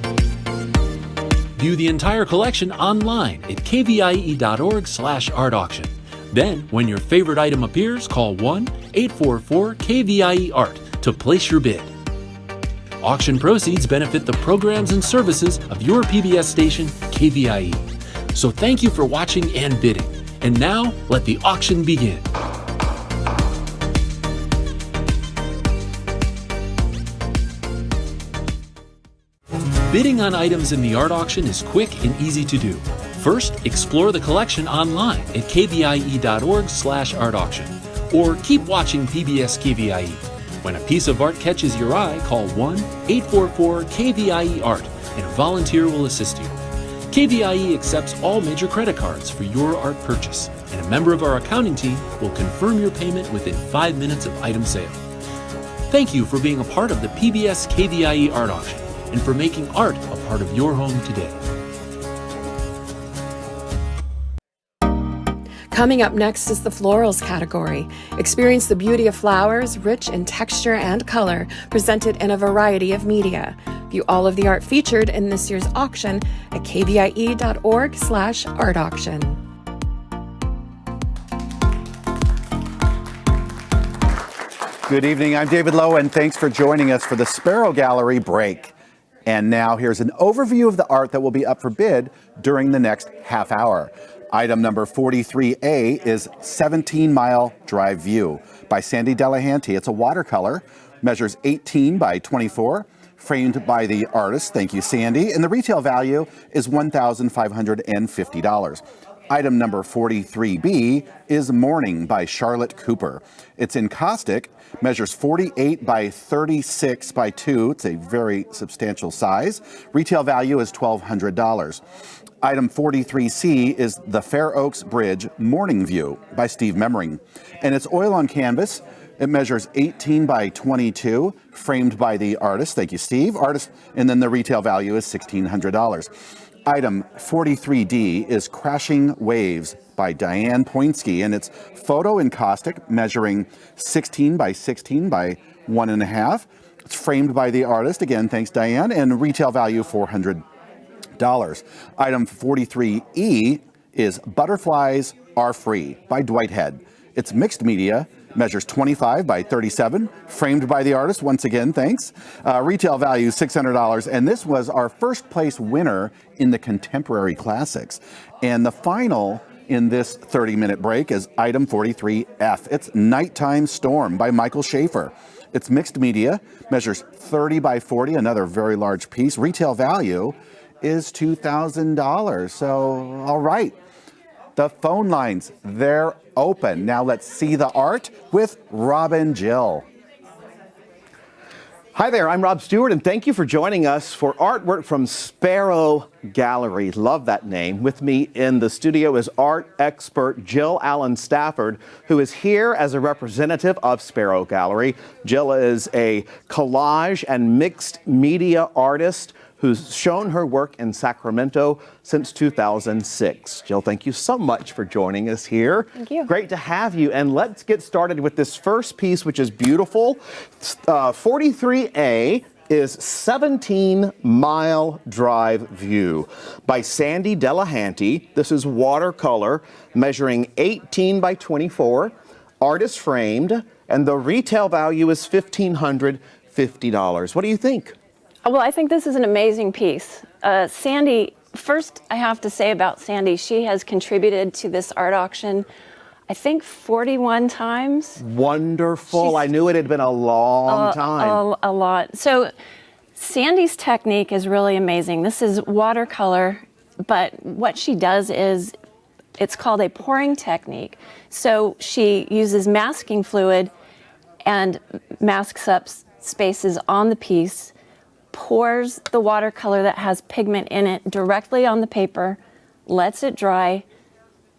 View the entire collection online at kvie.org/art auction. Then, when your favorite item appears, call 1-844-KVIE-ART to place your bid. Auction proceeds benefit the programs and services of your PBS station, KVIE. So thank you for watching and bidding. And now, let the auction begin. Bidding on items in the art auction is quick and easy to do. First, explore the collection online at kvie.org/art auction, or keep watching PBS KVIE. When a piece of art catches your eye, call 1-844-KVIE-ART and a volunteer will assist you. KVIE accepts all major credit cards for your art purchase, and a member of our accounting team will confirm your payment within 5 minutes of item sale. Thank you for being a part of the PBS KVIE Art Auction and for making art a part of your home today. Coming up next is the florals category. Experience the beauty of flowers, rich in texture and color, presented in a variety of media. View all of the art featured in this year's auction at kvie.org/art auction. Good evening, I'm David Lowe, and thanks for joining us for the Sparrow Gallery break. And now here's an overview of the art that will be up for bid during the next half hour. Item number 43A is 17 Mile Drive View by Sandy Delahanty. It's a watercolor, measures 18 by 24, framed by the artist. Thank you, Sandy. And the retail value is $1,550. Item number 43B is Morning by Charlotte Cooper. It's in caustic, measures 48 by 36 by 2. It's a very substantial size. Retail value is $1,200. Item 43C is the Fair Oaks Bridge Morning View by Steve Memmering. And it's oil on canvas. It measures 18 by 22, framed by the artist. Thank you, Steve. And then the retail value is $1,600. Item 43D is Crashing Waves by Diane Poinski, and it's photo in caustic, measuring 16 by 16 by 1.5. It's framed by the artist. Again, thanks, Diane. And retail value $400. Item 43E is Butterflies Are Free by Dwight Head. It's mixed media, measures 25 by 37, framed by the artist. Once again, thanks. Retail value $600. And this was our first place winner in the Contemporary Classics. And the final in this 30-minute break is item 43F. It's Nighttime Storm by Michael Schaefer. It's mixed media, measures 30 by 40, another very large piece. Retail value is $2,000. So, all right. The phone lines, they're open. Now let's see the art with Rob and Jill. Hi there, I'm Rob Stewart, and thank you for joining us for artwork from Sparrow Gallery. Love that name. With me in the studio is art expert Jill Allen Stafford, who is here as a representative of Sparrow Gallery. Jill is a collage and mixed media artist who's shown her work in Sacramento since 2006. Jill, thank you so much for joining us here. Thank you. Great to have you. And let's get started with this first piece, which is beautiful. 43A is 17 Mile Drive View by Sandy Delahanty. This is watercolor, measuring 18 by 24, artist framed, and the retail value is $1,550. What do you think? Well, I think this is an amazing piece. Sandy, first I have to say about Sandy, she has contributed to this art auction, I think 41 times. Wonderful. I knew it had been a long time. A lot. So Sandy's technique is really amazing. This is watercolor, but what she does is, it's called a pouring technique. So she uses masking fluid and masks up spaces on the piece, pours the watercolor that has pigment in it directly on the paper, lets it dry,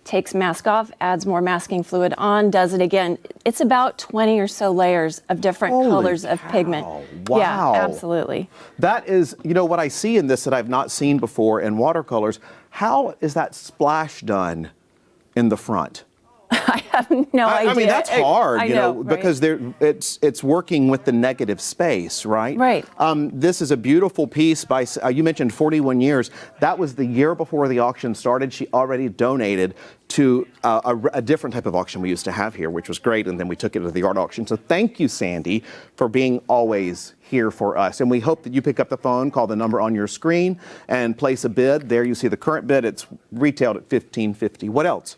takes mask off, adds more masking fluid on, does it again. It's about 20 or so layers of different Holy colors of cow. pigment. Wow. Yeah, absolutely. That is, you know, what I see in this that I've not seen before in watercolors. How is that splash done in the front? I have no idea. I mean, that's hard, I you know, right? because it's working with the negative space, right? Right. This is a beautiful piece by, you mentioned 41 years. That was the year before the auction started. She already donated to a different type of auction we used to have here, which was great, and then we took it to the art auction. So thank you, Sandy, for being always here for us. And we hope that you pick up the phone, call the number on your screen, and place a bid. There you see the current bid. It's retailed at $15.50. What else?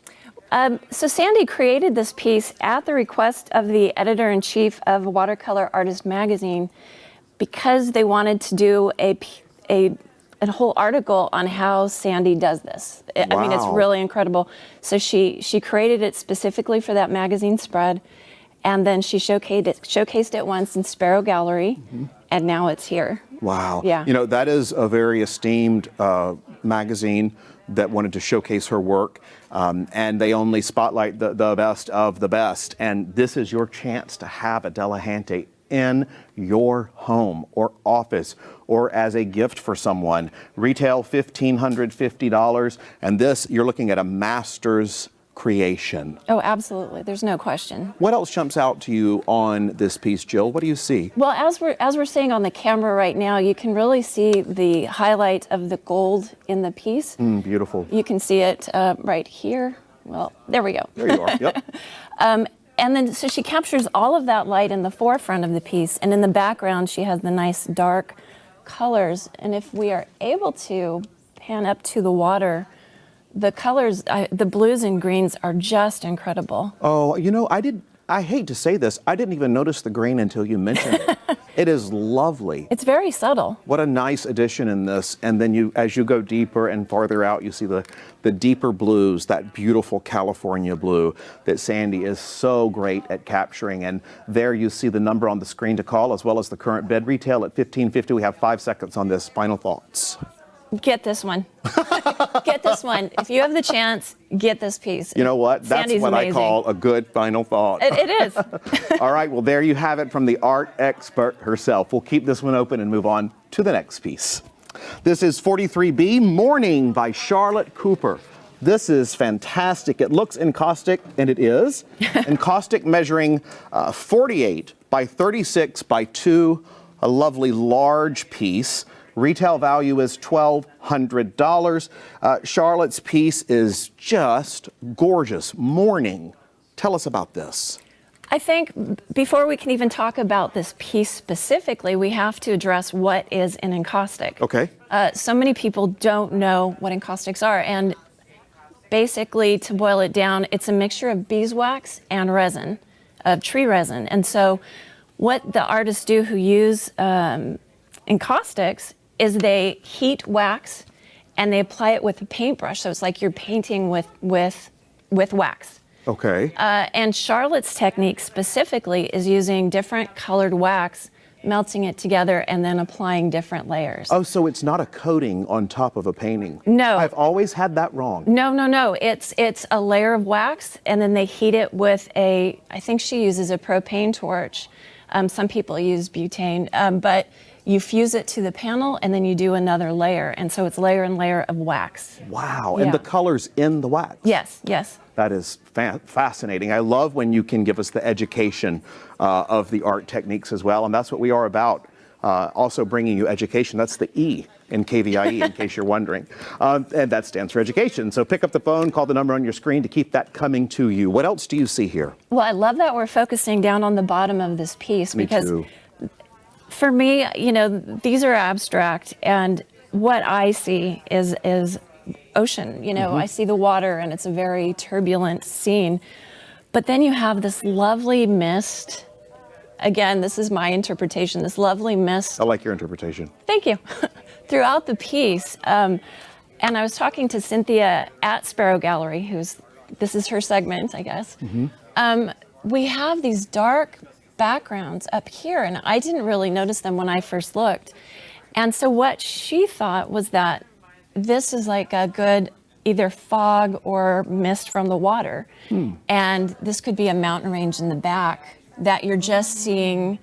So Sandy created this piece at the request of the editor-in-chief of Watercolor Artist magazine because they wanted to do a whole article on how Sandy does this. I mean, it's Wow. really incredible. So she created it specifically for that magazine spread, and then she showcased it once in Sparrow Gallery, and now it's here. Wow. Yeah. You know, that is a very esteemed magazine that wanted to showcase her work. And they only spotlight the best of the best. And this is your chance to have a Delahanty in your home or office or as a gift for someone. Retail $1,550. And this, you're looking at a master's creation. Oh, absolutely. There's no question. What else jumps out to you on this piece, Jill? What do you see? Well, as we're seeing on the camera right now, you can really see the highlight of the gold in the piece. Beautiful. You can see it right here. Well, there we go. There you are. Yep. And then, so she captures all of that light in the forefront of the piece, and in the background, she has the nice dark colors. And if we are able to pan up to the water, the colors, the blues and greens are just incredible. Oh, you know, I hate to say this, I didn't even notice the green until you mentioned it. It is lovely. It's very subtle. What a nice addition in this. And then as you go deeper and farther out, you see the deeper blues, that beautiful California blue that Sandy is so great at capturing. And there you see the number on the screen to call, as well as the current bid. Retail at $15.50. We have 5 seconds on this. Final thoughts. Get this one. Get this one. If you have the chance, get this piece. You know what? That's Sandy's what amazing. I call a good final thought. It is. All right, well, there you have it from the art expert herself. We'll keep this one open and move on to the next piece. This is 43B, Morning by Charlotte Cooper. This is fantastic. It looks encaustic, and it is. Encaustic measuring 48 by 36 by 2, a lovely large piece. Retail value is $1,200. Charlotte's piece is just gorgeous. Morning. Tell us about this. I think before we can even talk about this piece specifically, we have to address what is an encaustic. Okay. So many people don't know what encaustics are, and basically, to boil it down, it's a mixture of beeswax and resin, of tree resin. And so what the artists do who use encaustics is they heat wax and they apply it with a paintbrush. So it's like you're painting with wax. Okay. And Charlotte's technique specifically is using different colored wax, melting it together, and then applying different layers. Oh, so it's not a coating on top of a painting? No. I've always had that wrong. No. It's a layer of wax, and then they heat it with I think she uses a propane torch. Some people use butane, but you fuse it to the panel, and then you do another layer. And so it's layer and layer of wax. Wow. Yeah. And the color's in the wax? Yes. That is fascinating. I love when you can give us the education of the art techniques as well. And that's what we are about. Also bringing you education. That's the E in KVIE, in case you're wondering. And that stands for education. So pick up the phone, call the number on your screen to keep that coming to you. What else do you see here? Well, I love that we're focusing down on the bottom of this piece. Me because too. For me, you know, these are abstract, and what I see is ocean. You know, I see the water, and it's a very turbulent scene. But then you have this lovely mist. Again, this is my interpretation, this lovely mist. I like your interpretation. Thank you. Throughout the piece. And I was talking to Cynthia at Sparrow Gallery, this is her segment, I guess. We have these dark backgrounds up here, and I didn't really notice them when I first looked. And so what she thought was that this is like a good either fog or mist from the water. And this could be a mountain range in the back that you're just seeing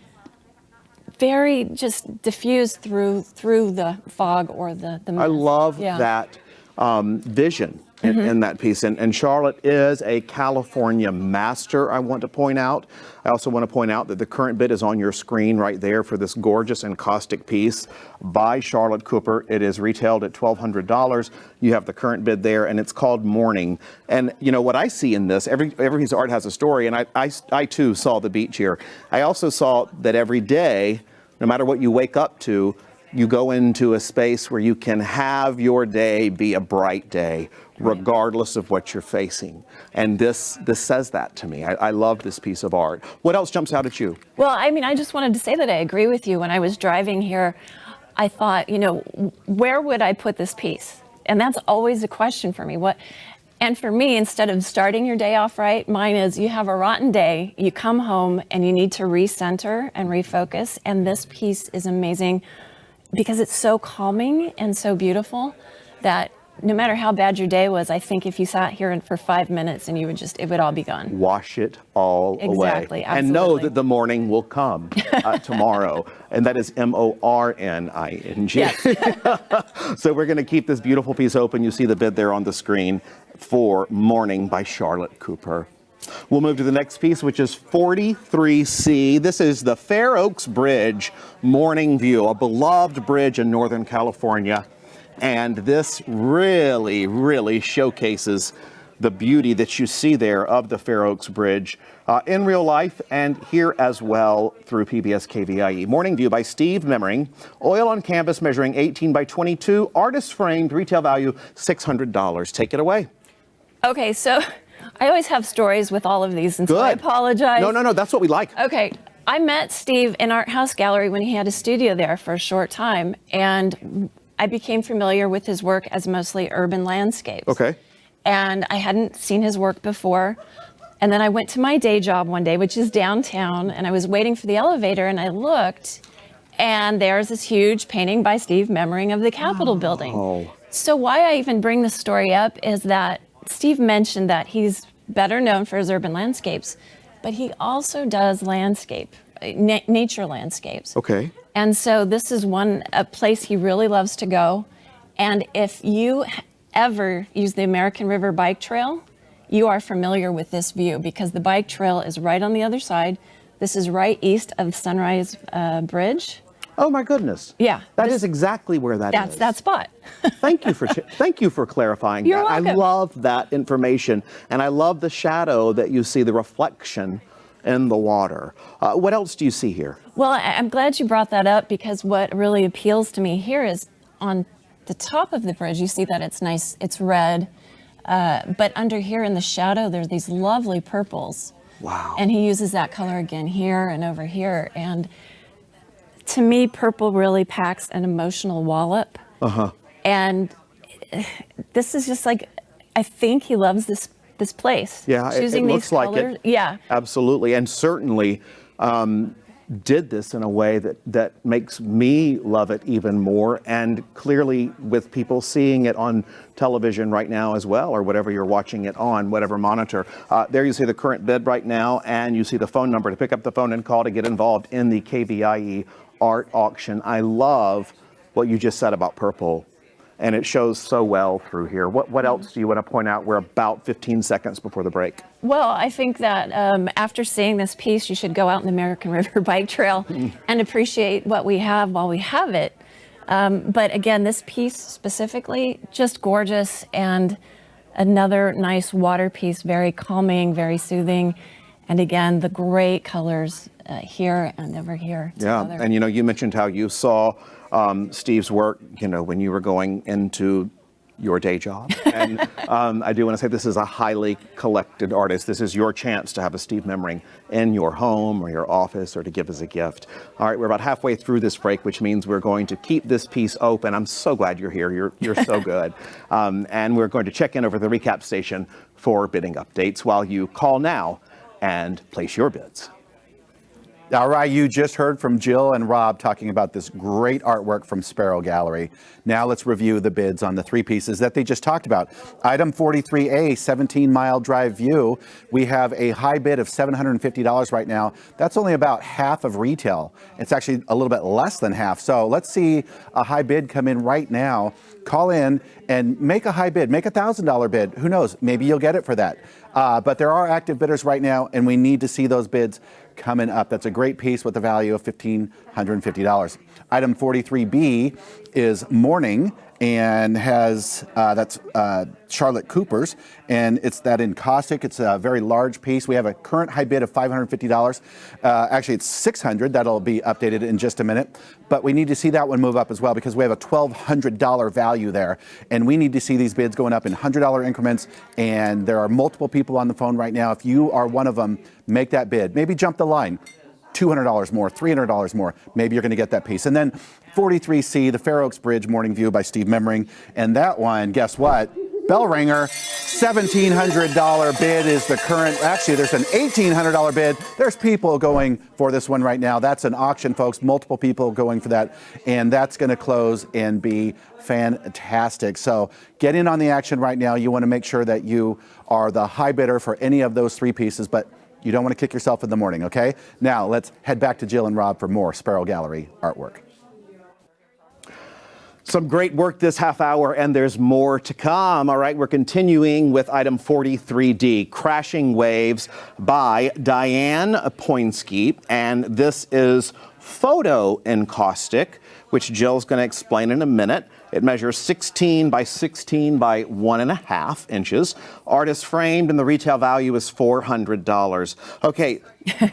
very just diffused through the fog or the mist. I love Yeah. that vision in that piece. And Charlotte is a California master, I want to point out. I also want to point out that the current bid is on your screen right there for this gorgeous and caustic piece by Charlotte Cooper. It is retailed at $1,200. You have the current bid there, and it's called Morning. And you know what I see in this, every piece of art has a story, and I too saw the beach here. I also saw that every day, no matter what you wake up to, you go into a space where you can have your day be a bright day, regardless of what you're facing. And this says that to me. I love this piece of art. What else jumps out at you? Well, I mean, I just wanted to say that I agree with you. When I was driving here, I thought, you know, where would I put this piece? And that's always a question for me. And for me, instead of starting your day off right, mine is you have a rotten day, you come home and you need to recenter and refocus. And this piece is amazing because it's so calming and so beautiful that no matter how bad your day was, I think if you sat here for 5 minutes and it would all be gone. Wash it all away. Exactly, And know absolutely. that the morning will come tomorrow. And that is MORNING. Yes. So we're going to keep this beautiful piece open. You see the bid there on the screen for Morning by Charlotte Cooper. We'll move to the next piece, which is 43C. This is the Fair Oaks Bridge Morning View, a beloved bridge in Northern California. And this really, really showcases the beauty that you see there of the Fair Oaks Bridge in real life and here as well through PBS KVIE. Morning View by Steve Memmering. Oil on canvas measuring 18 by 22. Artist framed, retail value $600. Take it away. Okay, so I always have stories with all of these, and so I apologize. No, that's what we like. Okay, I met Steve in Art House Gallery when he had a studio there for a short time, and I became familiar with his work as mostly urban landscapes. Okay. And I hadn't seen his work before. And then I went to my day job one day, which is downtown, and I was waiting for the elevator, and I looked, and there's this huge painting by Steve Memmering of the Capitol building. So why I even bring this story up is that Steve mentioned that he's better known for his urban landscapes, but he also does nature landscapes. Okay. And so this is a place he really loves to go. And if you ever use the American River Bike Trail, you are familiar with this view because the bike trail is right on the other side. This is right east of Sunrise Bridge. Oh my goodness. Yeah. That is exactly where That's is. that spot. Thank you for clarifying You're that. welcome. I love that information, and I love the shadow that you see, the reflection in the water. What else do you see here? Well, I'm glad you brought that up because what really appeals to me here is on the top of the bridge, you see that it's nice, it's red, but under here in the shadow, there's these lovely purples. Wow. And he uses that color again here and over here. And to me, purple really packs an emotional wallop. And this is just like, I think he loves this place. Yeah, Choosing it these looks like colors. it. Yeah. Absolutely, and certainly did this in a way that makes me love it even more, and clearly with people seeing it on television right now as well, or whatever you're watching it on, whatever monitor. There you see the current bid right now, and you see the phone number to pick up the phone and call to get involved in the KVIE art auction. I love what you just said about purple, and it shows so well through here. What else do you want to point out? We're about 15 seconds before the break. Well, I think that after seeing this piece, you should go out on the American River Bike Trail and appreciate what we have while we have it. But again, this piece specifically, just gorgeous, and another nice water piece, very calming, very soothing. And again, the great colors here and over here together. Yeah, and you mentioned how you saw Steve's work, when you were going into your day job. And I do want to say this is a highly collected artist. This is your chance to have a Steve Memmering in your home or your office or to give as a gift. All right, we're about halfway through this break, which means we're going to keep this piece open. I'm so glad you're here. You're so good. And we're going to check in over the recap station for bidding updates while you call now and place your bids. All right, you just heard from Jill and Rob talking about this great artwork from Sparrow Gallery. Now let's review the bids on the three pieces that they just talked about. Item 43A, 17-mile drive view. We have a high bid of $750 right now. That's only about half of retail. It's actually a little bit less than half. So let's see a high bid come in right now. Call in and make a high bid, make a $1,000 bid. Who knows, maybe you'll get it for that. But there are active bidders right now, and we need to see those bids coming up. That's a great piece with a value of $1,550. Item 43B is Morning and has, that's Charlotte Cooper's, and it's that encaustic. It's a very large piece. We have a current high bid of $550. Actually, it's $600. That'll be updated in just a minute. But we need to see that one move up as well because we have a $1,200 value there. And we need to see these bids going up in $100 increments. And there are multiple people on the phone right now. If you are one of them, make that bid. Maybe jump the line. $200 more, $300 more. Maybe you're going to get that piece. And then 43C, the Fair Oaks Bridge Morning View by Steve Memring. And that one, guess what? Bell ringer, $1,700 bid is the current. Actually, there's an $1,800 bid. There's people going for this one right now. That's an auction, folks. Multiple people going for that. And that's going to close and be fantastic. So get in on the action right now. You want to make sure that you are the high bidder for any of those three pieces. But you don't want to kick yourself in the morning, okay? Now, let's head back to Jill and Rob for more Sparrow Gallery artwork. Some great work this half hour, and there's more to come. All right, we're continuing with item 43D, Crashing Waves by Diane Poinsky. And this is photo encaustic, which Jill's going to explain in a minute. It measures 16 by 16 by 1.5 inches. Artist framed, and the retail value is $400. Okay,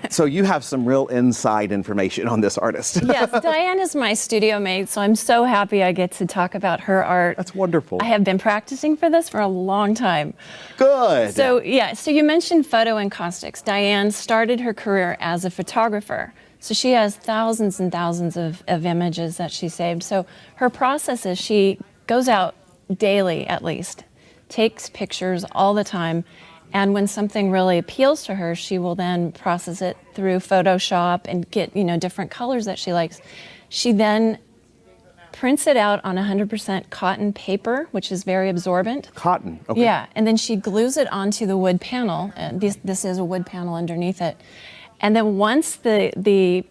so you have some real inside information on this artist. Yes, Diane is my studio mate, so I'm so happy I get to talk about her art. That's wonderful. I have been practicing for this for a long time. Good. So yeah, so you mentioned photo encaustics. Diane started her career as a photographer. So she has thousands and thousands of images that she saved. So her process is she goes out daily at least, takes pictures all the time, and when something really appeals to her, she will then process it through Photoshop and get, different colors that she likes. She then prints it out on 100% cotton paper, which is very absorbent. Cotton, okay. Yeah, and then she glues it onto the wood panel. And this is a wood panel underneath it. And then once the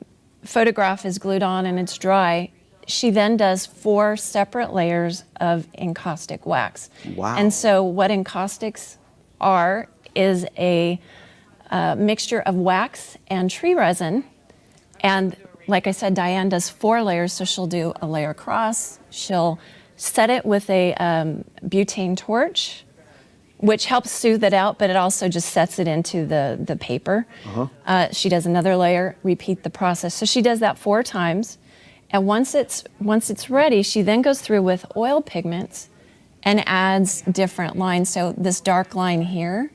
photograph is glued on and it's dry, she then does 4 separate layers of encaustic wax. Wow. And so what encaustics are is a mixture of wax and tree resin. And like I said, Diane does 4 layers, so she'll do a layer across. She'll set it with a butane torch, which helps soothe it out, but it also just sets it into the paper. She does another layer, repeat the process. So she does that 4 times. And once it's ready, she then goes through with oil pigments and adds different lines. So this dark line here,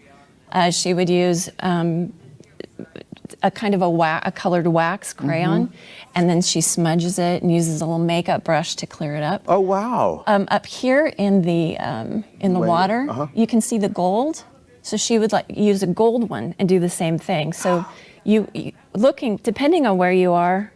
she would use a kind of a colored wax crayon, and then she smudges it and uses a little makeup brush to clear it up. Oh, wow. Up here in the water, you can see the gold. So she would use a gold one and do the same thing. So you looking, depending on where you are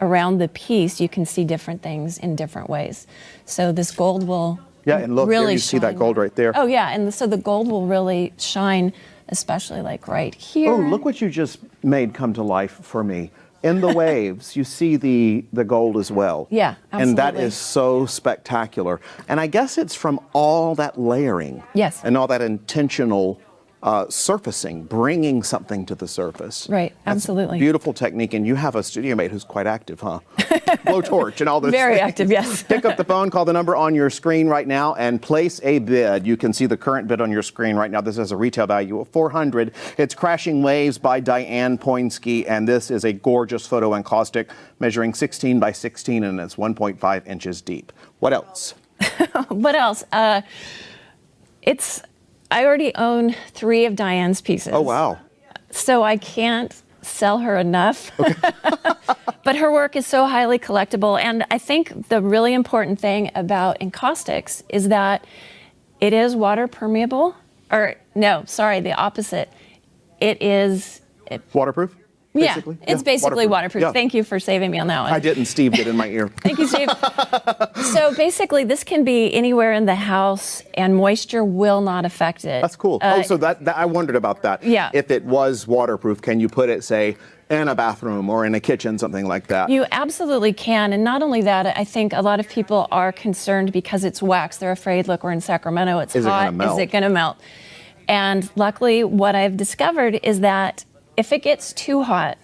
around the piece, you can see different things in different ways. So this gold will and look, really there you see that shine. gold right there. Oh yeah, and so the gold will really shine, especially like right here. Oh, look what you just made come to life for me. In the waves, you see the gold as well. Yeah, absolutely. And that is so spectacular. And I guess it's from all that layering. Yes. And all that intentional surfacing, bringing something to the surface. Right, absolutely. Beautiful technique, and you have a studio mate who's quite active, huh? Blowtorch and all this. Very active, yes. Pick up the phone, call the number on your screen right now, and place a bid. You can see the current bid on your screen right now. This has a retail value of $400. It's Crashing Waves by Diane Poinsky, and this is a gorgeous photo encaustic measuring 16 by 16, and it's 1.5 inches deep. What else? What else? I already own 3 of Diane's pieces. Oh, wow. So I can't sell her enough. Okay. But her work is so highly collectible. And I think the really important thing about encaustics is that it is water permeable. Or, no, sorry, the opposite. It is... Waterproof? basically? Yeah, it's basically waterproof. Yeah. Thank you for saving me on that one. I didn't. Steve did in my ear. Thank you, Steve. So basically, this can be anywhere in the house, and moisture will not affect it. That's cool. So that I wondered about that. Yeah. If it was waterproof, can you put it, say, in a bathroom or in a kitchen, something like that? You absolutely can. And not only that, I think a lot of people are concerned because it's wax. They're afraid, look, we're in Sacramento, it's Is it hot. gonna melt? Is it going to melt? And luckily, what I've discovered is that if it gets too hot,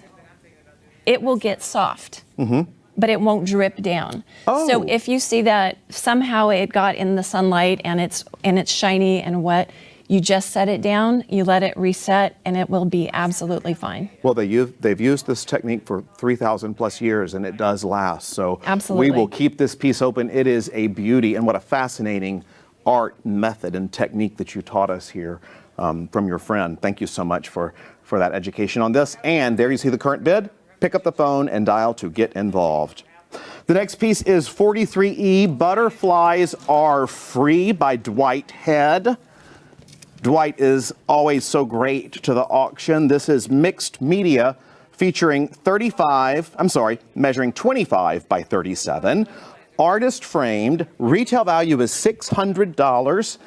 it will get soft. But it won't drip down. So if you see that somehow it got in the sunlight and it's shiny and wet, you just set it down, you let it reset, and it will be absolutely fine. Well, they've used this technique for 3,000 plus years, and it does last. So Absolutely. we will keep this piece open. It is a beauty, and what a fascinating art method and technique that you taught us here from your friend. Thank you so much for that education on this. And there you see the current bid. Pick up the phone and dial to get involved. The next piece is 43E, Butterflies Are Free by Dwight Head. Dwight is always so great to the auction. This is mixed media featuring measuring 25 by 37. Artist framed, retail value is $600.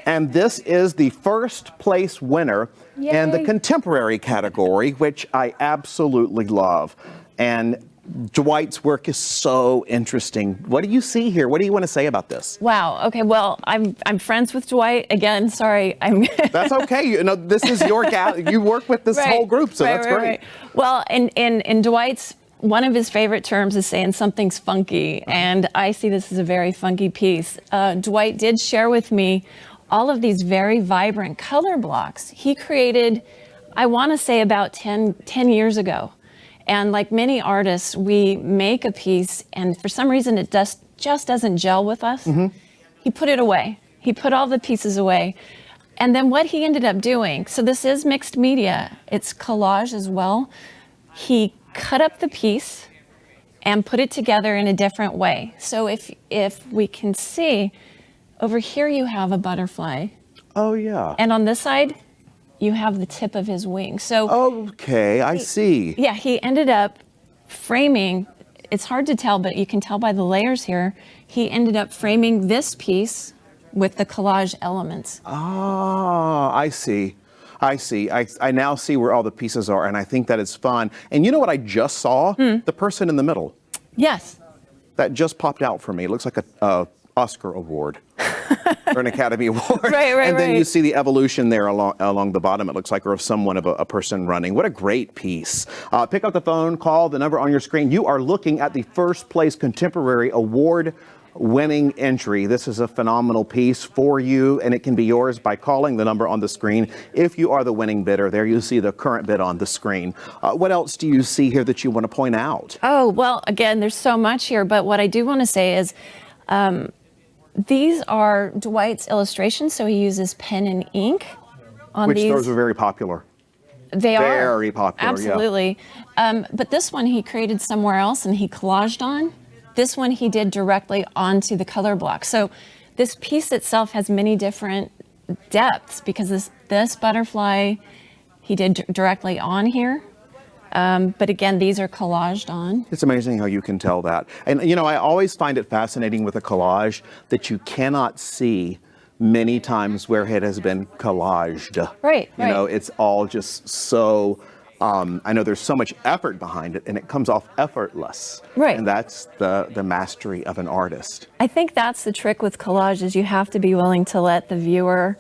And this is the first place winner in the contemporary category, which I absolutely love. And Dwight's work is so interesting. What do you see here? What do you want to say about this? Wow. Okay. Well, I'm friends with Dwight. Again, sorry. That's okay. You know, this is your you work with this whole group, so that's great. Well, in Dwight's, one of his favorite terms is saying something's funky, and I see this as a very funky piece. Dwight did share with me all of these very vibrant color blocks. He created, I want to say about 10 years ago. And like many artists, we make a piece and for some reason it just doesn't gel with us. He put it away. He put all the pieces away. And then what he ended up doing, so this is mixed media, it's collage as well. He cut up the piece and put it together in a different way. So if we can see, over here you have a butterfly. Oh yeah. And on this side, you have the tip of his wing. So okay, I see. Yeah, he ended up framing, it's hard to tell, but you can tell by the layers here, he ended up framing this piece with the collage elements. Ah, I see. I now see where all the pieces are, and I think that is fun. And you know what I just saw? The person in the middle. Yes. That just popped out for me. It looks like a Oscar award. Or an Academy Award. Right. And then you see the evolution there along the bottom, it looks like, or of someone of a person running. What a great piece. Pick up the phone, call the number on your screen. You are looking at the first place contemporary award winning entry. This is a phenomenal piece for you, and it can be yours by calling the number on the screen if you are the winning bidder. There you see the current bid on the screen. What else do you see here that you want to point out? Oh, well, again, there's so much here, but what I do want to say is these are Dwight's illustrations, so he uses pen and ink on Which these. those are very popular. They are. Very popular, Absolutely. But this one he created somewhere else and he collaged on. This one he did directly onto the color block. So this piece itself has many different depths because this butterfly he did directly on here. But again, these are collaged on. It's amazing how you can tell that. And, you know, I always find it fascinating with a collage that you cannot see many times where it has been collaged. Right. You know, it's all just so, I know there's so much effort behind it and it comes off effortless. Right. And that's the mastery of an artist. I think that's the trick with collage is you have to be willing to let the viewer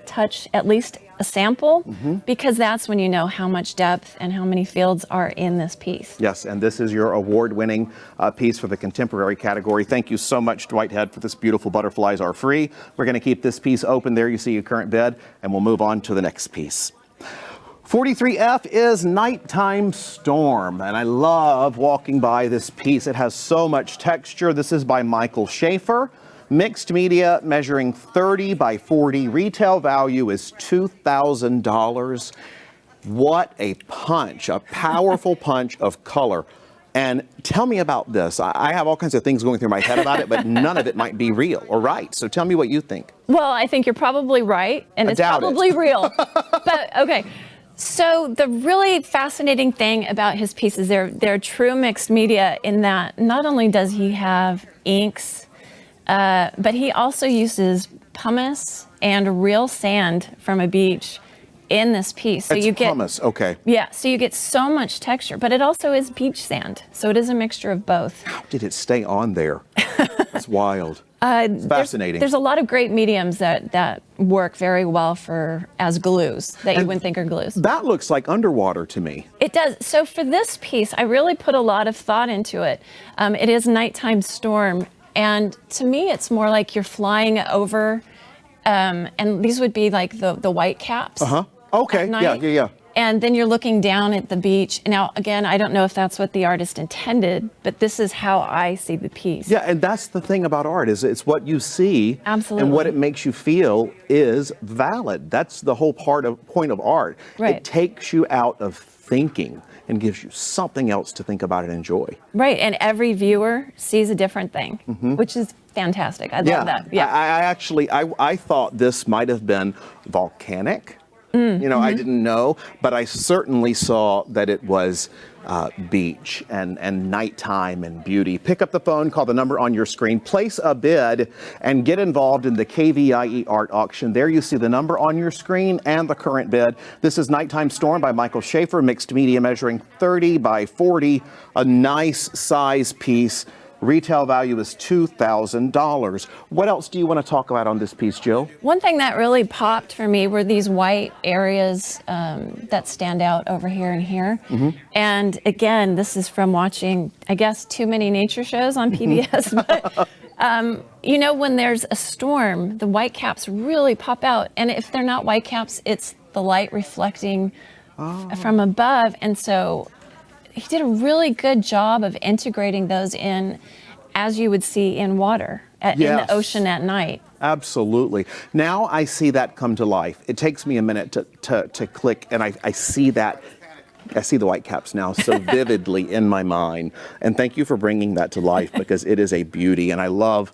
touch at least a sample because that's when you know how much depth and how many fields are in this piece. Yes, and this is your award-winning piece for the contemporary category. Thank you so much, Dwight Head, for this beautiful Butterflies Are Free. We're going to keep this piece open. There you see your current bid, and we'll move on to the next piece. 43F is Nighttime Storm, and I love walking by this piece. It has so much texture. This is by Michael Schaefer. Mixed media, measuring 30 by 40. Retail value is $2,000. What a punch, a powerful punch of color. And tell me about this. I have all kinds of things going through my head about it, but none of it might be real or right. So tell me what you think. Well, I think you're probably right, and it's probably real. But okay, So the really fascinating thing about his pieces, they're true mixed media in that not only does he have inks, but he also uses pumice and real sand from a beach in this piece. So It's you get pumice, okay. Yeah, so you get so much texture, but it also is beach sand. So it is a mixture of both. How did it stay on there? That's wild. It's fascinating. There's a lot of great mediums that work very well as glues that you wouldn't think are glues. That looks like underwater to me. It does. So for this piece, I really put a lot of thought into it. It is Nighttime Storm, and to me, it's more like you're flying over, and these would be like the white caps. Okay. at night. Yeah. And then you're looking down at the beach. Now, again, I don't know if that's what the artist intended, but this is how I see the piece. Yeah, and that's the thing about art is it's what you see. Absolutely. And what it makes you feel is valid. That's the whole point of art. Right. It takes you out of thinking and gives you something else to think about and enjoy. Right, and every viewer sees a different thing, which is fantastic. I love that. Yeah. I actually, I thought this might have been volcanic. I didn't know, but I certainly saw that it was beach and nighttime and beauty. Pick up the phone, call the number on your screen, place a bid, and get involved in the KVIE art auction. There you see the number on your screen and the current bid. This is Nighttime Storm by Michael Schaefer, mixed media measuring 30 by 40, a nice size piece. Retail value is $2,000. What else do you want to talk about on this piece, Jill? One thing that really popped for me were these white areas that stand out over here and here. And again, this is from watching, I guess, too many nature shows on PBS. But when there's a storm, the white caps really pop out. And if they're not white caps, it's the light reflecting from above. And so he did a really good job of integrating those in as you would see in water, in the ocean at night. Absolutely. Now I see that come to life. It takes me a minute to click, and I see that. I see the white caps now so vividly in my mind. And thank you for bringing that to life because it is a beauty, and I love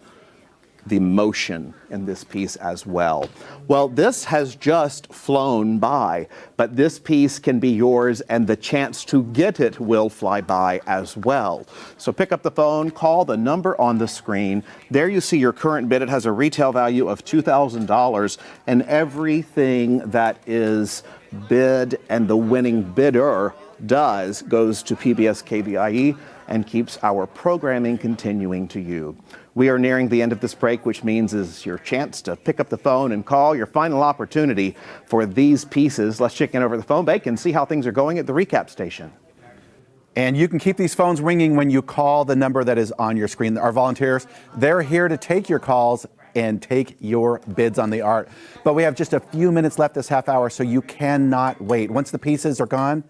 the motion in this piece as well. Well, this has just flown by, but this piece can be yours and the chance to get it will fly by as well. So pick up the phone, call the number on the screen. There you see your current bid. It has a retail value of $2,000, and everything that is bid and the winning bidder goes to PBS KVIE and keeps our programming continuing to you. We are nearing the end of this break, which means is your chance to pick up the phone and call your final opportunity for these pieces. Let's check in over the phone bank and see how things are going at the recap station. And you can keep these phones ringing when you call the number that is on your screen. Our volunteers, they're here to take your calls and take your bids on the art. But we have just a few minutes left this half hour, so you cannot wait. Once the pieces are gone,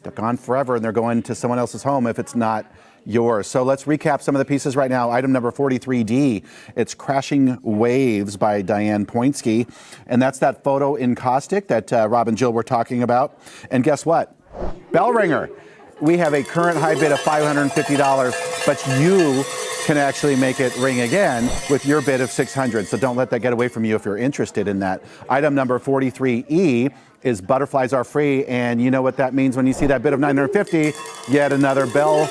they're gone forever, and they're going to someone else's home if it's not yours. So let's recap some of the pieces right now. Item number 43D, it's Crashing Waves by Diane Pointsky. And that's that photo in caustic that Rob and Jill were talking about. And guess what? Bell ringer. We have a current high bid of $550, but you can actually make it ring again with your bid of $600. So don't let that get away from you if you're interested in that. Item number 43E is Butterflies Are Free, and you know what that means when you see that bid of $950, yet another bell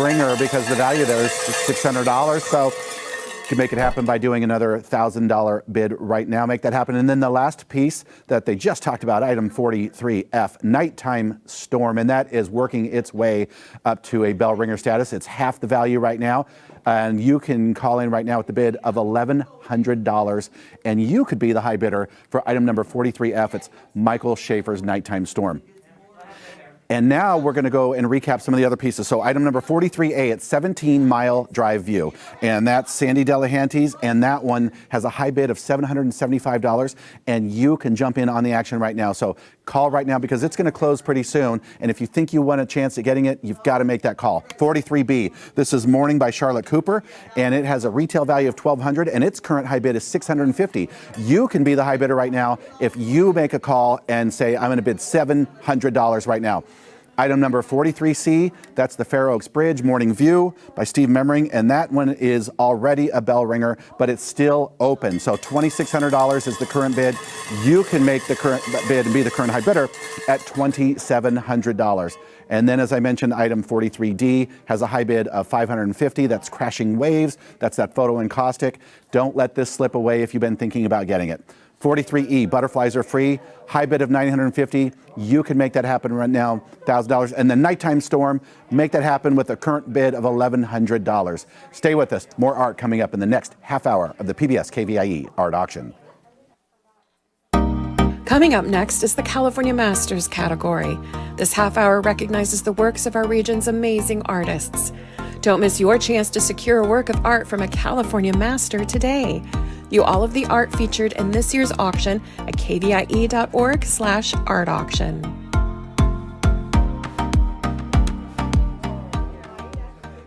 ringer because the value there is $600. So you can make it happen by doing another $1,000 bid right now. Make that happen. And then the last piece that they just talked about, item 43F, Nighttime Storm, and that is working its way up to a bell ringer status. It's half the value right now. And you can call in right now with the bid of $1,100, and you could be the high bidder for item number 43F. It's Michael Schaefer's Nighttime Storm. And now we're going to go and recap some of the other pieces. So item number 43A, it's 17 Mile Drive View. And that's Sandy Delahanty's. And that one has a high bid of $775. And you can jump in on the action right now. So call right now because it's going to close pretty soon. And if you think you want a chance at getting it, you've got to make that call. 43B, this is Morning by Charlotte Cooper. And it has a retail value of $1,200. And its current high bid is $650. You can be the high bidder right now if you make a call and say, I'm going to bid $700 right now. Item number 43C, that's the Fair Oaks Bridge, Morning View by Steve Memmering, and that one is already a bell ringer, but it's still open. So $2,600 is the current bid. You can make the current bid and be the current high bidder at $2,700. And then, as I mentioned, item 43D has a high bid of $550. That's Crashing Waves. That's that photo encaustic. Don't let this slip away if you've been thinking about getting it. 43E, butterflies are free, high bid of $950. You can make that happen right now, $1,000. And the nighttime storm, make that happen with a current bid of $1,100. Stay with us. More art coming up in the next half hour of the PBS KVIE Art Auction. Coming up next is the California Masters category. This half hour recognizes the works of our region's amazing artists. Don't miss your chance to secure a work of art from a California master today. View all of the art featured in this year's auction at kvie.org/art auction.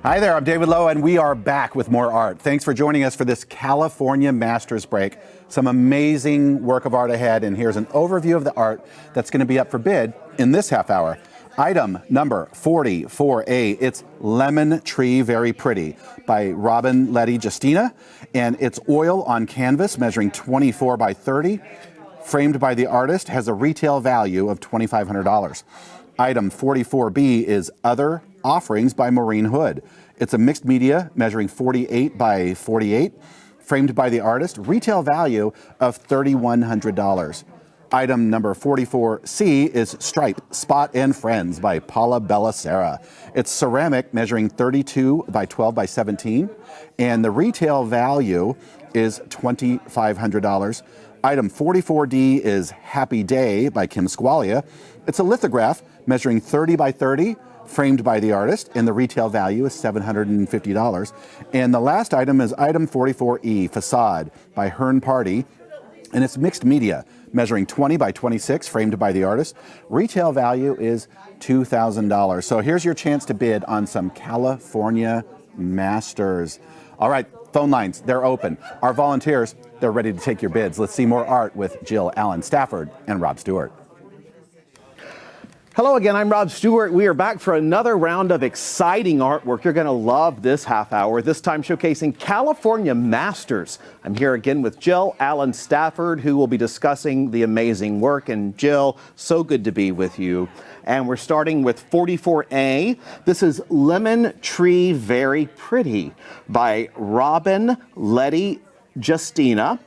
Hi there, I'm David Lowe, and we are back with more art. Thanks for joining us for this California Masters break. Some amazing work of art ahead, and here's an overview of the art that's going to be up for bid in this half hour. Item number 44A, it's Lemon Tree Very Pretty by Robin Letty Justina, and it's oil on canvas measuring 24 by 30, framed by the artist, has a retail value of $2,500. Item 44B is Other Offerings by Maureen Hood. It's a mixed media measuring 48 by 48, framed by the artist, retail value of $3,100. Item number 44C is Stripe, Spot and Friends by Paula Bellicera. It's ceramic measuring 32 by 12 by 17, and the retail value is $2,500. Item 44D is Happy Day by Kim Squalia. It's a lithograph measuring 30 by 30, framed by the artist, and the retail value is $750. And the last item is item 44E, Facade by Hearn Party, and it's mixed media, measuring 20 by 26, framed by the artist. Retail value is $2,000. So here's your chance to bid on some California Masters. All right, phone lines, they're open. Our volunteers, they're ready to take your bids. Let's see more art with Jill Allen Stafford and Rob Stewart. Hello again, I'm Rob Stewart. We are back for another round of exciting artwork. You're going to love this half hour, this time showcasing California Masters. I'm here again with Jill Allen Stafford, who will be discussing the amazing work. And Jill, so good to be with you. And we're starting with 44A. This is Lemon Tree Very Pretty by Robin Letty Justina.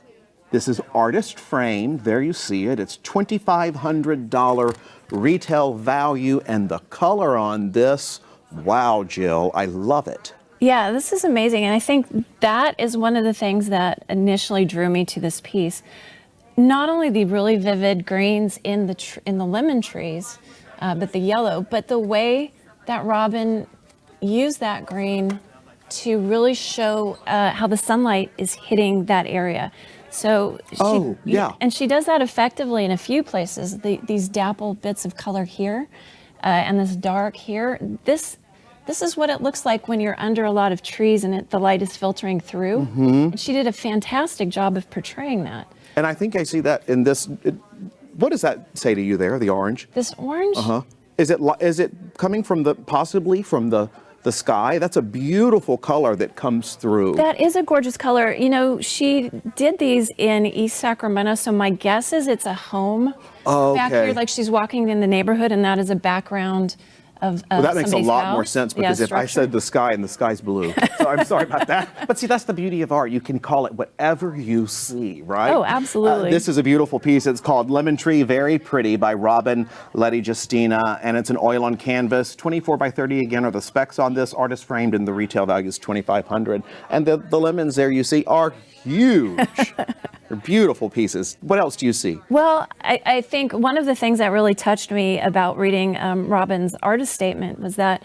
This is artist framed. There you see it. It's $2,500 retail value, and the color on this, wow, Jill, I love it. Yeah, this is amazing. And I think that is one of the things that initially drew me to this piece. Not only the really vivid greens in the lemon trees, but the yellow, but the way that Robin used that green to really show how the sunlight is hitting that area. So and she does that effectively in a few places. These dappled bits of color here, and this dark here. This is what it looks like when you're under a lot of trees and the light is filtering through. And she did a fantastic job of portraying that. And I think I see that in this. What does that say to you there? The orange. This orange. Is it coming from possibly from the sky? That's a beautiful color that comes through. That is a gorgeous color. You know, she did these in East Sacramento, so my guess is it's a home back here, like she's walking in the neighborhood, and that is a background of well, that makes a lot house. more sense, because if I said the sky and the sky's blue, so I'm sorry about that. But see, that's the beauty of art. You can call it whatever you see, right? Oh, absolutely. This is a beautiful piece. It's called Lemon Tree Very Pretty by Robin Letty Justina, and it's an oil on canvas. 24 by 30 again are the specs on this. Artist framed, and the retail value is $2,500. And the lemons there you see are huge. They're beautiful pieces. What else do you see? Well, I think one of the things that really touched me about reading Robin's artist statement was that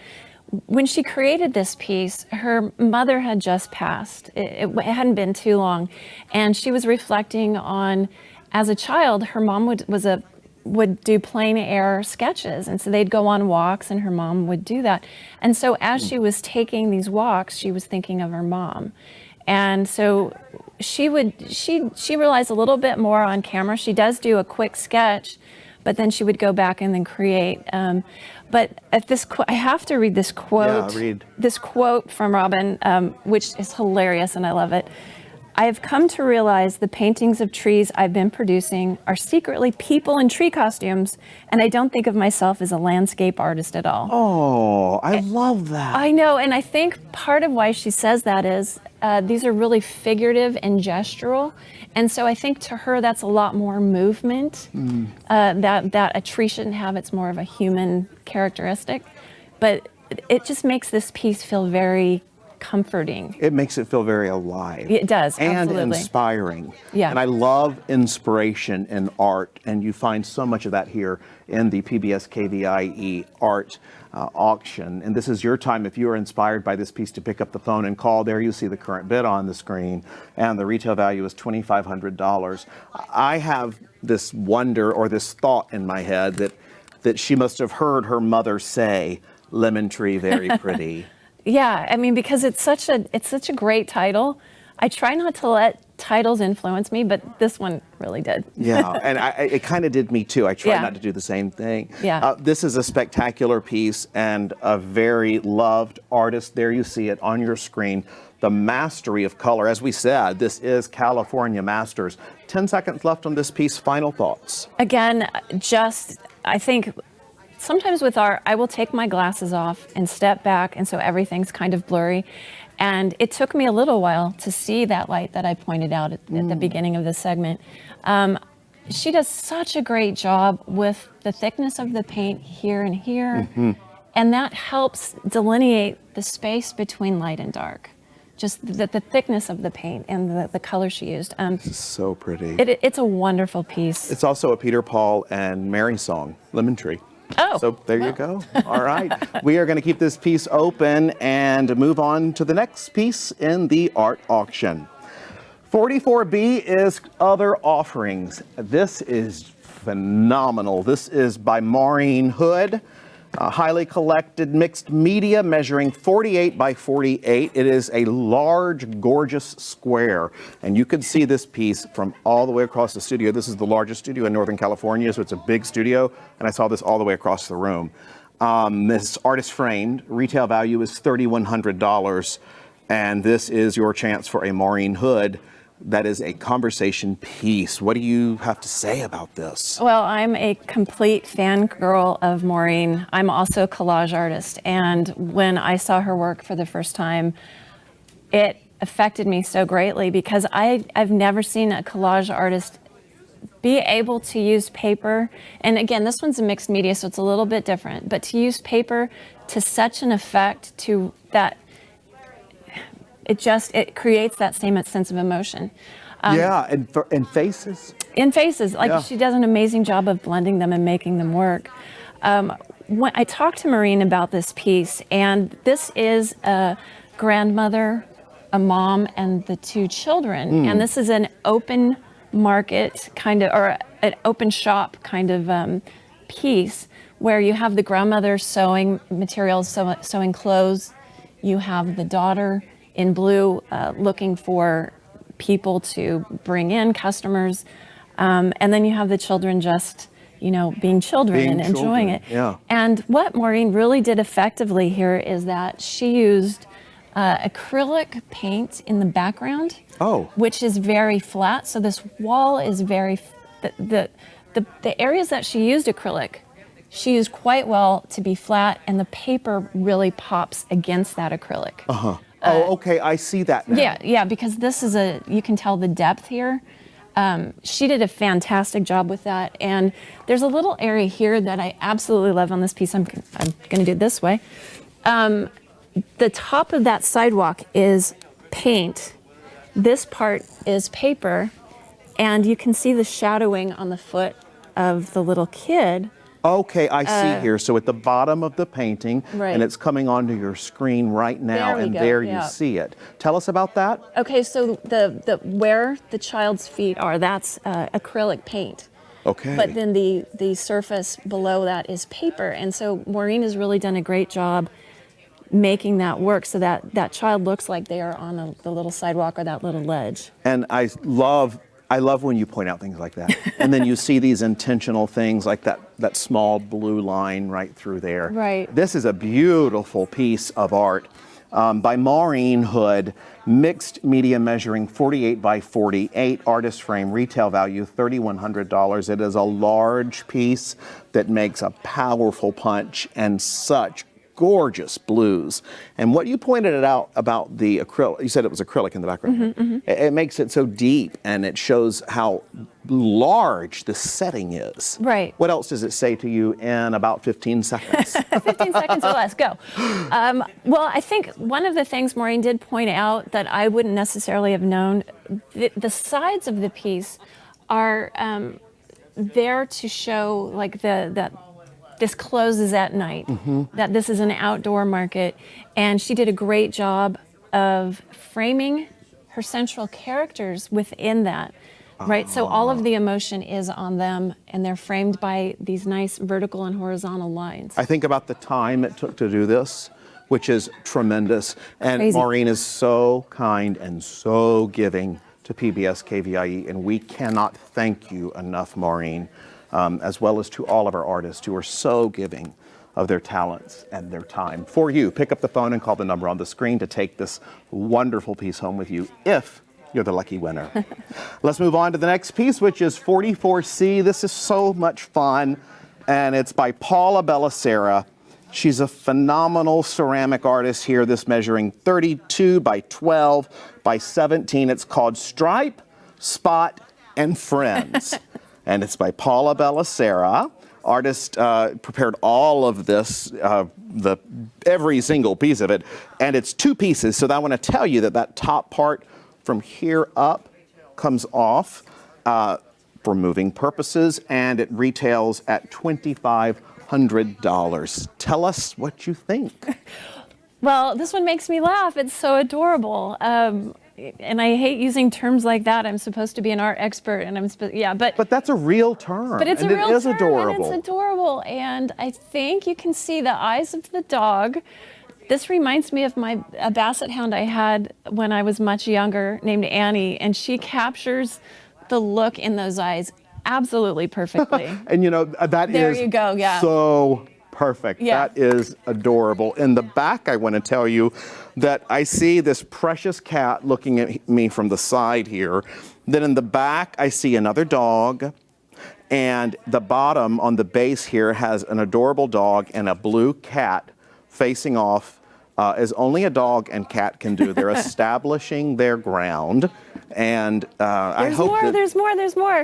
when she created this piece, her mother had just passed. It hadn't been too long. And she was reflecting on, as a child, her mom would do plein air sketches. And so they'd go on walks, and her mom would do that. And so as she was taking these walks, she was thinking of her mom. And so she realized a little bit more on camera. She does do a quick sketch, but then she would go back and then create. But at this, I have to read this quote. Yeah, read. This quote from Robin, which is hilarious, and I love it. I have come to realize the paintings of trees I've been producing are secretly people in tree costumes, and I don't think of myself as a landscape artist at all. Oh, I love that. I know, and I think part of why she says that is these are really figurative and gestural, and so I think to her that's a lot more movement that a tree shouldn't have. It's more of a human characteristic, but it just makes this piece feel very comforting. It makes it feel very alive. It does, and absolutely. inspiring. Yeah. And I love inspiration in art, and you find so much of that here in the PBS KVIE art auction. And this is your time, if you are inspired by this piece, to pick up the phone and call. There you see the current bid on the screen, and the retail value is $2,500. I have this wonder or this thought in my head that she must have heard her mother say, "Lemon tree, very pretty." Yeah, I mean, because it's such a great title. I try not to let titles influence me, but this one really did. Yeah, and it kind of did me too. I try Yeah. not to do the same thing. Yeah. This is a spectacular piece and a very loved artist. There you see it on your screen. The mastery of color. As we said, this is California Masters. 10 seconds left on this piece. Final thoughts. Again, I think sometimes with art, I will take my glasses off and step back, and so everything's kind of blurry. And it took me a little while to see that light that I pointed out at the beginning of this segment. She does such a great job with the thickness of the paint here and here, and that helps delineate the space between light and dark. Just the thickness of the paint and the color she used. So pretty. It's a wonderful piece. It's also a Peter, Paul, and Mary song, Lemon Tree. Oh. So there you go. All right. We are going to keep this piece open and move on to the next piece in the art auction. 44B is other offerings. This is phenomenal. This is by Maureen Hood. Highly collected mixed media measuring 48 by 48. It is a large, gorgeous square. And you can see this piece from all the way across the studio. This is the largest studio in Northern California, so it's a big studio. And I saw this all the way across the room. This artist framed. Retail value is $3,100. And this is your chance for a Maureen Hood. That is a conversation piece. What do you have to say about this? Well, I'm a complete fangirl of Maureen. I'm also a collage artist, and when I saw her work for the first time, it affected me so greatly because I've never seen a collage artist be able to use paper, and again, this one's a mixed media, so it's a little bit different, but to use paper to such an effect to that it creates that same sense of emotion. Yeah, and faces. In faces, like Yeah. she does an amazing job of blending them and making them work. When I talked to Maureen about this piece, and this is a grandmother, a mom, and the two children, and this is an open market kind of, or an open shop kind of piece where you have the grandmother sewing materials, sewing clothes. You have the daughter in blue looking for people to bring in, customers. And then you have the children just, being children and enjoying it. Yeah. And what Maureen really did effectively here is that she used acrylic paint in the background, which is very flat. So this wall is very, the areas that she used acrylic, she used quite well to be flat, and the paper really pops against that acrylic. Okay, I see that now. Yeah, because this is you can tell the depth here. She did a fantastic job with that. And there's a little area here that I absolutely love on this piece. I'm going to do it this way. The top of that sidewalk is paint. This part is paper. And you can see the shadowing on the foot of the little kid. Okay, I see here. So at the bottom of the painting, Right. and it's coming onto your screen right now, There we and go, there yeah. you see it. Tell us about that. Okay, so the where the child's feet are, that's acrylic paint. Okay. But then the surface below that is paper. And so Maureen has really done a great job making that work so that that child looks like they are on the little sidewalk or that little ledge. And I love I love when you point out things like that. And then you see these intentional things like that small blue line right through there. Right. This is a beautiful piece of art by Maureen Hood, mixed media measuring 48 by 48, artist frame, retail value $3,100. It is a large piece that makes a powerful punch and such gorgeous blues. And what you pointed out about the acrylic, you said it was acrylic in the background. It makes it so deep, and it shows how large the setting is. Right. What else does it say to you in about 15 seconds? 15 seconds or less, go. Well, I think one of the things Maureen did point out that I wouldn't necessarily have known, the sides of the piece are there to show like that this closes at night, that this is an outdoor market. And she did a great job of framing her central characters within that, right? So all of the emotion is on them, and they're framed by these nice vertical and horizontal lines. I think about the time it took to do this, which is tremendous. And Crazy. Maureen is so kind and so giving to PBS KVIE, and we cannot thank you enough, Maureen. As well as to all of our artists who are so giving of their talents and their time. For you, pick up the phone and call the number on the screen to take this wonderful piece home with you if you're the lucky winner. Let's move on to the next piece, which is 44C. This is so much fun, and it's by Paula Bellicera. She's a phenomenal ceramic artist here, this measuring 32 by 12 by 17. It's called Stripe, Spot, and Friends. And it's by Paula Bellicera. Artist prepared all of this, every single piece of it, and it's two pieces. So I want to tell you that top part from here up comes off for moving purposes, and it retails at $2,500. Tell us what you think. Well, this one makes me laugh. It's so adorable. And I hate using terms like that. I'm supposed to be an art expert, and but that's a real term. But it's and a real it is term, adorable. and it's adorable. And I think you can see the eyes of the dog. This reminds me of a basset hound I had when I was much younger, named Annie, and she captures the look in those eyes absolutely perfectly. And that there is you go. Yeah. So perfect. Yeah. That is adorable. In the back, I want to tell you that I see this precious cat looking at me from the side here. Then in the back, I see another dog. And the bottom on the base here has an adorable dog and a blue cat facing off, as only a dog and cat can do. They're establishing their ground. And I hope there's more.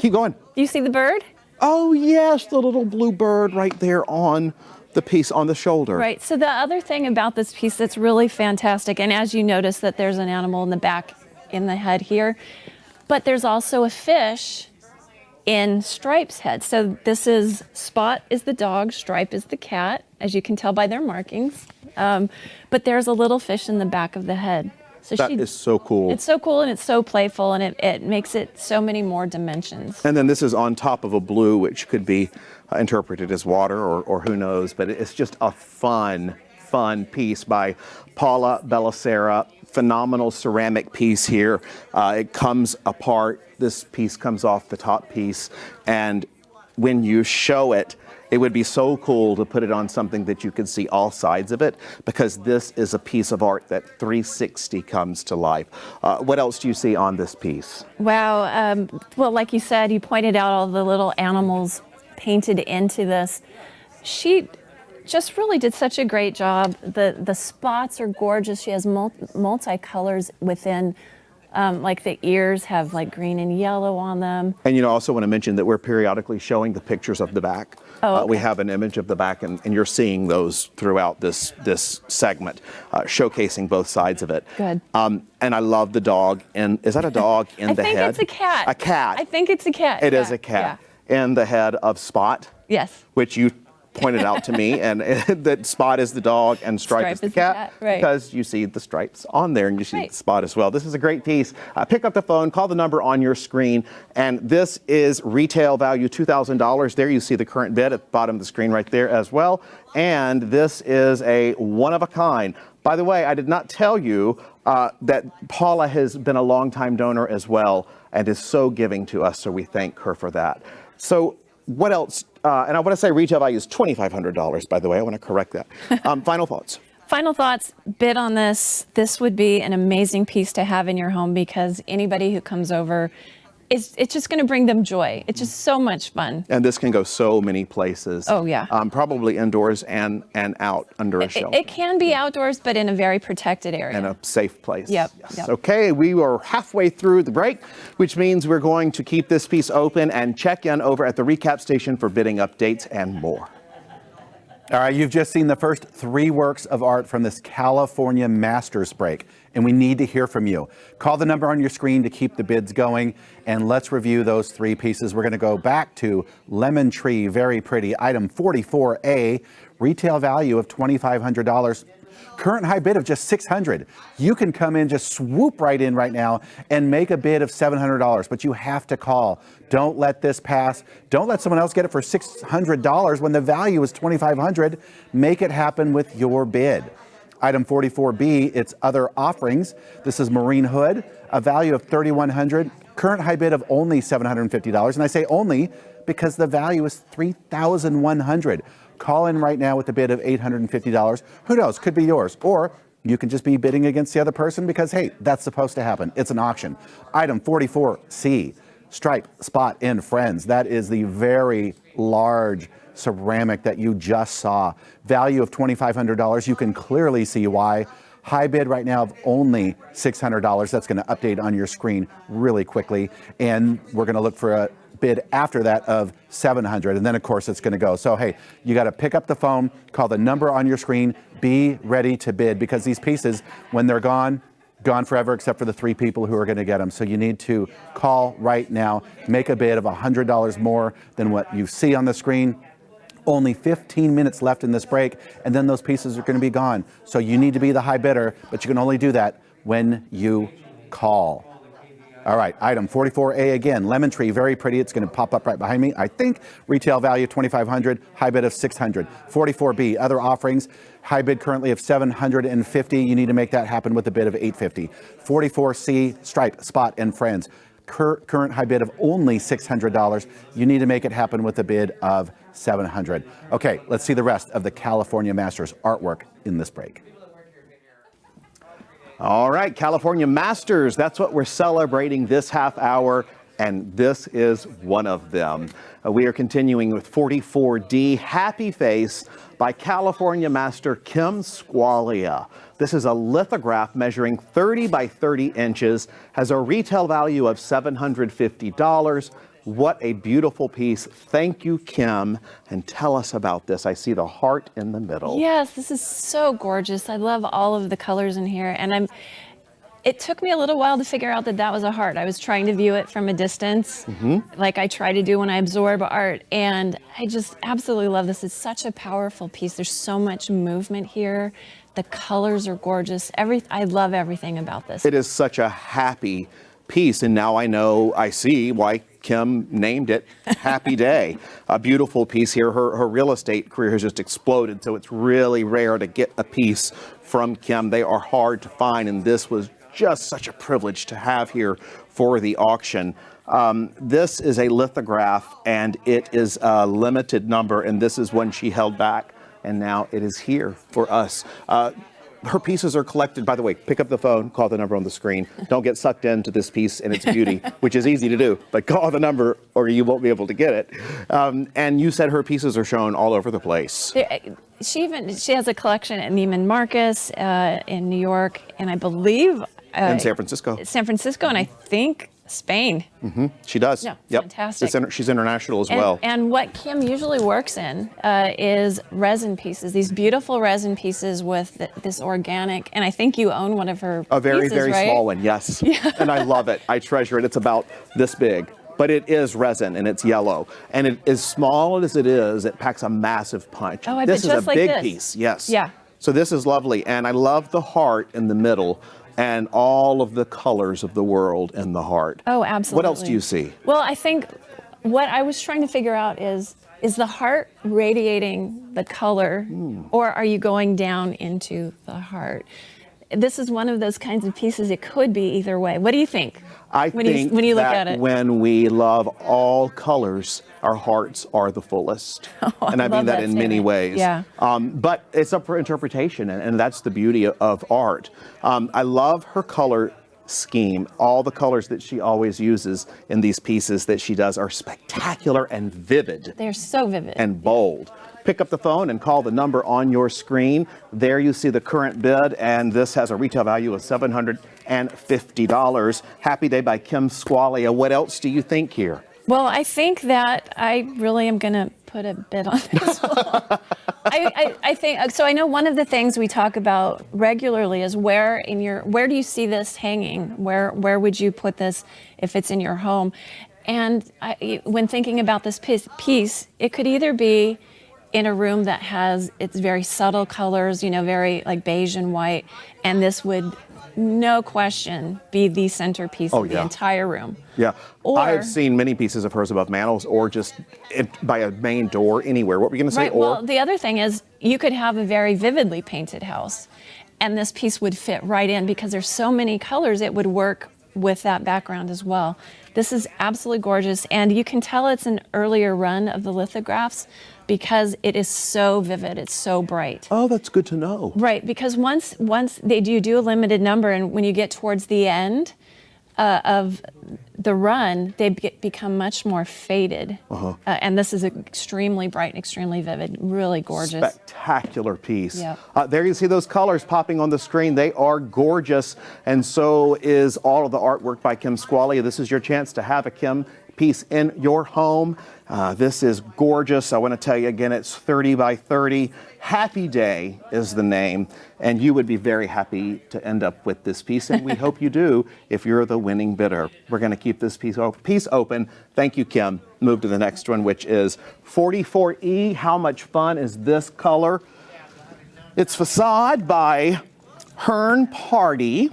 Keep going. Do you see the bird? Oh, yes, the little blue bird right there on the piece on the shoulder. Right. So the other thing about this piece that's really fantastic, and as you notice that there's an animal in the back in the head here, but there's also a fish in Stripe's head. So this is Spot is the dog, Stripe is the cat, as you can tell by their markings. But there's a little fish in the back of the head. So that is so cool. It's so cool, and it's so playful, and it makes it so many more dimensions. And then this is on top of a blue, which could be interpreted as water or who knows, but it's just a fun piece by Paula Bellicera. Phenomenal ceramic piece here. It comes apart. This piece comes off the top piece, and when you show it, it would be so cool to put it on something that you could see all sides of it, because this is a piece of art that 360 comes to life. What else do you see on this piece? Wow. Well, like you said, you pointed out all the little animals painted into this. She just really did such a great job. The spots are gorgeous. She has multicolors within. Like the ears have like green and yellow on them. And I also want to mention that we're periodically showing the pictures of the back. Oh, okay. We have an image of the back, and you're seeing those throughout this segment, showcasing both sides of it. Good. And I love the dog. And is that a dog in the head? I think it's a cat. A cat. I think it's a cat. It is a cat. In the head of Spot. Yes. Which you pointed out to me, and that Spot is the dog and Stripe is the cat, right. because you see the stripes on there and you see the Spot as well. This is a great piece. Pick up the phone, call the number on your screen, and this is retail value $2,000. There you see the current bid at the bottom of the screen right there as well, and this is a one-of-a-kind. By the way, I did not tell you that Paula has been a longtime donor as well and is so giving to us, so we thank her for that. So what else? And I want to say retail value is $2,500, by the way. I want to correct that. Final thoughts. Final thoughts, bid on this. This would be an amazing piece to have in your home because anybody who comes over, it's just going to bring them joy. It's just so much fun. And this can go so many places. Oh, yeah. Probably indoors and out under a shelter. It can be outdoors, but in a very protected area. In a safe place. Yep. Yes. Yep. Okay, we are halfway through the break, which means we're going to keep this piece open and check in over at the recap station for bidding updates and more. All right, you've just seen the first 3 works of art from this California Masters break, and we need to hear from you. Call the number on your screen to keep the bids going, and let's review those 3 pieces. We're going to go back to Lemon Tree, very pretty, item 44A, retail value of $2,500. Current high bid of just $600. You can come in, just swoop right in right now and make a bid of $700, but you have to call. Don't let this pass. Don't let someone else get it for $600 when the value is $2,500. Make it happen with your bid. Item 44B, it's other offerings. This is Marine Hood, a value of $3,100. Current high bid of only $750. And I say only because the value is $3,100. Call in right now with a bid of $850. Who knows? Could be yours. Or you can just be bidding against the other person because, hey, that's supposed to happen. It's an auction. Item 44C, Stripe, Spot, and Friends. That is the very large ceramic that you just saw. Value of $2,500. You can clearly see why. High bid right now of only $600. That's going to update on your screen really quickly. And we're going to look for a bid after that of $700, and then of course it's going to go. So hey, you got to pick up the phone, call the number on your screen, be ready to bid, because these pieces, when they're gone forever, except for the 3 people who are going to get them. So you need to call right now, make a bid of $100 more than what you see on the screen. Only 15 minutes left in this break, and then those pieces are going to be gone. So you need to be the high bidder, but you can only do that when you call. All right, item 44A again, Lemon Tree, very pretty. It's going to pop up right behind me. I think retail value $2,500, high bid of $600. 44B, other offerings, high bid currently of $750. You need to make that happen with a bid of $850. 44C, Stripe, Spot, and Friends. Current high bid of only $600. You need to make it happen with a bid of $700. Okay, let's see the rest of the California Masters artwork in this break. All right, California Masters, that's what we're celebrating this half hour, and this is one of them. We are continuing with 44D, Happy Face by California Master Kim Squalia. This is a lithograph measuring 30 by 30 inches, has a retail value of $750. What a beautiful piece. Thank you, Kim. And tell us about this. I see the heart in the middle. Yes, this is so gorgeous. I love all of the colors in here. And it took me a little while to figure out that that was a heart. I was trying to view it from a distance, like I try to do when I absorb art. And I just absolutely love this. It's such a powerful piece. There's so much movement here. The colors are gorgeous. I love everything about this. It is such a happy piece. And now I see why Kim named it Happy Day. A beautiful piece here. Her real estate career has just exploded, so it's really rare to get a piece from Kim. They are hard to find, and this was just such a privilege to have here for the auction. This is a lithograph, and it is a limited number, and this is one she held back, and now it is here for us. Her pieces are collected, by the way, pick up the phone, call the number on the screen. Don't get sucked into this piece and its beauty, which is easy to do, but call the number or you won't be able to get it. And you said her pieces are shown all over the place. She has a collection at Neiman Marcus in New York, and I believe in San Francisco. And I think Spain. She does. Yeah, yep. fantastic. She's international as well. And what Kim usually works in is resin pieces, these beautiful resin pieces with this organic, and I think you own one of her A very, pieces, very right? small one, yes. Yeah. And I love it. I treasure it. It's about this big. but it is resin and it's yellow. And it, as small as it is, it packs a massive punch. Oh, I this bet is just a like big this. piece, yes. Yeah. So this is lovely, and I love the heart in the middle and all of the colors of the world in the heart. Oh, absolutely. What else do you see? Well, I think what I was trying to figure out is the heart radiating the color, or are you going down into the heart? This is one of those kinds of pieces. It could be either way. What do you think? I when think you look that at it? when we love all colors, our hearts are the fullest. And I mean love that that in many statement. ways. Yeah. But it's up for interpretation, and that's the beauty of art. I love her color scheme. All the colors that she always uses in these pieces that she does are spectacular and vivid. They're so vivid. And bold. Pick up the phone and call the number on your screen. There you see the current bid, and this has a retail value of $750. Happy Day by Kim Squalia. What else do you think here? Well, I think that I really am going to put a bid on this one. I think so. I know one of the things we talk about regularly is where do you see this hanging? Where would you put this if it's in your home? And when thinking about this piece, it could either be in a room that has its very subtle colors, very like beige and white, and this would, no question, be the centerpiece of the entire room. Yeah, Or, I have seen many pieces of hers above mantels or just by a main door anywhere. What were you going to say? Right, well, the other thing is you could have a very vividly painted house, and this piece would fit right in because there's so many colors, it would work with that background as well. This is absolutely gorgeous, and you can tell it's an earlier run of the lithographs because it is so vivid, it's so bright. Oh, that's good to know. Right, because once they do a limited number, and when you get towards the end of the run, they become much more faded. And this is extremely bright, extremely vivid, really gorgeous. Spectacular piece. Yep. There you see those colors popping on the screen. They are gorgeous, and so is all of the artwork by Kim Squalia. This is your chance to have a Kim piece in your home. This is gorgeous. I want to tell you again, it's 30 by 30. Happy Day is the name, and you would be very happy to end up with this piece, and we hope you do if you're the winning bidder. We're going to keep this piece open. Thank you, Kim. Move to the next one, which is 44E. How much fun is this color? It's Facade by Hearn Party.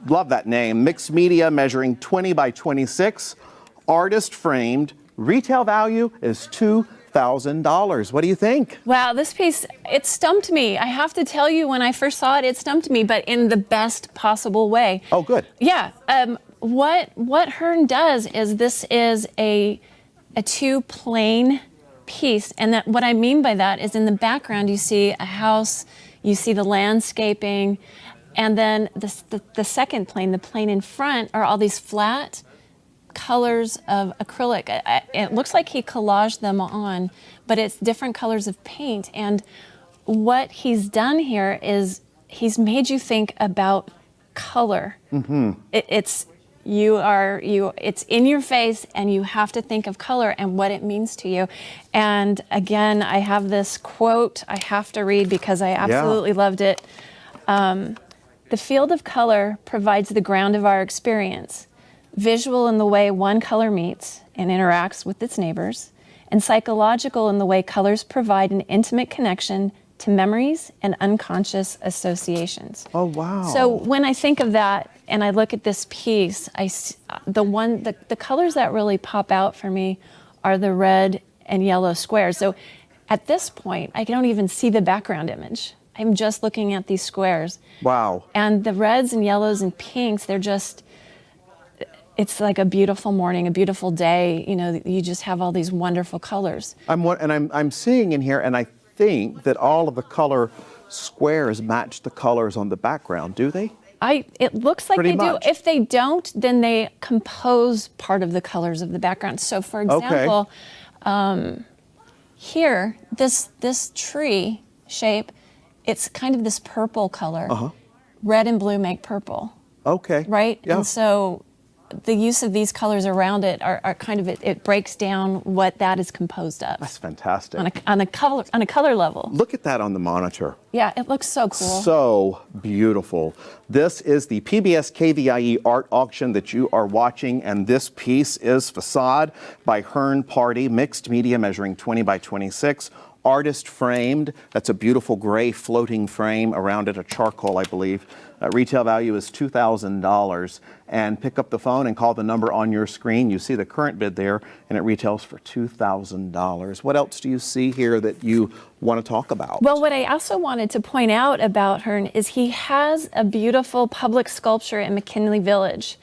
Love that name. Mixed media, measuring 20 by 26. Artist framed. Retail value is $2,000. What do you think? Wow, this piece, it stumped me. I have to tell you, when I first saw it, it stumped me, but in the best possible way. Oh, good. Yeah. What Hearn does is this is a two-plane piece, and that what I mean by that is in the background you see a house, you see the landscaping, and then the second plane, the plane in front, are all these flat colors of acrylic. It looks like he collaged them on, but it's different colors of paint. And what he's done here is he's made you think about color. It's in your face, and you have to think of color and what it means to you. And again, I have this quote I have to read because I absolutely loved it. The field of color provides the ground of our experience. Visual in the way one color meets and interacts with its neighbors, and psychological in the way colors provide an intimate connection to memories and unconscious associations. Oh, wow. So when I think of that and I look at this piece, the colors that really pop out for me are the red and yellow squares. So at this point, I don't even see the background image. I'm just looking at these squares. Wow. And the reds and yellows and pinks, it's like a beautiful morning, a beautiful day. You just have all these wonderful colors. I'm seeing in here, and I think that all of the color squares match the colors on the background. Do they? It looks like Pretty they much. do. If they don't, then they compose part of the colors of the background. So, for example, here, this tree shape, it's kind of this purple color. Red and blue make purple. Okay. Right? Yeah. And so the use of these colors around it are kind of, it breaks down what that is composed of. That's fantastic. On a color level. Look at that on the monitor. Yeah, it looks so cool. So beautiful. This is the PBS KVIE art auction that you are watching, and this piece is Facade by Hearn Party, mixed media measuring 20 by 26. Artist framed. That's a beautiful gray floating frame around it, a charcoal, I believe. Retail value is $2,000. And pick up the phone and call the number on your screen. You see the current bid there, and it retails for $2,000. What else do you see here that you want to talk about? Well, what I also wanted to point out about Hearn is he has a beautiful public sculpture in McKinley Village.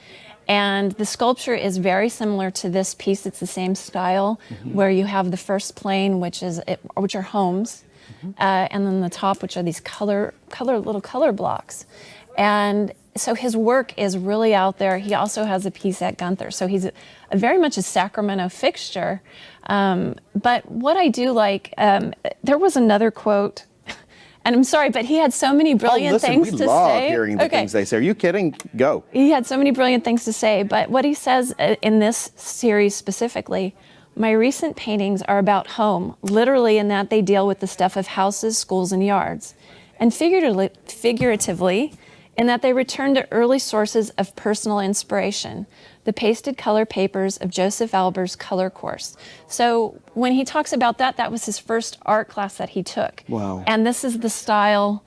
And the sculpture is very similar to this piece. It's the same style, where you have the first plane, which are homes, and then the top, which are these little color blocks. And so his work is really out there. He also has a piece at Gunther, so he's very much a Sacramento fixture. But what I do like, there was another quote. And I'm sorry, but he had so many brilliant things to say. We love hearing the things they say. Are you kidding? Go. He had so many brilliant things to say, but what he says in this series specifically, my recent paintings are about home, literally in that they deal with the stuff of houses, schools, and yards, and figuratively in that they return to early sources of personal inspiration, the pasted color papers of Joseph Alber's color course. So when he talks about that, that was his first art class that he took. Wow. And this is the style,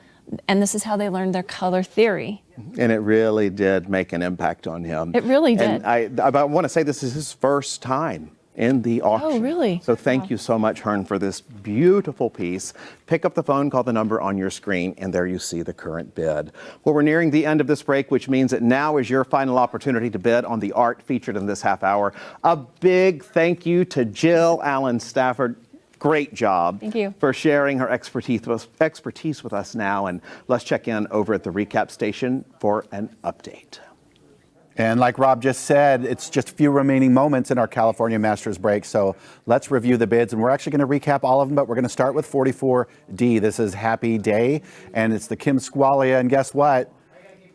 and this is how they learned their color theory. And it really did make an impact on him. It really did. And I want to say this is his first time in the auction. Oh, really? So thank you so much, Hearn, for this beautiful piece. Pick up the phone, call the number on your screen, and there you see the current bid. Well, we're nearing the end of this break, which means that now is your final opportunity to bid on the art featured in this half hour. A big thank you to Jill Allen Stafford. Great job. Thank you. For sharing her expertise with us now. And let's check in over at the recap station for an update. And like Rob just said, it's just a few remaining moments in our California Masters break. So let's review the bids. And we're actually going to recap all of them, but we're going to start with 44D. This is Happy Day, and it's the Kim Squalia. And guess what?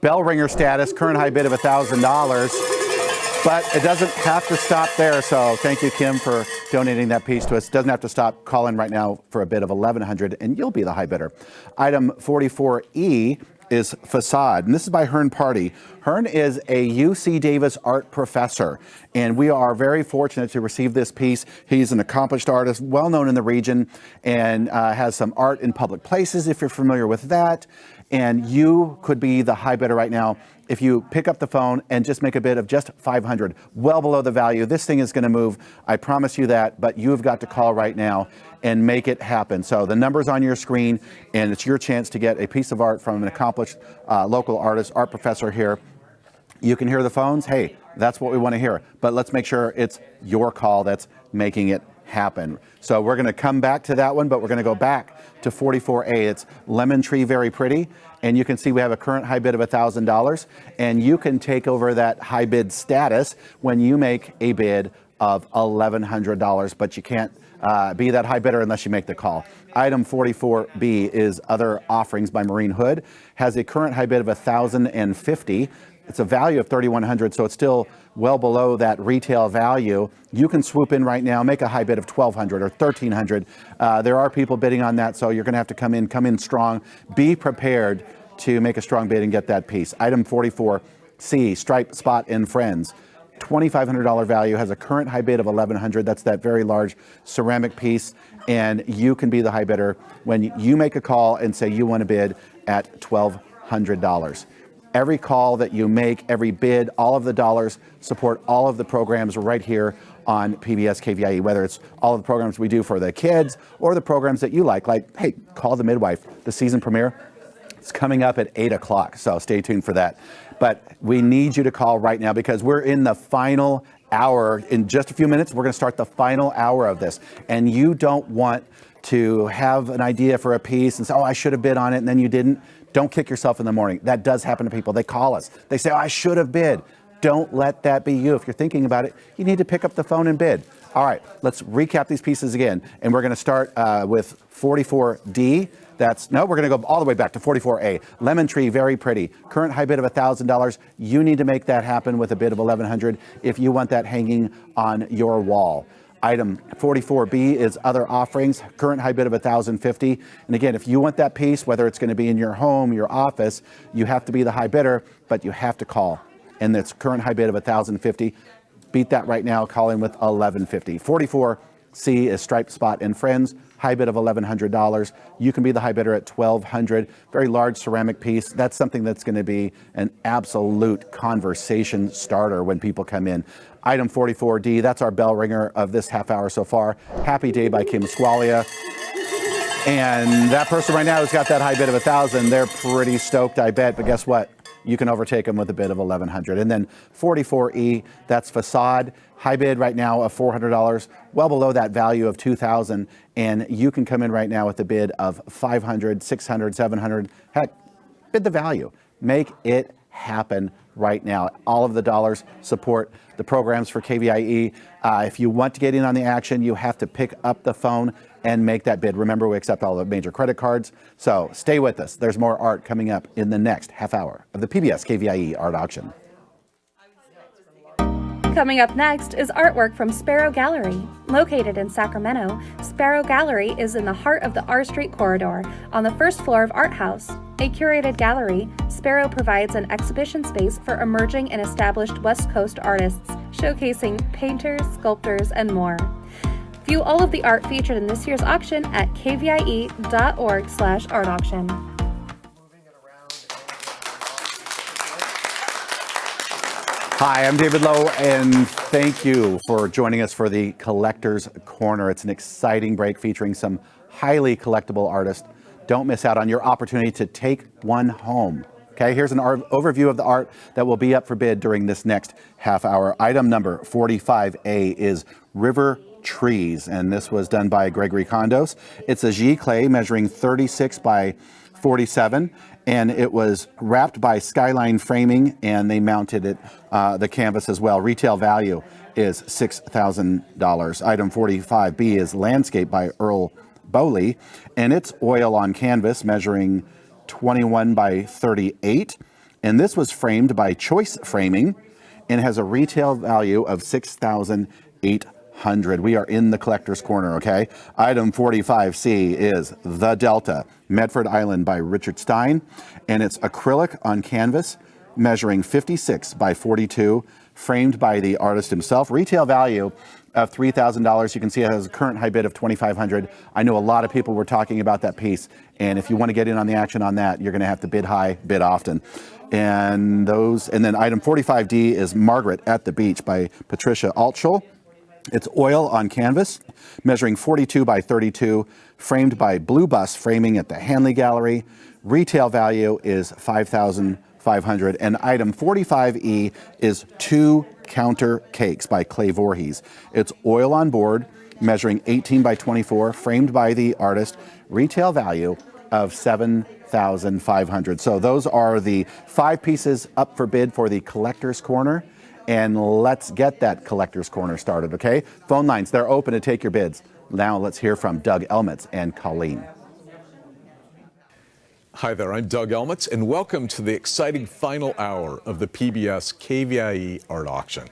Bell ringer status, current high bid of $1,000. But it doesn't have to stop there. So thank you, Kim, for donating that piece to us. It doesn't have to stop. Call in right now for a bid of $1,100, and you'll be the high bidder. Item 44E is Facade, and this is by Hearn Party. Hearn is a UC Davis art professor, and we are very fortunate to receive this piece. He's an accomplished artist, well known in the region, and has some art in public places, if you're familiar with that. And you could be the high bidder right now if you pick up the phone and just make a bid of just $500, well below the value. This thing is going to move, I promise you that, but you've got to call right now and make it happen. So the number's on your screen, and it's your chance to get a piece of art from an accomplished local artist, art professor here. You can hear the phones. Hey, that's what we want to hear. But let's make sure it's your call that's making it happen. So we're going to come back to that one, but we're going to go back to 44A. It's Lemon Tree, very pretty. And you can see we have a current high bid of $1,000. And you can take over that high bid status when you make a bid of $1,100. But you can't be that high bidder unless you make the call. Item 44B is Other Offerings by Maureen Hood. Has a current high bid of $1,050. It's a value of $3,100, so it's still well below that retail value. You can swoop in right now, make a high bid of $1,200 or $1,300. There are people bidding on that, so you're going to have to come in strong. Be prepared to make a strong bid and get that piece. Item 44C, Stripe, Spot, and Friends. $2,500 value, has a current high bid of $1,100. That's that very large ceramic piece, and you can be the high bidder when you make a call and say you want to bid at $1,200. Every call that you make, every bid, all of the dollars support all of the programs right here on PBS KVIE, whether it's all of the programs we do for the kids or the programs that you like, hey, Call the Midwife, the season premiere. It's coming up at 8 o'clock, so stay tuned for that. But we need you to call right now because we're in the final hour. In just a few minutes, we're going to start the final hour of this. And you don't want to have an idea for a piece and say, oh, I should have bid on it, and then you didn't. Don't kick yourself in the morning. That does happen to people. They call us. They say, oh, I should have bid. Don't let that be you. If you're thinking about it, you need to pick up the phone and bid. All right, let's recap these pieces again. And we're going to start with 44D. No, we're going to go all the way back to 44A. Lemon tree, very pretty. Current high bid of $1,000. You need to make that happen with a bid of $1,100 if you want that hanging on your wall. Item 44B is other offerings, current high bid of $1,050. And again, if you want that piece, whether it's going to be in your home, your office, you have to be the high bidder, but you have to call. And that's current high bid of $1,050. Beat that right now, call in with $1,150. 44C is Striped Spot and Friends, high bid of $1,100. You can be the high bidder at $1,200. Very large ceramic piece. That's something that's going to be an absolute conversation starter when people come in. Item 44D, that's our bell ringer of this half hour so far. Happy Day by Kim Squalia. And that person right now who's got that high bid of $1,000, they're pretty stoked, I bet. But guess what? You can overtake them with a bid of $1,100. And then 44E, that's Facade. High bid right now of $400, well below that value of $2,000. And you can come in right now with a bid of $500, $600, $700. Heck, bid the value. Make it happen right now. All of the dollars support the programs for KVIE. If you want to get in on the action, you have to pick up the phone and make that bid. Remember, we accept all the major credit cards. So stay with us. There's more art coming up in the next half hour of the PBS KVIE Art Auction. Coming up next is artwork from Sparrow Gallery. Located in Sacramento, Sparrow Gallery is in the heart of the R Street corridor on the first floor of Art House. A curated gallery, Sparrow provides an exhibition space for emerging and established West Coast artists, showcasing painters, sculptors, and more. View all of the art featured in this year's auction at kvie.org/artauction. Hi, I'm David Lowe, and thank you for joining us for the Collector's Corner. It's an exciting break featuring some highly collectible artists. Don't miss out on your opportunity to take one home. Okay, here's an overview of the art that will be up for bid during this next half hour. Item number 45A is River Trees, and this was done by Gregory Condos. It's a giclée measuring 36 by 47. And it was wrapped by Skyline Framing, and they mounted it, the canvas as well. Retail value is $6,000. Item 45B is Landscape by Earl Bowley, and it's oil on canvas measuring 21 by 38. And this was framed by Choice Framing and has a retail value of $6,800. We are in the collector's corner, okay? Item 45C is The Delta, Medford Island by Richard Stein, and it's acrylic on canvas measuring 56 by 42, framed by the artist himself. Retail value of $3,000. You can see it has a current high bid of $2,500. I know a lot of people were talking about that piece, and if you want to get in on the action on that, you're going to have to bid high, bid often. And then item 45D is Margaret at the Beach by Patricia Altschul. It's oil on canvas, measuring 42 by 32, framed by Blue Bus Framing at the Hanley Gallery. Retail value is $5,500. And item 45E is Two Counter Cakes by Clay Voorhees. It's oil on board, measuring 18 by 24, framed by the artist. Retail value of $7,500. So those are the 5 pieces up for bid for the Collector's Corner. And let's get that Collector's Corner started, okay? Phone lines, they're open to take your bids. Now let's hear from Doug Elmitz and Colleen. Hi there, I'm Doug Elmitz, and welcome to the exciting final hour of the PBS KVIE Art Auction.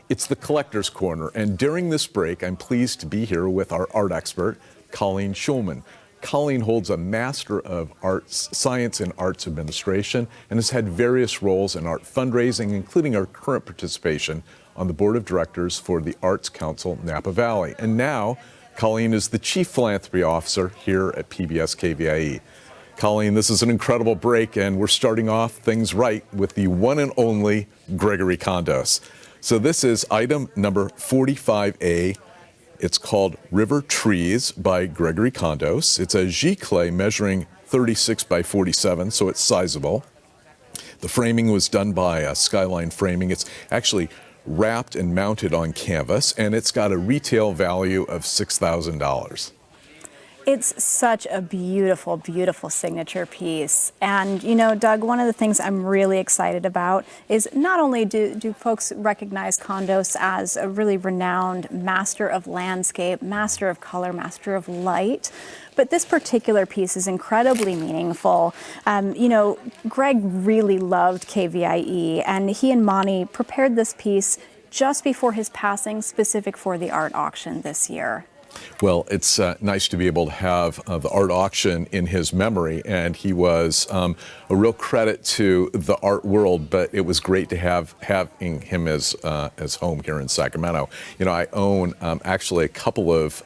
It's the Collector's Corner, and during this break, I'm pleased to be here with our art expert, Colleen Schulman. Colleen holds a Master of Arts, Science and Arts Administration and has had various roles in art fundraising, including her current participation on the board of directors for the Arts Council Napa Valley. And now, Colleen is the Chief Philanthropy Officer here at PBS KVIE. Colleen, this is an incredible break, and we're starting off things right with the one and only Gregory Condos. So this is item number 45A. It's called River Trees by Gregory Condos. It's a giclée measuring 36 by 47, so it's sizable. The framing was done by Skyline Framing. It's actually wrapped and mounted on canvas, and it's got a retail value of $6,000. It's such a beautiful, beautiful signature piece. And, you know, Doug, one of the things I'm really excited about is not only do folks recognize Condos as a really renowned master of landscape, master of color, master of light, but this particular piece is incredibly meaningful. You know, Greg really loved KVIE, and he and Monty prepared this piece just before his passing, specific for the art auction this year. Well, it's nice to be able to have the art auction in his memory, and he was a real credit to the art world. But it was great to having him as home here in Sacramento. You know, I own actually a couple of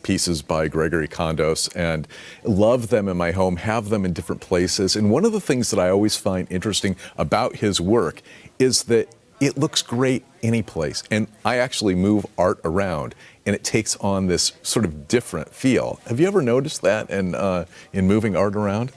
pieces by Gregory Condos and love them in my home, have them in different places. And one of the things that I always find interesting about his work is that it looks great any place. And I actually move art around, and it takes on this sort of different feel. Have you ever noticed that in moving art around?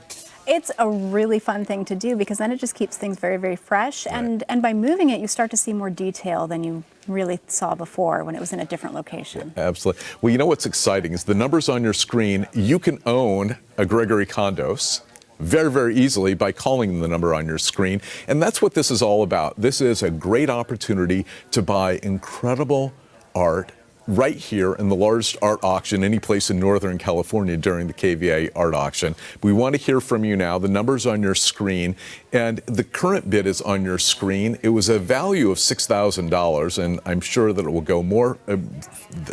It's a really fun thing to do because then it just keeps things very, very fresh. Right. And by moving it, you start to see more detail than you really saw before when it was in a different location. Yeah, absolutely. Well, you know what's exciting is the numbers on your screen. You can own a Gregory Condos very, very easily by calling the number on your screen. And that's what this is all about. This is a great opportunity to buy incredible art right here in the largest art auction any place in Northern California during the KVIE art auction. We want to hear from you now. The number's on your screen, and the current bid is on your screen. It was a value of $6,000, and I'm sure that it will go more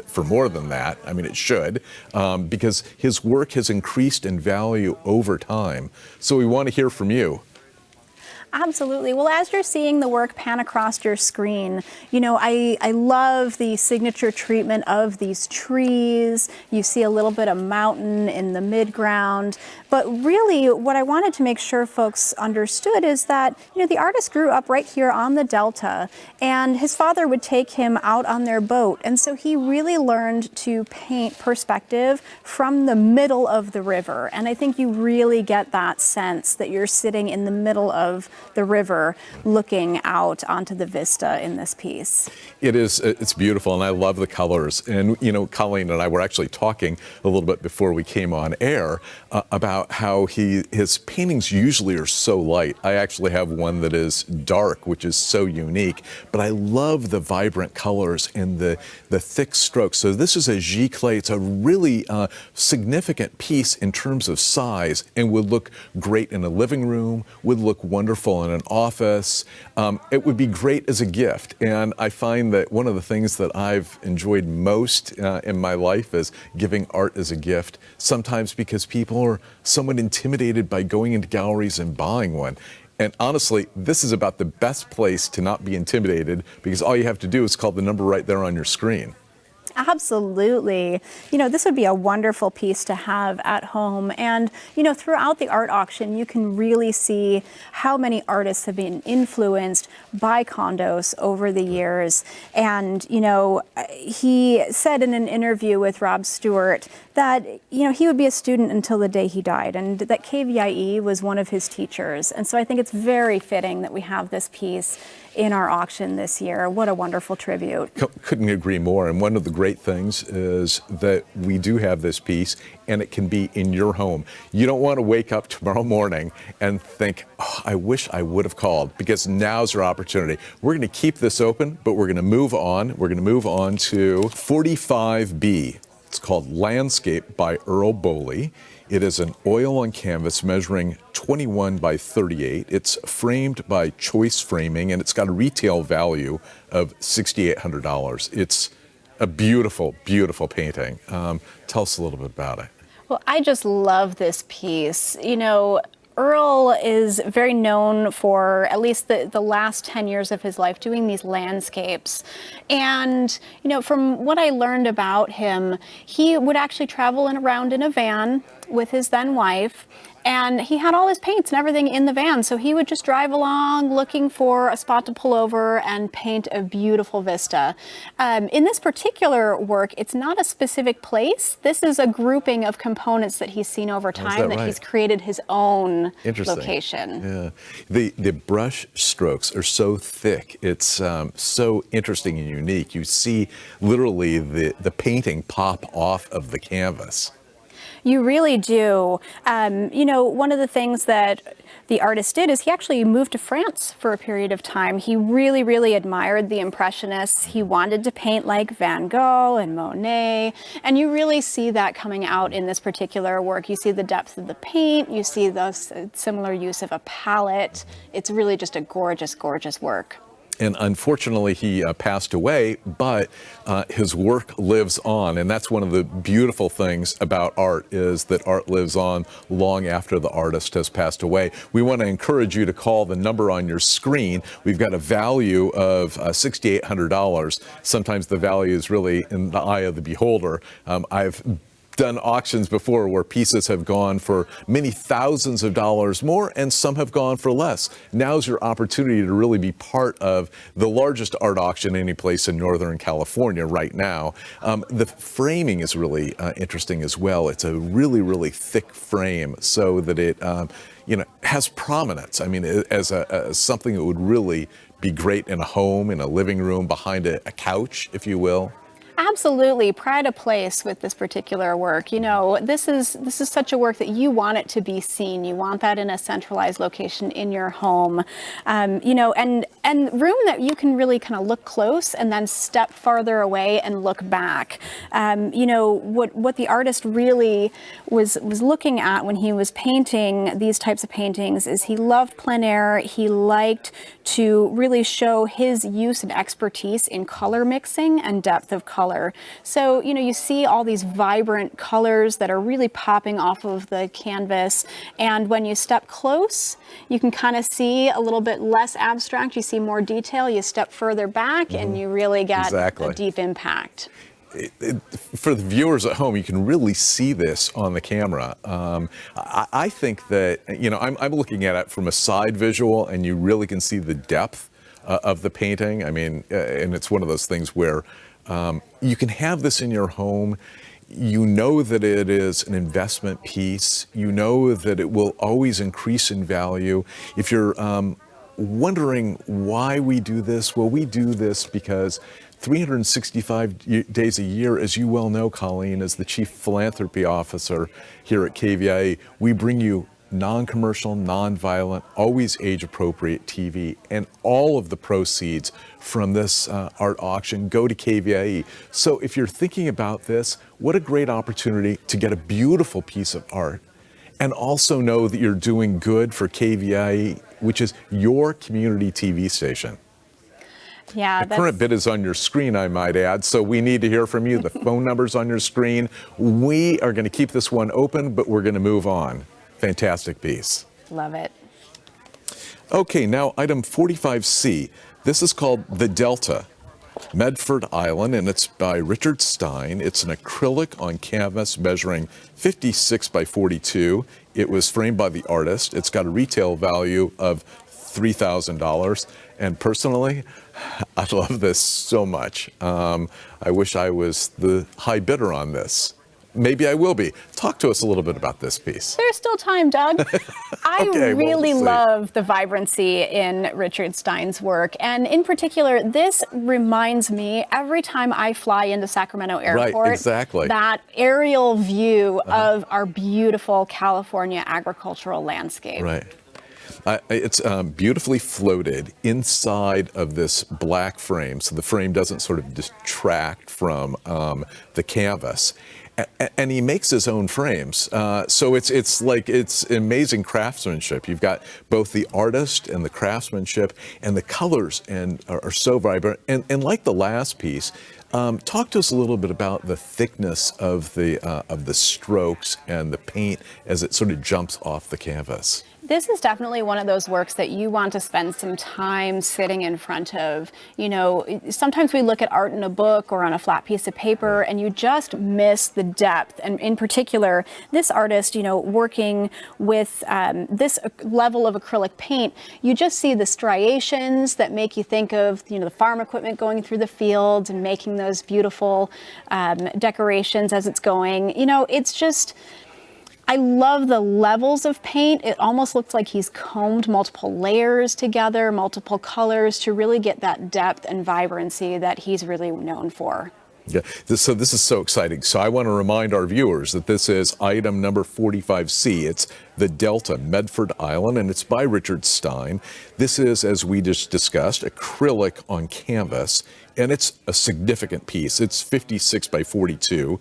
for more than that. I mean, it should, because his work has increased in value over time. So we want to hear from you. Absolutely. Well, as you're seeing the work pan across your screen, you know, I love the signature treatment of these trees. You see a little bit of mountain in the midground. But really, what I wanted to make sure folks understood is that, you know, the artist grew up right here on the Delta, and his father would take him out on their boat. And so he really learned to paint perspective from the middle of the river. And I think you really get that sense that you're sitting in the middle of the river looking out onto the vista in this piece. It's beautiful, and I love the colors. And, you know, Colleen and I were actually talking a little bit before we came on air about how his paintings usually are so light. I actually have one that is dark, which is so unique, but I love the vibrant colors and the thick strokes. So this is a giclée. It's a really significant piece in terms of size, and would look great in a living room, would look wonderful in an office. It would be great as a gift. And I find that one of the things that I've enjoyed most in my life is giving art as a gift, sometimes because people are somewhat intimidated by going into galleries and buying one. And honestly, this is about the best place to not be intimidated, because all you have to do is call the number right there on your screen. Absolutely. You know, this would be a wonderful piece to have at home. And, you know, throughout the art auction, you can really see how many artists have been influenced by Condos over the years. And, you know, he said in an interview with Rob Stewart that, you know, he would be a student until the day he died, and that KVIE was one of his teachers. And so I think it's very fitting that we have this piece in our auction this year. What a wonderful tribute. Couldn't agree more. And one of the great things is that we do have this piece, and it can be in your home. You don't want to wake up tomorrow morning and think, oh, I wish I would have called, because now's your opportunity. We're going to keep this open, but we're going to move on. We're going to move on to 45B. It's called Landscape by Earl Boley. It is an oil on canvas measuring 21 by 38. It's framed by Choice Framing, and it's got a retail value of $6,800. It's a beautiful, beautiful painting. Tell us a little bit about it. Well, I just love this piece. You know, Earl is very known for at least the last 10 years of his life doing these landscapes. And, you know, from what I learned about him, he would actually travel around in a van with his then wife, and he had all his paints and everything in the van. So he would just drive along looking for a spot to pull over and paint a beautiful vista. In this particular work, it's not a specific place. This is a grouping of components that he's seen over time that he's created his own location. Yeah. The brush strokes are so thick. It's so interesting and unique. You see literally the painting pop off of the canvas. You really do. You know, one of the things that the artist did is he actually moved to France for a period of time. He really, really admired the Impressionists. He wanted to paint like Van Gogh and Monet, and you really see that coming out in this particular work. You see the depth of the paint, you see the similar use of a palette. It's really just a gorgeous, gorgeous work. And unfortunately, he passed away, but his work lives on. And that's one of the beautiful things about art, is that art lives on long after the artist has passed away. We want to encourage you to call the number on your screen. We've got a value of $6,800. Sometimes the value is really in the eye of the beholder. I've done auctions before where pieces have gone for many thousands of dollars more, and some have gone for less. Now's your opportunity to really be part of the largest art auction any place in Northern California right now. The framing is really interesting as well. It's a really, really thick frame so that it has prominence. I mean, as something that would really be great in a home, in a living room, behind a couch, if you will. Absolutely, pride of place with this particular work. You know, this is such a work that you want it to be seen. You want that in a centralized location in your home, you know, and room that you can really kind of look close and then step farther away and look back. You know, what the artist really was looking at when he was painting these types of paintings is he loved plein air. He liked to really show his use and expertise in color mixing and depth of color. So, you know, you see all these vibrant colors that are really popping off of the canvas. And when you step close, you can kind of see a little bit less abstract. You see more detail. You step further back and you really get a deep impact. For the viewers at home, you can really see this on the camera. I think that, you know, I'm looking at it from a side visual, and you really can see the depth of the painting. I mean, and it's one of those things where you can have this in your home. You know that it is an investment piece. You know that it will always increase in value. If you're wondering why we do this, well, we do this because 365 days a year, as you well know, Colleen, as the Chief Philanthropy Officer here at KVIE, we bring you non-commercial, non-violent, always age-appropriate TV, and all of the proceeds from this art auction go to KVIE. So if you're thinking about this, what a great opportunity to get a beautiful piece of art and also know that you're doing good for KVIE, which is your community TV station. Yeah, the current bid is on your screen, I might add, so we need to hear from you. The phone number's on your screen. We are going to keep this one open, but we're going to move on. Fantastic piece. Love it. Okay, now item 45C. This is called The Delta, Medford Island, and it's by Richard Stein. It's an acrylic on canvas measuring 56 by 42. It was framed by the artist. It's got a retail value of $3,000. And personally, I love this so much. I wish I was the high bidder on this. Maybe I will be. Talk to us a little bit about this piece. There's still time, Doug. I really love the vibrancy in Richard Stein's work. And in particular, this reminds me every time I fly into Sacramento Airport, that aerial view of our beautiful California agricultural landscape. Right. It's beautifully floated inside of this black frame, so the frame doesn't sort of detract from the canvas. And he makes his own frames, so it's amazing craftsmanship. You've got both the artist and the craftsmanship, and the colors are so vibrant. And like the last piece, talk to us a little bit about the thickness of the strokes and the paint as it sort of jumps off the canvas. This is definitely one of those works that you want to spend some time sitting in front of. You know, sometimes we look at art in a book or on a flat piece of paper and you just miss the depth. And in particular, this artist, you know, working with this level of acrylic paint, you just see the striations that make you think of, you know, the farm equipment going through the fields and making those beautiful decorations as it's going. You know, it's just, I love the levels of paint. It almost looks like he's combed multiple layers together, multiple colors to really get that depth and vibrancy that he's really known for. Yeah, so this is so exciting. So I want to remind our viewers that this is item number 45C. It's the Delta Medford Island, and it's by Richard Stein. This is, as we just discussed, acrylic on canvas, and it's a significant piece. It's 56 by 42.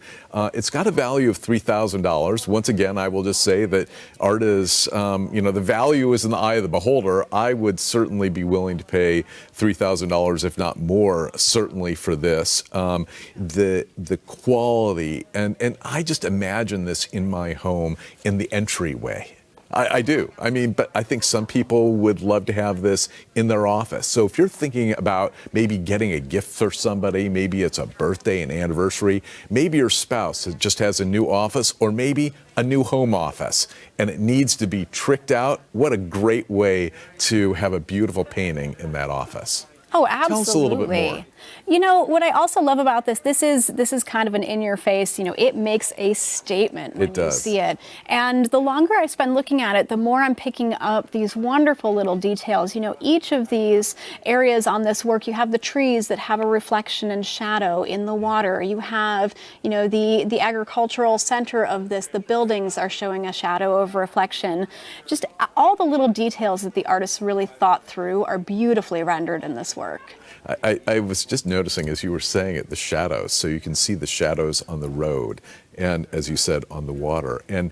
It's got a value of $3,000. Once again, I will just say that art is, the value is in the eye of the beholder. I would certainly be willing to pay $3,000, if not more, certainly for this. The quality, and I just imagine this in my home in the entryway. I do. I mean, but I think some people would love to have this in their office. So if you're thinking about maybe getting a gift for somebody, maybe it's a birthday, an anniversary, maybe your spouse just has a new office, or maybe a new home office, and it needs to be tricked out, what a great way to have a beautiful painting in that office. Oh, absolutely. Tell us a little bit more. You know, what I also love about this is kind of an in-your-face, it makes a statement when you see it. And the longer I spend looking at it, the more I'm picking up these wonderful little details. Each of these areas on this work, you have the trees that have a reflection and shadow in the water. You have, the agricultural center of this, the buildings are showing a shadow of reflection. Just all the little details that the artists really thought through are beautifully rendered in this work. I was just noticing as you were saying it, the shadows. So you can see the shadows on the road and, as you said, on the water. And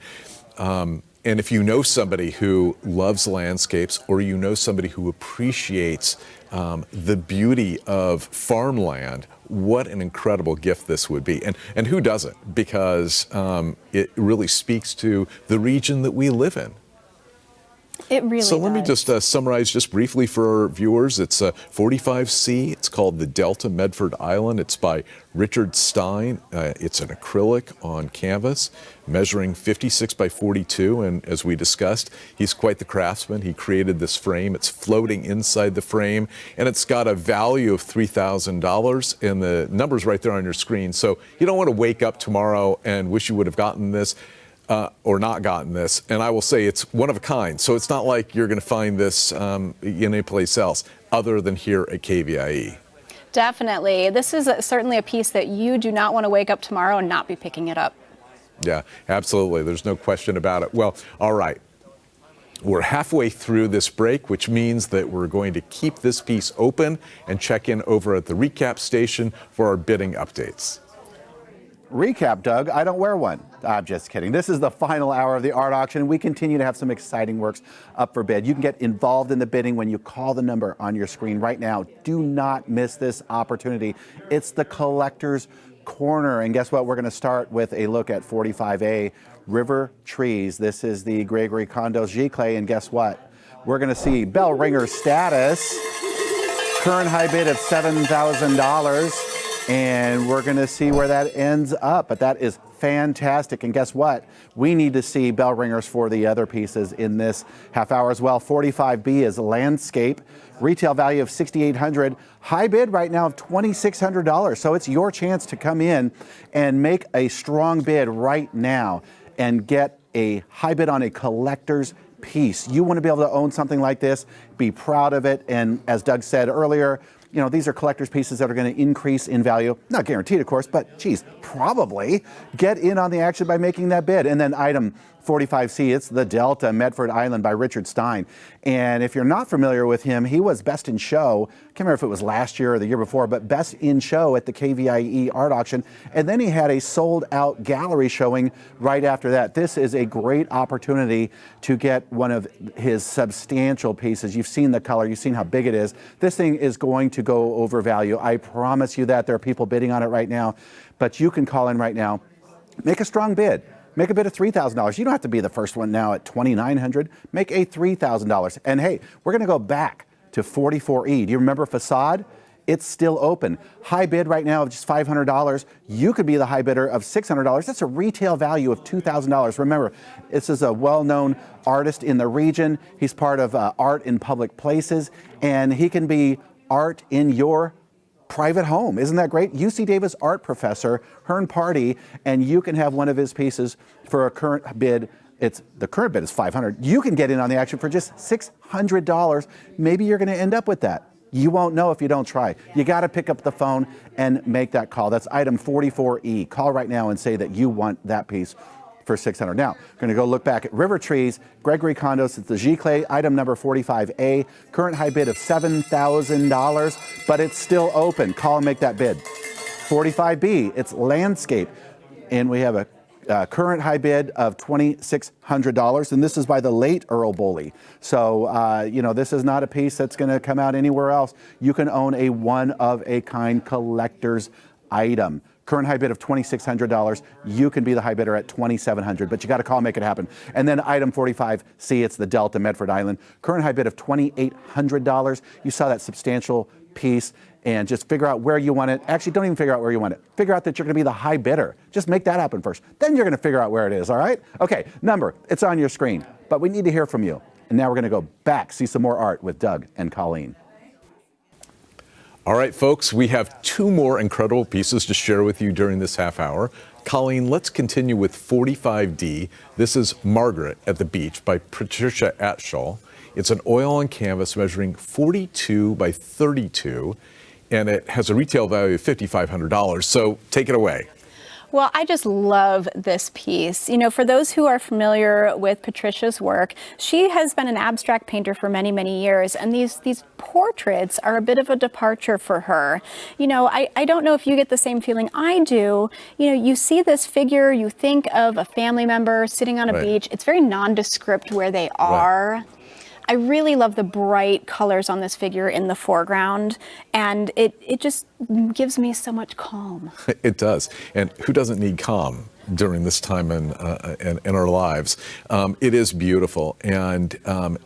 if you know somebody who loves landscapes, or you know somebody who appreciates the beauty of farmland, what an incredible gift this would be. And who doesn't? Because it really speaks to the region that we live in. It really So let me just summarize just briefly for our viewers. It's 45C. It's called the Delta Medford Island. It's by Richard Stein. It's an acrylic on canvas, measuring 56 by 42. And as we discussed, he's quite the craftsman. He created this frame. It's floating inside the frame, and it's got a value of $3,000. And the number's right there on your screen. So you don't want to wake up tomorrow and wish you would have gotten this. Or not gotten this, and I will say it's one of a kind. So it's not like you're going to find this in any place else other than here at KVIE. Definitely. This is certainly a piece that you do not want to wake up tomorrow and not be picking it up. Yeah, absolutely. There's no question about it. Well, all right. We're halfway through this break, which means that we're going to keep this piece open and check in over at the recap station for our bidding updates. Recap, Doug. I don't wear one. I'm just kidding. This is the final hour of the art auction. We continue to have some exciting works up for bid. You can get involved in the bidding when you call the number on your screen right now. Do not miss this opportunity. It's the Collector's Corner. And guess what? We're going to start with a look at 45A River Trees. This is the Gregory Condos Giclée. And guess what? We're going to see bell ringer status. Current high bid of $7,000. And we're going to see where that ends up. But that is fantastic. And guess what? We need to see bell ringers for the other pieces in this half hour as well. 45B is landscape. Retail value of $6,800. High bid right now of $2,600. So it's your chance to come in and make a strong bid right now and get a high bid on a collector's piece. You want to be able to own something like this, be proud of it. And as Doug said earlier, these are collector's pieces that are going to increase in value. Not guaranteed, of course, but geez, probably. Get in on the action by making that bid. And then item 45C, it's the Delta Medford Island by Richard Stein. And if you're not familiar with him, he was Best in Show. I can't remember if it was last year or the year before, but Best in Show at the KVIE art auction. And then he had a sold out gallery showing right after that. This is a great opportunity to get one of his substantial pieces. You've seen the color, you've seen how big it is. This thing is going to go over value. I promise you that. There are people bidding on it right now, but you can call in right now, make a strong bid. Make a bid of $3,000. You don't have to be the first one now at $2,900. Make a $3,000. And hey, we're going to go back to 44E. Do you remember Facade? It's still open. High bid right now of just $500. You could be the high bidder of $600. That's a retail value of $2,000. Remember, this is a well-known artist in the region. He's part of Art in Public Places, and he can be art in your private home. Isn't that great? UC Davis art professor, Hearn Party, and you can have one of his pieces for a current bid. The current bid is $500. You can get in on the action for just $600. Maybe you're going to end up with that. You won't know if you don't try. You got to pick up the phone and make that call. That's item 44E. Call right now and say that you want that piece for $600. Now, we're going to go look back at River Trees, Gregory Condos. It's the G-Clay, item number 45A. Current high bid of $7,000, but it's still open. Call and make that bid. 45B, it's Landscape, and we have a current high bid of $2,600, and this is by the late Earl Boley. So, you know, this is not a piece that's going to come out anywhere else. You can own a one-of-a-kind collector's item. Current high bid of $2,600. You can be the high bidder at $2,700, but you got to call and make it happen. And then item 45C, it's the Delta Medford Island. Current high bid of $2,800. You saw that substantial piece. And just figure out where you want it. Actually, don't even figure out where you want it. Figure out that you're going to be the high bidder. Just make that happen first. Then you're going to figure out where it is, all right? Okay, number, it's on your screen. But we need to hear from you. And now we're going to go back, see some more art with Doug and Colleen. All right, folks, we have two more incredible pieces to share with you during this half hour. Colleen, let's continue with 45D. This is Margaret at the Beach by Patricia Atschall. It's an oil on canvas measuring 42 by 32. And it has a retail value of $5,500. So take it away. Well, I just love this piece. You know, for those who are familiar with Patricia's work, she has been an abstract painter for many, many years, and these portraits are a bit of a departure for her. You know, I don't know if you get the same feeling I do. You know, you see this figure, you think of a family member sitting on a beach. It's very nondescript where they are. Right. I really love the bright colors on this figure in the foreground, and it just gives me so much calm. It does. And who doesn't need calm during this time in our lives? It is beautiful, and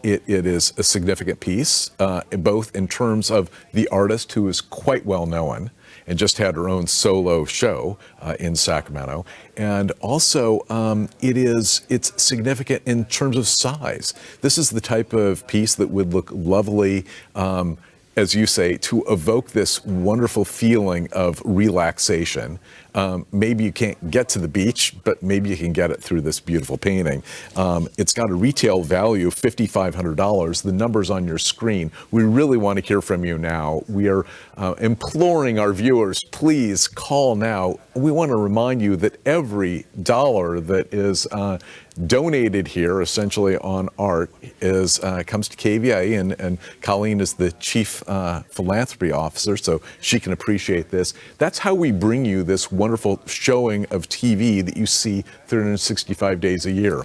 it is a significant piece, both in terms of the artist, who is quite well known and just had her own solo show in Sacramento. And also, it's significant in terms of size. This is the type of piece that would look lovely, as you say, to evoke this wonderful feeling of relaxation. Maybe you can't get to the beach, but maybe you can get it through this beautiful painting. It's got a retail value of $5,500. The number's on your screen. We really want to hear from you now. We are imploring our viewers, please call now. We want to remind you that every dollar that is donated here, essentially on art, is comes to KVIE, and Colleen is the chief philanthropy officer, so she can appreciate this. That's how we bring you this wonderful showing of TV that you see 365 days a year.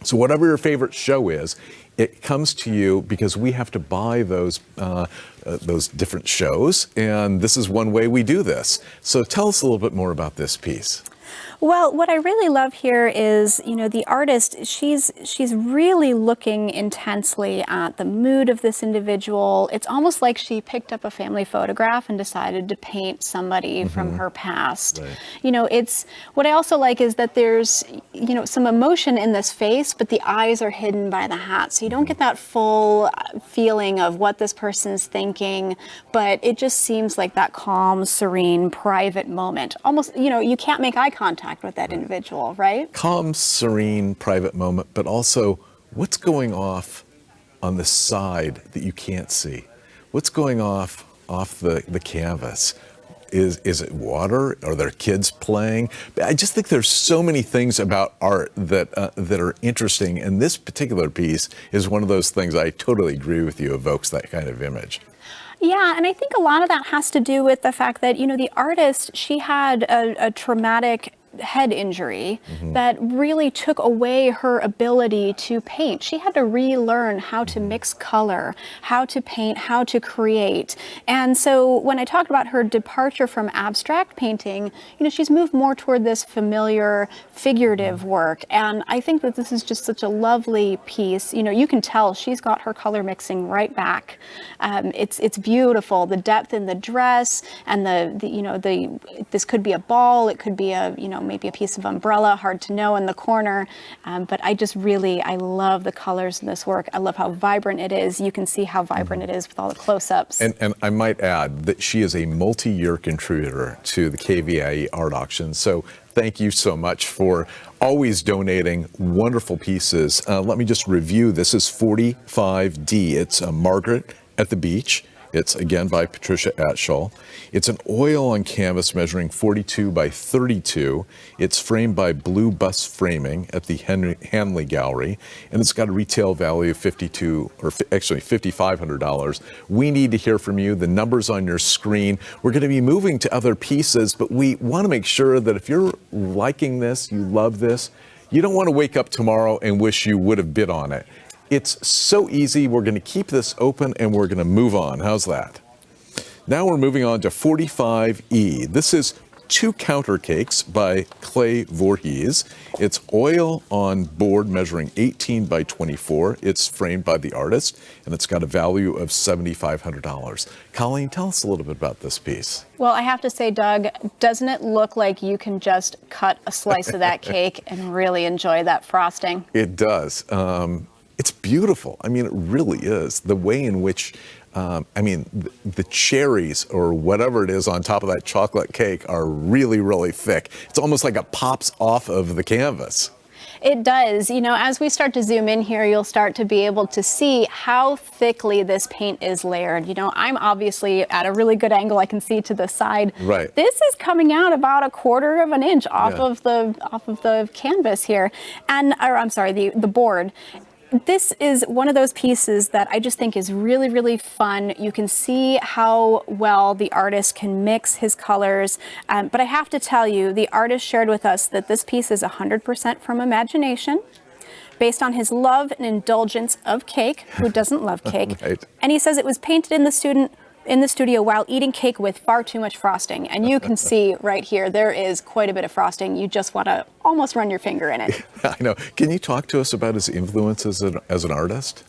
So whatever your favorite show is, it comes to you because we have to buy those different shows, and this is one way we do this. So tell us a little bit more about this piece. Well, what I really love here is, you know, the artist, she's really looking intensely at the mood of this individual. It's almost like she picked up a family photograph and decided to paint somebody from her past. Right. You know, what I also like is that there's, you know, some emotion in this face, but the eyes are hidden by the hat. So you don't get that full feeling of what this person's thinking, but it just seems like that calm, serene, private moment. Almost, you know, you can't make eye contact with that individual, right? Calm, serene, private moment, but also what's going off on the side that you can't see? What's going off the canvas? Is it water? Are there kids playing? I just think there's so many things about art that are interesting, and this particular piece is one of those things. I totally agree with you, evokes that kind of image. Yeah, and I think a lot of that has to do with the fact that, you know, the artist, she had a traumatic head injury that really took away her ability to paint. She had to relearn how to mix color, how to paint, how to create. And so when I talked about her departure from abstract painting, you know, she's moved more toward this familiar, figurative work. And I think that this is just such a lovely piece. You know, you can tell she's got her color mixing right back. It's beautiful. The depth in the dress, and this could be a ball, it could be maybe a piece of umbrella, hard to know, in the corner. But I love the colors in this work. I love how vibrant it is. You can see how vibrant it is with all the close-ups. And I might add that she is a multi-year contributor to the KVIE art auction. So thank you so much for always donating wonderful pieces. Let me just review. This is 45D. It's Margaret at the Beach. It's again by Patricia Atschall. It's an oil on canvas measuring 42 by 32. It's framed by Blue Bus Framing at the Hanley Gallery, and it's got a retail value of $5,500. We need to hear from you. The number's on your screen. We're going to be moving to other pieces, but we want to make sure that if you're liking this, you love this, you don't want to wake up tomorrow and wish you would have bid on it. It's so easy. We're going to keep this open and we're going to move on. How's that? Now we're moving on to 45E. This is Two Counter Cakes by Clay Voorhees. It's oil on board measuring 18 by 24. It's framed by the artist, and it's got a value of $7,500. Colleen, tell us a little bit about this piece. Well, I have to say, Doug, doesn't it look like you can just cut a slice of that cake and really enjoy that frosting? It does. It's beautiful. I mean, it really is. The way in which the cherries or whatever it is on top of that chocolate cake are really, really thick. It's almost like it pops off of the canvas. It does. You know, as we start to zoom in here, you'll start to be able to see how thickly this paint is layered. You know, I'm obviously at a really good angle. I can see to the side. Right. This is coming out about 1/4 of an inch off of the canvas here, the board. This is one of those pieces that I just think is really, really fun. You can see how well the artist can mix his colors. But I have to tell you, the artist shared with us that this piece is 100% from imagination, based on his love and indulgence of cake. Who doesn't love cake? Right. And he says it was painted in the studio while eating cake with far too much frosting. And you can see right here, there is quite a bit of frosting. You just want to almost run your finger in it. I know. Can you talk to us about his influence as an artist?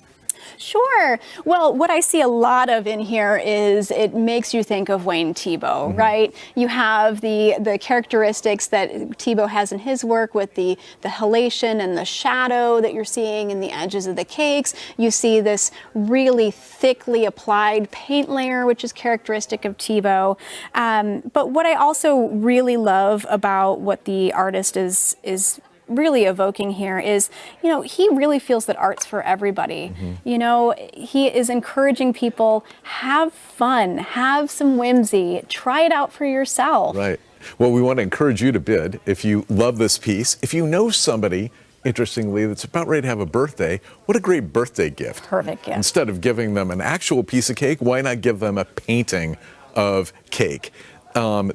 Sure. Well, what I see a lot of in here is it makes you think of Wayne Thiebaud, right? You have the characteristics that Thiebaud has in his work with the halation and the shadow that you're seeing in the edges of the cakes. You see this really thickly applied paint layer, which is characteristic of Thiebaud. But what I also really love about what the artist is really evoking here is, you know, he really feels that art's for everybody. You know, he is encouraging people, have fun, have some whimsy, try it out for yourself. Right. Well, we want to encourage you to bid if you love this piece. If you know somebody, interestingly, that's about ready to have a birthday, what a great birthday gift. Perfect gift. Instead of giving them an actual piece of cake, why not give them a painting of cake?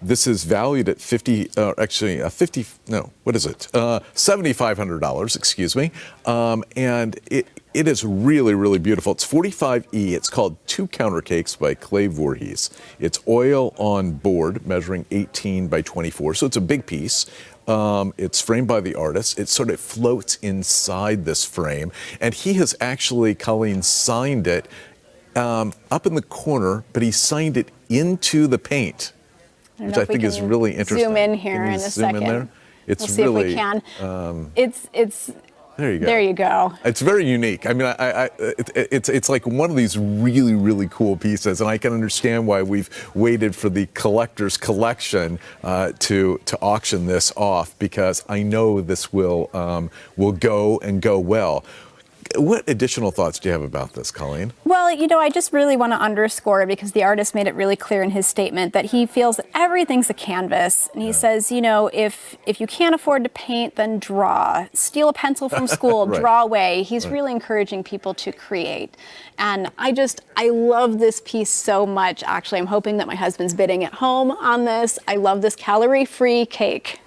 This is valued at $7,500, excuse me. And it is really, really beautiful. It's 45E. It's called Two Counter Cakes by Clay Voorhees. It's oil on board measuring 18 by 24. So it's a big piece. It's framed by the artist. It sort of floats inside this frame. And he has actually, Colleen, signed it up in the corner, but he signed it into the paint, which I think is really interesting. Zoom in here in a second. In there? It's we'll see really, if we can. It's there you go. There you go. It's very unique. I mean, it's like one of these really, really cool pieces, and I can understand why we've waited for the collector's collection to auction this off, because I know this will go and go well. What additional thoughts do you have about this, Colleen? Well, you know, I just really want to underscore, because the artist made it really clear in his statement that he feels that everything's a canvas. And he says, you know, if you can't afford to paint, then draw. Steal a pencil from school, Right. draw away. He's really encouraging people to create. And I love this piece so much. Actually, I'm hoping that my husband's bidding at home on this. I love this calorie-free cake.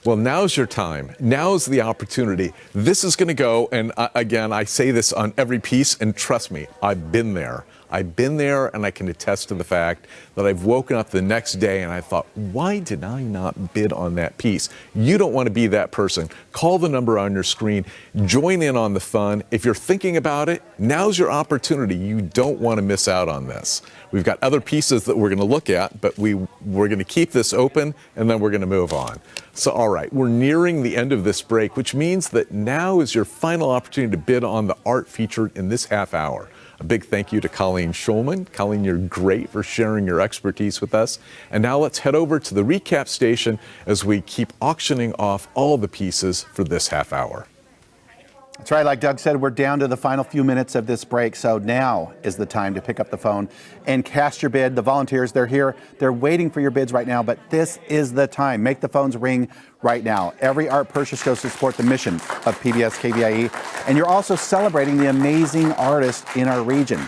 Well, now's your time. Now's the opportunity. This is going to go, and again, I say this on every piece, and trust me, I've been there. I've been there, and I can attest to the fact that I've woken up the next day and I thought, why did I not bid on that piece? You don't want to be that person. Call the number on your screen. Join in on the fun. If you're thinking about it, now's your opportunity. You don't want to miss out on this. We've got other pieces that we're going to look at, but we're going to keep this open, and then we're going to move on. So, all right, we're nearing the end of this break, which means that now is your final opportunity to bid on the art featured in this half hour. A big thank you to Colleen Schulman. Colleen, you're great for sharing your expertise with us. And now let's head over to the recap station as we keep auctioning off all the pieces for this half hour. That's right. Like Doug said, we're down to the final few minutes of this break. So now is the time to pick up the phone and cast your bid. The volunteers, they're here. They're waiting for your bids right now, but this is the time. Make the phones ring right now. Every art purchase goes to support the mission of PBS KVIE. And you're also celebrating the amazing artists in our region.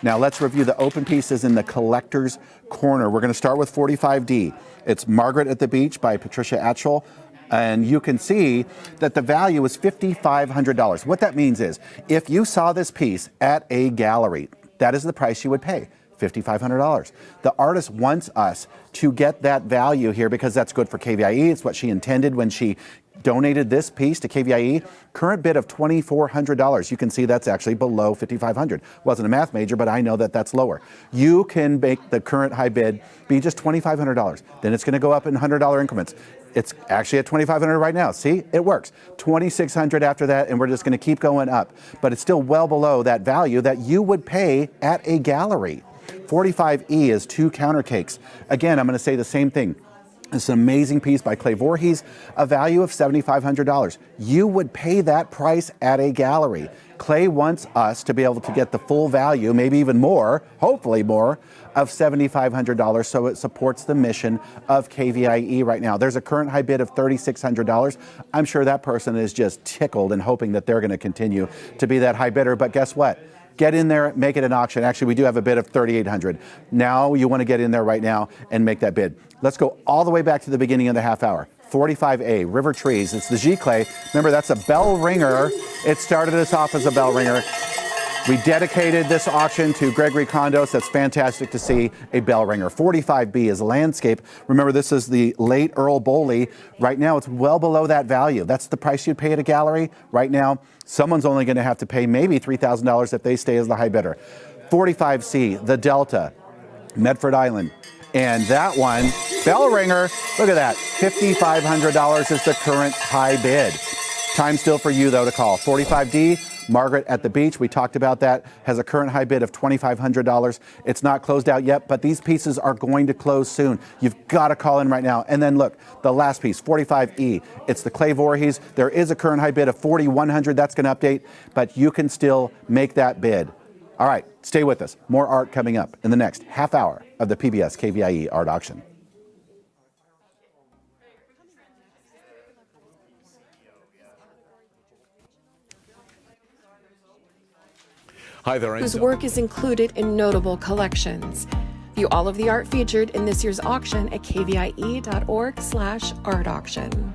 Now let's review the open pieces in the collector's corner. We're going to start with 45D. It's Margaret at the Beach by Patricia Atchell. And you can see that the value is $5,500. What that means is if you saw this piece at a gallery, that is the price you would pay, $5,500. The artist wants us to get that value here because that's good for KVIE. It's what she intended when she donated this piece to KVIE. Current bid of $2,400. You can see that's actually below $5,500. Wasn't a math major, but I know that that's lower. You can make the current high bid be just $2,500. Then it's going to go up in $100 increments. It's actually at $2,500 right now. See, it works. $2,600 after that, and we're just going to keep going up. But it's still well below that value that you would pay at a gallery. 45E is 2 counter cakes. Again, I'm going to say the same thing. It's an amazing piece by Clay Voorhees, a value of $7,500. You would pay that price at a gallery. Clay wants us to be able to get the full value, maybe even more, hopefully more, of $7,500, so it supports the mission of KVIE right now. There's a current high bid of $3,600. I'm sure that person is just tickled and hoping that they're going to continue to be that high bidder, but guess what? Get in there, make it an auction. Actually, we do have a bid of $3,800. Now you want to get in there right now and make that bid. Let's go all the way back to the beginning of the half hour. 45A, River Trees. It's the G Clay. Remember, that's a bell ringer. It started us off as a bell ringer. We dedicated this auction to Gregory Condos. That's fantastic to see, a bell ringer. 45B is Landscape. Remember, this is the late Earl Boley. Right now, it's well below that value. That's the price you'd pay at a gallery. Right now, someone's only going to have to pay maybe $3,000 if they stay as the high bidder. 45C, the Delta, Medford Island. And that one, bell ringer, look at that, $5,500 is the current high bid. Time still for you, though, to call. 45D, Margaret at the Beach, we talked about that, has a current high bid of $2,500. It's not closed out yet, but these pieces are going to close soon. You've got to call in right now. And then look, the last piece, 45E, it's the Clay Voorhees. There is a current high bid of $4,100. That's going to update, but you can still make that bid. All right, stay with us. More art coming up in the next half hour of the PBS KVIE Art Auction. Hi there, whose work is included in notable collections. View all of the art featured in this year's auction at kvie.org/art auction.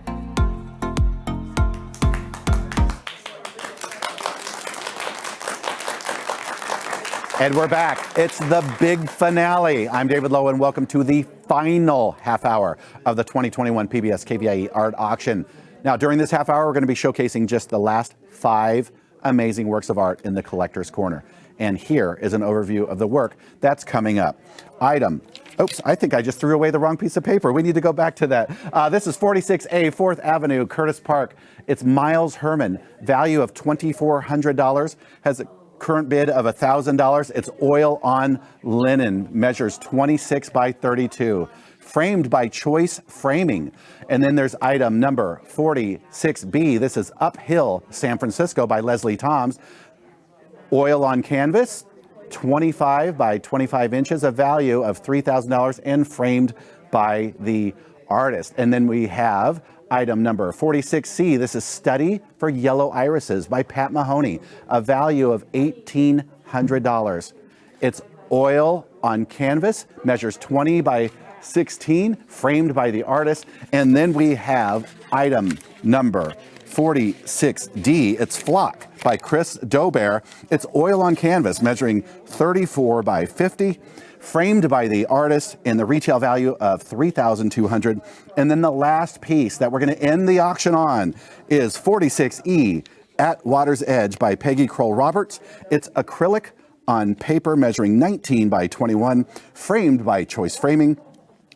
And we're back. It's the big finale. I'm David Lowe, and welcome to the final half hour of the 2021 PBS KVIE Art Auction. Now, during this half hour, we're going to be showcasing just the last 5 amazing works of art in the Collector's Corner. And here is an overview of the work that's coming up. Item. Oops, I think I just threw away the wrong piece of paper. We need to go back to that. This is 46A, 4th Avenue, Curtis Park. It's Miles Herman. Value of $2,400. Has a current bid of $1,000. It's oil on linen, measures 26 by 32, framed by Choice Framing. And then there's item number 46B. This is Uphill, San Francisco by Leslie Toms. Oil on canvas, 25 by 25 inches, a value of $3,000 and framed by the artist. And then we have item number 46C. This is Study for Yellow Irises by Pat Mahoney, a value of $1,800. It's oil on canvas, measures 20 by 16, framed by the artist. And then we have item number 46D. It's Flock by Chris Dobear. It's oil on canvas, measuring 34 by 50, framed by the artist, in the retail value of $3,200. And then the last piece that we're going to end the auction on is 46E, At Water's Edge by Peggy Kroll Roberts. It's acrylic on paper, measuring 19 by 21, framed by Choice Framing.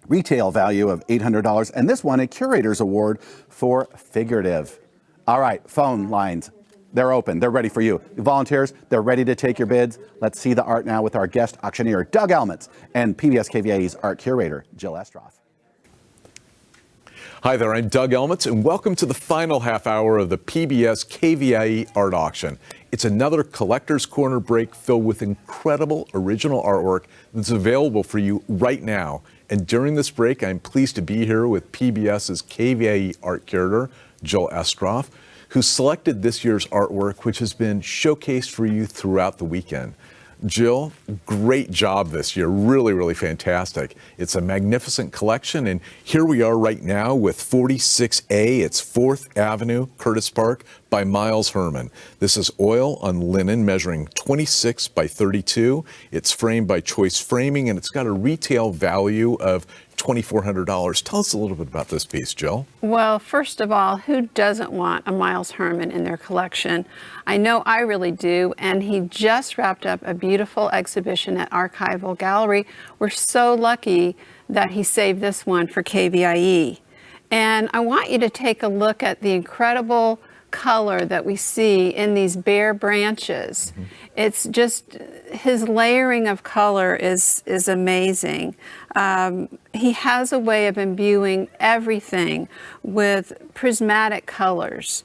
Retail value of $800. And this one, a Curator's Award for Figurative. All right, phone lines. They're open. They're ready for you. Volunteers, they're ready to take your bids. Let's see the art now with our guest auctioneer, Doug Elmitz, and PBS KVIE's art curator, Jill Estroff. Hi there, I'm Doug Elmitz, and welcome to the final half hour of the PBS KVIE Art Auction. It's another Collector's Corner break filled with incredible original artwork that's available for you right now. And during this break, I'm pleased to be here with PBS's KVIE art curator, Jill Estroff, who selected this year's artwork, which has been showcased for you throughout the weekend. Jill, great job this year. Really, really fantastic. It's a magnificent collection, and here we are right now with 46A. It's 4th Avenue, Curtis Park, by Miles Herman. This is oil on linen measuring 26 by 32. It's framed by Choice Framing, and it's got a retail value of $2,400. Tell us a little bit about this piece, Jill. Well, first of all, who doesn't want a Miles Herman in their collection? I know I really do, and he just wrapped up a beautiful exhibition at Archival Gallery. We're so lucky that he saved this one for KVIE. And I want you to take a look at the incredible color that we see in these bare branches. It's just, his layering of color is amazing. He has a way of imbuing everything with prismatic colors.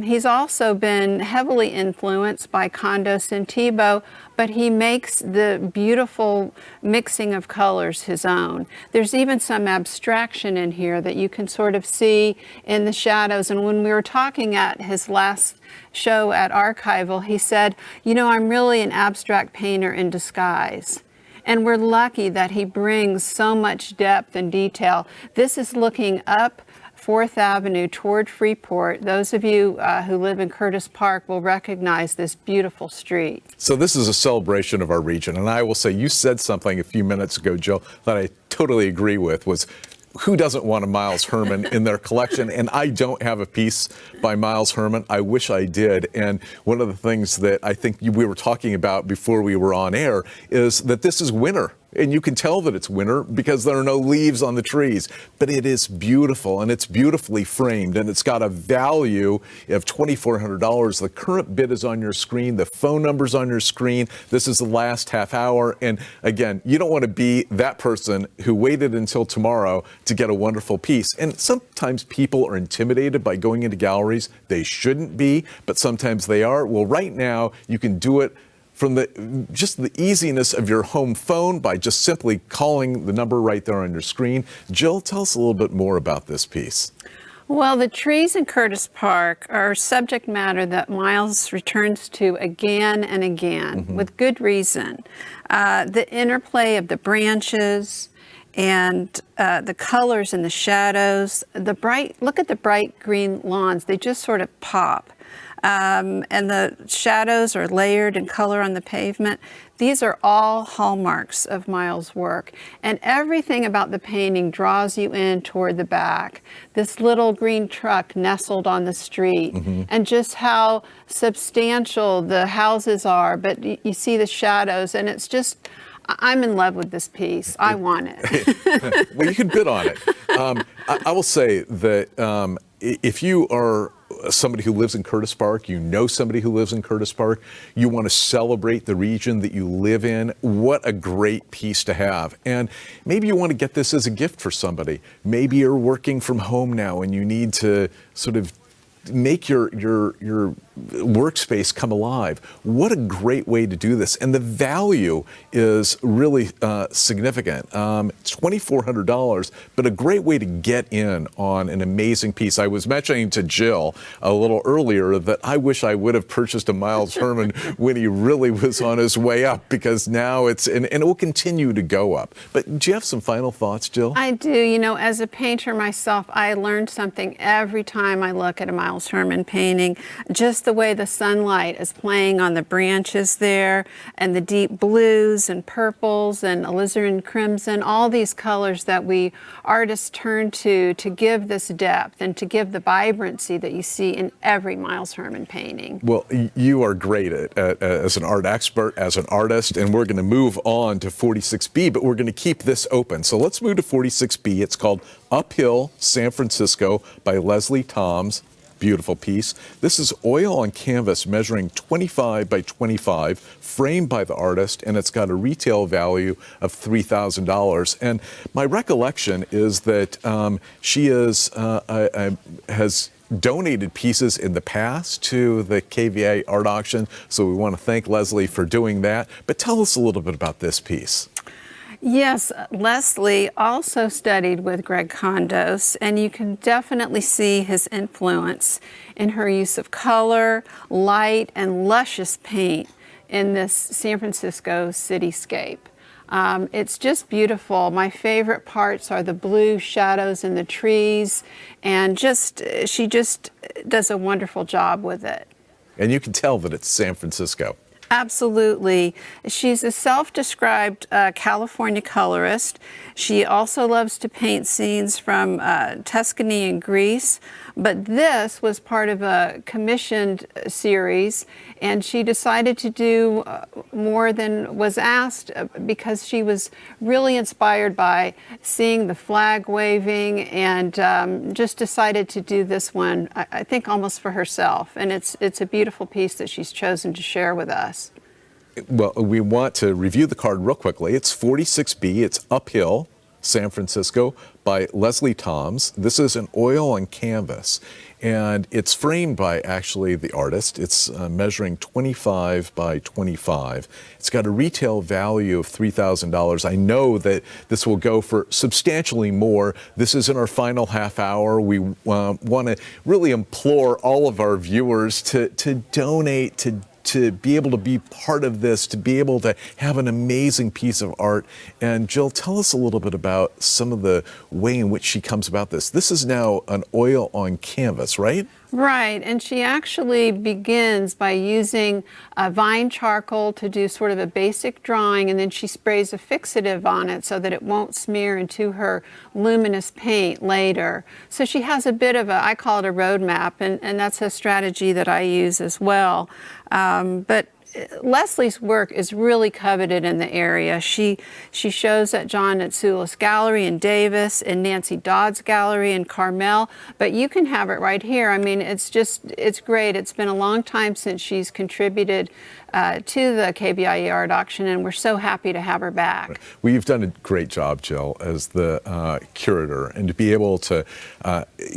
He's also been heavily influenced by Kondo Cintibo, but he makes the beautiful mixing of colors his own. There's even some abstraction in here that you can sort of see in the shadows. And when we were talking at his last show at Archival, he said, you know, I'm really an abstract painter in disguise. And we're lucky that he brings so much depth and detail. This is looking up 4th Avenue toward Freeport. Those of you who live in Curtis Park will recognize this beautiful street. So this is a celebration of our region, and I will say you said something a few minutes ago, Jill, that I totally agree with, was who doesn't want a Miles Herman in their collection? And I don't have a piece by Miles Herman. I wish I did. And one of the things that I think we were talking about before we were on air is that this is winter. And you can tell that it's winter because there are no leaves on the trees, but it is beautiful and it's beautifully framed and it's got a value of $2,400. The current bid is on your screen. The phone number's on your screen. This is the last half hour. And again, you don't want to be that person who waited until tomorrow to get a wonderful piece. And sometimes people are intimidated by going into galleries. They shouldn't be, but sometimes they are. Well, right now you can do it from just the easiness of your home phone by just simply calling the number right there on your screen. Jill, tell us a little bit more about this piece. Well, the trees in Curtis Park are subject matter that Miles returns to again and again, with good reason. The interplay of the branches and the colors and the shadows, look at the bright green lawns, they just sort of pop. And the shadows are layered in color on the pavement. These are all hallmarks of Miles' work. And everything about the painting draws you in toward the back. This little green truck nestled on the street, and just how substantial the houses are, but you see the shadows, and it's just, I'm in love with this piece. I want it. Well, you can bid on it. I will say that if you are somebody who lives in Curtis Park, you know somebody who lives in Curtis Park, you want to celebrate the region that you live in, what a great piece to have. And maybe you want to get this as a gift for somebody. Maybe you're working from home now and you need to sort of make your workspace come alive. What a great way to do this. And the value is really significant. It's $2,400, but a great way to get in on an amazing piece. I was mentioning to Jill a little earlier that I wish I would have purchased a Miles Herman when he really was on his way up, because now and it will continue to go up. But do you have some final thoughts, Jill? I do. You know, as a painter myself, I learned something every time I look at a Miles Herman painting. Just the way the sunlight is playing on the branches there, and the deep blues and purples and alizarin crimson, all these colors that we artists turn to give this depth and to give the vibrancy that you see in every Miles Herman painting. Well, you are great as an art expert, as an artist, and we're going to move on to 46B, but we're going to keep this open. So let's move to 46B. It's called Uphill San Francisco by Leslie Toms. beautiful piece. This is oil on canvas measuring 25 by 25, framed by the artist, and it's got a retail value of $3,000. And my recollection is that she has donated pieces in the past to the KVIE art auction, so we want to thank Leslie for doing that. But tell us a little bit about this piece. Yes, Leslie also studied with Greg Kondos, and you can definitely see his influence in her use of color, light, and luscious paint in this San Francisco cityscape. It's just beautiful. My favorite parts are the blue shadows in the trees, and she just does a wonderful job with it. And you can tell that it's San Francisco. Absolutely. She's a self-described California colorist. She also loves to paint scenes from Tuscany and Greece, but this was part of a commissioned series, and she decided to do more than was asked because she was really inspired by seeing the flag waving, and just decided to do this one, I think almost for herself. And it's a beautiful piece that she's chosen to share with us. Well, we want to review the card real quickly. It's 46B. It's Uphill, San Francisco, by Leslie Toms. This is an oil on canvas, and it's framed by actually the artist. It's measuring 25 by 25. It's got a retail value of $3,000. I know that this will go for substantially more. This is in our final half hour. We want to really implore all of our viewers to donate, to be able to be part of this, to be able to have an amazing piece of art. And Jill, tell us a little bit about some of the way in which she comes about this. This is now an oil on canvas, right? Right, and she actually begins by using vine charcoal to do sort of a basic drawing, and then she sprays a fixative on it so that it won't smear into her luminous paint later. So she has a bit of I call it a roadmap, and that's a strategy that I use as well. But Leslie's work is really coveted in the area. She shows at John Atsoulis Gallery in Davis, and Nancy Dodd's Gallery in Carmel, but you can have it right here. I mean, it's great. It's been a long time since she's contributed to the KVIE art auction, and we're so happy to have her back. Well, you've done a great job, Jill, as the curator, and to be able to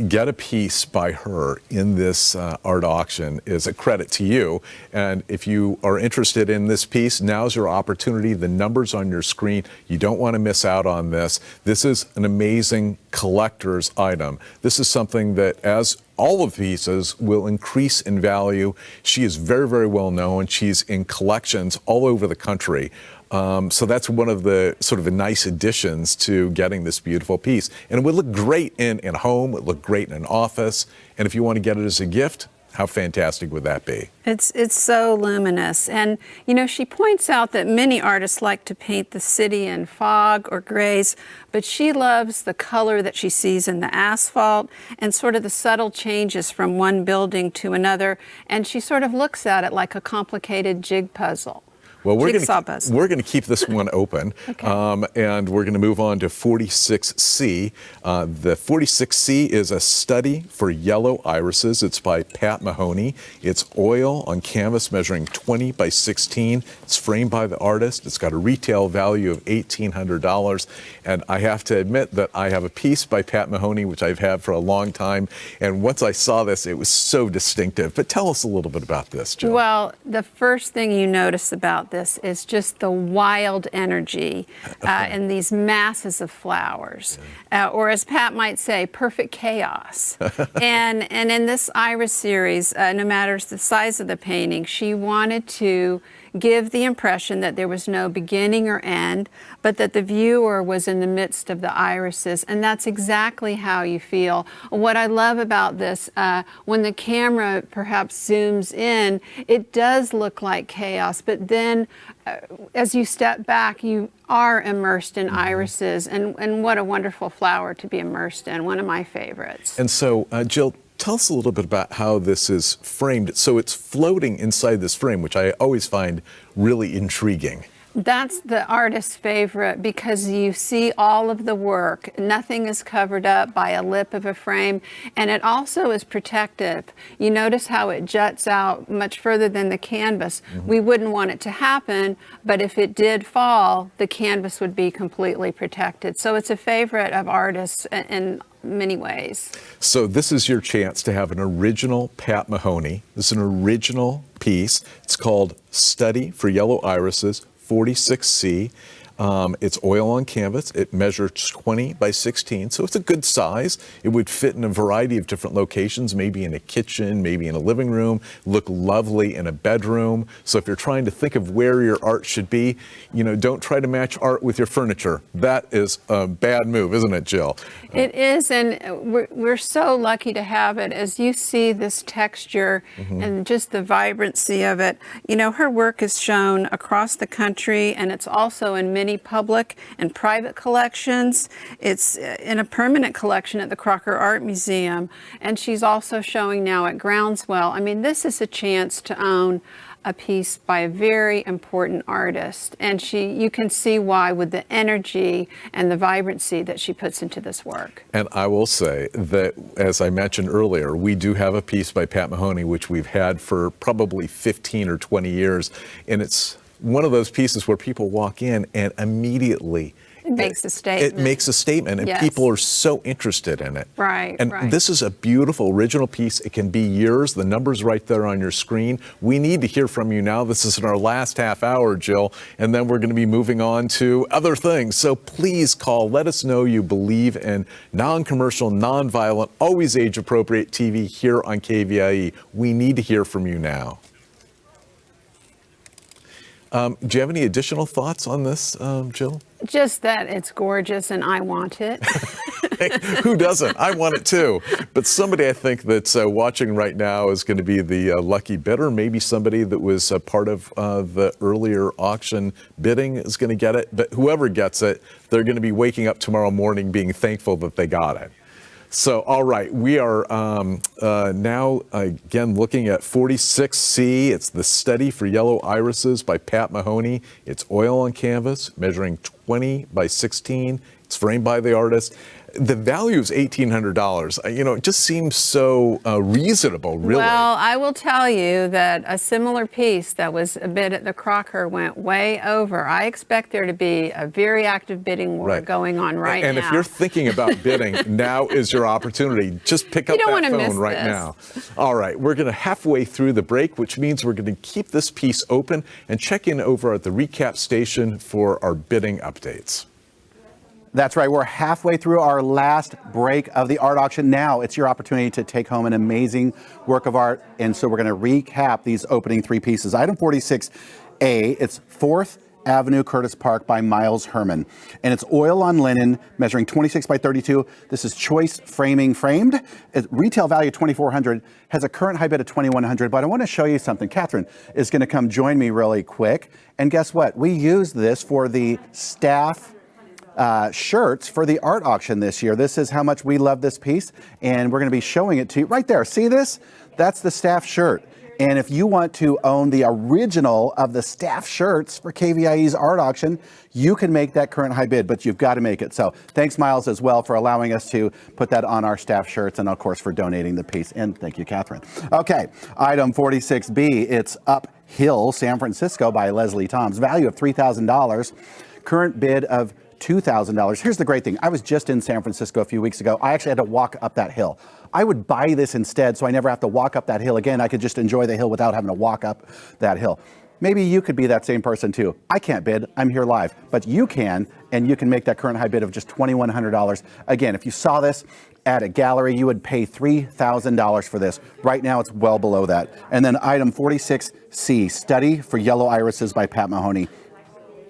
get a piece by her in this art auction is a credit to you. And if you are interested in this piece, now's your opportunity. The number's on your screen. You don't want to miss out on this. This is an amazing collector's item. This is something that, as all of the pieces, will increase in value. She is very, very well known. She's in collections all over the country. So that's one of the sort of the nice additions to getting this beautiful piece. And it would look great in a home, it would look great in an office. And if you want to get it as a gift, how fantastic would that be? It's so luminous. And, you know, she points out that many artists like to paint the city in fog or grays, but she loves the color that she sees in the asphalt and sort of the subtle changes from one building to another. And she sort of looks at it like a complicated jig puzzle. Well, we're going to keep this one open, Okay. And we're going to move on to 46C. The 46C is a study for yellow irises. It's by Pat Mahoney. It's oil on canvas measuring 20 by 16. It's framed by the artist. It's got a retail value of $1,800. And I have to admit that I have a piece by Pat Mahoney, which I've had for a long time. And once I saw this, it was so distinctive. But tell us a little bit about this, Jill. Well, the first thing you notice about this is just the wild energy in these masses of flowers, or as Pat might say, perfect chaos. and in this iris series, no matter the size of the painting, she wanted to give the impression that there was no beginning or end, but that the viewer was in the midst of the irises, and that's exactly how you feel. What I love about this, when the camera perhaps zooms in, it does look like chaos, but then as you step back, you are immersed in irises, and what a wonderful flower to be immersed in, one of my favorites. And so, Jill, tell us a little bit about how this is framed. So it's floating inside this frame, which I always find really intriguing. That's the artist's favorite because you see all of the work. Nothing is covered up by a lip of a frame, and it also is protective. You notice how it juts out much further than the canvas. We wouldn't want it to happen, but if it did fall, the canvas would be completely protected. So it's a favorite of artists in many ways. So this is your chance to have an original Pat Mahoney. This is an original piece. It's called Study for Yellow Irises, 46C. It's oil on canvas. It measures 20 by 16, so it's a good size. It would fit in a variety of different locations, maybe in a kitchen, maybe in a living room, look lovely in a bedroom. So if you're trying to think of where your art should be, don't try to match art with your furniture. That is a bad move, isn't it, Jill? It is, and we're so lucky to have it. As you see this texture and just the vibrancy of it, her work is shown across the country, and it's also in many public and private collections. It's in a permanent collection at the Crocker Art Museum, and she's also showing now at Groundswell. I mean, this is a chance to own a piece by a very important artist, and you can see why with the energy and the vibrancy that she puts into this work. And I will say that, as I mentioned earlier, we do have a piece by Pat Mahoney, which we've had for probably 15 or 20 years, and it's one of those pieces where people walk in and immediately it makes a statement. It makes a statement, and yes. people are so interested in it. Right, and right. This is a beautiful original piece. It can be yours. The number's right there on your screen. We need to hear from you now. This is in our last half hour, Jill, and then we're going to be moving on to other things. So please call. Let us know you believe in non-commercial, non-violent, always age-appropriate TV here on KVIE. We need to hear from you now. Do you have any additional thoughts on this, Jill? Just that it's gorgeous and I want it. Who doesn't? I want it too. But somebody I think that's watching right now is going to be the lucky bidder. Maybe somebody that was a part of the earlier auction bidding is going to get it. But whoever gets it, they're going to be waking up tomorrow morning being thankful that they got it. So, all right, we are now, again, looking at 46C. It's the Study for Yellow Irises by Pat Mahoney. It's oil on canvas, measuring 20 by 16. It's framed by the artist. The value is $1,800. It just seems so reasonable, really. Well, I will tell you that a similar piece that was a bid at the Crocker went way over. I expect there to be a very active bidding war going on right now. And if you're thinking about bidding, now is your opportunity. Just pick up that phone right now. All right, we're going to halfway through the break, which means we're going to keep this piece open and check in over at the recap station for our bidding updates. That's right. We're halfway through our last break of the art auction. Now it's your opportunity to take home an amazing work of art. And so we're going to recap these opening three pieces. Item 46A, it's 4th Avenue Curtis Park by Miles Herman. And it's oil on linen, measuring 26 by 32. This is choice framing framed. Retail value $2,400, has a current high bid of $2,100. But I want to show you something. Catherine is going to come join me really quick. And guess what? We used this for the staff shirts for the art auction this year. This is how much we love this piece, and we're going to be showing it to you right there. See this? That's the staff shirt. And if you want to own the original of the staff shirts for KVIE's art auction, you can make that current high bid, but you've got to make it. So thanks, Miles, as well, for allowing us to put that on our staff shirts, and of course for donating the piece. And thank you, Catherine. Okay, item 46B, it's Uphill, San Francisco by Leslie Toms. Value of $3,000. Current bid of $2,000. Here's the great thing. I was just in San Francisco a few weeks ago. I actually had to walk up that hill. I would buy this instead so I never have to walk up that hill again. I could just enjoy the hill without having to walk up that hill. Maybe you could be that same person too. I can't bid. I'm here live. But you can, and you can make that current high bid of just $2,100. Again, if you saw this at a gallery, you would pay $3,000 for this. Right now, it's well below that. And then item 46C, Study for Yellow Irises by Pat Mahoney.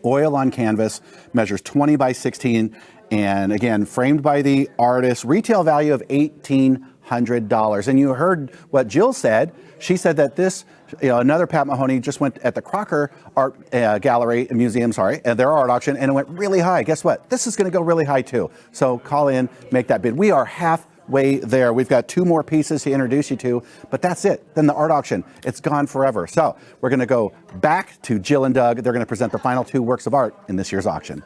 Oil on canvas, measures 20 by 16, and again, framed by the artist, retail value of $1,800. And you heard what Jill said. She said that this, another Pat Mahoney just went at the Crocker Art Museum, and their art auction, and it went really high. Guess what? This is going to go really high too. So call in, make that bid. We are halfway way there. We've got 2 more pieces to introduce you to, but that's it. Then the art auction, it's gone forever. So we're going to go back to Jill and Doug. They're going to present the final 2 works of art in this year's auction.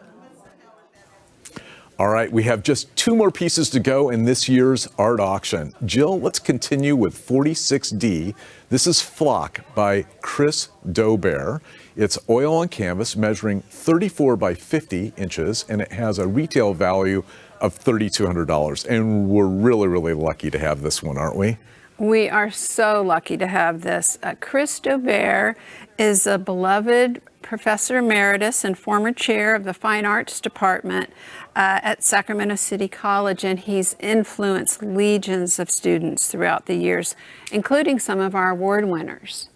All right, we have just 2 more pieces to go in this year's art auction. Jill, let's continue with 46D. This is Flock by Chris Dobert. It's oil on canvas measuring 34 by 50 inches, and it has a retail value of $3,200. And we're really, really lucky to have this one, aren't we? We are so lucky to have this. Chris Dobert is a beloved professor emeritus and former chair of the Fine Arts Department at Sacramento City College, and he's influenced legions of students throughout the years, including some of our award winners.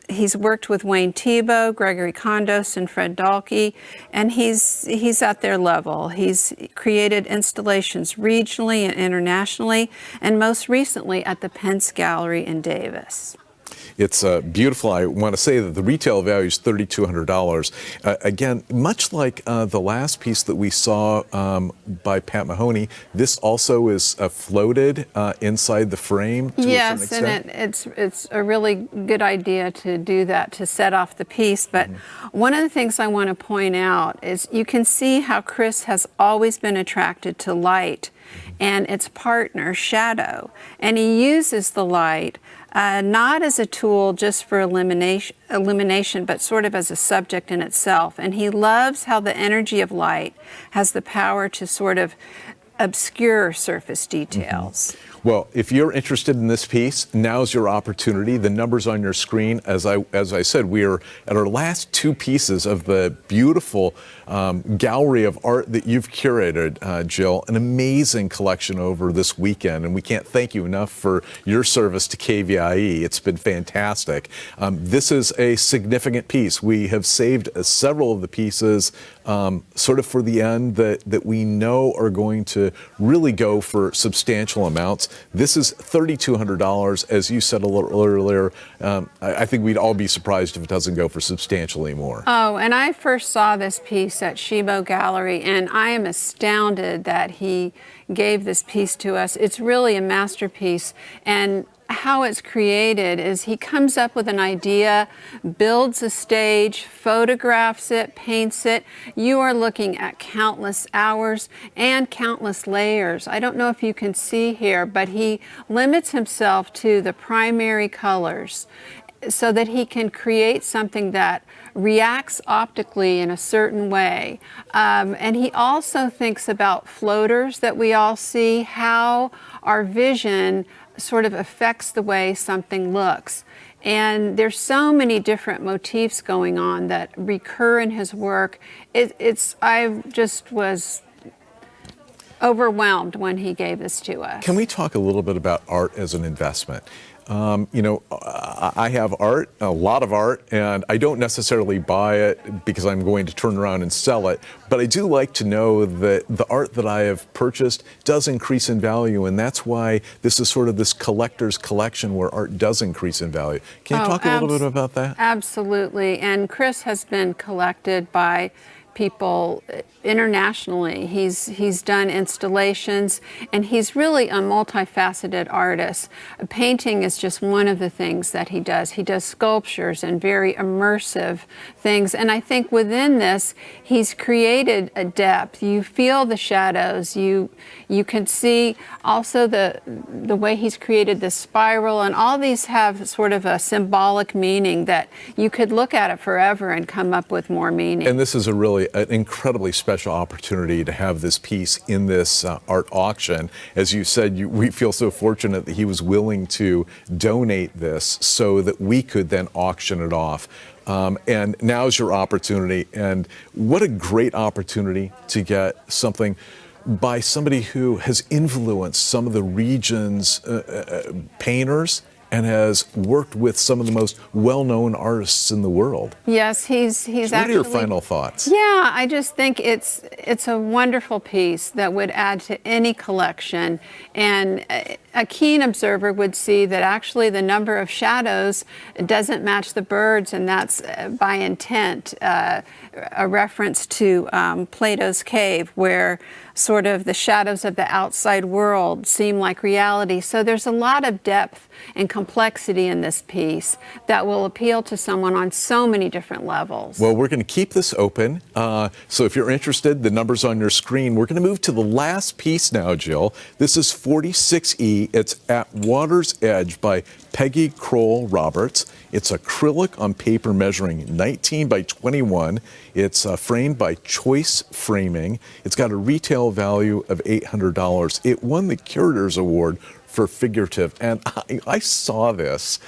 He's worked with Wayne Thiebaud, Gregory Kondos, and Fred Dahlke, and he's at their level. He's created installations regionally and internationally, and most recently at the Pence Gallery in Davis. It's beautiful. I want to say that the retail value is $3,200. Again, much like the last piece that we saw by Pat Mahoney, this also is floated inside the frame to a certain extent. And it's a really good idea to do that to set off the piece. But one of the things I want to point out is you can see how Chris has always been attracted to light and its partner, shadow. And he uses the light not as a tool just for illumination, but sort of as a subject in itself. And he loves how the energy of light has the power to sort of obscure surface details. Well, if you're interested in this piece, now's your opportunity. The number's on your screen. As I said, we are at our last 2 pieces of the beautiful gallery of art that you've curated, Jill. An amazing collection over this weekend, and we can't thank you enough for your service to KVIE. It's been fantastic. This is a significant piece. We have saved several of the pieces sort of for the end that we know are going to really go for substantial amounts. This is $3,200. As you said a little earlier, I think we'd all be surprised if it doesn't go for substantially more. Oh, and I first saw this piece at Shibo Gallery, and I am astounded that he gave this piece to us. It's really a masterpiece, and how it's created is he comes up with an idea, builds a stage, photographs it, paints it. You are looking at countless hours and countless layers. I don't know if you can see here, but he limits himself to the primary colors so that he can create something that reacts optically in a certain way. And he also thinks about floaters that we all see, how our vision sort of affects the way something looks. And there's so many different motifs going on that recur in his work. I just was overwhelmed when he gave this to us. Can we talk a little bit about art as an investment? You know, I have art, a lot of art, and I don't necessarily buy it because I'm going to turn around and sell it, but I do like to know that the art that I have purchased does increase in value, and that's why this is sort of this collector's collection where art does increase in value. Can you talk a little bit about that? Absolutely, and Chris has been collected by people internationally. He's done installations, and he's really a multifaceted artist. Painting is just one of the things that he does. He does sculptures and very immersive things, and I think within this he's created a depth. You feel the shadows, you can see also the way he's created this spiral, and all these have sort of a symbolic meaning that you could look at it forever and come up with more meaning. And this is an incredibly special opportunity to have this piece in this art auction. As you said, we feel so fortunate that he was willing to donate this so that we could then auction it off. And now's your opportunity. And what a great opportunity to get something by somebody who has influenced some of the region's painters and has worked with some of the most well-known artists in the world. Yes, he's So actually. what are your final thoughts? Yeah, I just think it's a wonderful piece that would add to any collection, and a keen observer would see that actually the number of shadows doesn't match the birds, and that's by intent, a reference to Plato's cave, where sort of the shadows of the outside world seem like reality. So there's a lot of depth and complexity in this piece that will appeal to someone on so many different levels. Well, we're going to keep this open. So if you're interested, the number's on your screen. We're going to move to the last piece now, Jill. This is 46E. It's At Water's Edge by Peggy Kroll Roberts. It's acrylic on paper measuring 19 by 21. It's framed by Choice Framing. It's got a retail value of $800. It won the Curator's Award for figurative. And I saw this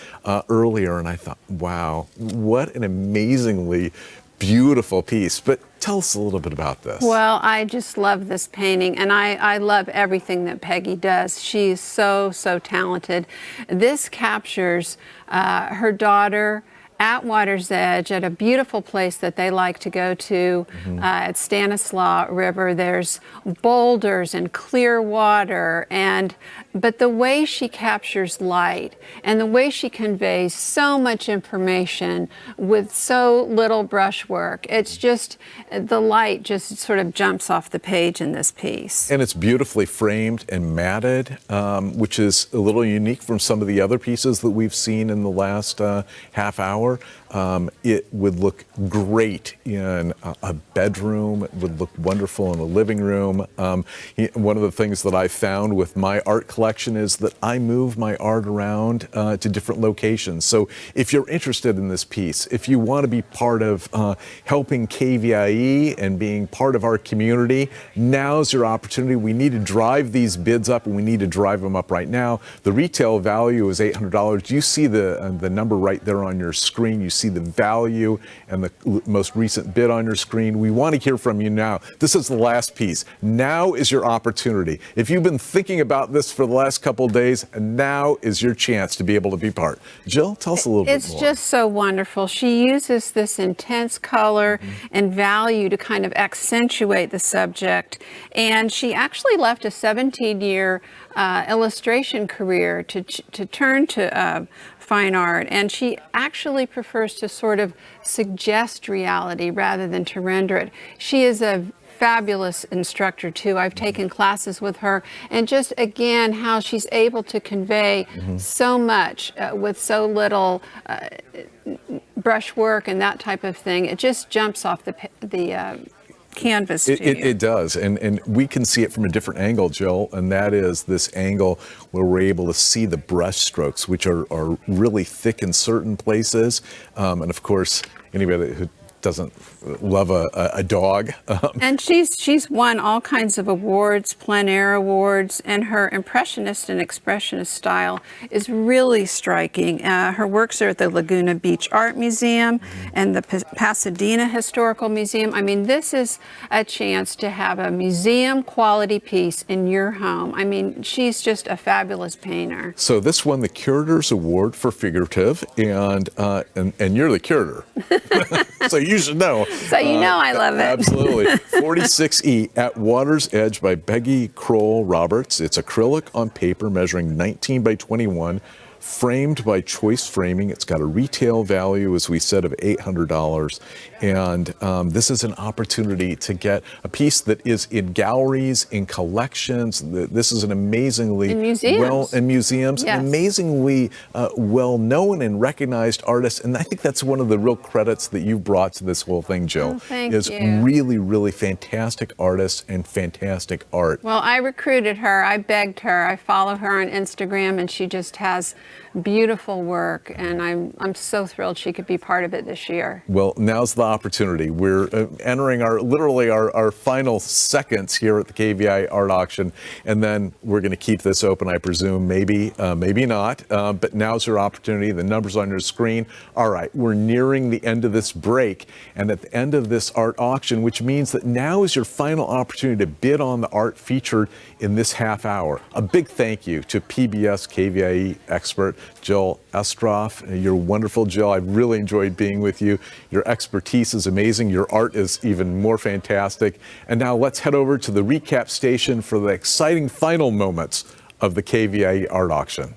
earlier and I thought, wow, what an amazingly beautiful piece. But tell us a little bit about this. Well, I just love this painting, and I love everything that Peggy does. She's so talented. This captures her daughter at water's edge at a beautiful place that they like to go to at Stanislaus River. There's boulders and clear water, but the way she captures light and the way she conveys so much information with so little brushwork, it's just, the light just sort of jumps off the page in this piece. And it's beautifully framed and matted, which is a little unique from some of the other pieces that we've seen in the last half hour. It would look great in a bedroom. It would look wonderful in a living room. One of the things that I found with my art collection is that I move my art around to different locations. So if you're interested in this piece, if you want to be part of helping KVIE and being part of our community, now's your opportunity. We need to drive these bids up, and we need to drive them up right now. The retail value is $800. You see the number right there on your screen. You see the value and the most recent bid on your screen. We want to hear from you now. This is the last piece. Now is your opportunity. If you've been thinking about this for the last couple of days, now is your chance to be able to be part. Jill, tell us a little bit more. It's just so wonderful. She uses this intense color and value to kind of accentuate the subject. And she actually left a 17-year illustration career to turn to fine art, and she actually prefers to sort of suggest reality rather than to render it. She is a fabulous instructor too. I've taken classes with her, and just again how she's able to convey so much with so little brushwork and that type of thing. It just jumps off the canvas to you. It does, and we can see it from a different angle, Jill, and that is this angle where we're able to see the brush strokes, which are really thick in certain places, and of course, anybody who doesn't love a dog. And she's won all kinds of awards, plein air awards, and her impressionist and expressionist style is really striking. Her works are at the Laguna Beach Art Museum and the Pasadena Historical Museum. I mean, this is a chance to have a museum quality piece in your home. I mean, she's just a fabulous painter. So this won the Curator's Award for Figurative, and you're the curator. So you should know. So you know I love it. Absolutely. 46E At Water's Edge by Peggy Kroll Roberts. It's acrylic on paper measuring 19 by 21, framed by Choice Framing. It's got a retail value, as we said, of $800. And this is an opportunity to get a piece that is in galleries, in collections. This is an amazingly in museums, yes. An amazingly well-known and recognized artist. And I think that's one of the real credits that you've brought to this whole thing, Jill. Oh, thank is you. Really, really fantastic artists and fantastic art. Well, I recruited her. I begged her. I follow her on Instagram, and she just has beautiful work, and I'm so thrilled she could be part of it this year. Well, now's the opportunity. We're entering our final seconds here at the KVIE Art Auction, and then we're going to keep this open, I presume, maybe not, but now's your opportunity. The number's on your screen. All right, we're nearing the end of this break, and at the end of this art auction, which means that now is your final opportunity to bid on the art featured in this half hour. A big thank you to PBS KVIE expert expert, Jill Estroff. You're wonderful, Jill. I really enjoyed being with you. Your expertise is amazing. Your art is even more fantastic. And now let's head over to the recap station for the exciting final moments of the KVIE art auction.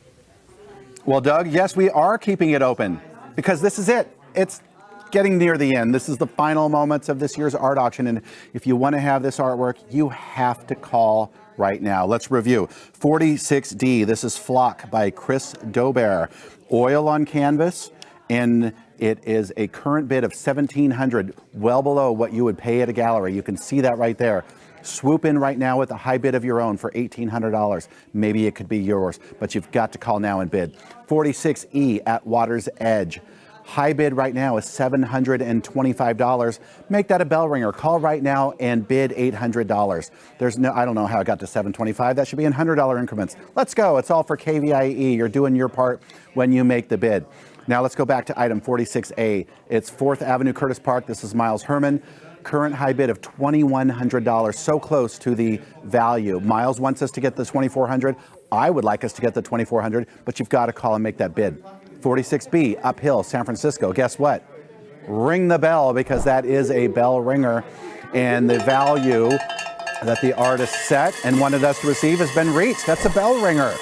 Well, Doug, yes, we are keeping it open because this is it. It's getting near the end. This is the final moments of this year's art auction. And if you want to have this artwork, you have to call right now. Let's review. 46D, this is Flock by Chris Dober. Oil on canvas, and it is a current bid of $1,700, well below what you would pay at a gallery. You can see that right there. Swoop in right now with a high bid of your own for $1,800. Maybe it could be yours, but you've got to call now and bid. 46E at Water's Edge. High bid right now is $725. Make that a bell ringer. Call right now and bid $800. I don't know how it got to $725. That should be in $100 increments. Let's go. It's all for KVIE. You're doing your part when you make the bid. Now let's go back to item 46A. It's 4th Avenue, Curtis Park. This is Miles Herman. Current high bid of $2,100, so close to the value. Miles wants us to get the $2,400. I would like us to get the $2,400, but you've got to call and make that bid. 46B, Uphill, San Francisco. Guess what? Ring the bell, because that is a bell ringer, and the value that the artist set and wanted us to receive has been reached. That's a bell ringer.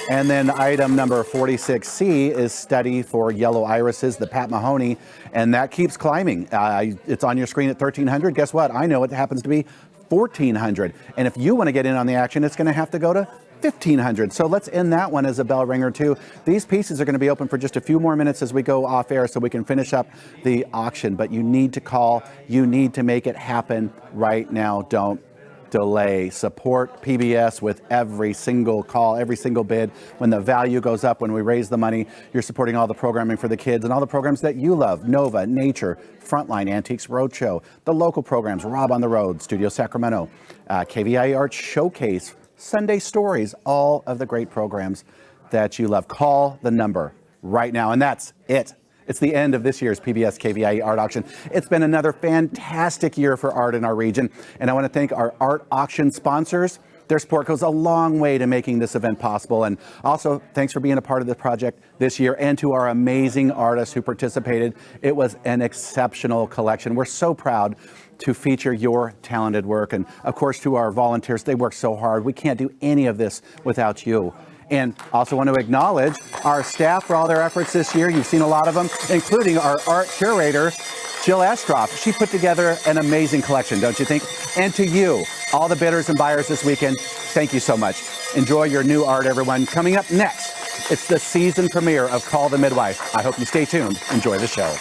And then item number 46C is Study for Yellow Irises, the Pat Mahoney, and that keeps climbing. It's on your screen at $1,300. Guess what? I know it happens to be $1,400. And if you want to get in on the action, it's going to have to go to $1,500. So let's end that one as a bell ringer too. These pieces are going to be open for just a few more minutes as we go off air so we can finish up the auction. But you need to call. You need to make it happen right now. Don't delay. Support PBS with every single call, every single bid. When the value goes up, when we raise the money, you're supporting all the programming for the kids and all the programs that you love. Nova, Nature, Frontline, Antiques Roadshow, the local programs, Rob on the Road, Studio Sacramento, KVIE Arts Showcase, Sunday Stories, all of the great programs that you love. Call the number right now, and that's it. It's the end of this year's PBS KVIE Art Auction. It's been another fantastic year for art in our region, and I want to thank our art auction sponsors. Their support goes a long way to making this event possible, and also thanks for being a part of the project this year, and to our amazing artists who participated. It was an exceptional collection. We're so proud to feature your talented work, and of course to our volunteers. They work so hard. We can't do any of this without you. And also want to acknowledge our staff for all their efforts this year. You've seen a lot of them, including our art curator, Jill Estroff. She put together an amazing collection, don't you think? And to you, all the bidders and buyers this weekend, thank you so much. Enjoy your new art, everyone. Coming up next, it's the season premiere of Call the Midwife. I hope you stay tuned. Enjoy the show.